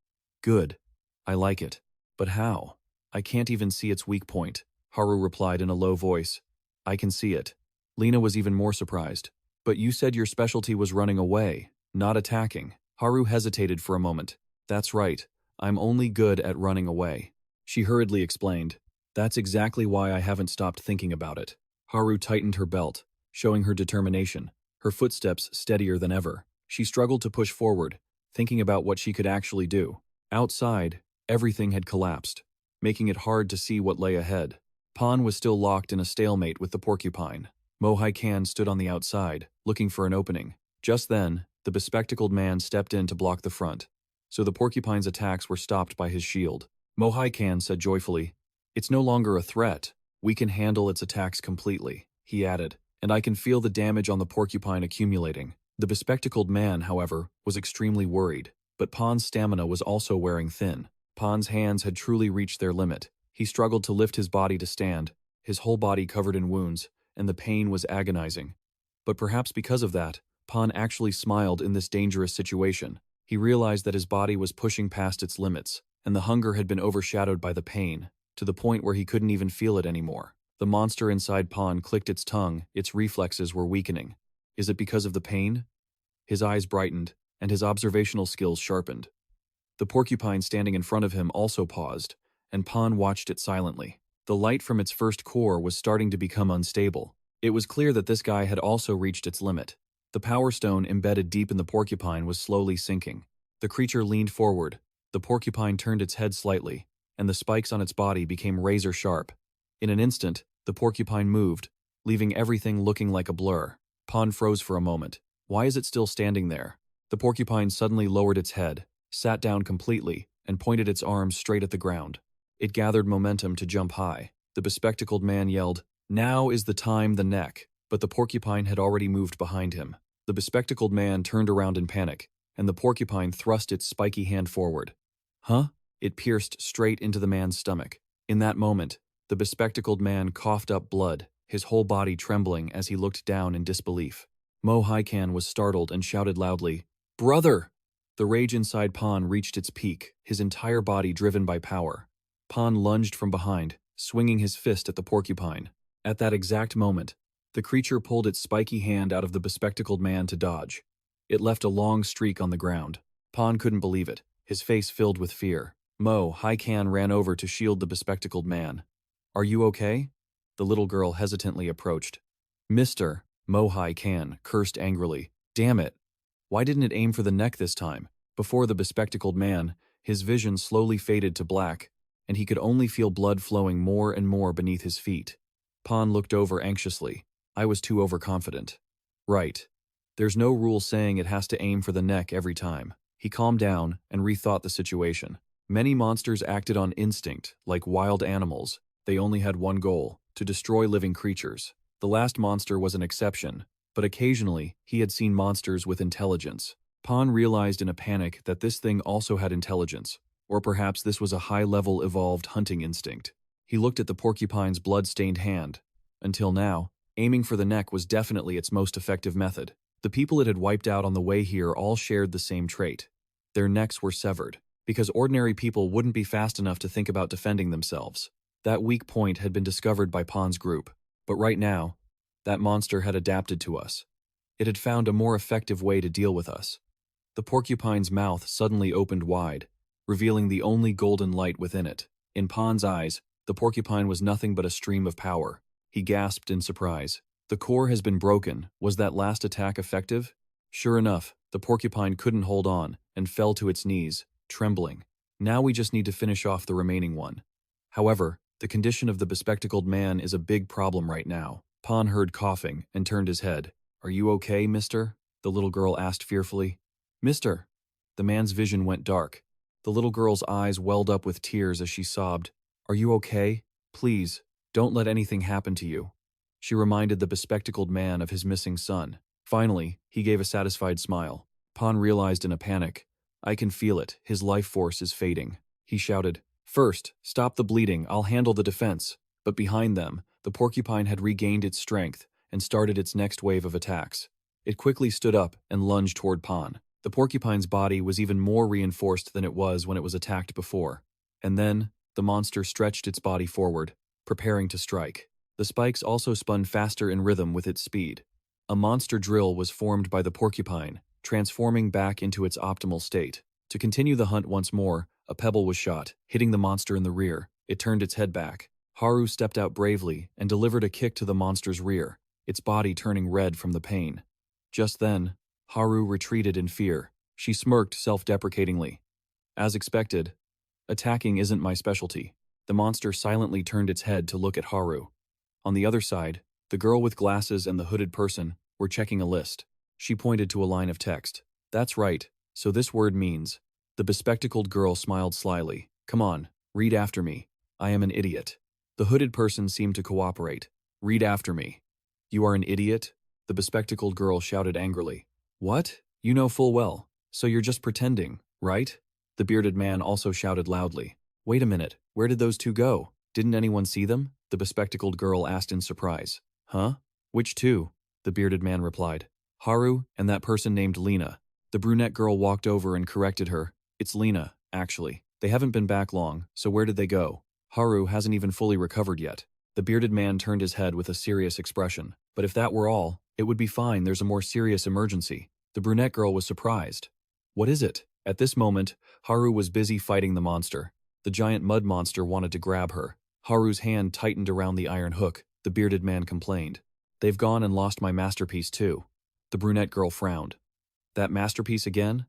Good. I like it. But how? I can't even see its weak point, Haru replied in a low voice. I can see it. Lena was even more surprised. But you said your specialty was running away, not attacking. Haru hesitated for a moment. That's right. I'm only good at running away. She hurriedly explained. That's exactly why I haven't stopped thinking about it. Haru tightened her belt, showing her determination, her footsteps steadier than ever. She struggled to push forward, thinking about what she could actually do. Outside, everything had collapsed, making it hard to see what lay ahead. Pon was still locked in a stalemate with the porcupine. Mohai Khan stood on the outside, looking for an opening. Just then, the bespectacled man stepped in to block the front, so the porcupine's attacks were stopped by his shield. Mohai Khan said joyfully, It's no longer a threat. We can handle its attacks completely, he added, and I can feel the damage on the porcupine accumulating. The bespectacled man, however, was extremely worried, but Pon's stamina was also wearing thin. Pon's hands had truly reached their limit. He struggled to lift his body to stand, his whole body covered in wounds, and the pain was agonizing. But perhaps because of that, Pon actually smiled in this dangerous situation. He realized that his body was pushing past its limits, and the hunger had been overshadowed by the pain, to the point where he couldn't even feel it anymore. The monster inside Pon clicked its tongue, its reflexes were weakening. Is it because of the pain? His eyes brightened, and his observational skills sharpened. The porcupine standing in front of him also paused, and Pon watched it silently. The light from its first core was starting to become unstable. It was clear that this guy had also reached its limit. The power stone embedded deep in the porcupine was slowly sinking. The creature leaned forward. The porcupine turned its head slightly, and the spikes on its body became razor sharp. In an instant, the porcupine moved, leaving everything looking like a blur. Pon froze for a moment. Why is it still standing there? The porcupine suddenly lowered its head, sat down completely, and pointed its arms straight at the ground. It gathered momentum to jump high. The bespectacled man yelled, Now is the time, the neck. But the porcupine had already moved behind him. The bespectacled man turned around in panic, and the porcupine thrust its spiky hand forward. Huh? It pierced straight into the man's stomach. In that moment, the bespectacled man coughed up blood, his whole body trembling as he looked down in disbelief. Mohai Khan was startled and shouted loudly, Brother! The rage inside Pon reached its peak, his entire body driven by power. Pon lunged from behind, swinging his fist at the porcupine. At that exact moment, the creature pulled its spiky hand out of the bespectacled man to dodge. It left a long streak on the ground. Pon couldn't believe it, his face filled with fear. Mohai Khan ran over to shield the bespectacled man. Are you okay? The little girl hesitantly approached. Mr. Mohai Khan cursed angrily. Damn it. Why didn't it aim for the neck this time? Before the bespectacled man, his vision slowly faded to black, and he could only feel blood flowing more and more beneath his feet. Pan looked over anxiously. I was too overconfident. Right. There's no rule saying it has to aim for the neck every time. He calmed down and rethought the situation. Many monsters acted on instinct, like wild animals. They only had one goal, to destroy living creatures. The last monster was an exception, but occasionally he had seen monsters with intelligence. Pan realized in a panic that this thing also had intelligence, or perhaps this was a high-level evolved hunting instinct. He looked at the porcupine's blood-stained hand. Until now, aiming for the neck was definitely its most effective method. The people it had wiped out on the way here all shared the same trait. Their necks were severed, because ordinary people wouldn't be fast enough to think about defending themselves. That weak point had been discovered by Pan's group, but right now, that monster had adapted to us. It had found a more effective way to deal with us. The porcupine's mouth suddenly opened wide, revealing the only golden light within it. In Pan's eyes, the porcupine was nothing but a stream of power. He gasped in surprise. The core has been broken. Was that last attack effective? Sure enough, the porcupine couldn't hold on and fell to its knees, trembling. Now we just need to finish off the remaining one. However, the condition of the bespectacled man is a big problem right now. Pan heard coughing and turned his head. Are you okay, mister? The little girl asked fearfully. Mister! The man's vision went dark. The little girl's eyes welled up with tears as she sobbed. Are you okay? Please, don't let anything happen to you. She reminded the bespectacled man of his missing son. Finally, he gave a satisfied smile. Pan realized in a panic. I can feel it. His life force is fading. He shouted, First, stop the bleeding. I'll handle the defense. But behind them, the porcupine had regained its strength and started its next wave of attacks. It quickly stood up and lunged toward Pan. The porcupine's body was even more reinforced than it was when it was attacked before. And then, the monster stretched its body forward, preparing to strike. The spikes also spun faster in rhythm with its speed. A monster drill was formed by the porcupine, transforming back into its optimal state. To continue the hunt once more, a pebble was shot, hitting the monster in the rear. It turned its head back. Haru stepped out bravely and delivered a kick to the monster's rear, its body turning red from the pain. Just then, Haru retreated in fear. She smirked self-deprecatingly. As expected, attacking isn't my specialty. The monster silently turned its head to look at Haru. On the other side, the girl with glasses and the hooded person were checking a list. She pointed to a line of text. That's right, so this word means. The bespectacled girl smiled slyly. Come on, read after me. I am an idiot. The hooded person seemed to cooperate. Read after me. You are an idiot? The bespectacled girl shouted angrily. What? You know full well. So you're just pretending, right? The bearded man also shouted loudly. Wait a minute, where did those two go? Didn't anyone see them? The bespectacled girl asked in surprise. Huh? Which two? The bearded man replied. Haru and that person named Lena. The brunette girl walked over and corrected her. It's Lena, actually. They haven't been back long, so where did they go? Haru hasn't even fully recovered yet. The bearded man turned his head with a serious expression. But if that were all, it would be fine. There's a more serious emergency. The brunette girl was surprised. What is it? At this moment, Haru was busy fighting the monster. The giant mud monster wanted to grab her. Haru's hand tightened around the iron hook. The bearded man complained. They've gone and lost my masterpiece too. The brunette girl frowned. That masterpiece again?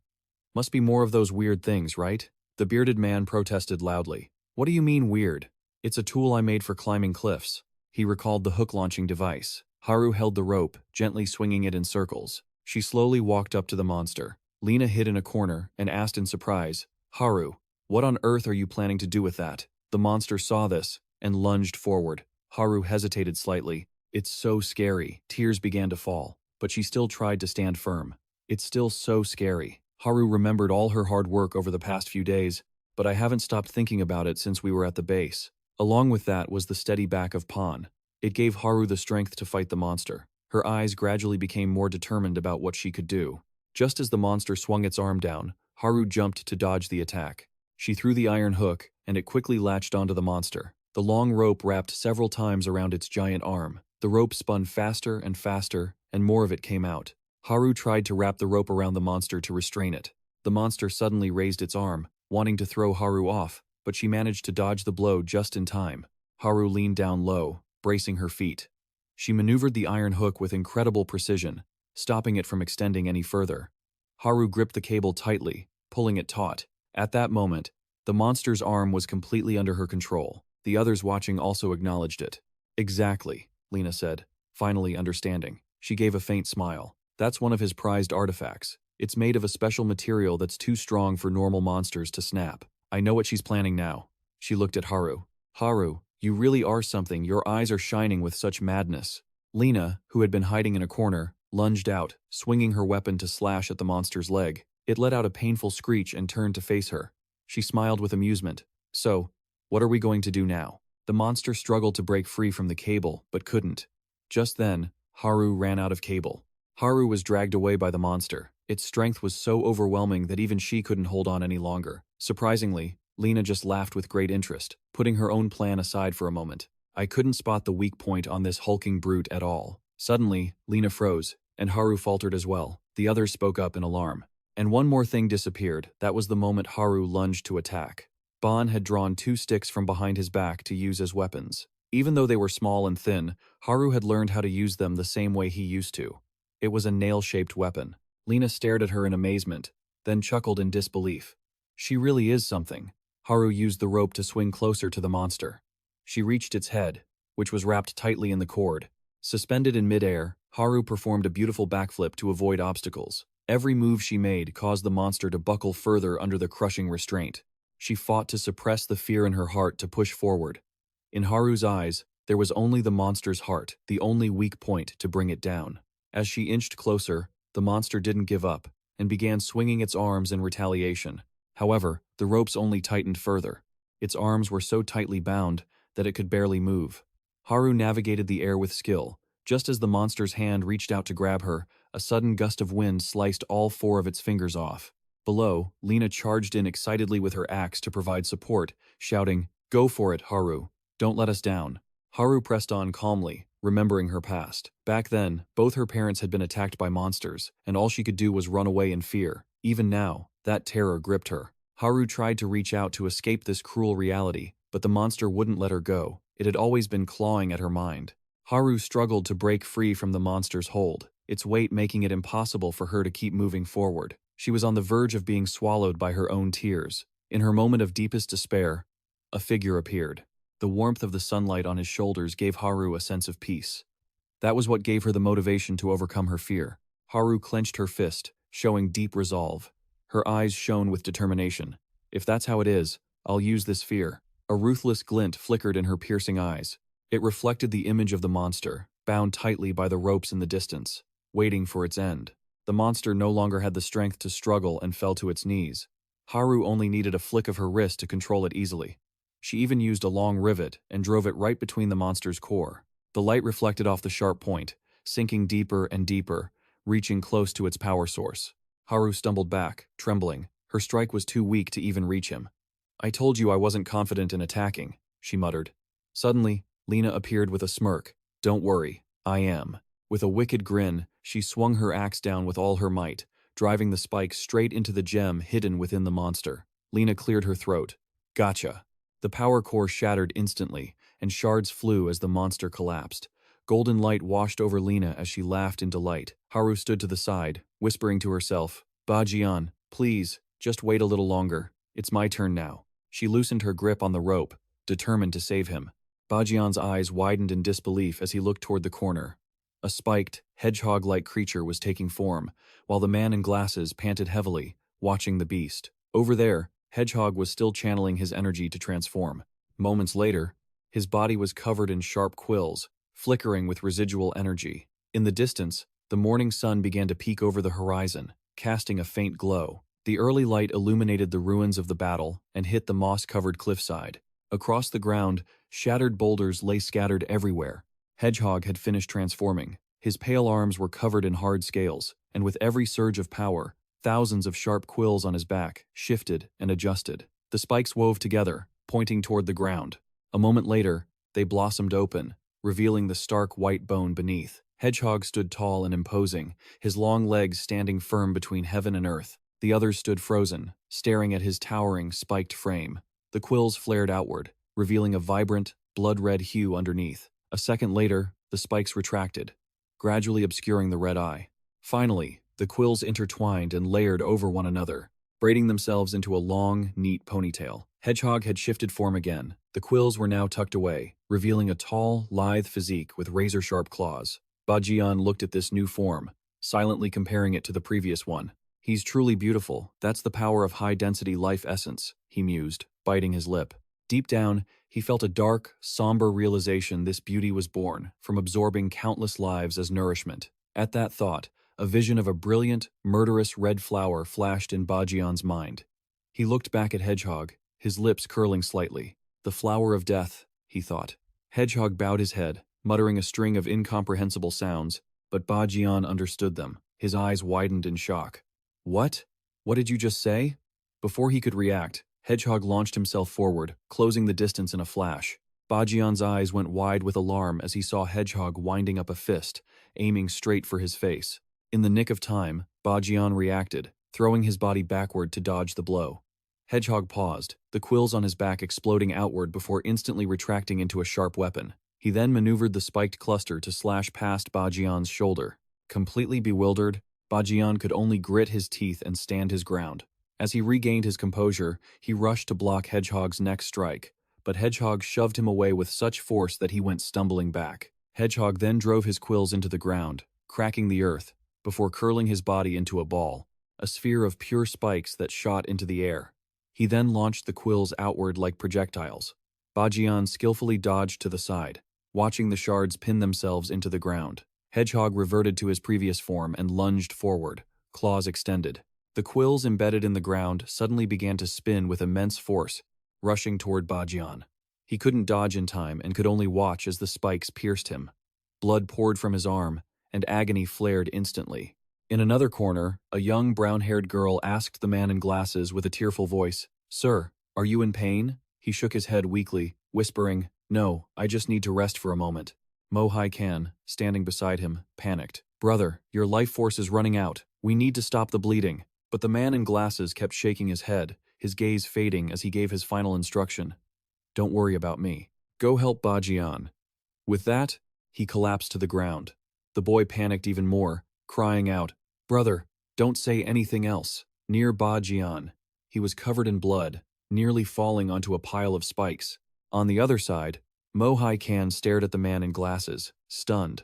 Must be more of those weird things, right? The bearded man protested loudly. What do you mean weird? It's a tool I made for climbing cliffs. He recalled the hook-launching device. Haru held the rope, gently swinging it in circles. She slowly walked up to the monster. Lena hid in a corner and asked in surprise, Haru, what on earth are you planning to do with that? The monster saw this and lunged forward. Haru hesitated slightly. It's so scary. Tears began to fall, but she still tried to stand firm. It's still so scary. Haru remembered all her hard work over the past few days, but I haven't stopped thinking about it since we were at the base. Along with that was the steady back of Pan. It gave Haru the strength to fight the monster. Her eyes gradually became more determined about what she could do. Just as the monster swung its arm down, Haru jumped to dodge the attack. She threw the iron hook, and it quickly latched onto the monster. The long rope wrapped several times around its giant arm. The rope spun faster, and more of it came out. Haru tried to wrap the rope around the monster to restrain it. The monster suddenly raised its arm, wanting to throw Haru off, but she managed to dodge the blow just in time. Haru leaned down low, bracing her feet. She maneuvered the iron hook with incredible precision, stopping it from extending any further. Haru gripped the cable tightly, pulling it taut. At that moment, the monster's arm was completely under her control. The others watching also acknowledged it. Exactly, Lena said, finally understanding. She gave a faint smile. That's one of his prized artifacts. It's made of a special material that's too strong for normal monsters to snap. I know what she's planning now. She looked at Haru. Haru, you really are something. Your eyes are shining with such madness. Lena, who had been hiding in a corner, lunged out, swinging her weapon to slash at the monster's leg. It let out a painful screech and turned to face her. She smiled with amusement. So, what are we going to do now? The monster struggled to break free from the cable, but couldn't. Just then, Haru ran out of cable. Haru was dragged away by the monster. Its strength was so overwhelming that even she couldn't hold on any longer. Surprisingly, Lena just laughed with great interest, putting her own plan aside for a moment. I couldn't spot the weak point on this hulking brute at all. Suddenly, Lena froze, and Haru faltered as well. The others spoke up in alarm. And one more thing disappeared. That was the moment Haru lunged to attack. Baran had drawn 2 sticks from behind his back to use as weapons. Even though they were small and thin, Haru had learned how to use them the same way he used to. It was a nail-shaped weapon. Lena stared at her in amazement, then chuckled in disbelief. She really is something. Haru used the rope to swing closer to the monster. She reached its head, which was wrapped tightly in the cord. Suspended in midair, Haru performed a beautiful backflip to avoid obstacles. Every move she made caused the monster to buckle further under the crushing restraint. She fought to suppress the fear in her heart to push forward. In Haru's eyes, there was only the monster's heart, the only weak point to bring it down. As she inched closer, the monster didn't give up and began swinging its arms in retaliation. However, the ropes only tightened further. Its arms were so tightly bound that it could barely move. Haru navigated the air with skill. Just as the monster's hand reached out to grab her, a sudden gust of wind sliced all 4 of its fingers off. Below, Lena charged in excitedly with her axe to provide support, shouting, "Go for it, Haru. Don't let us down." Haru pressed on calmly, remembering her past. Back then, both her parents had been attacked by monsters, and all she could do was run away in fear. Even now, that terror gripped her. Haru tried to reach out to escape this cruel reality, but the monster wouldn't let her go. It had always been clawing at her mind. Haru struggled to break free from the monster's hold, its weight making it impossible for her to keep moving forward. She was on the verge of being swallowed by her own tears. In her moment of deepest despair, a figure appeared. The warmth of the sunlight on his shoulders gave Haru a sense of peace. That was what gave her the motivation to overcome her fear. Haru clenched her fist, showing deep resolve. Her eyes shone with determination. If that's how it is, I'll use this fear. A ruthless glint flickered in her piercing eyes. It reflected the image of the monster, bound tightly by the ropes in the distance, waiting for its end. The monster no longer had the strength to struggle and fell to its knees. Haru only needed a flick of her wrist to control it easily. She even used a long rivet and drove it right between the monster's core. The light reflected off the sharp point, sinking deeper and deeper, reaching close to its power source. Haru stumbled back, trembling. Her strike was too weak to even reach him. "I told you I wasn't confident in attacking," she muttered. Suddenly, Lena appeared with a smirk. "Don't worry, I am." With a wicked grin, she swung her axe down with all her might, driving the spike straight into the gem hidden within the monster. Lena cleared her throat. "Gotcha." The power core shattered instantly, and shards flew as the monster collapsed. Golden light washed over Lena as she laughed in delight. Haru stood to the side, whispering to herself, "Bajian, please, just wait a little longer. It's my turn now." She loosened her grip on the rope, determined to save him. Bajian's eyes widened in disbelief as he looked toward the corner. A spiked, hedgehog-like creature was taking form, while the man in glasses panted heavily, watching the beast. Over there, Hedgehog was still channeling his energy to transform. Moments later, his body was covered in sharp quills, flickering with residual energy. In the distance, the morning sun began to peek over the horizon, casting a faint glow. The early light illuminated the ruins of the battle and hit the moss-covered cliffside. Across the ground, shattered boulders lay scattered everywhere. Hedgehog had finished transforming. His pale arms were covered in hard scales, and with every surge of power, thousands of sharp quills on his back shifted and adjusted. The spikes wove together, pointing toward the ground. A moment later, they blossomed open, revealing the stark white bone beneath. Hedgehog stood tall and imposing, his long legs standing firm between heaven and earth. The others stood frozen, staring at his towering, spiked frame. The quills flared outward, revealing a vibrant, blood-red hue underneath. A second later, the spikes retracted, gradually obscuring the red eye. Finally, the quills intertwined and layered over one another. braiding themselves into a long, neat ponytail. Hedgehog had shifted form again. The quills were now tucked away, revealing a tall, lithe physique with razor-sharp claws. Bajian looked at this new form, silently comparing it to the previous one. He's truly beautiful. That's the power of high-density life essence, he mused, biting his lip. Deep down, he felt a dark, somber realization this beauty was born from absorbing countless lives as nourishment. At that thought, a vision of a brilliant, murderous red flower flashed in Bajian's mind. He looked back at Hedgehog, his lips curling slightly. The flower of death, he thought. Hedgehog bowed his head, muttering a string of incomprehensible sounds, but Bajian understood them. His eyes widened in shock. What? What did you just say? Before he could react, Hedgehog launched himself forward, closing the distance in a flash. Bajian's eyes went wide with alarm as he saw Hedgehog winding up a fist, aiming straight for his face. In the nick of time, Bajian reacted, throwing his body backward to dodge the blow. Hedgehog paused, the quills on his back exploding outward before instantly retracting into a sharp weapon. He then maneuvered the spiked cluster to slash past Bajian's shoulder. Completely bewildered, Bajian could only grit his teeth and stand his ground. As he regained his composure, he rushed to block Hedgehog's next strike, but Hedgehog shoved him away with such force that he went stumbling back. Hedgehog then drove his quills into the ground, cracking the earth, before curling his body into a ball, a sphere of pure spikes that shot into the air. He then launched the quills outward like projectiles. Bajian skillfully dodged to the side, watching the shards pin themselves into the ground. Hedgehog reverted to his previous form and lunged forward, claws extended. The quills embedded in the ground suddenly began to spin with immense force, rushing toward Bajian. He couldn't dodge in time and could only watch as the spikes pierced him. Blood poured from his arm, and agony flared instantly. In another corner, a young brown-haired girl asked the man in glasses with a tearful voice, "Sir, are you in pain?" He shook his head weakly, whispering, "No, I just need to rest for a moment." Mo Hai Kan, standing beside him, panicked. "Brother, your life force is running out. We need to stop the bleeding." But the man in glasses kept shaking his head, his gaze fading as he gave his final instruction. "Don't worry about me. Go help Bajian." With that, he collapsed to the ground. The boy panicked even more, crying out, "Brother, don't say anything else." Near Bajian, he was covered in blood, nearly falling onto a pile of spikes. On the other side, Mo Hai Kan stared at the man in glasses, stunned.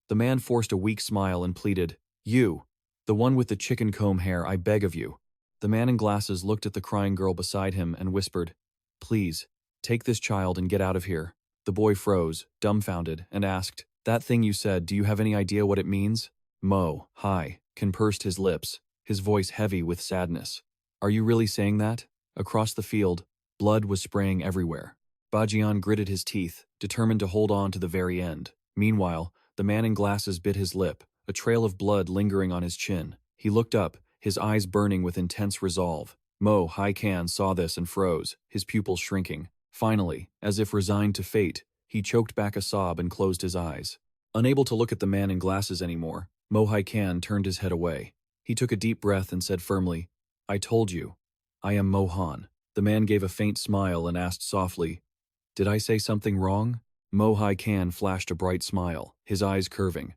The man forced a weak smile and pleaded, "You, the one with the chicken comb hair, I beg of you." The man in glasses looked at the crying girl beside him and whispered, "Please, take this child and get out of here." The boy froze, dumbfounded, and asked, "That thing you said, do you have any idea what it means?" Mo Hai Kan pursed his lips, his voice heavy with sadness. "Are you really saying that?" Across the field, blood was spraying everywhere. Bajian gritted his teeth, determined to hold on to the very end. Meanwhile, the man in glasses bit his lip, a trail of blood lingering on his chin. He looked up, his eyes burning with intense resolve. Mo Hai Kan saw this and froze, his pupils shrinking. Finally, as if resigned to fate, he choked back a sob and closed his eyes. Unable to look at the man in glasses anymore, Mo Hai Kan turned his head away. He took a deep breath and said firmly, "I told you. I am Mohan." The man gave a faint smile and asked softly, "Did I say something wrong?" Mo Hai Kan flashed a bright smile, his eyes curving.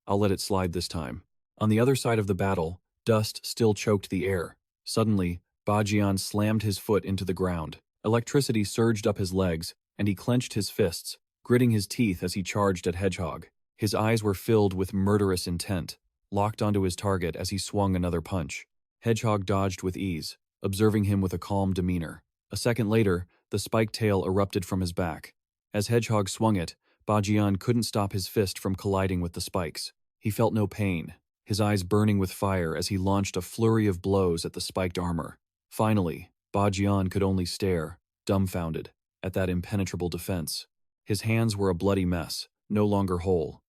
"I'll let it slide this time." On the other side of the battle, dust still choked the air. Suddenly, Bajian slammed his foot into the ground. Electricity surged up his legs, and he clenched his fists, gritting his teeth as he charged at Hedgehog. His eyes were filled with murderous intent, locked onto his target as he swung another punch. Hedgehog dodged with ease, observing him with a calm demeanor. A second later, the spiked tail erupted from his back. As Hedgehog swung it, Bajian couldn't stop his fist from colliding with the spikes. He felt no pain, his eyes burning with fire as he launched a flurry of blows at the spiked armor. Finally, Bajian could only stare, dumbfounded, at that impenetrable defense. His hands were a bloody mess, no longer whole.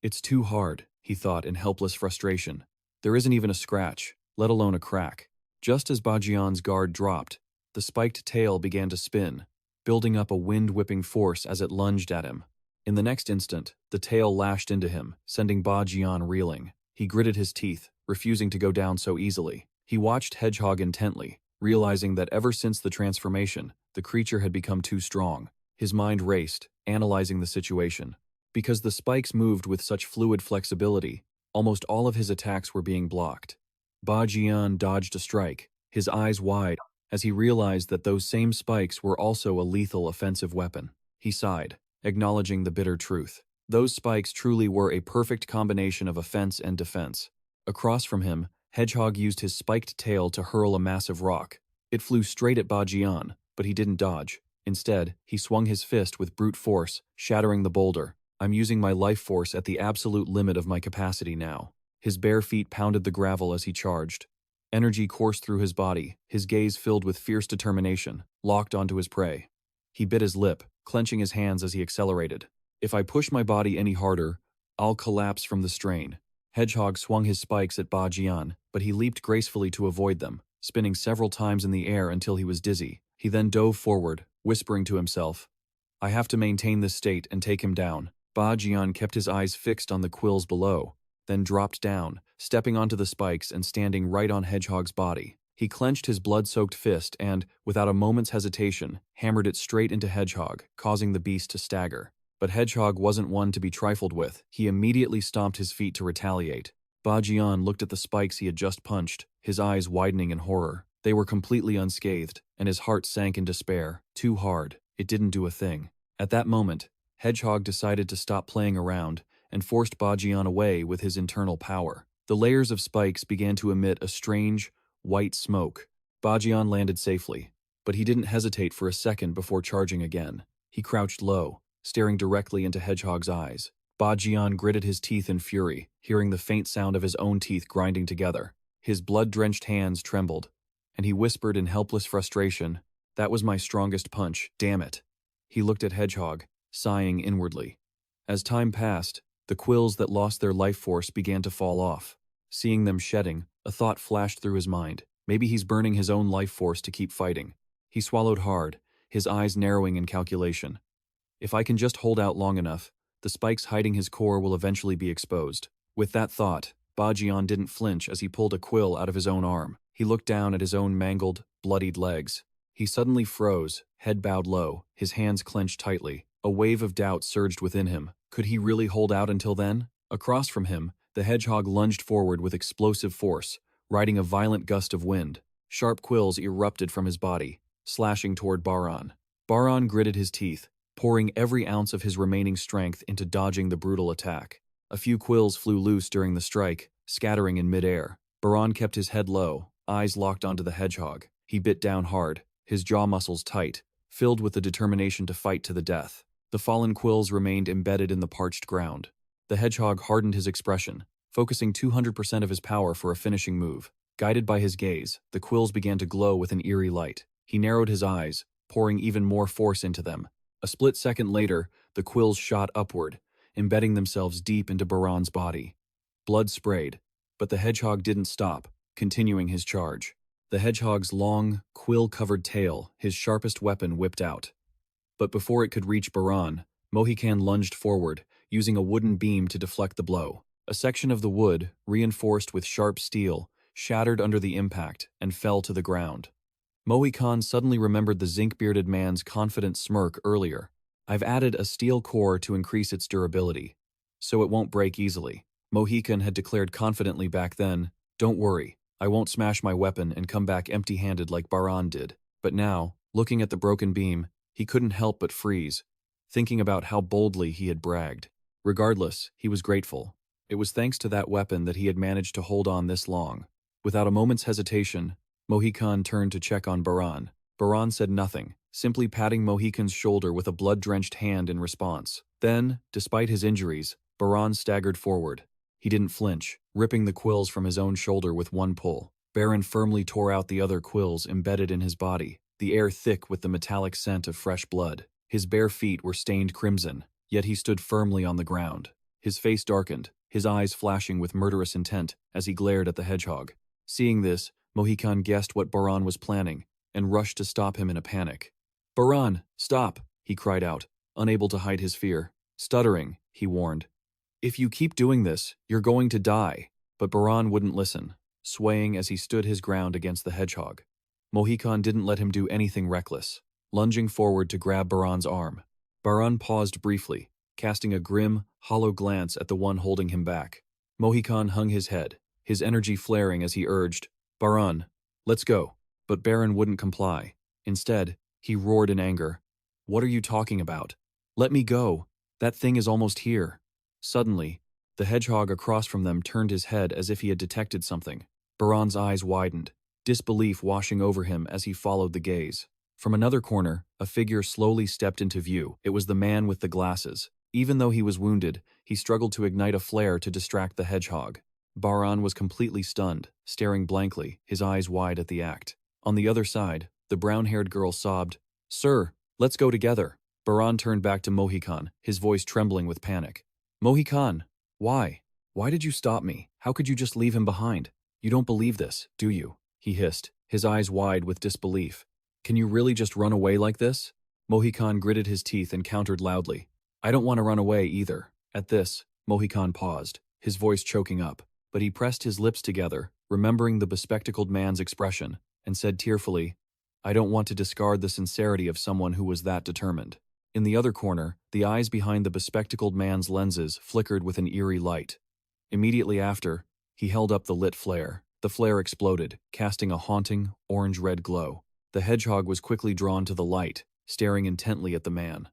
"It's too hard," he thought in helpless frustration. "There isn't even a scratch, let alone a crack." Just as Bajian's guard dropped, the spiked tail began to spin, building up a wind-whipping force as it lunged at him. In the next instant, the tail lashed into him, sending Bajian reeling. He gritted his teeth, refusing to go down so easily. He watched Hedgehog intently, realizing that ever since the transformation, the creature had become too strong. His mind raced, analyzing the situation. Because the spikes moved with such fluid flexibility, almost all of his attacks were being blocked. Bajian dodged a strike, his eyes wide, as he realized that those same spikes were also a lethal offensive weapon. He sighed, acknowledging the bitter truth. Those spikes truly were a perfect combination of offense and defense. Across from him, Hedgehog used his spiked tail to hurl a massive rock. It flew straight at Bajian, but he didn't dodge. Instead, he swung his fist with brute force, shattering the boulder. I'm using my life force at the absolute limit of my capacity now. His bare feet pounded the gravel as he charged. Energy coursed through his body, his gaze filled with fierce determination, locked onto his prey. He bit his lip, clenching his hands as he accelerated. If I push my body any harder, I'll collapse from the strain. Hedgehog swung his spikes at Bajian, but he leaped gracefully to avoid them, spinning several times in the air until he was dizzy. He then dove forward, whispering to himself, I have to maintain this state and take him down. Bajian kept his eyes fixed on the quills below, then dropped down, stepping onto the spikes and standing right on Hedgehog's body. He clenched his blood-soaked fist and, without a moment's hesitation, hammered it straight into Hedgehog, causing the beast to stagger. But Hedgehog wasn't one to be trifled with. He immediately stomped his feet to retaliate. Bajian looked at the spikes he had just punched, his eyes widening in horror. They were completely unscathed, and his heart sank in despair. Too hard. It didn't do a thing. At that moment, Hedgehog decided to stop playing around and forced Bajian away with his internal power. The layers of spikes began to emit a strange, white smoke. Bajian landed safely, but he didn't hesitate for a second before charging again. He crouched low, staring directly into Hedgehog's eyes. Bajian gritted his teeth in fury, hearing the faint sound of his own teeth grinding together. His blood-drenched hands trembled, and he whispered in helpless frustration, That was my strongest punch, damn it. He looked at Hedgehog, sighing inwardly. As time passed, the quills that lost their life force began to fall off. Seeing them shedding, a thought flashed through his mind. Maybe he's burning his own life force to keep fighting. He swallowed hard, his eyes narrowing in calculation. If I can just hold out long enough, the spikes hiding his core will eventually be exposed. With that thought, Bajian didn't flinch as he pulled a quill out of his own arm. He looked down at his own mangled, bloodied legs. He suddenly froze, head bowed low, his hands clenched tightly. A wave of doubt surged within him. Could he really hold out until then? Across from him, the hedgehog lunged forward with explosive force, riding a violent gust of wind. Sharp quills erupted from his body, slashing toward Baran. Baran gritted his teeth, pouring every ounce of his remaining strength into dodging the brutal attack. A few quills flew loose during the strike, scattering in midair. Baran kept his head low, eyes locked onto the hedgehog. He bit down hard, his jaw muscles tight, filled with the determination to fight to the death. The fallen quills remained embedded in the parched ground. The hedgehog hardened his expression, focusing 200% of his power for a finishing move. Guided by his gaze, the quills began to glow with an eerie light. He narrowed his eyes, pouring even more force into them. A split second later, the quills shot upward, embedding themselves deep into Baran's body. Blood sprayed, but the hedgehog didn't stop, continuing his charge. The hedgehog's long, quill-covered tail, his sharpest weapon, whipped out. But before it could reach Baran, Mohican lunged forward, using a wooden beam to deflect the blow. A section of the wood, reinforced with sharp steel, shattered under the impact and fell to the ground. Mohican suddenly remembered the zinc-bearded man's confident smirk earlier. I've added a steel core to increase its durability, so it won't break easily. Mohican had declared confidently back then, don't worry, I won't smash my weapon and come back empty-handed like Baran did. But now, looking at the broken beam, he couldn't help but freeze, thinking about how boldly he had bragged. Regardless, he was grateful. It was thanks to that weapon that he had managed to hold on this long. Without a moment's hesitation, Mohican turned to check on Baran. Baran said nothing, simply patting Mohican's shoulder with a blood-drenched hand in response. Then, despite his injuries, Baran staggered forward. He didn't flinch, ripping the quills from his own shoulder with one pull. Baran firmly tore out the other quills embedded in his body, the air thick with the metallic scent of fresh blood. His bare feet were stained crimson, yet he stood firmly on the ground. His face darkened, his eyes flashing with murderous intent as he glared at the hedgehog. Seeing this, Mohican guessed what Baran was planning and rushed to stop him in a panic. Baran, stop, he cried out, unable to hide his fear. Stuttering, he warned. If you keep doing this, you're going to die. But Baran wouldn't listen, swaying as he stood his ground against the hedgehog. Mohican didn't let him do anything reckless, lunging forward to grab Baran's arm. Baran paused briefly, casting a grim, hollow glance at the one holding him back. Mohican hung his head, his energy flaring as he urged, Baran, let's go. But Baran wouldn't comply. Instead, he roared in anger. "What are you talking about? Let me go. That thing is almost here." Suddenly, the hedgehog across from them turned his head as if he had detected something. Baran's eyes widened, disbelief washing over him as he followed the gaze. From another corner, a figure slowly stepped into view. It was the man with the glasses. Even though he was wounded, he struggled to ignite a flare to distract the hedgehog. Baran was completely stunned, staring blankly, his eyes wide at the act. On the other side, the brown-haired girl sobbed, "Sir, let's go together." Baran turned back to Mohican, his voice trembling with panic. "Mohican, why? Why did you stop me? How could you just leave him behind? You don't believe this, do you?" he hissed, his eyes wide with disbelief. "Can you really just run away like this?" Mohican gritted his teeth and countered loudly. "I don't want to run away either." At this, Mohican paused, his voice choking up, but he pressed his lips together, remembering the bespectacled man's expression, and said tearfully, "I don't want to discard the sincerity of someone who was that determined." In the other corner, the eyes behind the bespectacled man's lenses flickered with an eerie light. Immediately after, he held up the lit flare. The flare exploded, casting a haunting, orange-red glow. The hedgehog was quickly drawn to the light, staring intently at the man.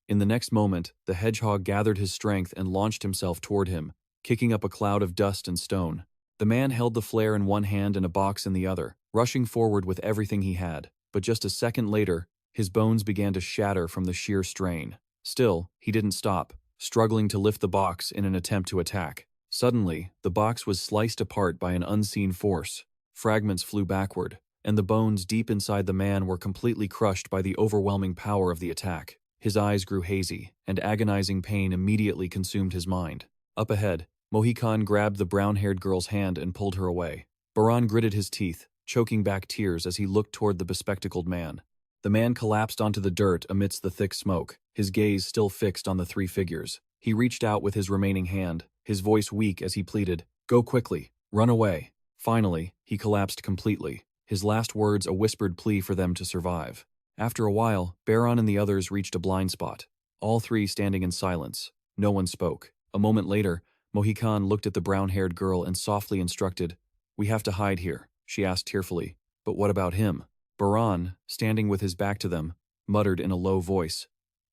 In the next moment, the hedgehog gathered his strength and launched himself toward him, kicking up a cloud of dust and stone. The man held the flare in one hand and a box in the other, rushing forward with everything he had. But just a second later, his bones began to shatter from the sheer strain. Still, he didn't stop, struggling to lift the box in an attempt to attack. Suddenly, the box was sliced apart by an unseen force. Fragments flew backward, and the bones deep inside the man were completely crushed by the overwhelming power of the attack. His eyes grew hazy, and agonizing pain immediately consumed his mind. Up ahead, Mohican grabbed the brown-haired girl's hand and pulled her away. Baran gritted his teeth, choking back tears as he looked toward the bespectacled man. The man collapsed onto the dirt amidst the thick smoke, his gaze still fixed on the three figures. He reached out with his remaining hand, his voice weak as he pleaded, "Go quickly, run away." Finally, he collapsed completely, his last words a whispered plea for them to survive. After a while, Baran and the others reached a blind spot, all three standing in silence. No one spoke. A moment later, Mohican looked at the brown-haired girl and softly instructed, "We have to hide here," she asked tearfully. "But what about him?" Baran, standing with his back to them, muttered in a low voice.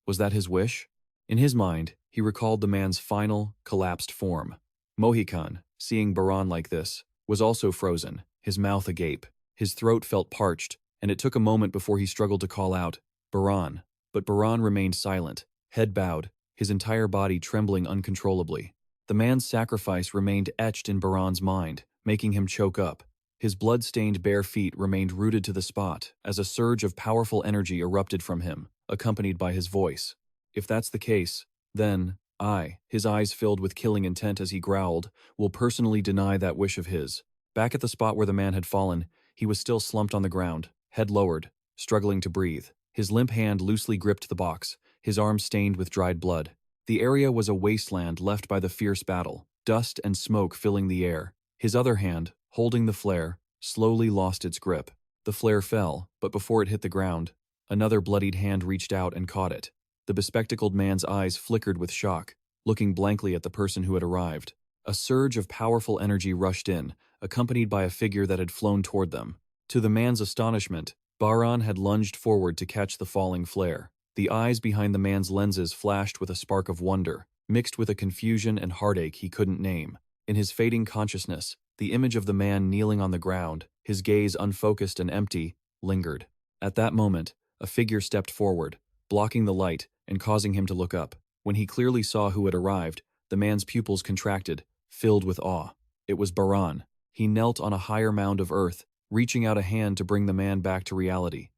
Was that his wish? In his mind, he recalled the man's final, collapsed form. Mohican, seeing Baran like this, was also frozen, his mouth agape. His throat felt parched, and it took a moment before he struggled to call out, "Baran." But Baran remained silent, head bowed, his entire body trembling uncontrollably. The man's sacrifice remained etched in Baran's mind, making him choke up. His blood-stained bare feet remained rooted to the spot as a surge of powerful energy erupted from him, accompanied by his voice. "If that's the case, then I," his eyes filled with killing intent as he growled, "will personally deny that wish of his." Back at the spot where the man had fallen, he was still slumped on the ground, head lowered, struggling to breathe. His limp hand loosely gripped the box, his arm stained with dried blood. The area was a wasteland left by the fierce battle, dust and smoke filling the air. His other hand, holding the flare, slowly lost its grip. The flare fell, but before it hit the ground, another bloodied hand reached out and caught it. The bespectacled man's eyes flickered with shock, looking blankly at the person who had arrived. A surge of powerful energy rushed in, accompanied by a figure that had flown toward them. To the man's astonishment, Baran had lunged forward to catch the falling flare. The eyes behind the man's lenses flashed with a spark of wonder, mixed with a confusion and heartache he couldn't name. In his fading consciousness, the image of the man kneeling on the ground, his gaze unfocused and empty, lingered. At that moment, a figure stepped forward, blocking the light and causing him to look up. When he clearly saw who had arrived, the man's pupils contracted, filled with awe. It was Baran. He knelt on a higher mound of earth, reaching out a hand to bring the man back to reality.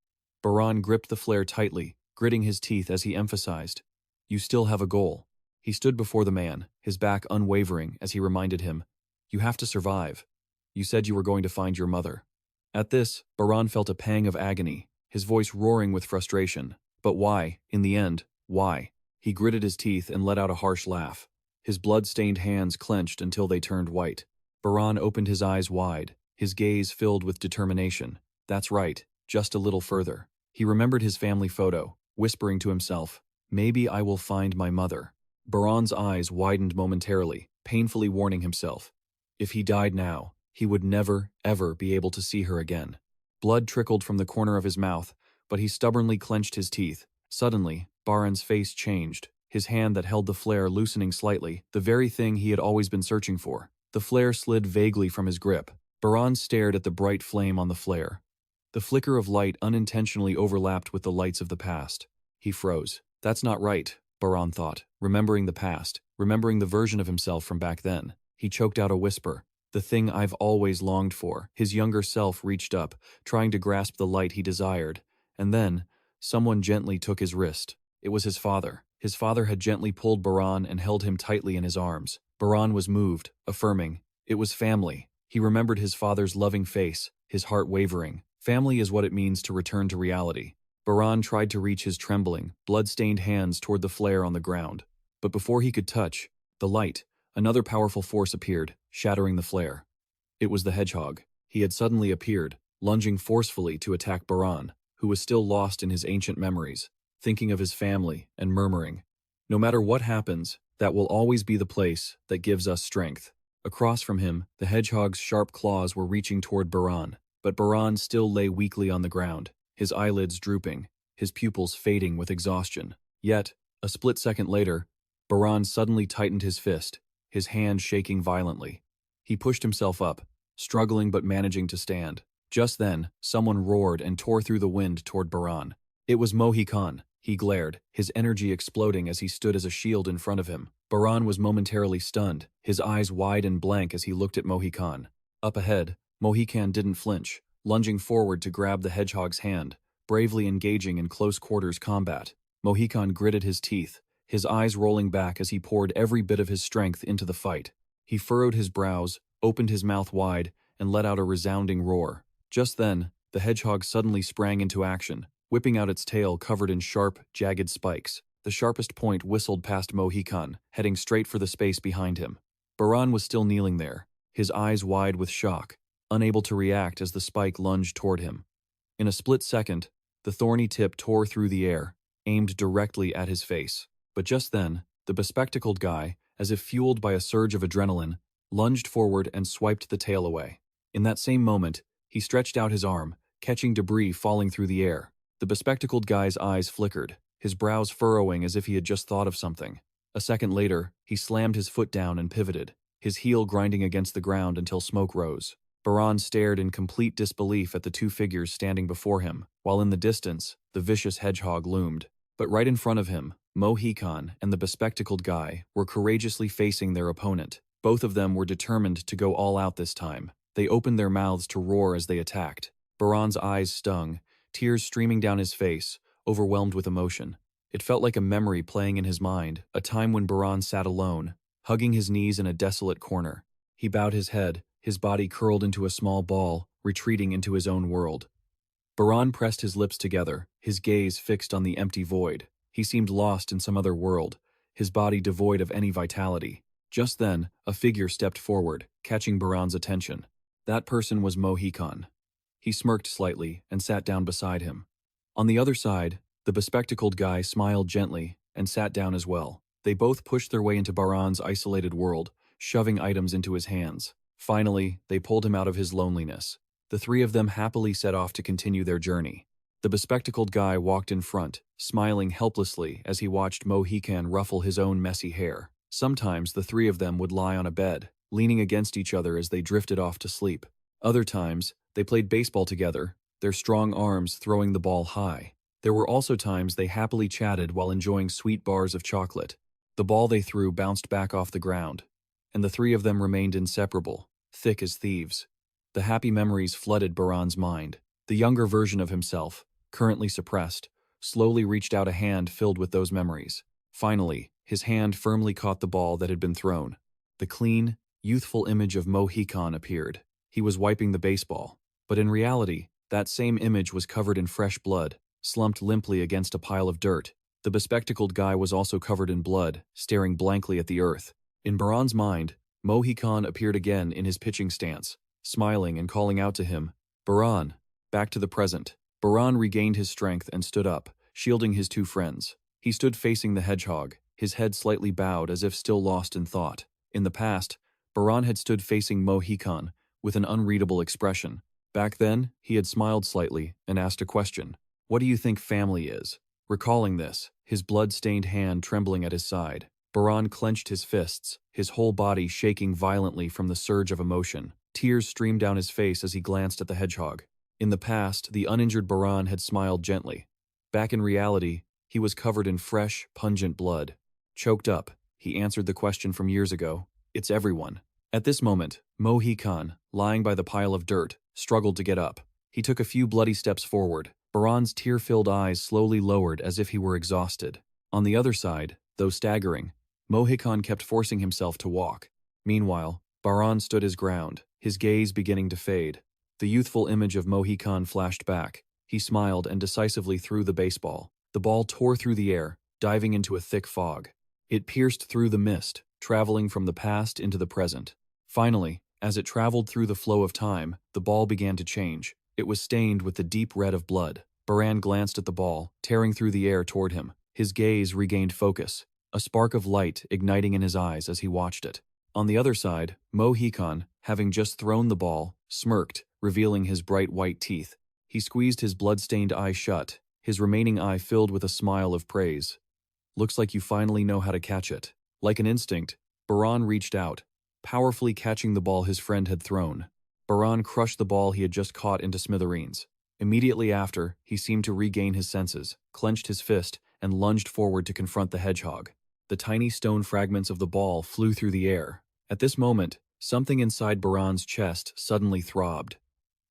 Baran gripped the flare tightly, gritting his teeth as he emphasized, "You still have a goal." He stood before the man, his back unwavering as he reminded him, "You have to survive. You said you were going to find your mother." At this, Baran felt a pang of agony, his voice roaring with frustration. But why, in the end, why? He gritted his teeth and let out a harsh laugh. His blood-stained hands clenched until they turned white. Baran opened his eyes wide, his gaze filled with determination. That's right, just a little further. He remembered his family photo, whispering to himself, "Maybe I will find my mother." Baran's eyes widened momentarily, painfully warning himself. If he died now, he would never, ever be able to see her again. Blood trickled from the corner of his mouth, but he stubbornly clenched his teeth. Suddenly, Baran's face changed, his hand that held the flare loosening slightly, the very thing he had always been searching for. The flare slid vaguely from his grip. Baran stared at the bright flame on the flare. The flicker of light unintentionally overlapped with the lights of the past. He froze. That's not right, Baran thought, remembering the past, remembering the version of himself from back then. He choked out a whisper. The thing I've always longed for. His younger self reached up, trying to grasp the light he desired. And then, someone gently took his wrist. It was his father. His father had gently pulled Baran and held him tightly in his arms. Baran was moved, affirming. It was family. He remembered his father's loving face, his heart wavering. Family is what it means to return to reality. Baran tried to reach his trembling, blood-stained hands toward the flare on the ground. But before he could touch, the light, another powerful force appeared, shattering the flare. It was the hedgehog. He had suddenly appeared, lunging forcefully to attack Baran, who was still lost in his ancient memories, thinking of his family and murmuring, "No matter what happens, that will always be the place that gives us strength." Across from him, the hedgehog's sharp claws were reaching toward Baran, but Baran still lay weakly on the ground, his eyelids drooping, his pupils fading with exhaustion. Yet, a split second later, Baran suddenly tightened his fist, his hand shaking violently. He pushed himself up, struggling but managing to stand. Just then, someone roared and tore through the wind toward Baran. It was Mohican. He glared, his energy exploding as he stood as a shield in front of him. Baran was momentarily stunned, his eyes wide and blank as he looked at Mohican. Up ahead, Mohican didn't flinch, lunging forward to grab the hedgehog's hand, bravely engaging in close-quarters combat. Mohican gritted his teeth, his eyes rolling back as he poured every bit of his strength into the fight. He furrowed his brows, opened his mouth wide, and let out a resounding roar. Just then, the hedgehog suddenly sprang into action, whipping out its tail covered in sharp, jagged spikes. The sharpest point whistled past Mohican, heading straight for the space behind him. Baran was still kneeling there, his eyes wide with shock, unable to react as the spike lunged toward him. In a split second, the thorny tip tore through the air, aimed directly at his face. But just then, the bespectacled guy, as if fueled by a surge of adrenaline, lunged forward and swiped the tail away. In that same moment, he stretched out his arm, catching debris falling through the air. The bespectacled guy's eyes flickered, his brows furrowing as if he had just thought of something. A second later, he slammed his foot down and pivoted, his heel grinding against the ground until smoke rose. Baran stared in complete disbelief at the two figures standing before him, while in the distance, the vicious hedgehog loomed. But right in front of him, Mohican and the bespectacled guy were courageously facing their opponent. Both of them were determined to go all out this time. They opened their mouths to roar as they attacked. Baran's eyes stung, tears streaming down his face, overwhelmed with emotion. It felt like a memory playing in his mind, a time when Baran sat alone, hugging his knees in a desolate corner. He bowed his head, his body curled into a small ball, retreating into his own world. Baran pressed his lips together, his gaze fixed on the empty void. He seemed lost in some other world, his body devoid of any vitality. Just then, a figure stepped forward, catching Baran's attention. That person was Mohican. He smirked slightly and sat down beside him. On the other side, the bespectacled guy smiled gently and sat down as well. They both pushed their way into Baran's isolated world, shoving items into his hands. Finally, they pulled him out of his loneliness. The three of them happily set off to continue their journey. The bespectacled guy walked in front, smiling helplessly as he watched Mohican ruffle his own messy hair. Sometimes the three of them would lie on a bed, leaning against each other as they drifted off to sleep. Other times, they played baseball together, their strong arms throwing the ball high. There were also times they happily chatted while enjoying sweet bars of chocolate. The ball they threw bounced back off the ground, and the three of them remained inseparable, thick as thieves. The happy memories flooded Baran's mind. The younger version of himself, currently suppressed, slowly reached out a hand filled with those memories. Finally, his hand firmly caught the ball that had been thrown. The clean, youthful image of Mohican appeared. He was wiping the baseball. But in reality, that same image was covered in fresh blood, slumped limply against a pile of dirt. The bespectacled guy was also covered in blood, staring blankly at the earth. In Baran's mind, Mohican appeared again in his pitching stance, smiling and calling out to him, "Baran, back to the present." Baran regained his strength and stood up, shielding his two friends. He stood facing the hedgehog, his head slightly bowed as if still lost in thought. In the past, Baran had stood facing Mohican with an unreadable expression. Back then, he had smiled slightly and asked a question. What do you think family is? Recalling this, his blood-stained hand trembling at his side, Baran clenched his fists, his whole body shaking violently from the surge of emotion. Tears streamed down his face as he glanced at the hedgehog. In the past, the uninjured Baran had smiled gently. Back in reality, he was covered in fresh, pungent blood. Choked up, he answered the question from years ago. It's everyone. At this moment, Mohican, lying by the pile of dirt, struggled to get up. He took a few bloody steps forward. Baran's tear-filled eyes slowly lowered as if he were exhausted. On the other side, though staggering, Mohican kept forcing himself to walk. Meanwhile, Baran stood his ground, his gaze beginning to fade. The youthful image of Mohican flashed back. He smiled and decisively threw the baseball. The ball tore through the air, diving into a thick fog. It pierced through the mist, traveling from the past into the present. Finally, as it traveled through the flow of time, the ball began to change. It was stained with the deep red of blood. Baran glanced at the ball, tearing through the air toward him. His gaze regained focus, a spark of light igniting in his eyes as he watched it. On the other side, Mohican, having just thrown the ball, smirked, revealing his bright white teeth. He squeezed his blood-stained eye shut, his remaining eye filled with a smile of praise. Looks like you finally know how to catch it. Like an instinct, Baran reached out, powerfully catching the ball his friend had thrown. Baran crushed the ball he had just caught into smithereens. Immediately after, he seemed to regain his senses, clenched his fist, and lunged forward to confront the hedgehog. The tiny stone fragments of the ball flew through the air. At this moment, something inside Baran's chest suddenly throbbed.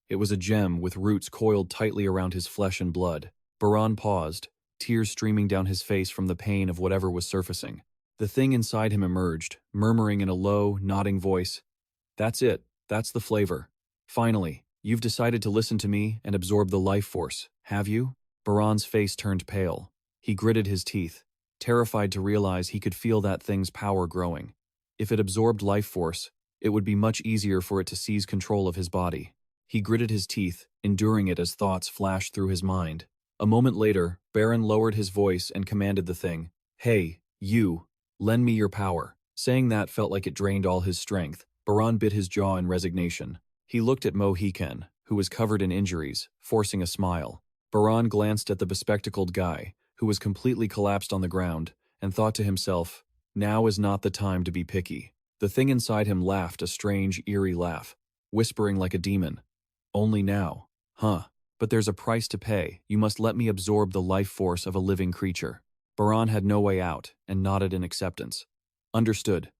It was a gem with roots coiled tightly around his flesh and blood. Baran paused, tears streaming down his face from the pain of whatever was surfacing. The thing inside him emerged, murmuring in a low, nodding voice, "That's it, that's the flavor. Finally, you've decided to listen to me and absorb the life force, have you?" Baran's face turned pale. He gritted his teeth, terrified to realize he could feel that thing's power growing. If it absorbed life force, it would be much easier for it to seize control of his body. He gritted his teeth, enduring it as thoughts flashed through his mind. A moment later, Baran lowered his voice and commanded the thing, "Hey, you, lend me your power." Saying that felt like it drained all his strength. Baran bit his jaw in resignation. He looked at Mohican, who was covered in injuries, forcing a smile. Baran glanced at the bespectacled guy, who was completely collapsed on the ground, and thought to himself, now is not the time to be picky. The thing inside him laughed a strange, eerie laugh, whispering like a demon. Only now. Huh. But there's a price to pay. You must let me absorb the life force of a living creature. Baran had no way out, and nodded in acceptance. Understood.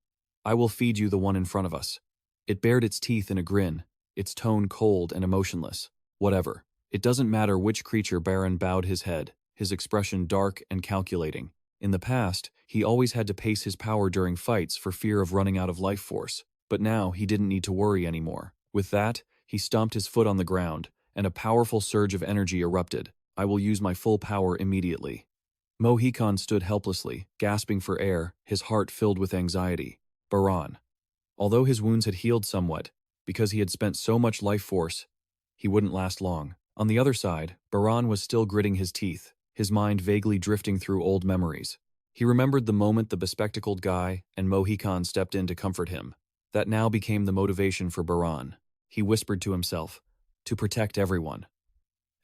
I will feed you the one in front of us. It bared its teeth in a grin, its tone cold and emotionless. Whatever. It doesn't matter which creature. Baran bowed his head, his expression dark and calculating. In the past, he always had to pace his power during fights for fear of running out of life force. But now he didn't need to worry anymore. With that, he stomped his foot on the ground, and a powerful surge of energy erupted. I will use my full power immediately. Mohican stood helplessly, gasping for air, his heart filled with anxiety. Baran. Although his wounds had healed somewhat, because he had spent so much life force, he wouldn't last long. On the other side, Baran was still gritting his teeth, his mind vaguely drifting through old memories. He remembered the moment the bespectacled guy and Mohican stepped in to comfort him. That now became the motivation for Baran. He whispered to himself, to protect everyone.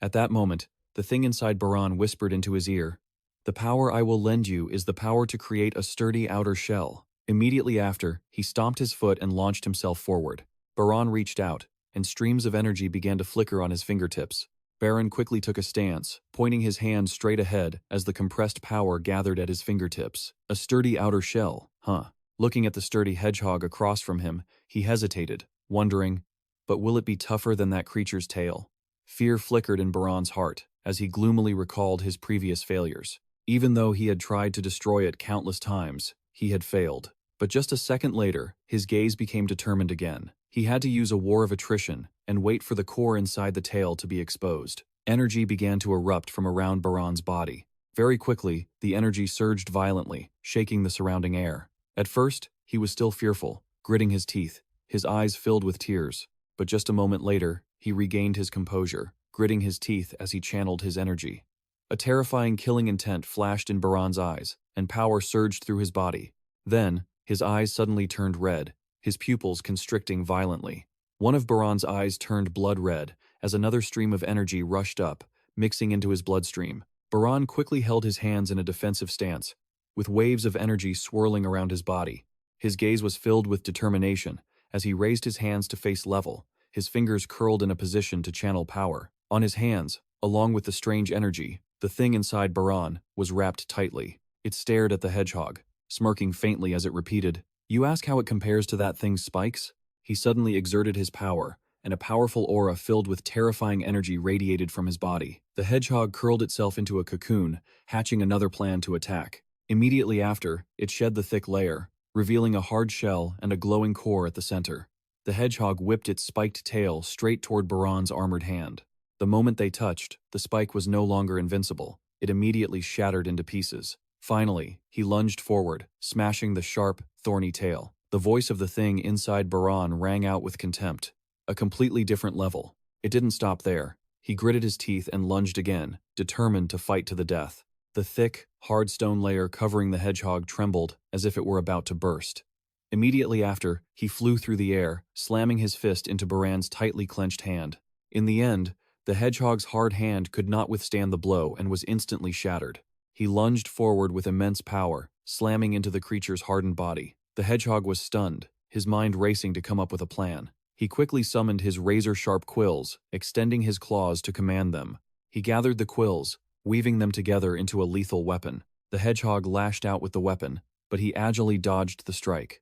At that moment, the thing inside Baran whispered into his ear, the power I will lend you is the power to create a sturdy outer shell. Immediately after, he stomped his foot and launched himself forward. Baran reached out, and streams of energy began to flicker on his fingertips. Baran quickly took a stance, pointing his hand straight ahead as the compressed power gathered at his fingertips. A sturdy outer shell, huh? Looking at the sturdy hedgehog across from him, he hesitated, wondering, but will it be tougher than that creature's tail? Fear flickered in Baran's heart as he gloomily recalled his previous failures. Even though he had tried to destroy it countless times, he had failed. But just a second later, his gaze became determined again. He had to use a war of attrition and wait for the core inside the tail to be exposed. Energy began to erupt from around Baran's body. Very quickly, the energy surged violently, shaking the surrounding air. At first, he was still fearful, gritting his teeth, his eyes filled with tears. But just a moment later, he regained his composure, gritting his teeth as he channeled his energy. A terrifying killing intent flashed in Baran's eyes, and power surged through his body. Then, his eyes suddenly turned red, his pupils constricting violently. One of Baran's eyes turned blood red as another stream of energy rushed up, mixing into his bloodstream. Baran quickly held his hands in a defensive stance, with waves of energy swirling around his body. His gaze was filled with determination as he raised his hands to face level, his fingers curled in a position to channel power. On his hands, along with the strange energy, the thing inside Baran was wrapped tightly. It stared at the hedgehog, smirking faintly as it repeated, "You ask how it compares to that thing's spikes?" He suddenly exerted his power, and a powerful aura filled with terrifying energy radiated from his body. The hedgehog curled itself into a cocoon, hatching another plan to attack. Immediately after, it shed the thick layer, revealing a hard shell and a glowing core at the center. The hedgehog whipped its spiked tail straight toward Baran's armored hand. The moment they touched, the spike was no longer invincible. It immediately shattered into pieces. Finally, he lunged forward, smashing the sharp, thorny tail. The voice of the thing inside Baran rang out with contempt. A completely different level. It didn't stop there. He gritted his teeth and lunged again, determined to fight to the death. The thick, hard stone layer covering the hedgehog trembled as if it were about to burst. Immediately after, he flew through the air, slamming his fist into Baran's tightly clenched hand. In the end, the hedgehog's hard hand could not withstand the blow and was instantly shattered. He lunged forward with immense power, slamming into the creature's hardened body. The hedgehog was stunned, his mind racing to come up with a plan. He quickly summoned his razor-sharp quills, extending his claws to command them. He gathered the quills, weaving them together into a lethal weapon. The hedgehog lashed out with the weapon, but he agilely dodged the strike.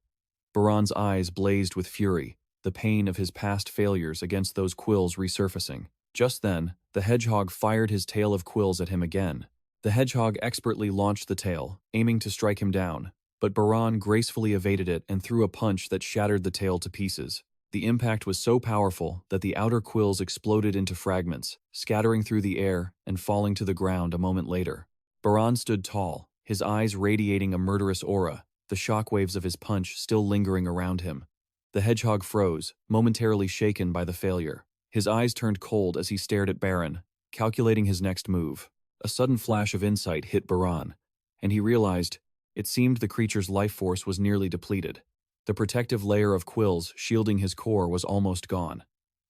Baran's eyes blazed with fury, the pain of his past failures against those quills resurfacing. Just then, the hedgehog fired his tail of quills at him again. The hedgehog expertly launched the tail, aiming to strike him down, but Baran gracefully evaded it and threw a punch that shattered the tail to pieces. The impact was so powerful that the outer quills exploded into fragments, scattering through the air and falling to the ground a moment later. Baran stood tall, his eyes radiating a murderous aura, the shockwaves of his punch still lingering around him. The hedgehog froze, momentarily shaken by the failure. His eyes turned cold as he stared at Baran, calculating his next move. A sudden flash of insight hit Baran, and he realized it seemed the creature's life force was nearly depleted. The protective layer of quills shielding his core was almost gone.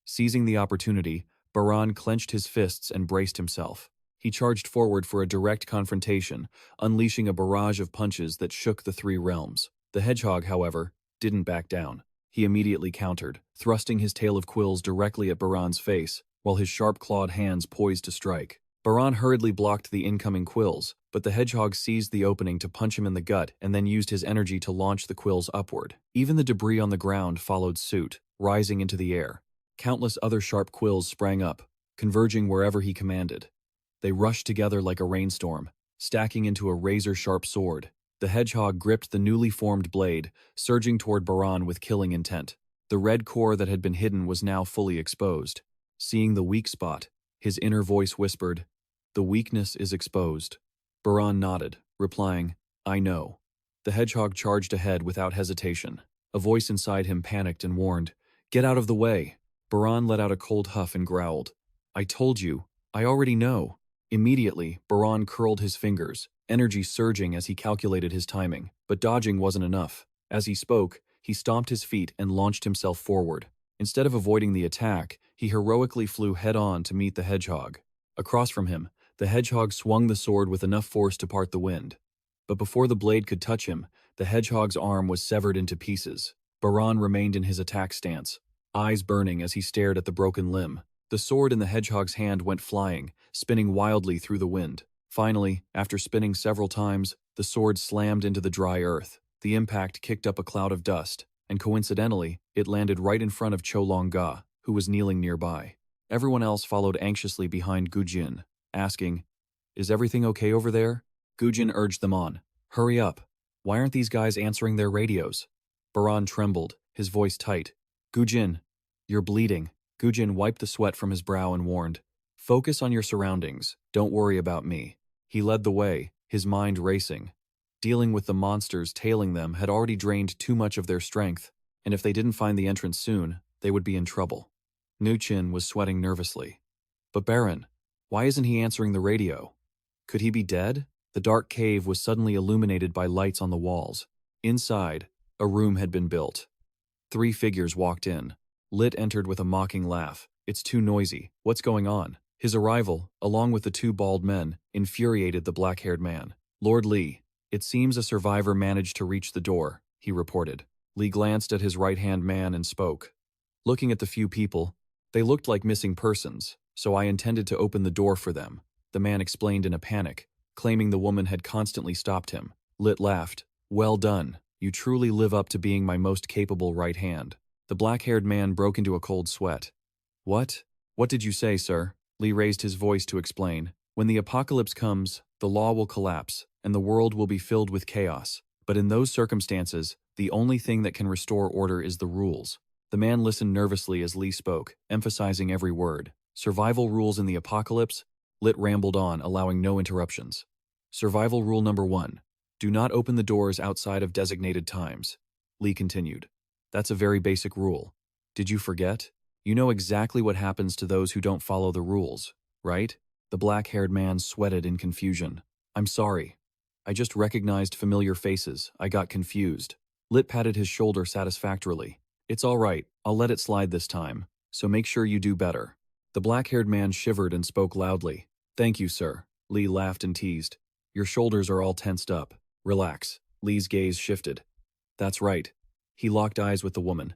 Seizing the opportunity, Baran clenched his fists and braced himself. He charged forward for a direct confrontation, unleashing a barrage of punches that shook the three realms. The hedgehog, however, didn't back down. He immediately countered, thrusting his tail of quills directly at Baran's face, while his sharp-clawed hands poised to strike. Baran hurriedly blocked the incoming quills, but the hedgehog seized the opening to punch him in the gut and then used his energy to launch the quills upward. Even the debris on the ground followed suit, rising into the air. Countless other sharp quills sprang up, converging wherever he commanded. They rushed together like a rainstorm, stacking into a razor-sharp sword. The hedgehog gripped the newly formed blade, surging toward Baran with killing intent. The red core that had been hidden was now fully exposed. Seeing the weak spot, his inner voice whispered, "The weakness is exposed." Baran nodded, replying, "I know." The hedgehog charged ahead without hesitation. A voice inside him panicked and warned, "Get out of the way." Baran let out a cold huff and growled, "I told you, I already know." Immediately, Baran curled his fingers, energy surging as he calculated his timing, but dodging wasn't enough. As he spoke, he stomped his feet and launched himself forward. Instead of avoiding the attack, he heroically flew head-on to meet the hedgehog. Across from him, the hedgehog swung the sword with enough force to part the wind. But before the blade could touch him, the hedgehog's arm was severed into pieces. Baran remained in his attack stance, eyes burning as he stared at the broken limb. The sword in the hedgehog's hand went flying, spinning wildly through the wind. Finally, after spinning several times, the sword slammed into the dry earth. The impact kicked up a cloud of dust, and coincidentally, it landed right in front of Cholong-ga, who was kneeling nearby. Everyone else followed anxiously behind Gujin, asking, "Is everything okay over there?" Gujin urged them on. "Hurry up. Why aren't these guys answering their radios?" Baran trembled, his voice tight. "Gujin, you're bleeding." Gujin wiped the sweat from his brow and warned, "Focus on your surroundings. Don't worry about me." He led the way, his mind racing. Dealing with the monsters tailing them had already drained too much of their strength, and if they didn't find the entrance soon, they would be in trouble. Nuchin was sweating nervously. "But Baran, why isn't he answering the radio? Could he be dead?" The dark cave was suddenly illuminated by lights on the walls. Inside, a room had been built. 3 figures walked in. Lit entered with a mocking laugh, It's too noisy. What's going on? His arrival, along with the two bald men, infuriated the black-haired man. Lord Lee, it seems a survivor managed to reach the door, he reported. Lee glanced at his right-hand man and spoke. Looking at the few people, they looked like missing persons, so I intended to open the door for them, the man explained in a panic, claiming the woman had constantly stopped him. Lit laughed. Well done. You truly live up to being my most capable right hand. The black-haired man broke into a cold sweat. What? What did you say, sir? Lee raised his voice to explain. When the apocalypse comes, the law will collapse, and the world will be filled with chaos. But in those circumstances, the only thing that can restore order is the rules. The man listened nervously as Lee spoke, emphasizing every word. Survival rules in the apocalypse? Lit rambled on, allowing no interruptions. Survival rule number 1. Do not open the doors outside of designated times. Lee continued. That's a very basic rule. Did you forget? You know exactly what happens to those who don't follow the rules, right? The black-haired man sweated in confusion. I'm sorry. I just recognized familiar faces. I got confused. Lit patted his shoulder satisfactorily. It's all right. I'll let it slide this time. So make sure you do better. The black-haired man shivered and spoke loudly. Thank you, sir. Lee laughed and teased. Your shoulders are all tensed up. Relax. Lee's gaze shifted. That's right. He locked eyes with the woman.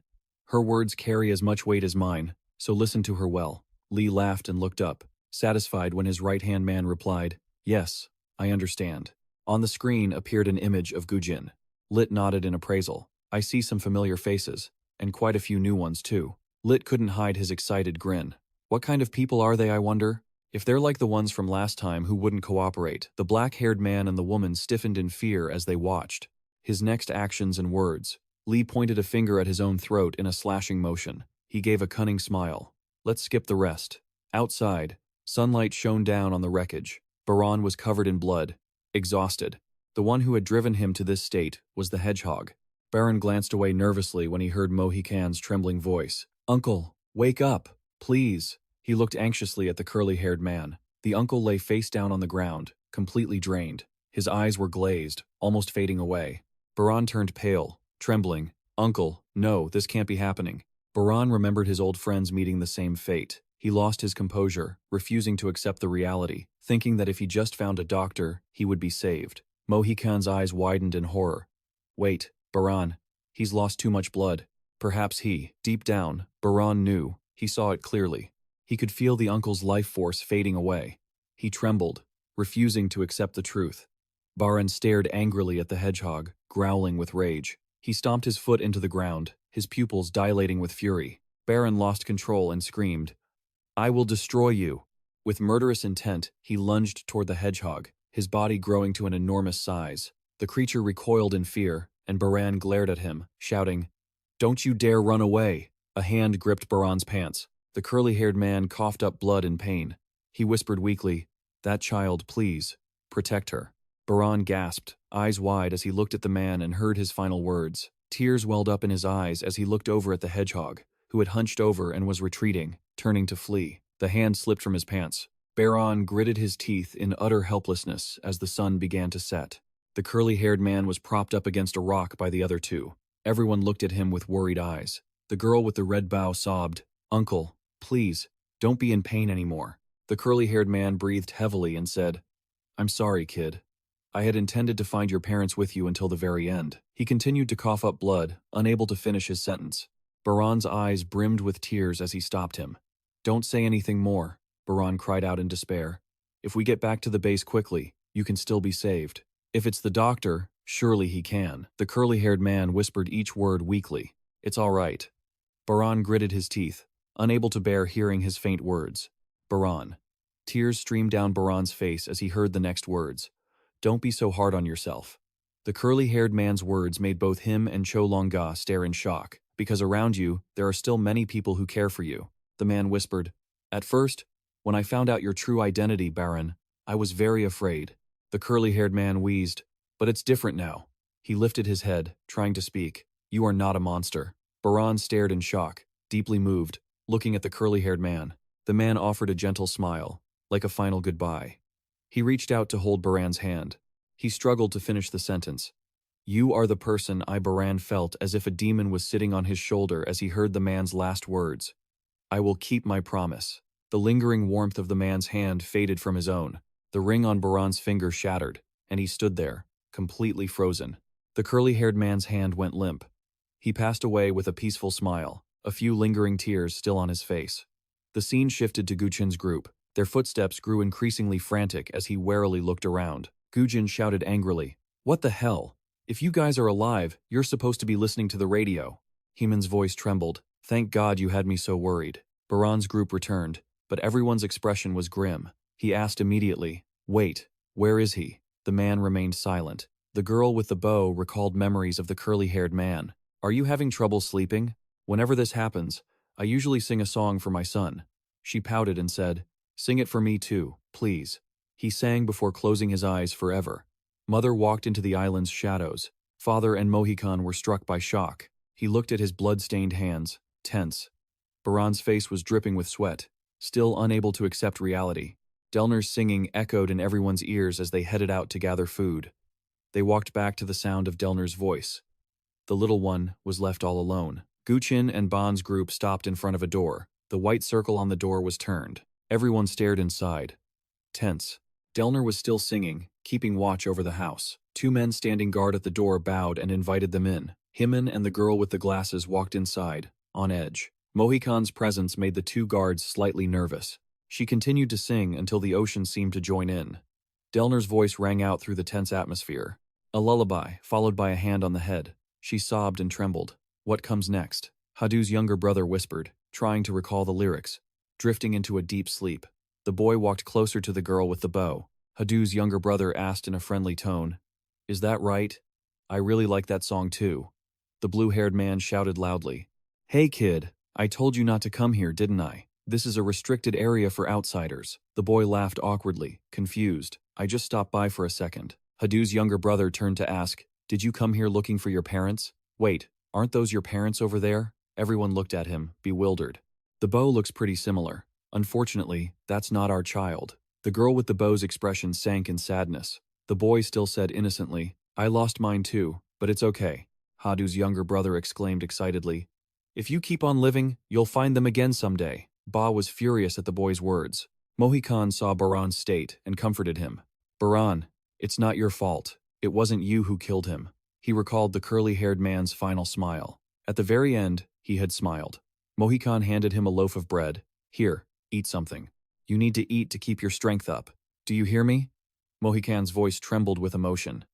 Her words carry as much weight as mine, so listen to her well. Lee laughed and looked up, satisfied when his right-hand man replied, Yes, I understand. On the screen appeared an image of Gujin. Lit nodded in appraisal. I see some familiar faces, and quite a few new ones too. Lit couldn't hide his excited grin. What kind of people are they, I wonder? If they're like the ones from last time who wouldn't cooperate. The black-haired man and the woman stiffened in fear as they watched. His next actions and words. Lee pointed a finger at his own throat in a slashing motion. He gave a cunning smile. Let's skip the rest. Outside, sunlight shone down on the wreckage. Baran was covered in blood, exhausted. The one who had driven him to this state was the hedgehog. Baran glanced away nervously when he heard Mohican's trembling voice. Uncle, wake up, please. He looked anxiously at the curly-haired man. The uncle lay face down on the ground, completely drained. His eyes were glazed, almost fading away. Baran turned pale, trembling. Uncle, no, this can't be happening. Baran remembered his old friends meeting the same fate. He lost his composure, refusing to accept the reality, thinking that if he just found a doctor, he would be saved. Mohican's eyes widened in horror. Wait, Baran. He's lost too much blood. Perhaps deep down, Baran knew. He saw it clearly. He could feel the uncle's life force fading away. He trembled, refusing to accept the truth. Baran stared angrily at the hedgehog, growling with rage. He stomped his foot into the ground, his pupils dilating with fury. Baran lost control and screamed, I will destroy you. With murderous intent, he lunged toward the hedgehog, his body growing to an enormous size. The creature recoiled in fear, and Baran glared at him, shouting, Don't you dare run away. A hand gripped Baran's pants. The curly-haired man coughed up blood in pain. He whispered weakly, That child, please. Protect her. Baran gasped, eyes wide as he looked at the man and heard his final words. Tears welled up in his eyes as he looked over at the hedgehog, who had hunched over and was retreating, turning to flee. The hand slipped from his pants. Baran gritted his teeth in utter helplessness as the sun began to set. The curly-haired man was propped up against a rock by the other two. Everyone looked at him with worried eyes. The girl with the red bow sobbed, Uncle, please, don't be in pain anymore. The curly-haired man breathed heavily and said, I'm sorry, kid. I had intended to find your parents with you until the very end. He continued to cough up blood, unable to finish his sentence. Baran's eyes brimmed with tears as he stopped him. Don't say anything more, Baran cried out in despair. If we get back to the base quickly, you can still be saved. If it's the doctor, surely he can. The curly-haired man whispered each word weakly. It's all right. Baran gritted his teeth, unable to bear hearing his faint words. Baran. Tears streamed down Baran's face as he heard the next words. Don't be so hard on yourself. The curly-haired man's words made both him and Cho Longa stare in shock, because around you, there are still many people who care for you. The man whispered, At first, when I found out your true identity, Baran, I was very afraid. The curly-haired man wheezed, But it's different now. He lifted his head, trying to speak. You are not a monster. Baran stared in shock, deeply moved, looking at the curly-haired man. The man offered a gentle smile, like a final goodbye. He reached out to hold Baran's hand. He struggled to finish the sentence. You are the person Baran felt as if a demon was sitting on his shoulder as he heard the man's last words. I will keep my promise. The lingering warmth of the man's hand faded from his own. The ring on Baran's finger shattered, and he stood there, completely frozen. The curly-haired man's hand went limp. He passed away with a peaceful smile, a few lingering tears still on his face. The scene shifted to Guchin's group. Their footsteps grew increasingly frantic as he warily looked around. Guchin shouted angrily, "What the hell? If you guys are alive, you're supposed to be listening to the radio." Heman's voice trembled. "Thank God you had me so worried." Baran's group returned, but everyone's expression was grim. He asked immediately, "Wait, where is he?" The man remained silent. The girl with the bow recalled memories of the curly-haired man. "Are you having trouble sleeping? Whenever this happens, I usually sing a song for my son." She pouted and said, "Sing it for me too, please." He sang before closing his eyes forever. Mother walked into the island's shadows. Father and Mohican were struck by shock. He looked at his blood-stained hands, tense. Baran's face was dripping with sweat, still unable to accept reality. Delner's singing echoed in everyone's ears as they headed out to gather food. They walked back to the sound of Delner's voice. The little one was left all alone. Guchin and Bon's group stopped in front of a door. The white circle on the door was turned. Everyone stared inside, tense. Delner was still singing, keeping watch over the house. Two men standing guard at the door bowed and invited them in. Himan and the girl with the glasses walked inside, on edge. Mohican's presence made the two guards slightly nervous. She continued to sing until the ocean seemed to join in. Delner's voice rang out through the tense atmosphere. A lullaby, followed by a hand on the head. She sobbed and trembled. "What comes next?" Hadu's younger brother whispered, trying to recall the lyrics. Drifting into a deep sleep. The boy walked closer to the girl with the bow. Hadu's younger brother asked in a friendly tone, "Is that right? I really like that song too." The blue-haired man shouted loudly, "Hey kid, I told you not to come here, didn't I? This is a restricted area for outsiders." The boy laughed awkwardly, confused. "I just stopped by for a second." Hadu's younger brother turned to ask, "Did you come here looking for your parents?" "Wait, aren't those your parents over there?" Everyone looked at him, bewildered. "The bow looks pretty similar. Unfortunately, that's not our child." The girl with the bow's expression sank in sadness. The boy still said innocently, "I lost mine too, but it's okay." Hadu's younger brother exclaimed excitedly, "If you keep on living, you'll find them again someday." Ba was furious at the boy's words. Mohican saw Baran's state and comforted him. "Baran, it's not your fault. It wasn't you who killed him." He recalled the curly-haired man's final smile. At the very end, he had smiled. Mohican handed him a loaf of bread. "Here, eat something. You need to eat to keep your strength up. Do you hear me?" Mohican's voice trembled with emotion.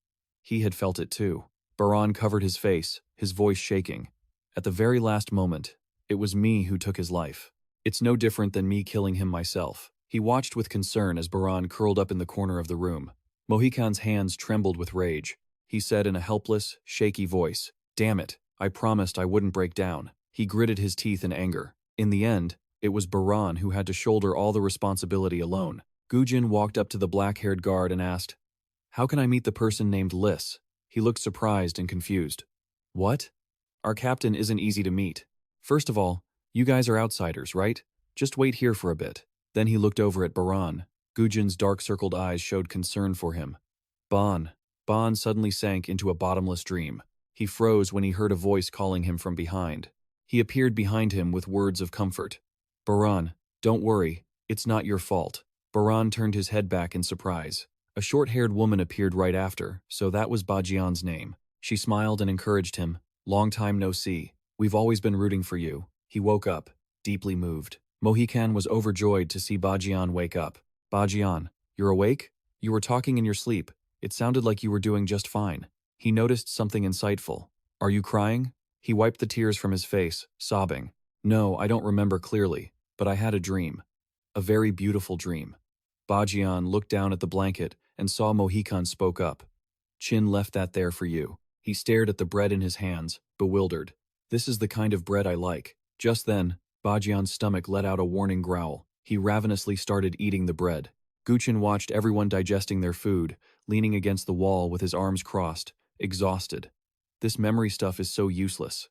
He had felt it too. Baran covered his face, his voice shaking. "At the very last moment, it was me who took his life. It's no different than me killing him myself." He watched with concern as Baran curled up in the corner of the room. Mohican's hands trembled with rage. He said in a helpless, shaky voice, "Damn it, I promised I wouldn't break down." He gritted his teeth in anger. In the end, it was Baran who had to shoulder all the responsibility alone. Gujin walked up to the black-haired guard and asked, "How can I meet the person named Liss?" He looked surprised and confused. "What? Our captain isn't easy to meet. First of all, you guys are outsiders, right? Just wait here for a bit." Then he looked over at Baran. Gujin's dark-circled eyes showed concern for him. Ban suddenly sank into a bottomless dream. He froze when he heard a voice calling him from behind. He appeared behind him with words of comfort. "Baran, don't worry, it's not your fault." Baran turned his head back in surprise. A short-haired woman appeared right after, so that was Bajian's name. She smiled and encouraged him. "Long time no see. We've always been rooting for you." He woke up, deeply moved. Mohican was overjoyed to see Bajian wake up. "Bajian, you're awake? You were talking in your sleep. It sounded like you were doing just fine." He noticed something insightful. "Are you crying?" He wiped the tears from his face, sobbing. "No, I don't remember clearly, but I had a dream. A very beautiful dream." Bajian looked down at the blanket and saw Mohican spoke up. "Chin left that there for you." He stared at the bread in his hands, bewildered. "This is the kind of bread I like." Just then, Bajian's stomach let out a warning growl. He ravenously started eating the bread. Guchin watched everyone digesting their food, leaning against the wall with his arms crossed, exhausted. This memory stuff is so useless.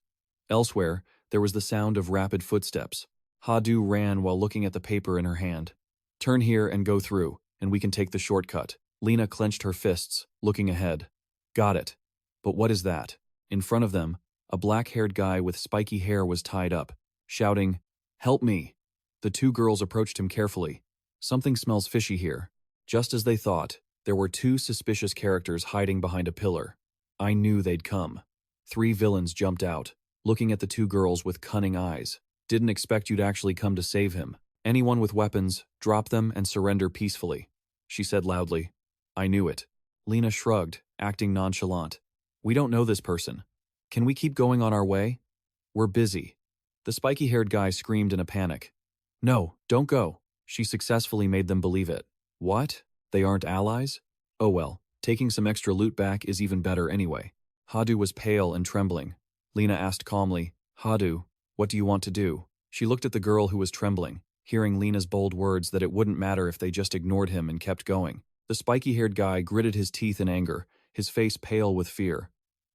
Elsewhere, there was the sound of rapid footsteps. Hadu ran while looking at the paper in her hand. "Turn here and go through, and we can take the shortcut." Lena clenched her fists, looking ahead. "Got it. But what is that?" In front of them, a black-haired guy with spiky hair was tied up, shouting, Help me. The two girls approached him carefully. Something smells fishy here. Just as they thought, there were two suspicious characters hiding behind a pillar. I knew they'd come. Three villains jumped out, looking at the two girls with cunning eyes. Didn't expect you'd actually come to save him. Anyone with weapons, drop them and surrender peacefully, she said loudly. I knew it. Lena shrugged, acting nonchalant. We don't know this person. Can we keep going on our way? We're busy. The spiky-haired guy screamed in a panic. No, don't go. She successfully made them believe it. What? They aren't allies? Oh well, taking some extra loot back is even better anyway. Hadu was pale and trembling. Lena asked calmly, Hadu, what do you want to do? She looked at the girl who was trembling, hearing Lena's bold words that it wouldn't matter if they just ignored him and kept going. The spiky-haired guy gritted his teeth in anger, his face pale with fear.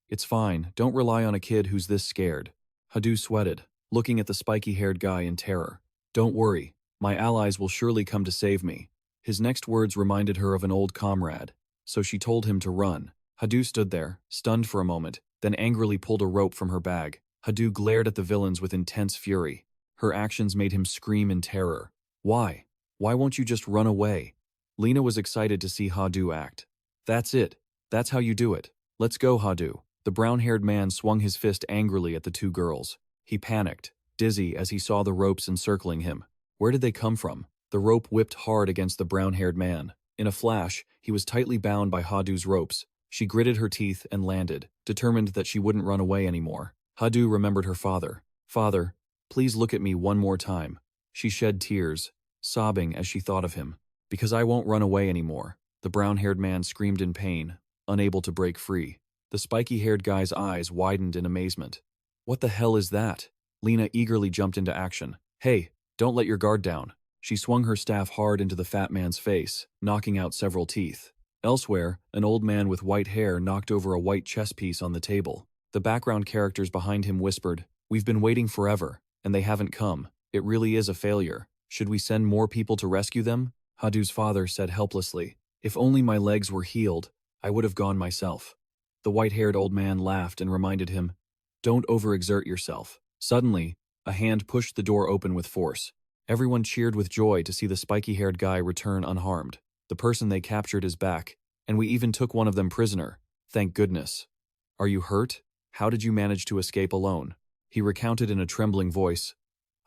It's fine, don't rely on a kid who's this scared. Hadu sweated, looking at the spiky-haired guy in terror. Don't worry, my allies will surely come to save me. His next words reminded her of an old comrade, so she told him to run. Hadu stood there, stunned for a moment, then angrily pulled a rope from her bag. Hadu glared at the villains with intense fury. Her actions made him scream in terror. Why? Why won't you just run away? Lena was excited to see Hadu act. That's it. That's how you do it. Let's go, Hadu. The brown-haired man swung his fist angrily at the two girls. He panicked, dizzy as he saw the ropes encircling him. Where did they come from? The rope whipped hard against the brown-haired man. In a flash, he was tightly bound by Hadu's ropes. She gritted her teeth and landed, determined that she wouldn't run away anymore. Hadu remembered her father. Father, please look at me one more time. She shed tears, sobbing as she thought of him. Because I won't run away anymore. The brown-haired man screamed in pain, unable to break free. The spiky-haired guy's eyes widened in amazement. What the hell is that? Lena eagerly jumped into action. Hey, don't let your guard down. She swung her staff hard into the fat man's face, knocking out several teeth. Elsewhere, an old man with white hair knocked over a white chess piece on the table. The background characters behind him whispered, We've been waiting forever, and they haven't come. It really is a failure. Should we send more people to rescue them? Hadu's father said helplessly. If only my legs were healed, I would have gone myself. The white-haired old man laughed and reminded him, Don't overexert yourself. Suddenly, a hand pushed the door open with force. Everyone cheered with joy to see the spiky-haired guy return unharmed. The person they captured is back, and we even took one of them prisoner. Thank goodness. Are you hurt? How did you manage to escape alone? He recounted in a trembling voice.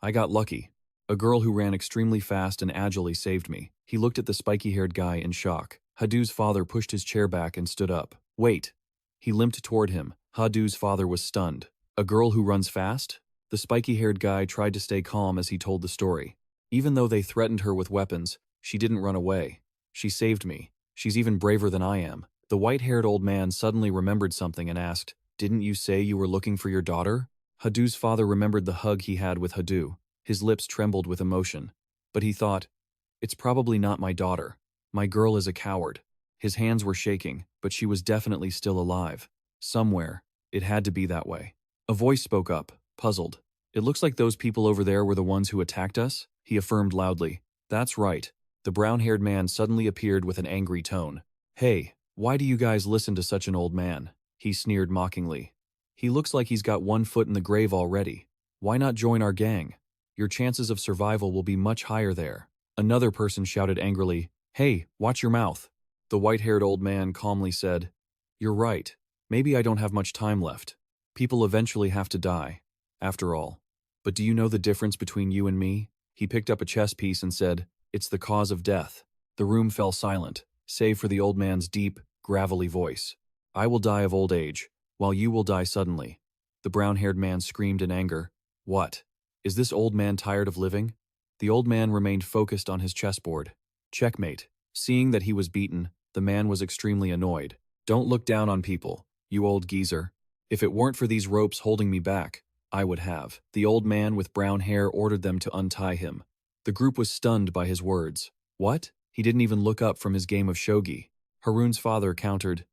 I got lucky. A girl who ran extremely fast and agilely saved me. He looked at the spiky-haired guy in shock. Hadu's father pushed his chair back and stood up. Wait. He limped toward him. Hadu's father was stunned. A girl who runs fast? The spiky-haired guy tried to stay calm as he told the story. Even though they threatened her with weapons, she didn't run away. She saved me. She's even braver than I am. The white-haired old man suddenly remembered something and asked, Didn't you say you were looking for your daughter? Hadu's father remembered the hug he had with Hadu. His lips trembled with emotion. But he thought, It's probably not my daughter. My girl is a coward. His hands were shaking, but she was definitely still alive. Somewhere, it had to be that way. A voice spoke up, puzzled. It looks like those people over there were the ones who attacked us, he affirmed loudly. That's right. The brown-haired man suddenly appeared with an angry tone. Hey, why do you guys listen to such an old man? He sneered mockingly. He looks like he's got one foot in the grave already. Why not join our gang? Your chances of survival will be much higher there. Another person shouted angrily, Hey, watch your mouth. The white-haired old man calmly said, You're right. Maybe I don't have much time left. People eventually have to die, after all. But do you know the difference between you and me? He picked up a chess piece and said, It's the cause of death. The room fell silent, save for the old man's deep, gravelly voice. I will die of old age, while you will die suddenly. The brown-haired man screamed in anger. What? Is this old man tired of living? The old man remained focused on his chessboard. Checkmate. Seeing that he was beaten, the man was extremely annoyed. Don't look down on people, you old geezer. If it weren't for these ropes holding me back, I would have. The old man with brown hair ordered them to untie him. The group was stunned by his words. What? He didn't even look up from his game of shogi. Haroon's father countered,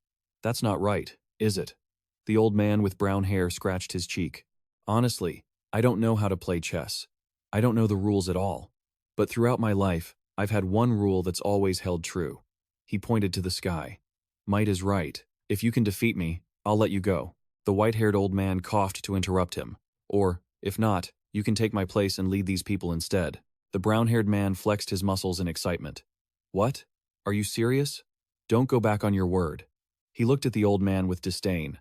That's not right, is it? The old man with brown hair scratched his cheek. Honestly, I don't know how to play chess. I don't know the rules at all. But throughout my life, I've had one rule that's always held true. He pointed to the sky. Might is right. If you can defeat me, I'll let you go. The white-haired old man coughed to interrupt him. Or, if not, You can take my place and lead these people instead." The brown-haired man flexed his muscles in excitement. "What? Are you serious? Don't go back on your word." He looked at the old man with disdain.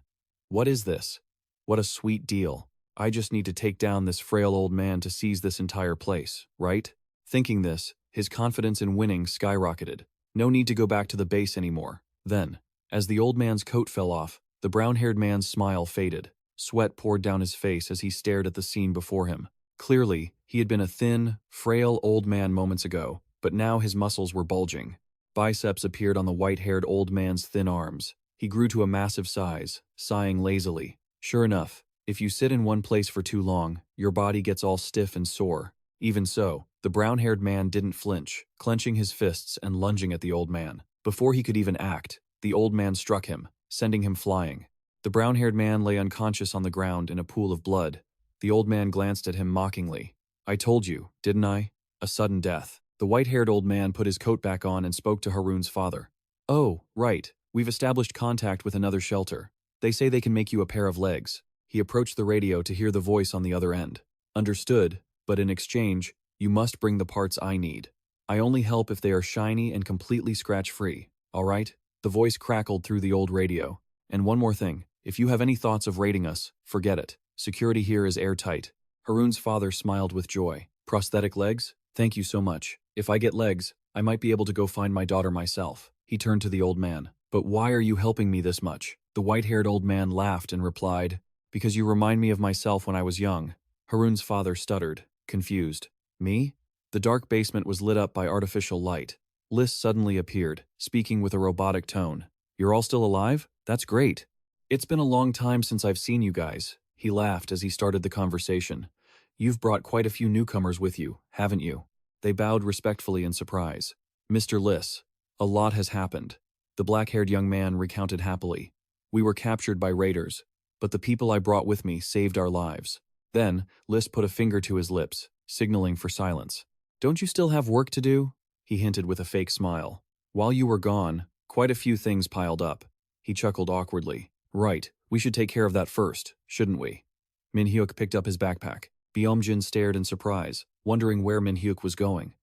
"What is this? What a sweet deal. I just need to take down this frail old man to seize this entire place, right?" Thinking this, his confidence in winning skyrocketed. No need to go back to the base anymore. Then, as the old man's coat fell off, the brown-haired man's smile faded. Sweat poured down his face as he stared at the scene before him. Clearly, he had been a thin, frail old man moments ago, but now his muscles were bulging. Biceps appeared on the white-haired old man's thin arms. He grew to a massive size, sighing lazily. Sure enough, if you sit in one place for too long, your body gets all stiff and sore. Even so, the brown-haired man didn't flinch, clenching his fists and lunging at the old man. Before he could even act, the old man struck him, sending him flying. The brown-haired man lay unconscious on the ground in a pool of blood. The old man glanced at him mockingly. "I told you, didn't I? A sudden death." The white-haired old man put his coat back on and spoke to Haroon's father. "Oh, right. We've established contact with another shelter. They say they can make you a pair of legs." He approached the radio to hear the voice on the other end. "Understood, but in exchange, you must bring the parts I need. I only help if they are shiny and completely scratch-free, all right?" The voice crackled through the old radio. "And one more thing, if you have any thoughts of raiding us, forget it. Security here is airtight." Haroon's father smiled with joy. "Prosthetic legs? Thank you so much. If I get legs, I might be able to go find my daughter myself." He turned to the old man. "But why are you helping me this much?" The white-haired old man laughed and replied, "Because you remind me of myself when I was young." Haroon's father stuttered, confused. "Me?" The dark basement was lit up by artificial light. Liz suddenly appeared, speaking with a robotic tone. "You're all still alive? That's great. It's been a long time since I've seen you guys." He laughed as he started the conversation. "You've brought quite a few newcomers with you, haven't you?" They bowed respectfully in surprise. "Mr. Liss, a lot has happened." The black-haired young man recounted happily. "We were captured by raiders, but the people I brought with me saved our lives." Then, Liss put a finger to his lips, signaling for silence. "Don't you still have work to do?" He hinted with a fake smile. "While you were gone, quite a few things piled up." He chuckled awkwardly. "Right, we should take care of that first, shouldn't we?" Min-hyuk picked up his backpack. Byung-jin stared in surprise, wondering where Min-hyuk was going.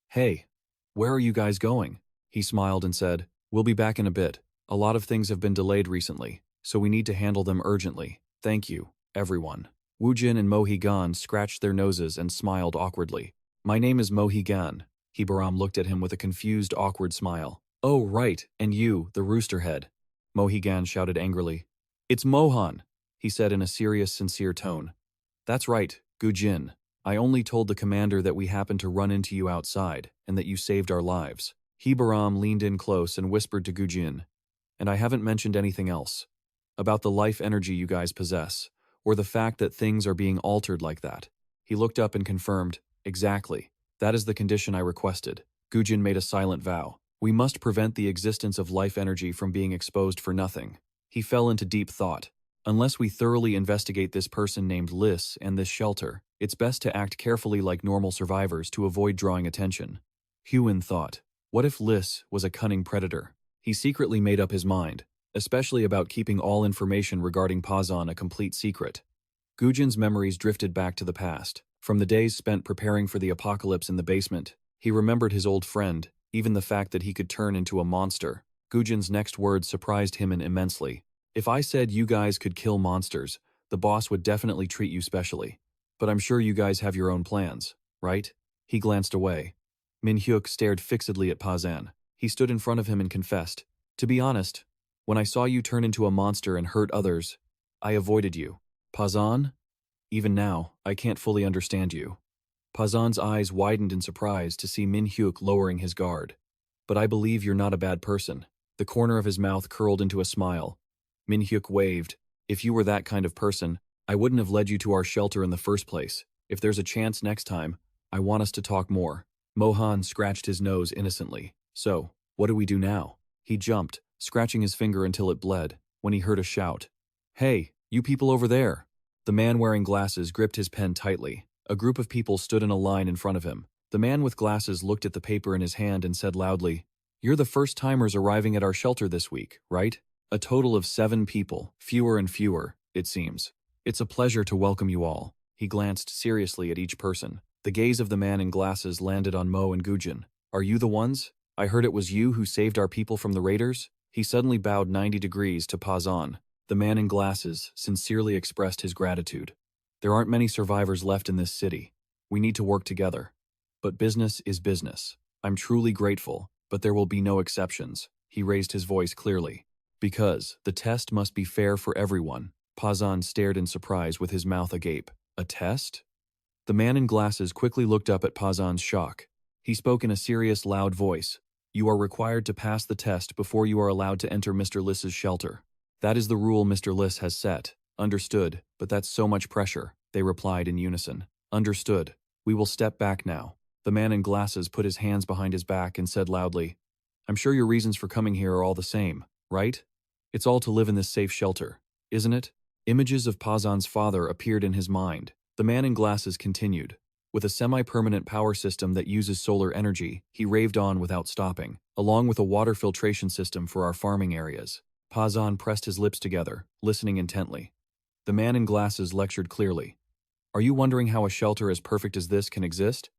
"Hey, where are you guys going?" He smiled and said, "We'll be back in a bit. A lot of things have been delayed recently, so we need to handle them urgently. Thank you, everyone." Woo-jin and Mo-hee-gan scratched their noses and smiled awkwardly. "My name is Mo-hee-gan." Baran looked at him with a confused, awkward smile. "Oh, right, and you, the rooster head." Mo-hee-gan shouted angrily. "It's Mohan," he said in a serious, sincere tone. "That's right, Gu-jin. I only told the commander that we happened to run into you outside, and that you saved our lives." Baran leaned in close and whispered to Gu-jin, "And I haven't mentioned anything else. About the life energy you guys possess, or the fact that things are being altered like that." He looked up and confirmed, "Exactly. That is the condition I requested." Gu-jin made a silent vow. "We must prevent the existence of life energy from being exposed for nothing." He fell into deep thought. "Unless we thoroughly investigate this person named Liss and this shelter, it's best to act carefully like normal survivors to avoid drawing attention." Hyun thought, what if Liss was a cunning predator? He secretly made up his mind, especially about keeping all information regarding Pazan a complete secret. Gujin's memories drifted back to the past. From the days spent preparing for the apocalypse in the basement, he remembered his old friend, even the fact that he could turn into a monster. Gujin's next words surprised him immensely. "If I said you guys could kill monsters, the boss would definitely treat you specially. But I'm sure you guys have your own plans, right?" He glanced away. Min-hyuk stared fixedly at Pazan. He stood in front of him and confessed, "To be honest, when I saw you turn into a monster and hurt others, I avoided you." "Pazan? Even now, I can't fully understand you." Pazan's eyes widened in surprise to see Min-hyuk lowering his guard. "But I believe you're not a bad person." The corner of his mouth curled into a smile. Min-hyuk waved. "If you were that kind of person, I wouldn't have led you to our shelter in the first place. If there's a chance next time, I want us to talk more." Mohan scratched his nose innocently. "So, what do we do now?" He jumped, scratching his finger until it bled, when he heard a shout. "Hey, you people over there!" The man wearing glasses gripped his pen tightly. A group of people stood in a line in front of him. The man with glasses looked at the paper in his hand and said loudly, "You're the first-timers arriving at our shelter this week, right? A total of 7 people, fewer and fewer, it seems. It's a pleasure to welcome you all." He glanced seriously at each person. The gaze of the man in glasses landed on Mo and Gujin. Are you the ones? I heard it was you who saved our people from the raiders? He suddenly bowed 90 degrees to Pazan. The man in glasses sincerely expressed his gratitude. There aren't many survivors left in this city. We need to work together. But business is business. I'm truly grateful, but there will be no exceptions. He raised his voice clearly. Because the test must be fair for everyone. Pazan stared in surprise with his mouth agape. A test? The man in glasses quickly looked up at Pazan's shock. He spoke in a serious, loud voice. You are required to pass the test before you are allowed to enter Mr. Liss's shelter. That is the rule Mr. Liss has set. Understood, but that's so much pressure, they replied in unison. Understood. We will step back now. The man in glasses put his hands behind his back and said loudly, I'm sure your reasons for coming here are all the same, right? It's all to live in this safe shelter, isn't it? Images of Pazan's father appeared in his mind. The man in glasses continued. With a semi-permanent power system that uses solar energy, he raved on without stopping, along with a water filtration system for our farming areas. Pazan pressed his lips together, listening intently. The man in glasses lectured clearly. Are you wondering how a shelter as perfect as this can exist?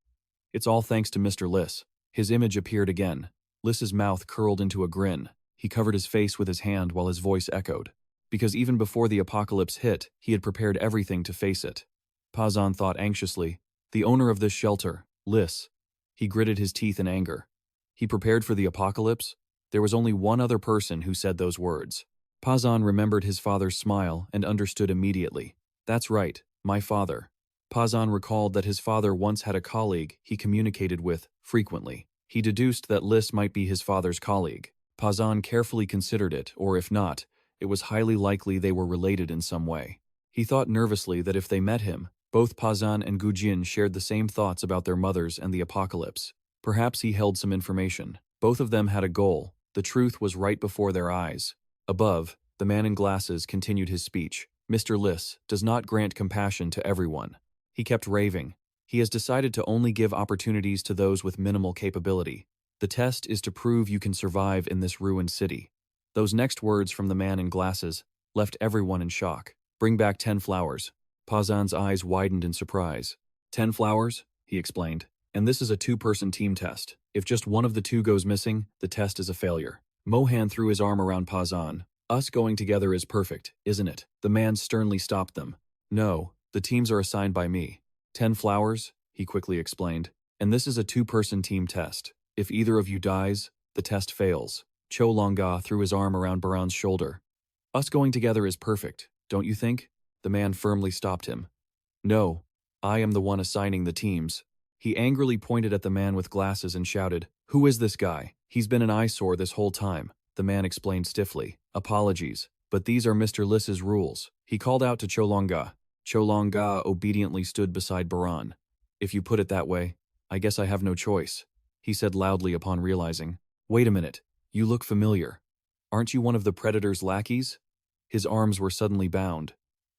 It's all thanks to Mr. Liss. His image appeared again. Liss's mouth curled into a grin. He covered his face with his hand while his voice echoed. Because even before the apocalypse hit, he had prepared everything to face it. Pazan thought anxiously. The owner of this shelter, Liss. He gritted his teeth in anger. He prepared for the apocalypse? There was only one other person who said those words. Pazan remembered his father's smile and understood immediately. That's right, my father. Pazan recalled that his father once had a colleague he communicated with frequently. He deduced that Liss might be his father's colleague. Pazan carefully considered it, or if not, it was highly likely they were related in some way. He thought nervously that if they met him, both Pazan and Gujin shared the same thoughts about their mothers and the apocalypse. Perhaps he held some information. Both of them had a goal. The truth was right before their eyes. Above, the man in glasses continued his speech. Mr. Liss does not grant compassion to everyone. He kept raving. He has decided to only give opportunities to those with minimal capability. The test is to prove you can survive in this ruined city. Those next words from the man in glasses left everyone in shock. Bring back 10 flowers. Pazan's eyes widened in surprise. 10 flowers? He explained. And this is a two-person team test. If just one of the two goes missing, the test is a failure. Mohan threw his arm around Pazan. Us going together is perfect, isn't it? The man sternly stopped them. No, the teams are assigned by me. 10 flowers, he quickly explained. And this is a two-person team test. If either of you dies, the test fails. Cho Longa threw his arm around Baran's shoulder. Us going together is perfect, don't you think? The man firmly stopped him. No, I am the one assigning the teams. He angrily pointed at the man with glasses and shouted, Who is this guy? He's been an eyesore this whole time. The man explained stiffly. Apologies, but these are Mr. Liss's rules. He called out to Cholonga. Cholonga obediently stood beside Baran. If you put it that way, I guess I have no choice, he said loudly upon realizing. Wait a minute, you look familiar. Aren't you one of the Predator's lackeys? His arms were suddenly bound.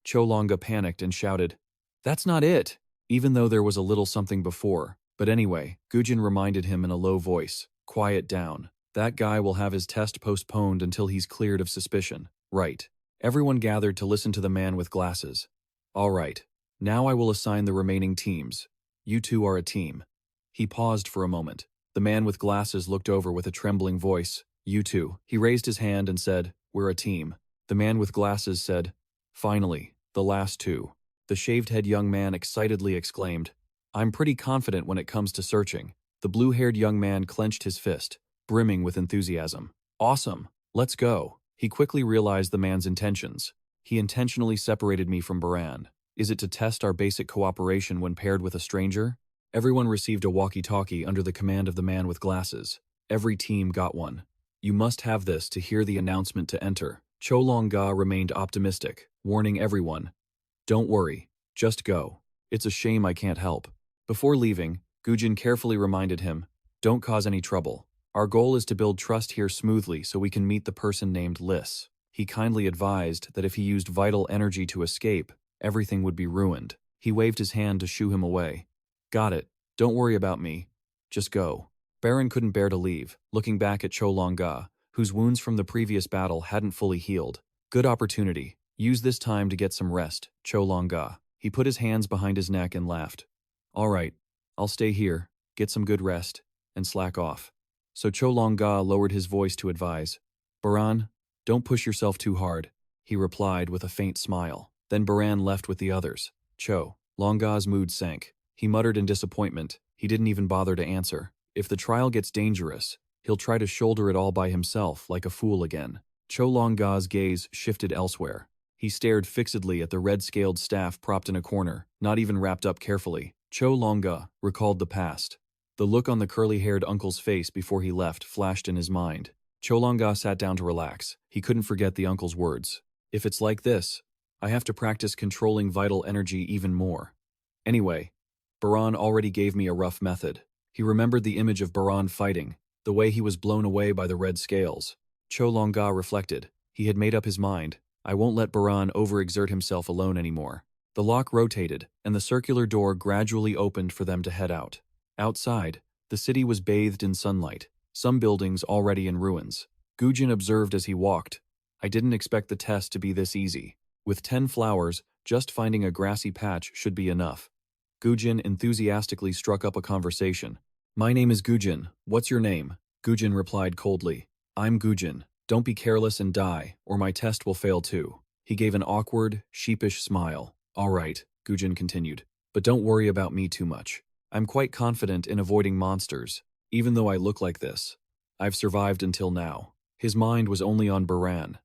Cholonga panicked and shouted, That's not it! Even though there was a little something before. But anyway, Gujin reminded him in a low voice. Quiet down. That guy will have his test postponed until he's cleared of suspicion. Right. Everyone gathered to listen to the man with glasses. All right. Now I will assign the remaining teams. You two are a team. He paused for a moment. The man with glasses looked over with a trembling voice. You two. He raised his hand and said, We're a team. The man with glasses said, Finally, the last two. The shaved-head young man excitedly exclaimed, I'm pretty confident when it comes to searching. The blue-haired young man clenched his fist, brimming with enthusiasm. Awesome, let's go. He quickly realized the man's intentions. He intentionally separated me from Baran. Is it to test our basic cooperation when paired with a stranger? Everyone received a walkie-talkie under the command of the man with glasses. Every team got one. You must have this to hear the announcement to enter. Cholonga remained optimistic, warning everyone, Don't worry, just go. It's a shame I can't help. Before leaving, Gujin carefully reminded him, Don't cause any trouble. Our goal is to build trust here smoothly so we can meet the person named Liss. He kindly advised that if he used vital energy to escape, everything would be ruined. He waved his hand to shoo him away. Got it. Don't worry about me. Just go. Baran couldn't bear to leave, looking back at Cholonga, whose wounds from the previous battle hadn't fully healed. Good opportunity. Use this time to get some rest, Cholonga. He put his hands behind his neck and laughed. All right, I'll stay here, get some good rest, and slack off. So Cho Long-ga lowered his voice to advise. Baran, don't push yourself too hard, he replied with a faint smile. Then Baran left with the others. Cho Long-ga's mood sank. He muttered in disappointment. He didn't even bother to answer. If the trial gets dangerous, he'll try to shoulder it all by himself like a fool again. Cho Long-ga's gaze shifted elsewhere. He stared fixedly at the red-scaled staff propped in a corner, not even wrapped up carefully. Cho Long-ga recalled the past. The look on the curly-haired uncle's face before he left flashed in his mind. Cho Long-ga sat down to relax. He couldn't forget the uncle's words. If it's like this, I have to practice controlling vital energy even more. Anyway, Baran already gave me a rough method. He remembered the image of Baran fighting, the way he was blown away by the red scales. Cho Long-ga reflected. He had made up his mind. I won't let Baran overexert himself alone anymore. The lock rotated, and the circular door gradually opened for them to head out. Outside, the city was bathed in sunlight, some buildings already in ruins. Gujin observed as he walked. I didn't expect the test to be this easy. With 10 flowers, just finding a grassy patch should be enough. Gujin enthusiastically struck up a conversation. My name is Gujin. What's your name? Gujin replied coldly. I'm Gujin. Don't be careless and die, or my test will fail too. He gave an awkward, sheepish smile. All right, Gujin continued. But don't worry about me too much. I'm quite confident in avoiding monsters, even though I look like this. I've survived until now. His mind was only on Baran.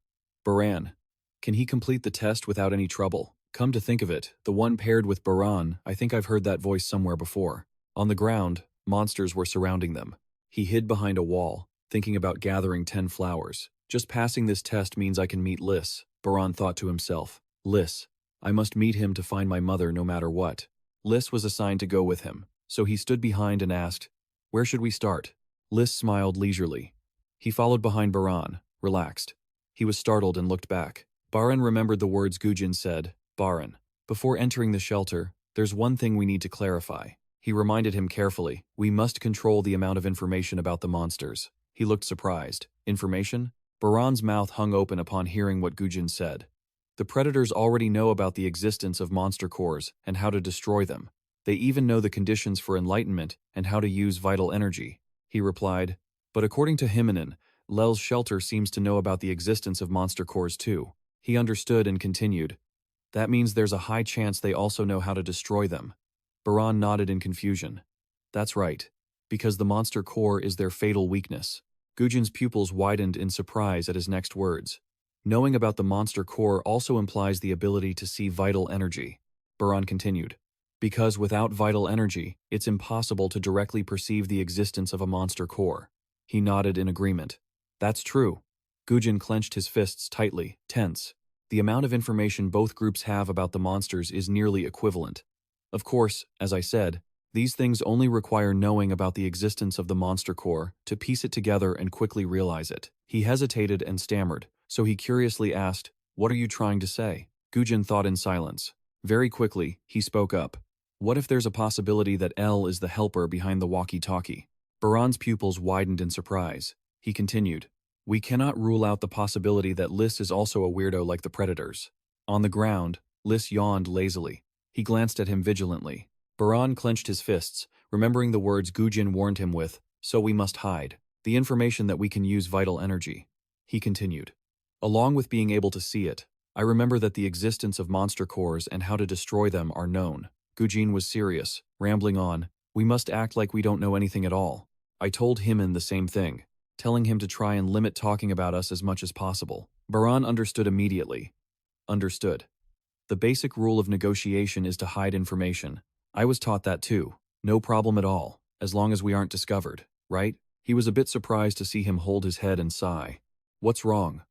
Baran, can he complete the test without any trouble? Come to think of it, the one paired with Baran, I think I've heard that voice somewhere before. On the ground, monsters were surrounding them. He hid behind a wall, thinking about gathering 10 flowers. Just passing this test means I can meet Lys, Baran thought to himself. Lys. I must meet him to find my mother no matter what. Lys was assigned to go with him, so he stood behind and asked, Where should we start? Lys smiled leisurely. He followed behind Baran, relaxed. He was startled and looked back. Baran remembered the words Gujin said. Baran, before entering the shelter, there's one thing we need to clarify. He reminded him carefully. We must control the amount of information about the monsters. He looked surprised. Information? Baran's mouth hung open upon hearing what Gujin said. The predators already know about the existence of monster cores and how to destroy them. They even know the conditions for enlightenment and how to use vital energy. He replied, but according to Himonin, Lel's shelter seems to know about the existence of monster cores too. He understood and continued. That means there's a high chance they also know how to destroy them. Baran nodded in confusion. That's right, because the monster core is their fatal weakness. Gujin's pupils widened in surprise at his next words. Knowing about the monster core also implies the ability to see vital energy. Baran continued. Because without vital energy, it's impossible to directly perceive the existence of a monster core. He nodded in agreement. That's true. Gujin clenched his fists tightly, tense. The amount of information both groups have about the monsters is nearly equivalent. Of course, as I said, these things only require knowing about the existence of the monster core to piece it together and quickly realize it. He hesitated and stammered, so he curiously asked, What are you trying to say? Gujin thought in silence. Very quickly, he spoke up. What if there's a possibility that L is the helper behind the walkie-talkie? Baran's pupils widened in surprise. He continued. We cannot rule out the possibility that Lys is also a weirdo like the predators. On the ground, Lys yawned lazily. He glanced at him vigilantly. Baran clenched his fists, remembering the words Gujin warned him with, so we must hide. The information that we can use vital energy. He continued. Along with being able to see it, I remember that the existence of monster cores and how to destroy them are known. Gujin was serious, rambling on. We must act like we don't know anything at all. I told Himin the same thing, telling him to try and limit talking about us as much as possible. Baran understood immediately. Understood. The basic rule of negotiation is to hide information. I was taught that too. No problem at all, as long as we aren't discovered, right? He was a bit surprised to see him hold his head and sigh. What's wrong?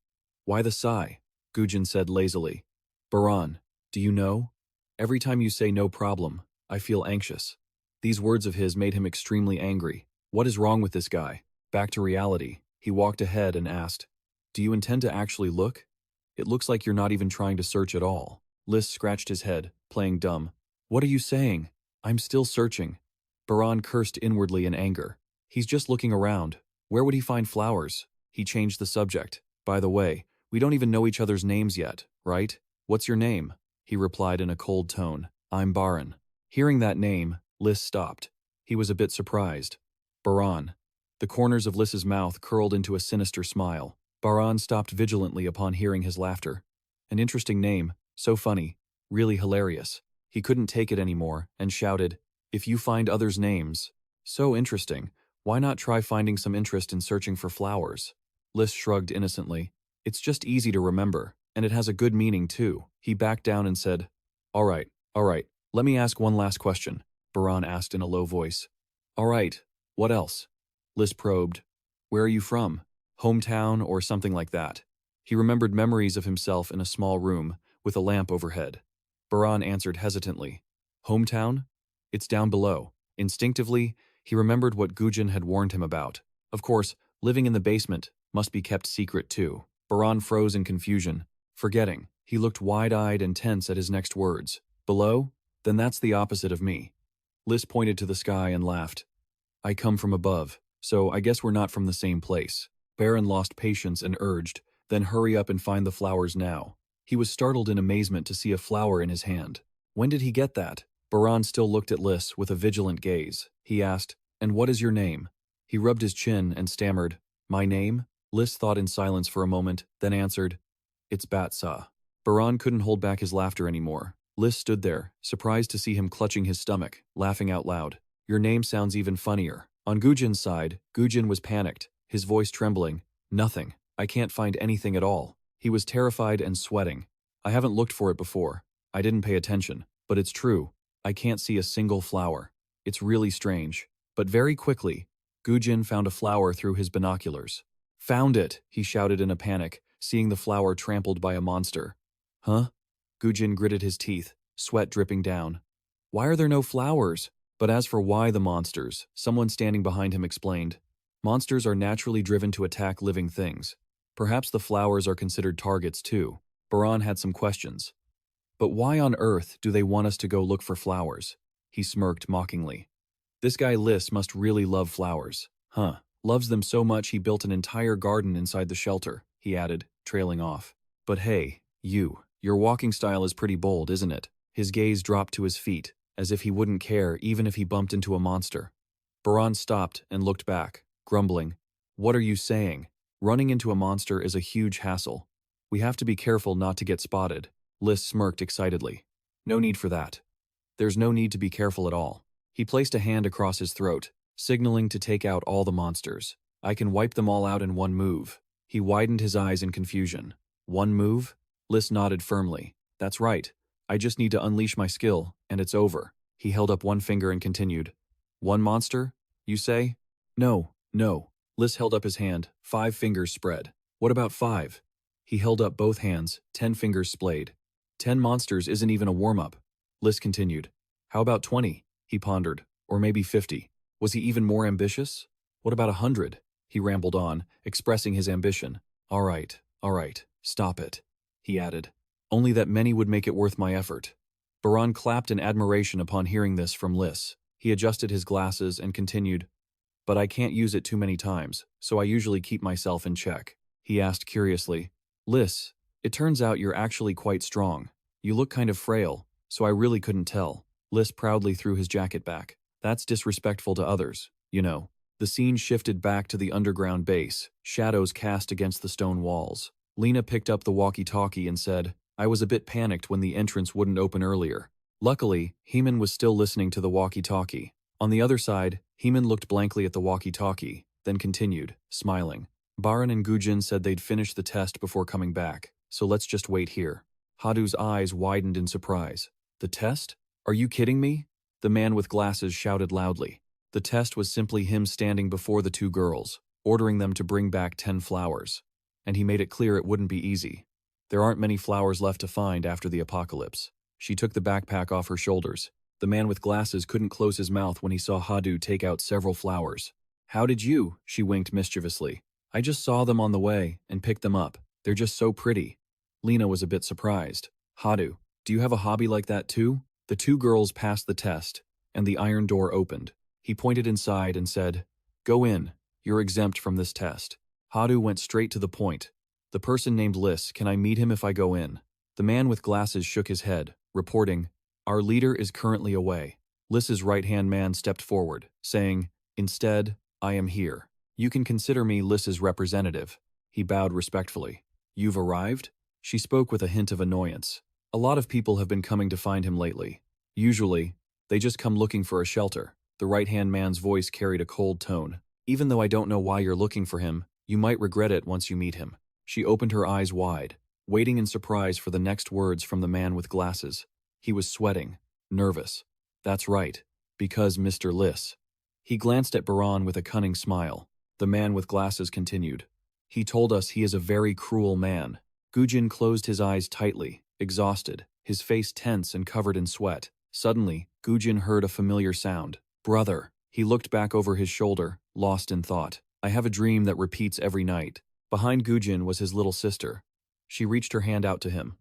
Why the sigh? Gujin said lazily. Baran, do you know? Every time you say no problem, I feel anxious. These words of his made him extremely angry. What is wrong with this guy? Back to reality, he walked ahead and asked, Do you intend to actually look? It looks like you're not even trying to search at all. Lys scratched his head, playing dumb. What are you saying? I'm still searching. Baran cursed inwardly in anger. He's just looking around. Where would he find flowers? He changed the subject. By the way, we don't even know each other's names yet, right? What's your name? He replied in a cold tone. I'm Baran. Hearing that name, Liss stopped. He was a bit surprised. Baran. The corners of Liss's mouth curled into a sinister smile. Baran stopped vigilantly upon hearing his laughter. An interesting name, so funny, really hilarious. He couldn't take it anymore and shouted, "If you find others' names, so interesting, why not try finding some interest in searching for flowers?" Liss shrugged innocently. "It's just easy to remember, and it has a good meaning too." He backed down and said, all right, let me ask one last question," Baran asked in a low voice. "All right, what else?" Liss probed. "Where are you from? Hometown or something like that?" He remembered memories of himself in a small room, with a lamp overhead. Baran answered hesitantly, "Hometown? It's down below." Instinctively, he remembered what Gujin had warned him about. Of course, living in the basement must be kept secret too. Baran froze in confusion, forgetting. He looked wide-eyed and tense at his next words. "Below? Then that's the opposite of me." Liss pointed to the sky and laughed. "I come from above, so I guess we're not from the same place." Baran lost patience and urged, "Then hurry up and find the flowers now." He was startled in amazement to see a flower in his hand. When did he get that? Baran still looked at Liss with a vigilant gaze. He asked, "And what is your name?" He rubbed his chin and stammered, "My name?" Liss thought in silence for a moment, then answered, "It's Batsa." Baran couldn't hold back his laughter anymore. Liss stood there, surprised to see him clutching his stomach, laughing out loud. "Your name sounds even funnier." On Gujin's side, Gujin was panicked, his voice trembling. "Nothing. I can't find anything at all." He was terrified and sweating. "I haven't looked for it before. I didn't pay attention. But it's true. I can't see a single flower. It's really strange." But very quickly, Gujin found a flower through his binoculars. "Found it!" he shouted in a panic, seeing the flower trampled by a monster. "Huh?" Gujin gritted his teeth, sweat dripping down. "Why are there no flowers?" But as for why the monsters, someone standing behind him explained. "Monsters are naturally driven to attack living things. Perhaps the flowers are considered targets too." Baran had some questions. "But why on earth do they want us to go look for flowers?" He smirked mockingly. "This guy Liss must really love flowers. Huh. Loves them so much he built an entire garden inside the shelter," he added, trailing off. "But hey, your walking style is pretty bold, isn't it?" His gaze dropped to his feet, as if he wouldn't care even if he bumped into a monster. Baran stopped and looked back, grumbling. "What are you saying? Running into a monster is a huge hassle. We have to be careful not to get spotted." Liss smirked excitedly. "No need for that. There's no need to be careful at all." He placed a hand across his throat, signaling to take out all the monsters. "I can wipe them all out in one move." He widened his eyes in confusion. "One move?" Liss nodded firmly. "That's right. I just need to unleash my skill, and it's over." He held up one finger and continued. "One monster, you say?" No. Liss held up his hand, 5 fingers spread. "What about 5? He held up both hands, 10 fingers splayed. 10 monsters isn't even a warm-up. Liss continued. "How about 20? He pondered. "Or maybe 50. Was he even more ambitious? "What about 100? He rambled on, expressing his ambition. All right, stop it," he added. "Only that many would make it worth my effort." Baran clapped in admiration upon hearing this from Liss. He adjusted his glasses and continued, "But I can't use it too many times, so I usually keep myself in check." He asked curiously, "Liss, it turns out you're actually quite strong. You look kind of frail, so I really couldn't tell." Liss proudly threw his jacket back. "That's disrespectful to others, you know." The scene shifted back to the underground base, shadows cast against the stone walls. Lena picked up the walkie-talkie and said, "I was a bit panicked when the entrance wouldn't open earlier." Luckily, Heman was still listening to the walkie-talkie. On the other side, Heman looked blankly at the walkie-talkie, then continued, smiling. "Baran and Gujin said they'd finish the test before coming back, so let's just wait here." Hadu's eyes widened in surprise. "The test? Are you kidding me?" The man with glasses shouted loudly. The test was simply him standing before the 2 girls, ordering them to bring back 10 flowers. And he made it clear it wouldn't be easy. There aren't many flowers left to find after the apocalypse. She took the backpack off her shoulders. The man with glasses couldn't close his mouth when he saw Hadu take out several flowers. "How did you?" She winked mischievously. "I just saw them on the way and picked them up. They're just so pretty." Lena was a bit surprised. "Hadu, do you have a hobby like that too?" The 2 girls passed the test, and the iron door opened. He pointed inside and said, "Go in. You're exempt from this test." Hadu went straight to the point. "The person named Liss, can I meet him if I go in?" The man with glasses shook his head, reporting, Our leader is currently away. Liss's right-hand man stepped forward, saying, "Instead, I am here. You can consider me Liss's representative." He bowed respectfully. "You've arrived?" She spoke with a hint of annoyance. A lot of people have been coming to find him lately. Usually, they just come looking for a shelter. The right-hand man's voice carried a cold tone. "Even though I don't know why you're looking for him, you might regret it once you meet him." She opened her eyes wide, waiting in surprise for the next words from the man with glasses. He was sweating, nervous. "That's right, because Mr. Liss." He glanced at Baran with a cunning smile. The man with glasses continued. "He told us he is a very cruel man." Gujin closed his eyes tightly, exhausted, his face tense and covered in sweat. Suddenly, Gujin heard a familiar sound. "Brother." He looked back over his shoulder, lost in thought. "I have a dream that repeats every night." Behind Gujin was his little sister. She reached her hand out to him.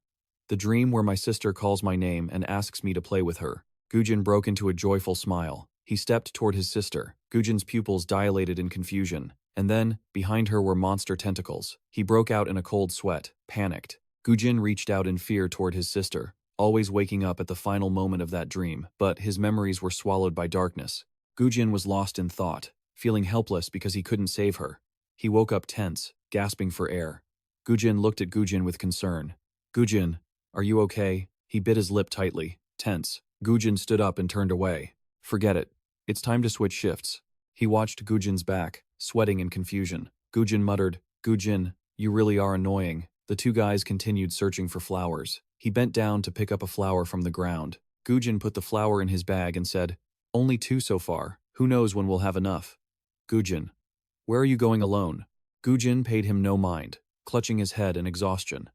"The dream where my sister calls my name and asks me to play with her." Gujin broke into a joyful smile. He stepped toward his sister. Gujin's pupils dilated in confusion. And then, behind her were monster tentacles. He broke out in a cold sweat, panicked. Gujin reached out in fear toward his sister, always waking up at the final moment of that dream, but his memories were swallowed by darkness. Gujin was lost in thought, feeling helpless because he couldn't save her. He woke up tense, gasping for air. Gujin looked at Gujin with concern. "Gujin, are you okay?" He bit his lip tightly, tense. Gujin stood up and turned away. "Forget it. It's time to switch shifts." He watched Gujin's back, sweating in confusion. Gujin muttered, "Gujin, you really are annoying." The two guys continued searching for flowers. He bent down to pick up a flower from the ground. Gujin put the flower in his bag and said, "Only 2 so far. Who knows when we'll have enough?" "Gujin, where are you going alone?" Gujin paid him no mind, clutching his head in exhaustion.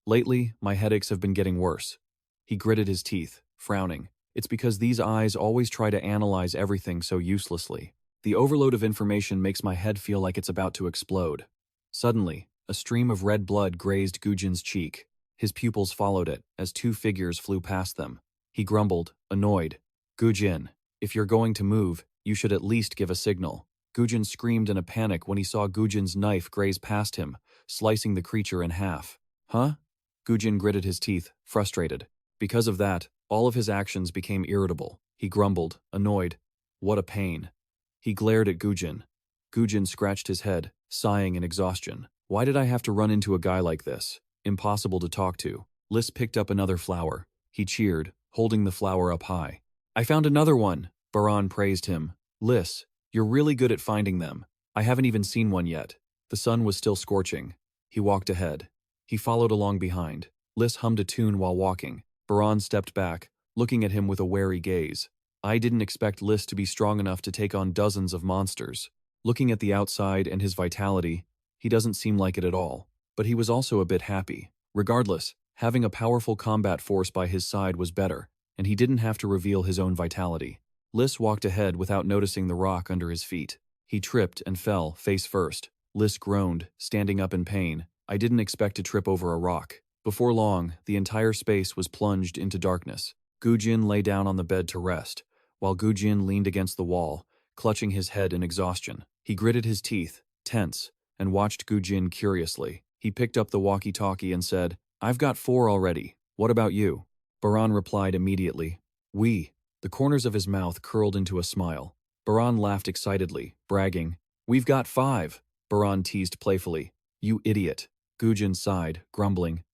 "Lately, my headaches have been getting worse." He gritted his teeth, frowning. "It's because these eyes always try to analyze everything so uselessly. The overload of information makes my head feel like it's about to explode." Suddenly, a stream of red blood grazed Gujin's cheek. His pupils followed it as 2 figures flew past them. He grumbled, annoyed, "Gujin, if you're going to move, you should at least give a signal." Gujin screamed in a panic when he saw Gujin's knife graze past him, slicing the creature in half. "Huh?" Gujin gritted his teeth, frustrated. Because of that, all of his actions became irritable. He grumbled, annoyed. "What a pain." He glared at Gujin. Gujin scratched his head, sighing in exhaustion. "Why did I have to run into a guy like this? Impossible to talk to." Liss picked up another flower. He cheered, holding the flower up high. "I found another one!" Baran praised him. "Liss, you're really good at finding them. I haven't even seen one yet." The sun was still scorching. He walked ahead. He followed along behind. Liss hummed a tune while walking. Baran stepped back, looking at him with a wary gaze. "I didn't expect Liss to be strong enough to take on dozens of monsters." Looking at the outside and his vitality, he doesn't seem like it at all. But he was also a bit happy. Regardless, having a powerful combat force by his side was better, and he didn't have to reveal his own vitality. Liss walked ahead without noticing the rock under his feet. He tripped and fell, face first. Liss groaned, standing up in pain. "I didn't expect to trip over a rock." Before long, the entire space was plunged into darkness. Gujin lay down on the bed to rest, while Gujin leaned against the wall, clutching his head in exhaustion. He gritted his teeth, tense, and watched Gujin curiously. He picked up the walkie-talkie and said, "I've got 4 already. What about you?" Baran replied immediately, "We." The corners of his mouth curled into a smile. Baran laughed excitedly, bragging, "We've got 5. Baran teased playfully. "You idiot." Gujin sighed, grumbling,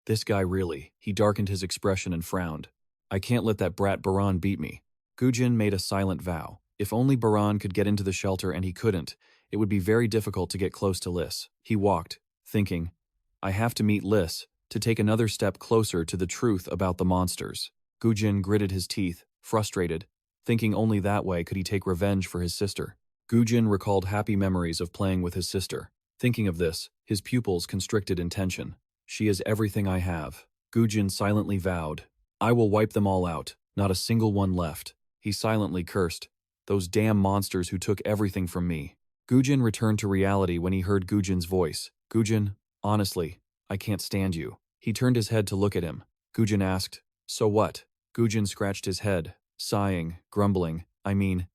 "This guy really." He darkened his expression and frowned. "I can't let that brat Baran beat me." Gujin made a silent vow. If only Baran could get into the shelter and he couldn't, it would be very difficult to get close to Liss. He walked, thinking, "I have to meet Liss, to take another step closer to the truth about the monsters." Gujin gritted his teeth, frustrated, thinking only that way could he take revenge for his sister. Gujin recalled happy memories of playing with his sister. Thinking of this, his pupils constricted in tension. "She is everything I have." Gujin silently vowed, "I will wipe them all out, not a single one left." He silently cursed, "Those damn monsters who took everything from me." Gujin returned to reality when he heard Gujin's voice. "Gujin, honestly, I can't stand you." He turned his head to look at him. Gujin asked, "So what?" Gujin scratched his head, sighing, grumbling.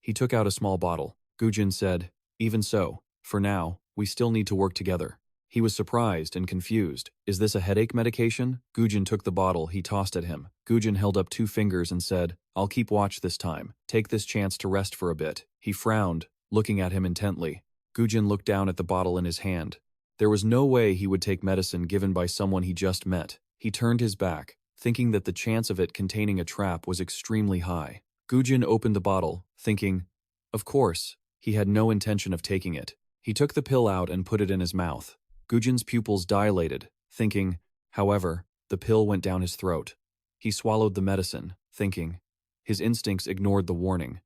He took out a small bottle. Gujin said, "Even so, for now, we still need to work together." He was surprised and confused. Is this a headache medication? Gujin took the bottle he tossed at him. Gujin held up 2 fingers and said, I'll keep watch this time. Take this chance to rest for a bit. He frowned, looking at him intently. Gujin looked down at the bottle in his hand. There was no way he would take medicine given by someone he just met. He turned his back, thinking that the chance of it containing a trap was extremely high. Gujin opened the bottle, thinking, of course, he had no intention of taking it. He took the pill out and put it in his mouth. Gujin's pupils dilated, thinking, however, the pill went down his throat. He swallowed the medicine, thinking. His instincts ignored the warning.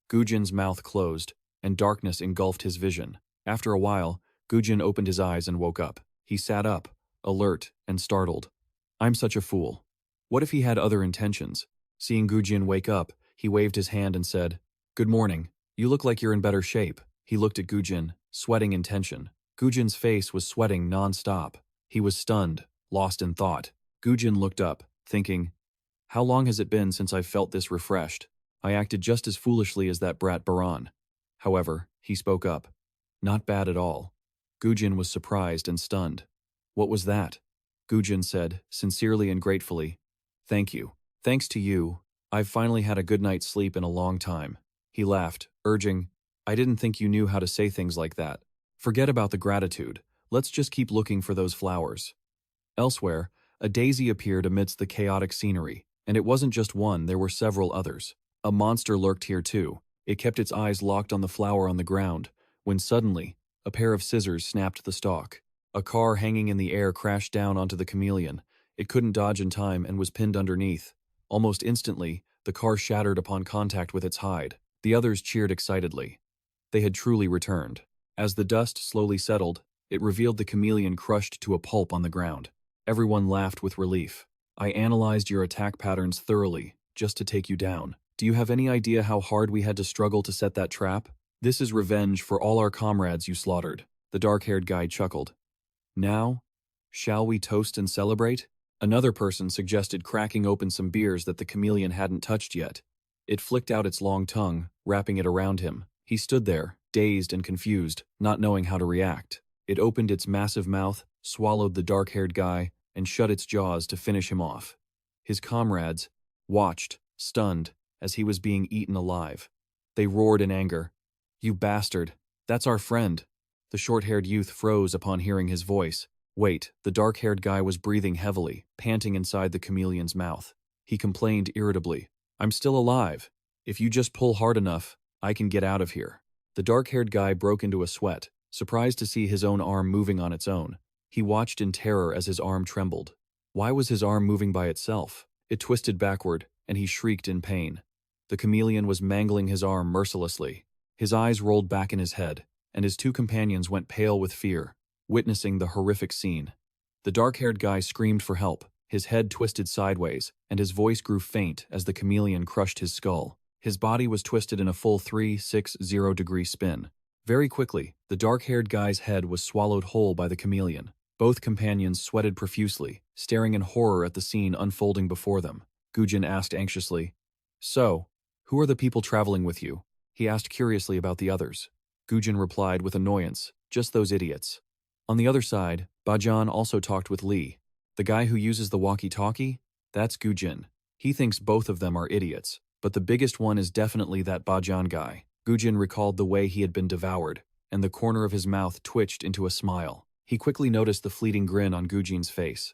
Gujin's mouth closed, and darkness engulfed his vision. After a while, Gujin opened his eyes and woke up. He sat up, alert and startled. I'm such a fool. What if he had other intentions? Seeing Gujin wake up, he waved his hand and said, Good morning. You look like you're in better shape. He looked at Gujin, sweating in tension. Gujin's face was sweating non-stop. He was stunned, lost in thought. Gujin looked up, thinking, how long has it been since I've felt this refreshed? I acted just as foolishly as that brat Baran. However, he spoke up. Not bad at all. Gujin was surprised and stunned. What was that? Gujin said, sincerely and gratefully. Thank you. Thanks to you, I've finally had a good night's sleep in a long time. He laughed, urging, I didn't think you knew how to say things like that. Forget about the gratitude. Let's just keep looking for those flowers. Elsewhere, a daisy appeared amidst the chaotic scenery, and it wasn't just one, there were several others. A monster lurked here too. It kept its eyes locked on the flower on the ground, when suddenly, a pair of scissors snapped the stalk. A car hanging in the air crashed down onto the chameleon. It couldn't dodge in time and was pinned underneath. Almost instantly, the car shattered upon contact with its hide. The others cheered excitedly. They had truly returned. As the dust slowly settled, it revealed the chameleon crushed to a pulp on the ground. Everyone laughed with relief. I analyzed your attack patterns thoroughly, just to take you down. Do you have any idea how hard we had to struggle to set that trap? This is revenge for all our comrades you slaughtered. The dark-haired guy chuckled. Now, shall we toast and celebrate? Another person suggested cracking open some beers that the chameleon hadn't touched yet. It flicked out its long tongue, wrapping it around him. He stood there, dazed and confused, not knowing how to react. It opened its massive mouth, swallowed the dark-haired guy, and shut its jaws to finish him off. His comrades watched, stunned, as he was being eaten alive. They roared in anger. You bastard! That's our friend! The short-haired youth froze upon hearing his voice. Wait, the dark-haired guy was breathing heavily, panting inside the chameleon's mouth. He complained irritably. I'm still alive. If you just pull hard enough, I can get out of here. The dark-haired guy broke into a sweat, surprised to see his own arm moving on its own. He watched in terror as his arm trembled. Why was his arm moving by itself? It twisted backward, and he shrieked in pain. The chameleon was mangling his arm mercilessly. His eyes rolled back in his head, and his 2 companions went pale with fear, witnessing the horrific scene. The dark-haired guy screamed for help. His head twisted sideways, and his voice grew faint as the chameleon crushed his skull. His body was twisted in a full 360-degree spin. Very quickly, the dark-haired guy's head was swallowed whole by the chameleon. Both companions sweated profusely, staring in horror at the scene unfolding before them. Gujin asked anxiously, So, who are the people traveling with you? He asked curiously about the others. Gujin replied with annoyance, just those idiots. On the other side, Bajan also talked with Lee. The guy who uses the walkie-talkie? That's Gujin. He thinks both of them are idiots, but the biggest one is definitely that Bajan guy. Gujin recalled the way he had been devoured, and the corner of his mouth twitched into a smile. He quickly noticed the fleeting grin on Gujin's face.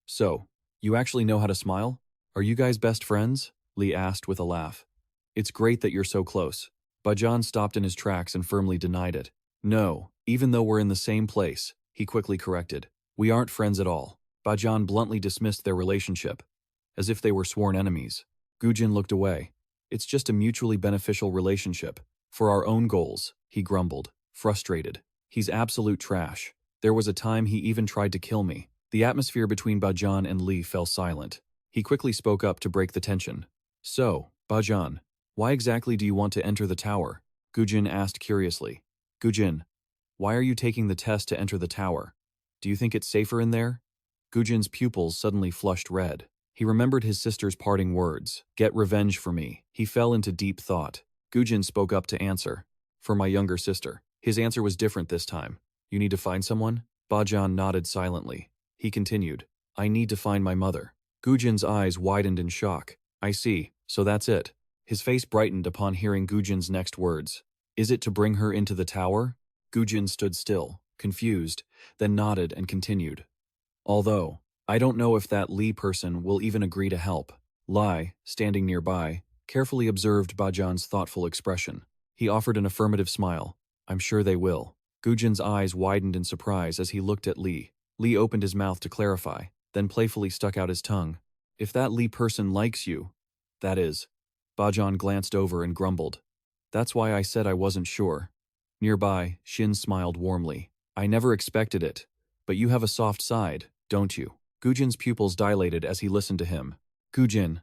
So, you actually know how to smile? Are you guys best friends? Lee asked with a laugh. It's great that you're so close. Bajan stopped in his tracks and firmly denied it. No, even though we're in the same place, he quickly corrected. We aren't friends at all. Bajan bluntly dismissed their relationship, as if they were sworn enemies. Gujin looked away. It's just a mutually beneficial relationship. For our own goals, he grumbled, frustrated. He's absolute trash. There was a time he even tried to kill me. The atmosphere between Bajan and Lee fell silent. He quickly spoke up to break the tension. So, Bajan, why exactly do you want to enter the tower? Gujin asked curiously. Gujin, why are you taking the test to enter the tower? Do you think it's safer in there? Gujin's pupils suddenly flushed red. He remembered his sister's parting words. Get revenge for me. He fell into deep thought. Gujin spoke up to answer. For my younger sister. His answer was different this time. You need to find someone? Bajan nodded silently. He continued, I need to find my mother. Gujin's eyes widened in shock. I see, so that's it. His face brightened upon hearing Gujin's next words. Is it to bring her into the tower? Gujin stood still, confused, then nodded and continued. Although, I don't know if that Li person will even agree to help. Lai, standing nearby, carefully observed Bajan's thoughtful expression. He offered an affirmative smile. I'm sure they will. Gujin's eyes widened in surprise as he looked at Li. Li opened his mouth to clarify, then playfully stuck out his tongue. If that Li person likes you, that is. Bajan glanced over and grumbled. That's why I said I wasn't sure. Nearby, Shin smiled warmly. I never expected it. But you have a soft side, don't you? Gujin's pupils dilated as he listened to him. Gujin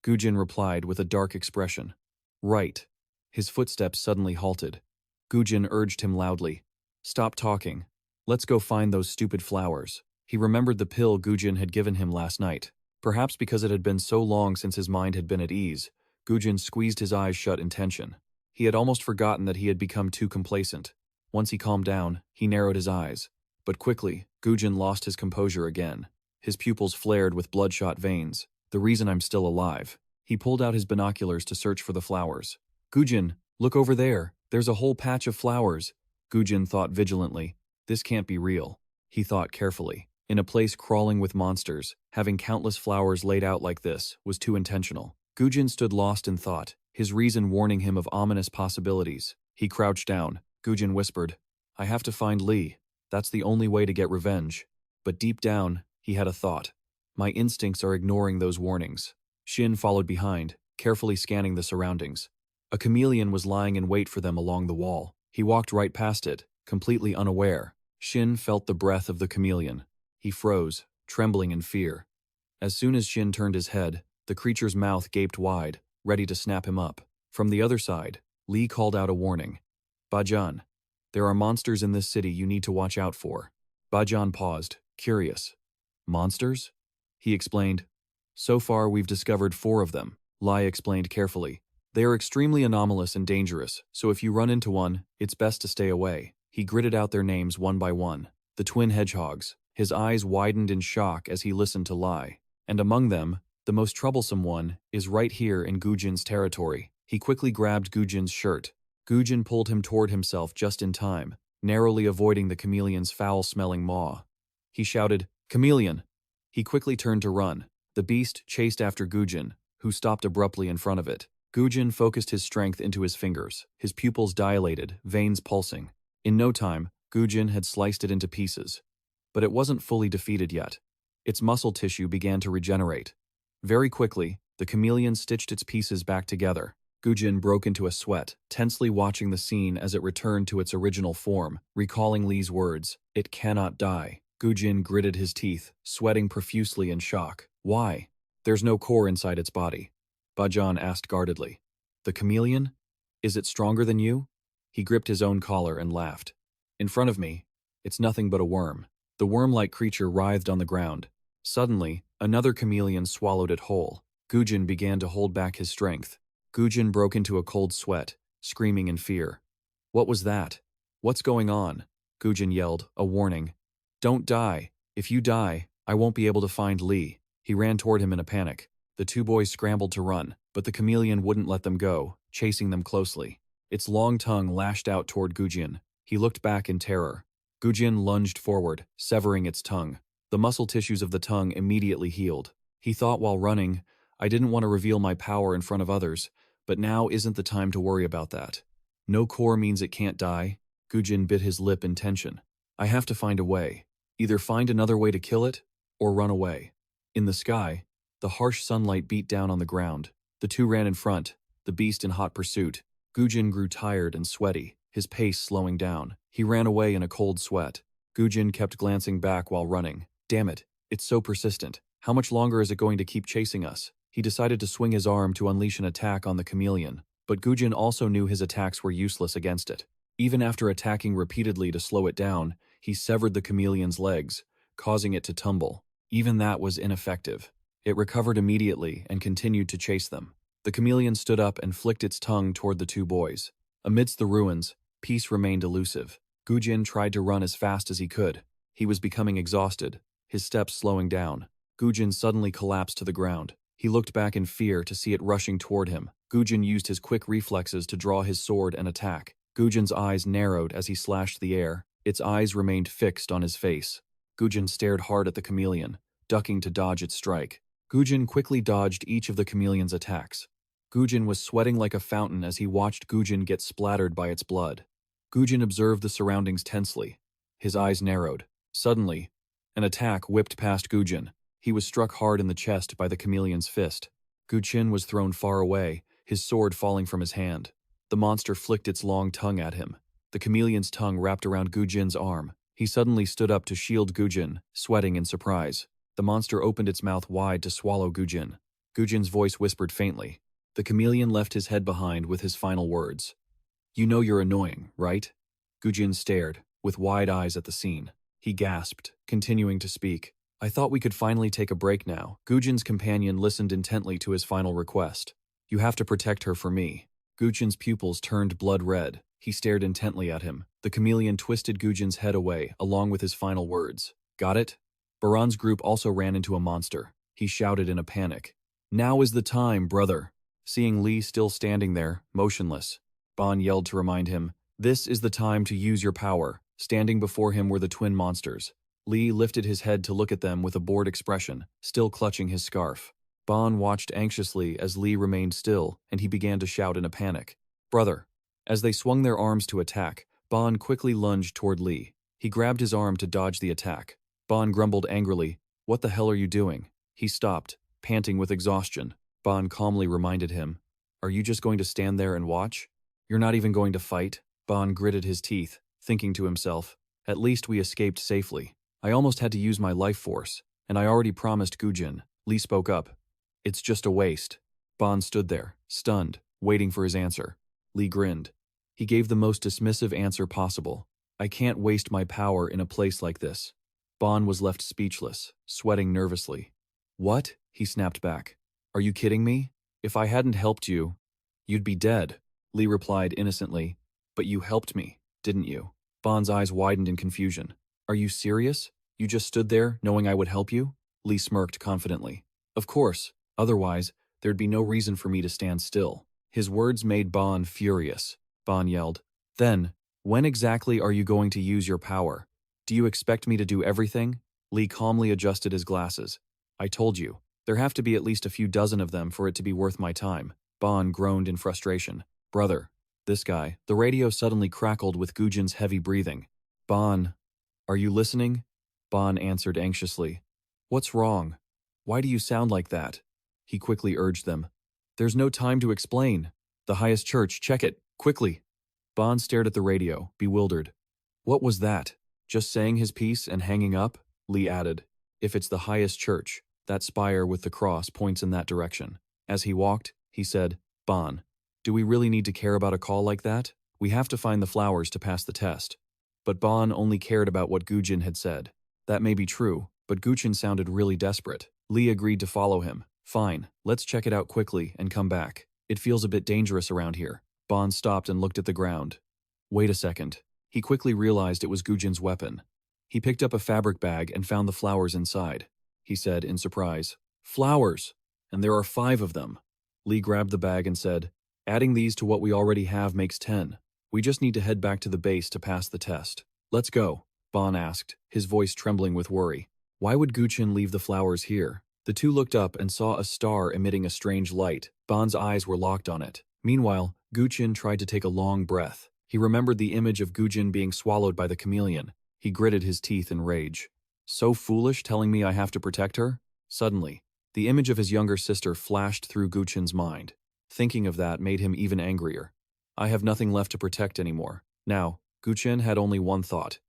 replied with a dark expression. Right. His footsteps suddenly halted. Gujin urged him loudly. Stop talking. Let's go find those stupid flowers. He remembered the pill Gujin had given him last night. Perhaps because it had been so long since his mind had been at ease, Gujin squeezed his eyes shut in tension. He had almost forgotten that he had become too complacent. Once he calmed down, he narrowed his eyes. But quickly, Gujin lost his composure again. His pupils flared with bloodshot veins. The reason I'm still alive. He pulled out his binoculars to search for the flowers. Gujin, look over there. There's a whole patch of flowers. Gujin thought vigilantly. This can't be real. He thought carefully. In a place crawling with monsters, having countless flowers laid out like this was too intentional. Gujin stood lost in thought, his reason warning him of ominous possibilities. He crouched down. Gujin whispered, I have to find Li. That's the only way to get revenge. But deep down, he had a thought. My instincts are ignoring those warnings. Shin followed behind, carefully scanning the surroundings. A chameleon was lying in wait for them along the wall. He walked right past it, completely unaware. Shin felt the breath of the chameleon. He froze, trembling in fear. As soon as Shin turned his head, the creature's mouth gaped wide, ready to snap him up. From the other side, Li called out a warning. Bajan, there are monsters in this city you need to watch out for. Bajan paused, curious. Monsters? He explained. So far we've discovered 4 of them, Lai explained carefully. They are extremely anomalous and dangerous, so if you run into one, it's best to stay away. He gritted out their names one by one. The twin hedgehogs. His eyes widened in shock as he listened to Lai. And among them, the most troublesome one is right here in Gujin's territory. He quickly grabbed Gujin's shirt. Gujin pulled him toward himself just in time, narrowly avoiding the chameleon's foul-smelling maw. He shouted, Chameleon! He quickly turned to run. The beast chased after Gujin, who stopped abruptly in front of it. Gujin focused his strength into his fingers, his pupils dilated, veins pulsing. In no time, Gujin had sliced it into pieces. But it wasn't fully defeated yet. Its muscle tissue began to regenerate. Very quickly, the chameleon stitched its pieces back together. Gujin broke into a sweat, tensely watching the scene as it returned to its original form, recalling Li's words, "It cannot die." Gujin gritted his teeth, sweating profusely in shock. Why? There's no core inside its body. Bajan asked guardedly. The chameleon? Is it stronger than you? He gripped his own collar and laughed. In front of me, it's nothing but a worm. The worm-like creature writhed on the ground. Suddenly, another chameleon swallowed it whole. Gujin began to hold back his strength. Gujin broke into a cold sweat, screaming in fear. What was that? What's going on? Gujin yelled, a warning. Don't die. If you die, I won't be able to find Li. He ran toward him in a panic. The 2 boys scrambled to run, but the chameleon wouldn't let them go, chasing them closely. Its long tongue lashed out toward Gujin. He looked back in terror. Gujin lunged forward, severing its tongue. The muscle tissues of the tongue immediately healed. He thought while running, I didn't want to reveal my power in front of others, but now isn't the time to worry about that. No core means it can't die. Gujin bit his lip in tension. I have to find a way. Either find another way to kill it, or run away. In the sky, the harsh sunlight beat down on the ground. The 2 ran in front, the beast in hot pursuit. Gujin grew tired and sweaty, his pace slowing down. He ran away in a cold sweat. Gujin kept glancing back while running. Damn it, it's so persistent. How much longer is it going to keep chasing us? He decided to swing his arm to unleash an attack on the chameleon, but Gujin also knew his attacks were useless against it. Even after attacking repeatedly to slow it down, he severed the chameleon's legs, causing it to tumble. Even that was ineffective. It recovered immediately and continued to chase them. The chameleon stood up and flicked its tongue toward the 2 boys. Amidst the ruins, peace remained elusive. Gujin tried to run as fast as he could. He was becoming exhausted, his steps slowing down. Gujin suddenly collapsed to the ground. He looked back in fear to see it rushing toward him. Gujin used his quick reflexes to draw his sword and attack. Gujin's eyes narrowed as he slashed the air. Its eyes remained fixed on his face. Gujin stared hard at the chameleon, ducking to dodge its strike. Gujin quickly dodged each of the chameleon's attacks. Gujin was sweating like a fountain as he watched Gujin get splattered by its blood. Gujin observed the surroundings tensely. His eyes narrowed. Suddenly, an attack whipped past Gujin. He was struck hard in the chest by the chameleon's fist. Gujin was thrown far away, his sword falling from his hand. The monster flicked its long tongue at him. The chameleon's tongue wrapped around Gujin's arm. He suddenly stood up to shield Gujin, sweating in surprise. The monster opened its mouth wide to swallow Gujin. Gujin's voice whispered faintly. The chameleon left his head behind with his final words. "You know you're annoying, right?" Gujin stared, with wide eyes at the scene. He gasped, continuing to speak. "I thought we could finally take a break now." Gujin's companion listened intently to his final request. "You have to protect her for me." Gujin's pupils turned blood red. He stared intently at him. The chameleon twisted Gujin's head away, along with his final words. "Got it?" Baran's group also ran into a monster. He shouted in a panic. "Now is the time, brother!" Seeing Lee still standing there, motionless, Ban yelled to remind him, "This is the time to use your power." Standing before him were the twin monsters. Lee lifted his head to look at them with a bored expression, still clutching his scarf. Ban watched anxiously as Lee remained still, and he began to shout in a panic. "Brother!" As they swung their arms to attack, Ban quickly lunged toward Lee. He grabbed his arm to dodge the attack. Ban grumbled angrily, "What the hell are you doing?" He stopped, panting with exhaustion. Ban calmly reminded him, "Are you just going to stand there and watch? You're not even going to fight?" Ban gritted his teeth, thinking to himself, "At least we escaped safely. I almost had to use my life force, and I already promised Gujin." Lee spoke up. "It's just a waste." Ban stood there, stunned, waiting for his answer. Lee grinned. He gave the most dismissive answer possible. "I can't waste my power in a place like this." Ban was left speechless, sweating nervously. "What?" he snapped back. "Are you kidding me? If I hadn't helped you, you'd be dead." Lee replied innocently, "But you helped me, didn't you?" Ban's eyes widened in confusion. "Are you serious? You just stood there, knowing I would help you?" Lee smirked confidently. "Of course, otherwise, there'd be no reason for me to stand still." His words made Ban furious. Ban yelled, "Then, when exactly are you going to use your power? Do you expect me to do everything?" Lee calmly adjusted his glasses. "I told you, there have to be at least a few dozen of them for it to be worth my time." Ban groaned in frustration. "Brother, this guy." The radio suddenly crackled with Gujin's heavy breathing. "Ban, are you listening?" Ban answered anxiously. "What's wrong? Why do you sound like that?" He quickly urged them. "There's no time to explain. The highest church, check it, quickly." Ban stared at the radio, bewildered. "What was that? Just saying his piece and hanging up?" Lee added. "If it's the highest church, that spire with the cross points in that direction." As he walked, he said, "Ban, do we really need to care about a call like that? We have to find the flowers to pass the test." But Ban only cared about what Gujin had said. That may be true, but Gujin sounded really desperate. Lee agreed to follow him. "Fine, let's check it out quickly and come back. It feels a bit dangerous around here." Ban stopped and looked at the ground. "Wait a second." He quickly realized it was Gujin's weapon. He picked up a fabric bag and found the flowers inside. He said in surprise, "Flowers! And there are 5 of them." Lee grabbed the bag and said, "Adding these to what we already have makes 10. We just need to head back to the base to pass the test." "Let's go," Ban asked, his voice trembling with worry. Why would Gujin leave the flowers here? The two looked up and saw a star emitting a strange light. Ban's eyes were locked on it. Meanwhile, Gujin tried to take a long breath. He remembered the image of Gujin being swallowed by the chameleon. He gritted his teeth in rage. "So foolish, telling me I have to protect her?" Suddenly, the image of his younger sister flashed through Gujin's mind. Thinking of that made him even angrier. I have nothing left to protect anymore. Now, Gujin had only one thought.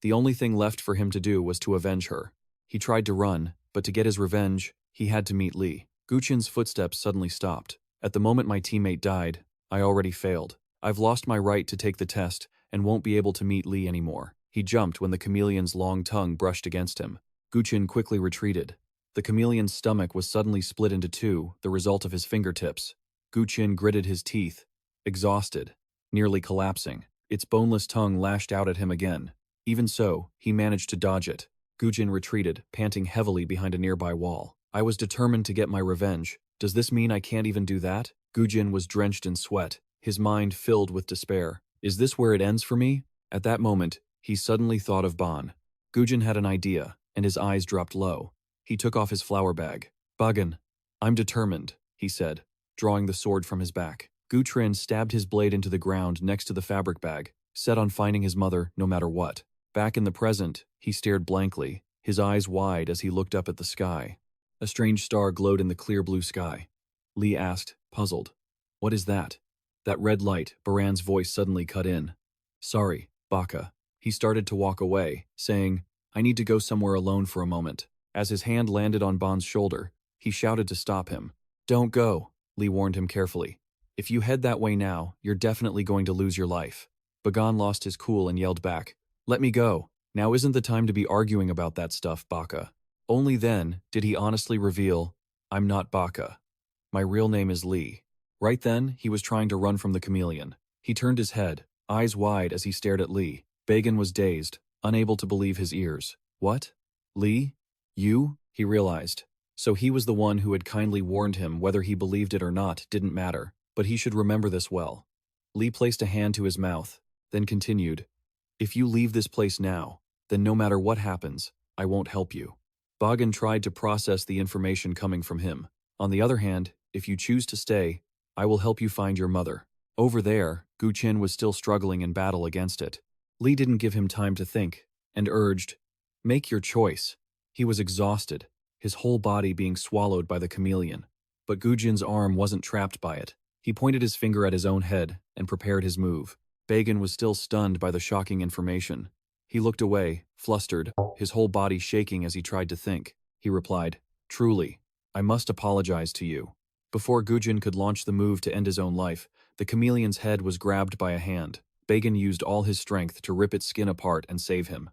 The only thing left for him to do was to avenge her. He tried to run, but to get his revenge, he had to meet Lee. Gujin's footsteps suddenly stopped. At the moment my teammate died, I already failed. I've lost my right to take the test and won't be able to meet Lee anymore. He jumped when the chameleon's long tongue brushed against him. Gujin quickly retreated. The chameleon's stomach was suddenly split into two, the result of his fingertips. Gujin gritted his teeth, exhausted, nearly collapsing. Its boneless tongue lashed out at him again. Even so, he managed to dodge it. Gujin retreated, panting heavily behind a nearby wall. I was determined to get my revenge. Does this mean I can't even do that? Gujin was drenched in sweat, his mind filled with despair. Is this where it ends for me? At that moment, he suddenly thought of Ban. Gujin had an idea, and his eyes dropped low. He took off his flower bag. Bagan, I'm determined, he said, drawing the sword from his back. Gutrin stabbed his blade into the ground next to the fabric bag, set on finding his mother no matter what. Back in the present, he stared blankly, his eyes wide as he looked up at the sky. A strange star glowed in the clear blue sky. Lee asked, puzzled. What is that? That red light, Baran's voice suddenly cut in. Sorry, Baka. He started to walk away, saying, I need to go somewhere alone for a moment. As his hand landed on Ban's shoulder, he shouted to stop him. Don't go, Lee warned him carefully. If you head that way now, you're definitely going to lose your life. Bagan lost his cool and yelled back, Let me go. Now isn't the time to be arguing about that stuff, Baka. Only then did he honestly reveal, I'm not Baka. My real name is Lee. Right then, he was trying to run from the chameleon. He turned his head, eyes wide as he stared at Lee. Bagan was dazed, unable to believe his ears. What? Lee? You? He realized. So he was the one who had kindly warned him. Whether he believed it or not didn't matter, but he should remember this well. Lee placed a hand to his mouth, then continued, If you leave this place now, then no matter what happens, I won't help you. Bagan tried to process the information coming from him. On the other hand, if you choose to stay, I will help you find your mother. Over there, Guqin was still struggling in battle against it. Lee didn't give him time to think, and urged, Make your choice. He was exhausted, his whole body being swallowed by the chameleon. But Gujin's arm wasn't trapped by it. He pointed his finger at his own head and prepared his move. Bagan was still stunned by the shocking information. He looked away, flustered, his whole body shaking as he tried to think. He replied, Truly, I must apologize to you. Before Gujin could launch the move to end his own life, the chameleon's head was grabbed by a hand. Bagan used all his strength to rip its skin apart and save him.